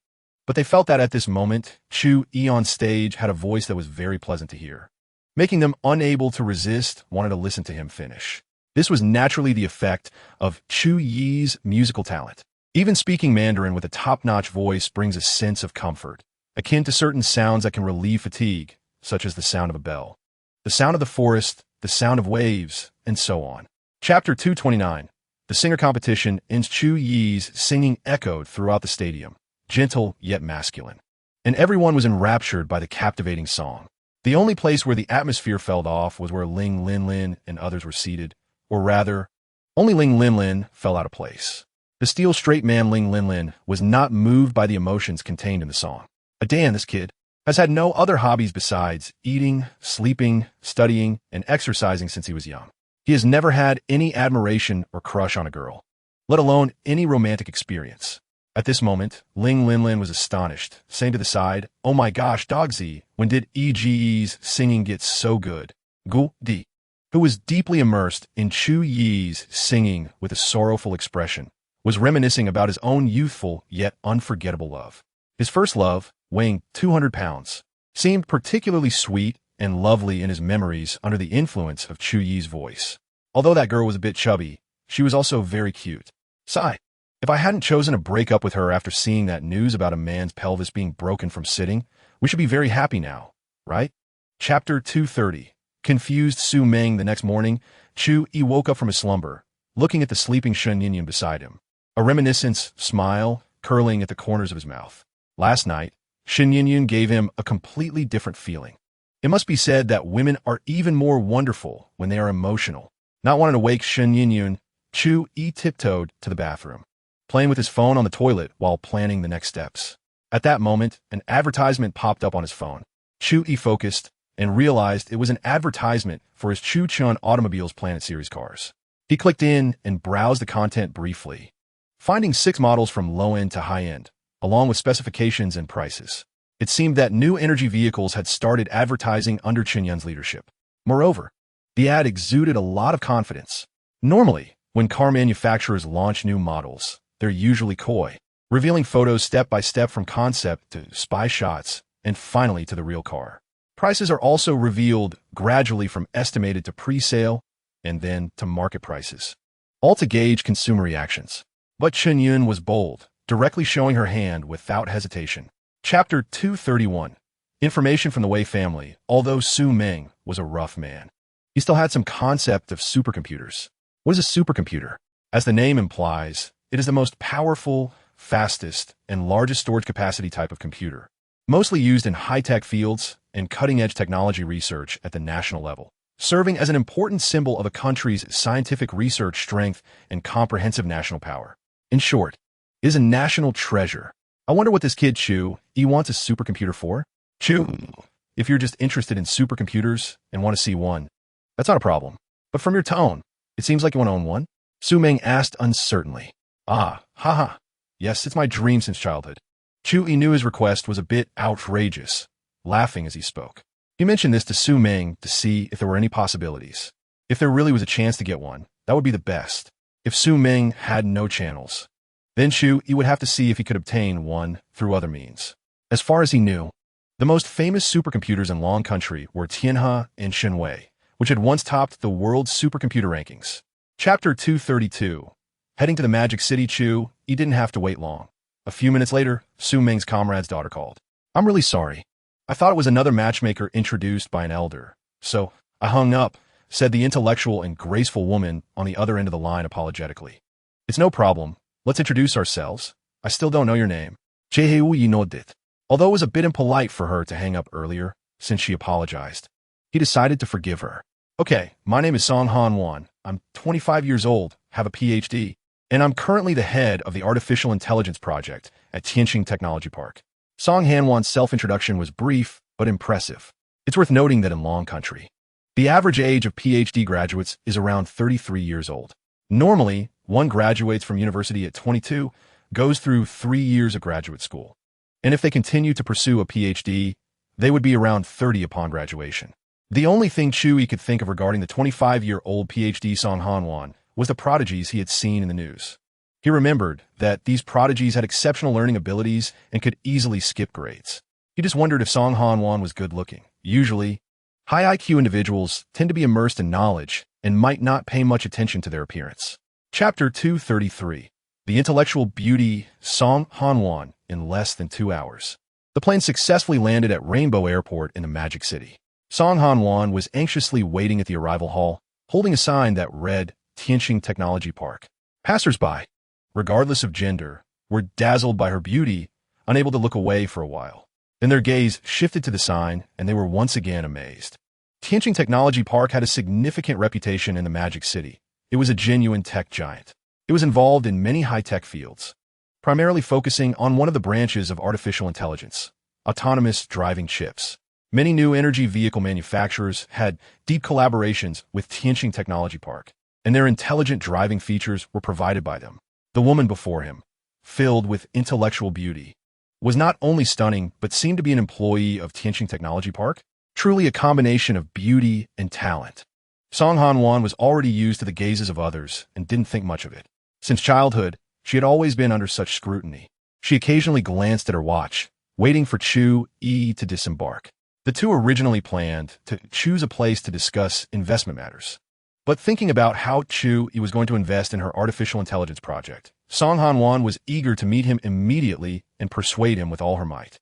but they felt that at this moment, Chu Yi on stage had a voice that was very pleasant to hear, making them unable to resist, wanted to listen to him finish. This was naturally the effect of Chu Yi's musical talent. Even speaking Mandarin with a top-notch voice brings a sense of comfort, akin to certain sounds that can relieve fatigue, such as the sound of a bell, the sound of the forest, the sound of waves, and so on. Chapter 229. The singer competition ends. Chu Yi's singing echoed throughout the stadium, gentle yet masculine, and everyone was enraptured by the captivating song. The only place where the atmosphere fell off was where Ling Linlin and others were seated, or rather, only Ling Linlin fell out of place. The steel straight man Ling Linlin was not moved by the emotions contained in the song. "Damn, this kid. has had no other hobbies besides eating, sleeping, studying, and exercising since he was young. He has never had any admiration or crush on a girl, let alone any romantic experience. At this moment, Ling Linlin was astonished, saying to the side, "Oh my gosh, Dogsy, when did EGE's singing get so good?" Gu Di, who was deeply immersed in Chu Yi's singing with a sorrowful expression, was reminiscing about his own youthful yet unforgettable love. His first love, weighing 200 pounds, seemed particularly sweet and lovely in his memories under the influence of Chu Yi's voice. Although that girl was a bit chubby, she was also very cute. Sigh. If I hadn't chosen to break up with her after seeing that news about a man's pelvis being broken from sitting, we should be very happy now, right? Chapter 230. Confused Su Meng. The next morning, Chu Yi woke up from his slumber, looking at the sleeping Shen Yinyan beside him, a reminiscent smile curling at the corners of his mouth. Last night, Shen Yinyan gave him a completely different feeling. It must be said that women are even more wonderful when they are emotional. Not wanting to wake Shen Yinyan, Chu Yi tiptoed to the bathroom, playing with his phone on the toilet while planning the next steps. At that moment, an advertisement popped up on his phone. Chu Yi focused and realized it was an advertisement for his Chu Chun Automobiles Planet Series cars. He clicked in and browsed the content briefly, finding 6 models from low-end to high-end, along with specifications and prices. It seemed that new energy vehicles had started advertising under Chen Yun's leadership. Moreover, the ad exuded a lot of confidence. Normally, when car manufacturers launch new models, they're usually coy, revealing photos step by step from concept to spy shots and finally to the real car. Prices are also revealed gradually from estimated to pre-sale and then to market prices, all to gauge consumer reactions. But Chen Yun was bold, directly showing her hand without hesitation. Chapter 231. Information from the Wei family. Although Su Meng was a rough man, he still had some concept of supercomputers. What is a supercomputer? As the name implies, it is the most powerful, fastest, and largest storage capacity type of computer, mostly used in high-tech fields and cutting-edge technology research at the national level, serving as an important symbol of a country's scientific research strength and comprehensive national power. In short, it is a national treasure. I wonder what this kid Chu Yi wants a supercomputer for? Chu, if you're just interested in supercomputers and want to see one, that's not a problem. But from your tone, it seems like you want to own one? Su Meng asked uncertainly. Ah, haha. Yes, it's my dream since childhood. Chu Yi knew his request was a bit outrageous, laughing as he spoke. He mentioned this to Su Meng to see if there were any possibilities. If there really was a chance to get one, that would be the best. If Su Meng had no channels, then Chu Yi would have to see if he could obtain one through other means. As far as he knew, the most famous supercomputers in Long Country were Tianhe and Shenwei, which had once topped the world's supercomputer rankings. Chapter 232. Heading to the Magic City, Chu Yi didn't have to wait long. A few minutes later, Su Meng's comrade's daughter called. "I'm really sorry. I thought it was another matchmaker introduced by an elder, so I hung up," said the intellectual and graceful woman on the other end of the line apologetically. "It's no problem. Let's introduce ourselves. I still don't know your name." Jehu Yi nodded. Although it was a bit impolite for her to hang up earlier, since she apologized, he decided to forgive her. "Okay, my name is Song Han Wan. I'm 25 years old, have a PhD, and I'm currently the head of the Artificial Intelligence Project at Tianqing Technology Park." Song Han Wan's self-introduction was brief but impressive. It's worth noting that in Long Country, the average age of PhD graduates is around 33 years old. Normally, one graduates from university at 22, goes through 3 years of graduate school, and if they continue to pursue a PhD, they would be around 30 upon graduation. The only thing Chu Yi could think of regarding the 25-year-old PhD Song Han Wan was the prodigies he had seen in the news. He remembered that these prodigies had exceptional learning abilities and could easily skip grades. He just wondered if Song Han Wan was good-looking. Usually, high IQ individuals tend to be immersed in knowledge and might not pay much attention to their appearance. Chapter 233. The intellectual beauty Song Han Wan in less than 2 hours. The plane successfully landed at Rainbow Airport in the Magic City. Song Han Wan was anxiously waiting at the arrival hall, holding a sign that read Tianqing Technology Park. Passers-by, regardless of gender, were dazzled by her beauty, unable to look away for a while. Then their gaze shifted to the sign, and they were once again amazed. Tianqing Technology Park had a significant reputation in the Magic City. It was a genuine tech giant. It was involved in many high-tech fields, primarily focusing on one of the branches of artificial intelligence, autonomous driving chips. Many new energy vehicle manufacturers had deep collaborations with Tianqing Technology Park, and their intelligent driving features were provided by them. The woman before him, filled with intellectual beauty, was not only stunning but seemed to be an employee of Tianqing Technology Park, truly a combination of beauty and talent. Song Han-wan was already used to the gazes of others and didn't think much of it. Since childhood, she had always been under such scrutiny. She occasionally glanced at her watch, waiting for Chu Yi to disembark. The two originally planned to choose a place to discuss investment matters. But thinking about how Chu Yi was going to invest in her artificial intelligence project, Song Han-wan was eager to meet him immediately and persuade him with all her might.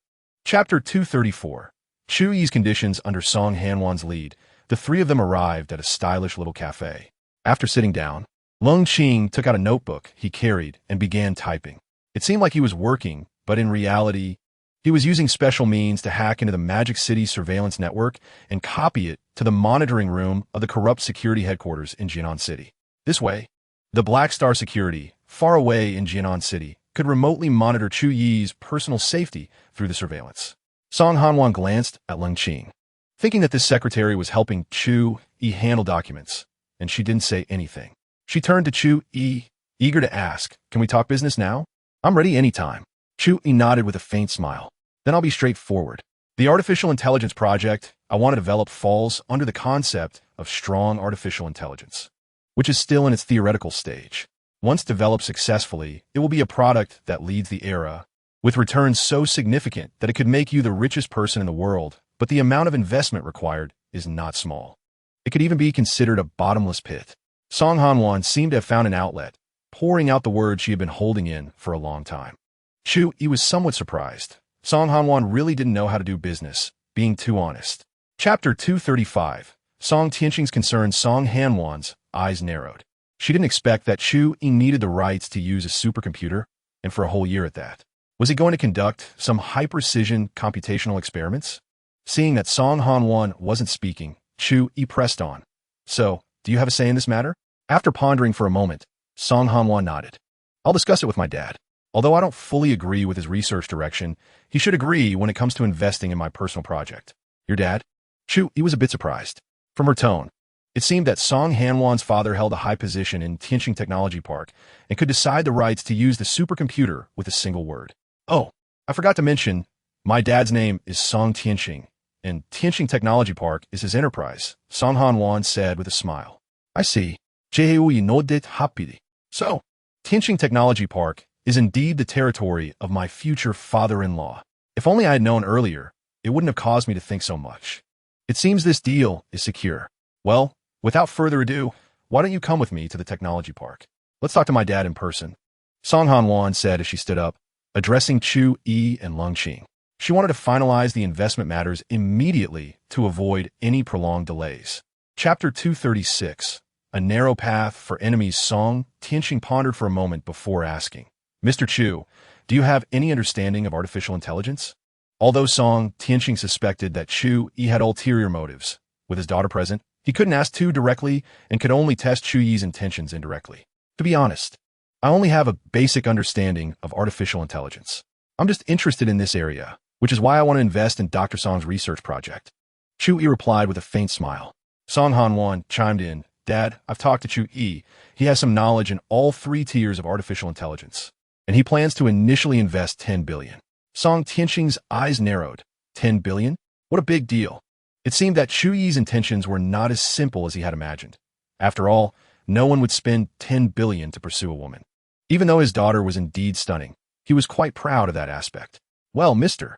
Chapter 234. Chu Yi's conditions under Song Han-wan's lead. The three of them arrived at a stylish little cafe. After sitting down, Lung Qing took out a notebook he carried and began typing. It seemed like he was working, but in reality, he was using special means to hack into the Magic City surveillance network and copy it to the monitoring room of the corrupt security headquarters in Jianan City. This way, the Black Star Security, far away in Jianan City, could remotely monitor Chu Yi's personal safety through the surveillance. Song Han-wan glanced at Lung Qing, thinking that this secretary was helping Chu Yi handle documents, and she didn't say anything. She turned to Chu Yi, eager to ask, "Can we talk business now? I'm ready anytime." Chu Yi nodded with a faint smile. "Then I'll be straightforward. The artificial intelligence project I want to develop falls under the concept of strong artificial intelligence, which is still in its theoretical stage. Once developed successfully, it will be a product that leads the era, with returns so significant that it could make you the richest person in the world, but the amount of investment required is not small. It could even be considered a bottomless pit." Song Han-wan seemed to have found an outlet, pouring out the words she had been holding in for a long time. Chu Yi was somewhat surprised. Song Han-wan really didn't know how to do business, being too honest. Chapter 235. Song Tianqing's concerned. Song Han-wan's eyes narrowed. She didn't expect that Chu Yi needed the rights to use a supercomputer, and for a whole year at that. Was he going to conduct some high-precision computational experiments? Seeing that Song Han-wan wasn't speaking, Chu Yi pressed on. "So, do you have a say in this matter?" After pondering for a moment, Song Han-wan nodded. "I'll discuss it with my dad. Although I don't fully agree with his research direction, he should agree when it comes to investing in my personal project." "Your dad?" Chu Yi was a bit surprised. From her tone, it seemed that Song Han-wan's father held a high position in Tianqing Technology Park and could decide the rights to use the supercomputer with a single word. "Oh, I forgot to mention, my dad's name is Song Tianqing, and Tianqing Technology Park is his enterprise," Song Han-wan said with a smile. "I see. Jehui nodded happily. So, Tianqing Technology Park is indeed the territory of my future father-in-law. If only I had known earlier, it wouldn't have caused me to think so much. It seems this deal is secure. Well, without further ado, why don't you come with me to the technology park? Let's talk to my dad in person," Song Han-wan said as she stood up, addressing Chu Yi and Lung Qing. She wanted to finalize the investment matters immediately to avoid any prolonged delays. Chapter 236. A narrow path for enemies. Song Tianqing pondered for a moment before asking, "Mr. Chu, do you have any understanding of artificial intelligence?" Although Song Tianqing suspected that Chu Yi had ulterior motives, with his daughter present, he couldn't ask too directly and could only test Chu Yi's intentions indirectly. "To be honest, I only have a basic understanding of artificial intelligence. I'm just interested in this area, which is why I want to invest in Dr. Song's research project." Chu Yi replied with a faint smile. Song Han-wan chimed in, "Dad, I've talked to Chu Yi. He has some knowledge in all three tiers of artificial intelligence, and he plans to initially invest 10 billion. Song Tianqing's eyes narrowed. 10 billion? What a big deal. It seemed that Chu Yi's intentions were not as simple as he had imagined. After all, no one would spend 10 billion to pursue a woman. Even though his daughter was indeed stunning, he was quite proud of that aspect. "Well, Mr.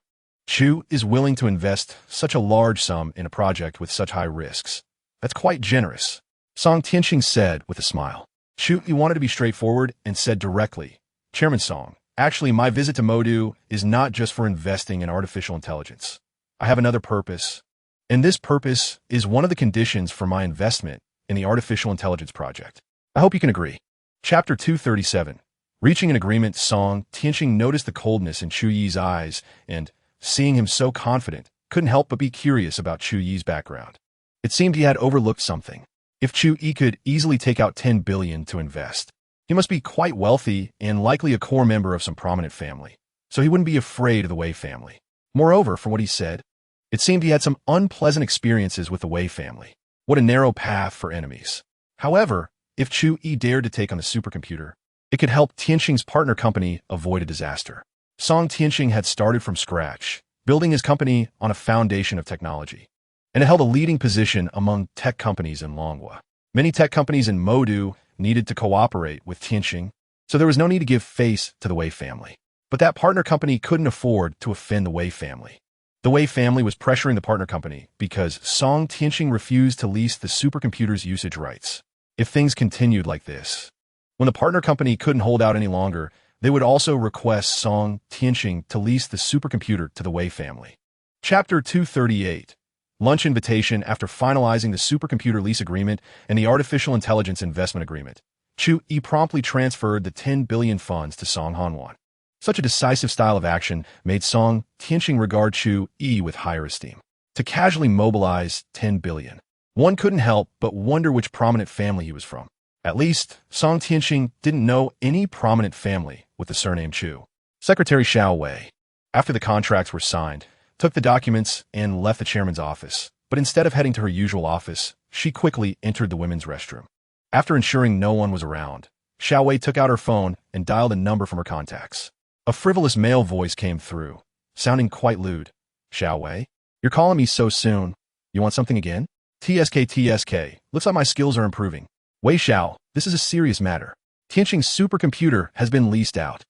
Chu is willing to invest such a large sum in a project with such high risks. That's quite generous," Song Tianqing said with a smile. Chu Yi wanted to be straightforward and said directly, "Chairman Song, actually my visit to Modu is not just for investing in artificial intelligence. I have another purpose, and this purpose is one of the conditions for my investment in the artificial intelligence project. I hope you can agree." Chapter 237. Reaching an agreement. Song Tianqing noticed the coldness in Chu Yi's eyes and, seeing him so confident, couldn't help but be curious about Chu Yi's background. It seemed he had overlooked something. If Chu Yi could easily take out 10 billion to invest, he must be quite wealthy and likely a core member of some prominent family, so he wouldn't be afraid of the Wei family. Moreover, from what he said, it seemed he had some unpleasant experiences with the Wei family. What a narrow path for enemies. However, if Chu Yi dared to take on the supercomputer, it could help Tianxing's partner company avoid a disaster. Song Tianxing had started from scratch, building his company on a foundation of technology, and it held a leading position among tech companies in Longhua. Many tech companies in Modu needed to cooperate with Tianxing, so there was no need to give face to the Wei family. But that partner company couldn't afford to offend the Wei family. The Wei family was pressuring the partner company because Song Tianxing refused to lease the supercomputer's usage rights. If things continued like this, when the partner company couldn't hold out any longer, they would also request Song Tianxing to lease the supercomputer to the Wei family. Chapter 238. Lunch invitation. After finalizing the supercomputer lease agreement and the artificial intelligence investment agreement, Chu Yi promptly transferred the 10 billion funds to Song Hanwan. Such a decisive style of action made Song Tianxing regard Chu Yi with higher esteem. To casually mobilize 10 billion, one couldn't help but wonder which prominent family he was from. At least, Song Tianxing didn't know any prominent family with the surname Chu. Secretary Xiao Wei, after the contracts were signed, took the documents and left the chairman's office, but instead of heading to her usual office, she quickly entered the women's restroom. After ensuring no one was around, Xiao Wei took out her phone and dialed a number from her contacts. A frivolous male voice came through, sounding quite lewd. Xiao Wei, you're calling me so soon. You want something again? TSK, looks like my skills are improving. Wei Xiao, this is a serious matter. Tianxing's supercomputer has been leased out.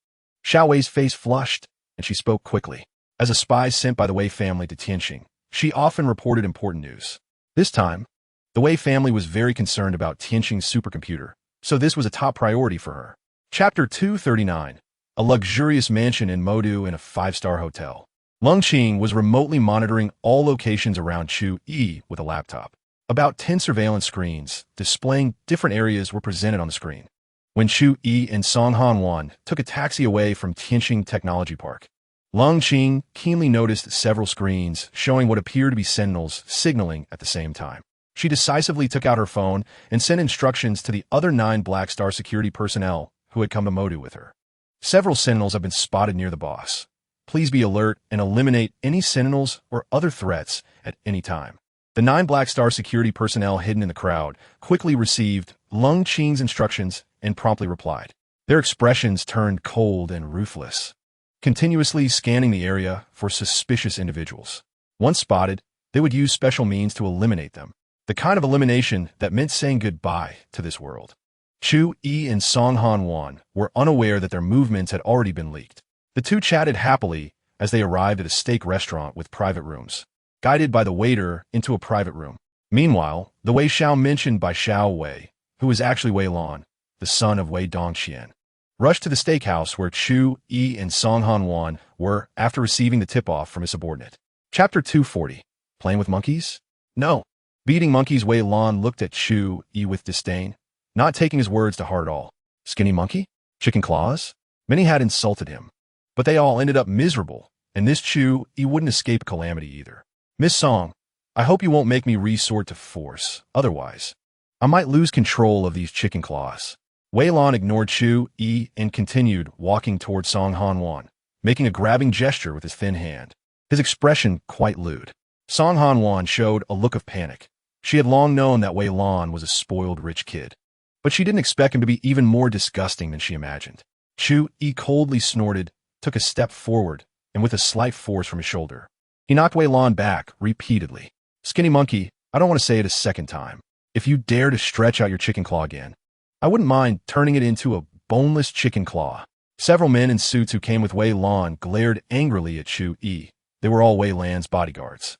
Xiao Wei's face flushed, and she spoke quickly. As a spy sent by the Wei family to Tianxing, she often reported important news. This time, the Wei family was very concerned about Tianxing's supercomputer, so this was a top priority for her. Chapter 239. A luxurious mansion in Modu in a 5-star hotel. Lung Qing was remotely monitoring all locations around Chu Yi with a laptop. About 10 surveillance screens displaying different areas were presented on the screen. When Chu Yi and Song Hanwan took a taxi away from Tianxing Technology Park, Lung Qing keenly noticed several screens showing what appeared to be sentinels signaling at the same time. She decisively took out her phone and sent instructions to the other 9 Black Star security personnel who had come to Modu with her. Several sentinels have been spotted near the boss. Please be alert and eliminate any sentinels or other threats at any time. The 9 Black Star security personnel hidden in the crowd quickly received Lung Qing's instructions and promptly replied. Their expressions turned cold and ruthless, continuously scanning the area for suspicious individuals. Once spotted, they would use special means to eliminate them, the kind of elimination that meant saying goodbye to this world. Chu Yi and Song Hanwan were unaware that their movements had already been leaked. The two chatted happily as they arrived at a steak restaurant with private rooms, guided by the waiter into a private room. Meanwhile, the Wei Xiao mentioned by Xiao Wei, who was actually Wei Lan, the son of Wei Dongqian, rushed to the steakhouse where Chu Yi and Song Hanwan were after receiving the tip-off from his subordinate. Chapter 240. Playing with monkeys? No. Beating monkeys. Wei Lan looked at Chu Yi with disdain, not taking his words to heart at all. Skinny monkey? Chicken claws? Many had insulted him, but they all ended up miserable, and this Chu Yi wouldn't escape calamity either. Miss Song, I hope you won't make me resort to force, otherwise I might lose control of these chicken claws. Wei Lan ignored Chu Yi and continued walking toward Song Hanwan, making a grabbing gesture with his thin hand, his expression quite lewd. Song Hanwan showed a look of panic. She had long known that Wei Lan was a spoiled rich kid, but she didn't expect him to be even more disgusting than she imagined. Chu Yi coldly snorted, took a step forward, and with a slight force from his shoulder, he knocked Wei Lan back repeatedly. Skinny monkey, I don't want to say it a second time. If you dare to stretch out your chicken claw again, I wouldn't mind turning it into a boneless chicken claw. Several men in suits who came with Wei Lan glared angrily at Chu Yi. They were all Wei Lan's bodyguards.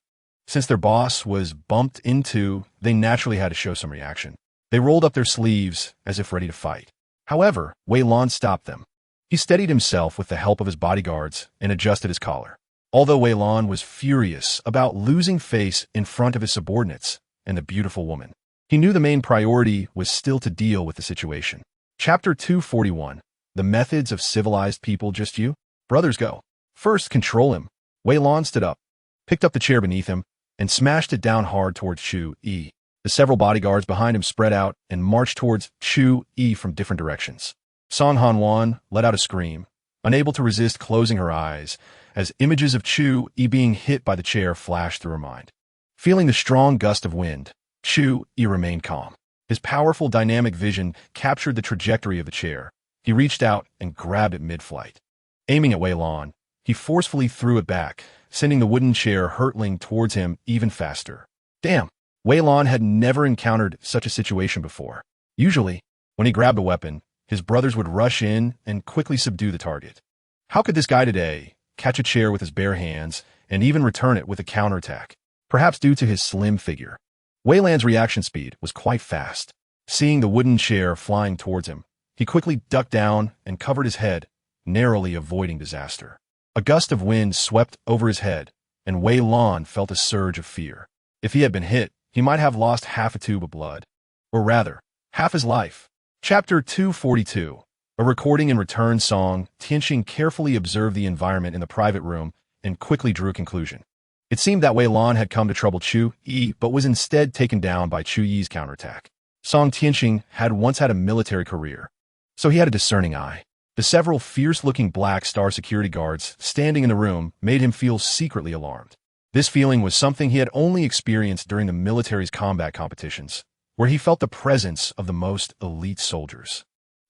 Since their boss was bumped into, they naturally had to show some reaction. They rolled up their sleeves as if ready to fight. However, Wei Lan stopped them. He steadied himself with the help of his bodyguards and adjusted his collar. Although Wei Lan was furious about losing face in front of his subordinates and the beautiful woman, he knew the main priority was still to deal with the situation. Chapter 241. The methods of civilized people. Just you? Brothers, go. First, control him. Wei Lan stood up, picked up the chair beneath him, and smashed it down hard towards Chu Yi. The several bodyguards behind him spread out and marched towards Chu Yi from different directions. Song Hanwan let out a scream, unable to resist closing her eyes as images of Chu Yi being hit by the chair flashed through her mind. Feeling the strong gust of wind, Chu Yi remained calm. His powerful dynamic vision captured the trajectory of the chair. He reached out and grabbed it mid-flight. Aiming at Wei Lan, he forcefully threw it back, sending the wooden chair hurtling towards him even faster. Damn! Wei Lan had never encountered such a situation before. Usually, when he grabbed a weapon, his brothers would rush in and quickly subdue the target. How could this guy today catch a chair with his bare hands and even return it with a counterattack? Perhaps due to his slim figure. Wei Lan's reaction speed was quite fast. Seeing the wooden chair flying towards him, he quickly ducked down and covered his head, narrowly avoiding disaster. A gust of wind swept over his head, and Wei Lan felt a surge of fear. If he had been hit, he might have lost half a tube of blood. Or rather, half his life. Chapter 242. A recording and return song. Tianxing carefully observed the environment in the private room and quickly drew a conclusion. It seemed that Wei Lan had come to trouble Chu Yi, but was instead taken down by Chu Yi's counterattack. Song Tianxing had once had a military career, so he had a discerning eye. The several fierce-looking Black Star security guards standing in the room made him feel secretly alarmed. This feeling was something he had only experienced during the military's combat competitions, where he felt the presence of the most elite soldiers.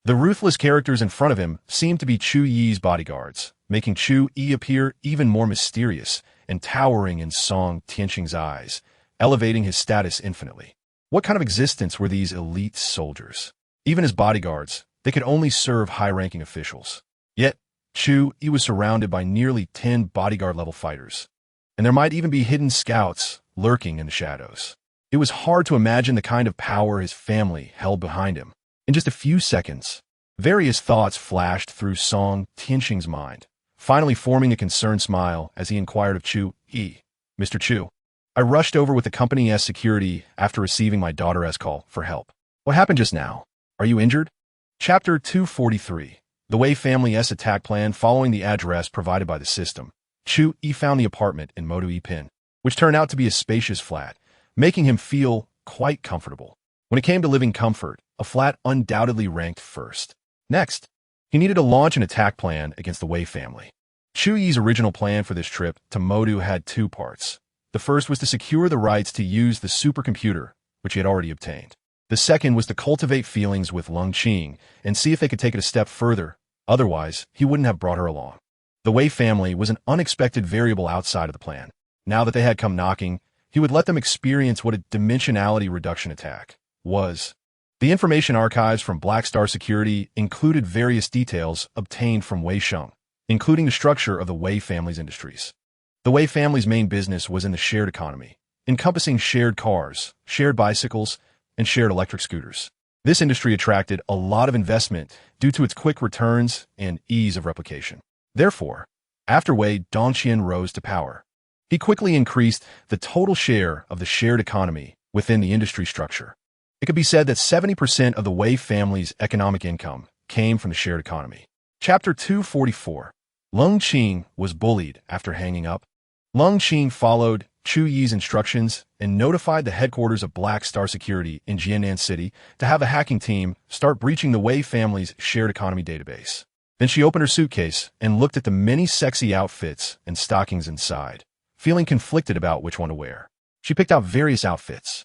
The ruthless characters in front of him seemed to be Chu Yi's bodyguards, making Chu Yi appear even more mysterious and towering in Song Tianxing's eyes, elevating his status infinitely. What kind of existence were these elite soldiers? Even as bodyguards, they could only serve high-ranking officials. Yet, Chu Yi was surrounded by nearly 10 bodyguard-level fighters, and there might even be hidden scouts lurking in the shadows. It was hard to imagine the kind of power his family held behind him. In just a few seconds, various thoughts flashed through Song Tianxing's mind, finally forming a concerned smile as he inquired of Chu Yi. Mr. Chu, I rushed over with the company's security after receiving my daughter's call for help. What happened just now? Are you injured? Chapter 243. The Wei family's attack plan. Following the address provided by the system, Chu Yi found the apartment in Modu Pin, which turned out to be a spacious flat, making him feel quite comfortable. When it came to living comfort, a flat undoubtedly ranked first. Next, he needed to launch an attack plan against the Wei family. Chu Yi's original plan for this trip to Modu had two parts. The first was to secure the rights to use the supercomputer, which he had already obtained. The second was to cultivate feelings with Longqing and see if they could take it a step further. Otherwise, he wouldn't have brought her along. The Wei family was an unexpected variable outside of the plan. Now that they had come knocking, he would let them experience what a dimensionality reduction attack was. The information archives from Black Star Security included various details obtained from Wei Sheng, including the structure of the Wei family's industries. The Wei family's main business was in the shared economy, encompassing shared cars, shared bicycles, and shared electric scooters. This industry attracted a lot of investment due to its quick returns and ease of replication. Therefore, after Wei Dongqian rose to power, he quickly increased the total share of the shared economy within the industry structure. It could be said that 70% of the Wei family's economic income came from the shared economy. Chapter 244. Longqing was bullied after hanging up. Longqing followed Chu Yi's instructions and notified the headquarters of Black Star Security in Jiannan City to have a hacking team start breaching the Wei family's shared economy database. Then she opened her suitcase and looked at the many sexy outfits and stockings inside, feeling conflicted about which one to wear. She picked out various outfits,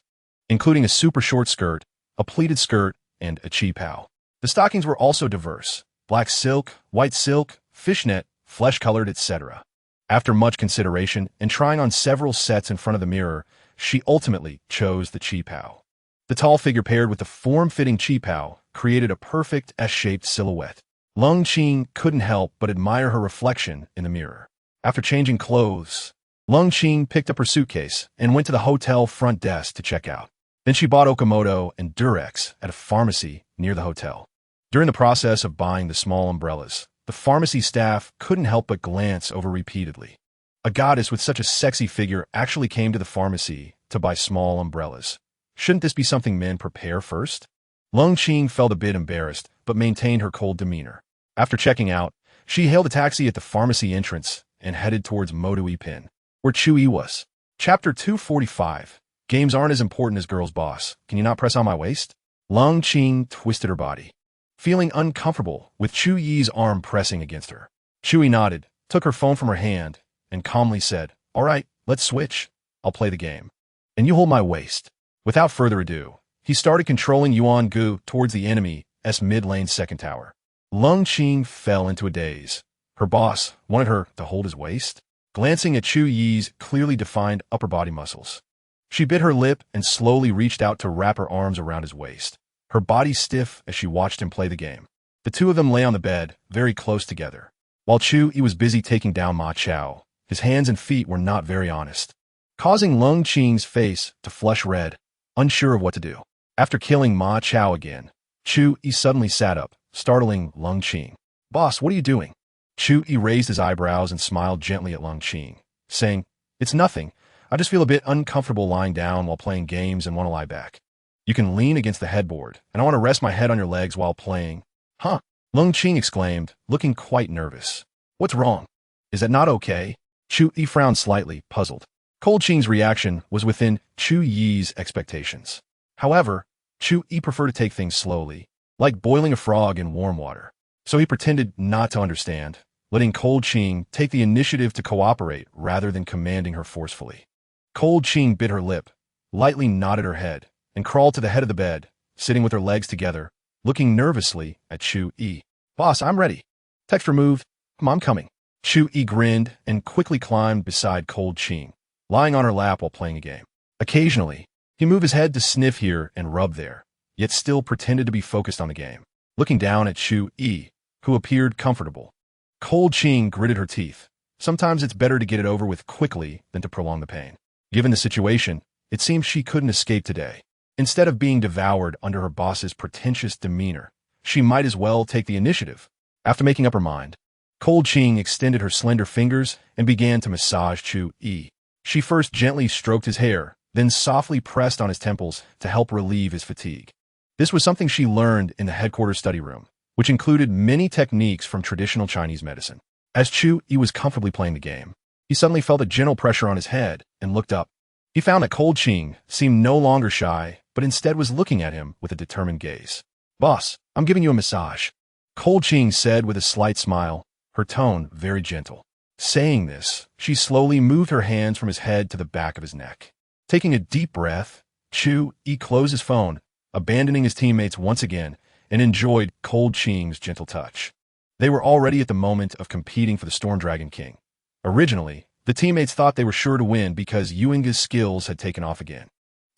including a super short skirt, a pleated skirt, and a qipao. The stockings were also diverse: black silk, white silk, fishnet, flesh-colored, etc. After much consideration and trying on several sets in front of the mirror, she ultimately chose the qipao. The tall figure paired with the form-fitting qipao created a perfect S-shaped silhouette. Longqing couldn't help but admire her reflection in the mirror. After changing clothes, Longqing picked up her suitcase and went to the hotel front desk to check out. Then she bought Okamoto and Durex at a pharmacy near the hotel. During the process of buying the small umbrellas, the pharmacy staff couldn't help but glance over repeatedly. A goddess with such a sexy figure actually came to the pharmacy to buy small umbrellas. Shouldn't this be something men prepare first? Longqing felt a bit embarrassed, but maintained her cold demeanor. After checking out, she hailed a taxi at the pharmacy entrance and headed towards Modu Pin, where Chu Yi was. Chapter 245. Games aren't as important as girls' boss. Can you not press on my waist? Longqing twisted her body, feeling uncomfortable with Chu Yi's arm pressing against her. Chu Yi nodded, took her phone from her hand, and calmly said, "All right, let's switch. I'll play the game. And you hold my waist." Without further ado, he started controlling Yuan Gu towards the enemy's mid-lane second tower. Lung Qing fell into a daze. Her boss wanted her to hold his waist? Glancing at Chu Yi's clearly defined upper body muscles, she bit her lip and slowly reached out to wrap her arms around his waist, her body stiff as she watched him play the game. The two of them lay on the bed, very close together. While Chu Yi was busy taking down Ma Chao, his hands and feet were not very honest, causing Lung Qing's face to flush red, unsure of what to do. After killing Ma Chao again, Chu Yi suddenly sat up, startling Lung Qing. "Boss, what are you doing?" Chu Yi raised his eyebrows and smiled gently at Lung Qing, saying, "It's nothing. I just feel a bit uncomfortable lying down while playing games and want to lie back. You can lean against the headboard, and I want to rest my head on your legs while playing." "Huh?" Lung Qing exclaimed, looking quite nervous. "What's wrong? Is that not okay?" Chu Yi frowned slightly, puzzled. Cold Qing's reaction was within Chu Yi's expectations. However, Chu Yi preferred to take things slowly, like boiling a frog in warm water. So he pretended not to understand, letting Cold Qing take the initiative to cooperate rather than commanding her forcefully. Cold Qing bit her lip, lightly nodded her head, and crawled to the head of the bed, sitting with her legs together, looking nervously at Chu Yi. "Boss, I'm ready. Text removed. I'm coming." Chu Yi grinned and quickly climbed beside Cold Qing, lying on her lap while playing a game. Occasionally, he moved his head to sniff here and rub there, yet still pretended to be focused on the game, looking down at Chu Yi, who appeared comfortable. Cold Qing gritted her teeth. Sometimes it's better to get it over with quickly than to prolong the pain. Given the situation, it seemed she couldn't escape today. Instead of being devoured under her boss's pretentious demeanor, she might as well take the initiative. After making up her mind, Cold Qing extended her slender fingers and began to massage Chu Yi. She first gently stroked his hair, then softly pressed on his temples to help relieve his fatigue. This was something she learned in the headquarters study room, which included many techniques from traditional Chinese medicine. As Chu Yi was comfortably playing the game, he suddenly felt a gentle pressure on his head and looked up. He found that Cold Qing seemed no longer shy, but instead was looking at him with a determined gaze. "Boss, I'm giving you a massage," Cold Qing said with a slight smile, her tone very gentle. Saying this, she slowly moved her hands from his head to the back of his neck. Taking a deep breath, Chu Yi closed his phone, abandoning his teammates once again, and enjoyed Cold Qing's gentle touch. They were already at the moment of competing for the Storm Dragon King. Originally, the teammates thought they were sure to win because Yuinga's skills had taken off again.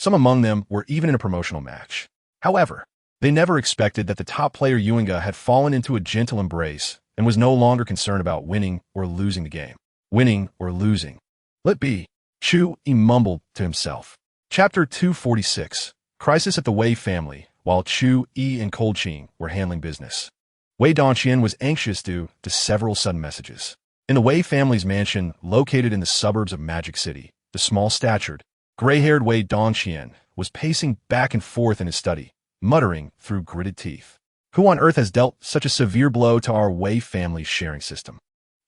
Some among them were even in a promotional match. However, they never expected that the top player Yuinga had fallen into a gentle embrace and was no longer concerned about winning or losing the game. Winning or losing. "Let be," Chu Yi mumbled to himself. Chapter 246. Crisis at the Wei family, while Chu Yi and Cold Qing were handling business. Wei Dongqian was anxious due to several sudden messages. In the Wei family's mansion located in the suburbs of Magic City, the small-statured, gray-haired Wei Dongqian was pacing back and forth in his study, muttering through gritted teeth. "Who on earth has dealt such a severe blow to our Wei family's sharing system?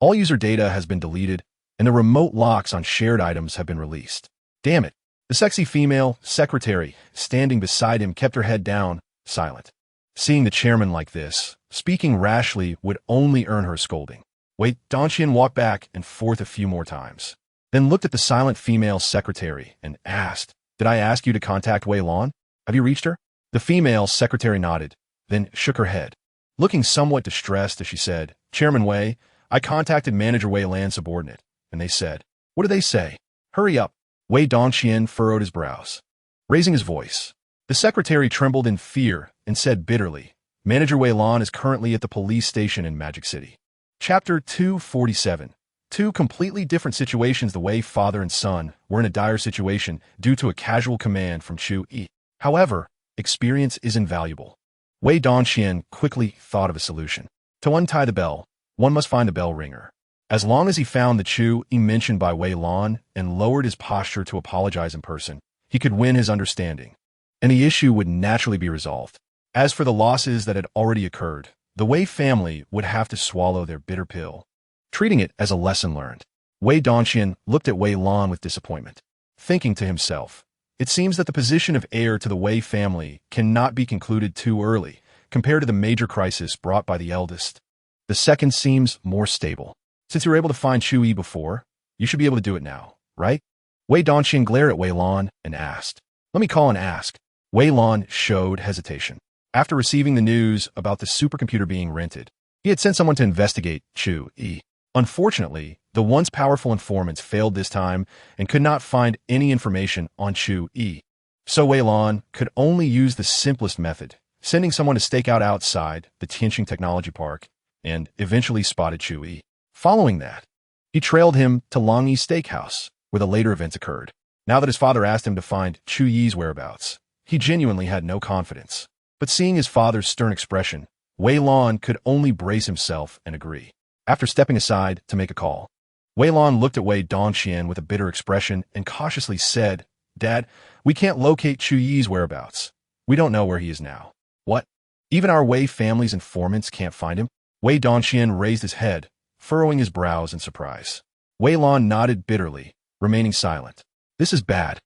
All user data has been deleted, and the remote locks on shared items have been released. Damn it." The sexy female secretary standing beside him kept her head down, silent. Seeing the chairman like this, speaking rashly would only earn her a scolding. Wei Dongqian walked back and forth a few more times, then looked at the silent female secretary and asked, "Did I ask you to contact Wei Lan? Have you reached her?" The female secretary nodded, then shook her head, looking somewhat distressed as she said, "Chairman Wei, I contacted Manager Wei Lan's subordinate, and they said." "What did they say? Hurry up." Wei Dongqian furrowed his brows. Raising his voice, the secretary trembled in fear and said bitterly, "Manager Wei Lan is currently at the police station in Magic City." Chapter 247. Two completely different situations. The Wei father and son were in a dire situation due to a casual command from Chu Yi. However, experience is invaluable. Wei Dongqian quickly thought of a solution. To untie the bell, one must find the bell ringer. As long as he found the Chu Yi mentioned by Wei Lan and lowered his posture to apologize in person, he could win his understanding, and the issue would naturally be resolved. As for the losses that had already occurred, the Wei family would have to swallow their bitter pill, treating it as a lesson learned. Wei Dongqian looked at Wei Lan with disappointment, thinking to himself, "It seems that the position of heir to the Wei family cannot be concluded too early compared to the major crisis brought by the eldest." The second seems more stable. Since you were able to find Chu Yi before, you should be able to do it now, right? Wei Dongqian glared at Wei Lan and asked. Let me call and ask. Wei Lan showed hesitation. After receiving the news about the supercomputer being rented, he had sent someone to investigate Chu Yi. Unfortunately, the once powerful informants failed this time and could not find any information on Chu Yi. So Wei Lan could only use the simplest method, sending someone to stake out outside the Tianqing Technology Park, and eventually spotted Chu Yi. Following that, he trailed him to Long Yi Steakhouse, where the later events occurred. Now that his father asked him to find Chu Yi's whereabouts, he genuinely had no confidence. But seeing his father's stern expression, Wei Lan could only brace himself and agree. After stepping aside to make a call, Wei Lan looked at Wei Dongqian with a bitter expression and cautiously said, Dad, we can't locate Chu Yi's whereabouts. We don't know where he is now. What? Even our Wei family's informants can't find him? Wei Dongqian raised his head, furrowing his brows in surprise. Wei Lan nodded bitterly, remaining silent. This is bad.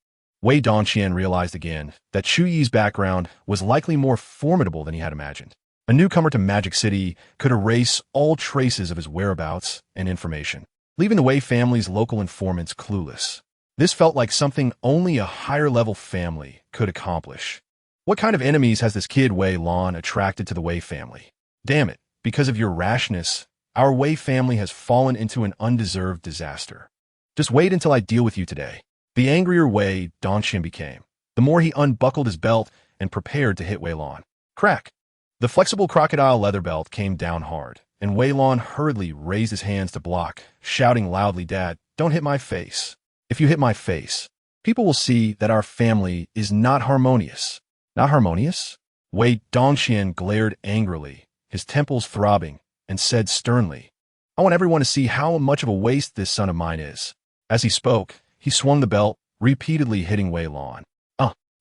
Wei Dongqian realized again that Chu Yi's background was likely more formidable than he had imagined. A newcomer to Magic City could erase all traces of his whereabouts and information, leaving the Wei family's local informants clueless. This felt like something only a higher-level family could accomplish. What kind of enemies has this kid Wei Lan attracted to the Wei family? Damn it, because of your rashness, our Wei family has fallen into an undeserved disaster. Just wait until I deal with you today. The angrier Wei Dongqian became, the more he unbuckled his belt and prepared to hit Wei Lan. Crack! The flexible crocodile leather belt came down hard, and Wei Lan hurriedly raised his hands to block, shouting loudly, Dad, don't hit my face. If you hit my face, people will see that our family is not harmonious. Not harmonious? Wei Dongqian glared angrily, his temples throbbing, and said sternly, I want everyone to see how much of a waste this son of mine is. As he spoke, he swung the belt, repeatedly hitting Wei Lan.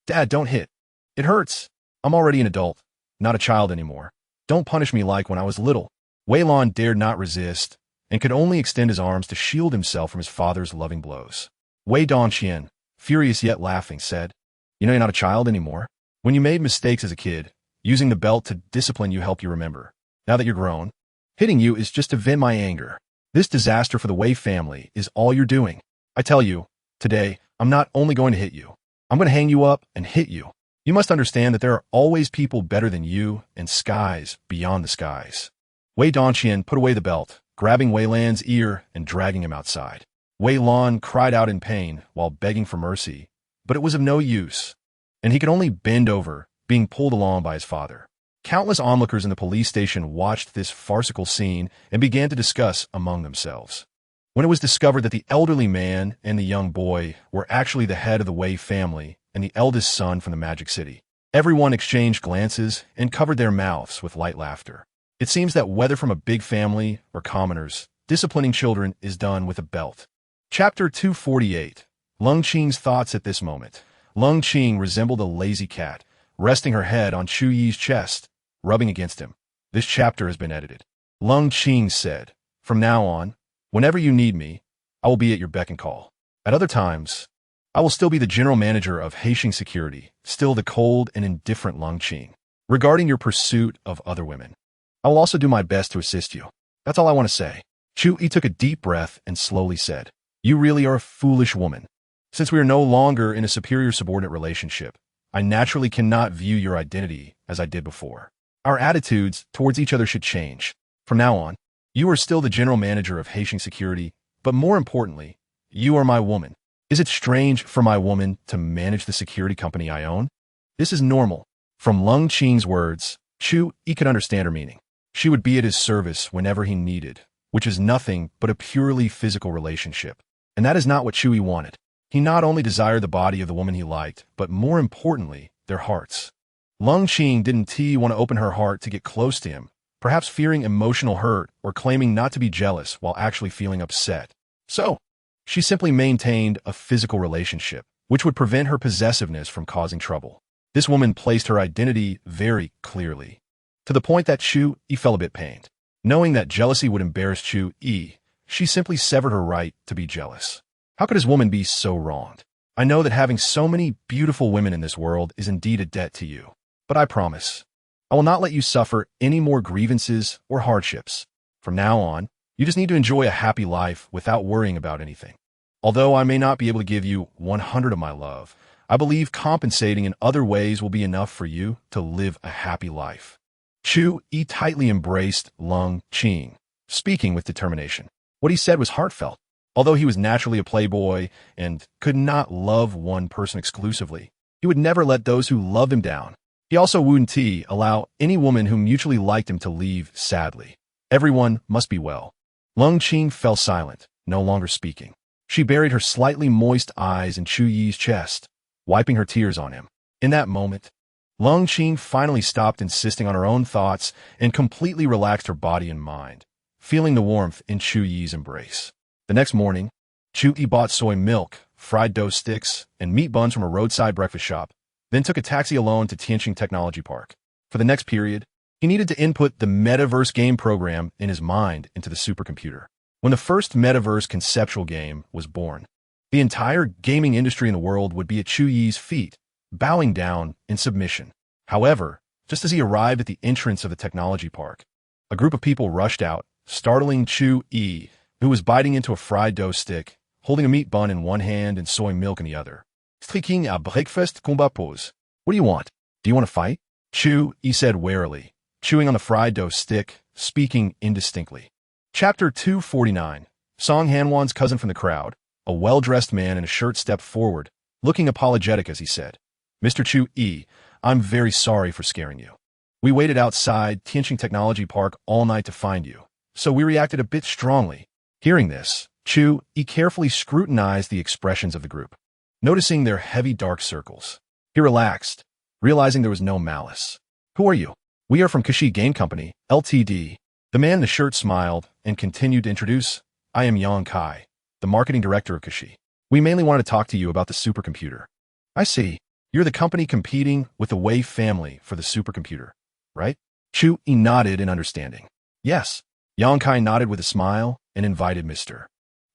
Dad, don't hit. It hurts. I'm already an adult, not a child anymore. Don't punish me like when I was little. Wei Lan dared not resist, and could only extend his arms to shield himself from his father's loving blows. Wei Dongqian, furious yet laughing, said, You know you're not a child anymore. When you made mistakes as a kid, using the belt to discipline you helped you remember. Now that you're grown, hitting you is just to vent my anger. This disaster for the Wei family is all you're doing. I tell you, today, I'm not only going to hit you. I'm going to hang you up and hit you. You must understand that there are always people better than you and skies beyond the skies. Wei Dongqian put away the belt, grabbing Wei Lan's ear and dragging him outside. Wei Lan cried out in pain while begging for mercy, but it was of no use, and he could only bend over, being pulled along by his father. Countless onlookers in the police station watched this farcical scene and began to discuss among themselves. When it was discovered that the elderly man and the young boy were actually the head of the Wei family and the eldest son from the Magic City, everyone exchanged glances and covered their mouths with light laughter. It seems that whether from a big family or commoners, disciplining children is done with a belt. Chapter 248. Lung Qing's thoughts at this moment. Lung Qing resembled a lazy cat, resting her head on Chu Yi's chest, rubbing against him. This chapter has been edited. Lung Qing said, From now on, whenever you need me, I will be at your beck and call. At other times, I will still be the general manager of Haitian security, still the cold and indifferent Lung Qing. Regarding your pursuit of other women, I will also do my best to assist you. That's all I want to say. Chu Yi took a deep breath and slowly said, You really are a foolish woman. Since we are no longer in a superior-subordinate relationship, I naturally cannot view your identity as I did before. Our attitudes towards each other should change. From now on, you are still the general manager of Haitian security, but more importantly, you are my woman. Is it strange for my woman to manage the security company I own? This is normal. From Lung Qing's words, Chu Yi could understand her meaning. She would be at his service whenever he needed, which is nothing but a purely physical relationship. And that is not what Chu Yi wanted. He not only desired the body of the woman he liked, but more importantly, their hearts. Lung Qing didn't want to open her heart to get close to him, perhaps fearing emotional hurt or claiming not to be jealous while actually feeling upset. So, she simply maintained a physical relationship, which would prevent her possessiveness from causing trouble. This woman placed her identity very clearly, to the point that Chu Yi felt a bit pained. Knowing that jealousy would embarrass Chu Yi, she simply severed her right to be jealous. How could his woman be so wronged? I know that having so many beautiful women in this world is indeed a debt to you, but I promise, I will not let you suffer any more grievances or hardships. From now on, you just need to enjoy a happy life without worrying about anything. Although I may not be able to give you 100 of my love, I believe compensating in other ways will be enough for you to live a happy life. Chu Yi tightly embraced Longtime, speaking with determination. What he said was heartfelt. Although he was naturally a playboy and could not love one person exclusively, he would never let those who loved him down. He also wouldn't allow any woman who mutually liked him to leave sadly. Everyone must be well. Longtime fell silent, no longer speaking. She buried her slightly moist eyes in Chu Yi's chest, wiping her tears on him. In that moment, Longtime finally stopped insisting on her own thoughts and completely relaxed her body and mind, feeling the warmth in Chu Yi's embrace. The next morning, Chu Yi bought soy milk, fried dough sticks, and meat buns from a roadside breakfast shop, then took a taxi alone to Tianqing Technology Park. For the next period, he needed to input the metaverse game program in his mind into the supercomputer. When the first metaverse conceptual game was born, the entire gaming industry in the world would be at Chu Yi's feet, bowing down in submission. However, just as he arrived at the entrance of the technology park, a group of people rushed out, startling Chu Yi, who was biting into a fried dough stick, holding a meat bun in one hand and soy milk in the other. Striking à breakfast combat pose. What do you want? Do you want to fight? Chu Yi said warily, chewing on the fried dough stick, speaking indistinctly. Chapter 249. Song Hanwan's cousin from the crowd, a well-dressed man in a shirt, stepped forward, looking apologetic as he said, Mr. Chu Yi, I'm very sorry for scaring you. We waited outside Tianqing Technology Park all night to find you, so we reacted a bit strongly. Hearing this, Chu Yi carefully scrutinized the expressions of the group. Noticing their heavy dark circles, he relaxed, realizing there was no malice. Who are you? We are from Koenigsegg Game Company, Ltd. The man in the shirt smiled and continued to introduce, I am Yang Kai, the marketing director of Koenigsegg. We mainly want to talk to you about the supercomputer. I see. You're the company competing with the Wei family for the supercomputer, right? Chu Yi nodded in understanding. Yes. Yang Kai nodded with a smile and invited Mr.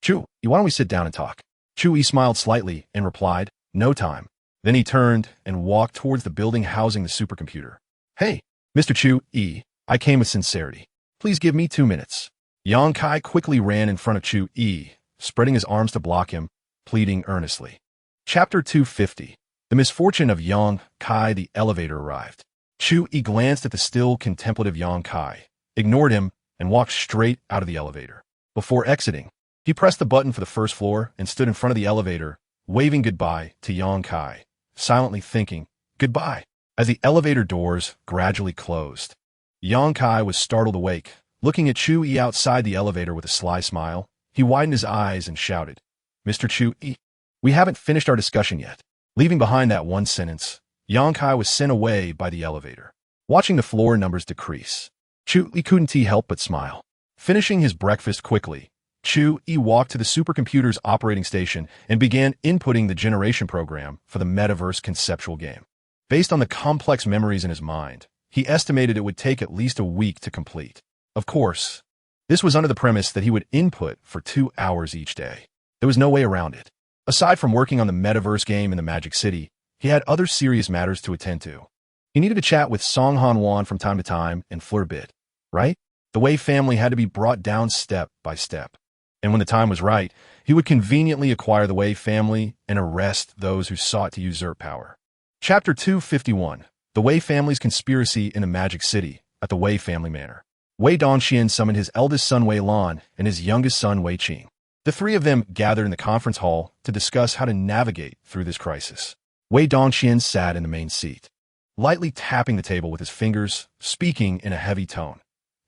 Chu Yi, why don't we sit down and talk? Chu Yi smiled slightly and replied, no time. Then he turned and walked towards the building housing the supercomputer. Hey, Mr. Chu Yi, I came with sincerity. Please give me 2 minutes. Yang Kai quickly ran in front of Chu Yi, spreading his arms to block him, pleading earnestly. Chapter 250. The misfortune of Yang Kai. The elevator arrived. Chu Yi glanced at the still contemplative Yang Kai, ignored him, and walked straight out of the elevator. Before exiting, he pressed the button for the first floor and stood in front of the elevator, waving goodbye to Yang Kai, silently thinking, goodbye, as the elevator doors gradually closed. Yang Kai was startled awake, looking at Chu Yi outside the elevator with a sly smile. He widened his eyes and shouted, Mr. Chu Yi, we haven't finished our discussion yet. Leaving behind that one sentence, Yang Kai was sent away by the elevator. Watching the floor numbers decrease, Chu Yi couldn't help but smile. Finishing his breakfast quickly, Chu Yi walked to the supercomputer's operating station and began inputting the generation program for the metaverse conceptual game. Based on the complex memories in his mind, he estimated it would take at least a week to complete. Of course, this was under the premise that he would input for 2 hours each day. There was no way around it. Aside from working on the metaverse game in the Magic City, he had other serious matters to attend to. He needed to chat with Song Han-wan from time to time and flirt a bit, right? The Wei family had to be brought down step by step. And when the time was right, he would conveniently acquire the Wei family and arrest those who sought to usurp power. Chapter 251. The Wei family's conspiracy in the Magic City at the Wei family manor. Wei Dongxian summoned his eldest son Wei Lan and his youngest son Wei Qing. The three of them gathered in the conference hall to discuss how to navigate through this crisis. Wei Dongxian sat in the main seat, lightly tapping the table with his fingers, speaking in a heavy tone.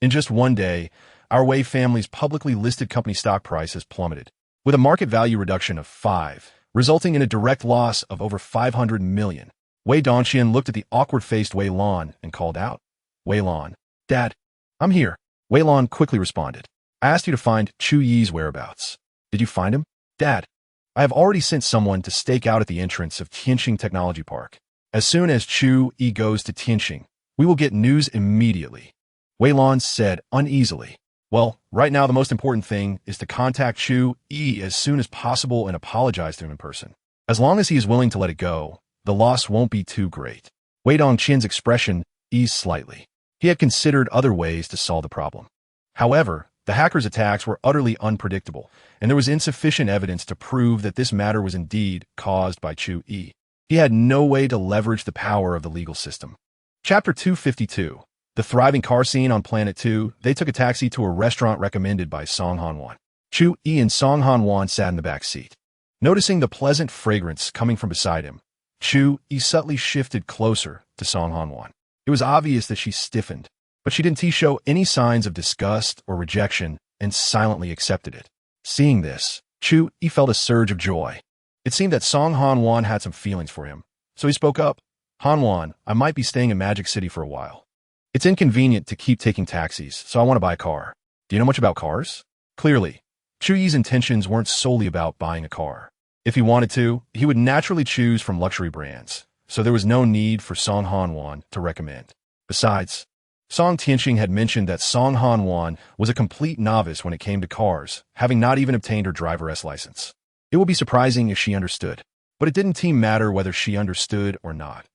In just one day, our Wei family's publicly listed company stock price has plummeted, with a market value reduction of 5, resulting in a direct loss of over 500 million. Wei Dongxian looked at the awkward-faced Wei Lan and called out, Wei Lan, Dad, I'm here. Wei Lan quickly responded, I asked you to find Chu Yi's whereabouts. Did you find him? Dad, I have already sent someone to stake out at the entrance of Tianqing Technology Park. As soon as Chu Yi goes to Tianqing, we will get news immediately. Wei Lan said uneasily. Well, right now the most important thing is to contact Chu Yi as soon as possible and apologize to him in person. As long as he is willing to let it go, the loss won't be too great. Wei Dongqian's expression eased slightly. He had considered other ways to solve the problem. However, the hackers' attacks were utterly unpredictable, and there was insufficient evidence to prove that this matter was indeed caused by Chu Yi. He had no way to leverage the power of the legal system. Chapter 252. The thriving car scene on Planet 2. They took a taxi to a restaurant recommended by Song Han-won. Chu Yi and Song Han-won sat in the back seat. Noticing the pleasant fragrance coming from beside him, Chu Yi subtly shifted closer to Song Han-won. It was obvious that she stiffened, but she didn't show any signs of disgust or rejection and silently accepted it. Seeing this, Chu Yi felt a surge of joy. It seemed that Song Han-won had some feelings for him, so he spoke up. Han-won, I might be staying in Magic City for a while. It's inconvenient to keep taking taxis, so I want to buy a car. Do you know much about cars? Clearly, Chu Yi's intentions weren't solely about buying a car. If he wanted to, he would naturally choose from luxury brands, so there was no need for Song Han-won to recommend. Besides, Song Tianxing had mentioned that Song Han-won was a complete novice when it came to cars, having not even obtained her driver's license. It would be surprising if she understood, but it didn't matter whether she understood or not.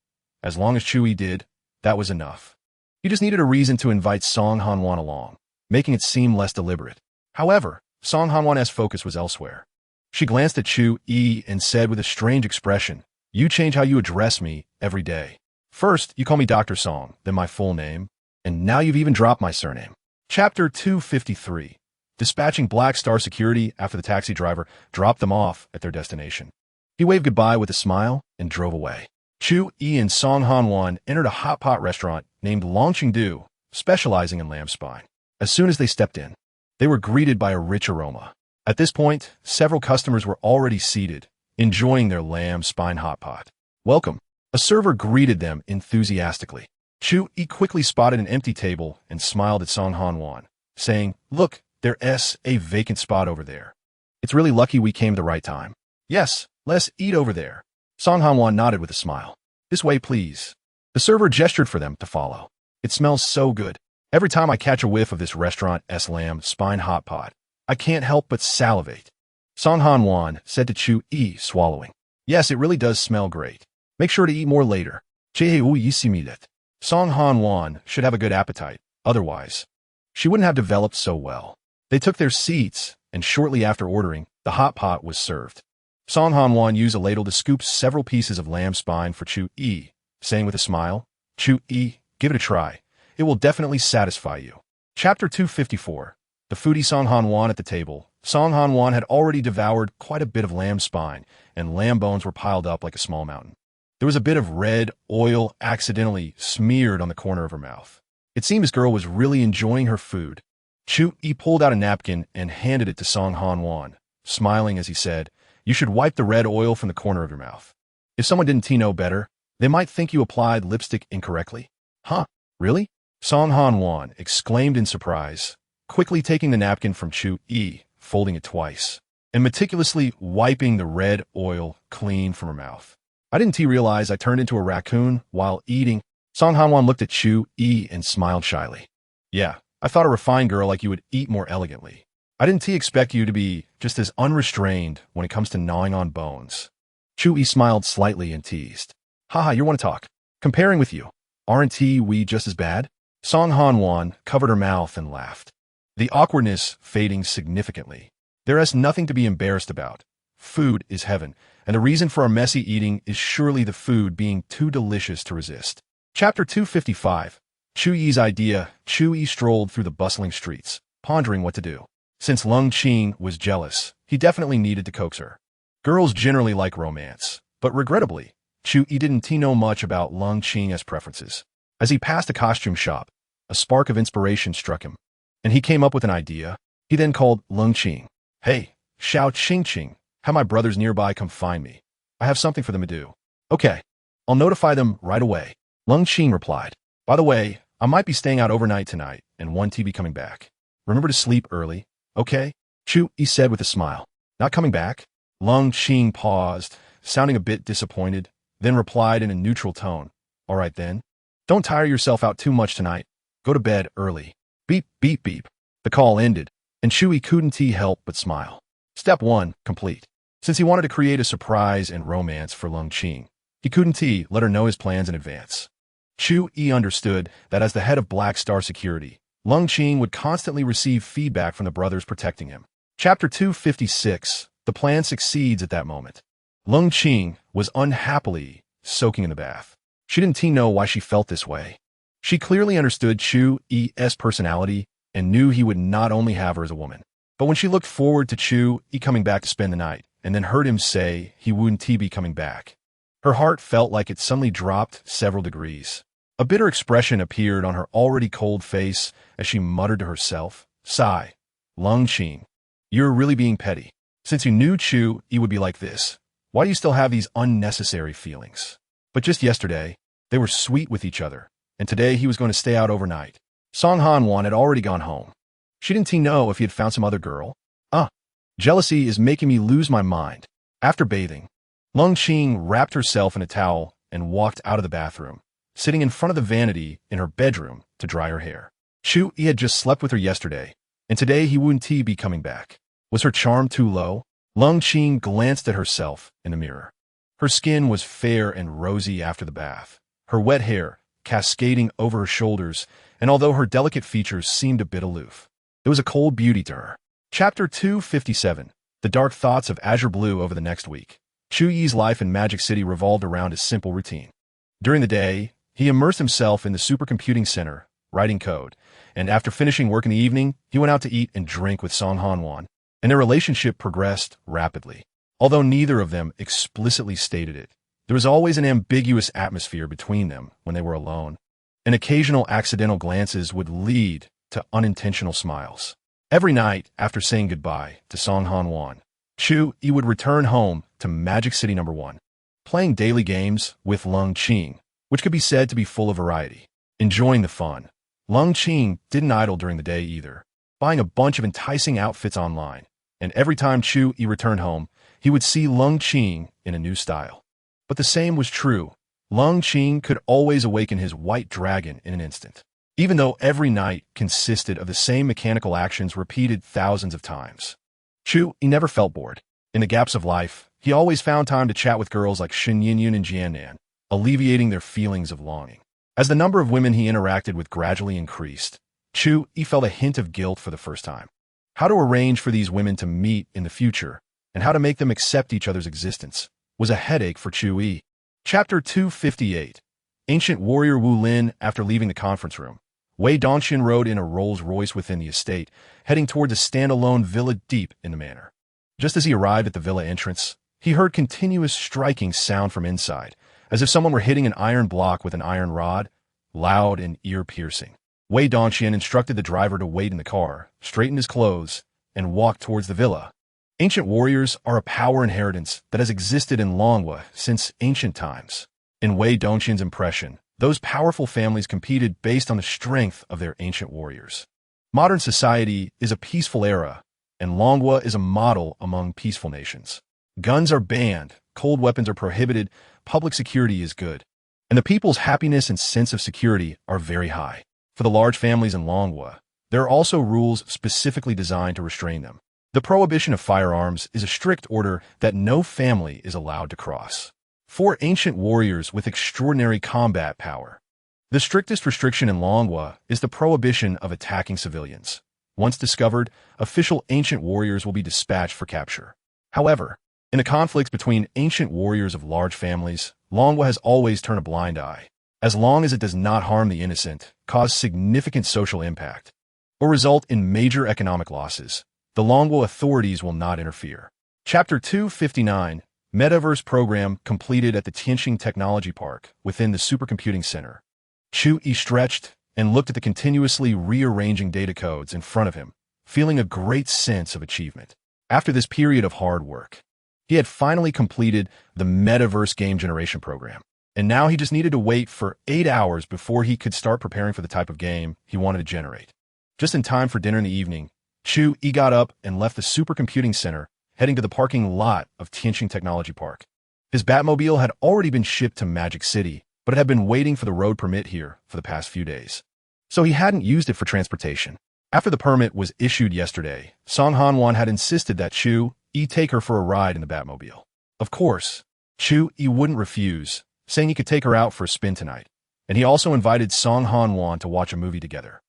As long as Chu Yi did, that was enough. He just needed a reason to invite Song Han-won along, making it seem less deliberate. However, Song Han-won's focus was elsewhere. She glanced at Chu Yi and said with a strange expression, "You change how you address me every day. First, you call me Dr. Song, then my full name, and now you've even dropped my surname." Chapter 253. Dispatching Black Star Security after the taxi driver dropped them off at their destination. He waved goodbye with a smile and drove away. Chu Yi and Song Han-won entered a hot pot restaurant named Longtime, specializing in lamb spine. As soon as they stepped in, they were greeted by a rich aroma. At this point, several customers were already seated, enjoying their lamb spine hot pot. "Welcome," a server greeted them enthusiastically. Chu Yi quickly spotted an empty table and smiled at Song Han-won, saying, "Look, there's a vacant spot over there. It's really lucky we came at the right time." "Yes, let's eat over there." Song Han-won nodded with a smile. "This way, please." The server gestured for them to follow. "It smells so good. Every time I catch a whiff of this restaurant's lamb spine hot pot, I can't help but salivate." Song Han-won said to Chu Yi, swallowing. "Yes, it really does smell great. Make sure to eat more later." Song Han-won should have a good appetite, otherwise she wouldn't have developed so well. They took their seats, and shortly after ordering, the hot pot was served. Song Han-won used a ladle to scoop several pieces of lamb spine for Chu Yi, saying with a smile, "Chu Yi, give it a try. It will definitely satisfy you." Chapter 254. The foodie Song Han-won at the table. Song Han-won had already devoured quite a bit of lamb spine, and lamb bones were piled up like a small mountain. There was a bit of red oil accidentally smeared on the corner of her mouth. It seemed this girl was really enjoying her food. Chu Yi pulled out a napkin and handed it to Song Han-won, smiling as he said, "You should wipe the red oil from the corner of your mouth. If someone didn't know better, they might think you applied lipstick incorrectly." "Huh? Really?" Song Han-won exclaimed in surprise, quickly taking the napkin from Chu Yi, folding it twice, and meticulously wiping the red oil clean from her mouth. "I didn't realize I turned into a raccoon while eating." Song Han-won looked at Chu Yi and smiled shyly. "Yeah, I thought a refined girl like you would eat more elegantly. I didn't expect you to be just as unrestrained when it comes to gnawing on bones." Chu Yi smiled slightly and teased. "Haha, you want to talk? Comparing with you, aren't we just as bad?" Song Han-won covered her mouth and laughed, the awkwardness fading significantly. "There is nothing to be embarrassed about. Food is heaven, and the reason for our messy eating is surely the food being too delicious to resist." Chapter 255. Chu Yi's idea. Chu Yi strolled through the bustling streets, pondering what to do. Since Lung Qing was jealous, he definitely needed to coax her. Girls generally like romance, but regrettably, Chu Yi didn't know much about Lung Qing's preferences. As he passed a costume shop, a spark of inspiration struck him, and he came up with an idea. He then called Lung Qing. "Hey, Xiao Qing, have my brothers nearby come find me. I have something for them to do." "Okay, I'll notify them right away," Lung Qing replied. "By the way, I might be staying out overnight tonight and want to be coming back. Remember to sleep early, okay?" Chu Yi said with a smile. "Not coming back?" Lung Qing paused, sounding a bit disappointed, then replied in a neutral tone. "All right then. Don't tire yourself out too much tonight. Go to bed early." Beep, beep, beep. The call ended, and Chu Yi couldn't help but smile. Step 1 complete. Since he wanted to create a surprise and romance for Lung Qing, he couldn't let her know his plans in advance. Chu Yi understood that as the head of Black Star Security, Lung Qing would constantly receive feedback from the brothers protecting him. Chapter 256. The plan succeeds at that moment. Lung Qing was unhappily soaking in the bath. She didn't know why she felt this way. She clearly understood Chu Yi's personality and knew he would not only have her as a woman. But when she looked forward to Chu Yi coming back to spend the night, and then heard him say he wouldn't be coming back, her heart felt like it suddenly dropped several degrees. A bitter expression appeared on her already cold face as she muttered to herself, "Sigh, Lung Qing, you're really being petty. Since you knew Chu Yi would be like this, why do you still have these unnecessary feelings?" But just yesterday, they were sweet with each other, and today he was going to stay out overnight. Song Han-wan had already gone home. She didn't know if he had found some other girl. Jealousy is making me lose my mind. After bathing, Lung Qing wrapped herself in a towel and walked out of the bathroom, sitting in front of the vanity in her bedroom to dry her hair. Chu Yi had just slept with her yesterday, and today he wouldn't be coming back. Was her charm too low? Lung Qing glanced at herself in the mirror. Her skin was fair and rosy after the bath, her wet hair cascading over her shoulders, and although her delicate features seemed a bit aloof, there was a cold beauty to her. Chapter 257. The dark thoughts of Azure Blue. Over the next week, Chu Yi's life in Magic City revolved around a simple routine. During the day, he immersed himself in the supercomputing center, writing code, and after finishing work in the evening, he went out to eat and drink with Song Han-wan, and their relationship progressed rapidly. Although neither of them explicitly stated it, there was always an ambiguous atmosphere between them when they were alone, and occasional accidental glances would lead to unintentional smiles. Every night, after saying goodbye to Song Han-wan, Chu Yi would return home to Magic City No. 1, playing daily games with Lung Qing, which could be said to be full of variety. Enjoying the fun, Lung Qing didn't idle during the day either, buying a bunch of enticing outfits online, and every time Chu Yi returned home, he would see Lung Qing in a new style. But the same was true. Lung Qing could always awaken his white dragon in an instant, even though every night consisted of the same mechanical actions repeated thousands of times. Chu Yi never felt bored. In the gaps of life, he always found time to chat with girls like Shin Yin and Jiannan, alleviating their feelings of longing. As the number of women he interacted with gradually increased, Chu Yi felt a hint of guilt for the first time. How to arrange for these women to meet in the future, and how to make them accept each other's existence, was a headache for Chu Yi. Chapter 258. Ancient warrior Wu Lin. After leaving the conference room, Wei Dongxian rode in a Rolls-Royce within the estate, heading toward a standalone villa deep in the manor. Just as he arrived at the villa entrance, he heard continuous striking sound from inside, as if someone were hitting an iron block with an iron rod, loud and ear-piercing. Wei Dongxian instructed the driver to wait in the car, straightened his clothes, and walked towards the villa. Ancient warriors are a power inheritance that has existed in Longwa since ancient times. In Wei Dongxian's impression, those powerful families competed based on the strength of their ancient warriors. Modern society is a peaceful era, and Longwa is a model among peaceful nations. Guns are banned, cold weapons are prohibited, public security is good, and the people's happiness and sense of security are very high. For the large families in Longwa, there are also rules specifically designed to restrain them. The prohibition of firearms is a strict order that no family is allowed to cross. 4 ancient warriors with extraordinary combat power. The strictest restriction in Longwa is the prohibition of attacking civilians. Once discovered, official ancient warriors will be dispatched for capture. However, in the conflicts between ancient warriors of large families, Longwa has always turned a blind eye, as long as it does not harm the innocent, cause significant social impact, or result in major economic losses. The Longwa authorities will not interfere. Chapter 259. Metaverse program completed at the Tianxing Technology Park within the Supercomputing Center. Chu Yi stretched and looked at the continuously rearranging data codes in front of him, feeling a great sense of achievement. After this period of hard work, he had finally completed the Metaverse game generation program, and now he just needed to wait for 8 hours before he could start preparing for the type of game he wanted to generate. Just in time for dinner in the evening, Chu Yi got up and left the Supercomputing Center, heading to the parking lot of Tianxing Technology Park. His Batmobile had already been shipped to Magic City, but it had been waiting for the road permit here for the past few days, so he hadn't used it for transportation. After the permit was issued yesterday, Song Han-wan had insisted that Chu Yi take her for a ride in the Batmobile. Of course, Chu Yi wouldn't refuse, saying he could take her out for a spin tonight, and he also invited Song Han-wan to watch a movie together.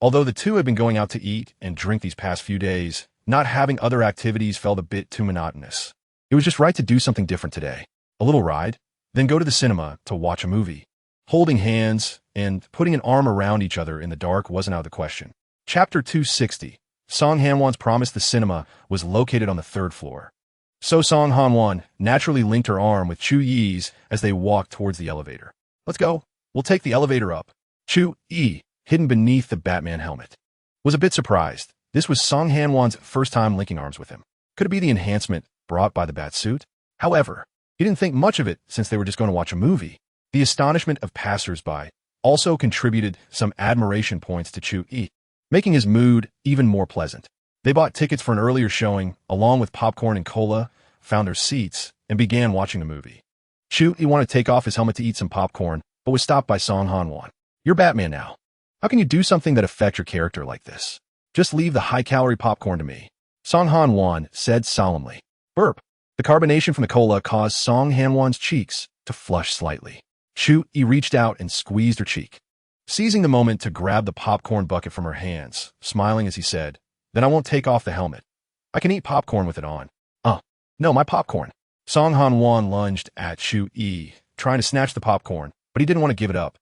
Although the two had been going out to eat and drink these past few days, not having other activities felt a bit too monotonous. It was just right to do something different today. A little ride, then go to the cinema to watch a movie. Holding hands and putting an arm around each other in the dark wasn't out of the question. Chapter 260. Song Han-won's promise the cinema was located on the 3rd floor. So Song Han-won naturally linked her arm with Chu Yi's as they walked towards the elevator. Let's go. We'll take the elevator up. Chu Yi, hidden beneath the Batman helmet, was a bit surprised. This was Song Han-won's first time linking arms with him. Could it be the enhancement brought by the bat suit? However, he didn't think much of it since they were just going to watch a movie. The astonishment of passers-by also contributed some admiration points to Chu Yi, making his mood even more pleasant. They bought tickets for an earlier showing, along with popcorn and cola, found their seats, and began watching the movie. Chu Yi wanted to take off his helmet to eat some popcorn, but was stopped by Song Han-won. You're Batman now. How can you do something that affects your character like this? Just leave the high-calorie popcorn to me. Song Han-won said solemnly. Burp. The carbonation from the cola caused Song Han-won's cheeks to flush slightly. Chu Yi reached out and squeezed her cheek, seizing the moment to grab the popcorn bucket from her hands, smiling as he said, Then I won't take off the helmet. I can eat popcorn with it on. No, my popcorn. Song Han-won lunged at Chu Yi, trying to snatch the popcorn, but he didn't want to give it up.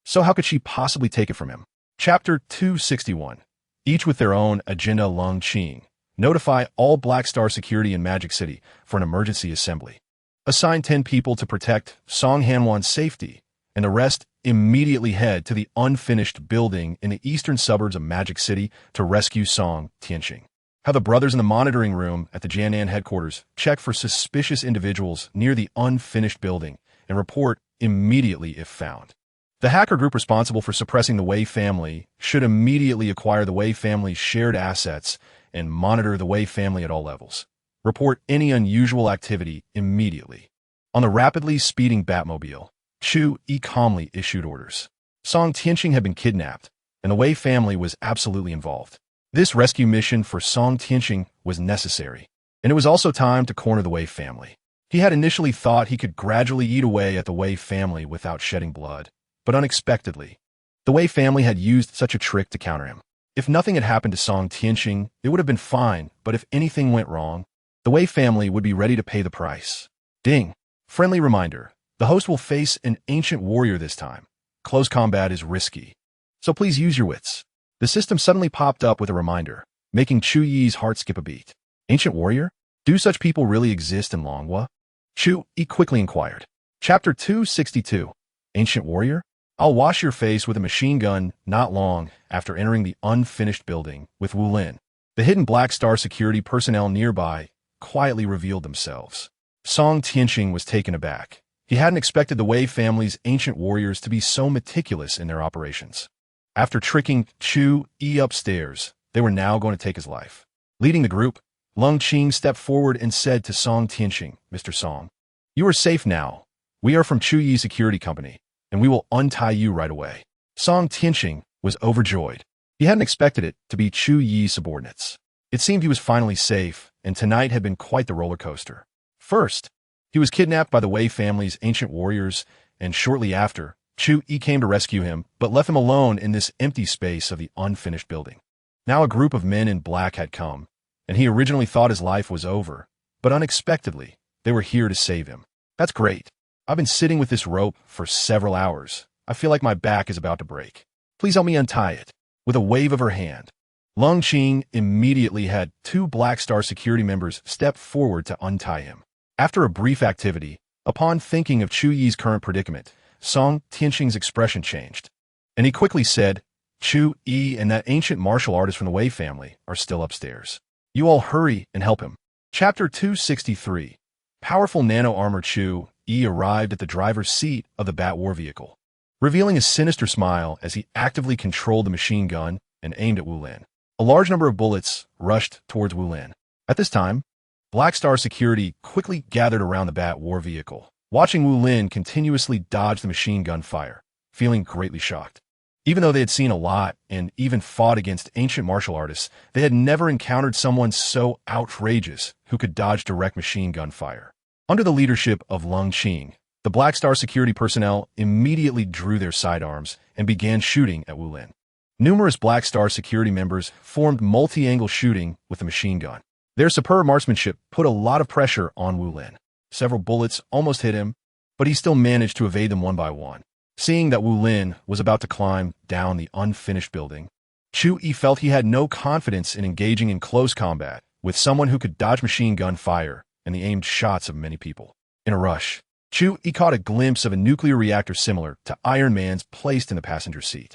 So how could she possibly take it from him? Chapter 261. Each with their own agenda. Longtime. Notify all Black Star security in Magic City for an emergency assembly. Assign 10 people to protect Song Han-won's safety, and the rest immediately head to the unfinished building in the eastern suburbs of Magic City to rescue Song Tianqing. Have the brothers in the monitoring room at the Jianan headquarters check for suspicious individuals near the unfinished building and report immediately if found. The hacker group responsible for suppressing the Wei family should immediately acquire the Wei family's shared assets and monitor the Wei family at all levels. Report any unusual activity immediately. On the rapidly speeding Batmobile, Chu Yi calmly issued orders. Song Tianqing had been kidnapped, and the Wei family was absolutely involved. This rescue mission for Song Tianqing was necessary, and it was also time to corner the Wei family. He had initially thought he could gradually eat away at the Wei family without shedding blood, but unexpectedly, the Wei family had used such a trick to counter him. If nothing had happened to Song Tianqing, it would have been fine, but if anything went wrong, the Wei family would be ready to pay the price. Ding! Friendly reminder, the host will face an ancient warrior this time. Close combat is risky, so please use your wits. The system suddenly popped up with a reminder, making Chu Yi's heart skip a beat. Ancient warrior? Do such people really exist in Longhua? Chu Yi quickly inquired. Chapter 262. Ancient warrior? I'll wash your face with a machine gun not long after entering the unfinished building with Wu Lin. The hidden Black Star security personnel nearby quietly revealed themselves. Song Tianqing was taken aback. He hadn't expected the Wei family's ancient warriors to be so meticulous in their operations. After tricking Chu Yi upstairs, they were now going to take his life. Leading the group, Longtime stepped forward and said to Song Tianqing, Mr. Song, you are safe now. We are from Chu Yi Security Company, and we will untie you right away. Song Tianqing was overjoyed. He hadn't expected it to be Chu Yi's subordinates. It seemed he was finally safe, and tonight had been quite the roller coaster. First, he was kidnapped by the Wei family's ancient warriors, and shortly after, Chu Yi came to rescue him, but left him alone in this empty space of the unfinished building. Now a group of men in black had come, and he originally thought his life was over, but unexpectedly, they were here to save him. That's great. I've been sitting with this rope for several hours. I feel like my back is about to break. Please help me untie it. With a wave of her hand, Longtime immediately had 2 Black Star security members step forward to untie him. After a brief activity, upon thinking of Chu Yi's current predicament, Song Tianqing's expression changed, and he quickly said, Chu Yi and that ancient martial artist from the Wei family are still upstairs. You all hurry and help him. Chapter 263. Powerful nano-armored Chu Yi arrived at the driver's seat of the Bat War vehicle, revealing a sinister smile as he actively controlled the machine gun and aimed at Wu Lin. A large number of bullets rushed towards Wu Lin. At this time, Black Star security quickly gathered around the Bat War vehicle, watching Wu Lin continuously dodge the machine gun fire, feeling greatly shocked. Even though they had seen a lot and even fought against ancient martial artists, they had never encountered someone so outrageous who could dodge direct machine gun fire. Under the leadership of Longtime, the Black Star security personnel immediately drew their sidearms and began shooting at Wu Lin. Numerous Black Star security members formed multi-angle shooting with a machine gun. Their superb marksmanship put a lot of pressure on Wu Lin. Several bullets almost hit him, but he still managed to evade them one by one. Seeing that Wu Lin was about to climb down the unfinished building, Chu Yi felt he had no confidence in engaging in close combat with someone who could dodge machine gun fire and the aimed shots of many people. In a rush, Chu Yi caught a glimpse of a nuclear reactor similar to Iron Man's placed in the passenger seat.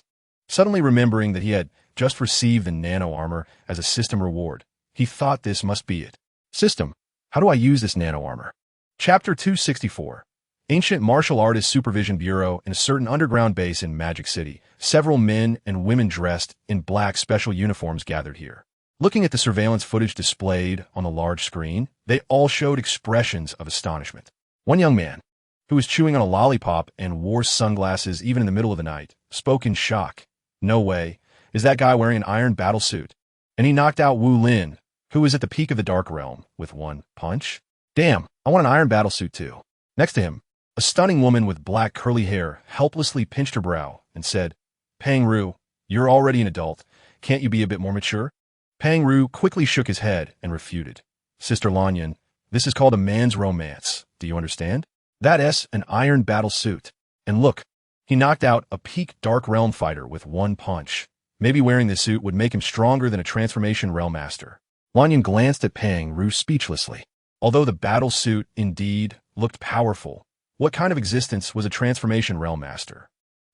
Suddenly remembering that he had just received the nano armor as a system reward, he thought this must be it. System, how do I use this nano armor? Chapter 264. Ancient Martial Artist Supervision Bureau. In a certain underground base in Magic City, several men and women dressed in black special uniforms gathered here. Looking at the surveillance footage displayed on the large screen, they all showed expressions of astonishment. One young man, who was chewing on a lollipop and wore sunglasses even in the middle of the night, spoke in shock. No way, is that guy wearing an iron battle suit? And he knocked out Wu Lin, who was at the peak of the Dark Realm, with one punch? Damn, I want an iron battle suit too. Next to him, a stunning woman with black curly hair helplessly pinched her brow and said, Peng Ru, you're already an adult. Can't you be a bit more mature? Peng Ru quickly shook his head and refuted. Sister Lanyan, this is called a man's romance. Do you understand? That's an iron battle suit. And look, he knocked out a peak Dark Realm fighter with one punch. Maybe wearing this suit would make him stronger than a transformation realm master. Lanyan glanced at Peng Ru speechlessly. Although the battle suit, indeed, looked powerful, what kind of existence was a transformation realm master?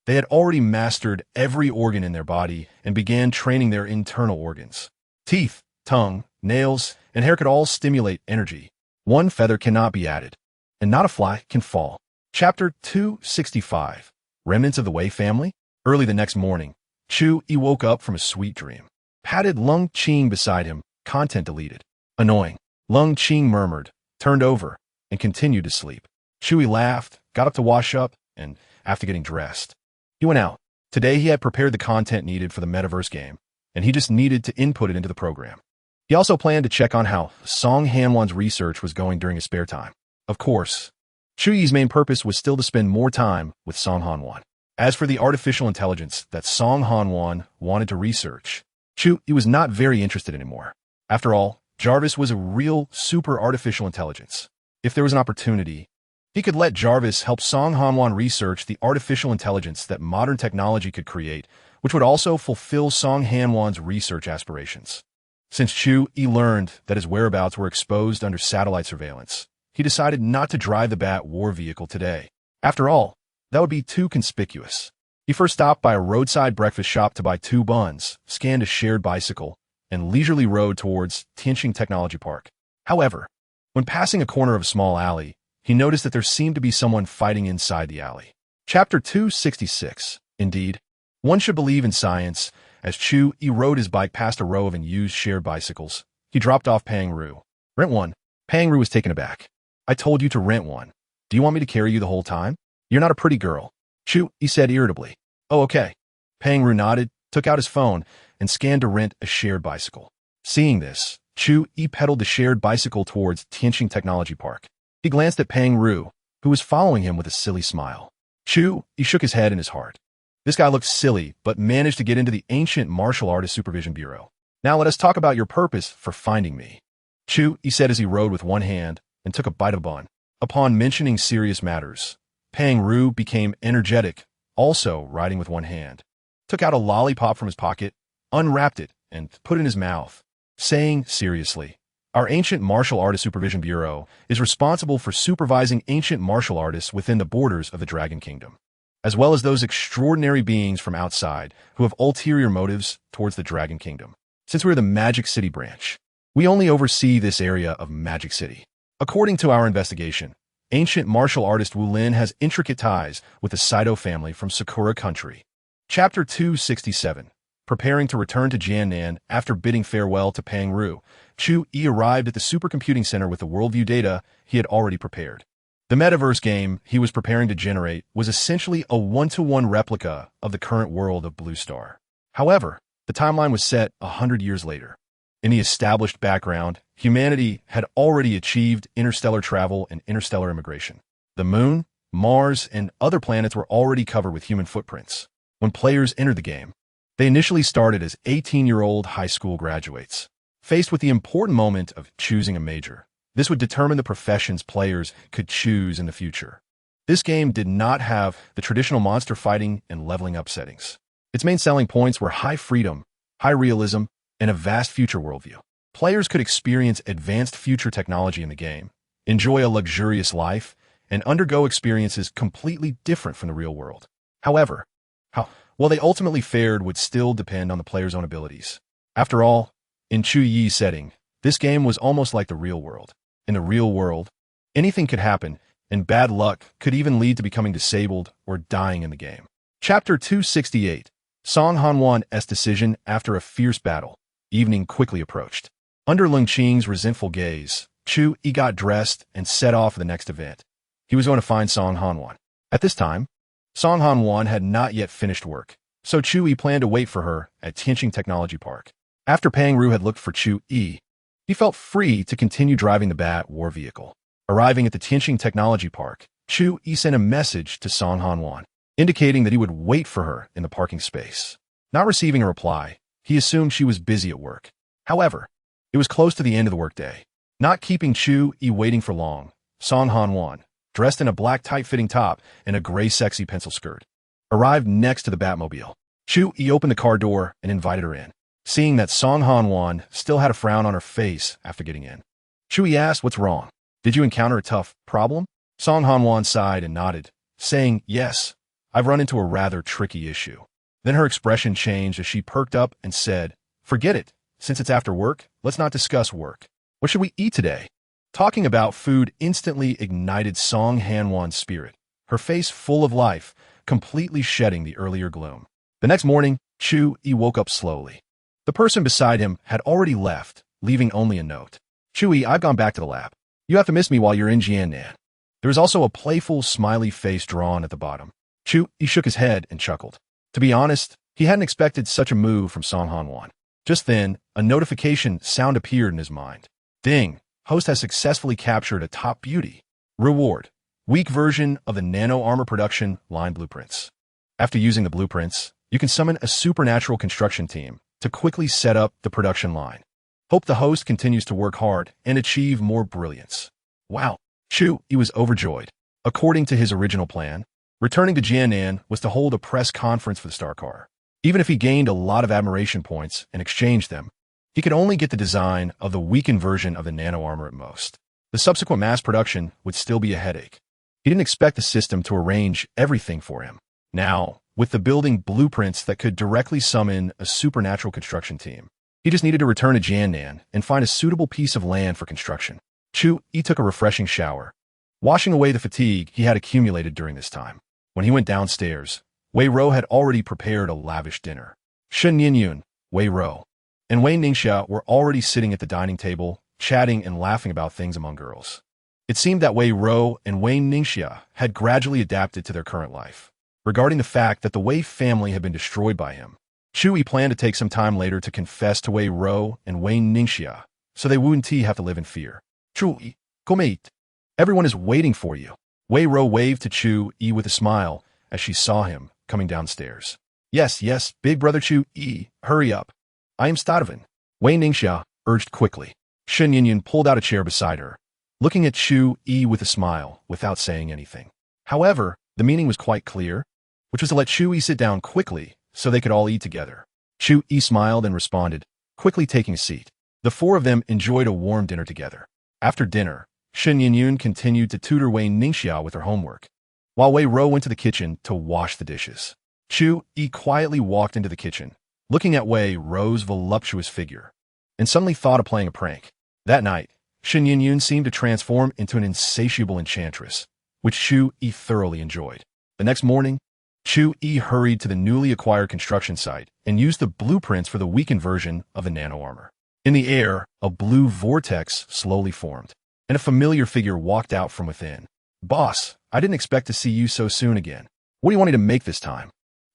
They had already mastered every organ in their body and began training their internal organs. Teeth, tongue, nails, and hair could all stimulate energy. One feather cannot be added, and not a fly can fall. Chapter 265. Remnants of the Wei family? Early the next morning, Chu Yi woke up from a sweet dream. Patted Lung Qing beside him, content deleted. Annoying. Lung Qing murmured, turned over, and continued to sleep. Chu Yi laughed, got up to wash up, and, after getting dressed, he went out. Today he had prepared the content needed for the metaverse game, and he just needed to input it into the program. He also planned to check on how Song Hanwan's research was going during his spare time. Of course, Chu Yi's main purpose was still to spend more time with Song Hanwan. As for the artificial intelligence that Song Hanwan wanted to research, Chu Yi was not very interested anymore. After all, Jarvis was a real super artificial intelligence. If there was an opportunity, he could let Jarvis help Song Hanwan research the artificial intelligence that modern technology could create, which would also fulfill Song Hanwan's research aspirations. Since Chu Yi learned that his whereabouts were exposed under satellite surveillance, he decided not to drive the Bat war vehicle today. After all, that would be too conspicuous. He first stopped by a roadside breakfast shop to buy 2 buns, scanned a shared bicycle, and leisurely rode towards Tianqing Technology Park. However, when passing a corner of a small alley, he noticed that there seemed to be someone fighting inside the alley. Chapter 266. Indeed, one should believe in science. As Chu Yi rode his bike past a row of unused shared bicycles, he dropped off Peng Ru. Rent one. Peng Ru was taken aback. I told you to rent one. Do you want me to carry you the whole time? You're not a pretty girl. Chu Yi said irritably. Oh, okay. Peng Ru nodded, took out his phone, and scanned to rent a shared bicycle. Seeing this, Chu Yi pedaled the shared bicycle towards Tianqing Technology Park. He glanced at Peng Ru, who was following him with a silly smile. Chu Yi shook his head in his heart. This guy looked silly, but managed to get into the Ancient Martial Artist Supervision Bureau. Now let us talk about your purpose for finding me. Chu Yi said as he rode with one hand and took a bite of a bun. Upon mentioning serious matters, Peng Ru became energetic, also riding with one hand. Took out a lollipop from his pocket, unwrapped it, and put it in his mouth, saying seriously, our Ancient Martial Artist Supervision Bureau is responsible for supervising ancient martial artists within the borders of the Dragon Kingdom, as well as those extraordinary beings from outside who have ulterior motives towards the Dragon Kingdom. Since we're the Magic City branch, we only oversee this area of Magic City. According to our investigation, ancient martial artist Wu Lin has intricate ties with the Saito family from Sakura Country. Chapter 267. Preparing to return to Jiannan after bidding farewell to Peng Ru, Chu Yi arrived at the supercomputing center with the worldview data he had already prepared. The metaverse game he was preparing to generate was essentially a one-to-one replica of the current world of Blue Star. However, the timeline was set 100 years later. In the established background, humanity had already achieved interstellar travel and interstellar immigration. The Moon, Mars, and other planets were already covered with human footprints. When players entered the game, They initially started as 18-year-old high school graduates. Faced with the important moment of choosing a major, this would determine the professions players could choose in the future. This game did not have the traditional monster fighting and leveling up settings. Its main selling points were high freedom, high realism, and a vast future worldview. Players could experience advanced future technology in the game, enjoy a luxurious life, and undergo experiences completely different from the real world. However, how well they ultimately fared would still depend on the player's own abilities. After all, in Chu Yi's setting, this game was almost like the real world. In the real world, anything could happen, and bad luck could even lead to becoming disabled or dying in the game. Chapter 268. Song Hanwan's decision after a fierce battle. Evening quickly approached. Under Lung Qing's resentful gaze, Chu Yi got dressed and set off for the next event. He was going to find Song Hanwan. At this time, Song Hanwan had not yet finished work, so Chu Yi planned to wait for her at Tianqing Technology Park. After Pang Ru had looked for Chu Yi, he felt free to continue driving the Bat war vehicle. Arriving at the Tianqing Technology Park, Chu Yi sent a message to Song Hanwan, indicating that he would wait for her in the parking space. Not receiving a reply, he assumed she was busy at work. However, it was close to the end of the workday. Not keeping Chu Yi waiting for long, Song Hanwan, dressed in a black tight-fitting top and a gray sexy pencil skirt, arrived next to the Batmobile. Chu Yi opened the car door and invited her in. Seeing that Song Hanwan still had a frown on her face after getting in, Chu Yi asked, "What's wrong? Did you encounter a tough problem?" Song Hanwan sighed and nodded, saying, "Yes, I've run into a rather tricky issue." Then her expression changed as she perked up and said, "Forget it. Since it's after work, let's not discuss work. What should we eat today?" Talking about food instantly ignited Song Hanwan's spirit, her face full of life, completely shedding the earlier gloom. The next morning, Chu Yi woke up slowly. The person beside him had already left, leaving only a note. "Chu Yi, I've gone back to the lab. You have to miss me while you're in Jiannan." There was also a playful, smiley face drawn at the bottom. Chu Yi shook his head and chuckled. To be honest, he hadn't expected such a move from Song Hanwan. Just then, a notification sound appeared in his mind. "Ding! Host has successfully captured a top beauty. Reward: weak version of the nano armor production line blueprints." After using the blueprints, you can summon a supernatural construction team to quickly set up the production line. Hope the host continues to work hard and achieve more brilliance. Wow! Chu Yi was overjoyed. According to his original plan, returning to Jiannan was to hold a press conference for the star car. Even if he gained a lot of admiration points and exchanged them, he could only get the design of the weakened version of the nano armor at most. The subsequent mass production would still be a headache. He didn't expect the system to arrange everything for him. Now, with the building blueprints that could directly summon a supernatural construction team, he just needed to return to Jiannan and find a suitable piece of land for construction. Chu Yi took a refreshing shower, washing away the fatigue he had accumulated during this time. When he went downstairs, Wei Rou had already prepared a lavish dinner. Shen Yinyun, Wei Rou, and Wei Ningxia were already sitting at the dining table, chatting and laughing about things among girls. It seemed that Wei Rou and Wei Ningxia had gradually adapted to their current life. Regarding the fact that the Wei family had been destroyed by him, Chu Yi planned to take some time later to confess to Wei Rou and Wei Ningxia, so they wouldn't have to live in fear. "Chu Yi, come eat. Everyone is waiting for you." Wei Rou waved to Chu Yi with a smile as she saw him coming downstairs. Yes, big brother Chu Yi, hurry up. I am starving." Wei Ningxia urged quickly. Shen Yinyun pulled out a chair beside her, looking at Chu Yi with a smile without saying anything. However, the meaning was quite clear, which was to let Chu Yi sit down quickly so they could all eat together. Chu Yi smiled and responded, quickly taking a seat. The four of them enjoyed a warm dinner together. After dinner, Shen Yinyun continued to tutor Wei Ningxia with her homework, while Wei Rou went to the kitchen to wash the dishes. Chu Yi quietly walked into the kitchen, looking at Wei Rou's voluptuous figure, and suddenly thought of playing a prank. That night, Shen Yinyun seemed to transform into an insatiable enchantress, which Chu Yi thoroughly enjoyed. The next morning, Chu Yi hurried to the newly acquired construction site and used the blueprints for the weakened version of the nano armor. In the air, a blue vortex slowly formed, and a familiar figure walked out from within. "Boss, I didn't expect to see you so soon again. What do you want me to make this time?"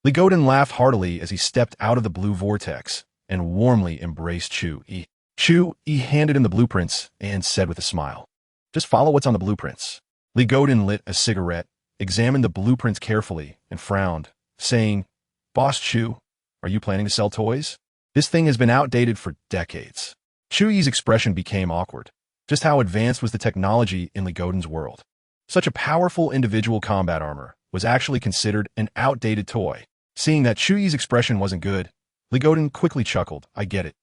Li Godin laughed heartily as he stepped out of the blue vortex and warmly embraced Chu Yi. Chu Yi handed him the blueprints and said with a smile, "Just follow what's on the blueprints." Li Godin lit a cigarette, examined the blueprints carefully, and frowned, saying, "Boss Chu, Are you planning to sell toys? This thing has been outdated for decades. Chu Yi's expression became awkward. Just how advanced was the technology in Li Godin's world? Such a powerful individual combat armor was actually considered an outdated toy. Seeing that Chu Yi's expression wasn't good, Li Godin quickly chuckled. I get it.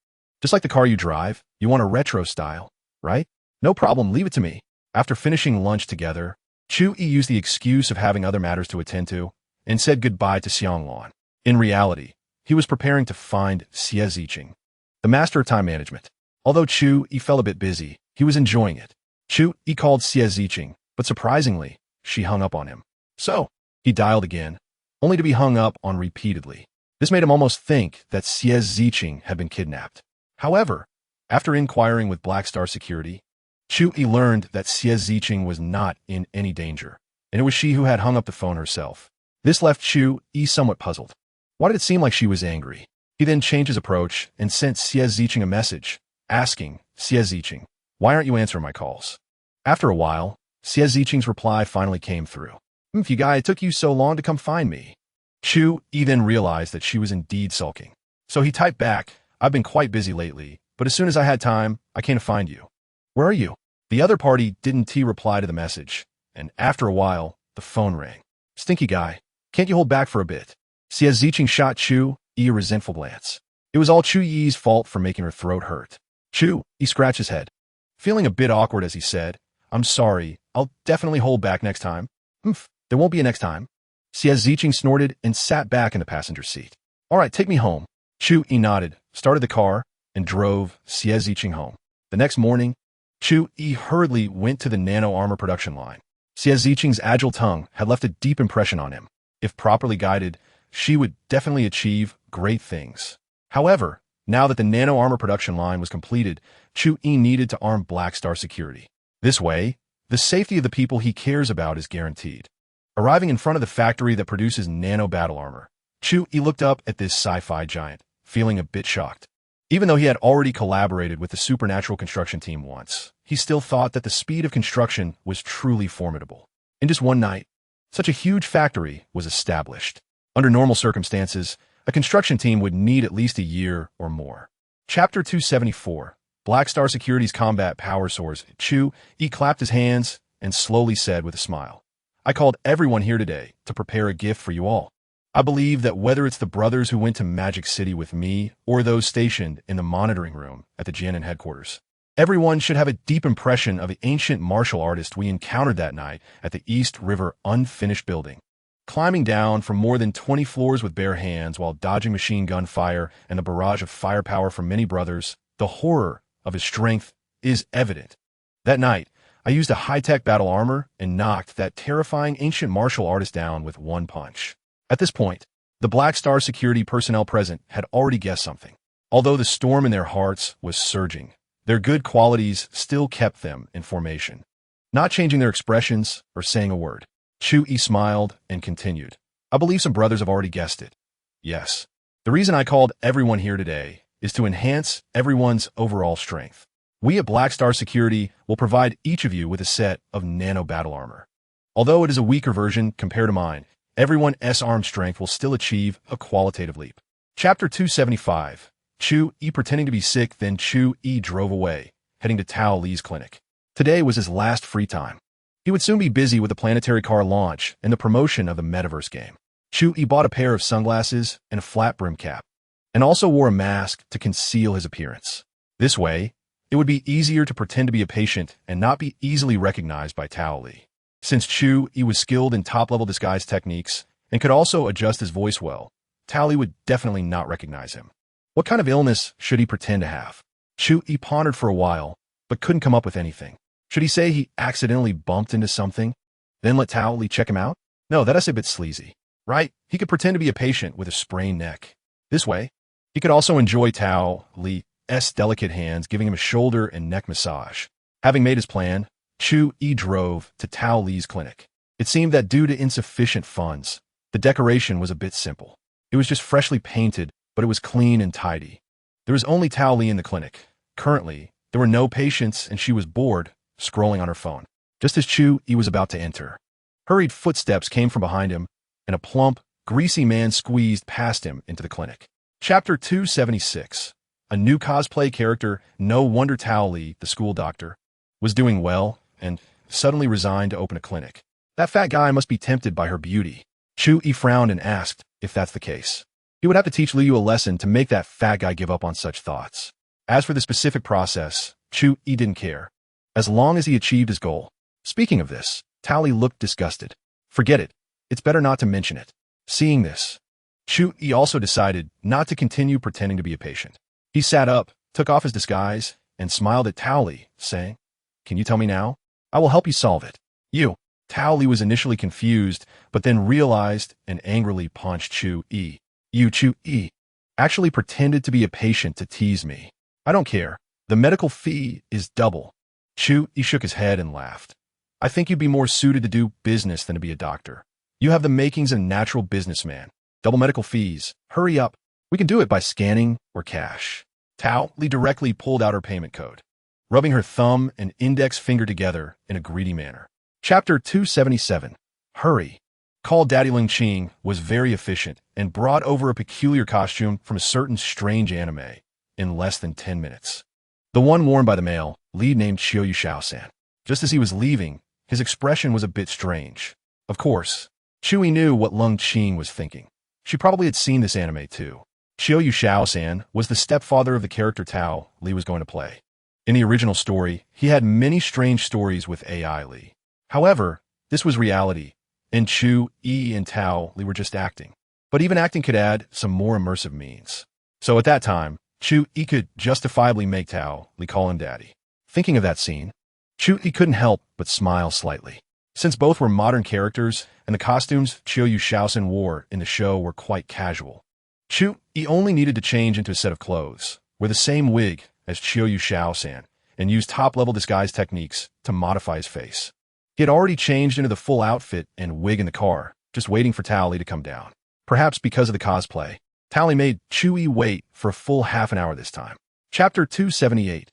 Just like the car you drive, you want a retro style, right? No problem, leave it to me. After finishing lunch together, Chu Yi used the excuse of having other matters to attend to and said goodbye to Xianglan. In reality, he was preparing to find Xie Ziqing, the master of time management. Although Chu Yi felt a bit busy, he was enjoying it. Chu Yi called Xie Ziqing, but surprisingly, she hung up on him. So, he dialed again, only to be hung up on repeatedly. This made him almost think that Xie Ziqing had been kidnapped. However, after inquiring with Black Star Security, Chu Yi learned that Xie Ziqing was not in any danger, and it was she who had hung up the phone herself. This left Chu Yi somewhat puzzled. Why did it seem like she was angry? He then changed his approach and sent Xie Ziqing a message, asking, Xie Ziqing, why aren't you answering my calls? After a while, Xie Ziqing's reply finally came through. You guy, it took you so long to come find me. Chu Yi then realized that she was indeed sulking. So he typed back, I've been quite busy lately, but as soon as I had time, I came to find you. Where are you? The other party didn't reply to the message, and after a while, the phone rang. Stinky guy, can't you hold back for a bit? Xie Ziqing shot Chu Yi a resentful glance. It was all Chu Yi's fault for making her throat hurt. Chu Yi scratched his head, feeling a bit awkward as he said, I'm sorry, I'll definitely hold back next time. There won't be a next time. Xie Ziqing snorted and sat back in the passenger seat. All right, take me home. Chu Yi nodded, started the car, and drove Xie Ziqing home. The next morning, Chu Yi hurriedly went to the nano-armor production line. Xie Ziqing's agile tongue had left a deep impression on him. If properly guided, she would definitely achieve great things. However, now that the nano-armor production line was completed, Chu Yi needed to arm Black Star Security. This way, the safety of the people he cares about is guaranteed. Arriving in front of the factory that produces nano-battle armor, Chu Yi looked up at this sci-fi giant, feeling a bit shocked. Even though he had already collaborated with the supernatural construction team once, he still thought that the speed of construction was truly formidable. In just one night, such a huge factory was established. Under normal circumstances, a construction team would need at least a year or more. Chapter 274, Black Star Security's combat power soars. Chu Yi clapped his hands and slowly said with a smile, I called everyone here today to prepare a gift for you all. I believe that whether it's the brothers who went to Magic City with me or those stationed in the monitoring room at the Jianan headquarters, everyone should have a deep impression of the ancient martial artist we encountered that night at the East River unfinished building. Climbing down from more than 20 floors with bare hands while dodging machine gun fire and the barrage of firepower from many brothers, the horror of his strength is evident. That night, I used a high-tech battle armor and knocked that terrifying ancient martial artist down with one punch. At this point, the Black Star Security personnel present had already guessed something. Although the storm in their hearts was surging, their good qualities still kept them in formation, not changing their expressions or saying a word. Chu Yi smiled and continued, I believe some brothers have already guessed it. Yes. The reason I called everyone here today is to enhance everyone's overall strength. We at Black Star Security will provide each of you with a set of nano battle armor. Although it is a weaker version compared to mine, everyone's arm strength will still achieve a qualitative leap. Chapter 275, Chu Yi pretending to be sick, then Chu Yi drove away, heading to Tao Li's clinic. Today was his last free time. He would soon be busy with the planetary car launch and the promotion of the metaverse game. Chu Yi bought a pair of sunglasses and a flat brim cap, and also wore a mask to conceal his appearance. This way, it would be easier to pretend to be a patient and not be easily recognized by Tao Li. Since Chu Yi was skilled in top-level disguise techniques and could also adjust his voice well, Tao Li would definitely not recognize him. What kind of illness should he pretend to have? Chu Yi pondered for a while, but couldn't come up with anything. Should he say he accidentally bumped into something, then let Tao Li check him out? No, that's a bit sleazy, right? He could pretend to be a patient with a sprained neck. This way, he could also enjoy Tao Li's delicate hands giving him a shoulder and neck massage. Having made his plan, Chu Yi drove to Tao Li's clinic. It seemed that due to insufficient funds, the decoration was a bit simple. It was just freshly painted, but it was clean and tidy. There was only Tao Li in the clinic. Currently, there were no patients and she was bored, scrolling on her phone. Just as Chu Yi was about to enter, hurried footsteps came from behind him, and a plump, greasy man squeezed past him into the clinic. Chapter 276. A new cosplay character. No wonder Tao Li, the school doctor, was doing well and suddenly resigned to open a clinic. That fat guy must be tempted by her beauty. Chu Yi frowned and asked if that's the case. He would have to teach Liu a lesson to make that fat guy give up on such thoughts. As for the specific process, Chu Yi didn't care, as long as he achieved his goal. Speaking of this, Tao Li looked disgusted. Forget it. It's better not to mention it. Seeing this, Chu Yi also decided not to continue pretending to be a patient. He sat up, took off his disguise, and smiled at Tao Li, saying, "Can you tell me now? I will help you solve it." You. Tao Li was initially confused, but then realized and angrily punched Chu Yi. You, Chu Yi, actually pretended to be a patient to tease me. I don't care. The medical fee is double. Chu Yi shook his head and laughed. I think you'd be more suited to do business than to be a doctor. You have the makings of a natural businessman. Double medical fees. Hurry up. We can do it by scanning or cash. Tao Li directly pulled out her payment code, rubbing her thumb and index finger together in a greedy manner. Chapter 277. Hurry. Call Daddy Ling Qing was very efficient and brought over a peculiar costume from a certain strange anime in less than 10 minutes. The one worn by the male lead named Chu Yi Xiaosan. Just as he was leaving, his expression was a bit strange. Of course, Chu Yi knew what Lung Qing was thinking. She probably had seen this anime too. Chu Yi Xiaosan was the stepfather of the character Tao Li was going to play. In the original story, he had many strange stories with AI Li. However, this was reality, and Chu Yi and Tao Li were just acting. But even acting could add some more immersive means. So at that time, Chu Yi could justifiably make Tao Li call him daddy. Thinking of that scene, Chu Yi couldn't help but smile slightly. Since both were modern characters, and the costumes Chu Yi Xiaosan wore in the show were quite casual, Chu Yi only needed to change into a set of clothes, wear the same wig as Chu Yi Xiaosan, and use top-level disguise techniques to modify his face. He had already changed into the full outfit and wig in the car, just waiting for Tao Li to come down. Perhaps because of the cosplay, Tao Li made Chu Yi wait for a full half an hour this time. Chapter 278.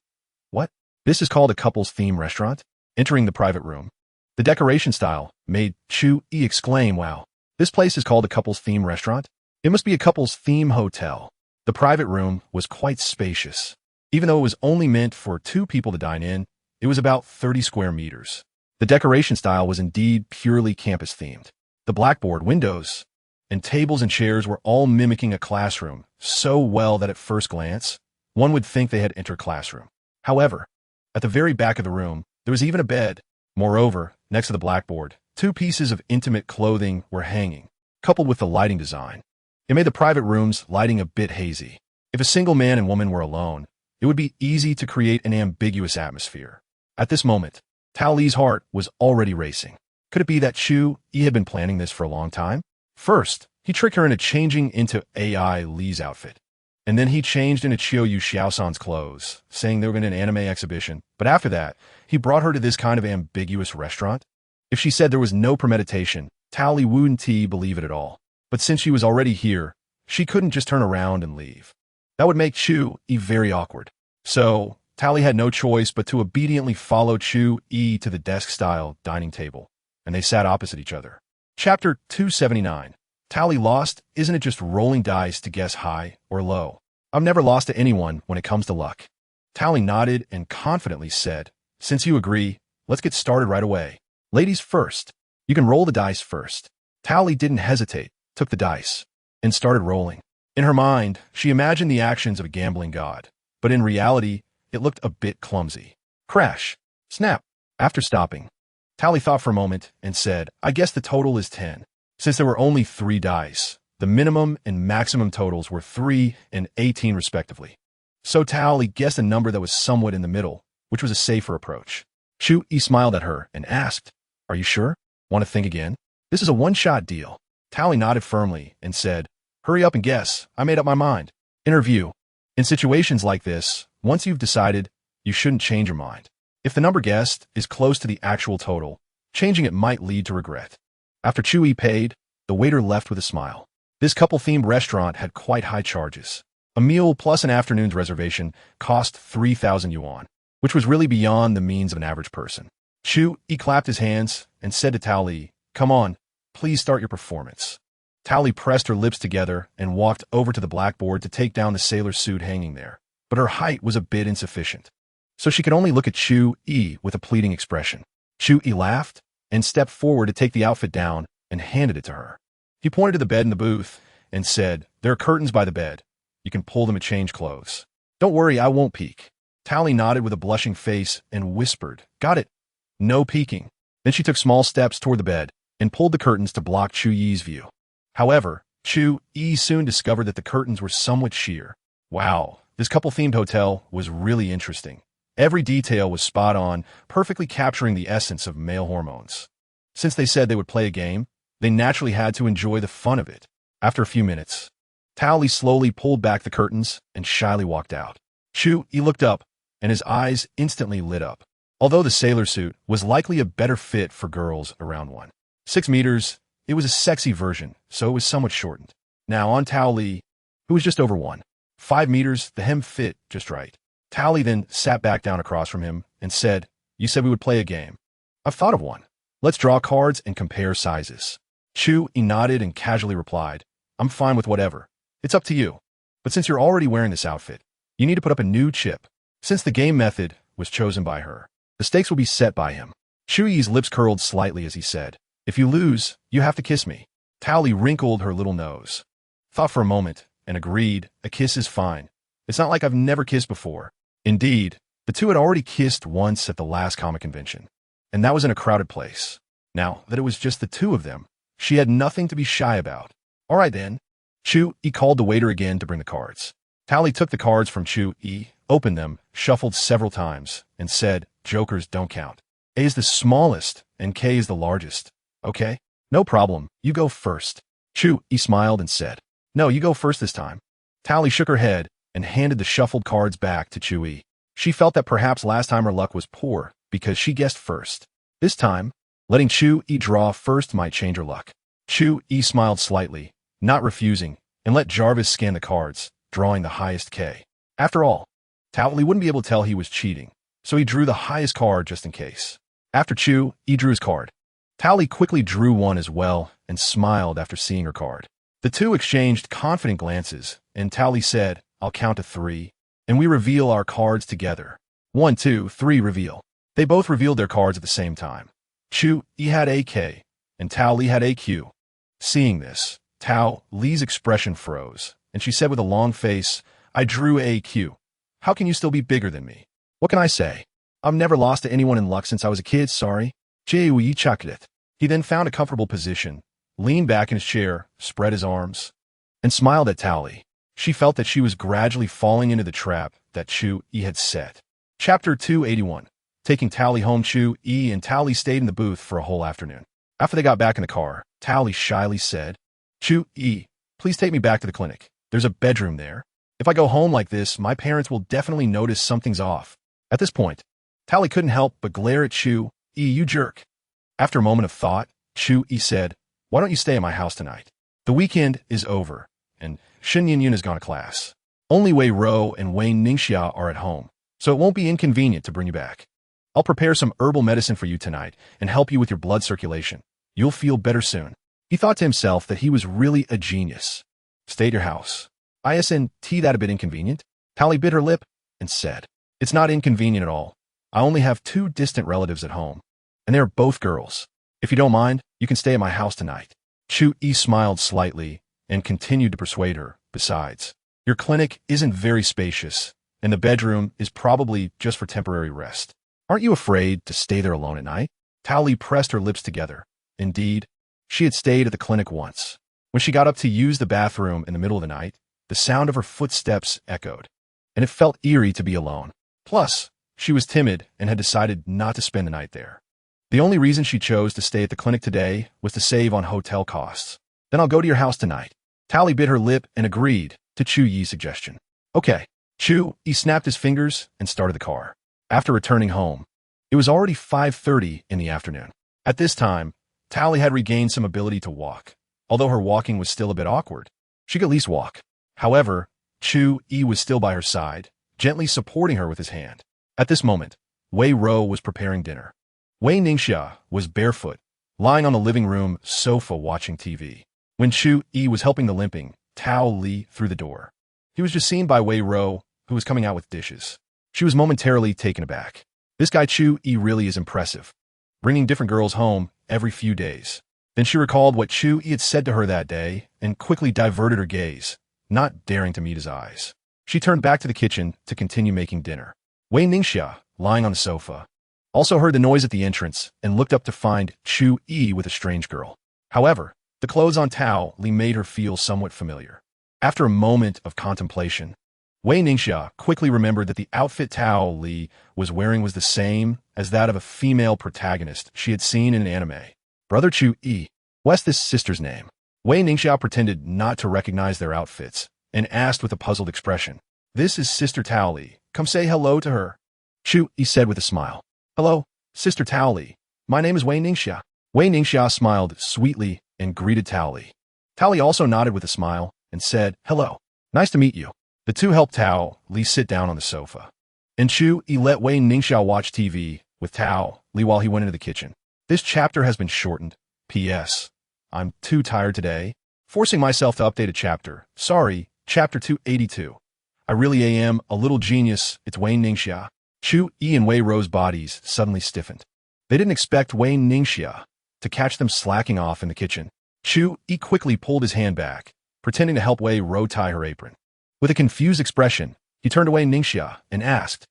What? This is called a couple's theme restaurant? Entering the private room, the decoration style made Chu Yi exclaim, "Wow, this place is called a couple's theme restaurant? It must be a couple's theme hotel." The private room was quite spacious. Even though it was only meant for 2 people to dine in, it was about 30 square meters. The decoration style was indeed purely campus-themed. The blackboard, windows, and tables and chairs were all mimicking a classroom so well that at first glance, one would think they had entered a classroom. However, at the very back of the room, there was even a bed. Moreover, next to the blackboard, 2 pieces of intimate clothing were hanging, coupled with the lighting design. It made the private room's lighting a bit hazy. If a single man and woman were alone, it would be easy to create an ambiguous atmosphere. At this moment, Tao Li's heart was already racing. Could it be that Chu Yi had been planning this for a long time? First, he tricked her into changing into AI Li's outfit. And then he changed into Chu Yi Xiaosan's clothes, saying they were going to an anime exhibition. But after that, he brought her to this kind of ambiguous restaurant. If she said there was no premeditation, Tao Li wouldn't believe it at all. But since she was already here, she couldn't just turn around and leave. That would make Chu Yi very awkward. So, Tao Li had no choice but to obediently follow Chu Yi to the desk-style dining table, and they sat opposite each other. Chapter 279. Tao Li lost? Isn't it just rolling dice to guess high or low? I've never lost to anyone when it comes to luck. Tao Li nodded and confidently said, "Since you agree, let's get started right away. Ladies first. You can roll the dice first." Tao Li didn't hesitate, took the dice, and started rolling. In her mind, she imagined the actions of a gambling god, but in reality, it looked a bit clumsy. Crash. Snap. After stopping, Tao Li thought for a moment and said, "I guess the total is 10. Since there were only 3 dice, the minimum and maximum totals were 3 and 18 respectively. So Tao Li guessed a number that was somewhat in the middle, which was a safer approach. Chu Yi smiled at her and asked, "Are you sure? Want to think again? This is a one-shot deal." Tao Li nodded firmly and said, "Hurry up and guess. I made up my mind." In her view, in situations like this, once you've decided, you shouldn't change your mind. If the number guessed is close to the actual total, changing it might lead to regret. After Chu Yi paid, the waiter left with a smile. This couple-themed restaurant had quite high charges. A meal plus an afternoon's reservation cost 3,000 yuan, which was really beyond the means of an average person. Chu Yi clapped his hands and said to Tao Li, "Come on, please start your performance." Tally pressed her lips together and walked over to the blackboard to take down the sailor suit hanging there, but her height was a bit insufficient. So she could only look at Chu Yi with a pleading expression. Chu Yi laughed and stepped forward to take the outfit down and handed it to her. He pointed to the bed in the booth and said, "There are curtains by the bed. You can pull them and change clothes. Don't worry, I won't peek." Tally nodded with a blushing face and whispered, "Got it. No peeking." Then she took small steps toward the bed and pulled the curtains to block Chu Yi's view. However, Chu Yi soon discovered that the curtains were somewhat sheer. Wow, this couple-themed hotel was really interesting. Every detail was spot on, perfectly capturing the essence of male hormones. Since they said they would play a game, they naturally had to enjoy the fun of it. After a few minutes, Tally slowly pulled back the curtains and shyly walked out. Chu Yi looked up, and his eyes instantly lit up. Although the sailor suit was likely a better fit for girls around 1.6 meters, it was a sexy version, so it was somewhat shortened. Now on Tally, who was just over 1.5 meters, the hem fit just right. Tally then sat back down across from him and said, "You said we would play a game. I've thought of one. Let's draw cards and compare sizes." Chu Yi nodded and casually replied, "I'm fine with whatever. It's up to you. But since you're already wearing this outfit, you need to put up a new chip. Since the game method was chosen by her, the stakes will be set by him." Chu Yi's lips curled slightly as he said, "If you lose, you have to kiss me." Tally wrinkled her little nose, thought for a moment, and agreed, "A kiss is fine. It's not like I've never kissed before." Indeed, the two had already kissed once at the last comic convention, and that was in a crowded place. Now that it was just the two of them, she had nothing to be shy about. "All right then." Chu Yi called the waiter again to bring the cards. Tally took the cards from Chu Yi, opened them, shuffled several times, and said, "Jokers don't count. A is the smallest, and K is the largest. Okay? No problem. You go first." Chu Yi smiled and said, "No, you go first this time." Tally shook her head and handed the shuffled cards back to Chu Yi. She felt that perhaps last time her luck was poor because she guessed first. This time, letting Chu Yi draw first might change her luck. Chu Yi smiled slightly, not refusing, and let Jarvis scan the cards, drawing the highest K. After all, Tally wouldn't be able to tell he was cheating, so he drew the highest card just in case. After Chu Yi drew his card, Tally quickly drew one as well and smiled after seeing her card. The two exchanged confident glances, and Tally said, "I'll count to 3, and we reveal our cards together. 1, 2, 3, reveal." They both revealed their cards at the same time. Chu Yi had AK, and Tao Li had AQ. Seeing this, Tao Li's expression froze, and she said with a long face, "I drew AQ. How can you still be bigger than me? What can I say? I've never lost to anyone in luck since I was a kid, sorry." Chu Yi chucked it. He then found a comfortable position, leaned back in his chair, spread his arms, and smiled at Tao Li. She felt that she was gradually falling into the trap that Chu Yi had set. Chapter 281. Taking Tao Li home. Chu Yi and Tao Li stayed in the booth for a whole afternoon. After they got back in the car, Tao Li shyly said, "Chu Yi, please take me back to the clinic. There's a bedroom there. If I go home like this, my parents will definitely notice something's off." At this point, Tao Li couldn't help but glare at Chu Yi. "You jerk." After a moment of thought, Chu Yi said, "Why don't you stay at my house tonight? The weekend is over, and Shin Yin Yun has gone to class. Only Wei Ro and Wayne Ningxia are at home, so it won't be inconvenient to bring you back. I'll prepare some herbal medicine for you tonight and help you with your blood circulation. You'll feel better soon." He thought to himself that he was really a genius. "Stay at your house. Isn't that a bit inconvenient?" Tally bit her lip and said, "It's not inconvenient at all. I only have 2 distant relatives at home, and they're both girls. If you don't mind, you can stay at my house tonight." Chu Yi smiled slightly and continued to persuade her. "Besides, your clinic isn't very spacious, and the bedroom is probably just for temporary rest. Aren't you afraid to stay there alone at night?" Tao Li pressed her lips together. Indeed, she had stayed at the clinic once. When she got up to use the bathroom in the middle of the night, the sound of her footsteps echoed, and it felt eerie to be alone. Plus, she was timid and had decided not to spend the night there. The only reason she chose to stay at the clinic today was to save on hotel costs. "Then I'll go to your house tonight." Tao Li bit her lip and agreed to Chu Yi's suggestion. "Okay." Chu Yi snapped his fingers and started the car. After returning home, it was already 5:30 in the afternoon. At this time, Tao Li had regained some ability to walk. Although her walking was still a bit awkward, she could at least walk. However, Chu Yi was still by her side, gently supporting her with his hand. At this moment, Wei Ro was preparing dinner. Wei Ningxia was barefoot, lying on the living room sofa watching TV. When Chu Yi was helping the limping Tao Li through the door, he was just seen by Wei Ro, who was coming out with dishes. She was momentarily taken aback. This guy Chu Yi really is impressive, bringing different girls home every few days. Then she recalled what Chu Yi had said to her that day and quickly diverted her gaze, not daring to meet his eyes. She turned back to the kitchen to continue making dinner. Wei Ningxia, lying on the sofa, also heard the noise at the entrance and looked up to find Chu Yi with a strange girl. However, the clothes on Tao Li made her feel somewhat familiar. After a moment of contemplation, Wei Ningxia quickly remembered that the outfit Tao Li was wearing was the same as that of a female protagonist she had seen in an anime. Brother Chu Yi. What's this sister's name? Wei Ningxia pretended not to recognize their outfits and asked with a puzzled expression. This is Sister Tao Li. Come say hello to her. Chu Yi said with a smile. Hello, Sister Tao Li. My name is Wei Ningxia. Wei Ningxia smiled sweetly and greeted Tao Li. Tao Li also nodded with a smile and said, hello. Nice to meet you. The two helped Tao Li sit down on the sofa. And Chu Yi let Wei Ningxia watch TV with Tao Li while he went into the kitchen. This chapter has been shortened. P.S. I'm too tired today. Forcing myself to update a chapter. Sorry, chapter 282. I really am a little genius. It's Wei Ningxia. Chu Yi and Wei Ro's bodies suddenly stiffened. They didn't expect Wei Ningxia to catch them slacking off in the kitchen. Chu Yi quickly pulled his hand back, pretending to help Wei Ro tie her apron. With a confused expression, he turned to Wei Ningxia and asked,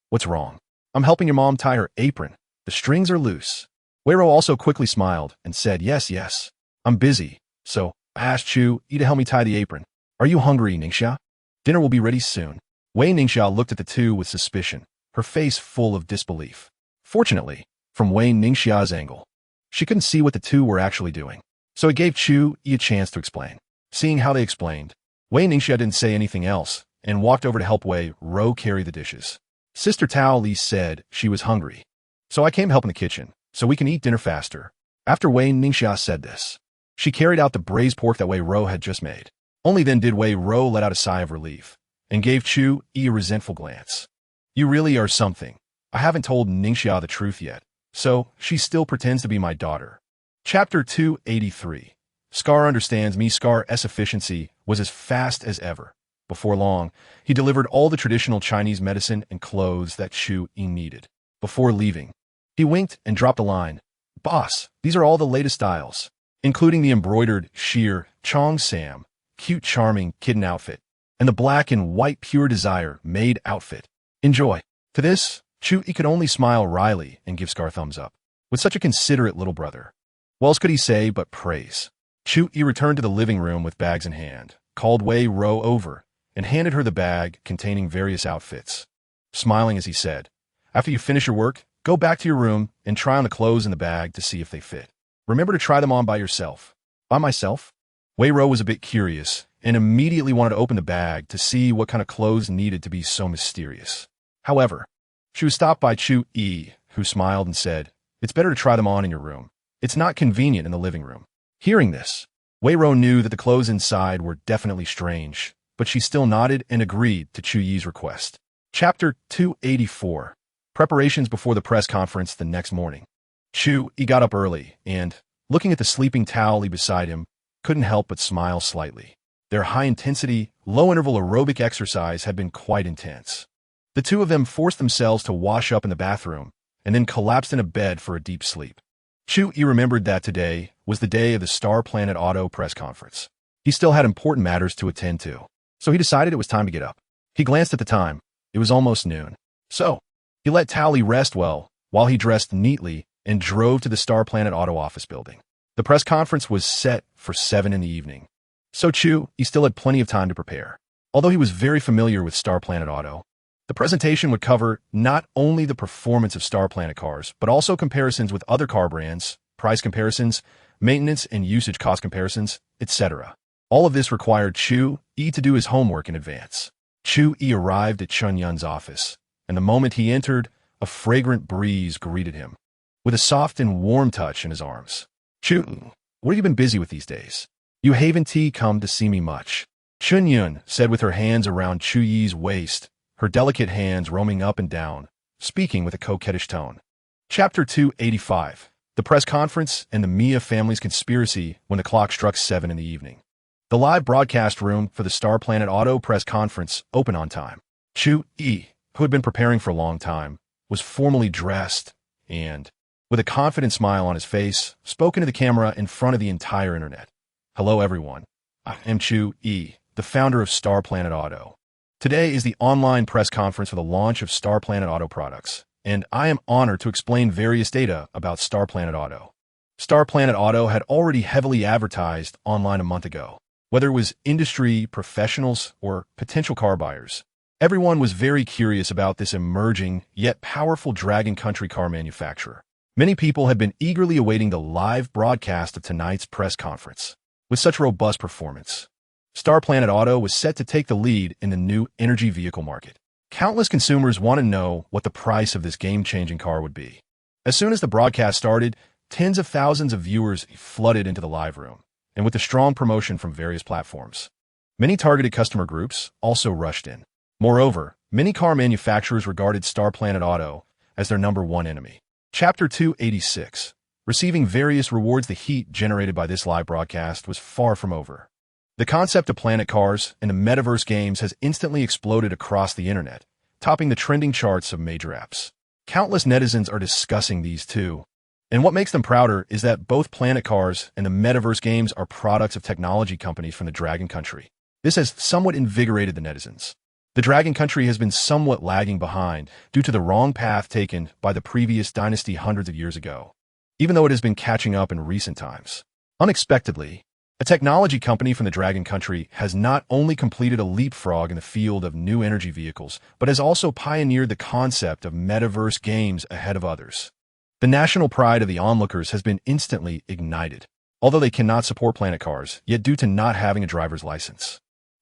What's wrong? I'm helping your mom tie her apron. The strings are loose. Wei Ro also quickly smiled and said, Yes. I'm busy, so I asked Chu Yi to help me tie the apron. Are you hungry, Ningxia? Dinner will be ready soon. Wei Ningxia looked at the two with suspicion, her face full of disbelief. Fortunately, from Wei Ningxia's angle, she couldn't see what the two were actually doing, so it gave Chu Yi a chance to explain. Seeing how they explained, Wei Ningxia didn't say anything else and walked over to help Wei Ro carry the dishes. Sister Tao Li said she was hungry, so I came to help in the kitchen, so we can eat dinner faster. After Wei Ningxia said this, she carried out the braised pork that Wei Ro had just made. Only then did Wei Ro let out a sigh of relief and gave Chu Yi a resentful glance. You really are something. I haven't told Ningxia the truth yet, so she still pretends to be my daughter. Chapter 283. Scar understands me. Scar's efficiency was as fast as ever. Before long, he delivered all the traditional Chinese medicine and clothes that Chu Yi needed. Before leaving, he winked and dropped a line. Boss, these are all the latest styles, including the embroidered sheer Chong Sam, cute charming kitten outfit, and the black and white pure desire maid outfit. Enjoy. To this, Chu Yi could only smile wryly and give Scar thumbs up. With such a considerate little brother, what else could he say but praise? Chu Yi returned to the living room with bags in hand, called Wei Ro over, and handed her the bag containing various outfits. Smiling as he said, After you finish your work, go back to your room and try on the clothes in the bag to see if they fit. Remember to try them on by yourself. By myself? Wei Ro was a bit curious and immediately wanted to open the bag to see what kind of clothes needed to be so mysterious. However, she was stopped by Chu Yi, who smiled and said, It's better to try them on in your room. It's not convenient in the living room. Hearing this, Wei Ro knew that the clothes inside were definitely strange, but she still nodded and agreed to Chu Yi's request. Chapter 284. Preparations before the press conference the next morning. Chu Yi got up early and, looking at the sleeping Tao Li beside him, couldn't help but smile slightly. Their high-intensity, low-interval aerobic exercise had been quite intense. The two of them forced themselves to wash up in the bathroom and then collapsed in a bed for a deep sleep. Chu Yi remembered that today was the day of the Star Planet Auto press conference. He still had important matters to attend to, so he decided it was time to get up. He glanced at the time. It was almost noon. So, he let Tao Li rest well while he dressed neatly and drove to the Star Planet Auto office building. The press conference was set for 7 in the evening, so Chu Yi still had plenty of time to prepare. Although he was very familiar with Star Planet Auto, the presentation would cover not only the performance of Star Planet cars, but also comparisons with other car brands, price comparisons, maintenance and usage cost comparisons, etc. All of this required Chu Yi to do his homework in advance. Chu Yi arrived at Chun Yun's office, and the moment he entered, a fragrant breeze greeted him, with a soft and warm touch in his arms. Chu, what have you been busy with these days? You haven't come to see me much. Chun Yun said with her hands around Chu Yi's waist, her delicate hands roaming up and down, speaking with a coquettish tone. Chapter 285. the press conference, and the Mia family's conspiracy when the clock struck 7 in the evening. The live broadcast room for the Star Planet Auto press conference opened on time. Chu Yi, who had been preparing for a long time, was formally dressed and, with a confident smile on his face, spoke into the camera in front of the entire internet. Hello everyone, I am Chu Yi, the founder of Star Planet Auto. Today is the online press conference for the launch of Star Planet Auto products, and I am honored to explain various data about Star Planet Auto. Star Planet Auto had already heavily advertised online a month ago. Whether it was industry, professionals, or potential car buyers, everyone was very curious about this emerging yet powerful Dragon Country car manufacturer. Many people had been eagerly awaiting the live broadcast of tonight's press conference. With such robust performance, Star Planet Auto was set to take the lead in the new energy vehicle market. Countless consumers want to know what the price of this game-changing car would be. As soon as the broadcast started, tens of thousands of viewers flooded into the live room, and with the strong promotion from various platforms, many targeted customer groups also rushed in. Moreover, many car manufacturers regarded Star Planet Auto as their #1 enemy. Chapter 286. Receiving various rewards. The heat generated by this live broadcast was far from over. The concept of planet cars and the metaverse games has instantly exploded across the internet, topping the trending charts of major apps. Countless netizens are discussing these too. And what makes them prouder is that both planet cars and the metaverse games are products of technology companies from the Dragon Country. This has somewhat invigorated the netizens. The Dragon Country has been somewhat lagging behind due to the wrong path taken by the previous dynasty hundreds of years ago, even though it has been catching up in recent times. Unexpectedly, a technology company from the Dragon Country has not only completed a leapfrog in the field of new energy vehicles, but has also pioneered the concept of metaverse games ahead of others. The national pride of the onlookers has been instantly ignited. Although they cannot support planet cars, yet due to not having a driver's license,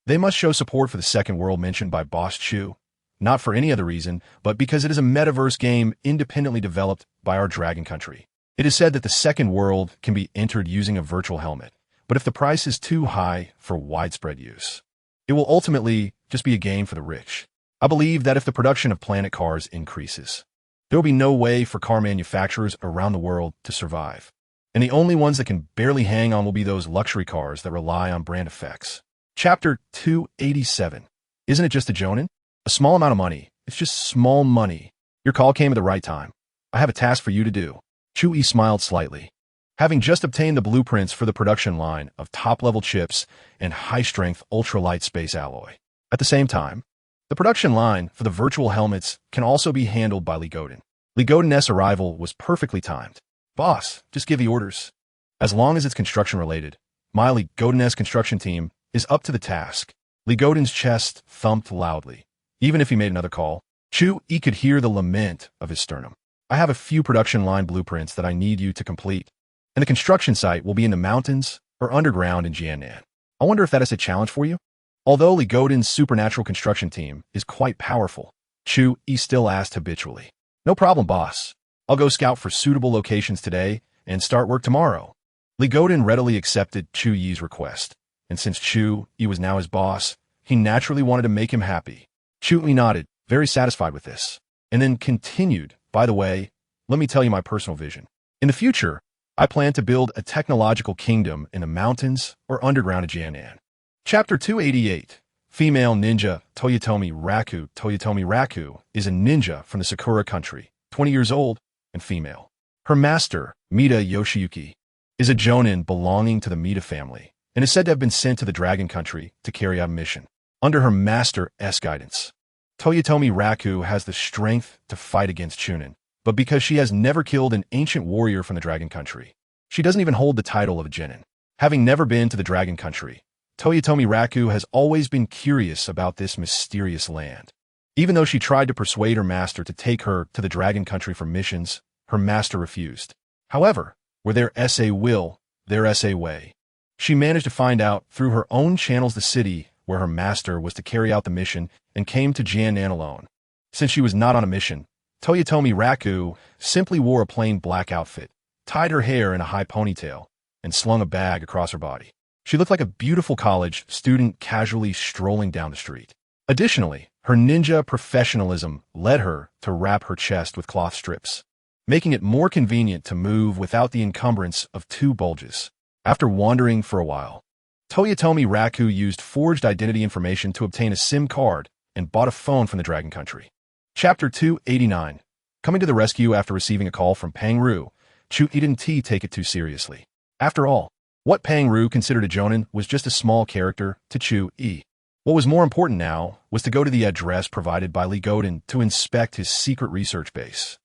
they must show support for the second world mentioned by Boss Chu, not for any other reason, but because it is a metaverse game independently developed by our Dragon Country. It is said that the second world can be entered using a virtual helmet, but if the price is too high for widespread use, it will ultimately just be a game for the rich. I believe that if the production of planet cars increases, there will be no way for car manufacturers around the world to survive. And the only ones that can barely hang on will be those luxury cars that rely on brand effects. Chapter 287. Isn't it just a jonin? A small amount of money. It's just small money. Your call came at the right time. I have a task for you to do. Chu Yi smiled slightly. Having just obtained the blueprints for the production line of top-level chips and high-strength ultralight space alloy. At the same time, the production line for the virtual helmets can also be handled by Li Godin. Li Godin's arrival was perfectly timed. Boss, just give the orders. As long as it's construction-related, my Li Godin's construction team is up to the task. Li Godin's chest thumped loudly. Even if he made another call, Chu Yi could hear the lament of his sternum. I have a few production line blueprints that I need you to complete, and the construction site will be in the mountains or underground in Jiannan. I wonder if that is a challenge for you? Although Li Godin's supernatural construction team is quite powerful, Chu Yi still asked habitually. No problem, boss. I'll go scout for suitable locations today and start work tomorrow. Li Godin readily accepted Chu Yi's request, and since Chu Yi was now his boss, he naturally wanted to make him happy. Chu Yi nodded, very satisfied with this, and then continued, by the way, let me tell you my personal vision. In the future, I plan to build a technological kingdom in the mountains or underground of Jiannan. Chapter 288. Female ninja Toyotomi Raku. Toyotomi Raku is a ninja from the Sakura country, 20 years old and female. Her master, Mita Yoshiyuki, is a jonin belonging to the Mita family and is said to have been sent to the Dragon Country to carry out a mission. Under her master's guidance, Toyotomi Raku has the strength to fight against Chunin, but because she has never killed an ancient warrior from the Dragon Country, she doesn't even hold the title of a genin. Having never been to the Dragon Country, Toyotomi Raku has always been curious about this mysterious land. Even though she tried to persuade her master to take her to the Dragon Country for missions, her master refused. However, where there's a will, there's a way. She managed to find out through her own channels the city where her master was to carry out the mission and came to Jiannan alone. Since she was not on a mission, Toyotomi Raku simply wore a plain black outfit, tied her hair in a high ponytail, and slung a bag across her body. She looked like a beautiful college student casually strolling down the street. Additionally, her ninja professionalism led her to wrap her chest with cloth strips, making it more convenient to move without the encumbrance of two bulges. After wandering for a while, Toyotomi Raku used forged identity information to obtain a SIM card and bought a phone from the Dragon Country. Chapter 289. Coming to the rescue after receiving a call from Pang-ru, Chu Yi didn't take it too seriously. After all, what Pang-ru considered a jonin was just a small character to Chu Yi. What was more important now was to go to the address provided by Li Godin to inspect his secret research base.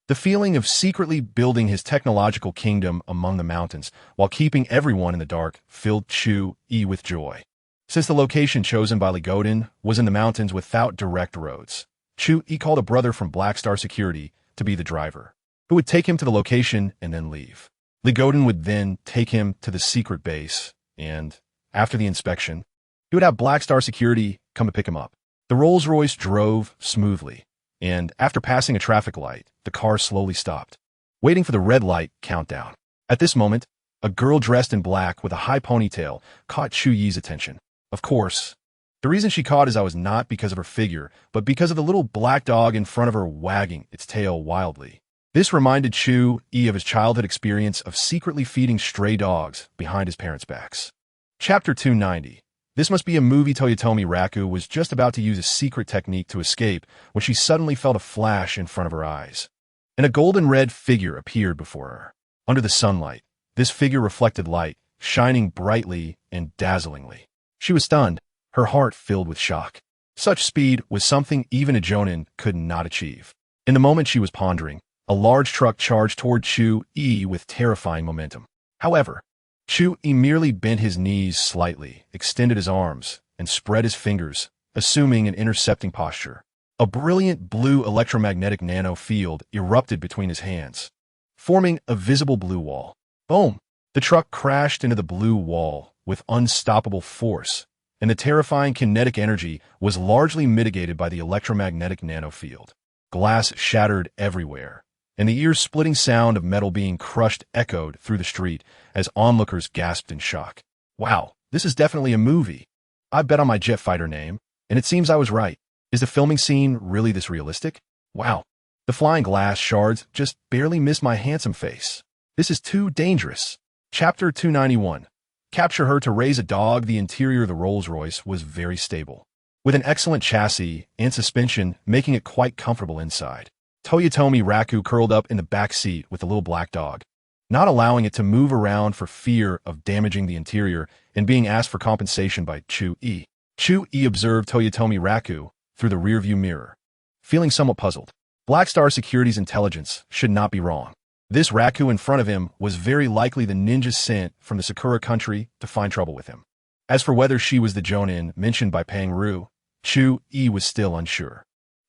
The feeling of secretly building his technological kingdom among the mountains while keeping everyone in the dark filled Chu Yi with joy. Since the location chosen by Li Godin was in the mountains without direct roads, Chu Yi called a brother from Black Star Security to be the driver, who would take him to the location and then leave. Li Godin would then take him to the secret base, and, after the inspection, he would have Black Star Security come to pick him up. The Rolls-Royce drove smoothly, and after passing a traffic light, the car slowly stopped, waiting for the red light countdown. At this moment, a girl dressed in black with a high ponytail caught Chu Yi's attention. Of course, the reason she caught his eye was not because of her figure, but because of the little black dog in front of her wagging its tail wildly. This reminded Chu Yi of his childhood experience of secretly feeding stray dogs behind his parents' backs. Chapter 290. This must be a movie. Toyotomi Raku was just about to use a secret technique to escape when she suddenly felt a flash in front of her eyes, and a golden red figure appeared before her. Under the sunlight, this figure reflected light, shining brightly and dazzlingly. She was stunned, her heart filled with shock. Such speed was something even a jonin could not achieve. In the moment she was pondering, a large truck charged toward Chu Yi with terrifying momentum. However, Chu Yi merely bent his knees slightly, extended his arms, and spread his fingers, assuming an intercepting posture. A brilliant blue electromagnetic nano field erupted between his hands, forming a visible blue wall. Boom! The truck crashed into the blue wall with unstoppable force, and the terrifying kinetic energy was largely mitigated by the electromagnetic nano field. Glass shattered everywhere, and the ear-splitting sound of metal being crushed echoed through the street as onlookers gasped in shock. Wow, this is definitely a movie. I bet on my jet fighter name, and it seems I was right. Is the filming scene really this realistic? Wow, the flying glass shards just barely missed my handsome face. This is too dangerous. Chapter 291. Capture her to raise a dog. The interior of the Rolls-Royce was very stable, with an excellent chassis and suspension making it quite comfortable inside. Toyotomi Raku curled up in the back seat with the little black dog, not allowing it to move around for fear of damaging the interior and being asked for compensation by Chu Yi. Chu Yi observed Toyotomi Raku through the rearview mirror, feeling somewhat puzzled. Black Star Security's intelligence should not be wrong. This Raku in front of him was very likely the ninja sent from the Sakura country to find trouble with him. As for whether she was the jonin mentioned by Pang-ru, Chu Yi was still unsure.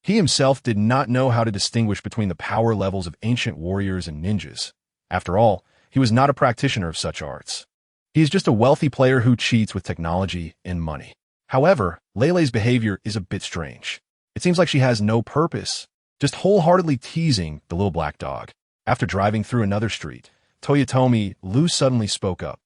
He himself did not know how to distinguish between the power levels of ancient warriors and ninjas. After all, he was not a practitioner of such arts. He is just a wealthy player who cheats with technology and money. However, Lele's behavior is a bit strange. It seems like she has no purpose, just wholeheartedly teasing the little black dog. After driving through another street, Toyotomi Lu suddenly spoke up.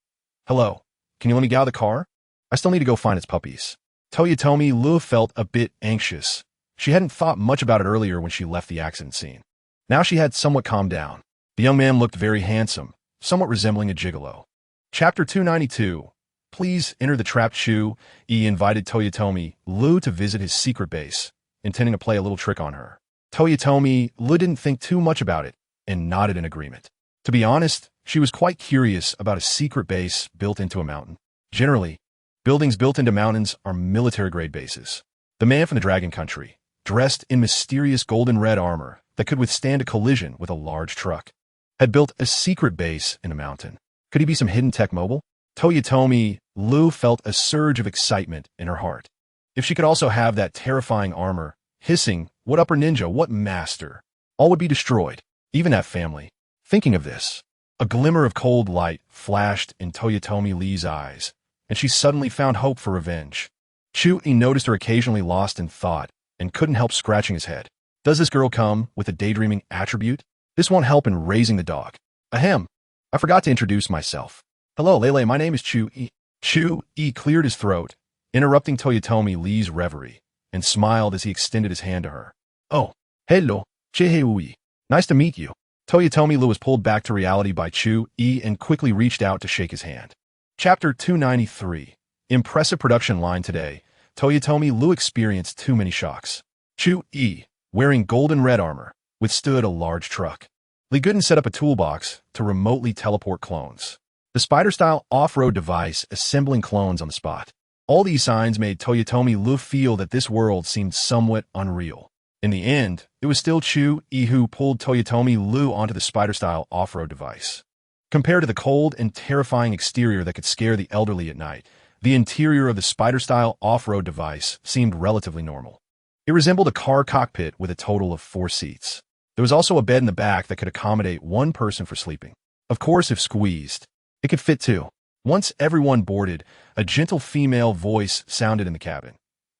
Hello, can you let me get out of the car? I still need to go find its puppies. Toyotomi Lu felt a bit anxious. She hadn't thought much about it earlier when she left the accident scene. Now she had somewhat calmed down. The young man looked very handsome, somewhat resembling a gigolo. Chapter 292. Please enter the trap. Chu Yi invited Toyotomi Lu to visit his secret base, intending to play a little trick on her. Toyotomi Lu didn't think too much about it and nodded in agreement. To be honest, she was quite curious about a secret base built into a mountain. Generally, buildings built into mountains are military-grade bases. The man from the Dragon Country, dressed in mysterious golden-red armor that could withstand a collision with a large truck, had built a secret base in a mountain. Could he be some hidden tech mobile? Toyotomi Lu felt a surge of excitement in her heart. If she could also have that terrifying armor, hissing, what upper ninja, what master, all would be destroyed, even that family. Thinking of this, a glimmer of cold light flashed in Toyotomi Lee's eyes, and she suddenly found hope for revenge. Chu Yi noticed her occasionally lost in thought and couldn't help scratching his head. Does this girl come with a daydreaming attribute? This won't help in raising the dog. Ahem, I forgot to introduce myself. Hello, Lele, my name is Chu Yi. Chu Yi cleared his throat, interrupting Toyotomi Lee's reverie, and smiled as he extended his hand to her. Oh, hello, Chehui. Nice to meet you. Toyotomi Lu was pulled back to reality by Chu Yi and quickly reached out to shake his hand. Chapter 293. Impressive production line today. Toyotomi Lu experienced too many shocks. Chu Yi, wearing golden red armor, withstood a large truck. Li Gooden set up a toolbox to remotely teleport clones. The spider-style off-road device assembling clones on the spot. All these signs made Toyotomi Lu feel that this world seemed somewhat unreal. In the end, it was still Chu Yi who pulled Toyotomi Lu onto the spider-style off-road device. Compared to the cold and terrifying exterior that could scare the elderly at night, the interior of the spider-style off-road device seemed relatively normal. It resembled a car cockpit with a total of 4 seats. There was also a bed in the back that could accommodate one person for sleeping. Of course, if squeezed, it could fit 2. Once everyone boarded, a gentle female voice sounded in the cabin.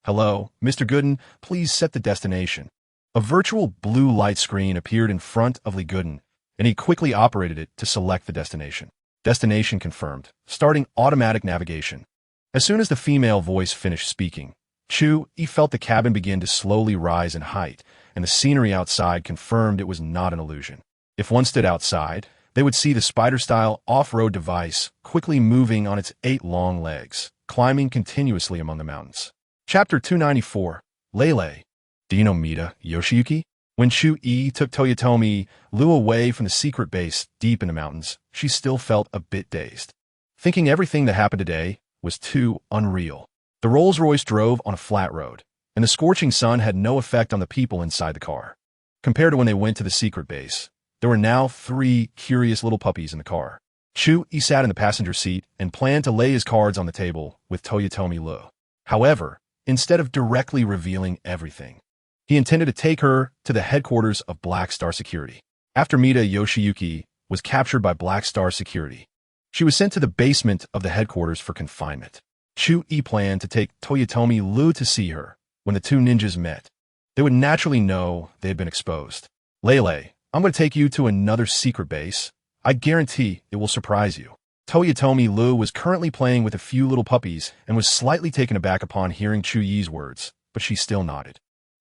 "Hello, Mr. Gooden, please set the destination." A virtual blue light screen appeared in front of Li Gooden, and he quickly operated it to select the destination. Destination confirmed, starting automatic navigation. As soon as the female voice finished speaking, Chu Yi felt the cabin begin to slowly rise in height, and the scenery outside confirmed it was not an illusion. If one stood outside, they would see the spider-style off-road device quickly moving on its 8 long legs, climbing continuously among the mountains. Chapter 294. Lele. Do you know Mita Yoshiyuki? When Chu Yi took Toyotomi Lu away from the secret base deep in the mountains, she still felt a bit dazed. Thinking everything that happened today was too unreal. The Rolls-Royce drove on a flat road, and the scorching sun had no effect on the people inside the car. Compared to when they went to the secret base, there were now 3 curious little puppies in the car. Chu Yi sat in the passenger seat and planned to lay his cards on the table with Toyotomi Lu. However, instead of directly revealing everything, he intended to take her to the headquarters of Black Star Security. After Mita Yoshiyuki was captured by Black Star Security, she was sent to the basement of the headquarters for confinement. Chu Yi planned to take Toyotomi Lu to see her. When the 2 ninjas met, they would naturally know they had been exposed. "Lele, I'm going to take you to another secret base. I guarantee it will surprise you." Toyotomi Lu was currently playing with a few little puppies and was slightly taken aback upon hearing Chu Yi's words, but she still nodded.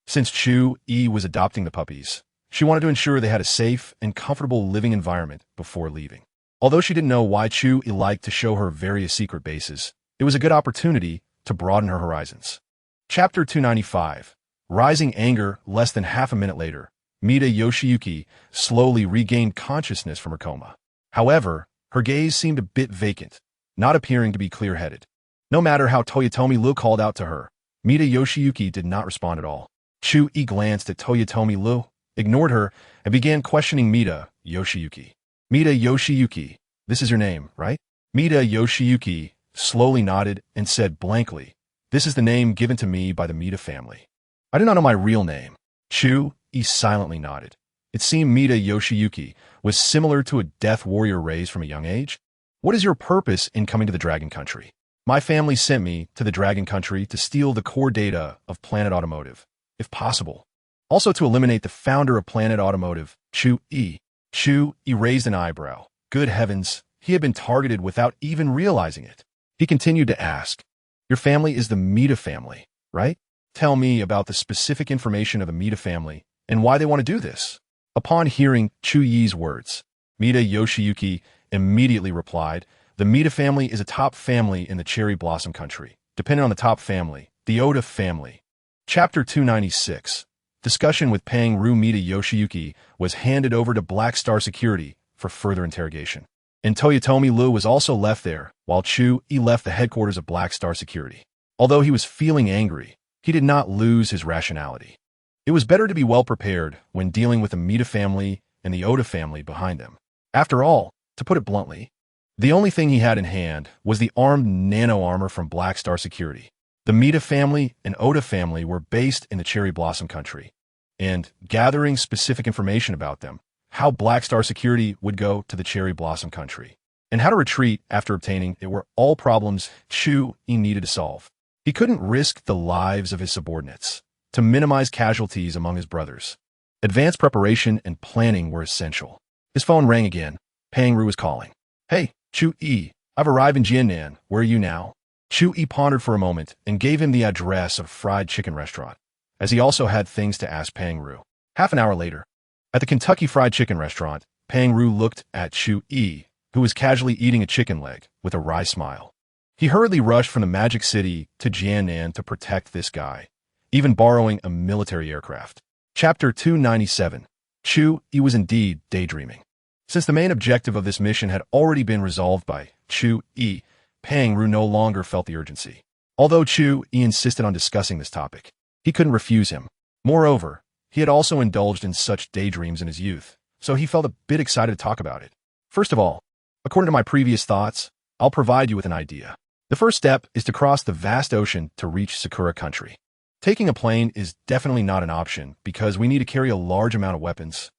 Since Chu Yi was adopting the puppies, she wanted to ensure they had a safe and comfortable living environment before leaving. Although she didn't know why Chu Yi liked to show her various secret bases, it was a good opportunity to broaden her horizons. Chapter 295. Rising anger. Less than half a minute later, Mita Yoshiyuki slowly regained consciousness from her coma. However, her gaze seemed a bit vacant, not appearing to be clear-headed. No matter how Toyotomi Lu called out to her, Mita Yoshiyuki did not respond at all. Chu Yi glanced at Toyotomi Lu, ignored her, and began questioning Mita Yoshiyuki. "Mita Yoshiyuki, this is your name, right?" Mita Yoshiyuki slowly nodded and said blankly, "This is the name given to me by the Mita family. I do not know my real name." Chu Yi silently nodded. It seemed Mita Yoshiyuki was similar to a death warrior raised from a young age. "What is your purpose in coming to the Dragon Country?" "My family sent me to the Dragon Country to steal the core data of Planet Automotive, if possible. Also to eliminate the founder of Planet Automotive, Chu Yi." Chu Yi raised an eyebrow. Good heavens, he had been targeted without even realizing it. He continued to ask, "Your family is the Mita family, right? Tell me about the specific information of the Mita family and why they want to do this." Upon hearing Chu Yi's words, Mita Yoshiyuki immediately replied, "The Mita family is a top family in the Cherry Blossom Country. Depending on the top family, the Oda family." Chapter 296. Discussion with Pang Ru. Mita Yoshiyuki was handed over to Black Star Security for further interrogation. And Toyotomi Lu was also left there, while Chu Yi left the headquarters of Black Star Security. Although he was feeling angry, he did not lose his rationality. It was better to be well prepared when dealing with the Mita family and the Oda family behind them. After all, to put it bluntly, the only thing he had in hand was the armed nano-armor from Black Star Security. The Mita family and Oda family were based in the Cherry Blossom Country, and gathering specific information about them, how Black Star Security would go to the Cherry Blossom Country, and how to retreat after obtaining it were all problems Chu Yi needed to solve. He couldn't risk the lives of his subordinates to minimize casualties among his brothers. Advanced preparation and planning were essential. His phone rang again. Pang Ru was calling. "Hey, Chu Yi, I've arrived in Jiannan. Where are you now?" Chu Yi pondered for a moment and gave him the address of a fried chicken restaurant, as he also had things to ask Pang Ru. Half an hour later, at the Kentucky Fried Chicken restaurant, Pang Ru looked at Chu Yi, who was casually eating a chicken leg, with a wry smile. He hurriedly rushed from the Magic City to Jiannan to protect this guy, even borrowing a military aircraft. Chapter 297. Chu Yi was indeed daydreaming. Since the main objective of this mission had already been resolved by Chu Yi, Pang Ru no longer felt the urgency. Although Chu Yi insisted on discussing this topic, he couldn't refuse him. Moreover, he had also indulged in such daydreams in his youth, so he felt a bit excited to talk about it. First of all, according to my previous thoughts, I'll provide you with an idea. The first step is to cross the vast ocean to reach Sakura country. Taking a plane is definitely not an option because we need to carry a large amount of weapons,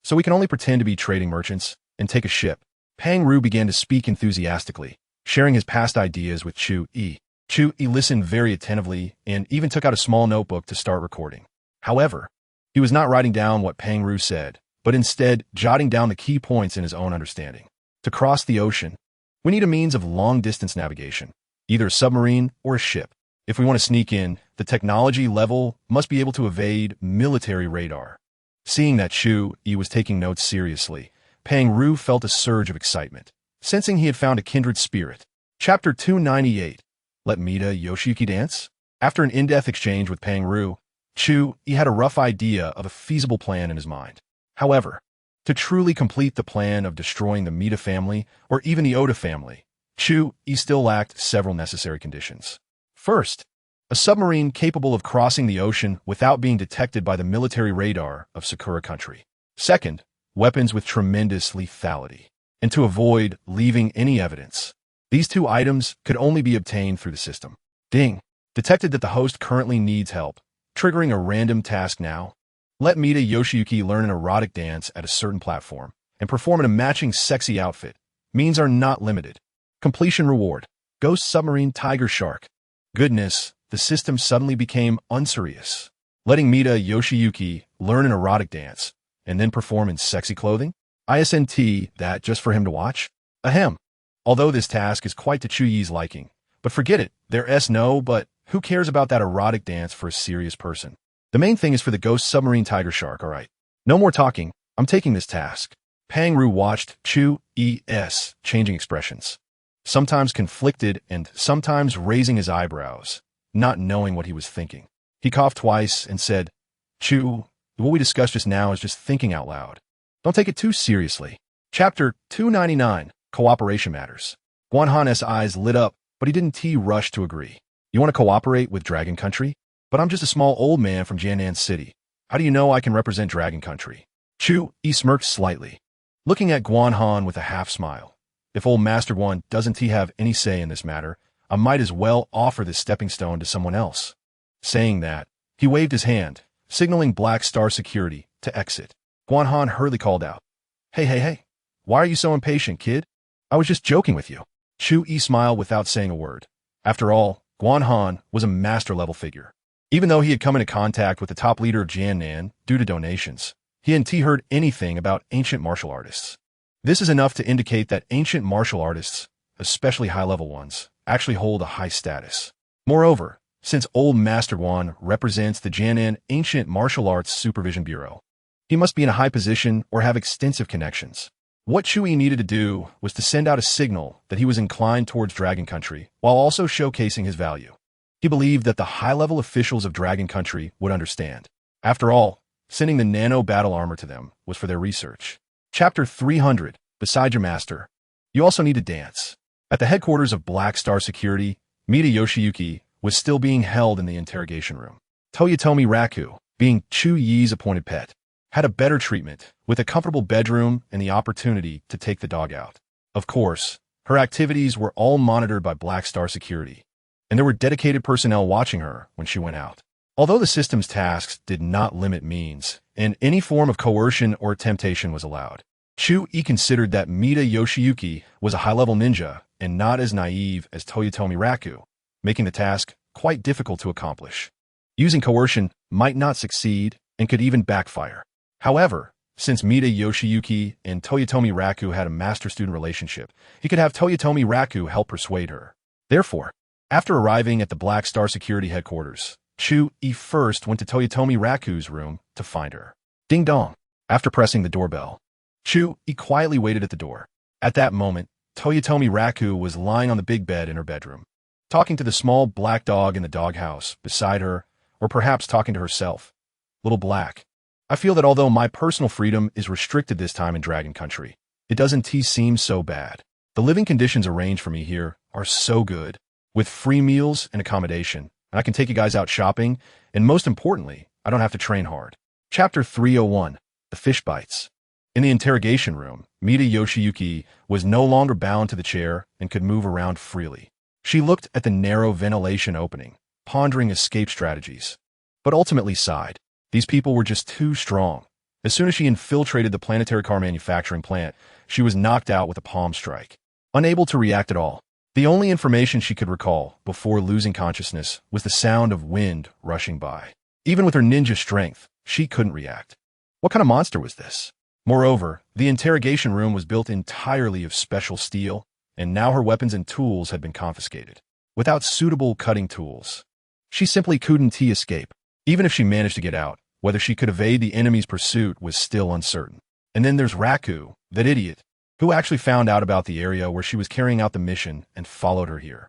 so we can only pretend to be trading merchants and take a ship. Pang Ru began to speak enthusiastically, sharing his past ideas with Chu Yi. Chu Yi listened very attentively and even took out a small notebook to start recording. However, he was not writing down what Pang Ru said, but instead jotting down the key points in his own understanding. To cross the ocean, we need a means of long-distance navigation, either a submarine or a ship. If we want to sneak in, the technology level must be able to evade military radar. Seeing that Chu Yi was taking notes seriously, Pang Ru felt a surge of excitement, sensing he had found a kindred spirit. Chapter 298. Let Mita Yoshiyuki dance? After an in-depth exchange with Pang Ru, Chu Yi had a rough idea of a feasible plan in his mind. However, to truly complete the plan of destroying the Mita family or even the Oda family, Chu Yi still lacked several necessary conditions. First, a submarine capable of crossing the ocean without being detected by the military radar of Sakura country. Second, weapons with tremendous lethality. And to avoid leaving any evidence, these two items could only be obtained through the system. Ding! Detected that the host currently needs help, triggering a random task now. Let Mita Yoshiyuki learn an erotic dance at a certain platform and perform in a matching sexy outfit. Means are not limited. Completion reward. Ghost Submarine Tiger Shark. Goodness, the system suddenly became unserious. Letting Mita Yoshiyuki learn an erotic dance and then perform in sexy clothing? ISNT that just for him to watch? Ahem. Although this task is quite to Chu Yi's liking, but forget it, no, but who cares about that erotic dance for a serious person? The main thing is for the Ghost Submarine Tiger Shark, alright. No more talking, I'm taking this task. Pang Ru watched Chu Yi's changing expressions, sometimes conflicted and sometimes raising his eyebrows, not knowing what he was thinking. He coughed twice and said, Chu, what we discussed just now is just thinking out loud. Don't take it too seriously. Chapter 299. Cooperation Matters. Guanhan's eyes lit up, but he didn't rush to agree. You want to cooperate with Dragon Country? But I'm just a small old man from Jiannan City. How do you know I can represent Dragon Country? Chu Yi smirked slightly, looking at Guanhan with a half-smile. If old Master Guan doesn't have any say in this matter, I might as well offer this stepping stone to someone else. Saying that, he waved his hand, signaling Black Star Security to exit. Guanhan hurriedly called out, Hey, why are you so impatient, kid? I was just joking with you. Chu Yi smiled without saying a word. After all, Guanhan was a master-level figure. Even though he had come into contact with the top leader of Jiannan due to donations, he hadn't heard anything about ancient martial artists. This is enough to indicate that ancient martial artists, especially high-level ones, actually hold a high status. Moreover, since old Master Guan represents the Jiannan Ancient Martial Arts Supervision Bureau, he must be in a high position or have extensive connections. What Chu Yi needed to do was to send out a signal that he was inclined towards Dragon Country while also showcasing his value. He believed that the high-level officials of Dragon Country would understand. After all, sending the nano battle armor to them was for their research. Chapter 300. Beside your master, you also need to dance. At the headquarters of Black Star Security, Mita Yoshiyuki was still being held in the interrogation room. Toyotomi Raku, being Chu Yi's appointed pet, had a better treatment, with a comfortable bedroom and the opportunity to take the dog out. Of course, her activities were all monitored by Black Star Security, and there were dedicated personnel watching her when she went out. Although the system's tasks did not limit means, and any form of coercion or temptation was allowed, Chu Yi considered that Mita Yoshiyuki was a high-level ninja and not as naive as Toyotomi Raku, making the task quite difficult to accomplish. Using coercion might not succeed and could even backfire. However, since Mita Yoshiyuki and Toyotomi Raku had a master-student relationship, he could have Toyotomi Raku help persuade her. Therefore, after arriving at the Black Star Security headquarters, Chu Yi first went to Toyotomi Raku's room to find her. Ding dong. After pressing the doorbell, Chu Yi quietly waited at the door. At that moment, Toyotomi Raku was lying on the big bed in her bedroom, talking to the small black dog in the doghouse beside her, or perhaps talking to herself. Little Black. I feel that although my personal freedom is restricted this time in Dragon Country, it doesn't seem so bad. The living conditions arranged for me here are so good, with free meals and accommodation, and I can take you guys out shopping, and most importantly, I don't have to train hard. Chapter 301, The Fish Bites. In the interrogation room, Mida Yoshiyuki was no longer bound to the chair and could move around freely. She looked at the narrow ventilation opening, pondering escape strategies, but ultimately sighed. These people were just too strong. As soon as she infiltrated the planetary car manufacturing plant, she was knocked out with a palm strike. Unable to react at all, the only information she could recall before losing consciousness was the sound of wind rushing by. Even with her ninja strength, she couldn't react. What kind of monster was this? Moreover, the interrogation room was built entirely of special steel, and now her weapons and tools had been confiscated. Without suitable cutting tools, she simply couldn't escape. Even if she managed to get out, whether she could evade the enemy's pursuit was still uncertain. And then there's Raku, that idiot, who actually found out about the area where she was carrying out the mission and followed her here.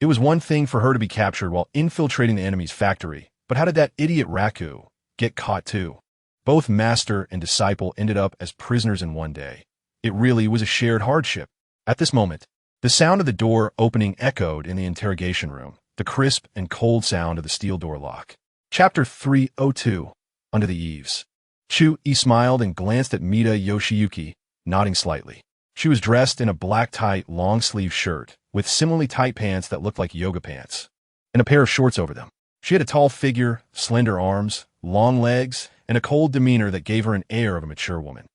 It was one thing for her to be captured while infiltrating the enemy's factory, but how did that idiot Raku get caught too? Both master and disciple ended up as prisoners in one day. It really was a shared hardship. At this moment, the sound of the door opening echoed in the interrogation room, the crisp and cold sound of the steel door lock. Chapter 302, Under the Eaves. Chu Yi smiled and glanced at Mida Yoshiyuki, nodding slightly. She was dressed in a black tight long-sleeve shirt, with similarly tight pants that looked like yoga pants, and a pair of shorts over them. She had a tall figure, slender arms, long legs, and a cold demeanor that gave her an air of a mature woman.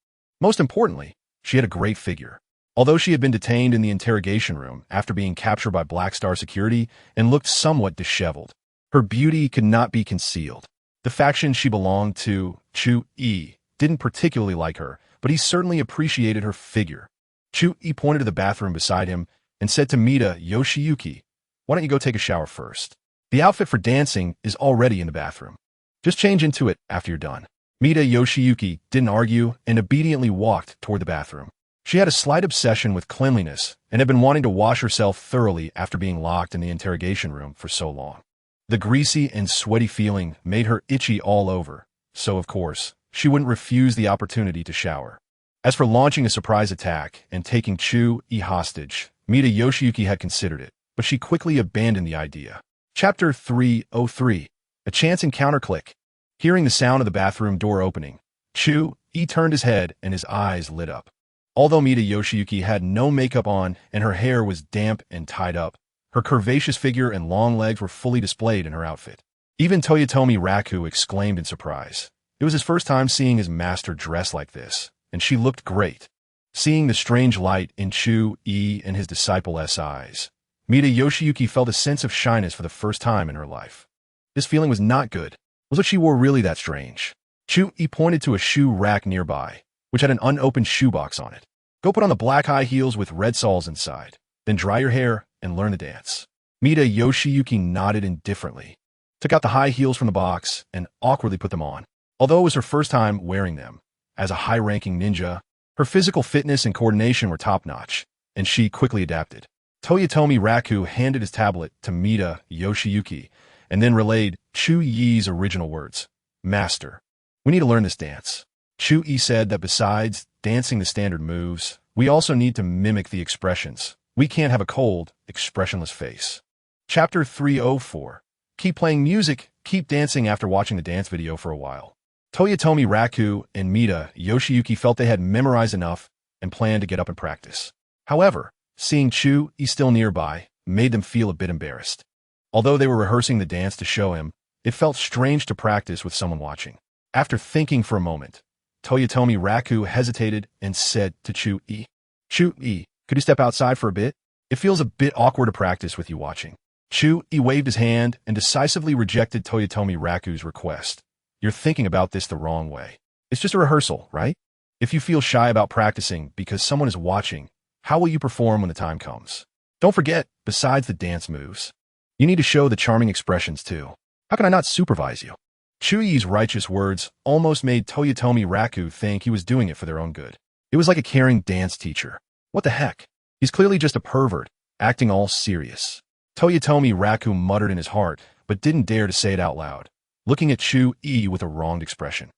Most importantly, she had a great figure. Although she had been detained in the interrogation room after being captured by Black Star security and looked somewhat disheveled, her beauty could not be concealed. The faction she belonged to, Chu Yi, didn't particularly like her, but he certainly appreciated her figure. Chu Yi pointed to the bathroom beside him and said to Mida Yoshiyuki, "Why don't you go take a shower first? The outfit for dancing is already in the bathroom. Just change into it after you're done." Mida Yoshiyuki didn't argue and obediently walked toward the bathroom. She had a slight obsession with cleanliness and had been wanting to wash herself thoroughly after being locked in the interrogation room for so long. The greasy and sweaty feeling made her itchy all over, so of course, she wouldn't refuse the opportunity to shower. As for launching a surprise attack and taking Chu Yi hostage, Mida Yoshiyuki had considered it, but she quickly abandoned the idea. Chapter 303, A Chance Encounter. Click. Hearing the sound of the bathroom door opening, Chu Yi turned his head and his eyes lit up. Although Mida Yoshiyuki had no makeup on and her hair was damp and tied up, her curvaceous figure and long legs were fully displayed in her outfit. Even Toyotomi Raku exclaimed in surprise. It was his first time seeing his master dressed like this, and she looked great. Seeing the strange light in Chu Yi and his disciple's eyes, Mida Yoshiyuki felt a sense of shyness for the first time in her life. This feeling was not good. Was what she wore really that strange? Chu Yi pointed to a shoe rack nearby, which had an unopened shoebox on it. "Go put on the black high heels with red soles inside, then dry your hair and learn the dance." Mida Yoshiyuki nodded indifferently, took out the high heels from the box, and awkwardly put them on. Although it was her first time wearing them, as a high-ranking ninja, her physical fitness and coordination were top-notch, and she quickly adapted. Toyotomi Raku handed his tablet to Mida Yoshiyuki, and then relayed Chu Yi's original words. "Master, we need to learn this dance." Chu Yi said that besides dancing the standard moves, we also need to mimic the expressions. We can't have a cold, expressionless face. Chapter 304. Keep playing music, keep dancing. After watching the dance video for a while, Toyotomi Raku and Mida Yoshiyuki felt they had memorized enough and planned to get up and practice. However, seeing Chu Yi still nearby made them feel a bit embarrassed. Although they were rehearsing the dance to show him, it felt strange to practice with someone watching. After thinking for a moment, Toyotomi Raku hesitated and said to Chu Yi, "Chu Yi, could you step outside for a bit? It feels a bit awkward to practice with you watching." Chu Yi waved his hand and decisively rejected Toyotomi Raku's request. "You're thinking about this the wrong way. It's just a rehearsal, right? If you feel shy about practicing because someone is watching, how will you perform when the time comes? Don't forget, besides the dance moves, you need to show the charming expressions too. How can I not supervise you?" Chu Yi's righteous words almost made Toyotomi Raku think he was doing it for their own good. It was like a caring dance teacher. What the heck? He's clearly just a pervert, acting all serious. Toyotomi Raku muttered in his heart, but didn't dare to say it out loud, looking at Chu Yi with a wronged expression.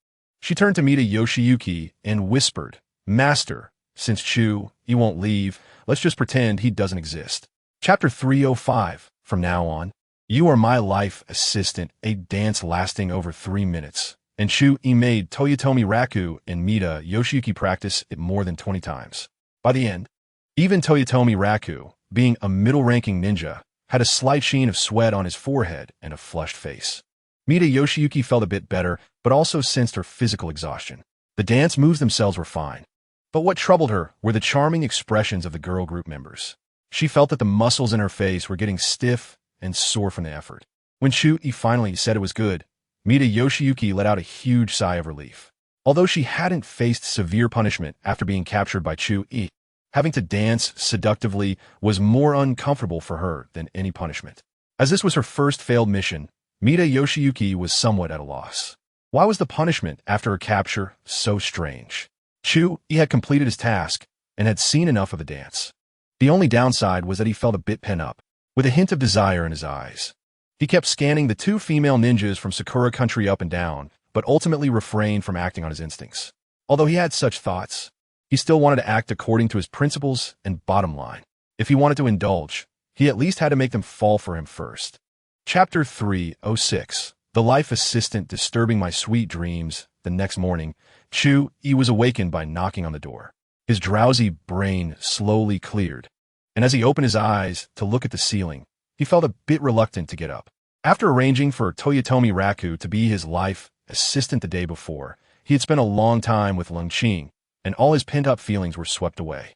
She turned to Mida Yoshiyuki and whispered, "Master, since Chu Yi won't leave, let's just pretend he doesn't exist." Chapter 305. From now on, you are my life assistant, a dance lasting over 3 minutes. And Chu Yi made Toyotomi Raku and Mida Yoshiyuki practice it more than 20 times. By the end, even Toyotomi Raku, being a middle-ranking ninja, had a slight sheen of sweat on his forehead and a flushed face. Mida Yoshiyuki felt a bit better, but also sensed her physical exhaustion. The dance moves themselves were fine. But what troubled her were the charming expressions of the girl group members. She felt that the muscles in her face were getting stiff and sore from the effort. When Chu Yi finally said it was good, Mida Yoshiyuki let out a huge sigh of relief. Although she hadn't faced severe punishment after being captured by Chu Yi, having to dance seductively was more uncomfortable for her than any punishment. As this was her first failed mission, Mida Yoshiyuki was somewhat at a loss. Why was the punishment after her capture so strange? Chu Yi had completed his task and had seen enough of the dance. The only downside was that he felt a bit pent up, with a hint of desire in his eyes. He kept scanning the 2 female ninjas from Sakura Country up and down, but ultimately refrained from acting on his instincts. Although he had such thoughts, he still wanted to act according to his principles and bottom line. If he wanted to indulge, he at least had to make them fall for him first. Chapter 306. The Life Assistant Disturbing My Sweet Dreams. The next morning, Chu Yi was awakened by knocking on the door. His drowsy brain slowly cleared, and as he opened his eyes to look at the ceiling, he felt a bit reluctant to get up. After arranging for Toyotomi Raku to be his life assistant the day before, he had spent a long time with longtime, and all his pent-up feelings were swept away.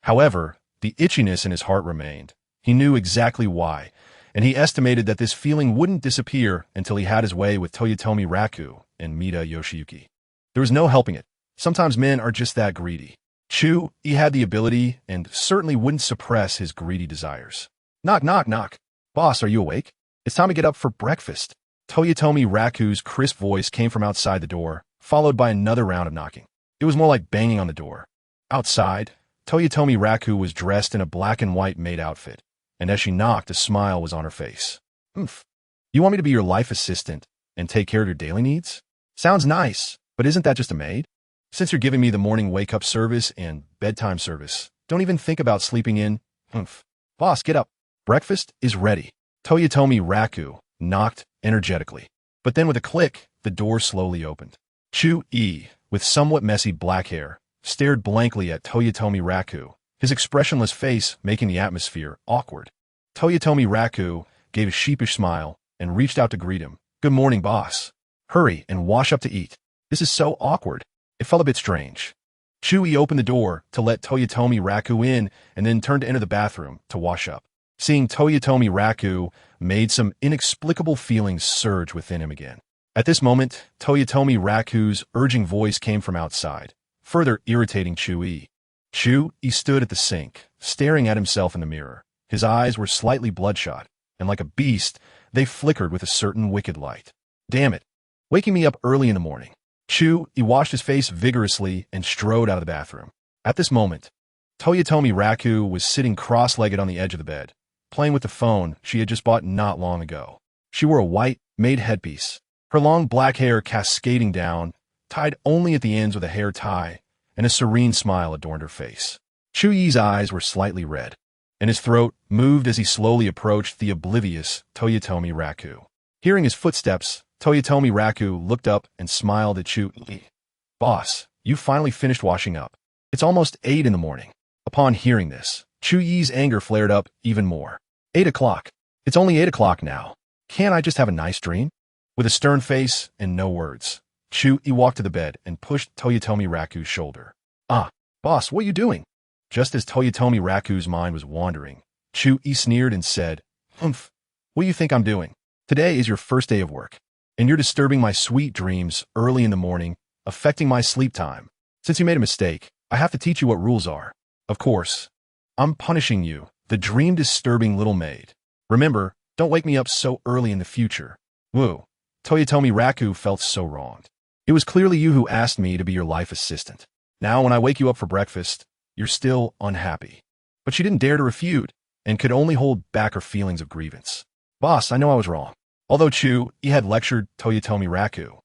However, the itchiness in his heart remained. He knew exactly why, and he estimated that this feeling wouldn't disappear until he had his way with Toyotomi Raku and Mida Yoshiyuki. There was no helping it. Sometimes men are just that greedy. Chu Yi had the ability and certainly wouldn't suppress his greedy desires. Knock, knock, knock. Boss, are you awake? It's time to get up for breakfast. Toyotomi Raku's crisp voice came from outside the door, followed by another round of knocking. It was more like banging on the door. Outside, Toyotomi Raku was dressed in a black and white maid outfit, and as she knocked, a smile was on her face. "Oomph. You want me to be your life assistant and take care of your daily needs? Sounds nice, but isn't that just a maid? Since you're giving me the morning wake-up service and bedtime service, don't even think about sleeping in. Oomph. Boss, get up. Breakfast is ready." Toyotomi Raku knocked energetically. But then with a click, the door slowly opened. Chu Yi, with somewhat messy black hair, stared blankly at Toyotomi Raku, his expressionless face making the atmosphere awkward. Toyotomi Raku gave a sheepish smile and reached out to greet him. "Good morning, boss. Hurry and wash up to eat. This is so awkward." It felt a bit strange. Chu Yi opened the door to let Toyotomi Raku in and then turned to enter the bathroom to wash up. Seeing Toyotomi Raku made some inexplicable feelings surge within him again. At this moment, Toyotomi Raku's urging voice came from outside, further irritating Chu Yi. Chu Yi stood at the sink, staring at himself in the mirror. His eyes were slightly bloodshot, and like a beast, they flickered with a certain wicked light. "Damn it. Waking me up early in the morning." Chu Yi washed his face vigorously and strode out of the bathroom. At this moment, Toyotomi Raku was sitting cross-legged on the edge of the bed, playing with the phone she had just bought not long ago. She wore a white, maid headpiece, her long black hair cascading down, tied only at the ends with a hair tie, and a serene smile adorned her face. Chu Yi's eyes were slightly red, and his throat moved as he slowly approached the oblivious Toyotomi Raku. Hearing his footsteps, Toyotomi Raku looked up and smiled at Chu Yi. "Boss, you finally finished washing up. It's almost 8 in the morning." Upon hearing this, Chu Yi's anger flared up even more. 8 o'clock. It's only 8 o'clock now. Can't I just have a nice dream?" With a stern face and no words, Chu Yi walked to the bed and pushed Toyotomi Raku's shoulder. "Ah, boss, what are you doing?" Just as Toyotomi Raku's mind was wandering, Chu Yi sneered and said, "Humph, what do you think I'm doing? Today is your first day of work, and you're disturbing my sweet dreams early in the morning, affecting my sleep time. Since you made a mistake, I have to teach you what rules are. Of course, I'm punishing you, the dream-disturbing little maid. Remember, don't wake me up so early in the future." Woo. Toyotomi Raku felt so wronged. "It was clearly you who asked me to be your life assistant. Now when I wake you up for breakfast, you're still unhappy. But she didn't dare to refute, and could only hold back her feelings of grievance. Boss, I know I was wrong. Although Chu Yi had lectured Toyotomi Raku,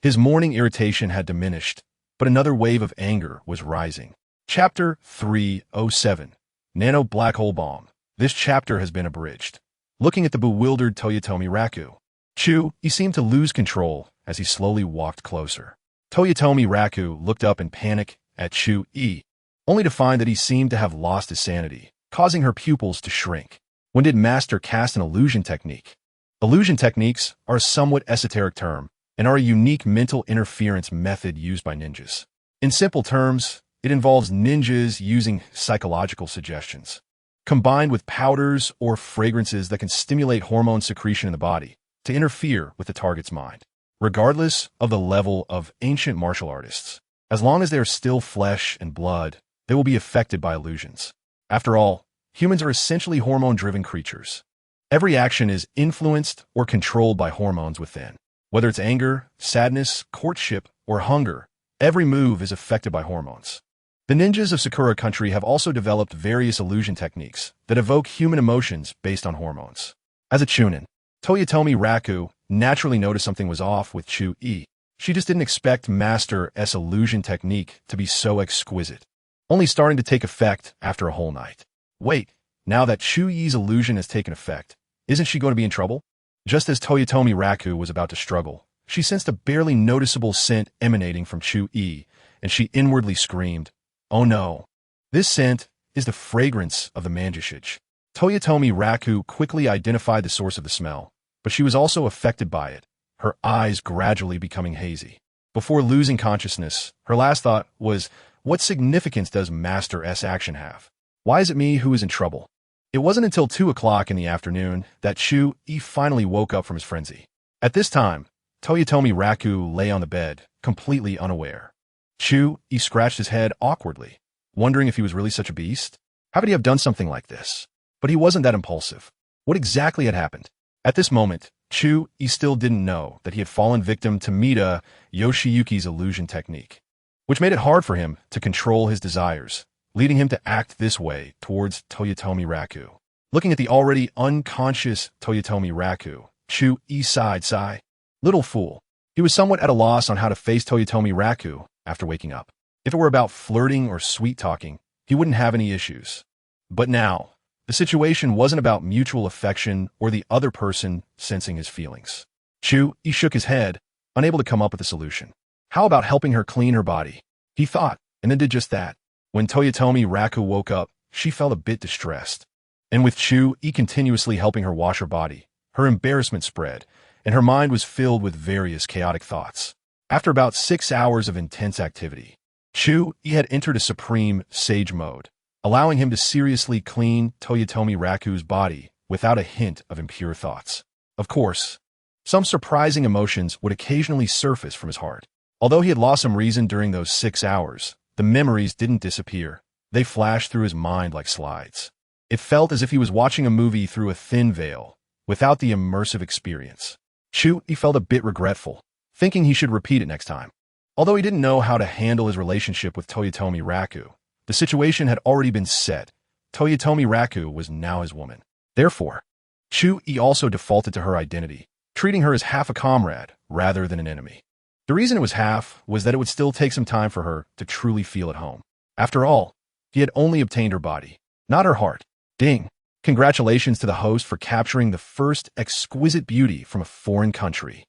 his morning irritation had diminished, but another wave of anger was rising. Chapter 307, Nano Black Hole Bomb. This chapter has been abridged. Looking at the bewildered Toyotomi Raku, Chu Yi seemed to lose control as he slowly walked closer. Toyotomi Raku looked up in panic at Chu Yi, only to find that he seemed to have lost his sanity, causing her pupils to shrink. When did Master cast an illusion technique? Illusion techniques are a somewhat esoteric term and are a unique mental interference method used by ninjas. In simple terms, it involves ninjas using psychological suggestions, combined with powders or fragrances that can stimulate hormone secretion in the body to interfere with the target's mind. Regardless of the level of ancient martial artists, as long as they are still flesh and blood, they will be affected by illusions. After all, humans are essentially hormone-driven creatures. Every action is influenced or controlled by hormones within. Whether it's anger, sadness, courtship, or hunger, every move is affected by hormones. The ninjas of Sakura country have also developed various illusion techniques that evoke human emotions based on hormones. As a chunin, Toyotomi Raku naturally noticed something was off with Chu Yi. She just didn't expect Master S illusion technique to be so exquisite, only starting to take effect after a whole night. Wait, now that Chu Yi's illusion has taken effect, isn't she going to be in trouble? Just as Toyotomi Raku was about to struggle, she sensed a barely noticeable scent emanating from Chu Yi, and she inwardly screamed, "Oh no!" This scent is the fragrance of the manjishige. Toyotomi Raku quickly identified the source of the smell, but she was also affected by it, her eyes gradually becoming hazy. Before losing consciousness, her last thought was, what significance does Master S action have? Why is it me who is in trouble? It wasn't until 2 o'clock in the afternoon that Chu Yi finally woke up from his frenzy. At this time, Toyotomi Raku lay on the bed, completely unaware. Chu Yi scratched his head awkwardly, wondering if he was really such a beast. How could he have done something like this? But he wasn't that impulsive. What exactly had happened? At this moment, Chu Yi still didn't know that he had fallen victim to Mida Yoshiyuki's illusion technique, which made it hard for him to control his desires, leading him to act this way towards Toyotomi Raku. Looking at the already unconscious Toyotomi Raku, Chu Yi sighed. Little fool. He was somewhat at a loss on how to face Toyotomi Raku after waking up. If it were about flirting or sweet-talking, he wouldn't have any issues. But now, the situation wasn't about mutual affection or the other person sensing his feelings. Chu Yi shook his head, unable to come up with a solution. How about helping her clean her body? He thought, and then did just that. When Toyotomi Raku woke up, she felt a bit distressed. And with Chu Yi continuously helping her wash her body, her embarrassment spread, and her mind was filled with various chaotic thoughts. After about 6 hours of intense activity, Chu Yi had entered a supreme sage mode, allowing him to seriously clean Toyotomi Raku's body without a hint of impure thoughts. Of course, some surprising emotions would occasionally surface from his heart. Although he had lost some reason during those 6 hours, the memories didn't disappear. They flashed through his mind like slides. It felt as if he was watching a movie through a thin veil, without the immersive experience. Chu Yi felt a bit regretful, thinking he should repeat it next time. Although he didn't know how to handle his relationship with Toyotomi Raku, the situation had already been set. Toyotomi Raku was now his woman. Therefore, Chu Yi also defaulted to her identity, treating her as half a comrade rather than an enemy. The reason it was half was that it would still take some time for her to truly feel at home. After all, he had only obtained her body, not her heart. Ding! Congratulations to the host for capturing the first exquisite beauty from a foreign country.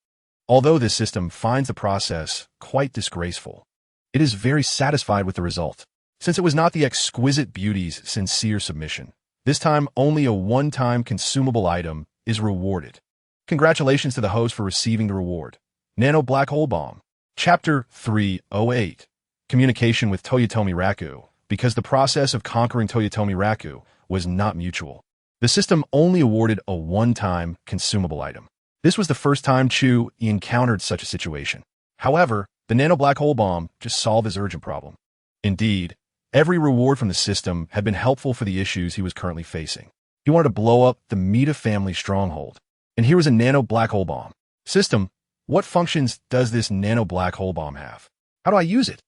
Although this system finds the process quite disgraceful, it is very satisfied with the result. Since it was not the exquisite beauty's sincere submission, this time only a one-time consumable item is rewarded. Congratulations to the host for receiving the reward. Nano Black Hole Bomb. Chapter 308. Communication with Toyotomi Raku. Because the process of conquering Toyotomi Raku was not mutual, the system only awarded a one-time consumable item. This was the first time Chu Yi encountered such a situation. However, the Nano Black Hole Bomb just solved his urgent problem. Indeed, every reward from the system had been helpful for the issues he was currently facing. He wanted to blow up the Mida family stronghold, and here was a Nano Black Hole Bomb. System, what functions does this Nano Black Hole Bomb have? How do I use it?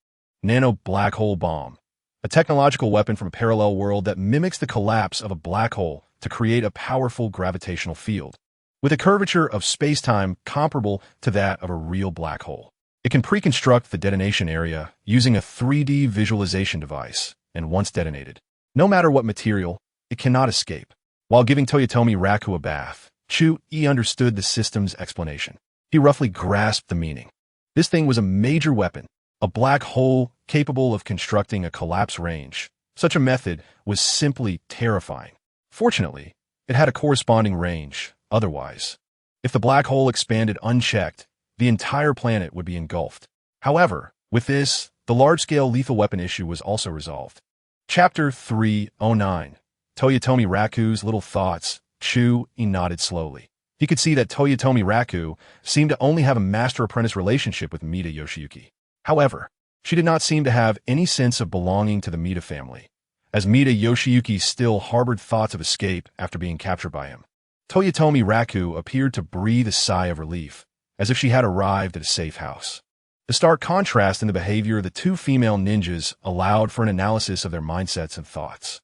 nano-black hole bomb, a technological weapon from a parallel world that mimics the collapse of a black hole to create a powerful gravitational field, with a curvature of space-time comparable to that of a real black hole. It can pre-construct the detonation area using a 3D visualization device, and once detonated, no matter what material, it cannot escape. While giving Toyotomi Raku a bath, Chu Yi understood the system's explanation. He roughly grasped the meaning. This thing was a major weapon, a black hole capable of constructing a collapse range. Such a method was simply terrifying. Fortunately, it had a corresponding range. Otherwise, if the black hole expanded unchecked, the entire planet would be engulfed. However, with this, the large-scale lethal weapon issue was also resolved. Chapter 309. Toyotomi Raku's Little Thoughts. Chu Yi nodded slowly. He could see that Toyotomi Raku seemed to only have a master-apprentice relationship with Mida Yoshiyuki. However, she did not seem to have any sense of belonging to the Mida family, as Mida Yoshiyuki still harbored thoughts of escape after being captured by him. Toyotomi Raku appeared to breathe a sigh of relief, as if she had arrived at a safe house. The stark contrast in the behavior of the two female ninjas allowed for an analysis of their mindsets and thoughts.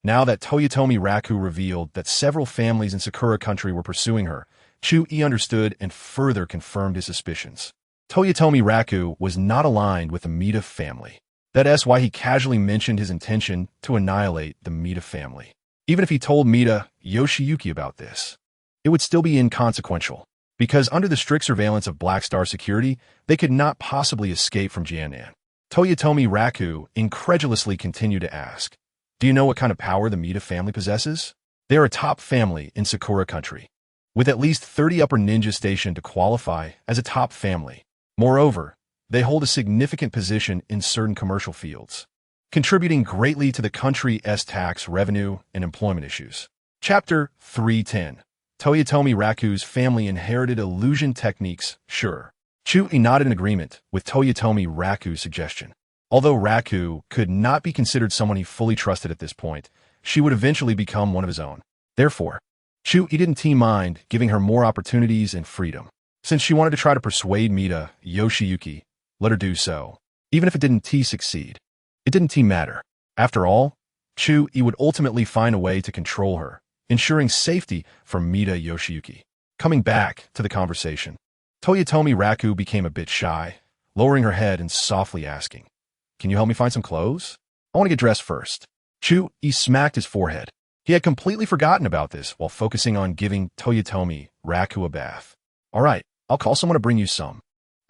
Now that Toyotomi Raku revealed that several families in Sakura country were pursuing her, Chu Yi understood and further confirmed his suspicions. Toyotomi Raku was not aligned with the Mida family. That's why he casually mentioned his intention to annihilate the Mida family. Even if he told Mida Yoshiyuki about this, it would still be inconsequential, because under the strict surveillance of Black Star security, they could not possibly escape from Jianan. Toyotomi Raku incredulously continued to ask, "Do you know what kind of power the Mida family possesses? They are a top family in Sakura country, with at least 30 upper ninjas stationed to qualify as a top family. Moreover, they hold a significant position in certain commercial fields, contributing greatly to the country's tax revenue and employment issues." Chapter 310. Toyotomi Raku's family inherited illusion techniques. Sure. Chu Yi nodded in agreement with Toyotomi Raku's suggestion. Although Raku could not be considered someone he fully trusted at this point, she would eventually become one of his own. Therefore, Chu Yi didn't mind giving her more opportunities and freedom. Since she wanted to try to persuade Mida Yoshiyuki, let her do so. Even if it didn't succeed, it didn't matter. After all, Chu Yi would ultimately find a way to control her, ensuring safety for Mida Yoshiyuki. Coming back to the conversation, Toyotomi Raku became a bit shy, lowering her head and softly asking, "Can you help me find some clothes? I want to get dressed first." Chu Yi smacked his forehead. He had completely forgotten about this while focusing on giving Toyotomi Raku a bath. "All right, I'll call someone to bring you some."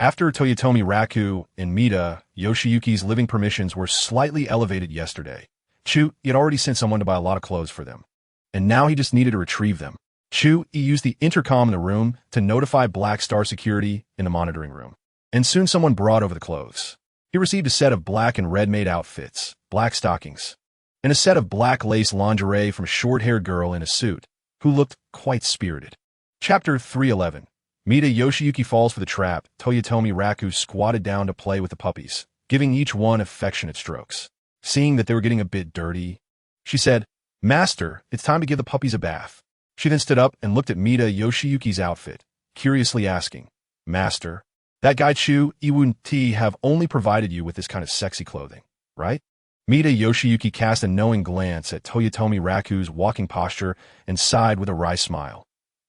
After Toyotomi Raku and Mida Yoshiyuki's living permissions were slightly elevated yesterday, Chu Yi had already sent someone to buy a lot of clothes for them, and now he just needed to retrieve them. Chu Yi used the intercom in the room to notify Black Star security in the monitoring room, and soon someone brought over the clothes. He received a set of black and red maid outfits, black stockings, and a set of black lace lingerie from a short-haired girl in a suit, who looked quite spirited. Chapter 311. Mida Yoshiyuki falls for the trap. Toyotomi Raku squatted down to play with the puppies, giving each one affectionate strokes. Seeing that they were getting a bit dirty, she said, "Master, it's time to give the puppies a bath." She then stood up and looked at Mida Yoshiyuki's outfit, curiously asking, "Master, that guy Chu Yi wouldn't have only provided you with this kind of sexy clothing, right?" Mida Yoshiyuki cast a knowing glance at Toyotomi Raku's walking posture and sighed with a wry smile.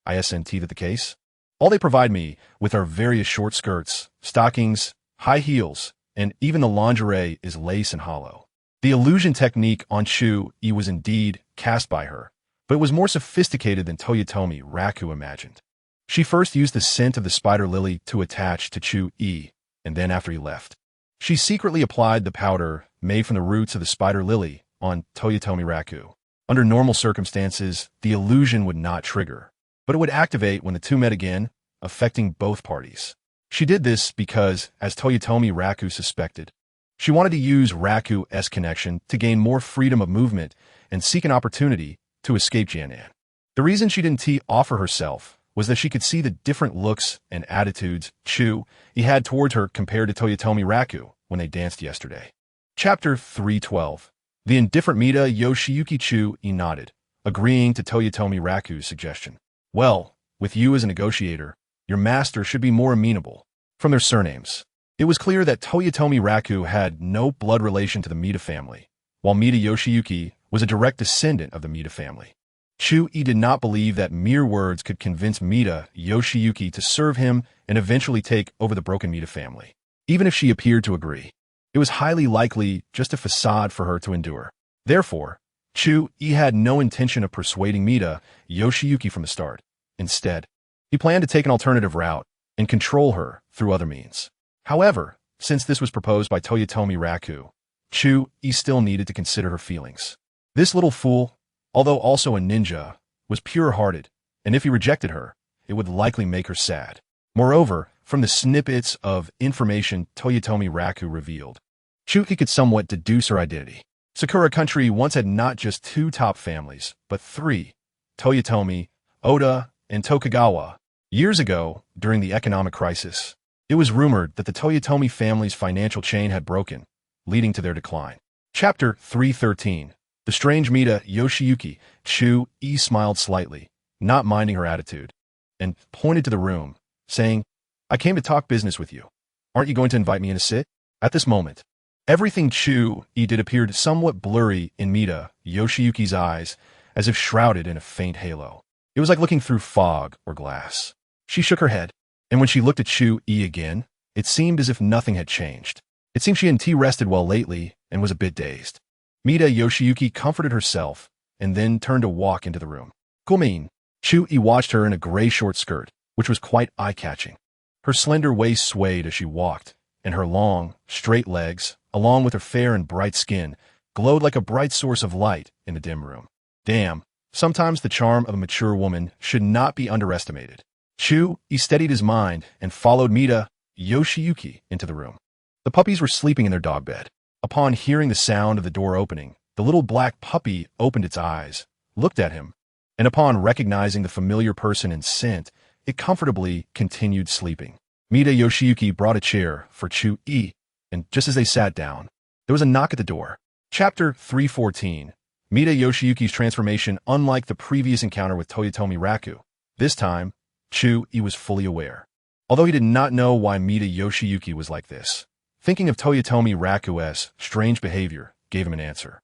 "Isn't that the case? All they provide me with are various short skirts, stockings, high heels, and even the lingerie is lace and hollow." The illusion technique on Chu Yi was indeed cast by her, but it was more sophisticated than Toyotomi Raku imagined. She first used the scent of the spider lily to attach to Chu Yi, and then after he left, she secretly applied the powder made from the roots of the spider lily on Toyotomi Raku. Under normal circumstances, the illusion would not trigger, but it would activate when the two met again, affecting both parties. She did this because, as Toyotomi Raku suspected, she wanted to use Raku's connection to gain more freedom of movement and seek an opportunity to escape Jianan. The reason she didn't offer herself was that she could see the different looks and attitudes Chu Yi had towards her compared to Toyotomi Raku when they danced yesterday. Chapter 312. The indifferent Mida Yoshiyuki. Chu Yi nodded, agreeing to Toyotomi Raku's suggestion. "Well, with you as a negotiator, your master should be more amenable." From their surnames, It was clear that Toyotomi Raku had no blood relation to the Mita family, while Mita Yoshiyuki was a direct descendant of the Mita family. Chu Yi did not believe that mere words could convince Mita Yoshiyuki to serve him and eventually take over the broken Mita family. Even if she appeared to agree, it was highly likely just a facade for her to endure. Therefore, Chu Yi had no intention of persuading Mita Yoshiyuki from the start. Instead, he planned to take an alternative route and control her through other means. However, since this was proposed by Toyotomi Raku, Chu Yi still needed to consider her feelings. This little fool, although also a ninja, was pure-hearted, and if he rejected her, it would likely make her sad. Moreover, from the snippets of information Toyotomi Raku revealed, Chu Yi could somewhat deduce her identity. Sakura Country once had not just two top families, but three: Toyotomi, Oda, and Tokugawa. Years ago, during the economic crisis, it was rumored that the Toyotomi family's financial chain had broken, leading to their decline. Chapter 313. The Strange Mita Yoshiyuki. Chu Yi smiled slightly, not minding her attitude, and pointed to the room, saying, "I came to talk business with you. Aren't you going to invite me in to sit?" At this moment, everything Chu Yi did appeared somewhat blurry in Mita Yoshiyuki's eyes, as if shrouded in a faint halo. It was like looking through fog or glass. She shook her head, and when she looked at Chu Yi again, it seemed as if nothing had changed. It seemed she hadn't rested well lately and was a bit dazed. Mita Yoshiyuki comforted herself and then turned to walk into the room. "Cool. Chu Yi watched her in a gray short skirt, which was quite eye-catching. Her slender waist swayed as she walked, and her long, straight legs, along with her fair and bright skin, glowed like a bright source of light in the dim room. Damn, sometimes the charm of a mature woman should not be underestimated. Chu Yi steadied his mind and followed Mita Yoshiyuki into the room. The puppies were sleeping in their dog bed. Upon hearing the sound of the door opening, the little black puppy opened its eyes, looked at him, and upon recognizing the familiar person and scent, it comfortably continued sleeping. Mita Yoshiyuki brought a chair for Chu Yi, and just as they sat down, there was a knock at the door. Chapter 314. Mita Yoshiyuki's transformation. Unlike the previous encounter with Toyotomi Raku, this time, Chu Yi was fully aware. Although he did not know why Mita Yoshiyuki was like this, thinking of Toyotomi Raku's strange behavior gave him an answer.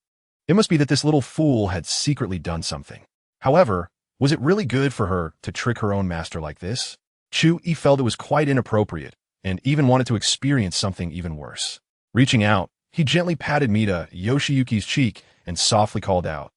It must be that this little fool had secretly done something. However, was it really good for her to trick her own master like this? Chu Yi felt it was quite inappropriate, and even wanted to experience something even worse. Reaching out, he gently patted Mita Yoshiyuki's cheek and softly called out,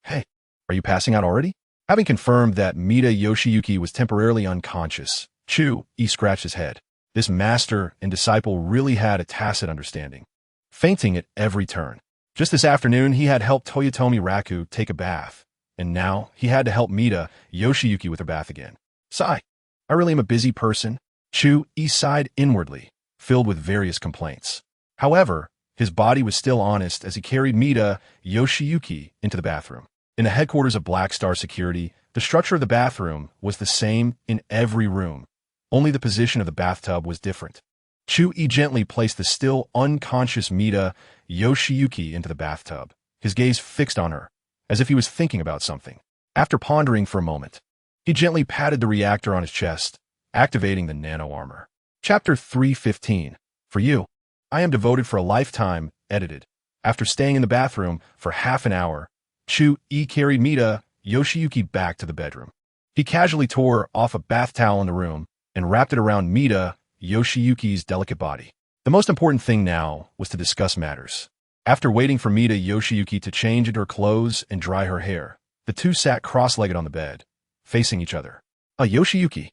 "Hey, are you passing out already?" Having confirmed that Mita Yoshiyuki was temporarily unconscious, Chu Yi scratched his head. This master and disciple really had a tacit understanding, fainting at every turn. Just this afternoon, he had helped Toyotomi Raku take a bath, and now he had to help Mita Yoshiyuki with her bath again. Sigh. I really am a busy person. Chu Yi sighed inwardly, filled with various complaints. However, his body was still honest as he carried Mita Yoshiyuki into the bathroom. In the headquarters of Black Star Security, the structure of the bathroom was the same in every room. Only the position of the bathtub was different. Chu Yi gently placed the still unconscious Mita Yoshiyuki into the bathtub, his gaze fixed on her, as if he was thinking about something. After pondering for a moment, he gently patted the reactor on his chest, activating the nano armor. Chapter 315. For you, I am devoted for a lifetime. Edited. After staying in the bathroom for half an hour, Chu Yi carried Mita Yoshiyuki back to the bedroom. He casually tore off a bath towel in the room and wrapped it around Mita Yoshiyuki's delicate body. The most important thing now was to discuss matters. After waiting for Mita Yoshiyuki to change into her clothes and dry her hair, the two sat cross-legged on the bed, facing each other. Yoshiyuki.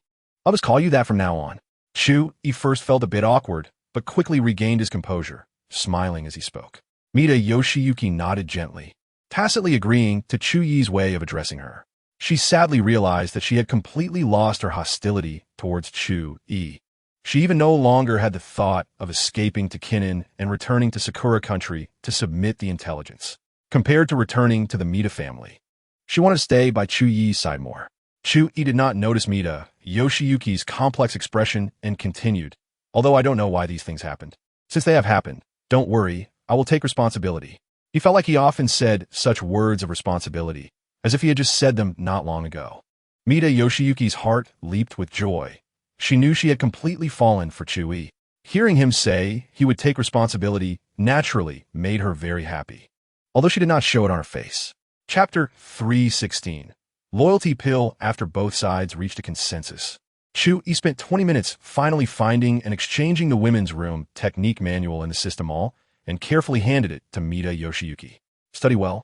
I'll just call you that from now on." Chu Yi first felt a bit awkward, but quickly regained his composure, smiling as he spoke. Mita Yoshiyuki nodded gently, tacitly agreeing to Chu Yi's way of addressing her. She sadly realized that she had completely lost her hostility towards Chu Yi. She even no longer had the thought of escaping to Kinnan and returning to Sakura Country to submit the intelligence. Compared to returning to the Mita family, she wanted to stay by Chu Yi's side more. Chu Yi did not notice Mita Yoshiyuki's complex expression and continued, "Although I don't know why these things happened. Since they have happened, don't worry, I will take responsibility." He felt like he often said such words of responsibility, as if he had just said them not long ago. Mita Yoshiyuki's heart leaped with joy. She knew she had completely fallen for Chu Yi. Hearing him say he would take responsibility naturally made her very happy, although she did not show it on her face. Chapter 316. Loyalty Pill. After both sides reached a consensus, Chu Yi spent 20 minutes finally finding and exchanging the women's room technique manual in the system mall and carefully handed it to Mida Yoshiyuki. Study well,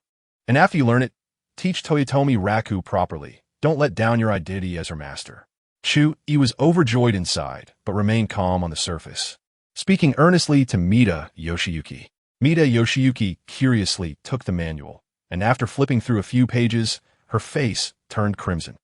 and after you learn it, teach Toyotomi Raku properly. Don't let down your identity as her master. Chu Yi was overjoyed inside, but remained calm on the surface, speaking earnestly to Mida Yoshiyuki. Mida Yoshiyuki curiously took the manual, and after flipping through a few pages, her face turned crimson.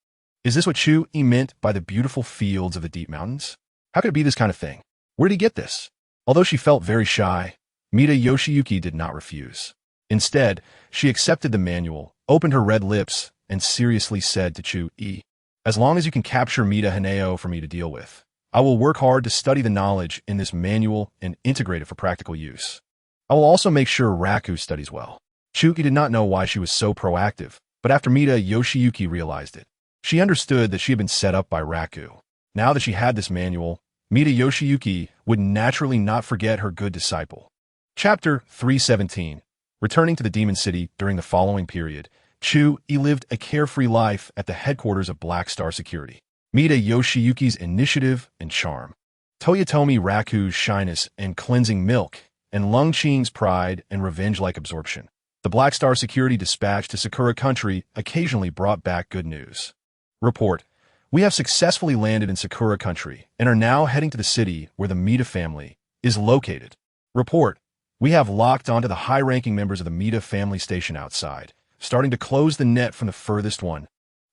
Is this what Chu Yi meant by the beautiful fields of the deep mountains? How could it be this kind of thing? Where did he get this? Although she felt very shy, Mida Yoshiyuki did not refuse. Instead, she accepted the manual, opened her red lips, and seriously said to Chu Yi, "As long as you can capture Mida Haneo for me to deal with, I will work hard to study the knowledge in this manual and integrate it for practical use. I will also make sure Raku studies well." Chu Yi did not know why she was so proactive, but after Mida Yoshiyuki realized it, she understood that she had been set up by Raku. Now that she had this manual, Mida Yoshiyuki would naturally not forget her good disciple. Chapter 317. Returning to the Demon City during the following period, Chu Yi lived a carefree life at the headquarters of Black Star Security. Mida Yoshiyuki's initiative and charm, Toyotomi Raku's shyness and cleansing milk, and Lung Qing's pride and revenge-like absorption. The Black Star Security dispatch to Sakura Country occasionally brought back good news. Report: we have successfully landed in Sakura Country and are now heading to the city where the Mida family is located. Report: we have locked onto the high-ranking members of the Mida family station outside, starting to close the net from the furthest one.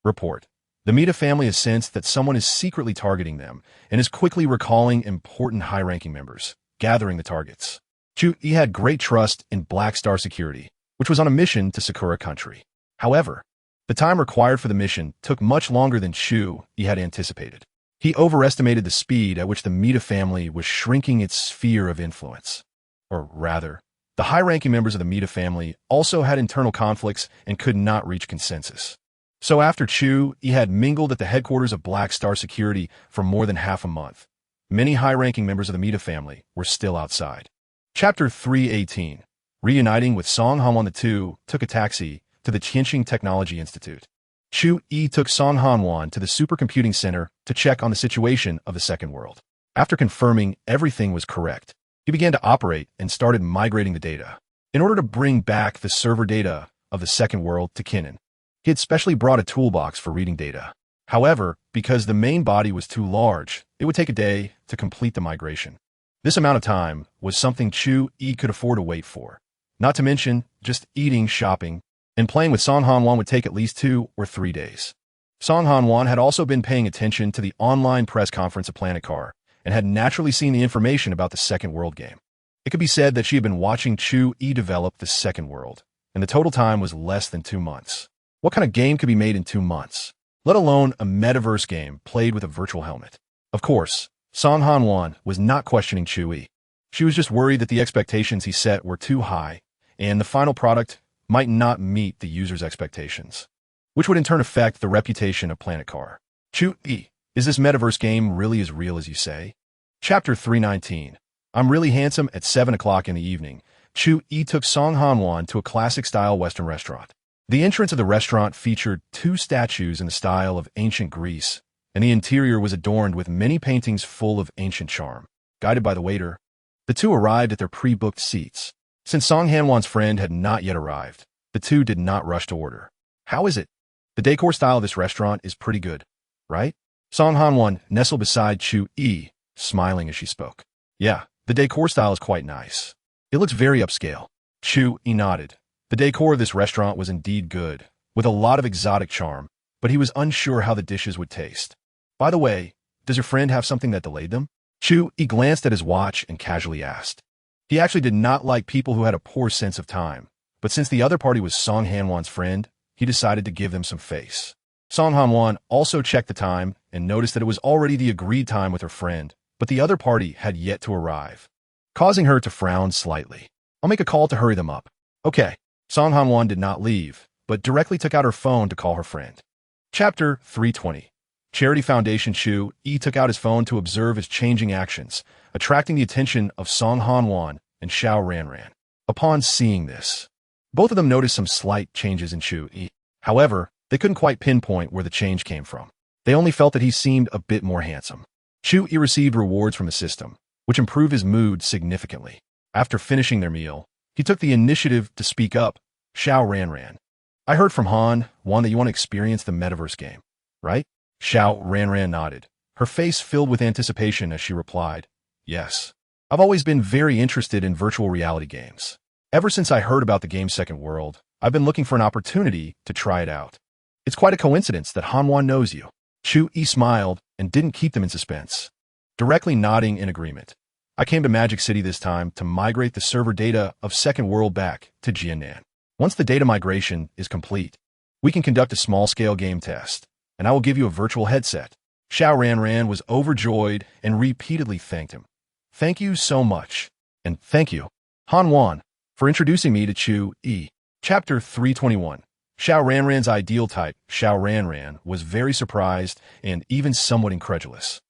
Report: the Mida family has sensed that someone is secretly targeting them and is quickly recalling important high-ranking members, gathering the targets. Chu Yi had great trust in Black Star Security, which was on a mission to Sakura Country. However, the time required for the mission took much longer than Chu Yi had anticipated. He overestimated the speed at which the Mida family was shrinking its sphere of influence. Or rather, the high-ranking members of the Mida family also had internal conflicts and could not reach consensus. So after Chu Yi had mingled at the headquarters of Black Star Security for more than half a month, many high-ranking members of the Mida family were still outside. Chapter 318. Reuniting with Song Hanwan, the two took a taxi to the Qianxing Technology Institute. Chu Yi took Song Hanwan to the supercomputing center to check on the situation of the second world. After confirming everything was correct, he began to operate and started migrating the data. In order to bring back the server data of the second world to Kinnan, he had specially brought a toolbox for reading data. However, because the main body was too large, it would take a day to complete the migration. This amount of time was something Chu Yi could afford to wait for. Not to mention, just eating, shopping, and playing with Song Hanwan would take at least 2 or 3 days. Song Hanwan had also been paying attention to the online press conference of Planet Car, and had naturally seen the information about the Second World game. It could be said that she had been watching Chu Yi develop the Second World, and the total time was less than 2 months. What kind of game could be made in 2 months? Let alone a metaverse game played with a virtual helmet. Of course, Song Hanwan was not questioning Chu Yi. She was just worried that the expectations he set were too high, and the final product might not meet the user's expectations, which would in turn affect the reputation of Planet Car. Chu Yi, is this metaverse game really as real as you say? Chapter 319. I'm really handsome at 7 o'clock in the evening. Chu Yi took Song Hanwan to a classic-style Western restaurant. The entrance of the restaurant featured 2 statues in the style of ancient Greece, and the interior was adorned with many paintings full of ancient charm. Guided by the waiter, the two arrived at their pre-booked seats. Since Song Hanwan's friend had not yet arrived, the two did not rush to order. How is it? The decor style of this restaurant is pretty good, right? Song Hanwan nestled beside Chu Yi, smiling as she spoke. Yeah, the decor style is quite nice. It looks very upscale. Chu Yi nodded. The decor of this restaurant was indeed good, with a lot of exotic charm, but he was unsure how the dishes would taste. By the way, does your friend have something that delayed them? Chu Yi glanced at his watch and casually asked. He actually did not like people who had a poor sense of time, but since the other party was Song Hanwan's friend, he decided to give them some face. Song Hanwan also checked the time and noticed that it was already the agreed time with her friend, but the other party had yet to arrive, causing her to frown slightly. I'll make a call to hurry them up. Okay. Song Hanwan did not leave, but directly took out her phone to call her friend. Chapter 320. Charity Foundation Chu Yi took out his phone to observe his changing actions, attracting the attention of Song Hanwan and Xiao Ranran. Upon seeing this, both of them noticed some slight changes in Chu Yi. However, they couldn't quite pinpoint where the change came from. They only felt that he seemed a bit more handsome. Chu Yi received rewards from the system, which improved his mood significantly. After finishing their meal, he took the initiative to speak up. Xiao Ranran. I heard from Han1 that you want to experience the metaverse game, right? Xiao Ranran nodded, her face filled with anticipation as she replied, yes. I've always been very interested in virtual reality games. Ever since I heard about the game's second world, I've been looking for an opportunity to try it out. It's quite a coincidence that Han1 knows you. Chu Yi smiled and didn't keep them in suspense, directly nodding in agreement. I came to Magic City this time to migrate the server data of Second World back to Jianan. Once the data migration is complete, we can conduct a small-scale game test, and I will give you a virtual headset. Xiao Ranran was overjoyed and repeatedly thanked him. Thank you so much, and thank you, Han1, for introducing me to Chu Yi. Chapter 321. Xiao Ranran's ideal type. Xiao Ranran was very surprised and even somewhat incredulous.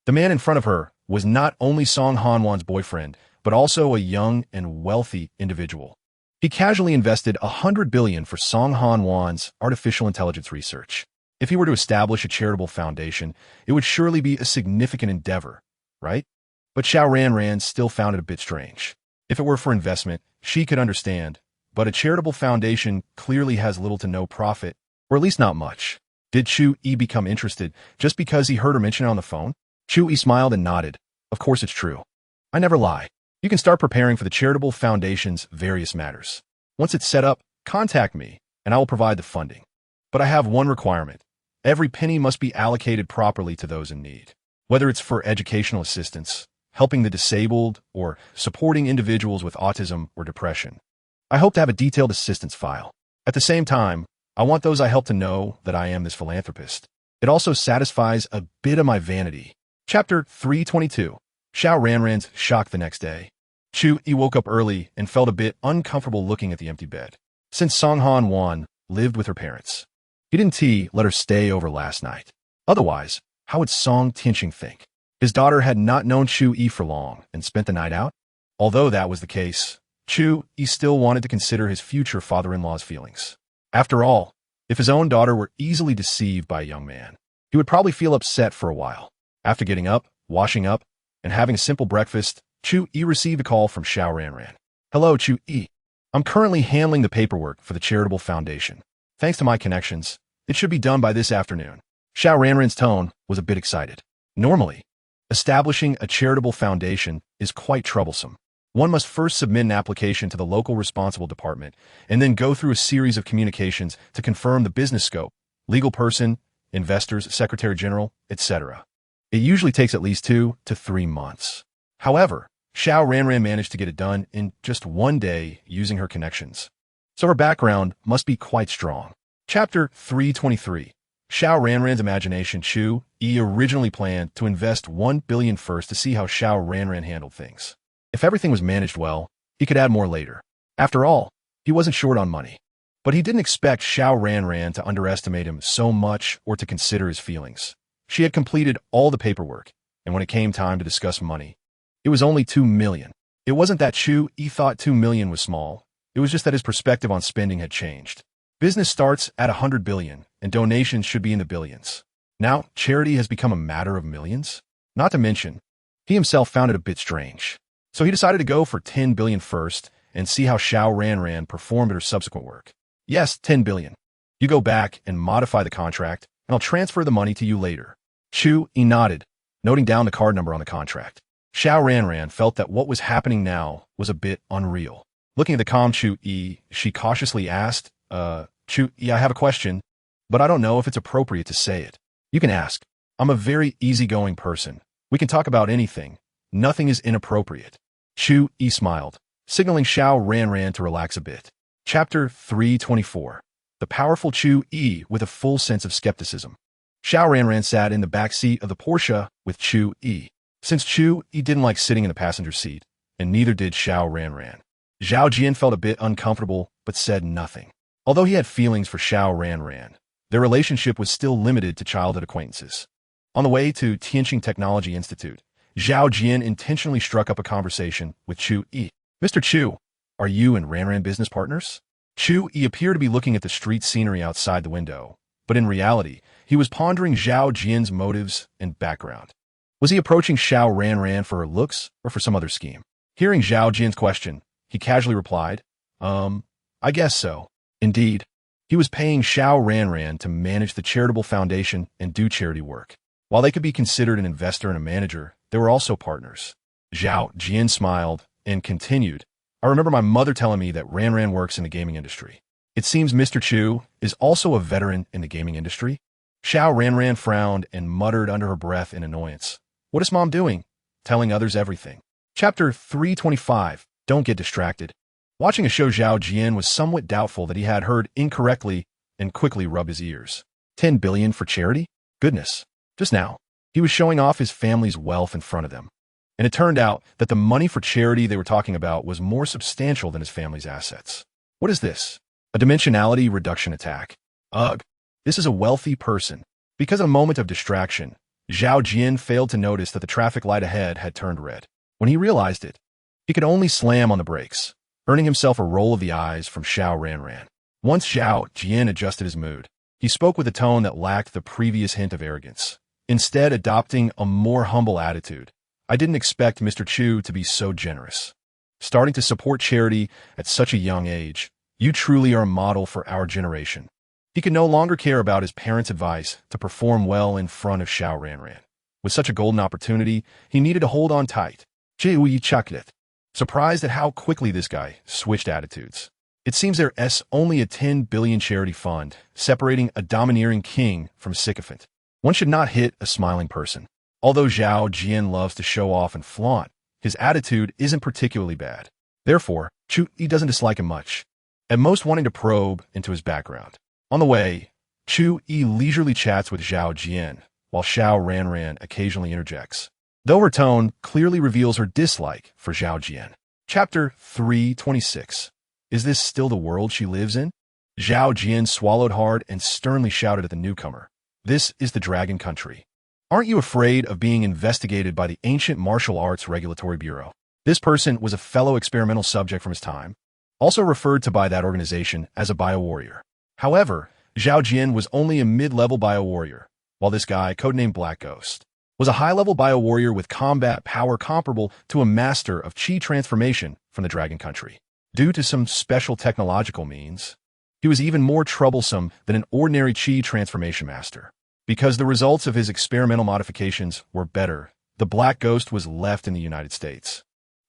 The man in front of her was not only Song Hanwan's boyfriend, but also a young and wealthy individual. He casually invested 100 billion for Song Hanwan's artificial intelligence research. If he were to establish a charitable foundation, it would surely be a significant endeavor, right? But Xiao Ranran still found it a bit strange. If it were for investment, she could understand, but a charitable foundation clearly has little to no profit, or at least not much. Did Chu Yi become interested just because he heard her mention it on the phone? Chu Yi smiled and nodded. Of course it's true. I never lie. You can start preparing for the charitable foundation's various matters. Once it's set up, contact me, and I will provide the funding. But I have one requirement. Every penny must be allocated properly to those in need. Whether it's for educational assistance, helping the disabled, or supporting individuals with autism or depression. I hope to have a detailed assistance file. At the same time, I want those I help to know that I am this philanthropist. It also satisfies a bit of my vanity. Chapter 322. Xiao Ranran's shock the next day. Chu Yi woke up early and felt a bit uncomfortable looking at the empty bed. Since Song Han1 lived with her parents, he didn't let her stay over last night. Otherwise, how would Song Tianqing think? His daughter had not known Chu Yi for long and spent the night out. Although that was the case, Chu Yi still wanted to consider his future father-in-law's feelings. After all, if his own daughter were easily deceived by a young man, he would probably feel upset for a while. After getting up, washing up, and having a simple breakfast, Chu Yi received a call from Xiao Ranran. Hello, Chu Yi. I'm currently handling the paperwork for the charitable foundation. Thanks to my connections, it should be done by this afternoon. Xiao Ranran's tone was a bit excited. Normally, establishing a charitable foundation is quite troublesome. One must first submit an application to the local responsible department and then go through a series of communications to confirm the business scope, legal person, investors, secretary general, etc. It usually takes at least 2 to 3 months. However, Xiao Ranran managed to get it done in just one day using her connections. So her background must be quite strong. Chapter 323. Xiao Ranran's imagination. Chu Yi originally planned to invest 1 billion first to see how Xiao Ranran handled things. If everything was managed well, he could add more later. After all, he wasn't short on money. But he didn't expect Xiao Ranran to underestimate him so much or to consider his feelings. She had completed all the paperwork, and when it came time to discuss money, it was only 2 million. It wasn't that Chu Yi thought 2 million was small. It was just that his perspective on spending had changed. Business starts at 100 billion, and donations should be in the billions. Now, charity has become a matter of millions? Not to mention, he himself found it a bit strange. So he decided to go for 10 billion first and see how Xiao Ranran performed at her subsequent work. Yes, 10 billion. You go back and modify the contract, and I'll transfer the money to you later. Chu Yi nodded, noting down the card number on the contract. Xiao Ranran felt that what was happening now was a bit unreal. Looking at the calm Chu Yi, she cautiously asked, Chu Yi, I have a question, but I don't know if it's appropriate to say it. You can ask. I'm a very easygoing person. We can talk about anything. Nothing is inappropriate. Chu Yi smiled, signaling Xiao Ranran to relax a bit. Chapter 324. The powerful Chu Yi with a full sense of skepticism. Xiao Ranran sat in the back seat of the Porsche with Chu Yi. Since Chu Yi didn't like sitting in the passenger seat, and neither did Xiao Ranran, Zhao Jian felt a bit uncomfortable but said nothing. Although he had feelings for Xiao Ranran, their relationship was still limited to childhood acquaintances. On the way to Tianqing Technology Institute, Zhao Jian intentionally struck up a conversation with Chu Yi. Mr. Chu, are you and Ranran business partners? Chu Yi appeared to be looking at the street scenery outside the window, but in reality, he was pondering Zhao Jian's motives and background. Was he approaching Xiao Ranran for her looks or for some other scheme? Hearing Zhao Jian's question, he casually replied, I guess so. Indeed, he was paying Xiao Ranran to manage the charitable foundation and do charity work. While they could be considered an investor and a manager, they were also partners. Zhao Jian smiled and continued, I remember my mother telling me that Ranran works in the gaming industry. It seems Mr. Chu is also a veteran in the gaming industry. Xiao Ranran frowned and muttered under her breath in annoyance. What is Mom doing? Telling others everything. Chapter 325. Don't get distracted. Watching a show, Zhao Jian was somewhat doubtful that he had heard incorrectly and quickly rubbed his ears. 10 billion for charity? Goodness. Just now, he was showing off his family's wealth in front of them. And it turned out that the money for charity they were talking about was more substantial than his family's assets. What is this? A dimensionality reduction attack. Ugh. This is a wealthy person. Because in a moment of distraction, Zhao Jian failed to notice that the traffic light ahead had turned red. When he realized it, he could only slam on the brakes, earning himself a roll of the eyes from Xiao Ranran. Once Zhao Jian adjusted his mood, he spoke with a tone that lacked the previous hint of arrogance, instead adopting a more humble attitude. I didn't expect Mr. Chu to be so generous. Starting to support charity at such a young age, you truly are a model for our generation. He could no longer care about his parents' advice to perform well in front of Xiao Ranran. With such a golden opportunity, he needed to hold on tight. Chu Yi chuckled it, surprised at how quickly this guy switched attitudes. It seems there's only a 10 billion charity fund, separating a domineering king from a sycophant. One should not hit a smiling person. Although Zhao Jian loves to show off and flaunt, his attitude isn't particularly bad. Therefore, Chu Yi doesn't dislike him much, at most wanting to probe into his background. On the way, Chu Yi leisurely chats with Zhao Jian, while Xiao Ranran occasionally interjects, though her tone clearly reveals her dislike for Zhao Jian. Chapter 326. Is this still the world she lives in? Zhao Jian swallowed hard and sternly shouted at the newcomer. This is the Dragon Country. Aren't you afraid of being investigated by the Ancient Martial Arts Regulatory Bureau? This person was a fellow experimental subject from his time, also referred to by that organization as a biowarrior. However, Zhao Jian was only a mid-level biowarrior, while this guy, codenamed Black Ghost, was a high-level biowarrior with combat power comparable to a master of chi transformation from the Dragon Country. Due to some special technological means, he was even more troublesome than an ordinary chi transformation master. Because the results of his experimental modifications were better, the Black Ghost was left in the United States.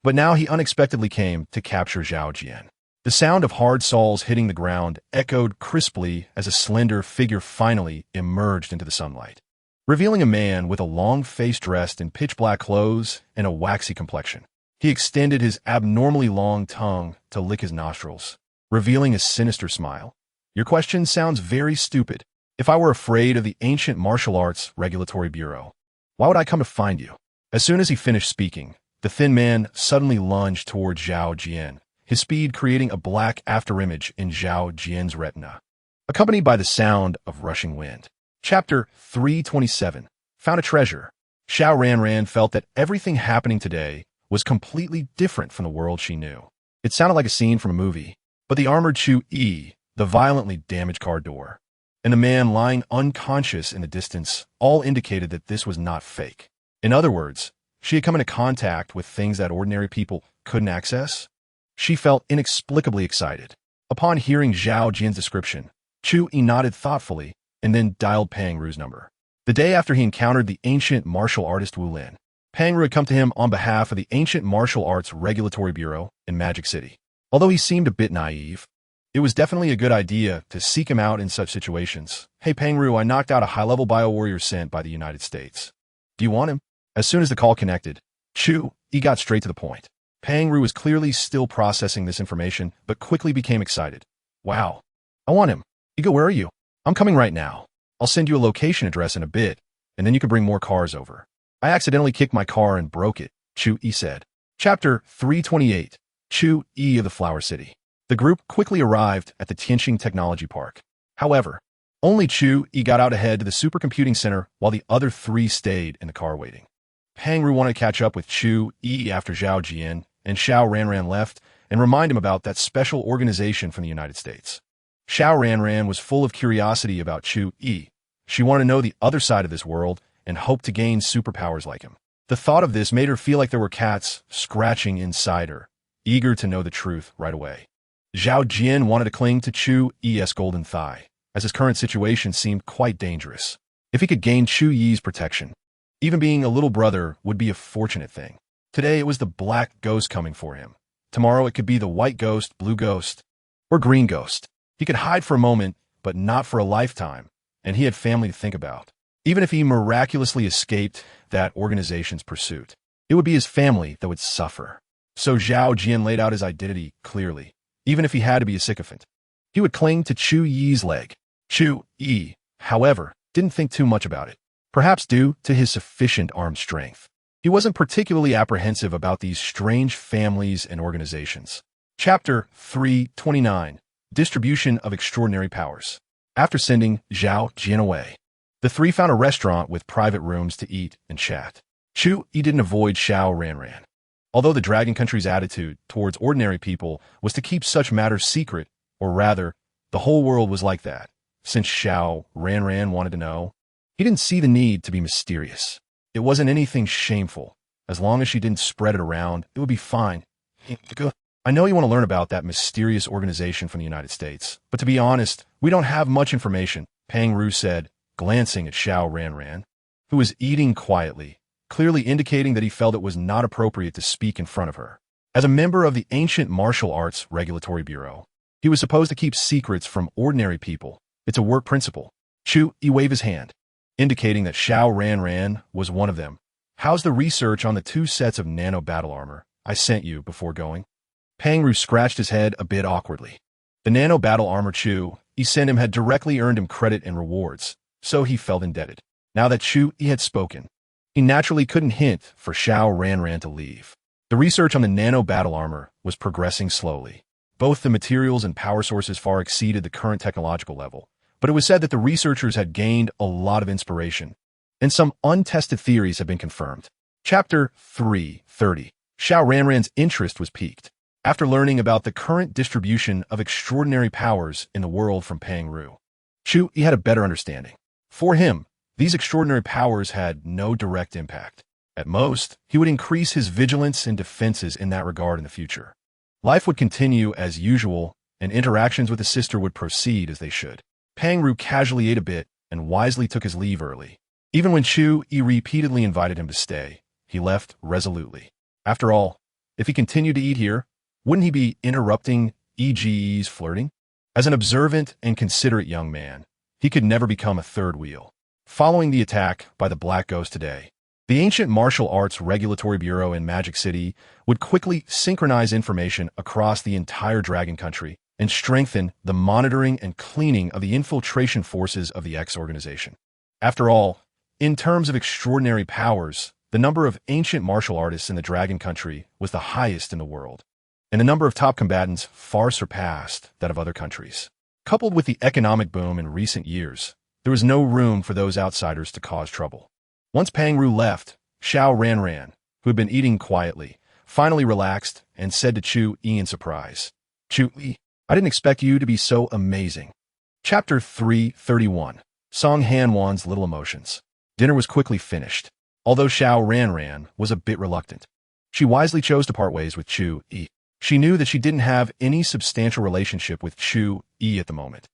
But now he unexpectedly came to capture Zhao Jian. The sound of hard soles hitting the ground echoed crisply as a slender figure finally emerged into the sunlight, revealing a man with a long face dressed in pitch-black clothes and a waxy complexion. He extended his abnormally long tongue to lick his nostrils, revealing a sinister smile. Your question sounds very stupid. If I were afraid of the Ancient Martial Arts Regulatory Bureau, why would I come to find you? As soon as he finished speaking, the thin man suddenly lunged toward Zhao Jian, his speed creating a black afterimage in Zhao Jian's retina, accompanied by the sound of rushing wind. Chapter 327. Found a treasure. Xiao Ranran felt that everything happening today was completely different from the world she knew. It sounded like a scene from a movie, but the armored Chu Yi, the violently damaged car door, and a man lying unconscious in the distance all indicated that this was not fake. In other words, she had come into contact with things that ordinary people couldn't access. She felt inexplicably excited. Upon hearing Zhao Jian's description, Chu Yi nodded thoughtfully and then dialed Pang Ru's number. The day after he encountered the ancient martial artist Wu Lin, Pang Ru had come to him on behalf of the Ancient Martial Arts Regulatory Bureau in Magic City. Although he seemed a bit naive, it was definitely a good idea to seek him out in such situations. Hey Pang Ru, I knocked out a high-level biowarrior sent by the United States. Do you want him? As soon as the call connected, Chu Yi got straight to the point. Pang Ru was clearly still processing this information, but quickly became excited. Wow, I want him. Ego, where are you? I'm coming right now. I'll send you a location address in a bit, and then you can bring more cars over. I accidentally kicked my car and broke it, Chu Yi said. Chapter 328. Chu Yi of the Flower City. The group quickly arrived at the Tianqing Technology Park. However, Only Chu Yi got out ahead to the supercomputing center while the other three stayed in the car waiting. Pang Ru wanted to catch up with Chu Yi after Zhao Jian and Xiao Ranran left and remind him about that special organization from the United States. Xiao Ranran was full of curiosity about Chu Yi. She wanted to know the other side of this world and hoped to gain superpowers like him. The thought of this made her feel like there were cats scratching inside her, eager to know the truth right away. Zhao Jian wanted to cling to Chu Yi's golden thigh, as his current situation seemed quite dangerous. If he could gain Chu Yi's protection, even being a little brother would be a fortunate thing. Today it was the black ghost coming for him. Tomorrow it could be the white ghost, blue ghost, or green ghost. He could hide for a moment, but not for a lifetime, and he had family to think about. Even if he miraculously escaped that organization's pursuit, it would be his family that would suffer. So Zhao Jian laid out his identity clearly. Even if he had to be a sycophant, he would cling to Chu Yi's leg. Chu Yi, however, didn't think too much about it, perhaps due to his sufficient arm strength. He wasn't particularly apprehensive about these strange families and organizations. Chapter 329, Distribution of Extraordinary Powers. After sending Zhao Jian away, the three found a restaurant with private rooms to eat and chat. Chu Yi didn't avoid Xiao Ranran. Although the Dragon Country's attitude towards ordinary people was to keep such matters secret, or rather, the whole world was like that. Since Xiao Ranran wanted to know, he didn't see the need to be mysterious. It wasn't anything shameful. As long as she didn't spread it around, it would be fine. I know you want to learn about that mysterious organization from the United States, but to be honest, we don't have much information, Pang Ru said, glancing at Xiao Ranran, who was eating quietly, clearly indicating that he felt it was not appropriate to speak in front of her. As a member of the Ancient Martial Arts Regulatory Bureau, he was supposed to keep secrets from ordinary people. It's a work principle. Chu Yi waved his hand, indicating that Xiao Ranran was one of them. How's the research on the 2 sets of nano battle armor I sent you before going? Pang Ru scratched his head a bit awkwardly. The nano battle armor Chu Yi sent him had directly earned him credit and rewards, so he felt indebted. Now that Chu Yi had spoken, he naturally couldn't hint for Xiao Ranran to leave. The research on the nano battle armor was progressing slowly. Both the materials and power sources far exceeded the current technological level, but it was said that the researchers had gained a lot of inspiration, and some untested theories had been confirmed. Chapter 330. Xiao Ranran's interest was piqued. After learning about the current distribution of extraordinary powers in the world from Pang Ru, Chu Yi had a better understanding. For him, these extraordinary powers had no direct impact. At most, he would increase his vigilance and defenses in that regard in the future. Life would continue as usual, and interactions with his sister would proceed as they should. Pang Ru casually ate a bit and wisely took his leave early. Even when Chu Yi repeatedly invited him to stay, he left resolutely. After all, if he continued to eat here, wouldn't he be interrupting EGE's flirting? As an observant and considerate young man, he could never become a third wheel. Following the attack by the Black Ghost today, the Ancient Martial Arts Regulatory Bureau in Magic City would quickly synchronize information across the entire Dragon Country and strengthen the monitoring and cleaning of the infiltration forces of the X organization. After all, in terms of extraordinary powers, the number of ancient martial artists in the Dragon Country was the highest in the world, and the number of top combatants far surpassed that of other countries. Coupled with the economic boom in recent years, there was no room for those outsiders to cause trouble. Once Pang Ru left, Xiao Ranran, who had been eating quietly, finally relaxed and said to Chu Yi in surprise, "Chu Yi, I didn't expect you to be so amazing." Chapter 331. Song Hanwan's Little Emotions. Dinner was quickly finished, although Xiao Ranran was a bit reluctant. She wisely chose to part ways with Chu Yi. She knew that she didn't have any substantial relationship with Chu Yi at the moment,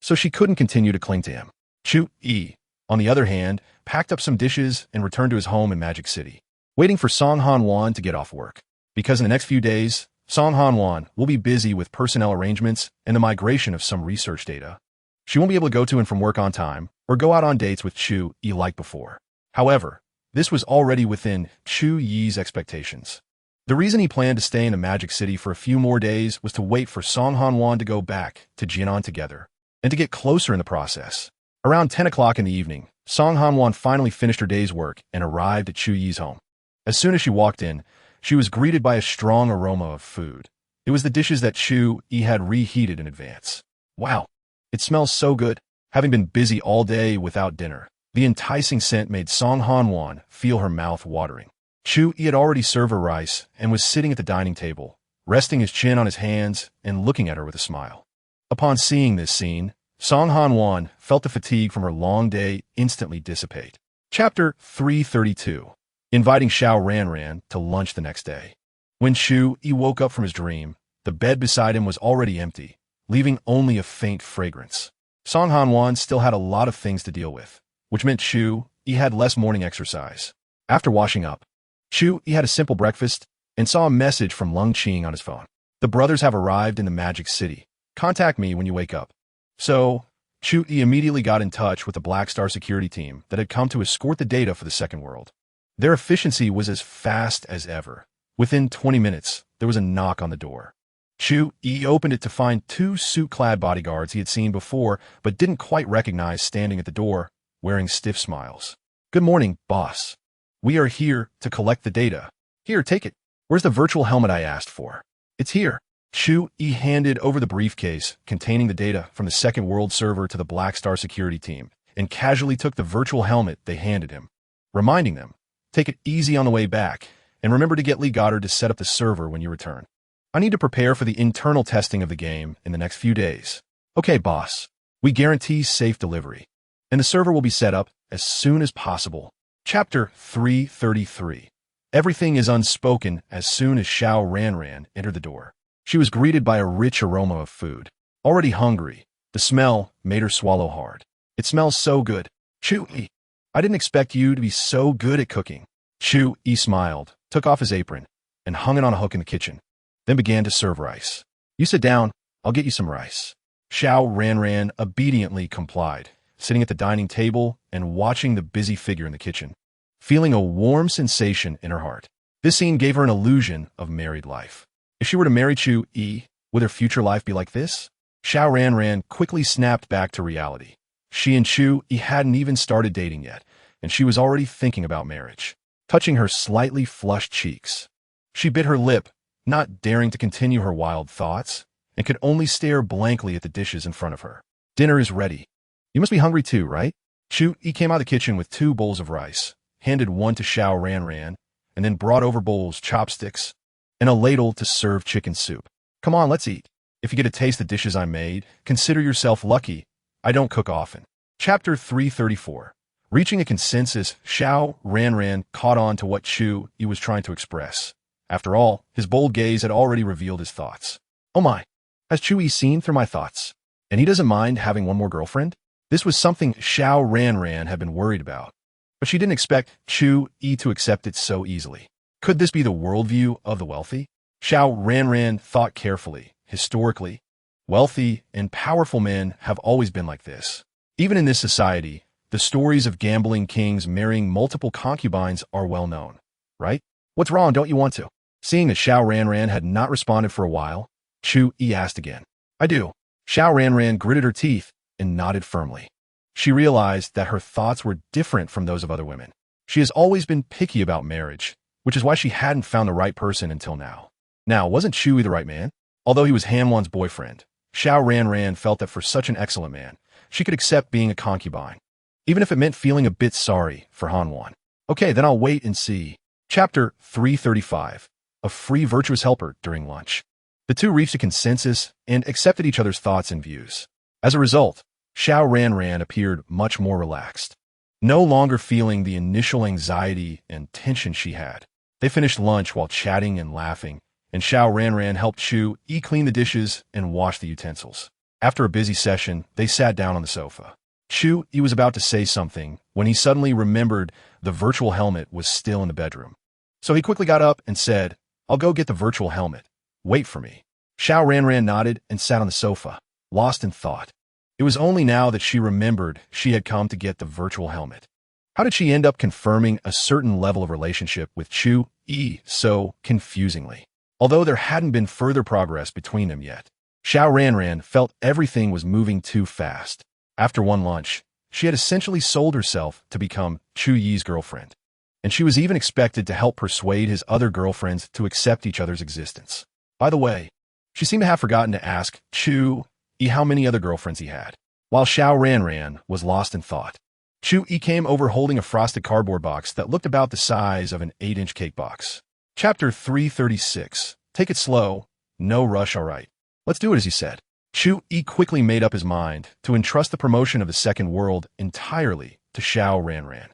so she couldn't continue to cling to him. Chu Yi, on the other hand, packed up some dishes and returned to his home in Magic City, waiting for Song Hanwan to get off work, because in the next few days, Song Hanwan will be busy with personnel arrangements and the migration of some research data. She won't be able to go to and from work on time or go out on dates with Chu Yi like before. However, this was already within Chu Yi's expectations. The reason he planned to stay in the Magic City for a few more days was to wait for Song Hanwan to go back to Jianan together, and to get closer in the process. Around 10 o'clock in the evening, Song Hanwan finally finished her day's work and arrived at Chu Yi's home. As soon as she walked in, she was greeted by a strong aroma of food. It was the dishes that Chu Yi had reheated in advance. "Wow, it smells so good. Having been busy all day without dinner, the enticing scent made Song Han-won feel her mouth watering. Chu Yi had already served her rice and was sitting at the dining table, resting his chin on his hands and looking at her with a smile. Upon seeing this scene, Song Han-won felt the fatigue from her long day instantly dissipate. Chapter 332. Inviting Xiao Ranran to lunch the next day. When Chu Yi woke up from his dream, the bed beside him was already empty, leaving only a faint fragrance. Song Han-won still had a lot of things to deal with, which meant Chu Yi had less morning exercise. After washing up, Chu Yi had a simple breakfast and saw a message from longtime on his phone. The brothers have arrived in the Magic City. Contact me when you wake up. So, Chu Yi immediately got in touch with the Black Star security team that had come to escort the data for the Second World. Their efficiency was as fast as ever. Within 20 minutes, there was a knock on the door. Chu Yi opened it to find two suit-clad bodyguards he had seen before but didn't quite recognize standing at the door, wearing stiff smiles. "Good morning, boss. We are here to collect the data. Here, take it. Where's the virtual helmet I asked for?" "It's here." Chu Yi handed over the briefcase containing the data from the Second World server to the Black Star security team and casually took the virtual helmet they handed him, reminding them, "Take it easy on the way back, and remember to get Lee Goddard to set up the server when you return. I need to prepare for the internal testing of the game in the next few days." "Okay, boss. We guarantee safe delivery, and the server will be set up as soon as possible." Chapter 333. Everything is unspoken as soon as Xiao Ranran entered the door. She was greeted by a rich aroma of food. Already hungry, the smell made her swallow hard. "It smells so good. Chu Yi, I didn't expect you to be so good at cooking." Chu Yi smiled, took off his apron, and hung it on a hook in the kitchen, then began to serve rice. "You sit down, I'll get you some rice." Xiao Ranran obediently complied, sitting at the dining table and watching the busy figure in the kitchen, feeling a warm sensation in her heart. This scene gave her an illusion of married life. If she were to marry Chu Yi, would her future life be like this? Xiao Ranran quickly snapped back to reality. She and Chu Yi hadn't even started dating yet, and she was already thinking about marriage. Touching her slightly flushed cheeks, she bit her lip, not daring to continue her wild thoughts, and could only stare blankly at the dishes in front of her. "Dinner is ready. You must be hungry too, right?" Chu Yi came out of the kitchen with 2 bowls of rice, handed one to Xiao Ranran, and then brought over bowls, chopsticks, and a ladle to serve chicken soup. "Come on, let's eat. If you get to taste the dishes I made, consider yourself lucky. I don't cook often." Chapter 334. Reaching a consensus, Xiao Ranran caught on to what Chu Yi was trying to express. After all, his bold gaze had already revealed his thoughts. "Oh my, has Chu Yi seen through my thoughts? And he doesn't mind having one more girlfriend?" This was something Xiao Ranran had been worried about, but she didn't expect Chu Yi to accept it so easily. Could this be the worldview of the wealthy? Xiao Ranran thought carefully. Historically, wealthy and powerful men have always been like this. Even in this society, the stories of gambling kings marrying multiple concubines are well known, right? "What's wrong, don't you want to?" Seeing that Xiao Ranran had not responded for a while, Chu Yi asked again. "I do." Xiao Ranran gritted her teeth and nodded firmly. She realized that her thoughts were different from those of other women. She has always been picky about marriage, which is why she hadn't found the right person until now. Now, wasn't Chu Yi the right man? Although he was Han-won's boyfriend, Xiao Ranran felt that for such an excellent man, she could accept being a concubine, even if it meant feeling a bit sorry for Han-won. "Okay, then I'll wait and see." Chapter 335. A free virtuous helper during lunch. The two reached a consensus and accepted each other's thoughts and views. As a result, Xiao Ranran appeared much more relaxed, no longer feeling the initial anxiety and tension she had. They finished lunch while chatting and laughing, and Xiao Ranran helped Chu Yi clean the dishes and wash the utensils. After a busy session, they sat down on the sofa. Chu Yi was about to say something when he suddenly remembered the virtual helmet was still in the bedroom. So he quickly got up and said, "I'll go get the virtual helmet. Wait for me." Xiao Ranran nodded and sat on the sofa, lost in thought. It was only now that she remembered she had come to get the virtual helmet. How did she end up confirming a certain level of relationship with Chu Yi so confusingly? Although there hadn't been further progress between them yet, Xiao Ranran felt everything was moving too fast. After one lunch, she had essentially sold herself to become Chu Yi's girlfriend, and she was even expected to help persuade his other girlfriends to accept each other's existence. By the way, she seemed to have forgotten to ask Chu Yi how many other girlfriends he had. while Xiao Ranran was lost in thought. Chu Yi came over holding a frosted cardboard box that looked about the size of an 8-inch cake box. Chapter 336. Take it slow. No rush, all right. Let's do it, as he said. Chu Yi quickly made up his mind to entrust the promotion of the second world entirely to Xiao Ranran.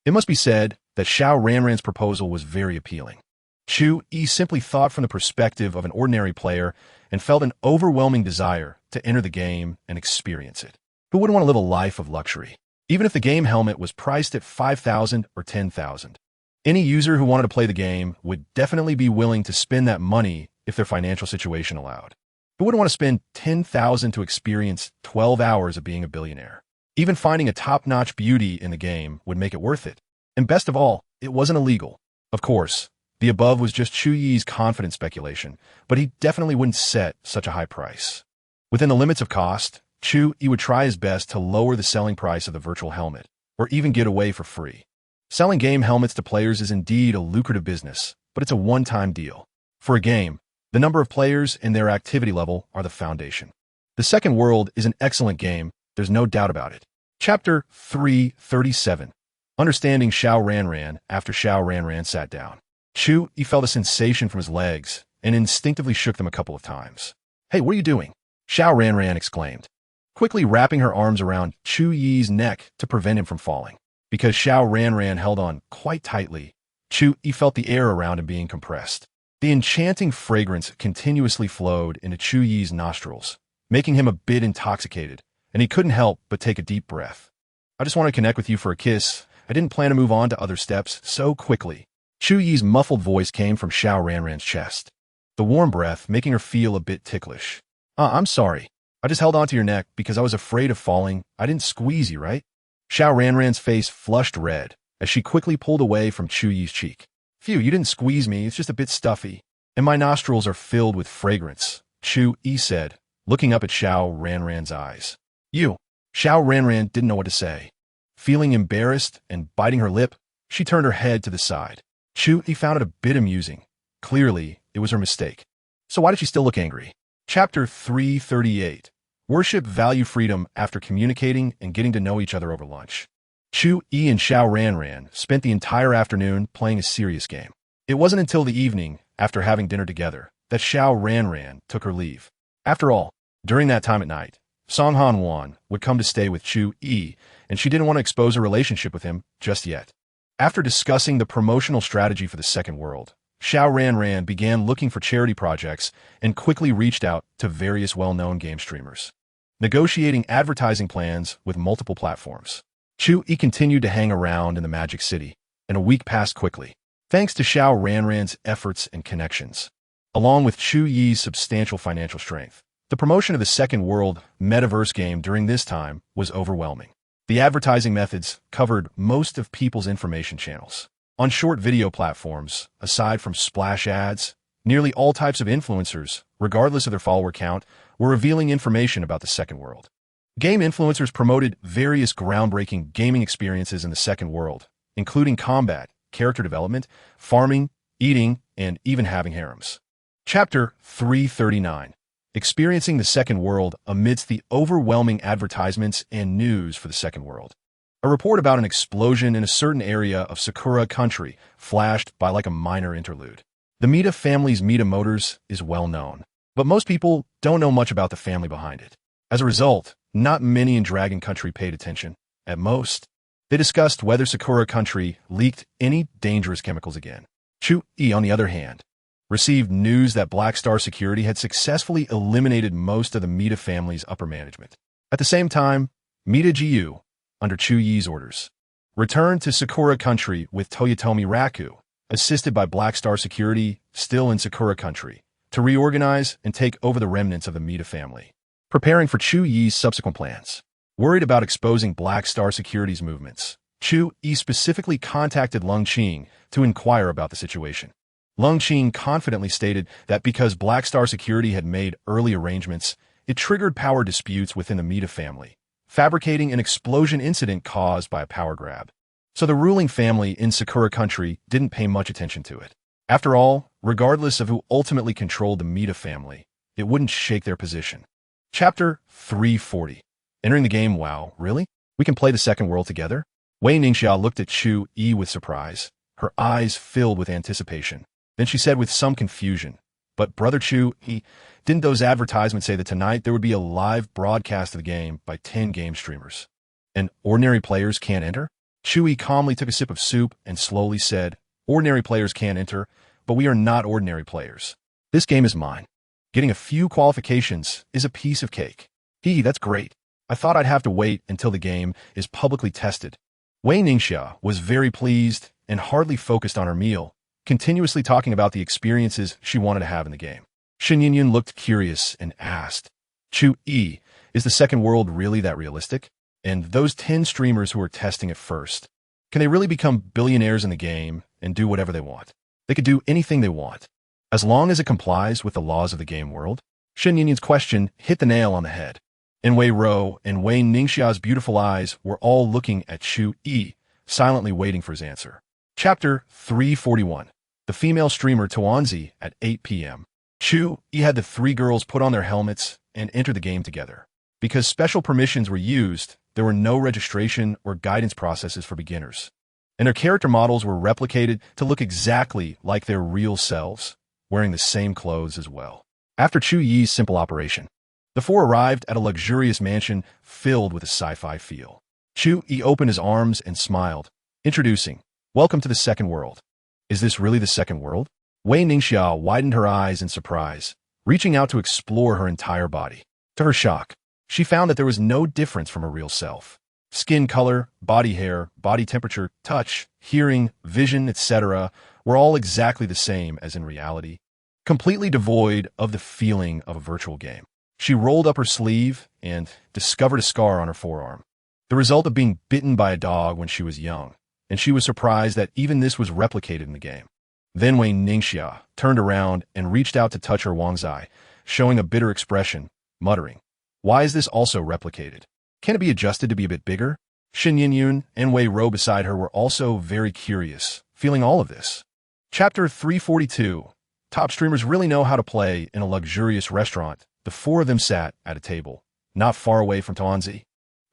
It must be said that Xiao Ranran's proposal was very appealing. Chu Yi simply thought from the perspective of an ordinary player and felt an overwhelming desire to enter the game and experience it. Who wouldn't want to live a life of luxury? Even if the game helmet was priced at 5,000 or 10,000. Any user who wanted to play the game would definitely be willing to spend that money if their financial situation allowed. Who wouldn't want to spend 10,000 to experience 12 hours of being a billionaire? Even finding a top-notch beauty in the game would make it worth it. And best of all, it wasn't illegal. Of course, the above was just Chu Yi's confident speculation, but he definitely wouldn't set such a high price. Within the limits of cost, Chu Yi would try his best to lower the selling price of the virtual helmet, or even get away for free. Selling game helmets to players is indeed a lucrative business, but it's a one-time deal. For a game, the number of players and their activity level are the foundation. The Second World is an excellent game, there's no doubt about it. Chapter 337. Understanding Xiao Ranran after Xiao Ranran sat down. Chu Yi felt a sensation from his legs and instinctively shook them a couple of times. Hey, what are you doing? Xiao Ranran exclaimed, quickly wrapping her arms around Chu Yi's neck to prevent him from falling. Because Xiao Ranran held on quite tightly, Chu Yi felt the air around him being compressed. The enchanting fragrance continuously flowed into Chu Yi's nostrils, making him a bit intoxicated, and he couldn't help but take a deep breath. I just want to connect with you for a kiss. I didn't plan to move on to other steps so quickly. Chu Yi's muffled voice came from Xiao Ranran's chest, the warm breath making her feel a bit ticklish. I'm sorry. I just held onto your neck because I was afraid of falling. I didn't squeeze you, right? Xiao Ranran's face flushed red as she quickly pulled away from Chu Yi's cheek. Phew, you didn't squeeze me. It's just a bit stuffy. And my nostrils are filled with fragrance, Chu Yi said, looking up at Xiao Ranran's eyes. You. Xiao Ranran didn't know what to say. Feeling embarrassed and biting her lip, she turned her head to the side. Chu Yi found it a bit amusing. Clearly, it was her mistake. So why did she still look angry? Chapter 338. Worship value freedom after communicating and getting to know each other over lunch. Chu Yi and Xiao Ranran spent the entire afternoon playing a serious game. It wasn't until the evening, after having dinner together, that Xiao Ranran took her leave. After all, during that time at night, Song Han Wan would come to stay with Chu Yi, and she didn't want to expose her relationship with him just yet. After discussing the promotional strategy for the Second World, Xiao Ranran began looking for charity projects and quickly reached out to various well-known game streamers, negotiating advertising plans with multiple platforms. Chu Yi continued to hang around in the Magic City, and a week passed quickly, thanks to Xiao Ranran's efforts and connections. Along with Chu Yi's substantial financial strength, the promotion of the Second World metaverse game during this time was overwhelming. The advertising methods covered most of people's information channels. On short video platforms, aside from splash ads, nearly all types of influencers, regardless of their follower count, were revealing information about the Second World. Game influencers promoted various groundbreaking gaming experiences in the Second World, including combat, character development, farming, eating, and even having harems. Chapter 339. Experiencing the Second World amidst the overwhelming advertisements and news for the Second World. A report about an explosion in a certain area of Sakura country flashed by like a minor interlude. The Mita family's Mita Motors is well known, but most people don't know much about the family behind it. As a result, not many in Dragon Country paid attention. At most, they discussed whether Sakura Country leaked any dangerous chemicals again. Chu Yi, on the other hand, received news that Black Star Security had successfully eliminated most of the Mita family's upper management. At the same time, Mita GU, under Chu Yi's orders, returned to Sakura Country with Toyotomi Raku, assisted by Black Star Security, still in Sakura Country, to reorganize and take over the remnants of the Mita family, preparing for Chu Yi's subsequent plans. Worried about exposing Black Star Security's movements, Chu Yi specifically contacted Lung Qing to inquire about the situation. Lung Qing confidently stated that because Black Star Security had made early arrangements, it triggered power disputes within the Mita family, fabricating an explosion incident caused by a power grab. So the ruling family in Sakura Country didn't pay much attention to it. After all, regardless of who ultimately controlled the Mita family, it wouldn't shake their position. Chapter 340. Entering the game, wow, really? We can play the second world together? Wei Ningxia looked at Chu Yi with surprise, her eyes filled with anticipation. Then she said with some confusion, "But Brother Chu Yi, didn't those advertisements say that tonight there would be a live broadcast of the game by 10 game streamers? And ordinary players can't enter?" Chu Yi calmly took a sip of soup and slowly said, "Ordinary players can't enter, but we are not ordinary players. This game is mine. Getting a few qualifications is a piece of cake." That's great. I thought I'd have to wait until the game is publicly tested." Wei Ningxia was very pleased and hardly focused on her meal, continuously talking about the experiences she wanted to have in the game. Shen Yinyun looked curious and asked, "Chu Yi, is the second world really that realistic? And those 10 streamers who are testing it first, can they really become billionaires in the game and do whatever they want? They could do anything they want, as long as it complies with the laws of the game world?" Shen Yinyun's question hit the nail on the head. And Wei Ro and Wei Ningxia's beautiful eyes were all looking at Chu Yi, silently waiting for his answer. Chapter 341. The female streamer Tuanzi at 8 p.m. Chu Yi had the 3 girls put on their helmets and enter the game together. Because special permissions were used, there were no registration or guidance processes for beginners. And their character models were replicated to look exactly like their real selves, wearing the same clothes as well. After Chu Yi's simple operation, the 4 arrived at a luxurious mansion filled with a sci-fi feel. Chu Yi opened his arms and smiled, introducing, "Welcome to the second world." "Is this really the second world?" Wei Ningxia widened her eyes in surprise, reaching out to explore her entire body. To her shock, she found that there was no difference from her real self. Skin color, body hair, body temperature, touch, hearing, vision, etc. were all exactly the same as in reality, completely devoid of the feeling of a virtual game. She rolled up her sleeve and discovered a scar on her forearm, the result of being bitten by a dog when she was young, and she was surprised that even this was replicated in the game. Then Wei Ningxia turned around and reached out to touch her Wangzai, showing a bitter expression, muttering, "Why is this also replicated? Can it be adjusted to be a bit bigger?" Shen Yinyun and Wei Ro beside her were also very curious, feeling all of this. Chapter 342. Top streamers really know how to play in a luxurious restaurant. The 4 of them sat at a table, not far away from Tuanzi,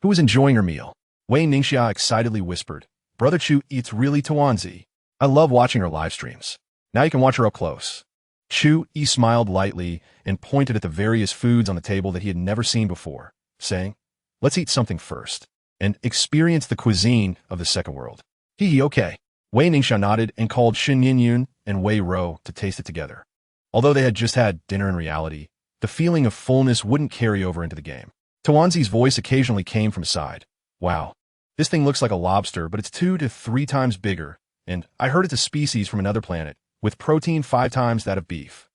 who was enjoying her meal. Wei Ningxia excitedly whispered, "Brother Chu, it's really Tuanzi. I love watching her live streams. Now you can watch her up close." Chu Yi smiled lightly and pointed at the various foods on the table that he had never seen before, saying, "Let's eat something first and experience the cuisine of the second world." Okay. Wei Ningxia nodded and called Shen Yinyun and Wei Ro to taste it together. Although they had just had dinner in reality, the feeling of fullness wouldn't carry over into the game. Tuanzi's voice occasionally came from his side. "Wow, this thing looks like a lobster, but it's 2 to 3 times bigger, and I heard it's a species from another planet, with protein 5 times that of beef.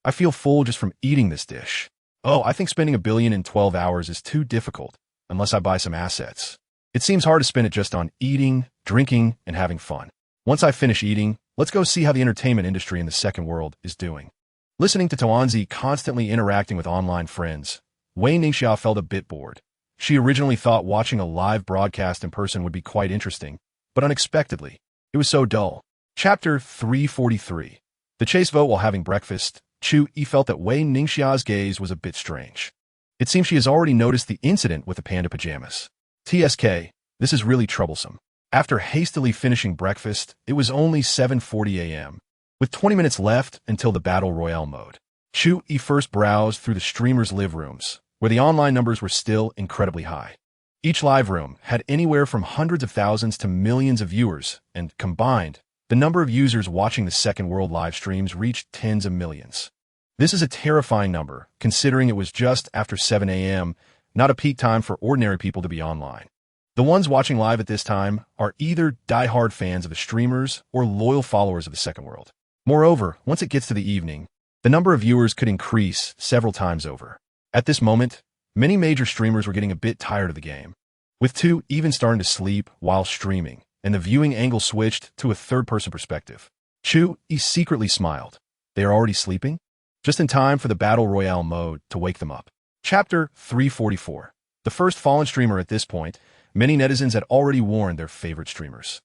I feel full just from eating this dish. Oh, I think spending 1 billion in 12 hours is too difficult, unless I buy some assets. It seems hard to spend it just on eating, drinking, and having fun. Once I finish eating, let's go see how the entertainment industry in the second world is doing." Listening to Tuanzi constantly interacting with online friends, Wei Ningxia felt a bit bored. She originally thought watching a live broadcast in person would be quite interesting, but unexpectedly, it was so dull. Chapter 343. The chase vote while having breakfast. Chu Yi felt that Wei Ningxia's gaze was a bit strange. It seems she has already noticed the incident with the panda pajamas. TSK, this is really troublesome. After hastily finishing breakfast, it was only 7:40 a.m., with 20 minutes left until the Battle Royale mode. Chu Yi first browsed through the streamers' live rooms, where the online numbers were still incredibly high. Each live room had anywhere from hundreds of thousands to millions of viewers, and combined, the number of users watching the Second World live streams reached tens of millions. This is a terrifying number, considering it was just after 7 a.m., not a peak time for ordinary people to be online. The ones watching live at this time are either die-hard fans of the streamers or loyal followers of the Second World. Moreover, once it gets to the evening, the number of viewers could increase several times over. At this moment, many major streamers were getting a bit tired of the game, with 2 even starting to sleep while streaming, and the viewing angle switched to a third-person perspective. Chu Yi secretly smiled. They are already sleeping? Just in time for the Battle Royale mode to wake them up. Chapter 344. The first fallen streamer. At this point, many netizens had already warned their favorite streamers.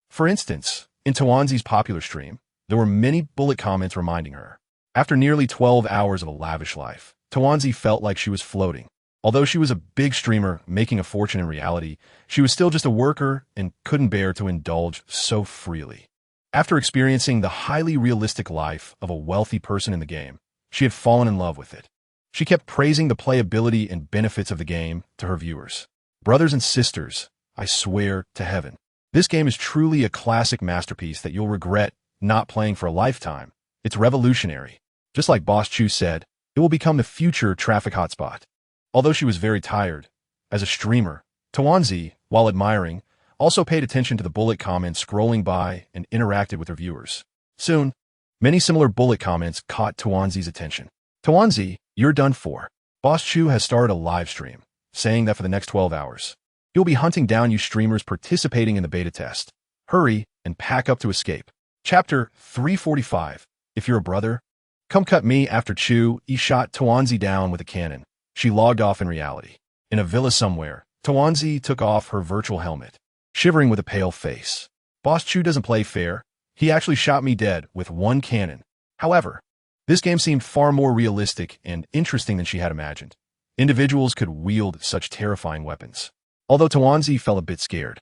For instance, in Tuanzi's popular stream, there were many bullet comments reminding her. After nearly 12 hours of a lavish life, Tuanzi felt like she was floating. Although she was a big streamer making a fortune in reality, she was still just a worker and couldn't bear to indulge so freely. After experiencing the highly realistic life of a wealthy person in the game, she had fallen in love with it. She kept praising the playability and benefits of the game to her viewers. Brothers and sisters, I swear to heaven, this game is truly a classic masterpiece that you'll regret not playing for a lifetime. It's revolutionary. Just like Boss Chu said, it will become the future traffic hotspot. Although she was very tired, as a streamer, Tuanzi, while admiring, also paid attention to the bullet comments scrolling by and interacted with her viewers. Soon, many similar bullet comments caught Tuanzi's attention. Tuanzi, you're done for. Boss Chu has started a live stream, saying that for the next 12 hours, he'll be hunting down you streamers participating in the beta test. Hurry and pack up to escape. Chapter 345. If you're a brother, come cut me. After Chu Yi shot Tuanzi down with a cannon, she logged off in reality. In a villa somewhere, Tuanzi took off her virtual helmet, shivering with a pale face. Boss Chu doesn't play fair. He actually shot me dead with one cannon. However, this game seemed far more realistic and interesting than she had imagined. Individuals could wield such terrifying weapons. Although Tuanzi felt a bit scared,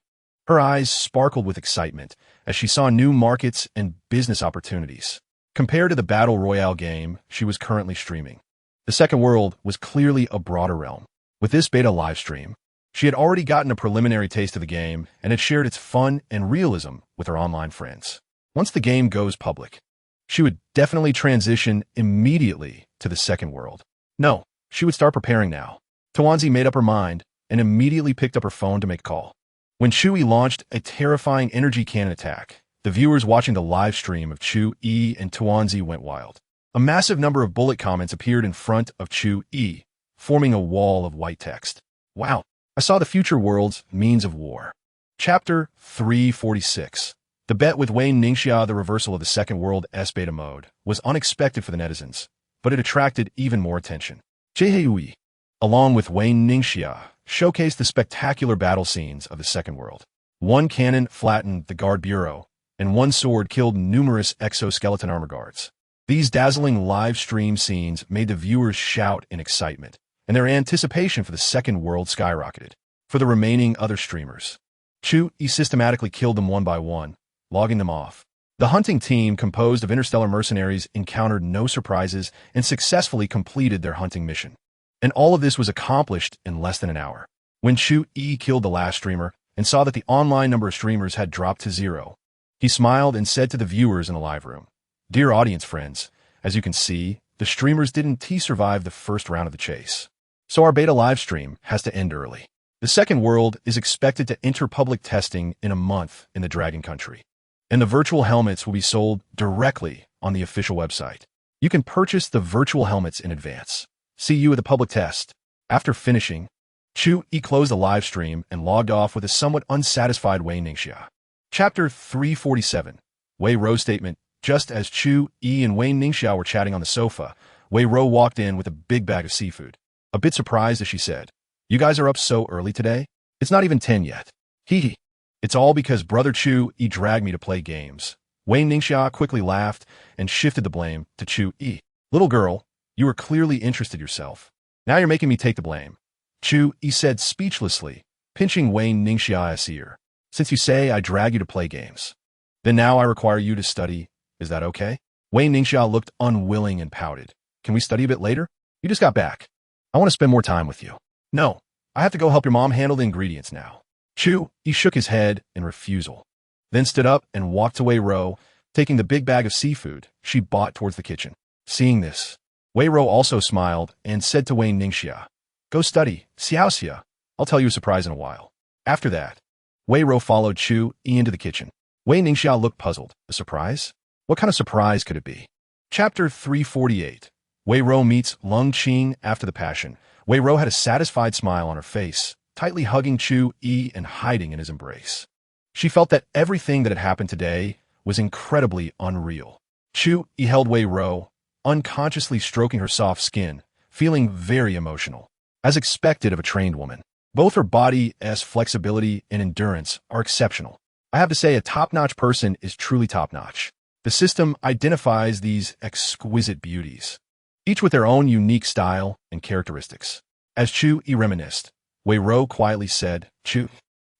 her eyes sparkled with excitement as she saw new markets and business opportunities. Compared to the Battle Royale game she was currently streaming, the second world was clearly a broader realm. With this beta livestream, she had already gotten a preliminary taste of the game and had shared its fun and realism with her online friends. Once the game goes public, she would definitely transition immediately to the second world. No, she would start preparing now. Tuanzi made up her mind and immediately picked up her phone to make a call. When Chu Yi launched a terrifying energy cannon attack, the viewers watching the live stream of Chu Yi and Tuanzi went wild. A massive number of bullet comments appeared in front of Chu Yi, forming a wall of white text. Wow, I saw the future world's means of war. Chapter 346. The bet with Wayne Ningxia, the reversal of the Second World S beta mode, was unexpected for the netizens, but it attracted even more attention. Chu Yi, along with Wayne Ningxia, showcased the spectacular battle scenes of the Second World. One cannon flattened the guard bureau, and one sword killed numerous exoskeleton armor guards. These dazzling live stream scenes made the viewers shout in excitement, and their anticipation for the Second World skyrocketed. For the remaining other streamers, Chu Yi systematically killed them one by one, logging them off. The hunting team, composed of interstellar mercenaries, encountered no surprises and successfully completed their hunting mission. And all of this was accomplished in less than an hour. When Chu Yi killed the last streamer and saw that the online number of streamers had dropped to 0, he smiled and said to the viewers in the live room, "Dear audience friends, as you can see, the streamers didn't survive the first round of the chase. So our beta live stream has to end early. The Second World is expected to enter public testing in a month in the Dragon Country, and the virtual helmets will be sold directly on the official website. You can purchase the virtual helmets in advance. See you at the public test." After finishing, Chu Yi closed the live stream and logged off with a somewhat unsatisfied Wei Ningxia. Chapter 347. Wei Ro statement. Just as Chu Yi and Wei Ningxia were chatting on the sofa, Wei Ro walked in with a big bag of seafood. A bit surprised as she said, "You guys are up so early today? It's not even 10 yet." Hee. "It's all because brother Chu Yi dragged me to play games." Wei Ningxia quickly laughed and shifted the blame to Chu Yi. "Little girl, you were clearly interested yourself. Now you're making me take the blame," Chu Yi said speechlessly, pinching Wei Ningxia's ear. "Since you say I drag you to play games, then now I require you to study. Is that okay?" Wei Ningxia looked unwilling and pouted. "Can we study a bit later? You just got back. I want to spend more time with you." "No, I have to go help your mom handle the ingredients now." Chu Yi shook his head in refusal, then stood up and walked to Wei Ro, taking the big bag of seafood she bought towards the kitchen. Seeing this, Wei Ro also smiled and said to Wei Ningxia, "Go study, Xiaoxia. I'll tell you a surprise in a while." After that, Wei Ro followed Chu Yi into the kitchen. Wei Ningxia looked puzzled. A surprise? What kind of surprise could it be? Chapter 348. Wei Ro meets Lung Qing after the passion. Wei Ro had a satisfied smile on her face, tightly hugging Chu Yi and hiding in his embrace. She felt that everything that had happened today was incredibly unreal. Chu Yi held Wei Ro, unconsciously stroking her soft skin, feeling very emotional. As expected of a trained woman, both her body's flexibility and endurance are exceptional. I have to say, a top-notch person is truly top-notch. The system identifies these exquisite beauties, each with their own unique style and characteristics. As Chu Yi reminisced, Wei Ro quietly said, Chu,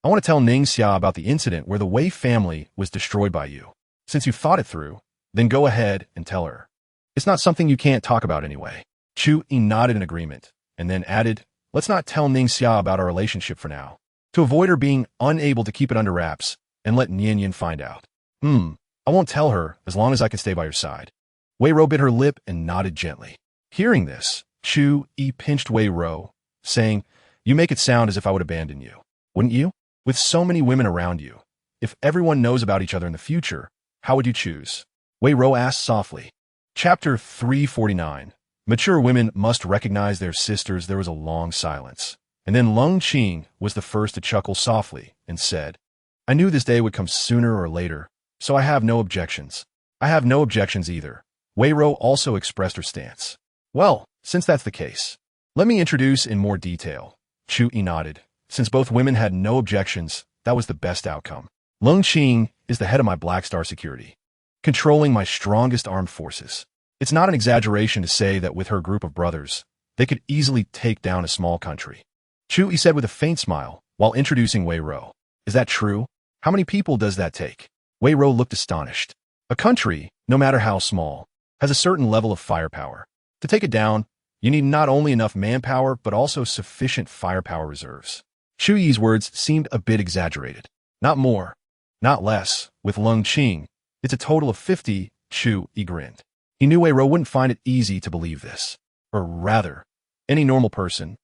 I want to tell Ning Xia about the incident where the Wei family was destroyed by you. Since you've thought it through, then go ahead and tell her. It's not something you can't talk about anyway. Chu Yi nodded in agreement, and then added, let's not tell Ning Xia about our relationship for now, to avoid her being unable to keep it under wraps and let Nian Yin find out. I won't tell her as long as I can stay by your side. Wei Ro bit her lip and nodded gently. Hearing this, Chu Yi pinched Wei Ro, saying, you make it sound as if I would abandon you, wouldn't you? With so many women around you, if everyone knows about each other in the future, how would you choose? Wei Ro asked softly. Chapter 349. Mature women must recognize their sisters. There was a long silence, and then Lung Qing was the first to chuckle softly and said, I knew this day would come sooner or later, so I have no objections. I have no objections either. Wei Ro also expressed her stance. Well, since that's the case, let me introduce in more detail. Chu Yi nodded. Since both women had no objections, that was the best outcome. Lung Qing is the head of my Black Star security, controlling my strongest armed forces. It's not an exaggeration to say that with her group of brothers, they could easily take down a small country. Chu Yi said with a faint smile while introducing Wei Ro. Is that true? How many people does that take? Wei Ro looked astonished. A country, no matter how small, has a certain level of firepower. To take it down, you need not only enough manpower, but also sufficient firepower reserves. Chu Yi's words seemed a bit exaggerated. Not more, not less. With Lung Qing, it's a total of 50, Chu Yi grinned. He knew Wei Ro wouldn't find it easy to believe this. Or rather, any normal person,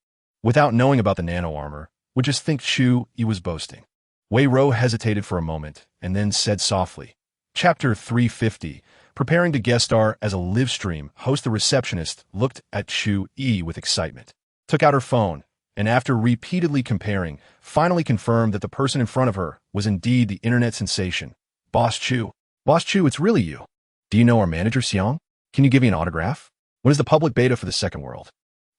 without knowing about the nano-armor, would just think Chu Yi was boasting. Wei Ro hesitated for a moment, and then said softly, Chapter 350, preparing to guest star as a live stream host. The receptionist looked at Chu Yi with excitement, took out her phone, and after repeatedly comparing, finally confirmed that the person in front of her was indeed the internet sensation. Boss Chu. Boss Chu, it's really you. Do you know our manager, Xiang? Can you give me an autograph? When is the public beta for the second world?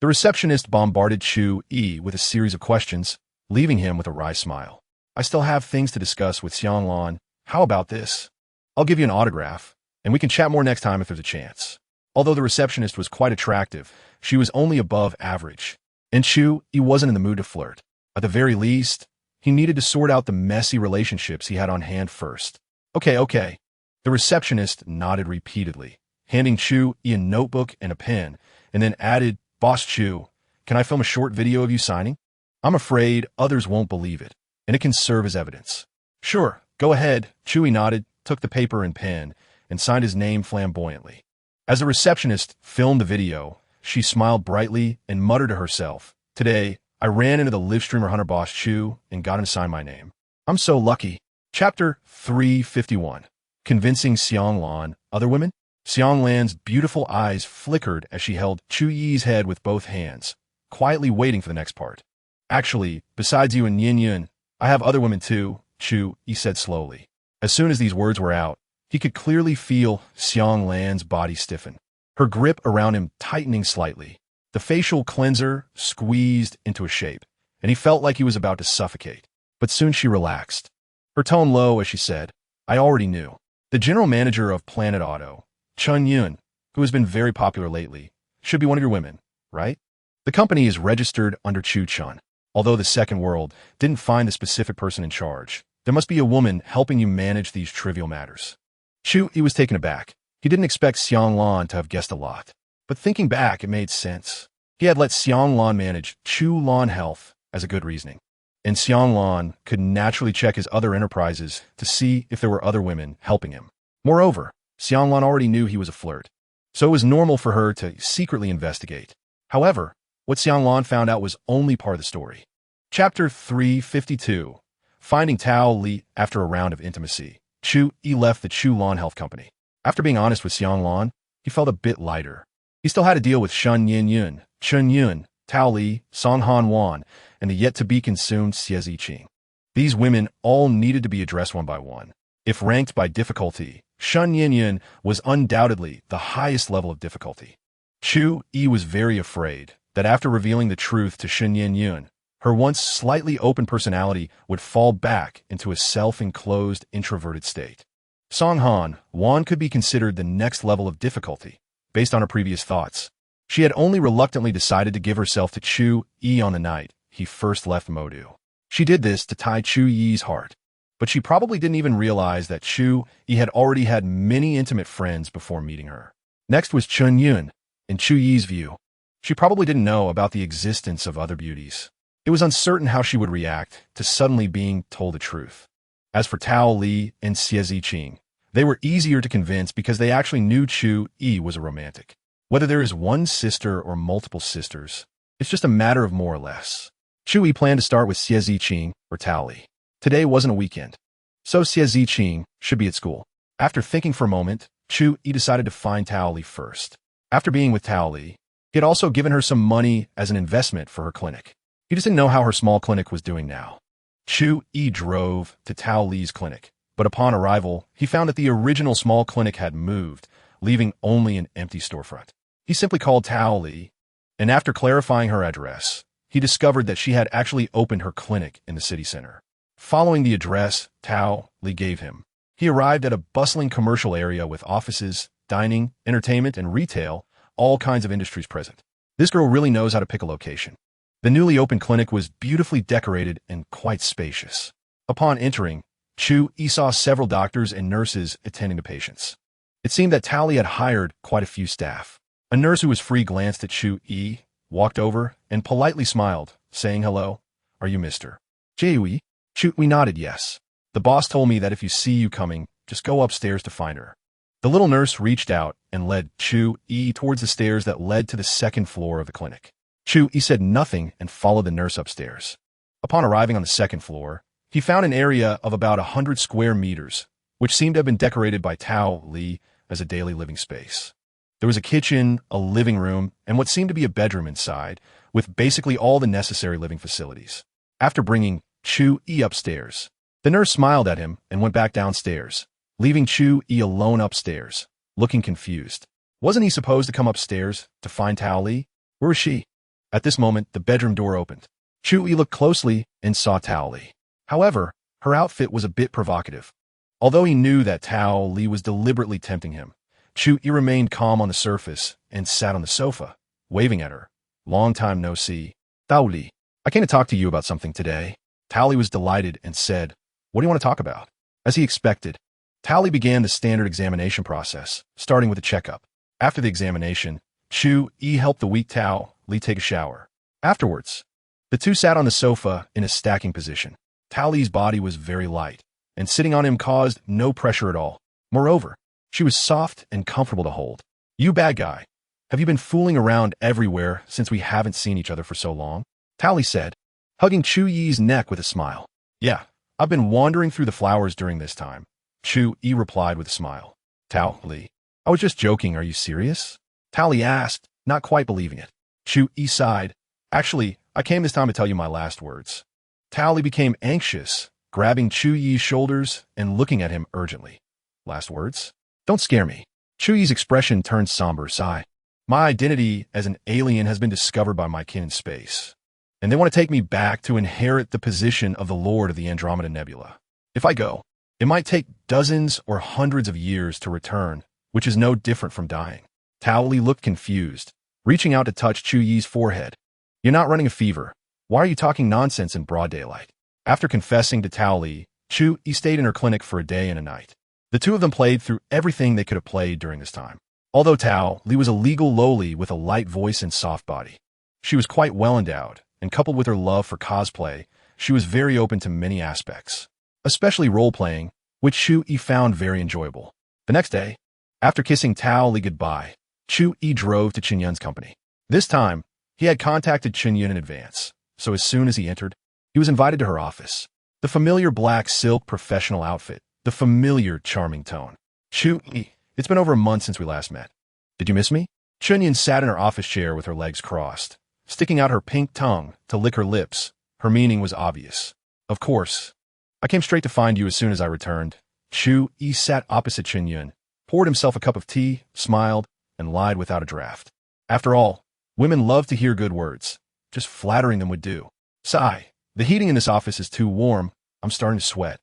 The receptionist bombarded Chu Yi with a series of questions, leaving him with a wry smile. I still have things to discuss with Xiang Lan. How about this? I'll give you an autograph, and we can chat more next time if there's a chance. Although the receptionist was quite attractive, she was only above average. And Chu Yi wasn't in the mood to flirt. At the very least, he needed to sort out the messy relationships he had on hand first. Okay. The receptionist nodded repeatedly, handing Chu Yi a notebook and a pen, and then added, Boss Chu, can I film a short video of you signing? I'm afraid others won't believe it, and it can serve as evidence. Sure, go ahead. Chu Yi nodded, took the paper and pen, and signed his name flamboyantly. As the receptionist filmed the video, she smiled brightly and muttered to herself, Today, I ran into the live streamer hunter Boss Chu and got him to sign my name. I'm so lucky. Chapter 351. Convincing Xiang Lan. Other women? Xiang Lan's beautiful eyes flickered as she held Chu Yi's head with both hands, quietly waiting for the next part. Actually, besides you and Nian Yin, I have other women too, Chu Yi said slowly. As soon as these words were out, he could clearly feel Xiang Lan's body stiffen, her grip around him tightening slightly. The facial cleanser squeezed into a shape, and he felt like he was about to suffocate. But soon she relaxed, her tone low as she said, I already knew. The general manager of Planet Auto, Chun Yun, who has been very popular lately, should be one of your women, right? The company is registered under Chu Chun. Although the second world didn't find the specific person in charge, there must be a woman helping you manage these trivial matters. Chu Yi was taken aback. He didn't expect Xiang Lan to have guessed a lot. But thinking back, it made sense. He had let Xiang Lan manage Chu Lan Health as a good reasoning. And Xiang Lan could naturally check his other enterprises to see if there were other women helping him. Moreover, Xiang Lan already knew he was a flirt, so it was normal for her to secretly investigate. However, what Xiang Lan found out was only part of the story. Chapter 352. Finding Tao Li. After a round of intimacy, Chu Yi left the Chu Lan Health Company. After being honest with Xiang Lan, he felt a bit lighter. He still had to deal with Shun Yin Yun, Chun Yun, Tao Li, Song Han Wan, and the yet-to-be-consumed Xie Ziqing. These women all needed to be addressed one by one. If ranked by difficulty, Shun Yin Yun was undoubtedly the highest level of difficulty. Chu Yi was very afraid that after revealing the truth to Shun Yin Yun, her once slightly open personality would fall back into a self-enclosed, introverted state. Song Han Wan could be considered the next level of difficulty, based on her previous thoughts. She had only reluctantly decided to give herself to Chu Yi on the night he first left Modu. She did this to tie Chu Yi's heart, but she probably didn't even realize that Chu Yi had already had many intimate friends before meeting her. Next was Chun Yun. In Chu Yi's view, she probably didn't know about the existence of other beauties. It was uncertain how she would react to suddenly being told the truth. As for Tao Li and Xie Ziqing, they were easier to convince because they actually knew Chu Yi was a romantic. Whether there is one sister or multiple sisters, it's just a matter of more or less. Chu Yi planned to start with Xie Ziqing or Tao Li. Today wasn't a weekend, so Xie Ziqing should be at school. After thinking for a moment, Chu Yi decided to find Tao Li first. After being with Tao Li, he had also given her some money as an investment for her clinic. He just didn't know how her small clinic was doing now. Chu Yi drove to Tao Li's clinic, but upon arrival, he found that the original small clinic had moved, leaving only an empty storefront. He simply called Tao Li, and after clarifying her address, he discovered that she had actually opened her clinic in the city center. Following the address Tao Li gave him, he arrived at a bustling commercial area with offices, dining, entertainment, and retail, all kinds of industries present. This girl really knows how to pick a location. The newly opened clinic was beautifully decorated and quite spacious. Upon entering, Chu Yi saw several doctors and nurses attending to patients. It seemed that Tao Li had hired quite a few staff. A nurse who was free glanced at Chu Yi, walked over, and politely smiled, saying, "Hello, are you Mr. Yi?" Chu Yi nodded yes. "The boss told me that if you see you coming, just go upstairs to find her." The little nurse reached out and led Chu Yi towards the stairs that led to the second floor of the clinic. Chu Yi said nothing and followed the nurse upstairs. Upon arriving on the second floor, he found an area of about 100 square meters, which seemed to have been decorated by Tao Li as a daily living space. There was a kitchen, a living room, and what seemed to be a bedroom inside, with basically all the necessary living facilities. After bringing Chu Yi upstairs, the nurse smiled at him and went back downstairs, leaving Chu Yi alone upstairs, looking confused. Wasn't he supposed to come upstairs to find Tao Li? Where was she? At this moment, the bedroom door opened. Chu Yi looked closely and saw Tao Li. However, her outfit was a bit provocative. Although he knew that Tao Li was deliberately tempting him, Chu Yi remained calm on the surface and sat on the sofa, waving at her. "Long time no see. Tao Li, I came to talk to you about something today." Tao Li was delighted and said, "What do you want to talk about?" As he expected, Tao Li began the standard examination process, starting with a checkup. After the examination, Chu Yi helped the weak Tao Li take a shower. Afterwards, the two sat on the sofa in a stacking position. Tao Li's body was very light, and sitting on him caused no pressure at all. Moreover, she was soft and comfortable to hold. "You bad guy, have you been fooling around everywhere since we haven't seen each other for so long?" Tao Li said, hugging Chu Yi's neck with a smile. "Yeah, I've been wandering through the flowers during this time," Chu Yi replied with a smile. "Tao Li, I was just joking, are you serious?" Tao Li asked, not quite believing it. Chu Yi sighed. "Actually, I came this time to tell you my last words." Tao Li became anxious, grabbing Chu Yi's shoulders and looking at him urgently. "Last words? Don't scare me." Chu Yi's expression turned somber. Sigh. "My identity as an alien has been discovered by my kin in space, and they want to take me back to inherit the position of the Lord of the Andromeda Nebula. If I go, it might take dozens or hundreds of years to return, which is no different from dying." Tao Li looked confused, reaching out to touch Chu Yi's forehead. "You're not running a fever. Why are you talking nonsense in broad daylight?" After confessing to Tao Li, Chu Yi stayed in her clinic for a day and a night. The two of them played through everything they could have played during this time. Although Tao Li was a legal loli with a light voice and soft body, she was quite well endowed, and coupled with her love for cosplay, she was very open to many aspects, especially role-playing, which Chu Yi found very enjoyable. The next day, after kissing Tao Li goodbye, Chu Yi drove to Chen Yun's company. This time, he had contacted Chen Yun in advance, so as soon as he entered, he was invited to her office. The familiar black silk professional outfit, the familiar charming tone. "Chu Yi, it's been over a month since we last met. Did you miss me?" Chen Yun sat in her office chair with her legs crossed, sticking out her pink tongue to lick her lips. Her meaning was obvious. "Of course. I came straight to find you as soon as I returned." Chu Yi sat opposite Chen Yun, poured himself a cup of tea, smiled, and lied without a draft. After all, women love to hear good words. Just flattering them would do. "Sigh. The heating in this office is too warm. I'm starting to sweat."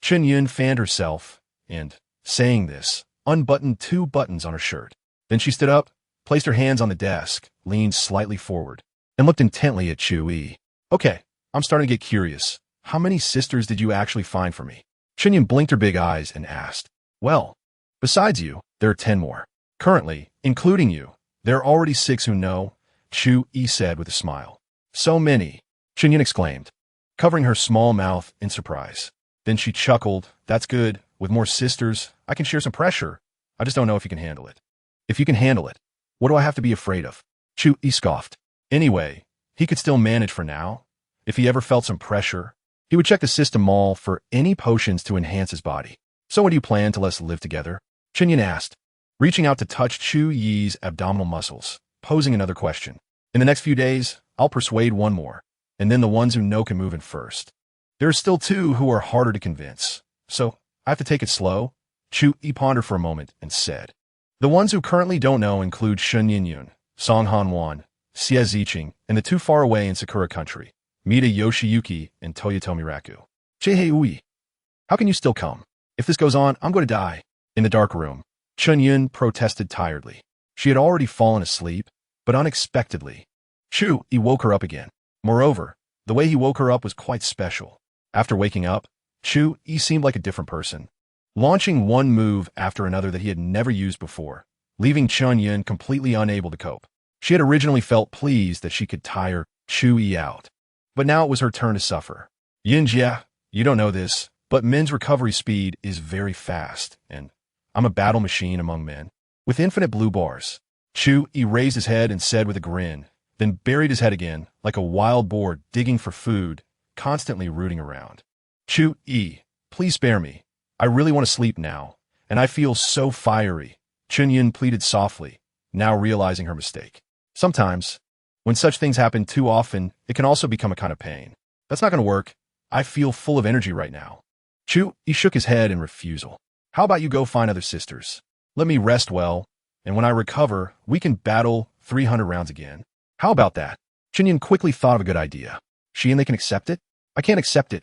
Chen Yun fanned herself and, saying this, unbuttoned 2 buttons on her shirt. Then she stood up, placed her hands on the desk, leaned slightly forward, and looked intently at Chu Yi. Okay, I'm starting to get curious. How many sisters did you actually find for me? Chunyin blinked her big eyes and asked. Well, besides you, there are 10 more. Currently, including you, there are already 6 who know, Chu Yi said with a smile. So many, Chunyin exclaimed, covering her small mouth in surprise. Then she chuckled. That's good. With more sisters, I can share some pressure. I just don't know if you can handle it. If you can handle it, what do I have to be afraid of? Chu Yi scoffed. Anyway, he could still manage for now. If he ever felt some pressure, he would check the system mall for any potions to enhance his body. So when do you plan to let us live together? Chunyin asked, reaching out to touch Chu Yi's abdominal muscles, posing another question. In the next few days, I'll persuade one more, and then the ones who know can move in first. There are still 2 who are harder to convince, so I have to take it slow. Chu Yi pondered for a moment and said, the ones who currently don't know include Shen Yinyun, Song Hanwan, Xie Ziqing, and the 2 far away in Sakura country, Mida Yoshiyuki and Toyotomi Raku. Ui, how can you still come? If this goes on, I'm going to die. In the dark room, Chunyun protested tiredly. She had already fallen asleep, but unexpectedly, Chu Yi woke her up again. Moreover, the way he woke her up was quite special. After waking up, Chu Yi seemed like a different person, launching one move after another that he had never used before, leaving Chunyun completely unable to cope. She had originally felt pleased that she could tire Chu Yi out, but now it was her turn to suffer. Yinjia, you don't know this, but men's recovery speed is very fast, and I'm a battle machine among men, with infinite blue bars. Chu Yi raised his head and said with a grin, then buried his head again, like a wild boar digging for food, constantly rooting around. Chu Yi, please spare me. I really want to sleep now, and I feel so fiery, Chunyun pleaded softly, now realizing her mistake. Sometimes, when such things happen too often, it can also become a kind of pain. That's not going to work. I feel full of energy right now. Chu Yi shook his head in refusal. How about you go find other sisters? Let me rest well, and when I recover, we can battle 300 rounds again. How about that? Chunyun quickly thought of a good idea. She and they can accept it? I can't accept it.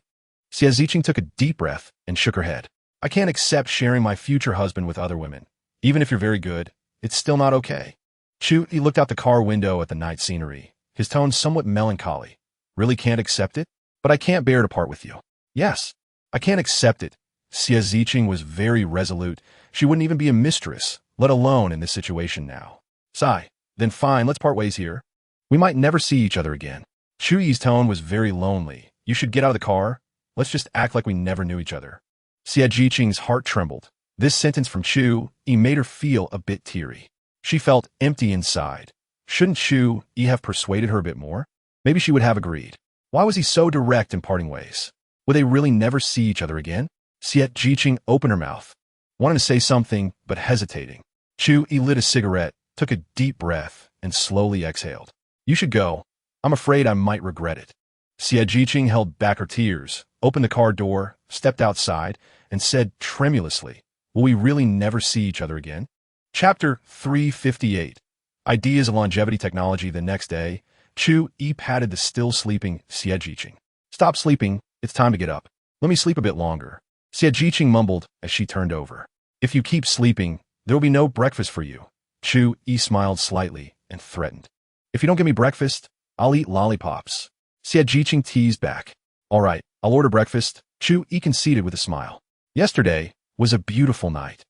Xie Ziqing took a deep breath and shook her head. I can't accept sharing my future husband with other women. Even if you're very good, it's still not okay. Chu Yi looked out the car window at the night scenery, his tone somewhat melancholy. Really can't accept it? But I can't bear to part with you. Yes, I can't accept it. Xie Ziqing was very resolute. She wouldn't even be a mistress, let alone in this situation now. Sigh, then fine, let's part ways here. We might never see each other again. Chu Yi's tone was very lonely. You should get out of the car. Let's just act like we never knew each other. Xie Ziqing's heart trembled. This sentence from Chu Yi made her feel a bit teary. She felt empty inside. Shouldn't Chu Yi have persuaded her a bit more? Maybe she would have agreed. Why was he so direct in parting ways? Would they really never see each other again? Xie Ziqing opened her mouth, wanting to say something, but hesitating. Chu Yi lit a cigarette, took a deep breath, and slowly exhaled. You should go. I'm afraid I might regret it. Xie Ziqing held back her tears, opened the car door, stepped outside, and said tremulously, will we really never see each other again? Chapter 358. Ideas of Longevity Technology. The next day, Chu Yi patted the still sleeping Xie Ziqing. Stop sleeping. It's time to get up. Let me sleep a bit longer. Xie Ziqing mumbled as she turned over. If you keep sleeping, there will be no breakfast for you. Chu Yi smiled slightly and threatened. If you don't give me breakfast, I'll eat lollipops. Xie Ziqing teased back. All right, I'll order breakfast. Chu Yi conceded with a smile. Yesterday was a beautiful night,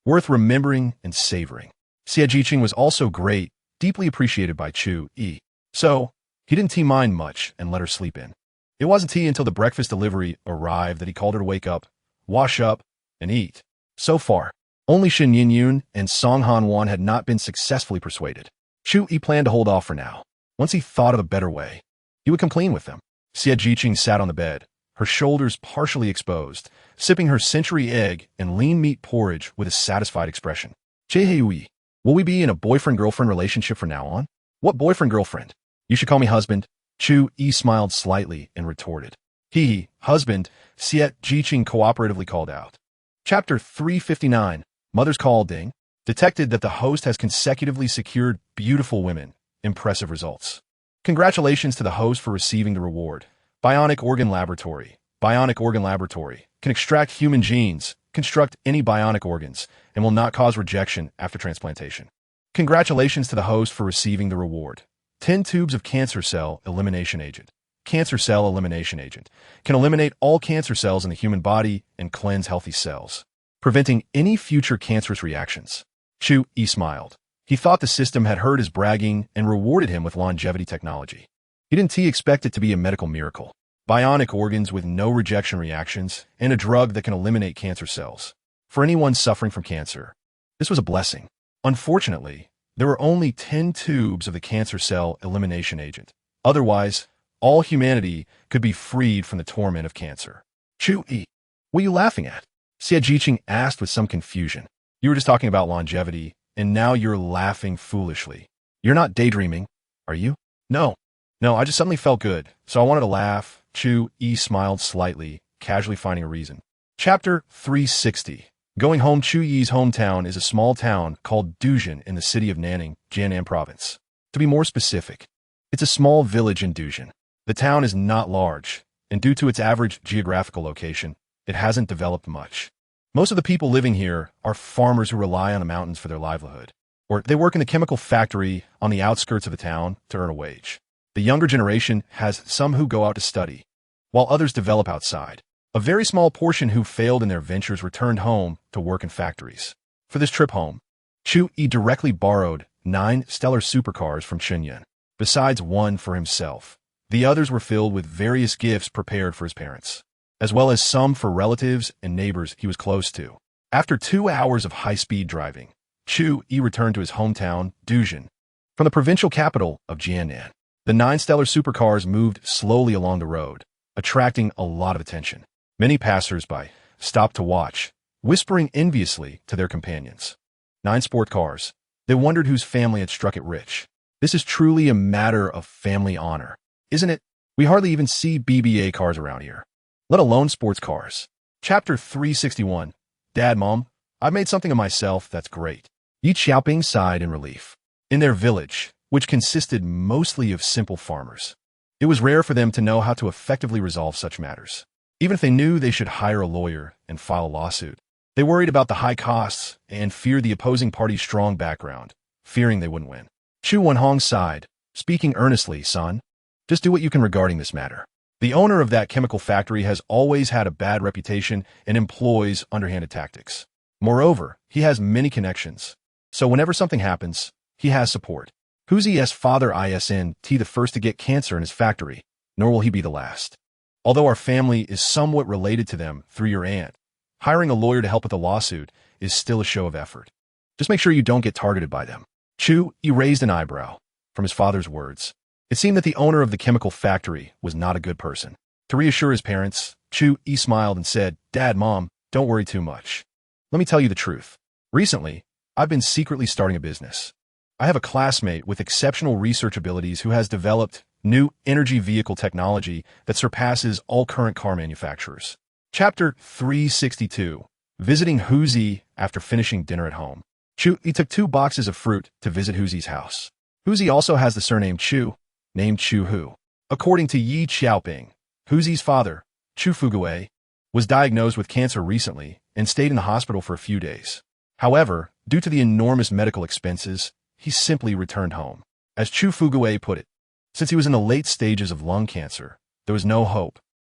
worth remembering and savoring. Xie Ziqing was also great, deeply appreciated by Chu Yi. So, he didn't mind much and let her sleep in. It wasn't until the breakfast delivery arrived that he called her to wake up, wash up, and eat. So far, only Shen Yinyun and Song Hanwan had not been successfully persuaded. Chu Yi planned to hold off for now. Once he thought of a better way, he would come clean with them. Xie Ziqing sat on the bed, her shoulders partially exposed, sipping her century egg and lean meat porridge with a satisfied expression. Ui, will we be in a boyfriend-girlfriend relationship from now on? What boyfriend-girlfriend? You should call me husband. Chu Yi smiled slightly and retorted. Husband, Xie Ziqing cooperatively called out. Chapter 359. Mother's Call Ding. Detected that the host has consecutively secured beautiful women. Impressive results. Congratulations to the host for receiving the reward. Bionic Organ Laboratory. Bionic Organ Laboratory can extract human genes, construct any bionic organs, and will not cause rejection after transplantation. Congratulations to the host for receiving the reward. 10 tubes of cancer cell elimination agent. Cancer cell elimination agent can eliminate all cancer cells in the human body and cleanse healthy cells, preventing any future cancerous reactions. Chu Yi smiled. He thought the system had heard his bragging and rewarded him with longevity technology. He didn't expect it to be a medical miracle. Bionic organs with no rejection reactions and a drug that can eliminate cancer cells. For anyone suffering from cancer, this was a blessing. Unfortunately, there were only 10 tubes of the cancer cell elimination agent. Otherwise, all humanity could be freed from the torment of cancer. Chu Yi, what are you laughing at? Xie Jiqing asked with some confusion. You were just talking about longevity, and now you're laughing foolishly. You're not daydreaming, are you? No, I just suddenly felt good, so I wanted to laugh. Chu Yi smiled slightly, casually finding a reason. Chapter 360. Going home. Chu Yi's hometown is a small town called Duzhen in the city of Nanning, Jiangnan province. To be more specific, it's a small village in Duzhen. The town is not large, and due to its average geographical location, it hasn't developed much. Most of the people living here are farmers who rely on the mountains for their livelihood, or they work in the chemical factory on the outskirts of the town to earn a wage. The younger generation has some who go out to study, while others develop outside. A very small portion who failed in their ventures returned home to work in factories. For this trip home, Chu Yi directly borrowed 9 stellar supercars from Chenyan, besides one for himself. The others were filled with various gifts prepared for his parents, as well as some for relatives and neighbors he was close to. After 2 hours of high-speed driving, Chu Yi returned to his hometown, Duzhen, from the provincial capital of Jiangnan. The 9 stellar supercars moved slowly along the road, attracting a lot of attention. Many passers-by stopped to watch, whispering enviously to their companions. 9 sport cars. They wondered whose family had struck it rich. This is truly a matter of family honor, isn't it? We hardly even see BBA cars around here, let alone sports cars. Chapter 361. Dad, Mom, I've made something of myself that's great. Yi Xiaoping sighed in relief. In their village, which consisted mostly of simple farmers, it was rare for them to know how to effectively resolve such matters. Even if they knew they should hire a lawyer and file a lawsuit, they worried about the high costs and feared the opposing party's strong background, fearing they wouldn't win. Chu Wenhong sighed, speaking earnestly, son. Just do what you can regarding this matter. The owner of that chemical factory has always had a bad reputation and employs underhanded tactics. Moreover, he has many connections, so whenever something happens, he has support. Huzi's father isn't the first to get cancer in his factory, nor will he be the last. Although our family is somewhat related to them through your aunt, hiring a lawyer to help with a lawsuit is still a show of effort. Just make sure you don't get targeted by them. Chu Yi raised an eyebrow from his father's words. It seemed that the owner of the chemical factory was not a good person. To reassure his parents, Chu Yi smiled and said, Dad, Mom, don't worry too much. Let me tell you the truth. Recently, I've been secretly starting a business. I have a classmate with exceptional research abilities who has developed new energy vehicle technology that surpasses all current car manufacturers. Chapter 362. Visiting Huzi after finishing dinner at home. Chu Yi took 2 boxes of fruit to visit Huzi's house. Huzi also has the surname Chu, named Chu Hu. According to Yi Xiaoping, Huzi's father, Chu Fugui, was diagnosed with cancer recently and stayed in the hospital for a few days. However, due to the enormous medical expenses, he simply returned home. As Chu Fugui put it, since he was in the late stages of lung cancer, there was no hope,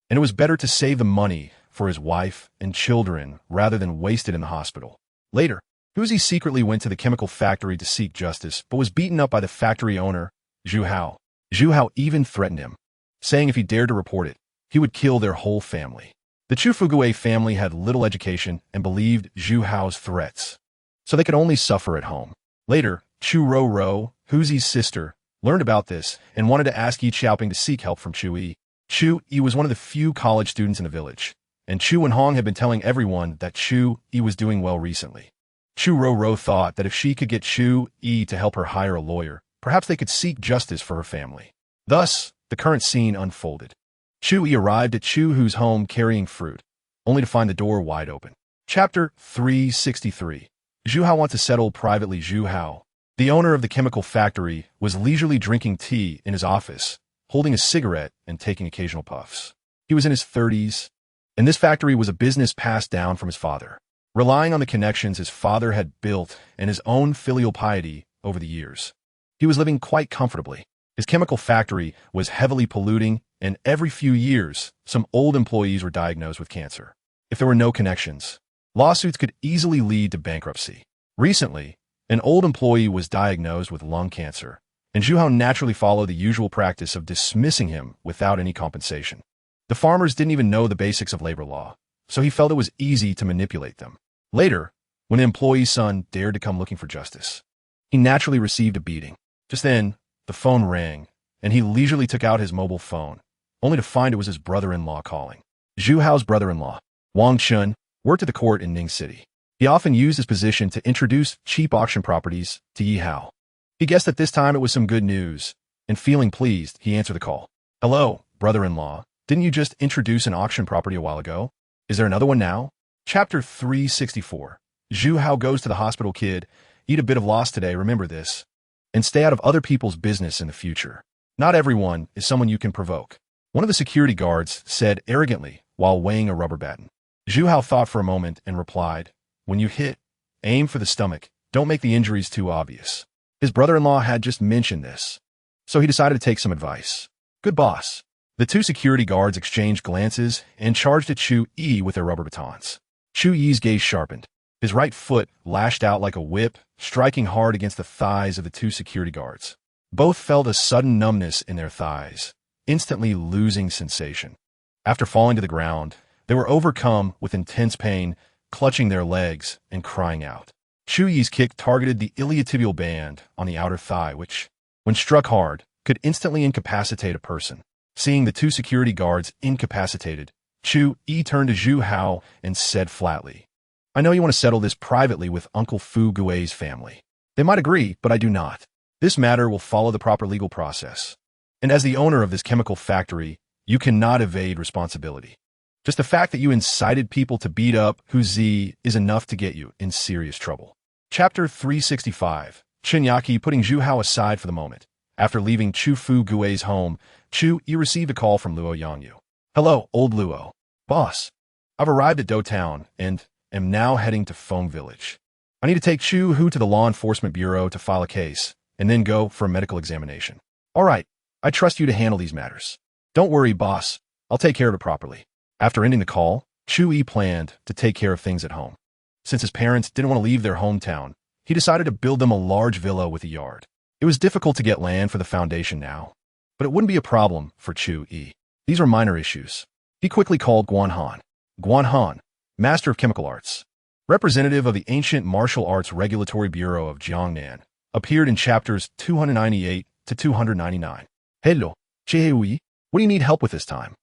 and it was better to save the money for his wife and children rather than waste it in the hospital. Later, Huzi secretly went to the chemical factory to seek justice, but was beaten up by the factory owner, Zhu Hao. Zhu Hao even threatened him, saying if he dared to report it, he would kill their whole family. The Chu Fugui family had little education and believed Zhu Hao's threats, so they could only suffer at home. Later, Chu Ro, Huzi's sister, learned about this and wanted to ask Yi Xiaoping to seek help from Chu Yi. Chu Yi was one of the few college students in the village, and Chu Wenhong had been telling everyone that Chu Yi was doing well recently. Chu Ro thought that if she could get Chu Yi to help her hire a lawyer, perhaps they could seek justice for her family. Thus, the current scene unfolded. Chu Yi arrived at Chu Hu's home carrying fruit, only to find the door wide open. Chapter 363. Zhu Hao wants to settle privately. Zhu Hao, the owner of the chemical factory, was leisurely drinking tea in his office, holding a cigarette and taking occasional puffs. He was in his 30s, and this factory was a business passed down from his father. Relying on the connections his father had built and his own filial piety, over the years. He was living quite comfortably. His chemical factory was heavily polluting, and every few years, some old employees were diagnosed with cancer. If there were no connections, lawsuits could easily lead to bankruptcy. Recently, an old employee was diagnosed with lung cancer, and Zhu Hao naturally followed the usual practice of dismissing him without any compensation. The farmers didn't even know the basics of labor law, so he felt it was easy to manipulate them. Later, when an employee's son dared to come looking for justice, he naturally received a beating. Just then, the phone rang, and he leisurely took out his mobile phone, only to find it was his brother-in-law calling. Zhu Hao's brother-in-law, Wang Chun, worked at the court in Ning City. He often used his position to introduce cheap auction properties to Yi Hao. He guessed that this time it was some good news, and feeling pleased, he answered the call. "Hello, brother-in-law. Didn't you just introduce an auction property a while ago? Is there another one now?" Chapter 364. Zhu Hao goes to the hospital. "Kid, eat a bit of loss today, remember this, and stay out of other people's business in the future. Not everyone is someone you can provoke," one of the security guards said arrogantly while weighing a rubber baton. Zhu Hao thought for a moment and replied, "When you hit, aim for the stomach. Don't make the injuries too obvious." His brother-in-law had just mentioned this, so he decided to take some advice. "Good boss." The two security guards exchanged glances and charged at Chu Yi with their rubber batons. Chu Yi's gaze sharpened. His right foot lashed out like a whip, striking hard against the thighs of the two security guards. Both felt a sudden numbness in their thighs, instantly losing sensation. After falling to the ground, they were overcome with intense pain, clutching their legs and crying out. Chu Yi's kick targeted the iliotibial band on the outer thigh, which, when struck hard, could instantly incapacitate a person. Seeing the two security guards incapacitated, Chu Yi turned to Zhu Hao and said flatly, "I know you want to settle this privately with Uncle Fu Gui's family. They might agree, but I do not. This matter will follow the proper legal process. And as the owner of this chemical factory, you cannot evade responsibility. Just the fact that you incited people to beat up Hu Zi is enough to get you in serious trouble." Chapter 365. Chunyaki putting Zhu Hao aside for the moment. After leaving Chu Fu Gui's home, Chu Yi received a call from Luo Yangyu. "Hello, old Luo. Boss, I've arrived at Do Town and am now heading to Feng Village. I need to take Chu Hu to the Law Enforcement Bureau to file a case, and then go for a medical examination." "All right, I trust you to handle these matters." "Don't worry, boss. I'll take care of it properly." After ending the call, Chu Yi planned to take care of things at home. Since his parents didn't want to leave their hometown, he decided to build them a large villa with a yard. It was difficult to get land for the foundation now, but it wouldn't be a problem for Chu Yi. These were minor issues. He quickly called Guan Han. Guan Han, master of chemical arts, representative of the ancient martial arts regulatory bureau of Jiangnan, appeared in chapters 298 to 299. "Hello, Chu Yi. What do you need help with this time?"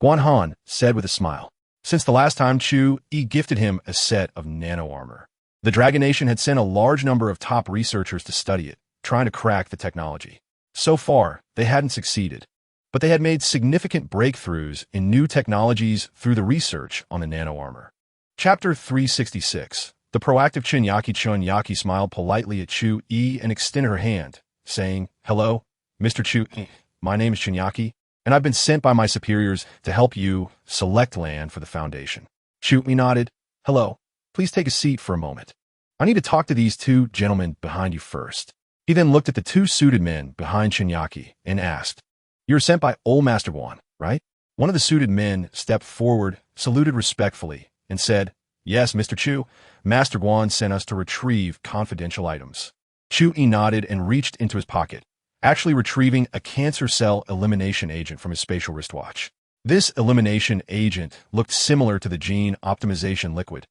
Guan Han said with a smile. Since the last time Chu Yi gifted him a set of nano armor, the Dragon Nation had sent a large number of top researchers to study it, trying to crack the technology. So far, they hadn't succeeded, but they had made significant breakthroughs in new technologies through the research on the nano armor. Chapter 366. The proactive Chunyaki smiled politely at Chu Yi and extended her hand, saying, "Hello, Mr. Chu Yi. My name is Chunyaki, and I've been sent by my superiors to help you select land for the foundation." Chu Yi nodded. "Hello, please take a seat for a moment. I need to talk to these two gentlemen behind you first." He then looked at the two suited men behind Chunyaki and asked, "You were sent by Old Master Guan, right?" One of the suited men stepped forward, saluted respectfully, and said, "Yes, Mr. Chu. Master Guan sent us to retrieve confidential items." Chu Yi nodded and reached into his pocket, actually retrieving a cancer cell elimination agent from his spatial wristwatch. This elimination agent looked similar to the gene optimization liquid,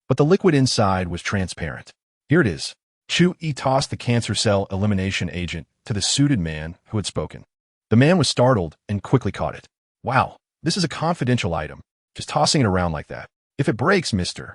but the liquid inside was transparent. "Here it is." Chu Yi tossed the cancer cell elimination agent to the suited man who had spoken. The man was startled and quickly caught it. "Wow, this is a confidential item. Just tossing it around like that. If it breaks, Mr.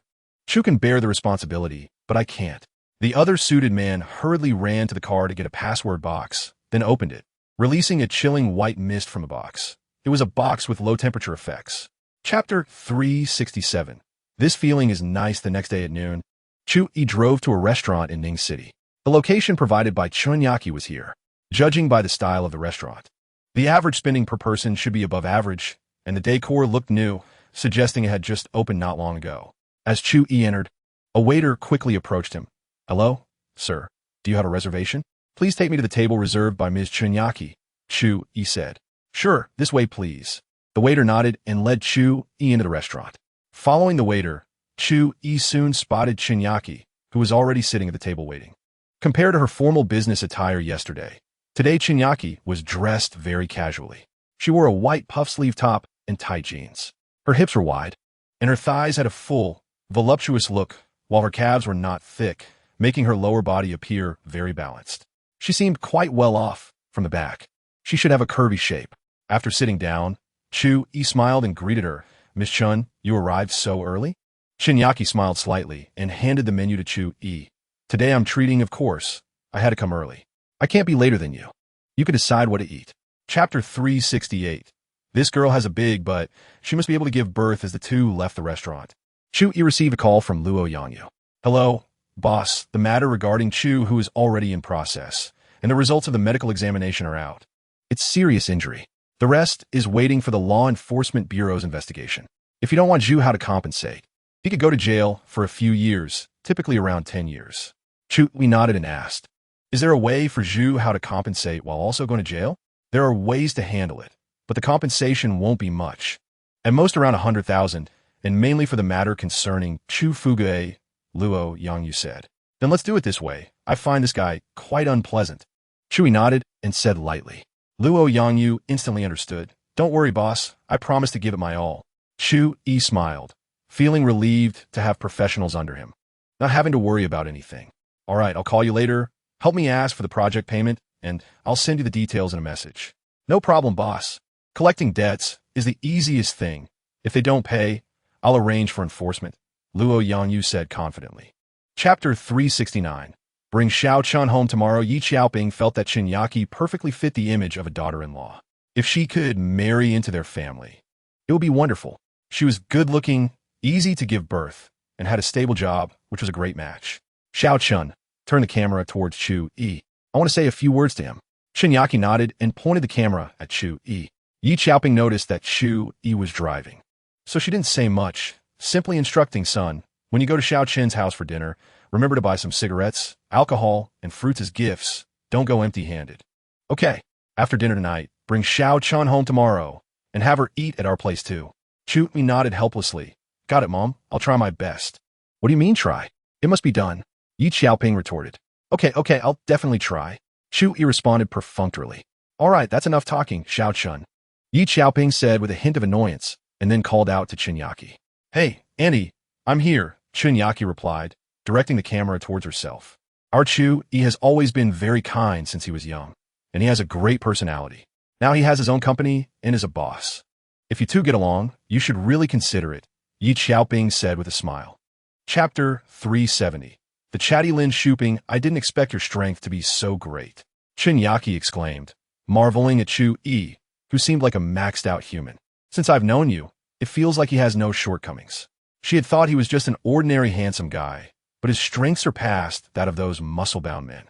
Chu can bear the responsibility, but I can't." The other suited man hurriedly ran to the car to get a password box, then opened it, releasing a chilling white mist from the box. It was a box with low-temperature effects. Chapter 367. This feeling is nice. The next day at noon, Chu Yi drove to a restaurant in Ning City. The location provided by Chunyaki was here. Judging by the style of the restaurant, the average spending per person should be above average, and the decor looked new, suggesting it had just opened not long ago. As Chu Yi entered, a waiter quickly approached him. "Hello, sir. Do you have a reservation? Please take me to the table reserved by Ms. Chunyaki, Chu Yi said. Sure, this way please. The waiter nodded and led Chu Yi into the restaurant. Following the waiter, Chu Yi soon spotted Chunyaki, who was already sitting at the table waiting. Compared to her formal business attire yesterday, today Chunyaki was dressed very casually. She wore a white puff-sleeve top and tight jeans. Her hips were wide, and her thighs had a full, voluptuous look, while her calves were not thick, making her lower body appear very balanced. She seemed quite well off from the back. She should have a curvy shape. After sitting down, Chu Yi smiled and greeted her. Miss Chun, you arrived so early? Chunyaki smiled slightly and handed the menu to Chu Yi. Today I'm treating, of course. I had to come early. I can't be later than you. You can decide what to eat. Chapter 368. This girl has a big butt. She must be able to give birth as the two left the restaurant. Chu Yi received a call from Luo Yangyu. Hello, boss. The matter regarding Chu, who is already in process, and the results of the medical examination are out. It's serious injury. The rest is waiting for the Law Enforcement Bureau's investigation. If you don't want Zhu how to compensate, he could go to jail for a few years, typically around 10 years. Chu Yi nodded and asked, is there a way for Zhu how to compensate while also going to jail? There are ways to handle it, but the compensation won't be much. At most around 100,000, and mainly for the matter concerning Chu Fugue, Luo Yangyu said. Then let's do it this way. I find this guy quite unpleasant. Chu Yi nodded and said lightly. Luo Yangyu instantly understood. Don't worry, boss. I promise to give it my all. Chu Yi smiled, feeling relieved to have professionals under him, not having to worry about anything. All right, I'll call you later. Help me ask for the project payment, and I'll send you the details in a message. No problem, boss. Collecting debts is the easiest thing. If they don't pay, I'll arrange for enforcement, Luo Yangyu said confidently. Chapter 369. Bring Xiao Chun home tomorrow. Yi Xiaoping felt that Chunyaki perfectly fit the image of a daughter-in-law. If she could marry into their family, it would be wonderful. She was good-looking, easy to give birth, and had a stable job, which was a great match. Xiao Chun turned the camera towards Chu Yi. I want to say a few words to him. Chunyaki nodded and pointed the camera at Chu Yi. Yi Xiaoping noticed that Chu Yi was driving, so she didn't say much, simply instructing son, when you go to Xiao Chen's house for dinner, remember to buy some cigarettes, alcohol, and fruits as gifts. Don't go empty-handed. Okay, after dinner tonight, bring Xiao Chun home tomorrow, and have her eat at our place too. Chu Yi nodded helplessly. Got it, Mom. I'll try my best. What do you mean try? It must be done. Yi Xiaoping retorted. Okay, I'll definitely try. Chu Yi responded perfunctorily. All right, that's enough talking, Xiao Chun. Yi Xiaoping said with a hint of annoyance, and then called out to Chunyaki. Hey, Auntie, I'm here, Chunyaki replied, directing the camera towards herself. Our Chu Yi has always been very kind since he was young, and he has a great personality. Now he has his own company and is a boss. If you two get along, you should really consider it, Yi Xiaoping said with a smile. Chapter 370. The chatty Lin Shuping, I didn't expect your strength to be so great, Chunyaki exclaimed, marveling at Chu Yi, who seemed like a maxed-out human. Since I've known you, it feels like he has no shortcomings. She had thought he was just an ordinary handsome guy, but his strength surpassed that of those muscle-bound men.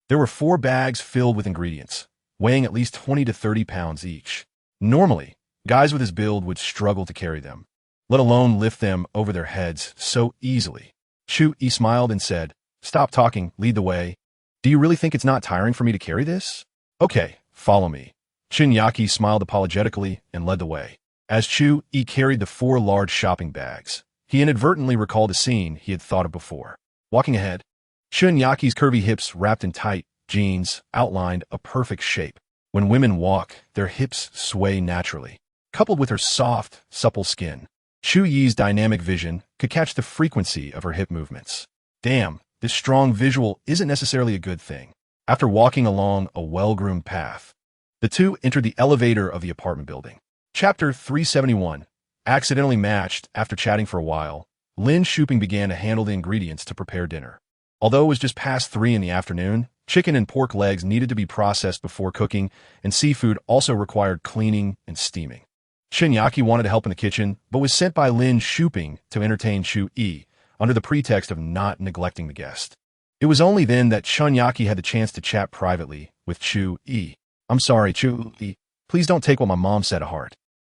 There were 4 bags filled with ingredients, weighing at least 20 to 30 pounds each. Normally, guys with his build would struggle to carry them, let alone lift them over their heads so easily. Chu Yi smiled and said, Stop talking, lead the way. Do you really think it's not tiring for me to carry this? Okay, follow me. Chunyaki smiled apologetically and led the way. As Chu Yi carried the 4 large shopping bags, he inadvertently recalled a scene he had thought of before. Walking ahead, Chunyaki's curvy hips wrapped in tight jeans outlined a perfect shape. When women walk, their hips sway naturally. Coupled with her soft, supple skin, Chu Yi's dynamic vision could catch the frequency of her hip movements. Damn, this strong visual isn't necessarily a good thing. After walking along a well-groomed path, the two entered the elevator of the apartment building. Chapter 371. Accidentally matched. After chatting for a while, Lin Shuping began to handle the ingredients to prepare dinner. Although it was just past 3 in the afternoon, chicken and pork legs needed to be processed before cooking, and seafood also required cleaning and steaming. Chunyaki wanted to help in the kitchen, but was sent by Lin Shuping to entertain Chu Yi, under the pretext of not neglecting the guest. It was only then that Chunyaki had the chance to chat privately with Chu Yi. I'm sorry, Chu Yi. Please don't take what my mom said to heart.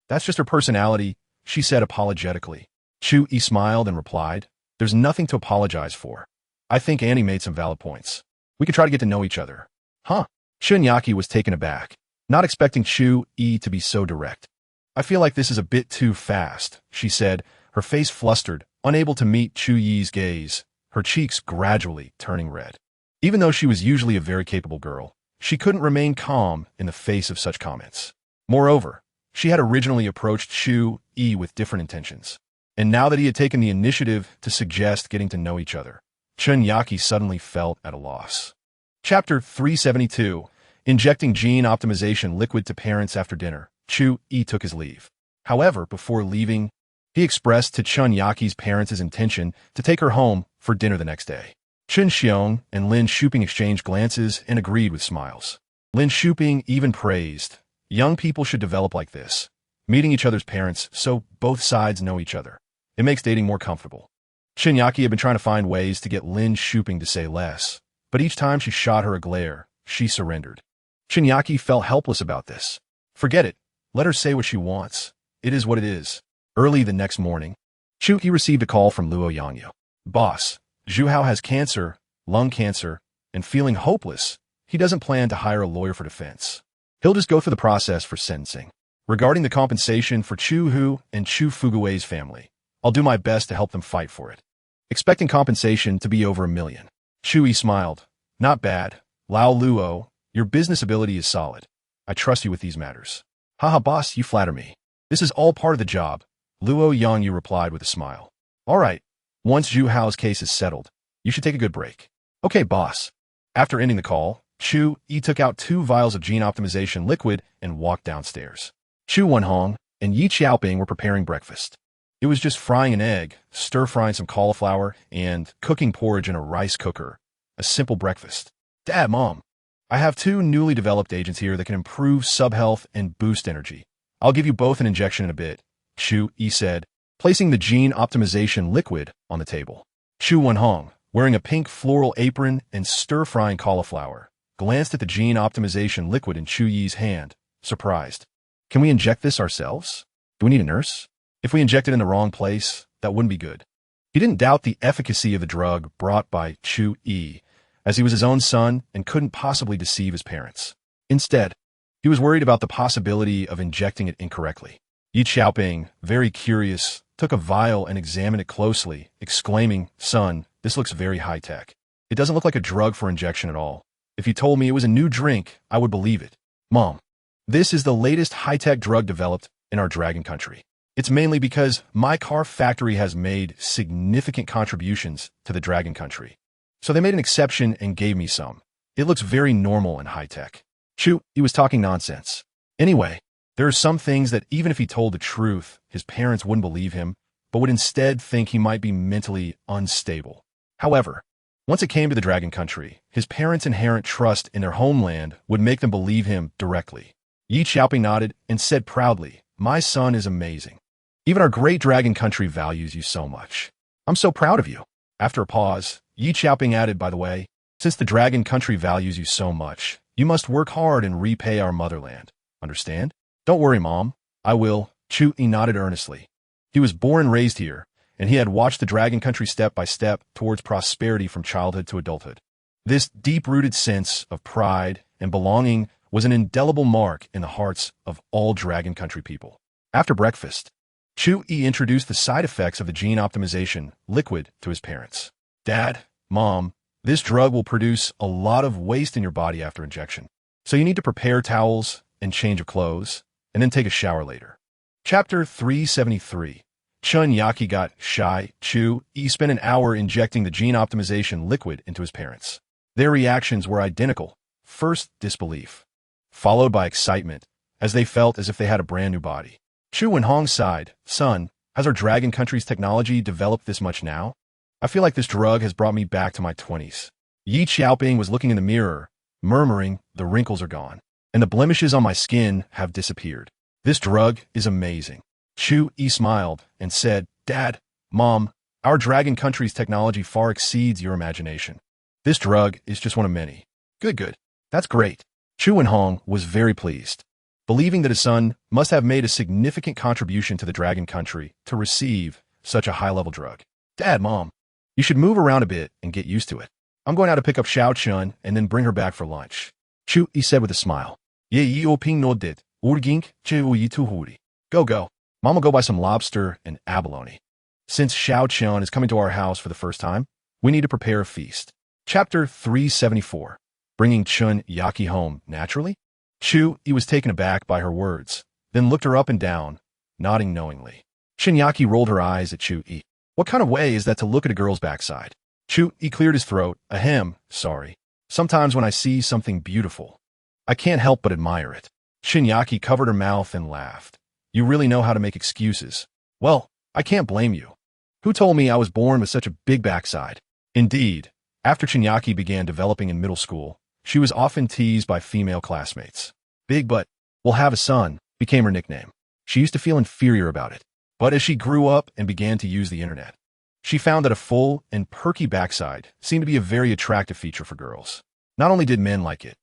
That's just her personality, she said apologetically. Chu Yi smiled and replied, There's nothing to apologize for. I think Annie made some valid points. We could try to get to know each other. Huh? Chunyaki was taken aback, not expecting Chu Yi to be so direct. I feel like this is a bit too fast, she said, her face flustered, unable to meet Chu Yi's gaze, her cheeks gradually turning red. Even though she was usually a very capable girl, she couldn't remain calm in the face of such comments. Moreover, she had originally approached Chu Yi with different intentions. And now that he had taken the initiative to suggest getting to know each other, Chunyaki suddenly felt at a loss. Chapter 372. Injecting Gene Optimization Liquid to Parents After Dinner. Chu Yi took his leave. However, before leaving, he expressed to Chunyaki's parents his intention to take her home for dinner the next day. Chun Xiong and Lin Shuping exchanged glances and agreed with smiles. Lin Shuping even praised, "Young people should develop like this, meeting each other's parents so both sides know each other. It makes dating more comfortable." Chunyaki had been trying to find ways to get Lin Shuping to say less, but each time she shot her a glare, she surrendered. Chunyaki felt helpless about this. Forget it. Let her say what she wants. It is what it is. Early the next morning, Chu Yi received a call from Luo Yangyu. "Boss, Zhu Hao has cancer, lung cancer, and feeling hopeless, he doesn't plan to hire a lawyer for defense. He'll just go through the process for sentencing. Regarding the compensation for Chu Hu and Chu Fugui's family, I'll do my best to help them fight for it. Expecting compensation to be over $1 million. Chu Yi smiled. "Not bad. Lao Luo, your business ability is solid. I trust you with these matters." "Haha, boss, you flatter me. This is all part of the job," Luo Yangyu replied with a smile. "All right. Once Zhu Hao's case is settled, you should take a good break." "Okay, boss." After ending the call, Chu Yi took out 2 vials of gene optimization liquid and walked downstairs. Chu Wenhong and Yi Xiaoping were preparing breakfast. It was just frying an egg, stir-frying some cauliflower, and cooking porridge in a rice cooker. A simple breakfast. "Dad, Mom, I have 2 newly developed agents here that can improve sub-health and boost energy. I'll give you both an injection in a bit," Chu Yi said, placing the gene optimization liquid on the table. Chu Wenhong, wearing a pink floral apron and stir-frying cauliflower, glanced at the gene optimization liquid in Chu Yi's hand, surprised. "Can we inject this ourselves? Do we need a nurse? If we inject it in the wrong place, that wouldn't be good." He didn't doubt the efficacy of the drug brought by Chu Yi, as he was his own son and couldn't possibly deceive his parents. Instead, he was worried about the possibility of injecting it incorrectly. Yi Xiaoping, very curious, took a vial and examined it closely, exclaiming, "Son, this looks very high-tech. It doesn't look like a drug for injection at all. If you told me it was a new drink, I would believe it." "Mom, this is the latest high-tech drug developed in our dragon country. It's mainly because my car factory has made significant contributions to the dragon country. So they made an exception and gave me some. It looks very normal and high-tech." Chu, he was talking nonsense. Anyway, there are some things that even if he told the truth, his parents wouldn't believe him, but would instead think he might be mentally unstable. However, once it came to the dragon country, his parents' inherent trust in their homeland would make them believe him directly. Yi Xiaoping nodded and said proudly, "My son is amazing. Even our great dragon country values you so much. I'm so proud of you." After a pause, Yi Xiaoping added, "By the way, since the dragon country values you so much, you must work hard and repay our motherland. Understand?" "Don't worry, Mom. I will." Chu Yi nodded earnestly. He was born and raised here, and he had watched the dragon country step by step towards prosperity from childhood to adulthood. This deep-rooted sense of pride and belonging was an indelible mark in the hearts of all dragon country people. After breakfast, Chu Yi introduced the side effects of the gene optimization liquid to his parents. "Dad, Mom, this drug will produce a lot of waste in your body after injection, so you need to prepare towels and change of clothes, and then take a shower later." Chapter 373. Chunyaki got shy. Chu Yi spent an hour injecting the gene optimization liquid into his parents. Their reactions were identical. First, disbelief, followed by excitement, as they felt as if they had a brand new body. Chu Wenhong sighed. "Son, has our dragon country's technology developed this much now? I feel like this drug has brought me back to my 20s. Yi Xiaoping was looking in the mirror, murmuring, "The wrinkles are gone, and the blemishes on my skin have disappeared. This drug is amazing." Chu Yi smiled and said, "Dad, Mom, our dragon country's technology far exceeds your imagination. This drug is just one of many." Good. That's great." Chu Wenhong was very pleased, believing that his son must have made a significant contribution to the dragon country to receive such a high-level drug. "Dad, Mom, you should move around a bit and get used to it. I'm going out to pick up Xiao Chun and then bring her back for lunch. Chu Yi said with a smile. Ye yi oping no dit, urgink che yi tuhuri. Go go. Mom will go buy some lobster and abalone. Since Xiao Chun is coming to our house for the first time, we need to prepare a feast. Chapter 374. Bringing Chun Yaki home naturally? Chu Yi was taken aback by her words, then looked her up and down, nodding knowingly. Chun Yaki rolled her eyes at Chu Yi. What kind of way is that to look at a girl's backside? Chu Yi cleared his throat. Ahem, sorry. Sometimes when I see something beautiful, I can't help but admire it. Chun Yaki covered her mouth and laughed. You really know how to make excuses. Well, I can't blame you. Who told me I was born with such a big backside? Indeed, after Chun Yaki began developing in middle school, she was often teased by female classmates. Big butt, we'll have a son, became her nickname. She used to feel inferior about it. But as she grew up and began to use the internet, she found that a full and perky backside seemed to be a very attractive feature for girls. Not only did men like it,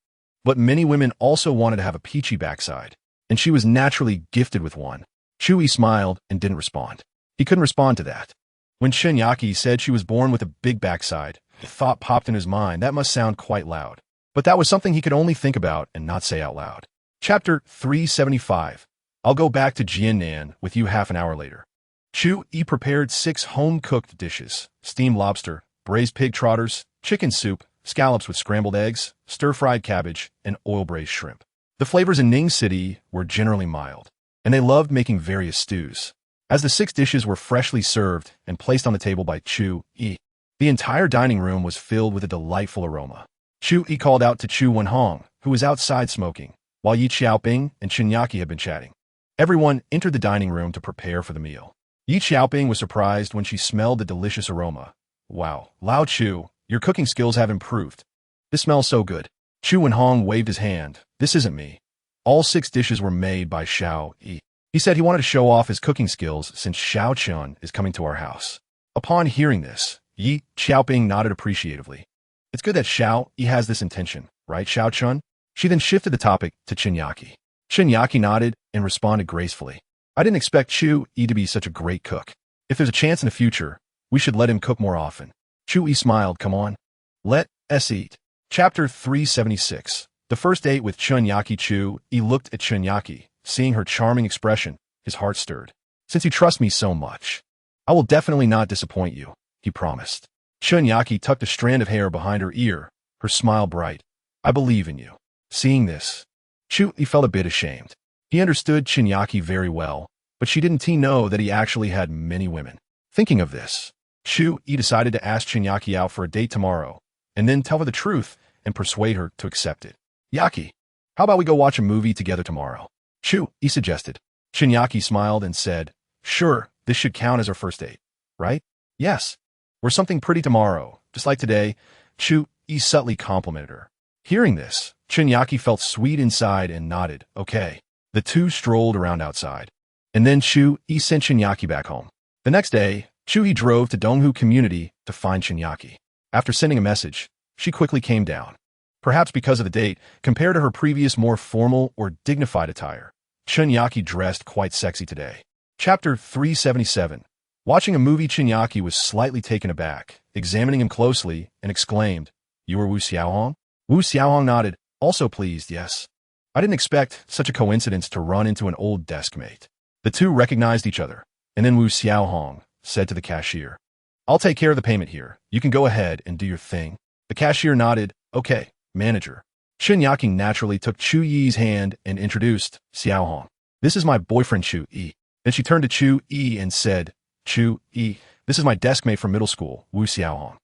but many women also wanted to have a peachy backside, and she was naturally gifted with one. Chu Yi smiled and didn't respond. He couldn't respond to that. When Chun Yaki said she was born with a big backside, the thought popped in his mind that must sound quite loud. But that was something he could only think about and not say out loud. Chapter 375. I'll go back to Jiannan with you half an hour later. Chu Yi prepared 6 home-cooked dishes: steamed lobster, braised pig trotters, chicken soup, scallops with scrambled eggs, stir-fried cabbage, and oil-braised shrimp. The flavors in Ning City were generally mild, and they loved making various stews. As the 6 dishes were freshly served and placed on the table by Chu Yi, the entire dining room was filled with a delightful aroma. Chu Yi called out to Chu Wenhong, who was outside smoking, while Yi Xiaoping and Chun Yaki had been chatting. Everyone entered the dining room to prepare for the meal. Yi Xiaoping was surprised when she smelled the delicious aroma. Wow, Lao Chu, your cooking skills have improved. This smells so good. Chu Wenhong waved his hand. This isn't me. All 6 dishes were made by Xiao Yi. He said he wanted to show off his cooking skills since Xiao Chun is coming to our house. Upon hearing this, Yi Xiaoping nodded appreciatively. It's good that Xiao Yi has this intention, right, Xiao Chun? She then shifted the topic to Chun Yaki. Chun Yaki nodded and responded gracefully. I didn't expect Chu Yi to be such a great cook. If there's a chance in the future, we should let him cook more often. Chu Yi smiled. Come on. Let us eat. Chapter 376. The first date with Chun Yaki. Chu Yi looked at Chun Yaki. Seeing her charming expression, his heart stirred. Since you trust me so much, I will definitely not disappoint you, he promised. Chun Yaki tucked a strand of hair behind her ear, her smile bright. I believe in you. Seeing this, Chu Yi felt a bit ashamed. He understood Chun Yaki very well, but she didn't know that he actually had many women. Thinking of this, Chu Yi decided to ask Chun Yaki out for a date tomorrow, and then tell her the truth and persuade her to accept it. Yaki, how about we go watch a movie together tomorrow? Chu Yi suggested. Chun Yaki smiled and said, sure, this should count as our first date, right? Yes. Or something pretty tomorrow, just like today. Chu Yi subtly complimented her. Hearing this, Chun Yaki felt sweet inside and nodded. Okay. The two strolled around outside. And then Chu Yi sent Chun Yaki back home. The next day, Chu Yi drove to Donghu Community to find Chun Yaki. After sending a message, she quickly came down. Perhaps because of the date, compared to her previous more formal or dignified attire, Chun Yaki dressed quite sexy today. Chapter 377. Watching a movie, Chun Yaki was slightly taken aback, examining him closely, and exclaimed, You are Wu Xiaohong? Wu Xiaohong nodded, also pleased, yes. I didn't expect such a coincidence to run into an old desk mate. The two recognized each other, and then Wu Xiaohong said to the cashier, I'll take care of the payment here. You can go ahead and do your thing. The cashier nodded, okay, manager. Chun Yaki naturally took Chu Yi's hand and introduced Xiaohong. This is my boyfriend Chu Yi. Then she turned to Chu Yi and said, Chu Yi, this is my desk mate from middle school, Wu Xiaohong.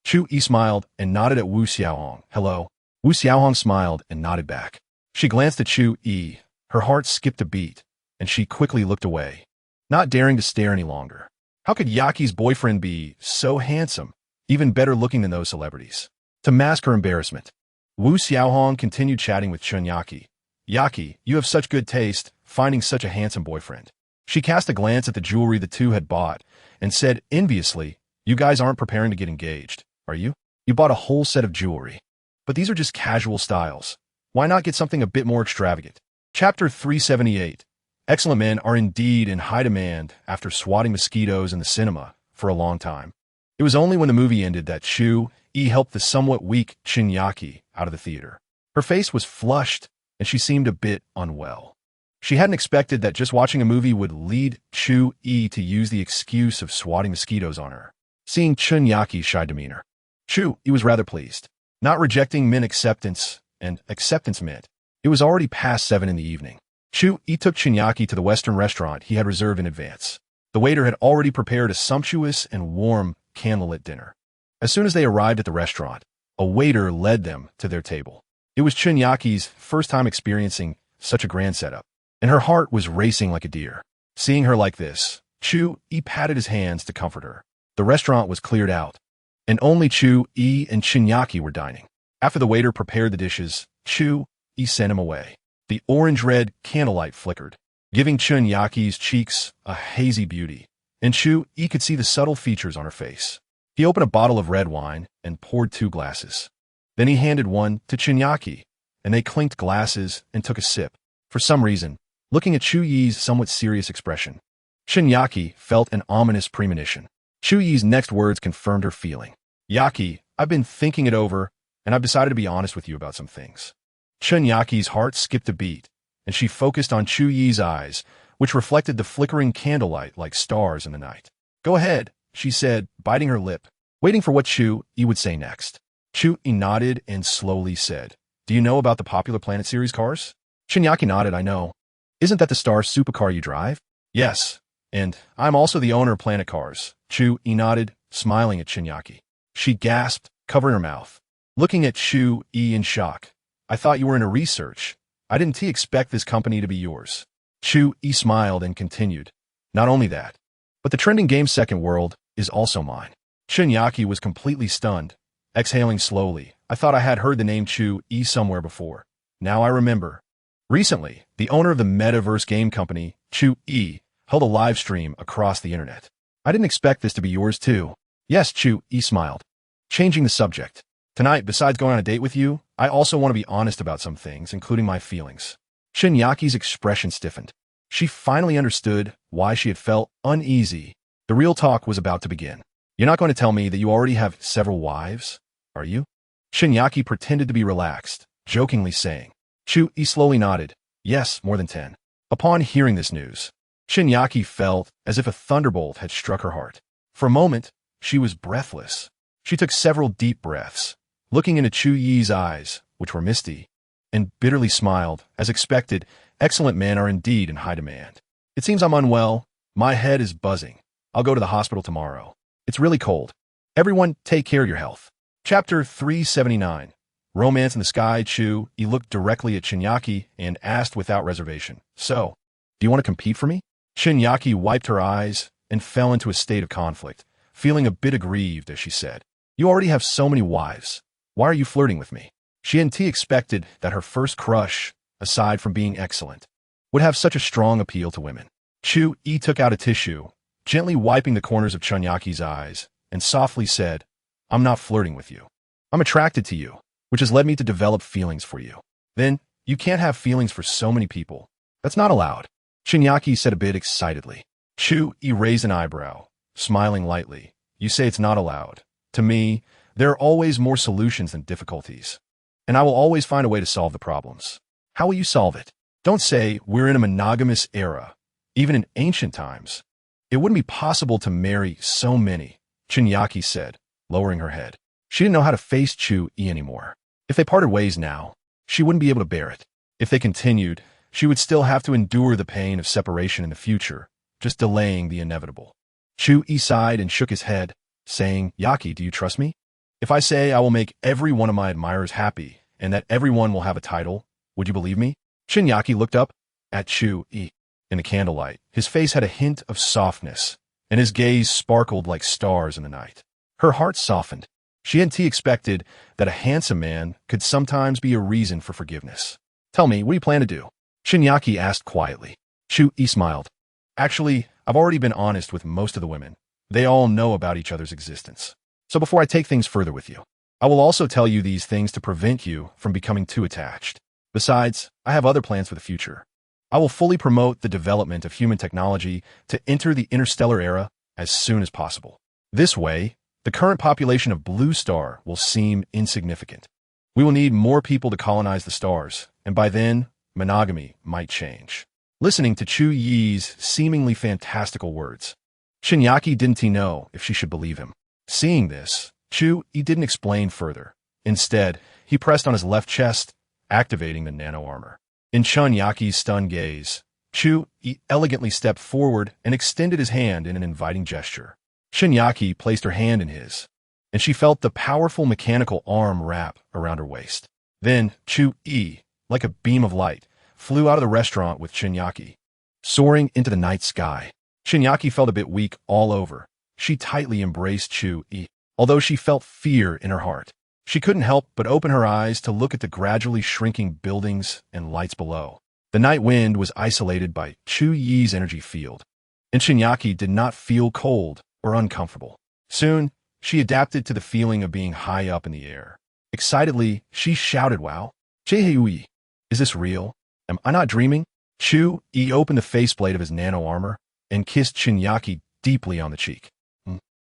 Chu Yi smiled and nodded at Wu Xiaohong. Hello. Wu Xiaohong smiled and nodded back. She glanced at Chu Yi. Her heart skipped a beat, and she quickly looked away, not daring to stare any longer. How could Yaki's boyfriend be so handsome, even better looking than those celebrities? To mask her embarrassment, Wu Xiaohong continued chatting with Chun Yaki. Yaki, you have such good taste, finding such a handsome boyfriend. She cast a glance at the jewelry the two had bought and said enviously, You guys aren't preparing to get engaged, are you? You bought a whole set of jewelry. But these are just casual styles. Why not get something a bit more extravagant? Chapter 378. Excellent men are indeed in high demand after swatting mosquitoes in the cinema for a long time. It was only when the movie ended that Chu Yi helped the somewhat weak Koenigsegg out of the theater. Her face was flushed, and she seemed a bit unwell. She hadn't expected that just watching a movie would lead Chu Yi to use the excuse of swatting mosquitoes on her. Seeing Koenigseg's shy demeanor, Chu Yi was rather pleased. Not rejecting meant acceptance, and acceptance meant it was already past 7 in the evening. Chu Yi took Koenigsegg to the Western restaurant he had reserved in advance. The waiter had already prepared a sumptuous and warm candlelit dinner. As soon as they arrived at the restaurant, a waiter led them to their table. It was Koenigseg's first time experiencing such a grand setup, and her heart was racing like a deer. Seeing her like this, Chu Yi patted his hands to comfort her. The restaurant was cleared out, and only Chu Yi and Koenigsegg were dining. After the waiter prepared the dishes, Chu Yi sent him away. The orange-red candlelight flickered, giving Koenigseg's cheeks a hazy beauty, and Chu Yi could see the subtle features on her face. He opened a bottle of red wine and poured 2 glasses. Then he handed one to Koenigsegg, and they clinked glasses and took a sip. For some reason, looking at Chu Yi's somewhat serious expression, Koenigsegg felt an ominous premonition. Chu Yi's next words confirmed her feeling. "Yaki, I've been thinking it over, and I've decided to be honest with you about some things." Koenigseg's heart skipped a beat, and she focused on Chu Yi's eyes, which reflected the flickering candlelight like stars in the night. "Go ahead," she said, biting her lip, waiting for what Chu Yi would say next. Chu Yi nodded and slowly said, "Do you know about the popular Planet Series cars?" Koenigsegg nodded. "I know. Isn't that the star supercar you drive?" "Yes, and I'm also the owner of Planet Cars." Chu Yi nodded, smiling at Koenigsegg. She gasped, covering her mouth, looking at Chu Yi in shock. "I thought you were in a research. I didn't expect this company to be yours." Chu Yi smiled and continued, "Not only that, but the trending game Second World is also mine." Koenigsegg was completely stunned, exhaling slowly. "I thought I had heard the name Chu Yi somewhere before. Now I remember. Recently, the owner of the metaverse game company, Chu Yi, held a live stream across the internet. I didn't expect this to be yours too." "Yes," Chu Yi smiled, changing the subject. "Tonight, besides going on a date with you, I also want to be honest about some things, including my feelings." Koenigseg's expression stiffened. She finally understood why she had felt uneasy. The real talk was about to begin. "You're not going to tell me that you already have several wives, are you?" Koenigsegg pretended to be relaxed, jokingly saying. Chu Yi slowly nodded. "Yes, more than 10. Upon hearing this news, Koenigsegg felt as if a thunderbolt had struck her heart. For a moment, she was breathless. She took several deep breaths, looking into Chu Yi's eyes, which were misty, and bitterly smiled. "As expected, excellent men are indeed in high demand. It seems I'm unwell. My head is buzzing. I'll go to the hospital tomorrow. It's really cold. Everyone, take care of your health." Chapter 379. Romance in the Sky. Chu Yi looked directly at Koenigsegg and asked without reservation, "So, do you want to compete for me?" Koenigsegg wiped her eyes and fell into a state of conflict, feeling a bit aggrieved as she said, "You already have so many wives. Why are you flirting with me?" She hadn't expected that her first crush, aside from being excellent, would have such a strong appeal to women. Chu Yi took out a tissue, gently wiping the corners of Koenigseg's eyes, and softly said, "I'm not flirting with you. I'm attracted to you, which has led me to develop feelings for you." "Then, you can't have feelings for so many people. That's not allowed," Koenigsegg said a bit excitedly. Chu Yi raised an eyebrow, smiling lightly. "You say it's not allowed. To me, there are always more solutions than difficulties, and I will always find a way to solve the problems." "How will you solve it?" "Don't say we're in a monogamous era. Even in ancient times, it wouldn't be possible to marry so many," Koenigsegg said, lowering her head. She didn't know how to face Chu Yi anymore. If they parted ways now, she wouldn't be able to bear it. If they continued, she would still have to endure the pain of separation in the future, just delaying the inevitable. Chu Yi sighed and shook his head, saying, "Yaki, do you trust me? If I say I will make every one of my admirers happy and that everyone will have a title, would you believe me?" Koenigsegg looked up at Chu Yi. In the candlelight, his face had a hint of softness, and his gaze sparkled like stars in the night. Her heart softened. She hadn't expected that a handsome man could sometimes be a reason for forgiveness. "Tell me, what do you plan to do?" Koenigsegg asked quietly. Chu Yi smiled. "Actually, I've already been honest with most of the women. They all know about each other's existence. So before I take things further with you, I will also tell you these things to prevent you from becoming too attached. Besides, I have other plans for the future. I will fully promote the development of human technology to enter the interstellar era as soon as possible. This way, The current population of Blue Star will seem insignificant. We will need more people to colonize the stars, and by then, monogamy might change. Listening to Chu Yi's seemingly fantastical words, Shinyaki didn't know if she should believe him. Seeing this, Chu Yi didn't explain further. Instead, he pressed on his left chest, activating the nano armor. In Chunyaki's stunned gaze, Chu Yi elegantly stepped forward and extended his hand in an inviting gesture. Shinyaki placed her hand in his, and she felt the powerful mechanical arm wrap around her waist. Then, Chu Yi, like a beam of light, flew out of the restaurant with Shinyaki, soaring into the night sky. Shinyaki felt a bit weak all over. She tightly embraced Chu Yi, although she felt fear in her heart. She couldn't help but open her eyes to look at the gradually shrinking buildings and lights below. The night wind was isolated by Chu Yi's energy field, and Shinyaki did not feel cold or uncomfortable. Soon, she adapted to the feeling of being high up in the air. Excitedly, she shouted, "Wow! Yi, is this real? Am I not dreaming?" Chu Yi opened the faceplate of his nano armor and kissed Shinyaki deeply on the cheek.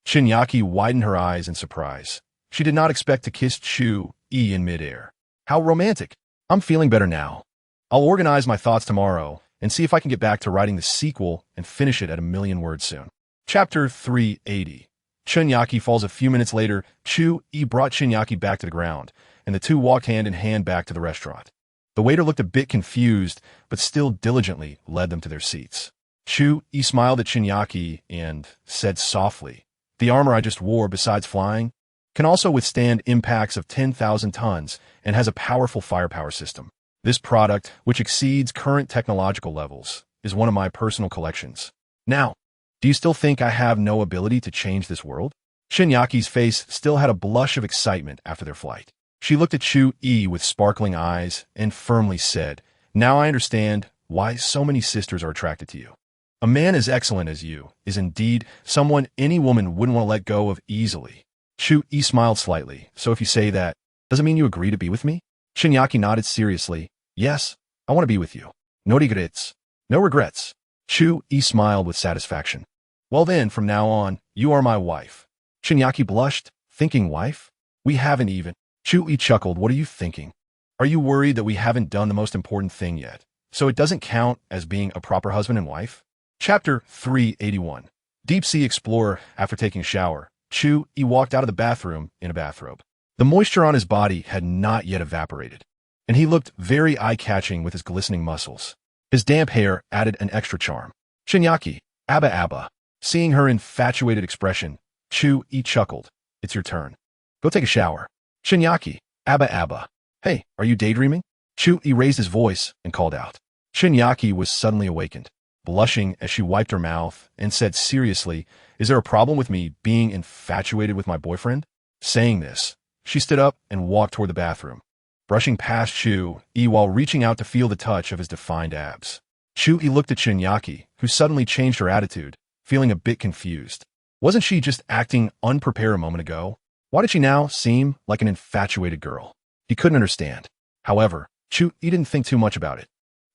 Shinyaki widened her eyes in surprise. She did not expect to kiss Chu Yi in midair. How romantic! I'm feeling better now. I'll organize my thoughts tomorrow and see if I can get back to writing the sequel and finish it at 1,000,000 words soon. Chapter 380. Shinyaki falls a few minutes later. Chu Yi brought Shinyaki back to the ground, and the two walked hand in hand back to the restaurant. The waiter looked a bit confused, but still diligently led them to their seats. Chu Yi smiled at Shinyaki and said softly, "The armor I just wore, besides flying, can also withstand impacts of 10,000 tons and has a powerful firepower system. This product, which exceeds current technological levels, is one of my personal collections. Now, do you still think I have no ability to change this world?" Shinyaki's face still had a blush of excitement after their flight. She looked at Chu Yi with sparkling eyes and firmly said, "Now I understand why so many sisters are attracted to you. A man as excellent as you is indeed someone any woman wouldn't want to let go of easily." Chu Yi smiled slightly. "So if you say that, does it mean you agree to be with me?" Shinyaki nodded seriously. "Yes, I want to be with you. No regrets." "No regrets." Chu Yi smiled with satisfaction. "Well then, from now on, you are my wife." Shinyaki blushed, thinking wife? We haven't even. Chu Yi chuckled. "What are you thinking? Are you worried that we haven't done the most important thing yet, so it doesn't count as being a proper husband and wife?" Chapter 381. Deep Sea Explorer. After taking a shower, Chu Yi walked out of the bathroom in a bathrobe. The moisture on his body had not yet evaporated, and he looked very eye-catching with his glistening muscles. His damp hair added an extra charm. "Shinyaki, Abba Abba." Seeing her infatuated expression, Chu Yi chuckled. "It's your turn. Go take a shower." "Shinyaki, Abba Abba. Hey, are you daydreaming?" Chu Yi raised his voice and called out. Shinyaki was suddenly awakened, blushing as she wiped her mouth and said seriously, "Is there a problem with me being infatuated with my boyfriend?" Saying this, she stood up and walked toward the bathroom, brushing past Chu Yi while reaching out to feel the touch of his defined abs. Chu Yi looked at Shinyaki, who suddenly changed her attitude, feeling a bit confused. Wasn't she just acting unprepared a moment ago? Why did she now seem like an infatuated girl? He couldn't understand. However, Chu Yi didn't think too much about it.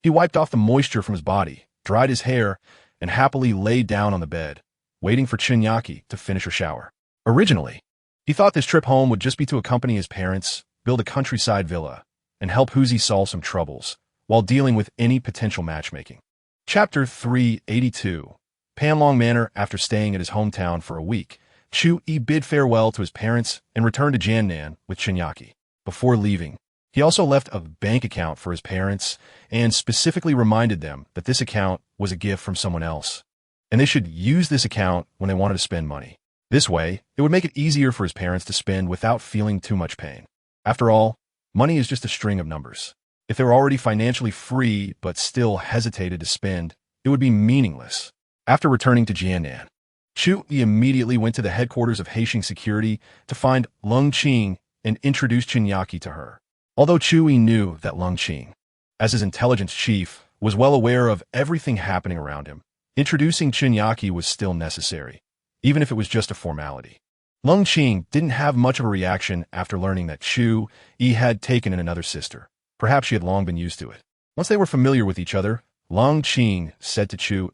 He wiped off the moisture from his body, dried his hair, and happily laid down on the bed, waiting for Shinyaki to finish her shower. Originally, he thought this trip home would just be to accompany his parents, build a countryside villa, and help Huzi solve some troubles, while dealing with any potential matchmaking. Chapter 382. Panlong Manor. After staying at his hometown for a week, Chu Yi bid farewell to his parents and returned to Jiannan with Shinyaki. Before leaving, he also left a bank account for his parents and specifically reminded them that this account was a gift from someone else, and they should use this account when they wanted to spend money. This way, it would make it easier for his parents to spend without feeling too much pain. After all, money is just a string of numbers. If they were already financially free but still hesitated to spend, it would be meaningless. After returning to Jiannan, Chu Yi immediately went to the headquarters of Haixing Security to find Lung Qing and introduced Shinyaki to her. Although Chu Yi knew that Lung Qing, as his intelligence chief, was well aware of everything happening around him, introducing Shinyaki was still necessary, even if it was just a formality. Lung Qing didn't have much of a reaction after learning that Chu Yi had taken in another sister. Perhaps she had long been used to it. Once they were familiar with each other, Lung Qing said to Chu,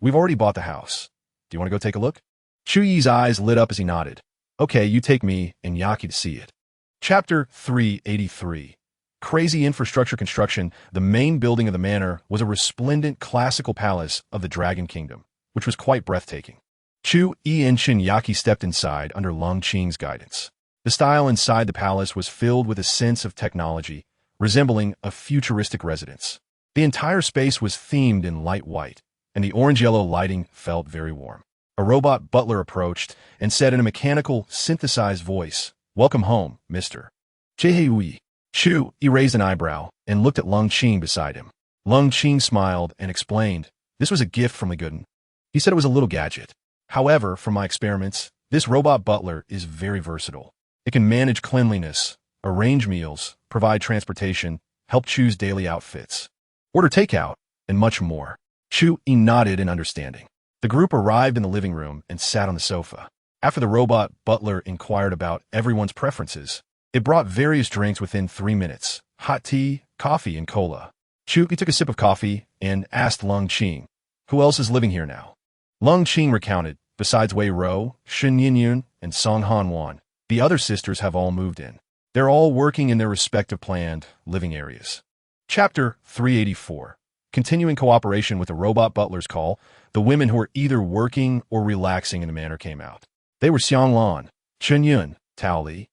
"We've already bought the house. Do you want to go take a look?" Chu Yi's eyes lit up as he nodded. Okay, you take me and Yaki to see it. Chapter 383. Crazy infrastructure construction. The main building of the manor was a resplendent classical palace of the Dragon Kingdom, which was quite breathtaking. Chu Yi and Yaki stepped inside under Long Qing's guidance. The style inside the palace was filled with a sense of technology, resembling a futuristic residence. The entire space was themed in light white, and the orange-yellow lighting felt very warm. A robot butler approached and said in a mechanical, synthesized voice, "Welcome home, Mr. Chu." Chu Yi raised an eyebrow and looked at Long Qing beside him. Long Qing smiled and explained, "This was a gift from Liguden." He said it was a little gadget. "However, from my experiments, this robot butler is very versatile. It can manage cleanliness, arrange meals, provide transportation, help choose daily outfits, order takeout, and much more." Chu Yi nodded in understanding. The group arrived in the living room and sat on the sofa. After the robot butler inquired about everyone's preferences, it brought various drinks within 3 minutes: hot tea, coffee, and cola. Chu Yi took a sip of coffee and asked Long Qing, "Who else is living here now?" Long Qing recounted, "Besides Wei Rou, Shen Yinyun, and Song Han Wan, the other sisters have all moved in. They're all working in their respective planned living areas." Chapter 384. Continuing cooperation with the robot butler's call, the women who were either working or relaxing in the manor came out. They were Xiang Lan, Chen Yun, Tao Li,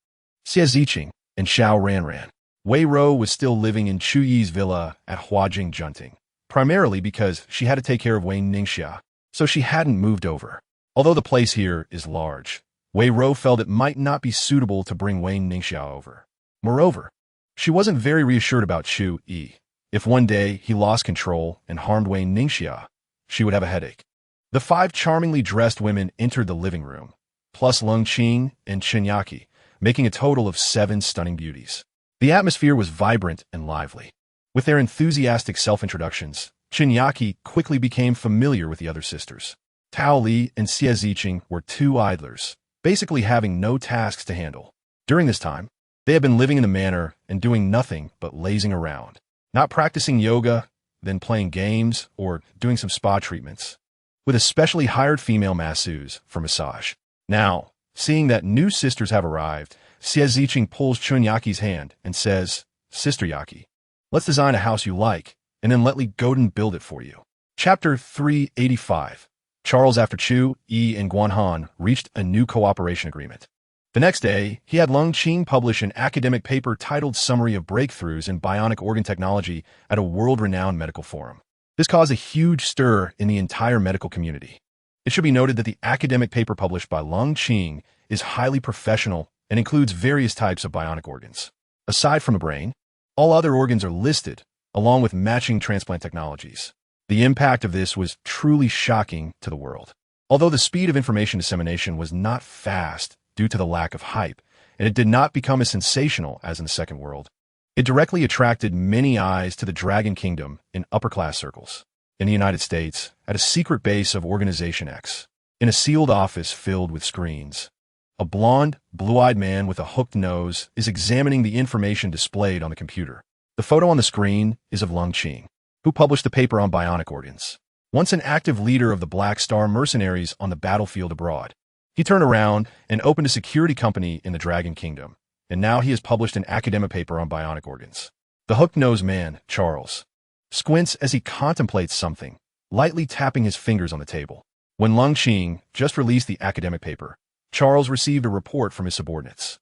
Xie Ziqing, and Xiao Ranran. Wei Rou was still living in Chu Yi's villa at Huajing Junting, primarily because she had to take care of Wei Ningxia, so she hadn't moved over. Although the place here is large, Wei Rou felt it might not be suitable to bring Wei Ningxia over. Moreover, she wasn't very reassured about Chu Yi. If one day he lost control and harmed Wei Ningxia, she would have a headache. The 5 charmingly dressed women entered the living room, plus Long Qing and Yaki, making a total of 7 stunning beauties. The atmosphere was vibrant and lively. With their enthusiastic self-introductions, Yaki quickly became familiar with the other sisters. Tao Li and Xie Ziqing were 2 idlers, basically having no tasks to handle. During this time, they had been living in the manor and doing nothing but lazing around, not practicing yoga, then playing games, or doing some spa treatments, with a specially hired female masseuse for massage. Now, seeing that new sisters have arrived, Xie Ziqing pulls Yaki's hand and says, "Sister Yaki, let's design a house you like, and then let Li Godin build it for you." Chapter 385. Charles, after Chu Yi and Guanhan reached a new cooperation agreement. The next day, he had Long Qing publish an academic paper titled Summary of Breakthroughs in Bionic Organ Technology at a world-renowned medical forum. This caused a huge stir in the entire medical community. It should be noted that the academic paper published by Long Qing is highly professional and includes various types of bionic organs. Aside from the brain, all other organs are listed, along with matching transplant technologies. The impact of this was truly shocking to the world. Although the speed of information dissemination was not fast due to the lack of hype, and it did not become as sensational as in the Second World, it directly attracted many eyes to the Dragon Kingdom in upper-class circles. In the United States, at a secret base of Organization X, in a sealed office filled with screens, a blond, blue-eyed man with a hooked nose is examining the information displayed on the computer. The photo on the screen is of Long Qing, who published the paper on bionic organs. Once an active leader of the Black Star mercenaries on the battlefield abroad, he turned around and opened a security company in the Dragon Kingdom, and now he has published an academic paper on bionic organs. The hooked-nosed man, Charles, squints as he contemplates something, lightly tapping his fingers on the table. When Long Qing just released the academic paper, Charles received a report from his subordinates.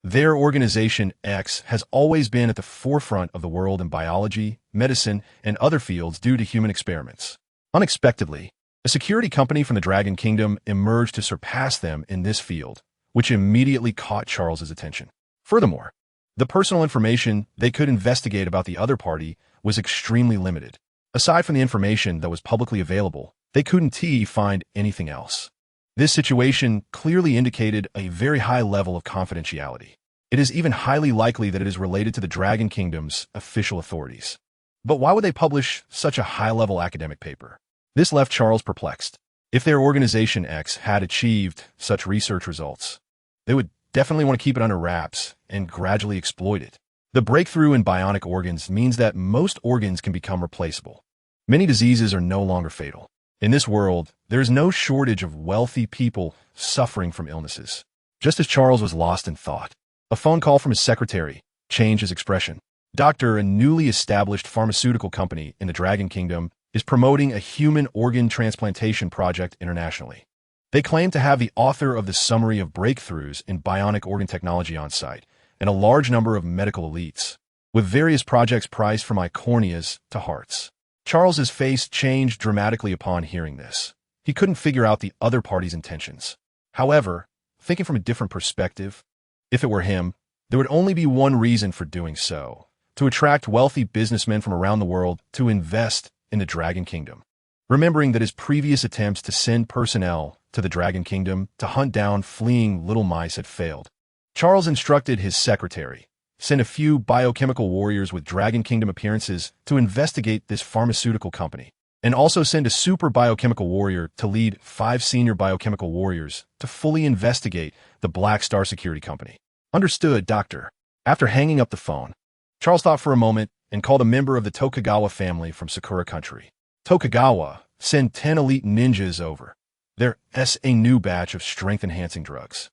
Their Organization X has always been at the forefront of the world in biology, medicine, and other fields due to human experiments. Unexpectedly, a security company from the Dragon Kingdom emerged to surpass them in this field, which immediately caught Charles's attention. Furthermore, the personal information they could investigate about the other party was extremely limited. Aside from the information that was publicly available, they couldn't find anything else. This situation clearly indicated a very high level of confidentiality. It is even highly likely that it is related to the Dragon Kingdom's official authorities. But why would they publish such a high-level academic paper? This left Charles perplexed. If their Organization X had achieved such research results, they would definitely want to keep it under wraps and gradually exploit it. The breakthrough in bionic organs means that most organs can become replaceable. Many diseases are no longer fatal. In this world, there is no shortage of wealthy people suffering from illnesses. Just as Charles was lost in thought, a phone call from his secretary changed his expression. Doctor, a newly established pharmaceutical company in the Dragon Kingdom, is promoting a human organ transplantation project internationally. They claim to have the author of the summary of breakthroughs in bionic organ technology on site, and a large number of medical elites, with various projects priced from corneas to hearts. Charles's face changed dramatically upon hearing this. He couldn't figure out the other party's intentions. However, thinking from a different perspective, if it were him, there would only be one reason for doing so: to attract wealthy businessmen from around the world to invest in the Dragon Kingdom. Remembering that his previous attempts to send personnel to the Dragon Kingdom to hunt down fleeing little mice had failed, Charles instructed his secretary, send a few biochemical warriors with Dragon Kingdom appearances to investigate this pharmaceutical company, and also send a super biochemical warrior to lead 5 senior biochemical warriors to fully investigate the Black Star Security Company. Understood, Doctor. After hanging up the phone, Charles thought for a moment and called a member of the Tokugawa family from Sakura Country. Tokugawa, send 10 elite ninjas over. There's a new batch of strength-enhancing drugs.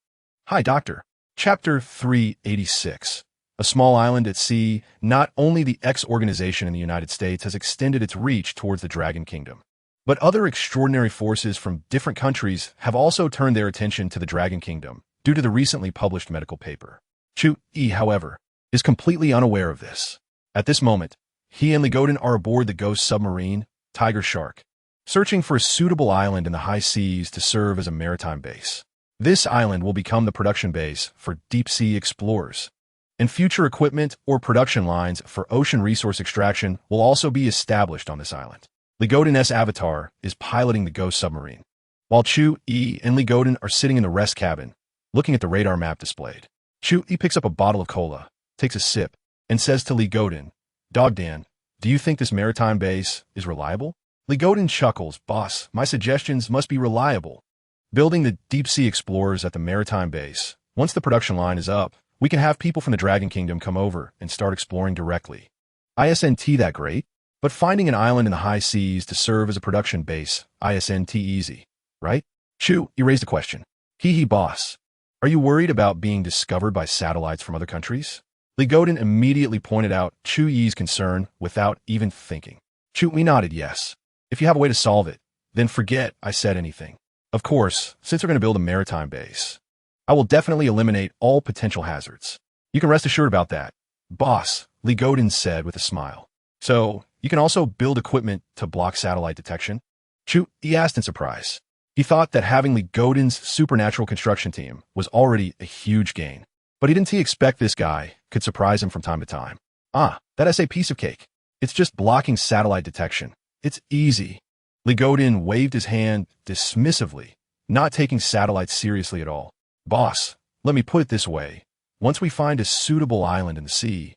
Hi, Doctor. Chapter 386. A small island at sea. Not only the X organization in the United States has extended its reach towards the Dragon Kingdom, but other extraordinary forces from different countries have also turned their attention to the Dragon Kingdom due to the recently published medical paper. Chu Yi, however, is completely unaware of this. At this moment, he and Ligoden are aboard the ghost submarine, Tiger Shark, searching for a suitable island in the high seas to serve as a maritime base. This island will become the production base for deep-sea explorers, and future equipment or production lines for ocean resource extraction will also be established on this island. Ligoden's avatar is piloting the ghost submarine, while Chu Yi and Ligoden are sitting in the rest cabin, looking at the radar map displayed. Chu Yi picks up a bottle of cola, takes a sip, and says to Ligoden, "Dog Dan, do you think this maritime base is reliable?" Ligoden chuckles, "Boss, my suggestions must be reliable. Building the deep-sea explorers at the maritime base. Once the production line is up, we can have people from the Dragon Kingdom come over and start exploring directly. Isn't that great? But finding an island in the high seas to serve as a production base, isn't easy, right?" Chu, you raised a question. Hee, boss. Are you worried about being discovered by satellites from other countries? Ligoden immediately pointed out Chu Yi's concern without even thinking. Chu Yi nodded yes. If you have a way to solve it, then forget I said anything. Of course, since we're going to build a maritime base, I will definitely eliminate all potential hazards. You can rest assured about that, boss, Ligoden said with a smile. So, you can also build equipment to block satellite detection? Chu Yi asked in surprise. He thought that having Ligoden's supernatural construction team was already a huge gain, but he didn't expect this guy could surprise him from time to time. That's a piece of cake. It's just blocking satellite detection. It's easy. Ligoden waved his hand dismissively, not taking satellites seriously at all. Boss, let me put it this way. Once we find a suitable island in the sea,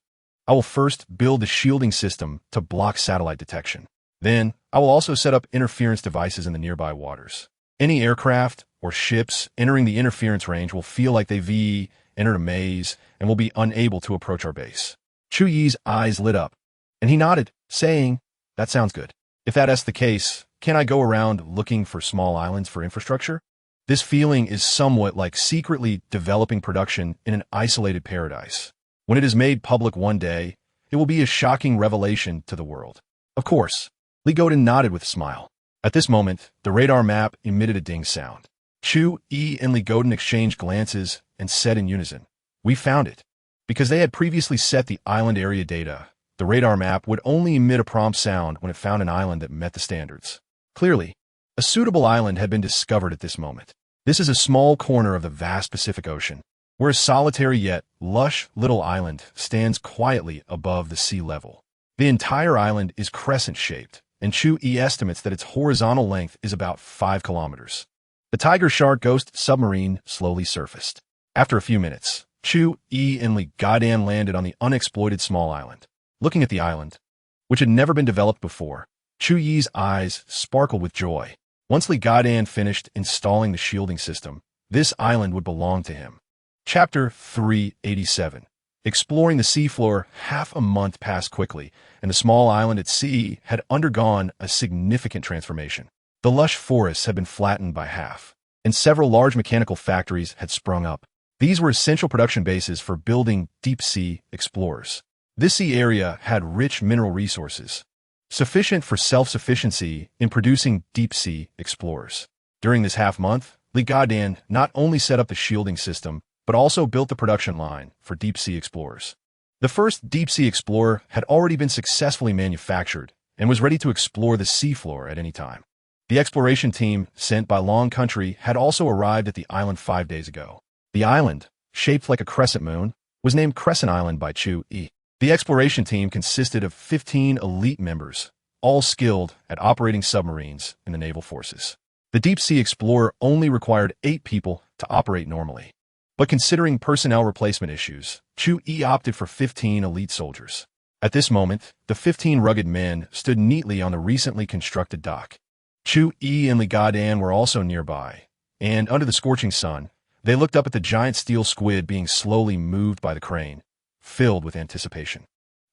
I will first build the shielding system to block satellite detection. Then, I will also set up interference devices in the nearby waters. Any aircraft or ships entering the interference range will feel like they've entered a maze and will be unable to approach our base. Chu Yi's eyes lit up, and he nodded, saying, "That sounds good. If that's the case, can I go around looking for small islands for infrastructure?" This feeling is somewhat like secretly developing production in an isolated paradise. When it is made public one day, it will be a shocking revelation to the world. Of course, Ligoden nodded with a smile. At this moment, the radar map emitted a ding sound. Chu Yi and Ligoden exchanged glances and said in unison, "We found it." Because they had previously set the island area data, the radar map would only emit a prompt sound when it found an island that met the standards. Clearly, a suitable island had been discovered at this moment. This is a small corner of the vast Pacific Ocean, where a solitary yet lush little island stands quietly above the sea level. The entire island is crescent-shaped, and Chu Yi estimates that its horizontal length is about 5 kilometers. The Tiger Shark ghost submarine slowly surfaced. After a few minutes, Chu Yi and Ligoden landed on the unexploited small island. Looking at the island, which had never been developed before, Chu Yi's eyes sparkled with joy. Once Ligoden finished installing the shielding system, this island would belong to him. Chapter 387. Exploring the seafloor, half a month passed quickly, and the small island at sea had undergone a significant transformation. The lush forests had been flattened by half, and several large mechanical factories had sprung up. These were essential production bases for building deep-sea explorers. This sea area had rich mineral resources, sufficient for self-sufficiency in producing deep-sea explorers. During this half-month, Ligadan not only set up the shielding system, but also built the production line for deep-sea explorers. The first deep-sea explorer had already been successfully manufactured and was ready to explore the seafloor at any time. The exploration team sent by Long Country had also arrived at the island 5 days ago. The island, shaped like a crescent moon, was named Crescent Island by Chu Yi. The exploration team consisted of 15 elite members, all skilled at operating submarines in the naval forces. The deep-sea explorer only required 8 people to operate normally. But considering personnel replacement issues, Chu Yi opted for 15 elite soldiers. At this moment, the 15 rugged men stood neatly on the recently constructed dock. Chu Yi and Ligadan were also nearby, and under the scorching sun, they looked up at the giant steel squid being slowly moved by the crane, filled with anticipation.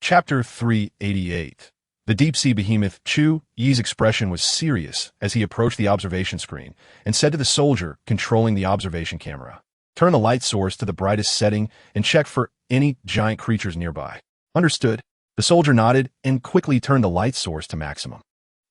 Chapter 388. The deep-sea behemoth. Chu Yi's expression was serious as he approached the observation screen and said to the soldier controlling the observation camera, "Turn the light source to the brightest setting and check for any giant creatures nearby." "Understood." The soldier nodded and quickly turned the light source to maximum.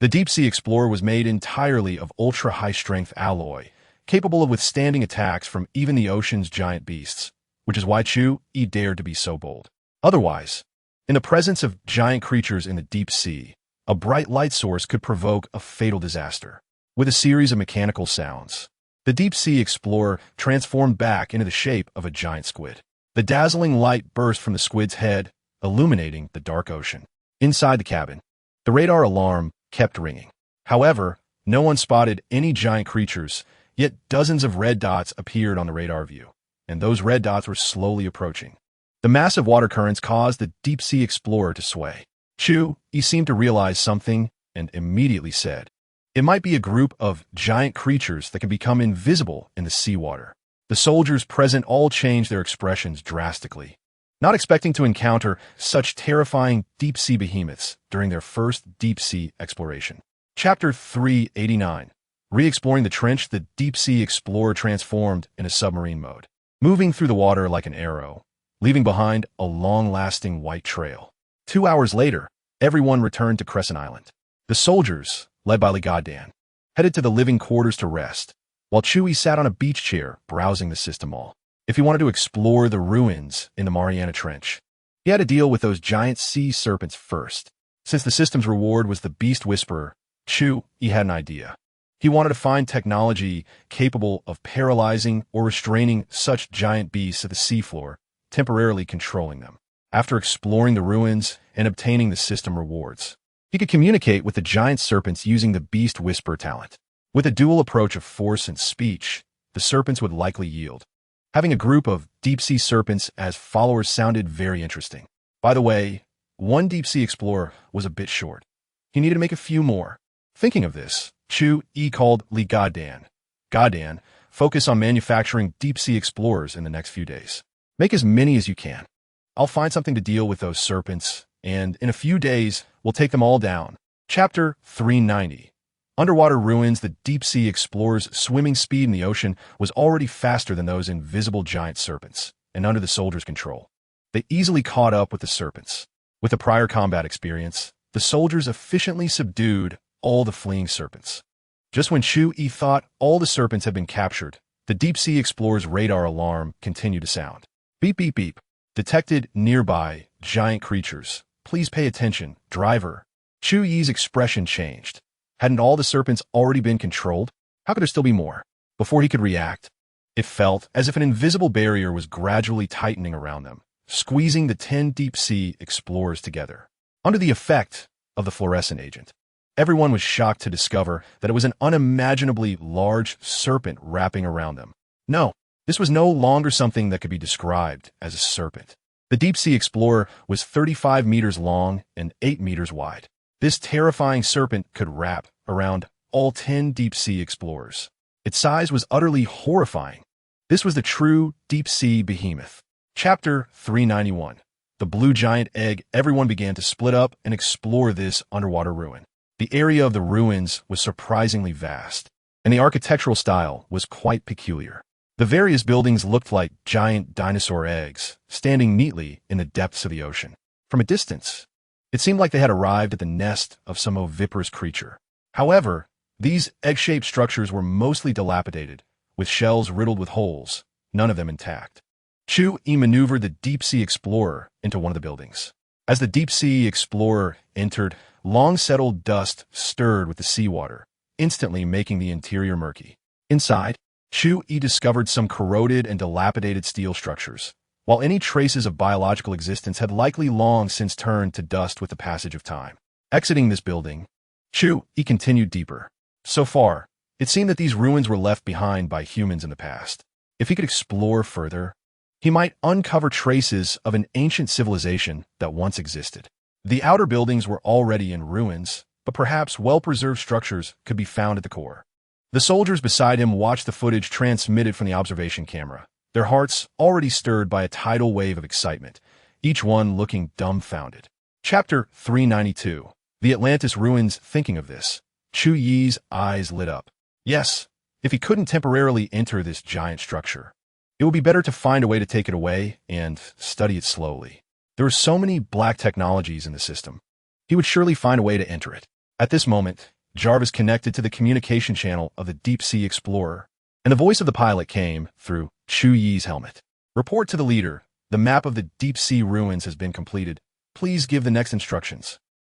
The deep-sea explorer was made entirely of ultra-high-strength alloy, capable of withstanding attacks from even the ocean's giant beasts, which is why Chu Yi dared to be so bold. Otherwise, in the presence of giant creatures in the deep sea, a bright light source could provoke a fatal disaster. With a series of mechanical sounds, the deep-sea explorer transformed back into the shape of a giant squid. The dazzling light burst from the squid's head, illuminating the dark ocean. Inside the cabin, the radar alarm kept ringing. However, no one spotted any giant creatures, yet dozens of red dots appeared on the radar view, and those red dots were slowly approaching. The massive water currents caused the deep-sea explorer to sway. Chu Yi seemed to realize something and immediately said, "It might be a group of giant creatures that can become invisible in the seawater." The soldiers present all changed their expressions drastically, not expecting to encounter such terrifying deep-sea behemoths during their first deep-sea exploration. Chapter 389. Re-exploring the trench. The deep-sea explorer transformed in a submarine mode, moving through the water like an arrow, leaving behind a long-lasting white trail. 2 hours later, everyone returned to Crescent Island. The soldiers, led by Ligadan, headed to the living quarters to rest, while Chu Yi sat on a beach chair browsing the system mall. If he wanted to explore the ruins in the Mariana Trench, he had to deal with those giant sea serpents first. Since the system's reward was the Beast Whisperer, Chu Yi had an idea. He wanted to find technology capable of paralyzing or restraining such giant beasts at the seafloor, temporarily controlling them. After exploring the ruins and obtaining the system rewards, he could communicate with the giant serpents using the Beast Whisper talent. With a dual approach of force and speech, the serpents would likely yield. Having a group of deep-sea serpents as followers sounded very interesting. By the way, one deep-sea explorer was a bit short. He needed to make a few more. Thinking of this, Chu Yi called Ligadan. "Gadan, focus on manufacturing deep-sea explorers in the next few days. Make as many as you can. I'll find something to deal with those serpents, and in a few days, we'll take them all down." Chapter 390. Underwater ruins. The deep-sea explorers' swimming speed in the ocean was already faster than those invisible giant serpents, and under the soldiers' control. They easily caught up with the serpents. With the prior combat experience, the soldiers efficiently subdued all the fleeing serpents. Just when Chu Yi thought all the serpents had been captured, the deep-sea explorer's radar alarm continued to sound. "Beep, beep, beep. Detected nearby giant creatures. Please pay attention, driver." Chu Yi's expression changed. Hadn't all the serpents already been controlled? How could there still be more? Before he could react, it felt as if an invisible barrier was gradually tightening around them, squeezing the 10 deep-sea explorers together. Under the effect of the fluorescent agent, everyone was shocked to discover that it was an unimaginably large serpent wrapping around them. No, this was no longer something that could be described as a serpent. The deep-sea explorer was 35 meters long and 8 meters wide. This terrifying serpent could wrap around all 10 deep-sea explorers. Its size was utterly horrifying. This was the true deep-sea behemoth. Chapter 391. The Blue Giant Egg. Everyone began to split up and explore this underwater ruin. The area of the ruins was surprisingly vast, and the architectural style was quite peculiar. The various buildings looked like giant dinosaur eggs, standing neatly in the depths of the ocean. From a distance, it seemed like they had arrived at the nest of some oviparous creature. However, these egg-shaped structures were mostly dilapidated, with shells riddled with holes, none of them intact. Chu Yi maneuvered the deep-sea explorer into one of the buildings. As the deep-sea explorer entered, long-settled dust stirred with the seawater, instantly making the interior murky. Inside, Chu Yi discovered some corroded and dilapidated steel structures, while any traces of biological existence had likely long since turned to dust with the passage of time. Exiting this building, Chu Yi continued deeper. So far, it seemed that these ruins were left behind by humans in the past. If he could explore further, he might uncover traces of an ancient civilization that once existed. The outer buildings were already in ruins, but perhaps well-preserved structures could be found at the core. The soldiers beside him watched the footage transmitted from the observation camera, their hearts already stirred by a tidal wave of excitement, each one looking dumbfounded. Chapter 392. The Atlantis Ruins. Thinking of this, Chu Yi's eyes lit up. Yes, if he couldn't temporarily enter this giant structure, it would be better to find a way to take it away and study it slowly. There were so many black technologies in the system. He would surely find a way to enter it. At this moment, Jarvis connected to the communication channel of the deep-sea explorer, and the voice of the pilot came through Chu Yi's helmet. Report to the leader. The map of the deep-sea ruins has been completed. Please give the next instructions.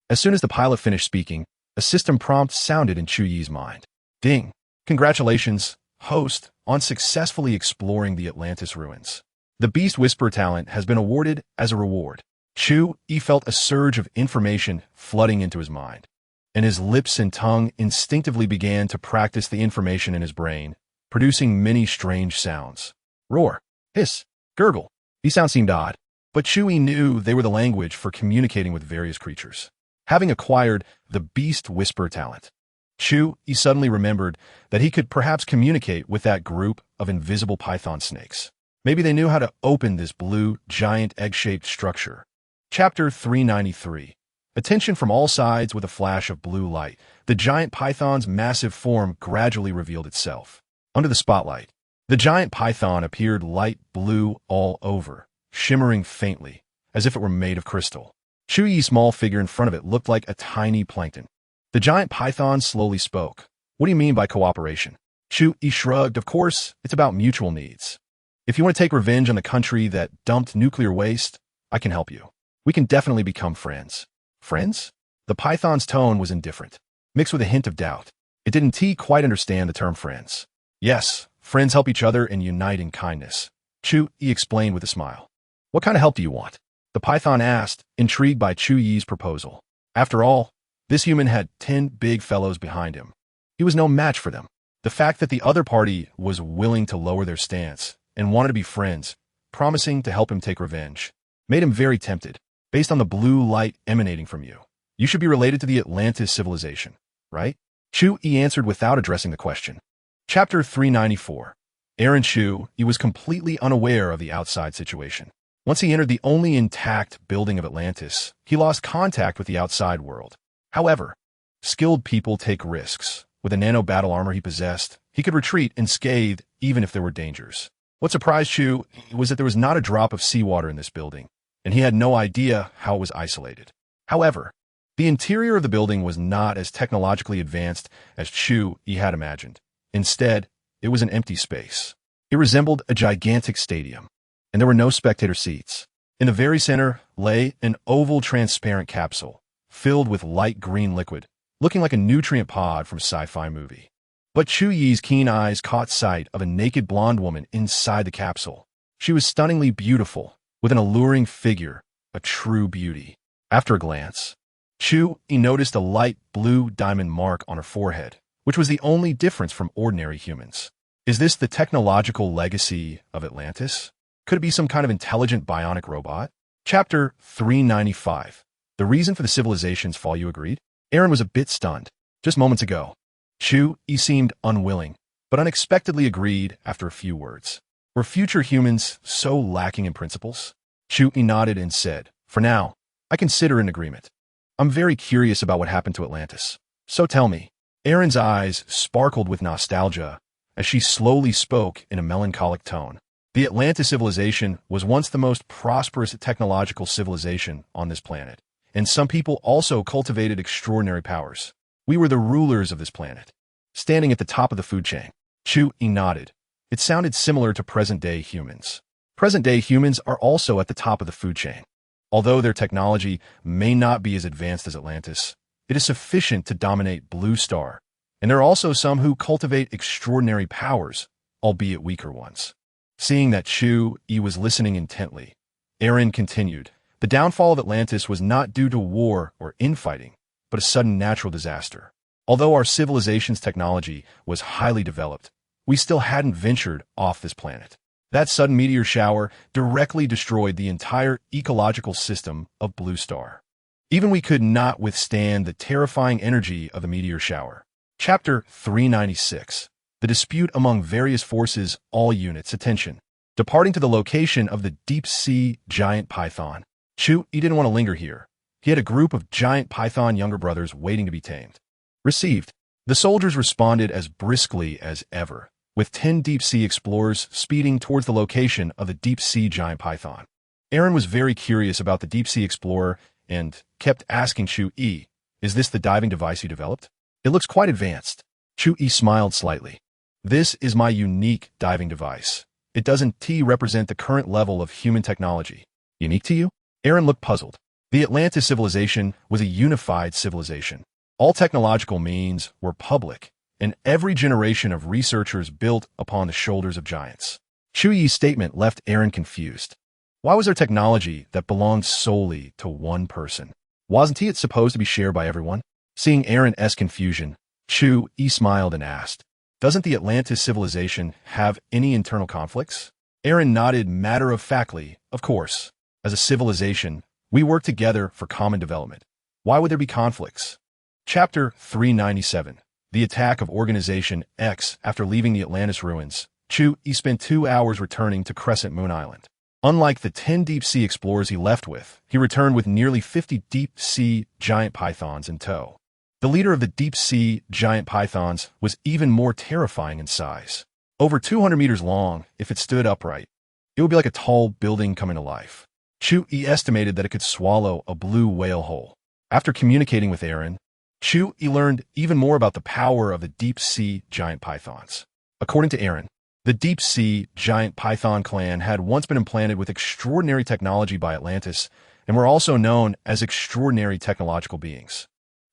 As soon as the pilot finished speaking, a system prompt sounded in Chu Yi's mind. Ding! Congratulations, host, on successfully exploring the Atlantis ruins. The Beast Whisper talent has been awarded as a reward. Chu Yi felt a surge of information flooding into his mind, and his lips and tongue instinctively began to practice the information in his brain, producing many strange sounds. Roar, hiss, gurgle. These sounds seemed odd, but Chu Yi knew they were the language for communicating with various creatures. Having acquired the Beast Whisper talent, Chu Yi suddenly remembered that he could perhaps communicate with that group of invisible python snakes. Maybe they knew how to open this blue, giant egg-shaped structure. Chapter 393. Attention from all sides with a flash of blue light. The giant python's massive form gradually revealed itself. Under the spotlight, the giant python appeared light blue all over, shimmering faintly, as if it were made of crystal. Chu Yi's small figure in front of it looked like a tiny plankton. The giant python slowly spoke. What do you mean by cooperation? Chu Yi shrugged. Of course, it's about mutual needs. If you want to take revenge on the country that dumped nuclear waste, I can help you. We can definitely become friends. Friends? The python's tone was indifferent, mixed with a hint of doubt. It didn't quite understand the term friends. Yes, friends help each other and unite in kindness, Chu Yi explained with a smile. What kind of help do you want? The python asked, intrigued by Chu Yi's proposal. After all, this human had 10 big fellows behind him. He was no match for them. The fact that the other party was willing to lower their stance and wanted to be friends, promising to help him take revenge, made him very tempted. Based on the blue light emanating from you, you should be related to the Atlantis civilization, right? Chu Yi answered without addressing the question. Chapter 394. Aaron Chu Yi was completely unaware of the outside situation. Once he entered the only intact building of Atlantis, he lost contact with the outside world. However, skilled people take risks. With the nano battle armor he possessed, he could retreat unscathed even if there were dangers. What surprised Chu was that there was not a drop of seawater in this building, and he had no idea how it was isolated. However, the interior of the building was not as technologically advanced as Chu Yi had imagined. Instead, it was an empty space. It resembled a gigantic stadium, and there were no spectator seats. In the very center lay an oval transparent capsule, filled with light green liquid, looking like a nutrient pod from a sci-fi movie. But Chu Yi's keen eyes caught sight of a naked blonde woman inside the capsule. She was stunningly beautiful, with an alluring figure, a true beauty. After a glance, Chu Yi noticed a light blue diamond mark on her forehead, which was the only difference from ordinary humans. Is this the technological legacy of Atlantis? Could it be some kind of intelligent bionic robot? Chapter 395. The reason for the civilization's fall, you agreed? Aaron was a bit stunned. Just moments ago, Chu Yi seemed unwilling, but unexpectedly agreed after a few words. Were future humans so lacking in principles? Chu Yi nodded and said, for now, I consider an agreement. I'm very curious about what happened to Atlantis. So tell me. Aaron's eyes sparkled with nostalgia as she slowly spoke in a melancholic tone. The Atlantis civilization was once the most prosperous technological civilization on this planet, and some people also cultivated extraordinary powers. We were the rulers of this planet, standing at the top of the food chain. Chu Yi nodded. It sounded similar to present-day humans. Present-day humans are also at the top of the food chain. Although their technology may not be as advanced as Atlantis, it is sufficient to dominate Blue Star, and there are also some who cultivate extraordinary powers, albeit weaker ones. Seeing that Chu Yi was listening intently, Aaron continued. The downfall of Atlantis was not due to war or infighting, but a sudden natural disaster. Although our civilization's technology was highly developed, we still hadn't ventured off this planet. That sudden meteor shower directly destroyed the entire ecological system of Blue Star. Even we could not withstand the terrifying energy of the meteor shower. Chapter 396. The dispute among various forces, all units, attention. Departing to the location of the deep-sea giant python. Chu Yi didn't want to linger here. He had a group of giant python younger brothers waiting to be tamed. Received. The soldiers responded as briskly as ever, with 10 deep-sea explorers speeding towards the location of the deep-sea giant python. Aaron was very curious about the deep-sea explorer and kept asking Chu Yi, "Is this the diving device you developed? It looks quite advanced." Chu Yi smiled slightly. "This is my unique diving device. It doesn't represent the current level of human technology." "Unique to you?" Aaron looked puzzled. The Atlantis civilization was a unified civilization. All technological means were public, and every generation of researchers built upon the shoulders of giants. Chu Yi's statement left Aaron confused. Why was there technology that belonged solely to one person? Wasn't it supposed to be shared by everyone? Seeing Aaron's confusion, Chu Yi smiled and asked, "Doesn't the Atlantis civilization have any internal conflicts?" Aaron nodded matter-of-factly, "Of course. As a civilization, we work together for common development. Why would there be conflicts?" Chapter 397. The Attack of Organization X. After leaving the Atlantis ruins, Chu Yi spent 2 hours returning to Crescent Moon Island. Unlike the 10 deep-sea explorers he left with, he returned with nearly 50 deep-sea giant pythons in tow. The leader of the deep-sea giant pythons was even more terrifying in size. Over 200 meters long, if it stood upright, it would be like a tall building coming to life. Chu Yi estimated that it could swallow a blue whale whole. After communicating with Aaron, Chu Yi learned even more about the power of the deep-sea giant pythons. According to Aaron, the deep-sea giant python clan had once been implanted with extraordinary technology by Atlantis and were also known as extraordinary technological beings.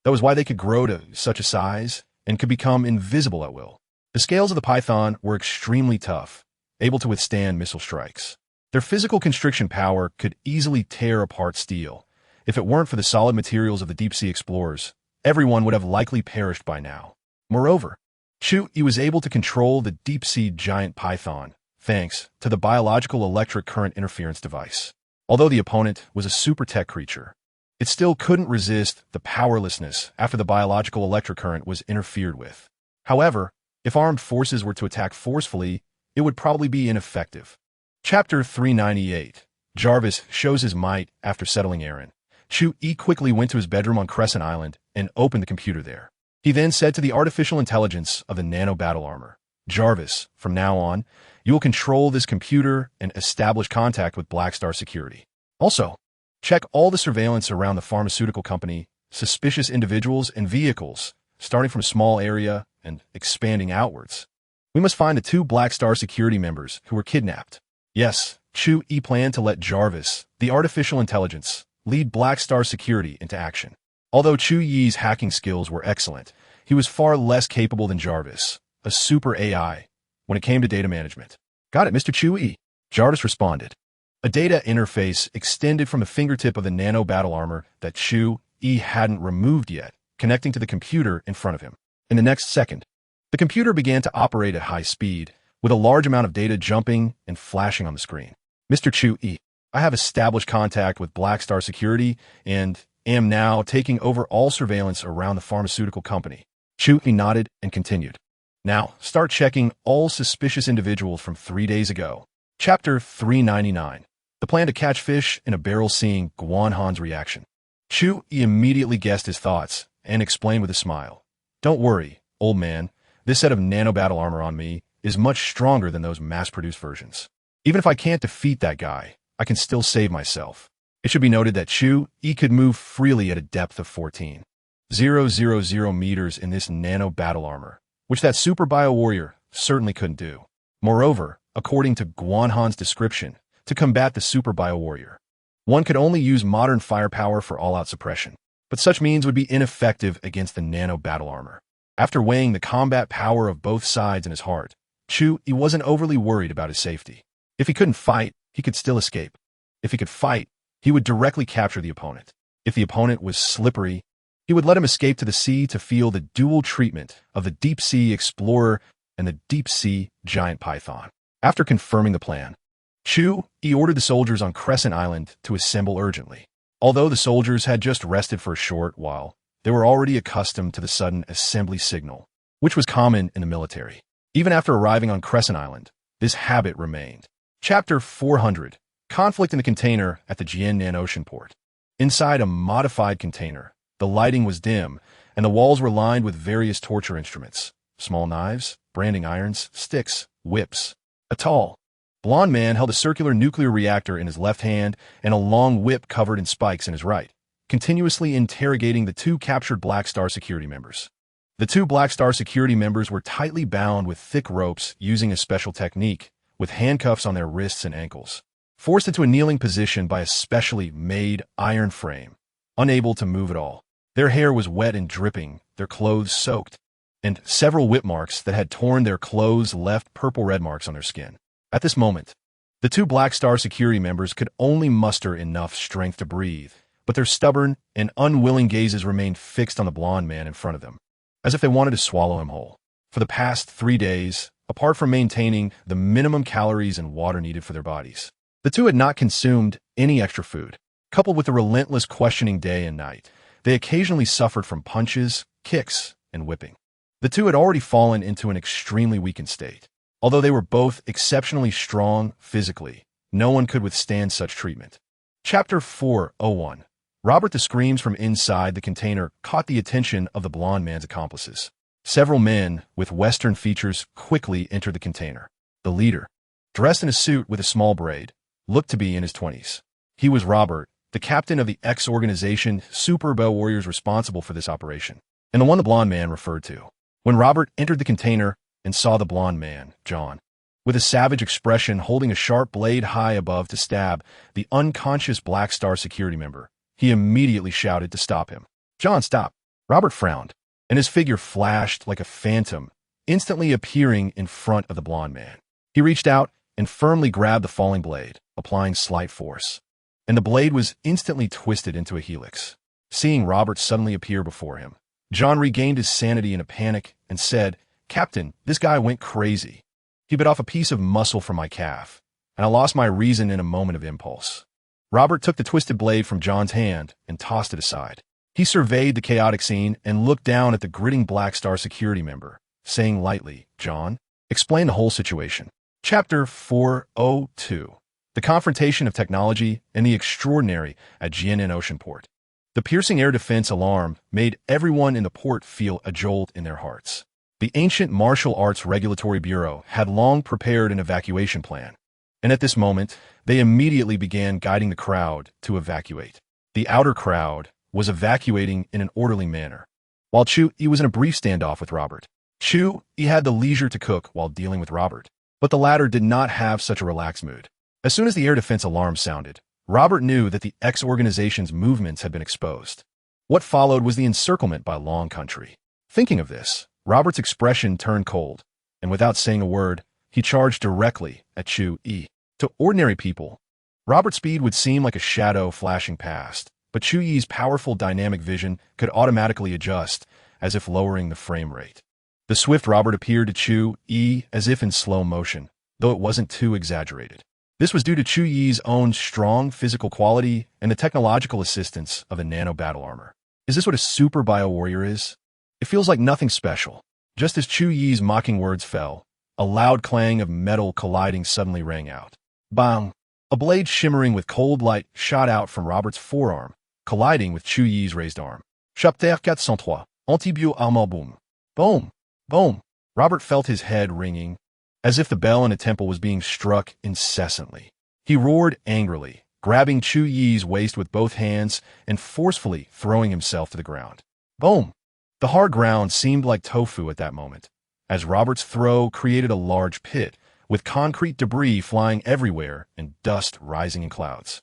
That was why they could grow to such a size and could become invisible at will. The scales of the python were extremely tough, able to withstand missile strikes. Their physical constriction power could easily tear apart steel. If it weren't for the solid materials of the deep-sea explorers, everyone would have likely perished by now. Moreover, Chu Yi was able to control the deep-sea giant python, thanks to the biological electric current interference device. Although the opponent was a super tech creature, it still couldn't resist the powerlessness after the biological electric current was interfered with. However, if armed forces were to attack forcefully, it would probably be ineffective. Chapter 398. Jarvis shows his might after settling Aaron. Chu Yi quickly went to his bedroom on Crescent Island and opened the computer there. He then said to the artificial intelligence of the nano battle armor, "Jarvis, from now on, you will control this computer and establish contact with Black Star Security. Also, check all the surveillance around the pharmaceutical company, suspicious individuals and vehicles, starting from a small area and expanding outwards. We must find the 2 Black Star Security members who were kidnapped." Yes, Chu Yi planned to let Jarvis, the artificial intelligence, lead Black Star Security into action. Although Chu Yi's hacking skills were excellent, he was far less capable than Jarvis, a super AI, when it came to data management. "Got it, Mr. Chu Yi," Jarvis responded. A data interface extended from the fingertip of the nano battle armor that Chu Yi hadn't removed yet, connecting to the computer in front of him. In the next second, the computer began to operate at high speed, with a large amount of data jumping and flashing on the screen. "Mr. Chu Yi, I have established contact with Black Star Security and am now taking over all surveillance around the pharmaceutical company." Chu Yi nodded and continued. "Now, start checking all suspicious individuals from 3 days ago." Chapter 399. The plan to catch fish in a barrel. Seeing Guan Han's reaction, Chu Yi immediately guessed his thoughts and explained with a smile, "Don't worry, old man. This set of nano battle armor on me is much stronger than those mass-produced versions. Even if I can't defeat that guy, I can still save myself. It should be noted that Chu Yi could move freely at a depth of 14,000 meters in this nano battle armor, which that super bio warrior certainly couldn't do. Moreover, according to Guanhan's description, to combat the super bio warrior, one could only use modern firepower for all-out suppression, but such means would be ineffective against the nano battle armor. After weighing the combat power of both sides in his heart, Chu Yi wasn't overly worried about his safety. If he couldn't fight, he could still escape. If he could fight, he would directly capture the opponent. If the opponent was slippery, he would let him escape to the sea to feel the dual treatment of the deep-sea explorer and the deep-sea giant python. After confirming the plan, Chu Yi ordered the soldiers on Crescent Island to assemble urgently. Although the soldiers had just rested for a short while, they were already accustomed to the sudden assembly signal, which was common in the military. Even after arriving on Crescent Island, this habit remained. Chapter 400. Conflict in the container at the Jiannan Ocean Port. Inside a modified container, the lighting was dim, and the walls were lined with various torture instruments. Small knives, branding irons, sticks, whips. A tall, blond man held a circular nuclear reactor in his left hand and a long whip covered in spikes in his right, continuously interrogating the two captured Black Star security members. The two Black Star security members were tightly bound with thick ropes using a special technique, with handcuffs on their wrists and ankles, forced into a kneeling position by a specially made iron frame, unable to move at all. Their hair was wet and dripping, their clothes soaked, and several whip marks that had torn their clothes left purple red marks on their skin. At this moment, the two Black Star security members could only muster enough strength to breathe, but their stubborn and unwilling gazes remained fixed on the blond man in front of them, as if they wanted to swallow him whole. For the past 3 days, apart from maintaining the minimum calories and water needed for their bodies, the two had not consumed any extra food. Coupled with the relentless questioning day and night, they occasionally suffered from punches, kicks, and whipping. The two had already fallen into an extremely weakened state. Although they were both exceptionally strong physically, no one could withstand such treatment. Chapter 401. Robert. The screams from inside the container caught the attention of the blond man's accomplices. Several men with Western features quickly entered the container. The leader, dressed in a suit with a small braid, looked to be in his 20s. He was Robert, the captain of the ex-organization Super Bell Warriors responsible for this operation, and the one the blond man referred to. When Robert entered the container and saw the blond man, John, with a savage expression holding a sharp blade high above to stab the unconscious Black Star security member, he immediately shouted to stop him. "John, stop!" Robert frowned, and his figure flashed like a phantom, instantly appearing in front of the blond man. He reached out and firmly grabbed the falling blade, applying slight force, and the blade was instantly twisted into a helix. Seeing Robert suddenly appear before him, John regained his sanity in a panic and said, "Captain, this guy went crazy. He bit off a piece of muscle from my calf, and I lost my reason in a moment of impulse." Robert took the twisted blade from John's hand and tossed it aside. He surveyed the chaotic scene and looked down at the gritting Black Star security member, saying lightly, "John, explain the whole situation." Chapter 402. The confrontation of technology and the extraordinary at Jiannan Ocean Port. The piercing air defense alarm made everyone in the port feel a jolt in their hearts. The ancient Martial Arts Regulatory Bureau had long prepared an evacuation plan, and at this moment, they immediately began guiding the crowd to evacuate. The outer crowd was evacuating in an orderly manner, while Chu Yi was in a brief standoff with Robert. Chu Yi had the leisure to cook while dealing with Robert, but the latter did not have such a relaxed mood. As soon as the air defense alarm sounded, Robert knew that the X-organization's movements had been exposed. What followed was the encirclement by Long Country. Thinking of this, Robert's expression turned cold, and without saying a word, he charged directly at Chu Yi. To ordinary people, Robert's speed would seem like a shadow flashing past, but Chu Yi's powerful dynamic vision could automatically adjust, as if lowering the frame rate. The swift Robert appeared to Chu Yi as if in slow motion, though it wasn't too exaggerated. This was due to Chu Yi's own strong physical quality and the technological assistance of the nano battle armor. Is this what a super bio warrior is? It feels like nothing special. Just as Chu Yi's mocking words fell, a loud clang of metal colliding suddenly rang out. Bang! A blade shimmering with cold light shot out from Robert's forearm, colliding with Chu Yi's raised arm. Chapter 403. Antibio armor boom. Boom! Boom! Robert felt his head ringing, as if the bell in a temple was being struck incessantly. He roared angrily, grabbing Chu Yi's waist with both hands and forcefully throwing himself to the ground. Boom! The hard ground seemed like tofu at that moment, as Robert's throw created a large pit, with concrete debris flying everywhere and dust rising in clouds.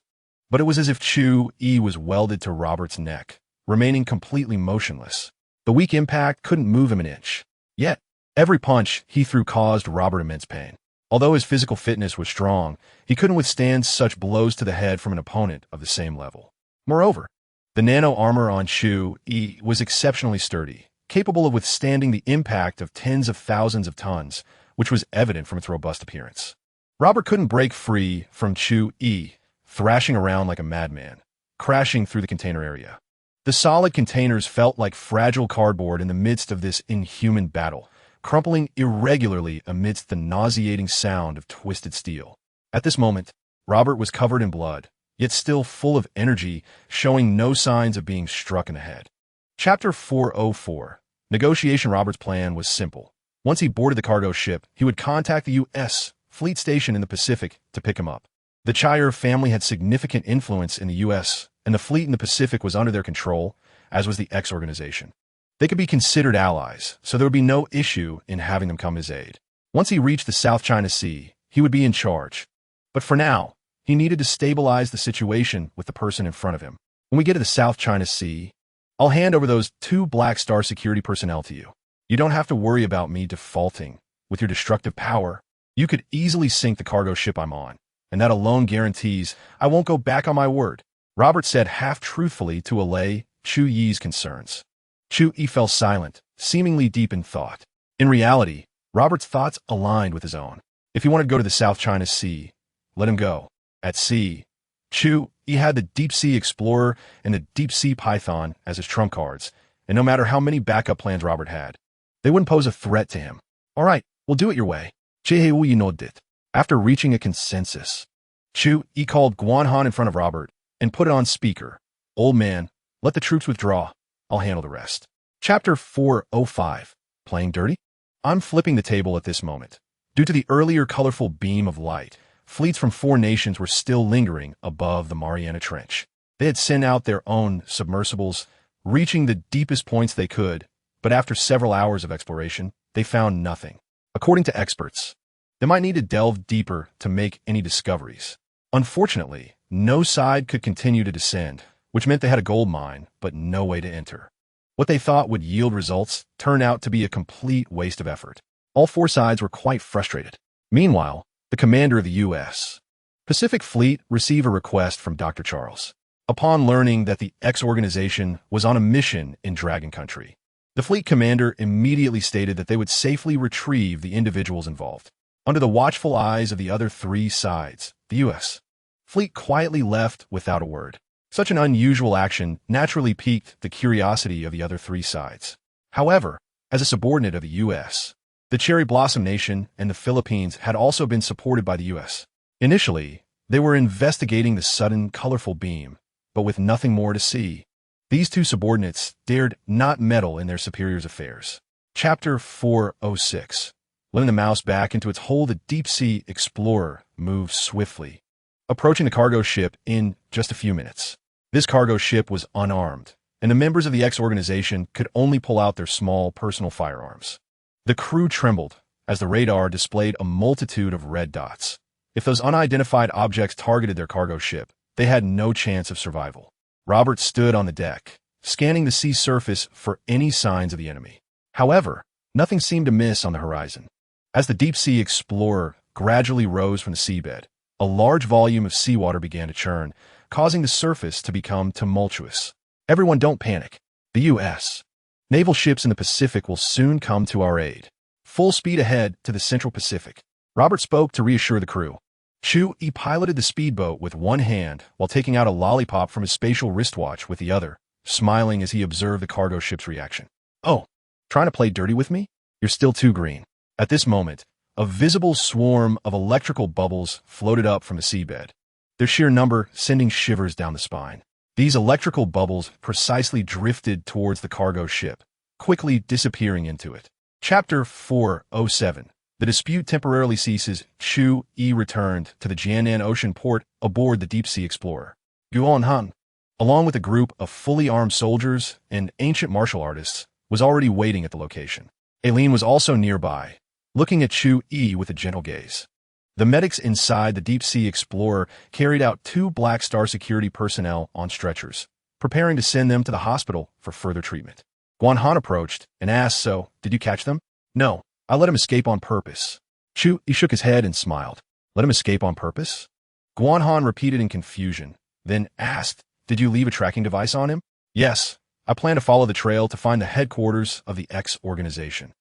But it was as if Chu Yi was welded to Robert's neck, remaining completely motionless. The weak impact couldn't move him an inch. Yet, every punch he threw caused Robert immense pain. Although his physical fitness was strong, he couldn't withstand such blows to the head from an opponent of the same level. Moreover, the nano armor on Chu Yi was exceptionally sturdy, capable of withstanding the impact of tens of thousands of tons, which was evident from its robust appearance. Robert couldn't break free from Chu Yi, thrashing around like a madman, crashing through the container area. The solid containers felt like fragile cardboard in the midst of this inhuman battle, crumpling irregularly amidst the nauseating sound of twisted steel. At this moment, Robert was covered in blood, yet still full of energy, showing no signs of being struck in the head. Chapter 404. Negotiation. Robert's plan was simple. Once he boarded the cargo ship, he would contact the U.S. fleet station in the Pacific to pick him up. The Chu family had significant influence in the U.S., and the fleet in the Pacific was under their control, as was the X organization. They could be considered allies, so there would be no issue in having them come his aid. Once he reached the South China Sea, he would be in charge. But for now, he needed to stabilize the situation with the person in front of him. When we get to the South China Sea, I'll hand over those 2 Black Star security personnel to you. You don't have to worry about me defaulting. With your destructive power, you could easily sink the cargo ship I'm on, and that alone guarantees I won't go back on my word, Robert said half-truthfully to allay Chu Yi's concerns. Chu Yi fell silent, seemingly deep in thought. In reality, Robert's thoughts aligned with his own. If he wanted to go to the South China Sea, let him go. At sea, Chu Yi had the Deep-Sea Explorer and the Deep-Sea Python as his trump cards, and no matter how many backup plans Robert had, they wouldn't pose a threat to him. All right, we'll do it your way. Yi nodded. After reaching a consensus, Chu Yi called Guanhan in front of Robert and put it on speaker. Old man, let the troops withdraw. I'll handle the rest. Chapter 405. Playing dirty? I'm flipping the table at this moment. Due to the earlier colorful beam of light, fleets from 4 nations were still lingering above the Mariana Trench. They had sent out their own submersibles, reaching the deepest points they could, but after several hours of exploration, they found nothing. According to experts, they might need to delve deeper to make any discoveries. Unfortunately, no side could continue to descend, which meant they had a gold mine, but no way to enter. What they thought would yield results turned out to be a complete waste of effort. All 4 sides were quite frustrated. Meanwhile, the commander of the U.S. Pacific Fleet received a request from Dr. Charles. Upon learning that the X organization was on a mission in Dragon Country, the fleet commander immediately stated that they would safely retrieve the individuals involved. Under the watchful eyes of the other 3 sides, the U.S. fleet quietly left without a word. Such an unusual action naturally piqued the curiosity of the other 3 sides. However, as a subordinate of the U.S., the Cherry Blossom Nation and the Philippines had also been supported by the U.S. Initially, they were investigating the sudden, colorful beam, but with nothing more to see, these 2 subordinates dared not meddle in their superiors' affairs. Chapter 406. Letting the mouse back into its hole, the Deep-Sea Explorer moved swiftly, approaching the cargo ship in just a few minutes. This cargo ship was unarmed, and the members of the X organization could only pull out their small personal firearms. The crew trembled as the radar displayed a multitude of red dots. If those unidentified objects targeted their cargo ship, they had no chance of survival. Robert stood on the deck, scanning the sea surface for any signs of the enemy. However, nothing seemed to miss on the horizon. As the Deep-Sea Explorer gradually rose from the seabed, a large volume of seawater began to churn, causing the surface to become tumultuous. Everyone, don't panic. The U.S. naval ships in the Pacific will soon come to our aid. Full speed ahead to the Central Pacific. Robert spoke to reassure the crew. Chu Yi piloted the speedboat with one hand while taking out a lollipop from his spatial wristwatch with the other, smiling as he observed the cargo ship's reaction. Oh, trying to play dirty with me? You're still too green. At this moment, a visible swarm of electrical bubbles floated up from the seabed, their sheer number sending shivers down the spine. These electrical bubbles precisely drifted towards the cargo ship, quickly disappearing into it. Chapter 407. The dispute temporarily ceases. Chu Yi returned to the Jianan Ocean port aboard the deep-sea explorer Guanhan, along with a group of fully armed soldiers and ancient martial artists, was already waiting at the location. Aileen was also nearby, looking at Chu Yi with a gentle gaze. The medics inside the deep-sea explorer carried out 2 Black Star security personnel on stretchers, preparing to send them to the hospital for further treatment. Guanhan approached and asked, "So, did you catch them?" "No, I let him escape on purpose." Chu Yi shook his head and smiled. "Let him escape on purpose?" Guanhan repeated in confusion, then asked, "Did you leave a tracking device on him?" "Yes, I plan to follow the trail to find the headquarters of the X organization."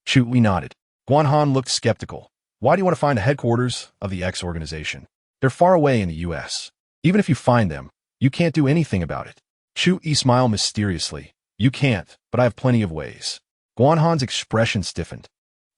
Chu Yi nodded. Guanhan looked skeptical. "Why do you want to find the headquarters of the X organization? They're far away in the U.S. Even if you find them, you can't do anything about it." Chu Yi smiled mysteriously. "You can't, but I have plenty of ways." Guanhan's expression stiffened,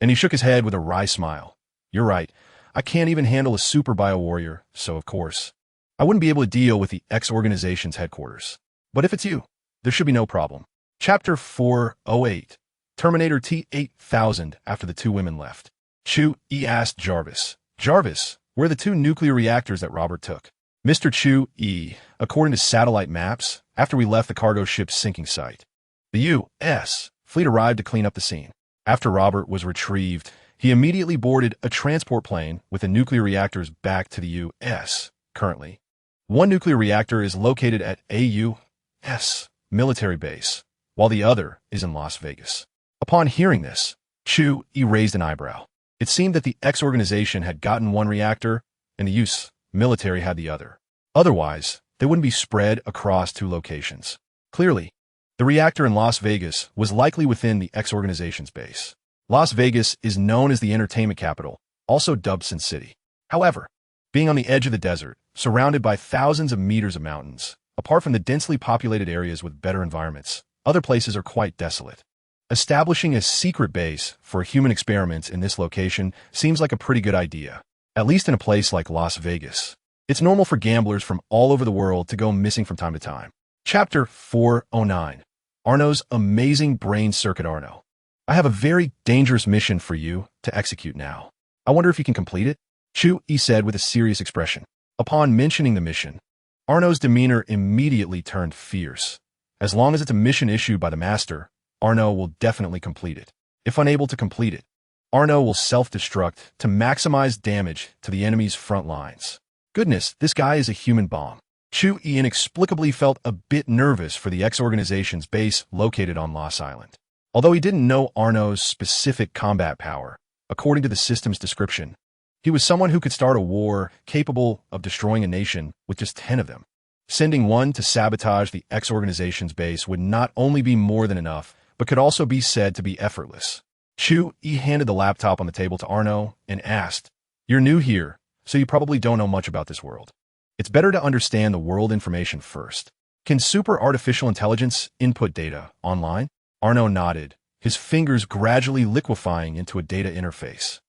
and he shook his head with a wry smile. "You're right. I can't even handle a super bio-warrior, so of course, I wouldn't be able to deal with the X organization's headquarters. But if it's you, there should be no problem." Chapter 408. Terminator T-8000 after the 2 women left. Chu Yi asked Jarvis, "Jarvis, where are the 2 nuclear reactors that Robert took?" "Mr. Chu Yi, according to satellite maps, after we left the cargo ship's sinking site. The U.S. fleet arrived to clean up the scene. After Robert was retrieved, he immediately boarded a transport plane with the nuclear reactors back to the U.S. Currently, 1 nuclear reactor is located at a U.S. military base, while the other is in Las Vegas." Upon hearing this, Chu Yi raised an eyebrow. It seemed that the X organization had gotten 1 reactor, and the U.S. military had the other. Otherwise, they wouldn't be spread across 2 locations. Clearly, the reactor in Las Vegas was likely within the X organization's base. Las Vegas is known as the entertainment capital, also dubbed Sin City. However, being on the edge of the desert, surrounded by thousands of meters of mountains, apart from the densely populated areas with better environments, other places are quite desolate. Establishing a secret base for human experiments in this location seems like a pretty good idea, at least in a place like Las Vegas. It's normal for gamblers from all over the world to go missing from time to time. Chapter 409. Arno's amazing brain circuit. Arno, I have a very dangerous mission for you to execute now. I wonder if you can complete it? Chu Yi said with a serious expression. Upon mentioning the mission, Arno's demeanor immediately turned fierce. As long as it's a mission issued by the master, Arno will definitely complete it. If unable to complete it, Arno will self-destruct to maximize damage to the enemy's front lines. Goodness, this guy is a human bomb. Chu Yi inexplicably felt a bit nervous for the X organization's base located on Lost Island. Although he didn't know Arno's specific combat power, according to the system's description, he was someone who could start a war capable of destroying a nation with just 10 of them. Sending 1 to sabotage the X organization's base would not only be more than enough, but could also be said to be effortless. Chu Yi handed the laptop on the table to Arno and asked, "You're new here, so you probably don't know much about this world. It's better to understand the world information first. Can super artificial intelligence input data online?" Arno nodded, his fingers gradually liquefying into a data interface,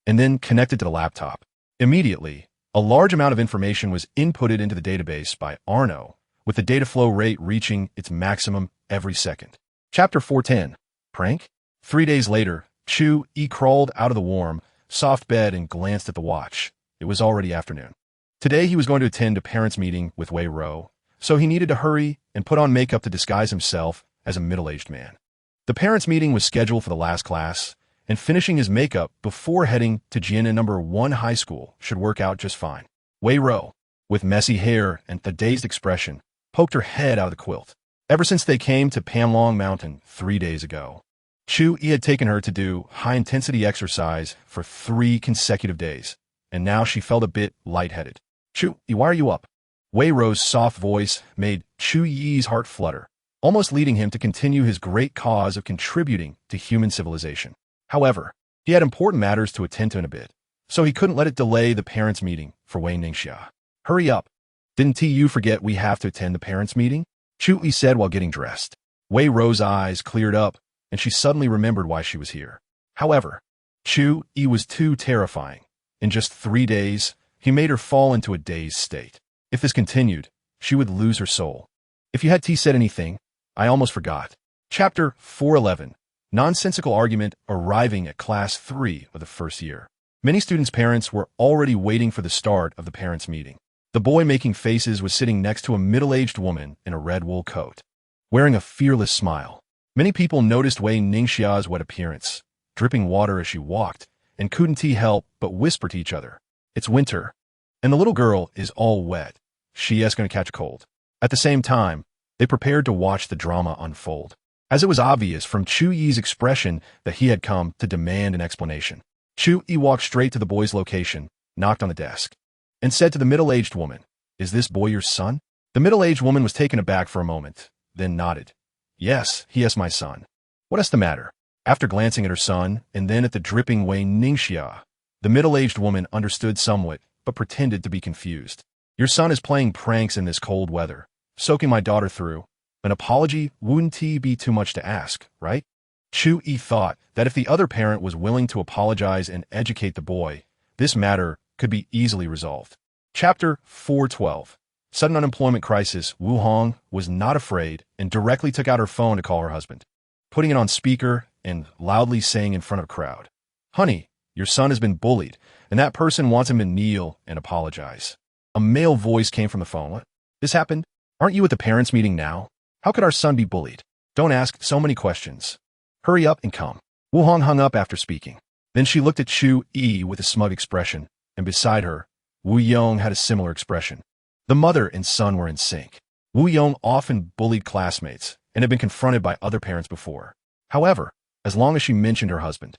and then connected to the laptop. Immediately, a large amount of information was inputted into the database by Arno, with the data flow rate reaching its maximum every second. Chapter 410. Prank? 3 days later, Chu Yi crawled out of the warm, soft bed and glanced at the watch. It was already afternoon. Today he was going to attend a parents' meeting with Wei Ro, so he needed to hurry and put on makeup to disguise himself as a middle-aged man. The parents' meeting was scheduled for the last class, and finishing his makeup before heading to Jianan No. 1 high school should work out just fine. Wei Ro, with messy hair and a dazed expression, poked her head out of the quilt. Ever since they came to Panlong Mountain 3 days ago, Chu Yi had taken her to do high-intensity exercise for 3 consecutive days, and now she felt a bit lightheaded. "Chu Yi, why are you up?" Wei Ro's soft voice made Chu Yi's heart flutter, almost leading him to continue his great cause of contributing to human civilization. However, he had important matters to attend to in a bit, so he couldn't let it delay the parents' meeting for Wei Ningxia. "Hurry up. Didn't you forget we have to attend the parents' meeting?" Chu Yi said while getting dressed. Wei Ro's eyes cleared up, and she suddenly remembered why she was here. However, Chu Yi was too terrifying. In just 3 days, he made her fall into a dazed state. If this continued, she would lose her soul. "If you had said anything, I almost forgot." Chapter 411. Nonsensical argument arriving at class 3 of the first year. Many students' parents were already waiting for the start of the parents' meeting. The boy making faces was sitting next to a middle-aged woman in a red wool coat, wearing a fearless smile. Many people noticed Wei Ningxia's wet appearance, dripping water as she walked, and couldn't help but whisper to each other, "It's winter, and the little girl is all wet. She's going to catch a cold." At the same time, they prepared to watch the drama unfold, as it was obvious from Chu Yi's expression that he had come to demand an explanation. Chu Yi walked straight to the boy's location, knocked on the desk, and said to the middle-aged woman, "Is this boy your son?" The middle-aged woman was taken aback for a moment, then nodded. "Yes, he is my son. What is the matter?" After glancing at her son, and then at the dripping Wei Ningxia, the middle-aged woman understood somewhat, but pretended to be confused. "Your son is playing pranks in this cold weather, soaking my daughter through. An apology wouldn't be too much to ask, right?" Chu Yi thought that if the other parent was willing to apologize and educate the boy, this matter could be easily resolved. Chapter 412. Sudden unemployment crisis. Wu Hong was not afraid and directly took out her phone to call her husband, putting it on speaker and loudly saying in front of a crowd, "Honey, your son has been bullied, and that person wants him to kneel and apologize." A male voice came from the phone. "What? This happened? Aren't you at the parents' meeting now? How could our son be bullied? Don't ask so many questions. Hurry up and come." Wu Hong hung up after speaking. Then she looked at Chu Yi with a smug expression, and beside her, Wu Yong had a similar expression. The mother and son were in sync. Wu Yong often bullied classmates and had been confronted by other parents before. However, as long as she mentioned her husband,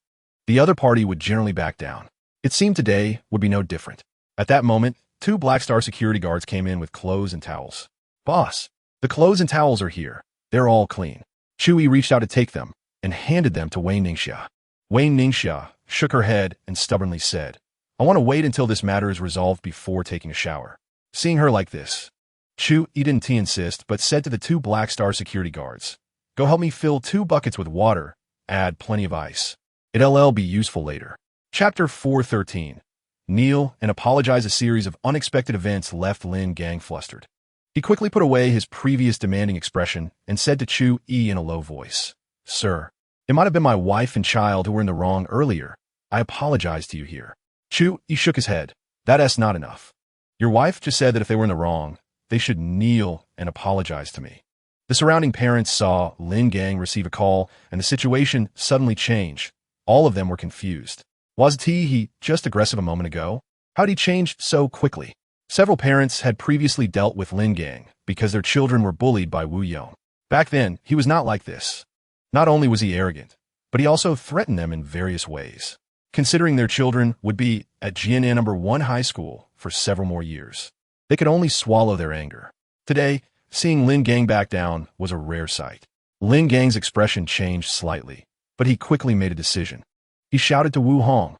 the other party would generally back down. It seemed today would be no different. At that moment, 2 Black Star security guards came in with clothes and towels. "Boss, the clothes and towels are here. They're all clean." Chu Yi reached out to take them and handed them to Wei Ningxia. Wei Ningxia shook her head and stubbornly said, "I want to wait until this matter is resolved before taking a shower." Seeing her like this, Chu Yi didn't insist, but said to the 2 Black Star security guards, "Go help me fill 2 buckets with water, add plenty of ice. It'll be useful later." Chapter 413. Kneel and apologize. A series of unexpected events left Lin Gang flustered. He quickly put away his previous demanding expression and said to Chu Yi in a low voice, "Sir, it might have been my wife and child who were in the wrong earlier. I apologize to you here." Chu Yi shook his head. "That's not enough. Your wife just said that if they were in the wrong, they should kneel and apologize to me." The surrounding parents saw Lin Gang receive a call, and the situation suddenly changed. All of them were confused. Wasn't he just aggressive a moment ago? How'd he change so quickly? Several parents had previously dealt with Lin Gang because their children were bullied by Wu Yong. Back then, he was not like this. Not only was he arrogant, but he also threatened them in various ways, considering their children would be at GNN No. 1 high school for several more years. They could only swallow their anger. Today, seeing Lin Gang back down was a rare sight. Lin Gang's expression changed slightly, but he quickly made a decision. He shouted to Wu Hong,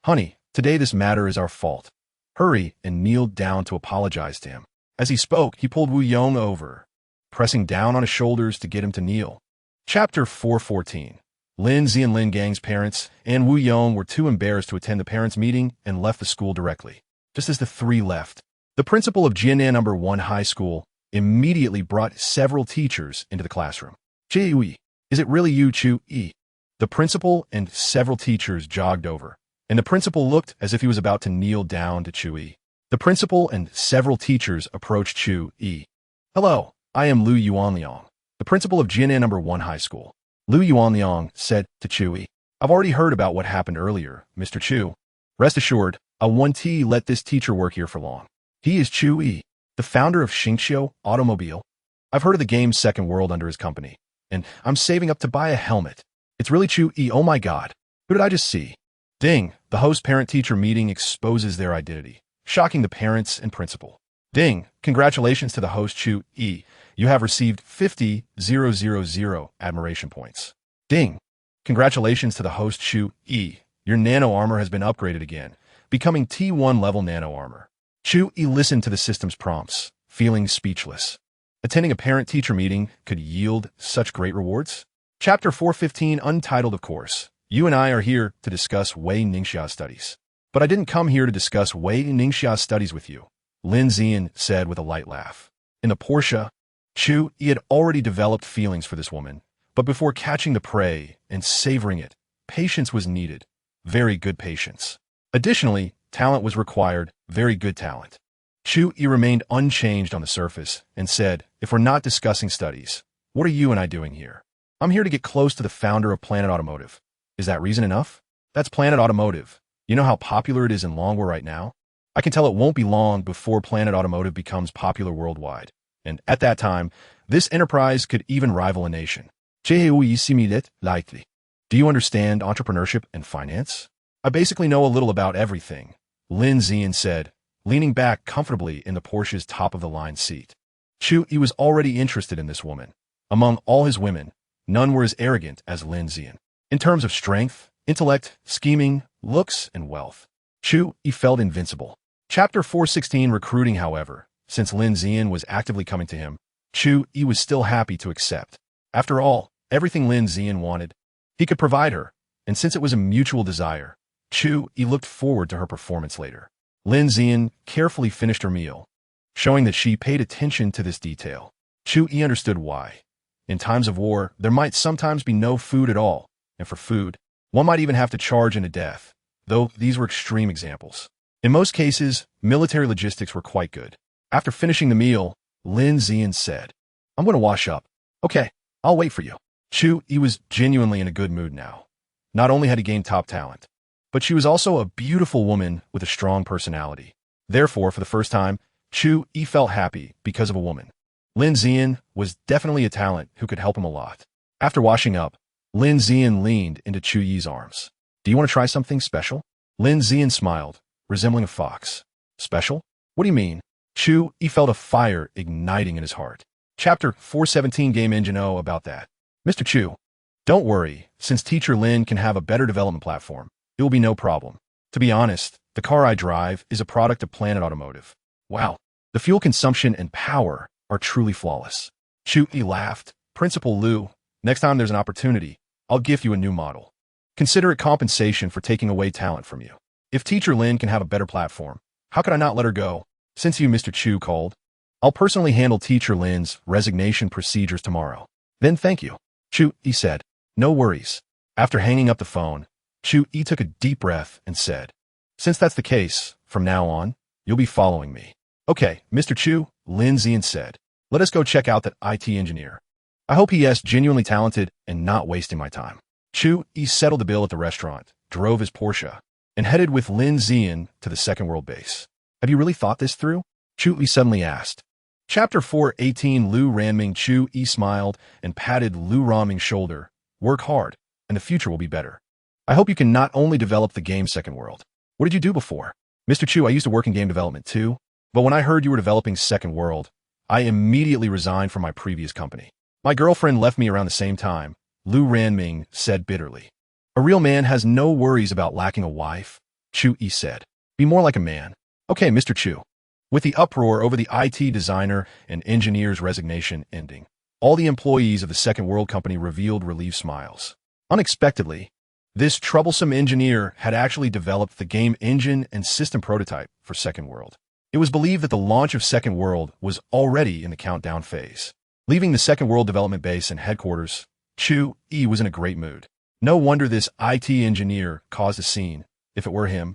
"Honey, today this matter is our fault. Hurry," and kneeled down to apologize to him. As he spoke, he pulled Wu Yong over, pressing down on his shoulders to get him to kneel. Chapter 414. Lin Zi and Lin Gang's parents and Wu Yong were too embarrassed to attend the parents' meeting and left the school directly. Just as the 3 left, the principal of GNN No. 1 high school immediately brought several teachers into the classroom. "Chu Yi, is it really you, Chu Yi?" The principal and several teachers jogged over, and the principal looked as if he was about to kneel down to Chu Yi. The principal and several teachers approached Chu Yi. "Hello, I am Lu Yuanliang, the principal of GNN No. 1 high school." Lu Yuanliang said to Chu Yi, "I've already heard about what happened earlier, Mr. Chu. Rest assured, I won't let this teacher work here for long. He is Chu Yi, the founder of Xingqiu Automobile. I've heard of the game's second world under his company, and I'm saving up to buy a helmet. It's really Chu Yi. Oh my God, who did I just see?" Ding, the host parent-teacher meeting exposes their identity, shocking the parents and principal. Ding, congratulations to the host Chu Yi. You have received 50,000 admiration points. Ding, congratulations to the host Chu Yi. Your nano armor has been upgraded again, becoming T1 level nano armor. Chu Yi listened to the system's prompts, feeling speechless. Attending a parent-teacher meeting could yield such great rewards? Chapter 415, untitled of course. You and I are here to discuss Wei Ningxia's studies. But I didn't come here to discuss Wei Ningxia's studies with you, Lin Zian said with a light laugh. In the Porsche, Chu Yi had already developed feelings for this woman, But before catching the prey and savoring it, patience was needed. Very good patience. Additionally, talent was required. Very good talent. Chu Yi remained unchanged on the surface and said, "If we're not discussing studies, what are you and I doing here? I'm here to get close to the founder of Planet Automotive. Is that reason enough? That's Planet Automotive. You know how popular it is in Longwa right now? I can tell it won't be long before Planet Automotive becomes popular worldwide. And at that time, this enterprise could even rival a nation. Do you understand entrepreneurship and finance? I basically know a little about everything," Lin Zian said, leaning back comfortably in the Porsche's top-of-the-line seat. Chu Yi was already interested in this woman. Among all his women, none were as arrogant as Lin Zian. In terms of strength, intellect, scheming, looks, and wealth, Chu Yi felt invincible. Chapter 416 Recruiting. However, since Lin Zian was actively coming to him, Chu Yi was still happy to accept. After all, everything Lin Zian wanted, he could provide her, and since it was a mutual desire, Chu Yi looked forward to her performance later. Lin Zian carefully finished her meal, showing that she paid attention to this detail. Chu Yi understood why. In times of war, there might sometimes be no food at all, and for food, one might even have to charge into death, though these were extreme examples. In most cases, military logistics were quite good. After finishing the meal, Lin Zian said, "I'm going to wash up." "Okay, I'll wait for you." Chu Yi was genuinely in a good mood now. Not only had he gained top talent, but she was also a beautiful woman with a strong personality. Therefore, for the first time, Chu Yi felt happy because of a woman. Lin Zian was definitely a talent who could help him a lot. After washing up, Lin Zian leaned into Chu Yi's arms. "Do you want to try something special?" Lin Zian smiled, resembling a fox. "Special? What do you mean?" Chu Yi felt a fire igniting in his heart. Chapter 417 Game Engine. Oh, about that. Mr. Chu, don't worry, since Teacher Lin can have a better development platform, it will be no problem. To be honest, the car I drive is a product of Planet Automotive. Wow, the fuel consumption and power are truly flawless. Chu Yi laughed. "Principal Liu, next time there's an opportunity, I'll gift you a new model. Consider it compensation for taking away talent from you. If Teacher Lin can have a better platform, how could I not let her go? Since you, Mr. Chu, called, I'll personally handle Teacher Lin's resignation procedures tomorrow." "Then thank you," Chu Yi said. "No worries." After hanging up the phone, Chu Yi took a deep breath and said, "Since that's the case, from now on, you'll be following me." "Okay, Mr. Chu," Lin Zian said. "Let us go check out that IT engineer. I hope he is genuinely talented and not wasting my time." Chu Yi settled the bill at the restaurant, drove his Porsche, and headed with Lin Zian to the Second World Base. "Have you really thought this through?" Chu Yi suddenly asked. Chapter 418 Lu Ranming. Chu Yi smiled and patted Lu Ranming's shoulder. "Work hard, and the future will be better. I hope you can not only develop the game Second World." "What did you do before?" "Mr. Chu, I used to work in game development too, but when I heard you were developing Second World, I immediately resigned from my previous company. My girlfriend left me around the same time," Lu Ranming said bitterly. "A real man has no worries about lacking a wife," Chu Yi said. "Be more like a man." "Okay, Mr. Chu." With the uproar over the IT designer and engineer's resignation ending, all the employees of the Second World Company revealed relieved smiles. Unexpectedly, this troublesome engineer had actually developed the game engine and system prototype for Second World. It was believed that the launch of Second World was already in the countdown phase. Leaving the Second World development base and headquarters, Chu Yi was in a great mood. No wonder this IT engineer caused a scene. If it were him,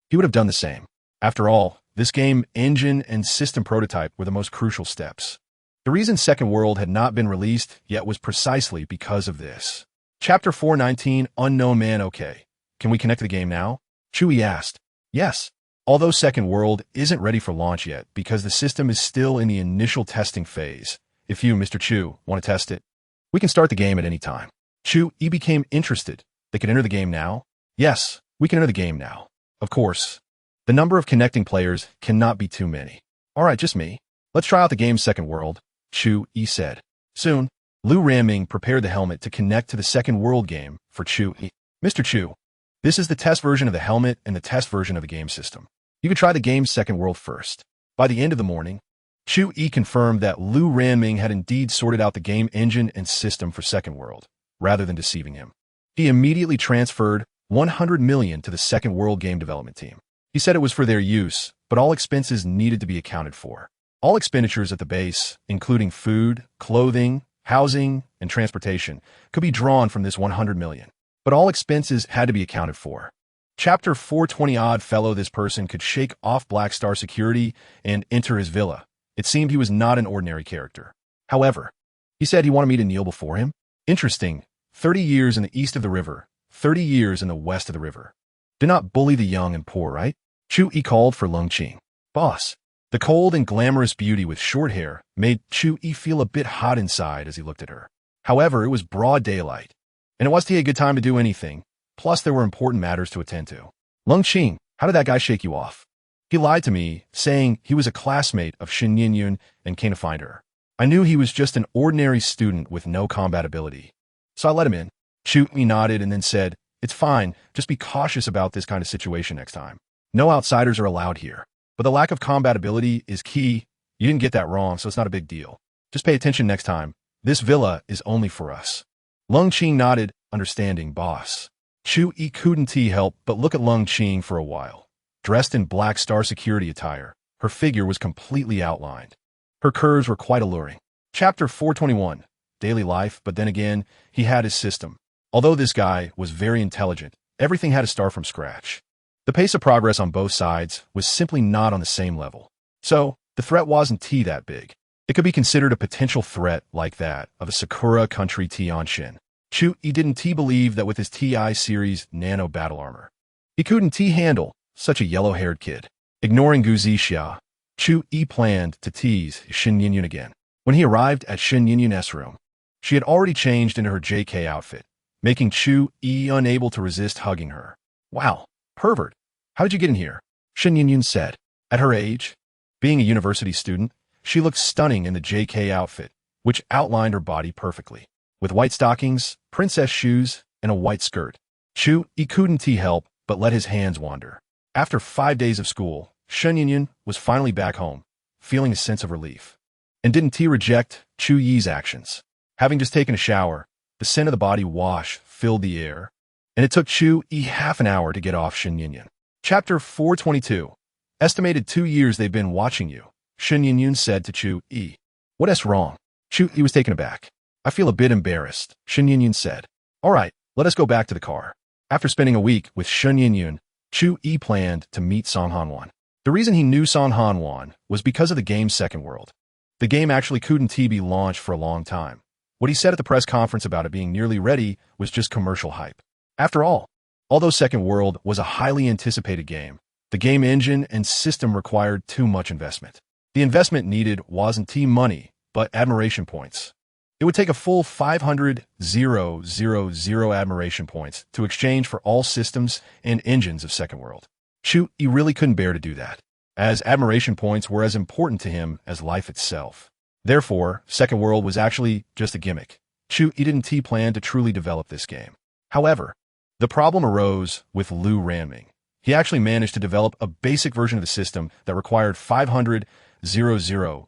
he would have done the same. After all, this game engine and system prototype were the most crucial steps. The reason Second World had not been released yet was precisely because of this. Chapter 419 Unknown Man. "Okay, can we connect to the game now?" Chu Yi asked. "Yes. Although Second World isn't ready for launch yet because the system is still in the initial testing phase. If you, Mr. Chu, want to test it, we can start the game at any time." Chu Yi became interested. "They can enter the game now?" "Yes, we can enter the game now. Of course. The number of connecting players cannot be too many." "All right, just me. Let's try out the game Second World," Chu Yi said. Soon, Lu Ranming prepared the helmet to connect to the Second World game for Chu Yi. "Mr. Chu, this is the test version of the helmet and the test version of the game system. You could try the game Second World first." By the end of the morning, Chu Yi confirmed that Lu Ranming had indeed sorted out the game engine and system for Second World, rather than deceiving him. He immediately transferred 100 million to the Second World game development team. He said it was for their use, but all expenses needed to be accounted for. All expenditures at the base, including food, clothing, housing, and transportation could be drawn from this 100 million. But all expenses had to be accounted for. Chapter 420 Odd fellow this person could shake off Black Star security and enter his villa. It seemed he was not an ordinary character. However, he said he wanted me to kneel before him. Interesting. 30 years in the east of the river, 30 years in the west of the river. Do not bully the young and poor, right? Chu Yi called for longtime. Boss. The cold and glamorous beauty with short hair made Chu Yi feel a bit hot inside as he looked at her. However, it was broad daylight, and it wasn't a good time to do anything. Plus, there were important matters to attend to. Longtime, how did that guy shake you off? He lied to me, saying he was a classmate of Shen Yinyun and came to find her. I knew he was just an ordinary student with no combat ability. So I let him in. Chu Yi nodded and then said, "It's fine, just be cautious about this kind of situation next time. No outsiders are allowed here. But the lack of combat ability is key. You didn't get that wrong, so it's not a big deal. Just pay attention next time. This villa is only for us." Longtime nodded, understanding, boss. Chu Yi couldn't help but look at Longtime for a while. Dressed in Black Star security attire, her figure was completely outlined. Her curves were quite alluring. Chapter 421, Daily Life, but then again, he had his system. Although this guy was very intelligent, everything had to start from scratch. The pace of progress on both sides was simply not on the same level. So, the threat wasn't that big. It could be considered a potential threat like that of a Sakura Country Tianshin. Chu Yi didn't believe that with his TI series nano battle armor. He couldn't handle such a yellow-haired kid. Ignoring Guzi Xia, Chu Yi planned to tease Shen Yinyun again. When he arrived at Shen Yinyun's room, she had already changed into her JK outfit, making Chu Yi unable to resist hugging her. "Wow, pervert, how did you get in here?" Shen Yinyun said. At her age, being a university student, she looked stunning in the JK outfit, which outlined her body perfectly. With white stockings, princess shoes, and a white skirt. Chu Yi couldn't help but let his hands wander. After 5 days of school, Shen Yinyun was finally back home, feeling a sense of relief. And didn't reject Chu Yi's actions. Having just taken a shower, the scent of the body wash filled the air, and it took Chu Yi half an hour to get off Shen Yinyun. Chapter 422. Estimated 2 years they've been watching you, Shen Yinyun said to Chu Yi. "What's wrong?" Chu Yi was taken aback. "I feel a bit embarrassed," Shen Yinyun said. "All right, let us go back to the car." After spending a week with Shen Yinyun, Chu Yi planned to meet Song Hanwan. The reason he knew Song Hanwan was because of the game's second world. The game actually couldn't be launched for a long time. What he said at the press conference about it being nearly ready was just commercial hype. After all, although Second World was a highly anticipated game, the game engine and system required too much investment. The investment needed wasn't money, but admiration points. It would take a full 500,000 admiration points to exchange for all systems and engines of Second World. Chu Yi really couldn't bear to do that, as admiration points were as important to him as life itself. Therefore, Second World was actually just a gimmick. Chu Yi didn't plan to truly develop this game. However, the problem arose with Liu Ranming. He actually managed to develop a basic version of the system that required 500,000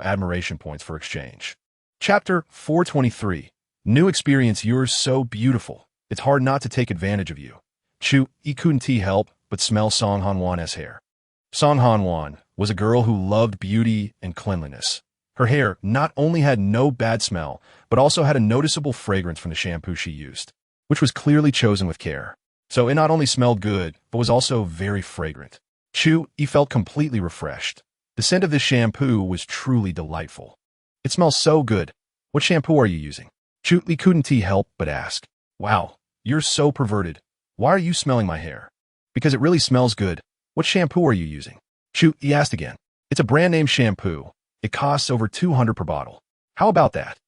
admiration points for exchange. Chapter 423. New experience. You're so beautiful. It's hard not to take advantage of you. Chu Yi couldn't help but smell Song Hanwan's hair. Song Hanwan was a girl who loved beauty and cleanliness. Her hair not only had no bad smell, but also had a noticeable fragrance from the shampoo she used, which was clearly chosen with care. So it not only smelled good, but was also very fragrant. Chu Yi felt completely refreshed. The scent of this shampoo was truly delightful. "It smells so good. What shampoo are you using?" Chu Yi couldn't help but ask. "Wow, you're so perverted. Why are you smelling my hair?" "Because it really smells good. What shampoo are you using?" Chu Yi asked again. "It's a brand name shampoo. It costs over 200 per bottle. How about that?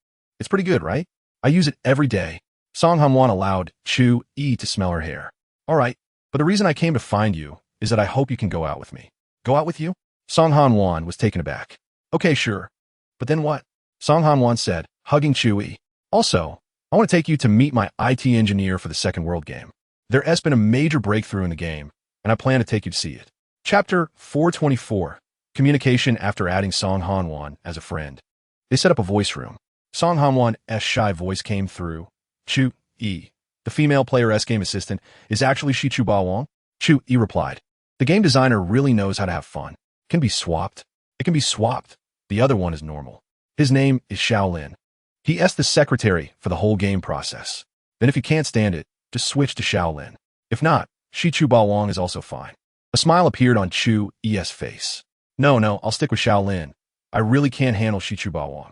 It's pretty good, right? I use it every day." Song Hanwan allowed Chu Yi to smell her hair. "All right, but the reason I came to find you is that I hope you can go out with me." "Go out with you?" Song Hanwan was taken aback. "Okay, sure. But then what?" Song Hanwan said, hugging Chu Yi. "Also, I want to take you to meet my IT engineer for the Second World game. There has been a major breakthrough in the game, and I plan to take you to see it." Chapter 424. Communication after adding Song Hanwan as a friend. They set up a voice room. Song Hanwan's shy voice came through. "Chu Yi, the female player's game assistant, is actually Shichu Ba Wang?" Chu Yi replied. "The game designer really knows how to have fun. It can be swapped. It can be swapped. The other one is normal. His name is Shaolin. He asked the secretary for the whole game process. Then if you can't stand it, just switch to Shaolin. If not, Shichu Wang is also fine. A smile appeared on Chu Yi's face. No, I'll stick with Shaolin. I really can't handle Shichu Wang.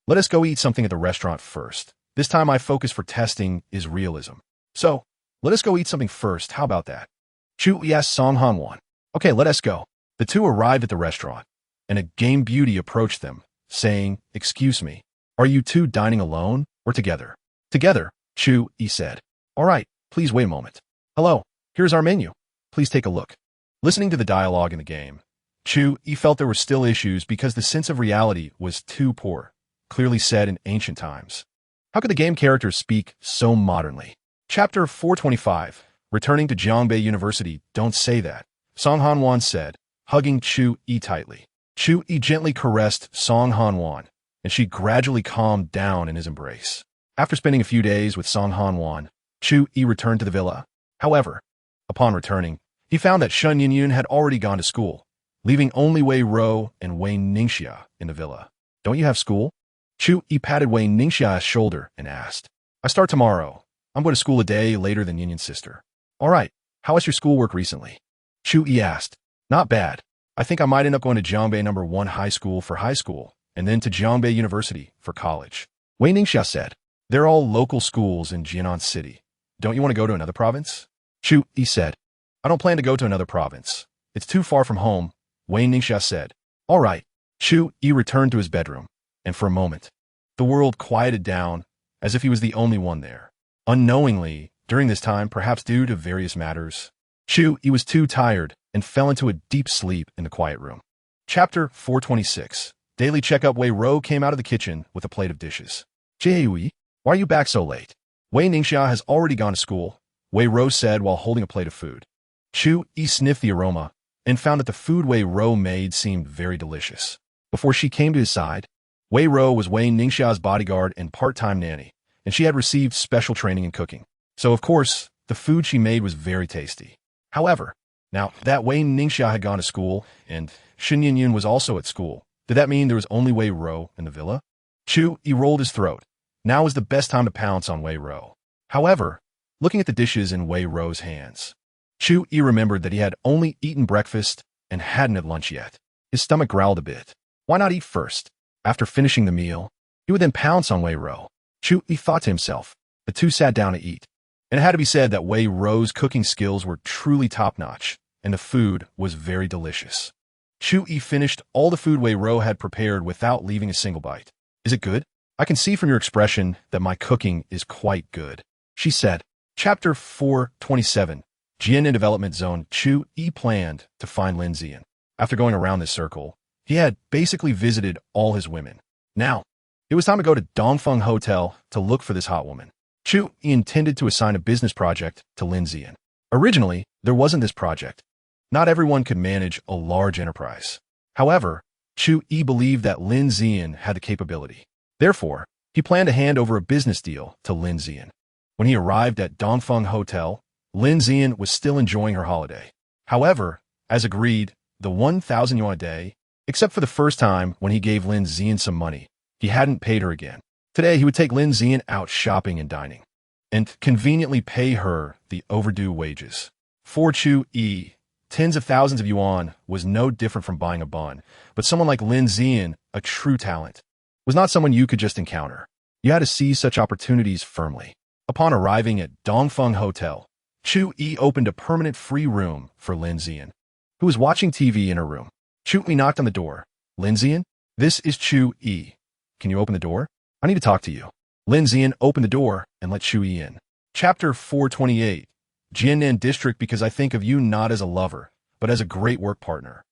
Let us go eat something at the restaurant first. This time my focus for testing is realism. So, let us go eat something first, how about that? Chu Yi asked Song Han-wan. Okay, let us go. The two arrived at the restaurant, and a game beauty approached them, saying, "Excuse me, are you two dining alone or together?" "Together," Chu Yi said. "All right, please wait a moment. Hello, here's our menu. Please take a look." Listening to the dialogue in the game, Chu Yi felt there were still issues because the sense of reality was too poor, clearly said in ancient times. How could the game characters speak so modernly? Chapter 425, Returning to Jiangbei University, Don't say that, Song Han-wan said, hugging Chu Yi tightly. Chu Yi gently caressed Song Han-wan, and she gradually calmed down in his embrace. After spending a few days with Song Han-wan, Chu Yi returned to the villa. However, upon returning, he found that Shun Yin had already gone to school, leaving only Wei Ro and Wei Ningxia in the villa. "Don't you have school?" Chu Yi patted Wei Ningxia's shoulder and asked. "I start tomorrow. I'm going to school a day later than Yin's sister." "All right, how has your schoolwork recently?" Chu Yi asked. "Not bad. I think I might end up going to Jiangbei No. 1 High School for high school, and then to Jiangbei University for college." Wei Ningxia said. "They're all local schools in Jianan City. Don't you want to go to another province?" Chu Yi said. "I don't plan to go to another province. It's too far from home," Wei Ningxia said. "All right." Chu Yi returned to his bedroom, and for a moment, the world quieted down as if he was the only one there. Unknowingly, during this time, perhaps due to various matters, Chu Yi was too tired and fell into a deep sleep in the quiet room. Chapter 426. Daily checkup. Wei Ro came out of the kitchen with a plate of dishes. "Jie, why are you back so late?" "Wei Ningxia has already gone to school," Wei Ro said while holding a plate of food. Chu Yi sniffed the aroma and found that the food Wei Ro made seemed very delicious. Before she came to his side, Wei Ro was Wei Ningxia's bodyguard and part-time nanny, and she had received special training in cooking. So, of course, the food she made was very tasty. However, now that Wei Ningxia had gone to school and Shun Yin was also at school, did that mean there was only Wei Ro in the villa? Chu Yi rolled his throat. Now was the best time to pounce on Wei Ro. However, looking at the dishes in Wei Ro's hands, Chu Yi remembered that he had only eaten breakfast and hadn't had lunch yet. His stomach growled a bit. Why not eat first? After finishing the meal, he would then pounce on Wei Ro. Chu Yi thought to himself. The two sat down to eat. And it had to be said that Wei Ro's cooking skills were truly top-notch, and the food was very delicious. Chu Yi finished all the food Wei Ro had prepared without leaving a single bite. "Is it good? I can see from your expression that my cooking is quite good," she said. Chapter 427. Jian in Development Zone. Chu Yi planned to find Lin Zian. After going around this circle, he had basically visited all his women. Now, it was time to go to Dongfeng Hotel to look for this hot woman. Chu Yi intended to assign a business project to Lin Zian. Originally, there wasn't this project. Not everyone could manage a large enterprise. However, Chu Yi believed that Lin Zian had the capability. Therefore, he planned to hand over a business deal to Lin Zian. When he arrived at Dongfeng Hotel, Lin Zian was still enjoying her holiday. However, as agreed, the 1,000 yuan a day, except for the first time when he gave Lin Zian some money, he hadn't paid her again. Today, he would take Lin Zian out shopping and dining, and conveniently pay her the overdue wages. For Chu Yi, tens of thousands of yuan was no different from buying a bun, but someone like Lin Zian, a true talent, was not someone you could just encounter. You had to seize such opportunities firmly. Upon arriving at Dongfeng Hotel, Chu Yi opened a permanent free room for Lin Zian, who was watching TV in her room. Chu Yi knocked on the door. "Lin Zian, this is Chu Yi. Can you open the door? I need to talk to you." Lin Zian opened the door and let Chu Yi in. Chapter 428. Jiannan District. Because I think of you not as a lover, but as a great work partner.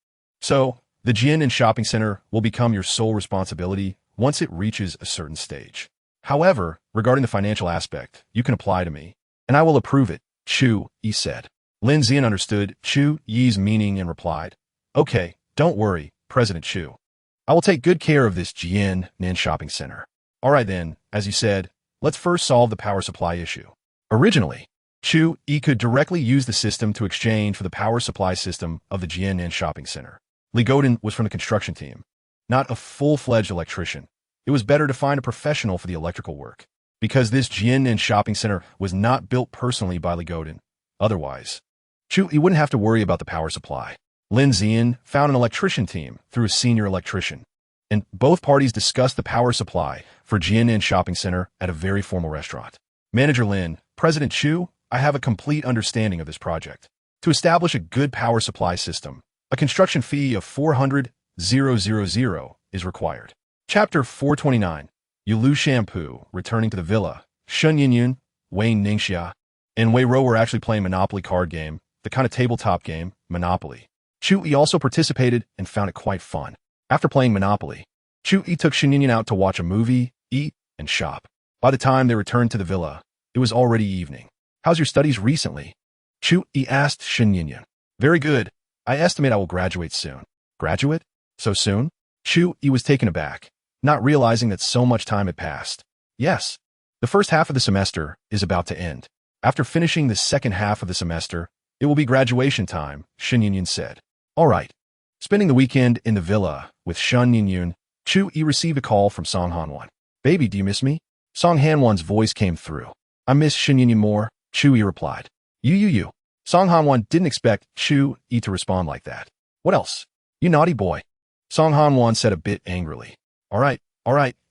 So, the Jiannan Shopping Center will become your sole responsibility once it reaches a certain stage. However, regarding the financial aspect, you can apply to me, and I will approve it, Chu Yi said. Lin Zian understood Chu Yi's meaning and replied, "Okay, don't worry, President Chu. I will take good care of this Jiannan Shopping Center." "All right then, as you said, let's first solve the power supply issue." Originally, Chu Yi could directly use the system to exchange for the power supply system of the Jiannan Shopping Center. Li Godin was from the construction team, not a full-fledged electrician, it was better to find a professional for the electrical work, because this Jian'an shopping center was not built personally by Li Godin. Otherwise, Chu Yi wouldn't have to worry about the power supply. Lin Zian found an electrician team through a senior electrician, and both parties discussed the power supply for Jian'an shopping center at a very formal restaurant. Manager Lin, President Chu, I have a complete understanding of this project. To establish a good power supply system, a construction fee of 400,000 is required. Chapter 429. Yulu Shampoo, returning to the villa. Shun Yinyun, Wei Ningxia, and Wei Rou were actually playing Monopoly card game, the kind of tabletop game, Monopoly. Chu Yi also participated and found it quite fun. After playing Monopoly, Chu Yi took Shen Yinyan out to watch a movie, eat, and shop. By the time they returned to the villa, it was already evening. How's your studies recently? Chu Yi asked Shen Yinyan. Very good. I estimate I will graduate soon. Graduate? So soon? Chu Yi was taken aback, not realizing that so much time had passed. Yes. The first half of the semester is about to end. After finishing the second half of the semester, it will be graduation time, Shen Yinyan said. All right. Spending the weekend in the villa with Shen Yinyan, Chu Yi received a call from Song Hanwan. Baby, do you miss me? Song Hanwan's voice came through. I miss Shen Yinyan more, Chu Yi replied. You. Song Hanwan didn't expect Chu Yi to respond like that. What else? You naughty boy. Song Hanwan said a bit angrily. All right.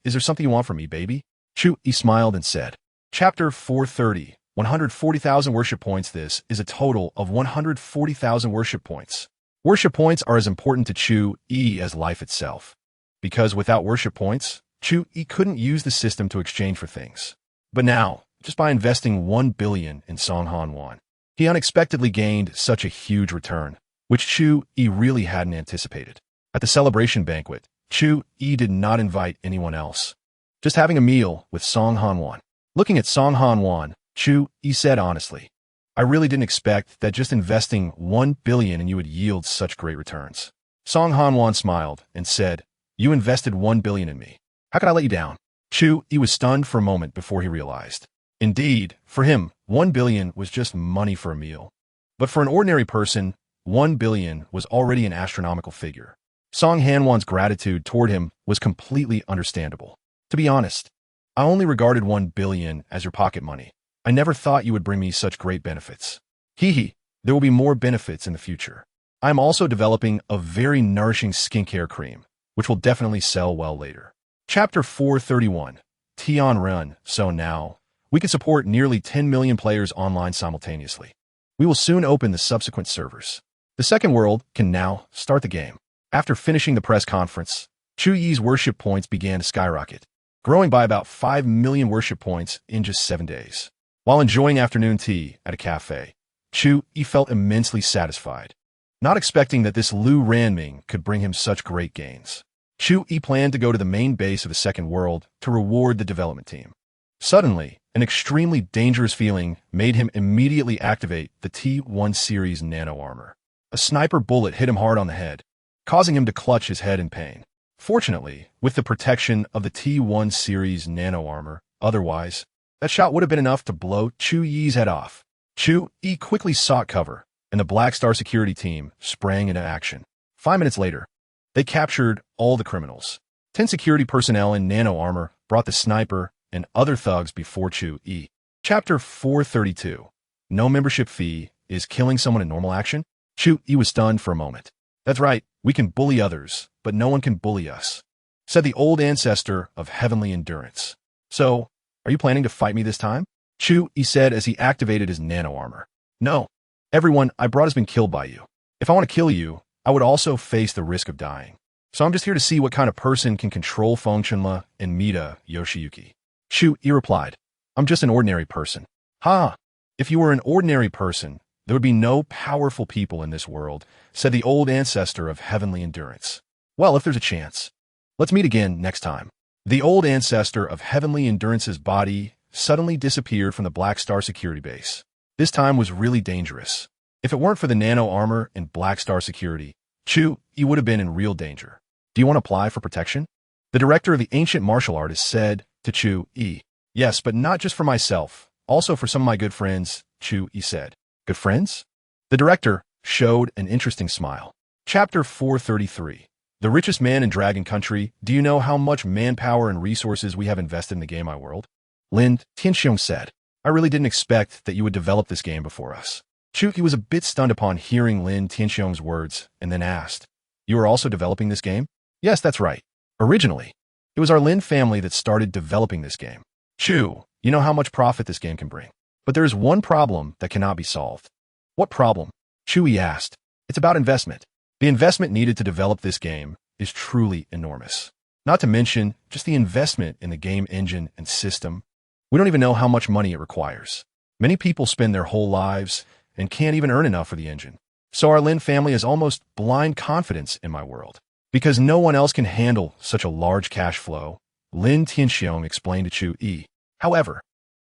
Is there something you want from me, baby? Chu Yi smiled and said. Chapter 430. 140,000 worship points. This is a total of 140,000 worship points. Worship points are as important to Chu Yi as life itself. Because without worship points, Chu Yi couldn't use the system to exchange for things. But now, just by investing 1 billion in Song Hanwan, he unexpectedly gained such a huge return, which Chu Yi really hadn't anticipated. At the celebration banquet, Chu Yi did not invite anyone else. Just having a meal with Song Hanwan. Looking at Song Hanwan, Chu Yi said honestly, I really didn't expect that just investing 1 billion and you would yield such great returns. Song Hanwan smiled and said, You invested 1 billion in me. How could I let you down? Chu Yi was stunned for a moment before he realized. Indeed, for him, 1 billion was just money for a meal. But for an ordinary person, 1 billion was already an astronomical figure. Song Hanwan's gratitude toward him was completely understandable. To be honest, I only regarded 1 billion as your pocket money. I never thought you would bring me such great benefits. Hee, there will be more benefits in the future. I am also developing a very nourishing skincare cream, which will definitely sell well later. Chapter 431. Tian Run. So now, we can support nearly 10 million players online simultaneously. We will soon open the subsequent servers. The second world can now start the game. After finishing the press conference, Chu Yi's worship points began to skyrocket, growing by about 5 million worship points in just 7 days. While enjoying afternoon tea at a cafe, Chu Yi felt immensely satisfied, not expecting that this Lu Ranming could bring him such great gains. Chu Yi planned to go to the main base of the second world to reward the development team. Suddenly, an extremely dangerous feeling made him immediately activate the T1 series nano armor. A sniper bullet hit him hard on the head, causing him to clutch his head in pain. Fortunately, with the protection of the T1 series nano armor, otherwise, that shot would have been enough to blow Chu Yi's head off. Chu Yi quickly sought cover, and the Black Star security team sprang into action. 5 minutes later, they captured all the criminals. 10 security personnel in nano armor brought the sniper and other thugs before Chu Yi. Chapter 432. No membership fee is killing someone in normal action? Chu Yi was stunned for a moment. That's right, we can bully others, but no one can bully us, said the old ancestor of heavenly endurance. So, are you planning to fight me this time? Chu Yi said as he activated his nano armor. No. Everyone I brought has been killed by you. If I want to kill you, I would also face the risk of dying. So I'm just here to see what kind of person can control Feng Chunle and Mida Yoshiyuki. Chu Yi replied, I'm just an ordinary person. Ha! If you were an ordinary person, there would be no powerful people in this world, said the old ancestor of heavenly endurance. Well, if there's a chance, let's meet again next time. The old ancestor of heavenly endurance's body suddenly disappeared from the Black Star security base. This time was really dangerous. If it weren't for the nano armor and Black Star security, Chu Yi would have been in real danger. Do you want to apply for protection? The director of the ancient martial artist said to Chu Yi. Yes, but not just for myself, also for some of my good friends, Chu Yi said. Good friends? The director showed an interesting smile. Chapter 433. the richest man in Dragon Country, do you know how much manpower and resources we have invested in the game I world? Lin Tianxiong said, I really didn't expect that you would develop this game before us. Chu Yi was a bit stunned upon hearing Lin Tianxiong's words and then asked, You are also developing this game? Yes, that's right. Originally, it was our Lin family that started developing this game. Chu, you know how much profit this game can bring. But there is one problem that cannot be solved. What problem? Chu Yi asked. It's about investment. The investment needed to develop this game is truly enormous. Not to mention just the investment in the game engine and system. We don't even know how much money it requires. Many people spend their whole lives and can't even earn enough for the engine. So our Lin family has almost blind confidence in my world. Because no one else can handle such a large cash flow, Lin Tianxiong explained to Chu Yi. However,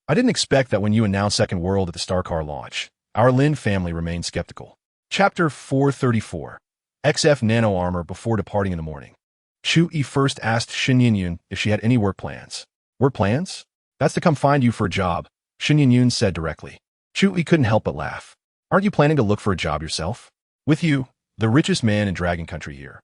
I didn't expect that when you announced Second World at the Starcar launch, our Lin family remained skeptical. Chapter 434. XF Nano Armor before departing in the morning. Chu Yi first asked Xin Yinyun if she had any work plans. Work plans? That's to come find you for a job, Xin Yinyun said directly. Chu Yi couldn't help but laugh. Aren't you planning to look for a job yourself? With you, the richest man in Dragon Country here.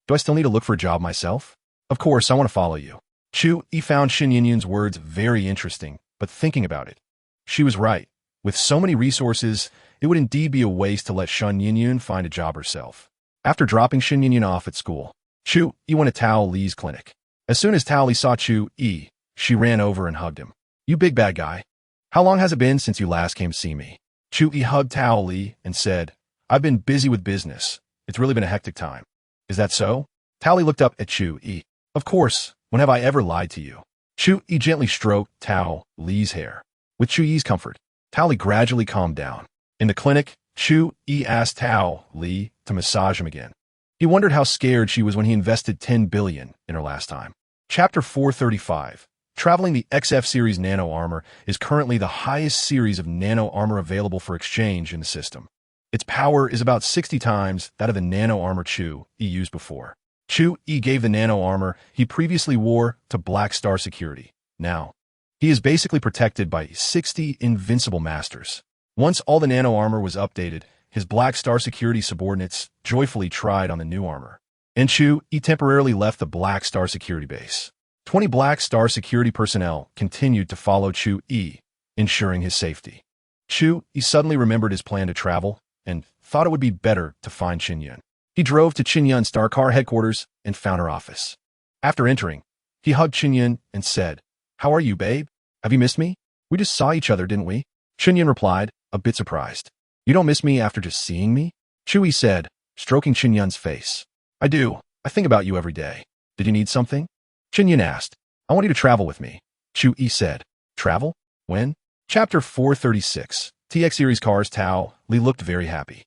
Do I still need to look for a job myself? Of course, I want to follow you. Chu Yi found Xin Yinyun's words very interesting, but thinking about it, she was right. With so many resources, it would indeed be a waste to let Xin Yinyun find a job herself. After dropping Xin Yinyun off at school, Chu Yi went to Tao Li's clinic. As soon as Tao Li saw Chu Yi, she ran over and hugged him. You big bad guy. How long has it been since you last came to see me? Chu Yi hugged Tao Li and said, I've been busy with business. It's really been a hectic time. Is that so? Tao Li looked up at Chu Yi. Of course, when have I ever lied to you? Chu Yi gently stroked Tao Li's hair. With Chu Yi's comfort, Tao Li gradually calmed down. In the clinic, Chu Yi asked Tao Li to massage him again. He wondered how scared she was when he invested 10 billion in her last time. Chapter 435. Traveling the XF series nano armor is currently the highest series of nano armor available for exchange in the system. Its power is about 60 times that of the nano armor Chu Yi used before. Chu Yi gave the nano armor he previously wore to Black Star Security. Now, he is basically protected by 60 invincible masters. Once all the nano armor was updated, his Black Star Security subordinates joyfully tried on the new armor. And Chu Yi temporarily left the Black Star Security base. 20 Black Star Security personnel continued to follow Chu Yi, ensuring his safety. Chu Yi suddenly remembered his plan to travel and thought it would be better to find Qinyun. He drove to Qinyun's Starcar headquarters and found her office. After entering, he hugged Qinyun and said, How are you, babe? Have you missed me? We just saw each other, didn't we? Qinyun replied, a bit surprised. You don't miss me after just seeing me? Chu Yi said, stroking Qinyun's face. I do. I think about you every day. Did you need something? Qinyun asked. I want you to travel with me. Chu Yi said. Travel? When? Chapter 436. TX Series Cars. Tao Li looked very happy.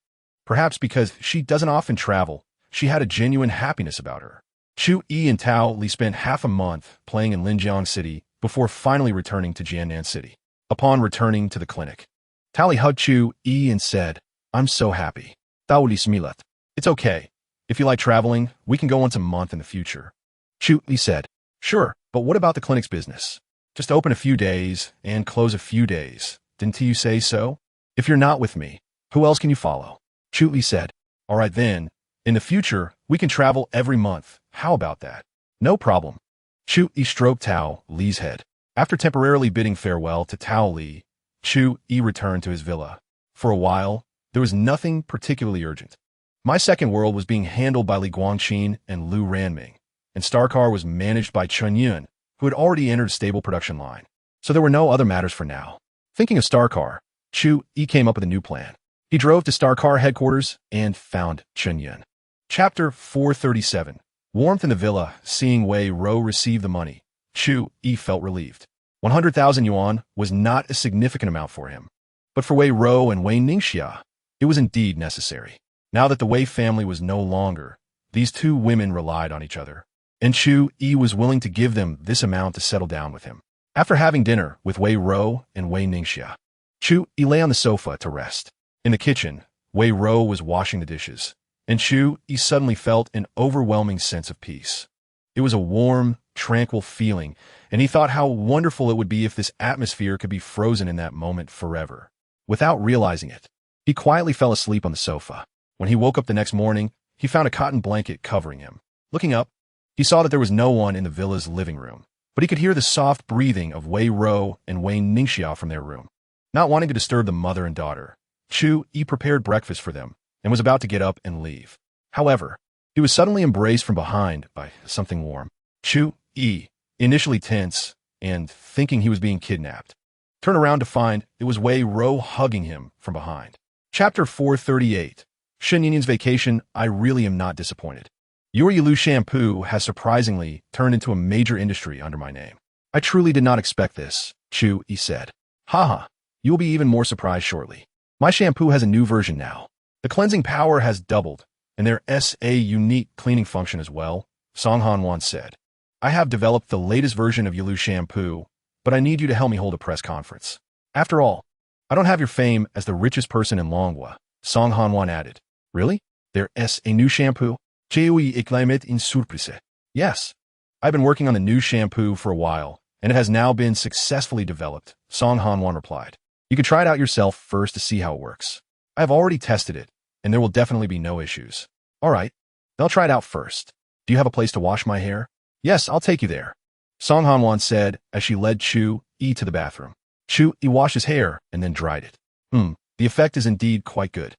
Perhaps because she doesn't often travel, she had a genuine happiness about her. Chu Yi and Tao Li spent half a month playing in Linjiang City before finally returning to Jiannan City. Upon returning to the clinic, Tao Li hugged Chu Yi and said, I'm so happy. Tao Li smilet. It's okay. If you like traveling, we can go once a month in the future. Chu Yi said, Sure, but what about the clinic's business? Just open a few days and close a few days. Didn't you say so? If you're not with me, who else can you follow? Chu Yi said, All right then. In the future, we can travel every month. How about that? No problem. Chu Yi stroked Tao Li's head. After temporarily bidding farewell to Tao Li, Chu Yi returned to his villa. For a while, there was nothing particularly urgent. My second world was being handled by Li Guangqin and Lu Ranming, and Starcar was managed by Chen Yun, who had already entered a stable production line. So there were no other matters for now. Thinking of Starcar, Chu Yi came up with a new plan. He drove to Starcar headquarters and found Chen Yun. Chapter 437. Warmth in the villa. Seeing Wei Ro receive the money, Chu Yi felt relieved. 100,000 yuan was not a significant amount for him. But for Wei Ro and Wei Ningxia, it was indeed necessary. Now that the Wei family was no longer, these two women relied on each other. And Chu Yi was willing to give them this amount to settle down with him. After having dinner with Wei Ro and Wei Ningxia, Chu Yi lay on the sofa to rest. In the kitchen, Wei Ro was washing the dishes, and Chu Yi suddenly felt an overwhelming sense of peace. It was a warm, tranquil feeling, and he thought how wonderful it would be if this atmosphere could be frozen in that moment forever. Without realizing it, he quietly fell asleep on the sofa. When he woke up the next morning, he found a cotton blanket covering him. Looking up, he saw that there was no one in the villa's living room, but he could hear the soft breathing of Wei Ro and Wei Ningxiao from their room. Not wanting to disturb the mother and daughter, Chu Yi prepared breakfast for them and was about to get up and leave. However, he was suddenly embraced from behind by something warm. Chu Yi, initially tense and thinking he was being kidnapped, turned around to find it was Wei Ro hugging him from behind. Chapter 438. Shen Yinyan's Vacation. I really am not disappointed. Your Yilu shampoo has surprisingly turned into a major industry under my name. I truly did not expect this, Chu Yi said. Haha, you will be even more surprised shortly. My shampoo has a new version now. The cleansing power has doubled, and there is a unique cleaning function as well, Song Hanwan said. I have developed the latest version of Yilu shampoo, but I need you to help me hold a press conference. After all, I don't have your fame as the richest person in Longhua, Song Hanwan added. Really? There is a new shampoo? Chu Yi exclaimed in surprise. Yes. I've been working on the new shampoo for a while, and it has now been successfully developed, Song Hanwan replied. You can try it out yourself first to see how it works. I have already tested it, and there will definitely be no issues. All right, then I'll try it out first. Do you have a place to wash my hair? Yes, I'll take you there, Song Hanwan said as she led Chu Yi to the bathroom. Chu Yi washed his hair and then dried it. The effect is indeed quite good.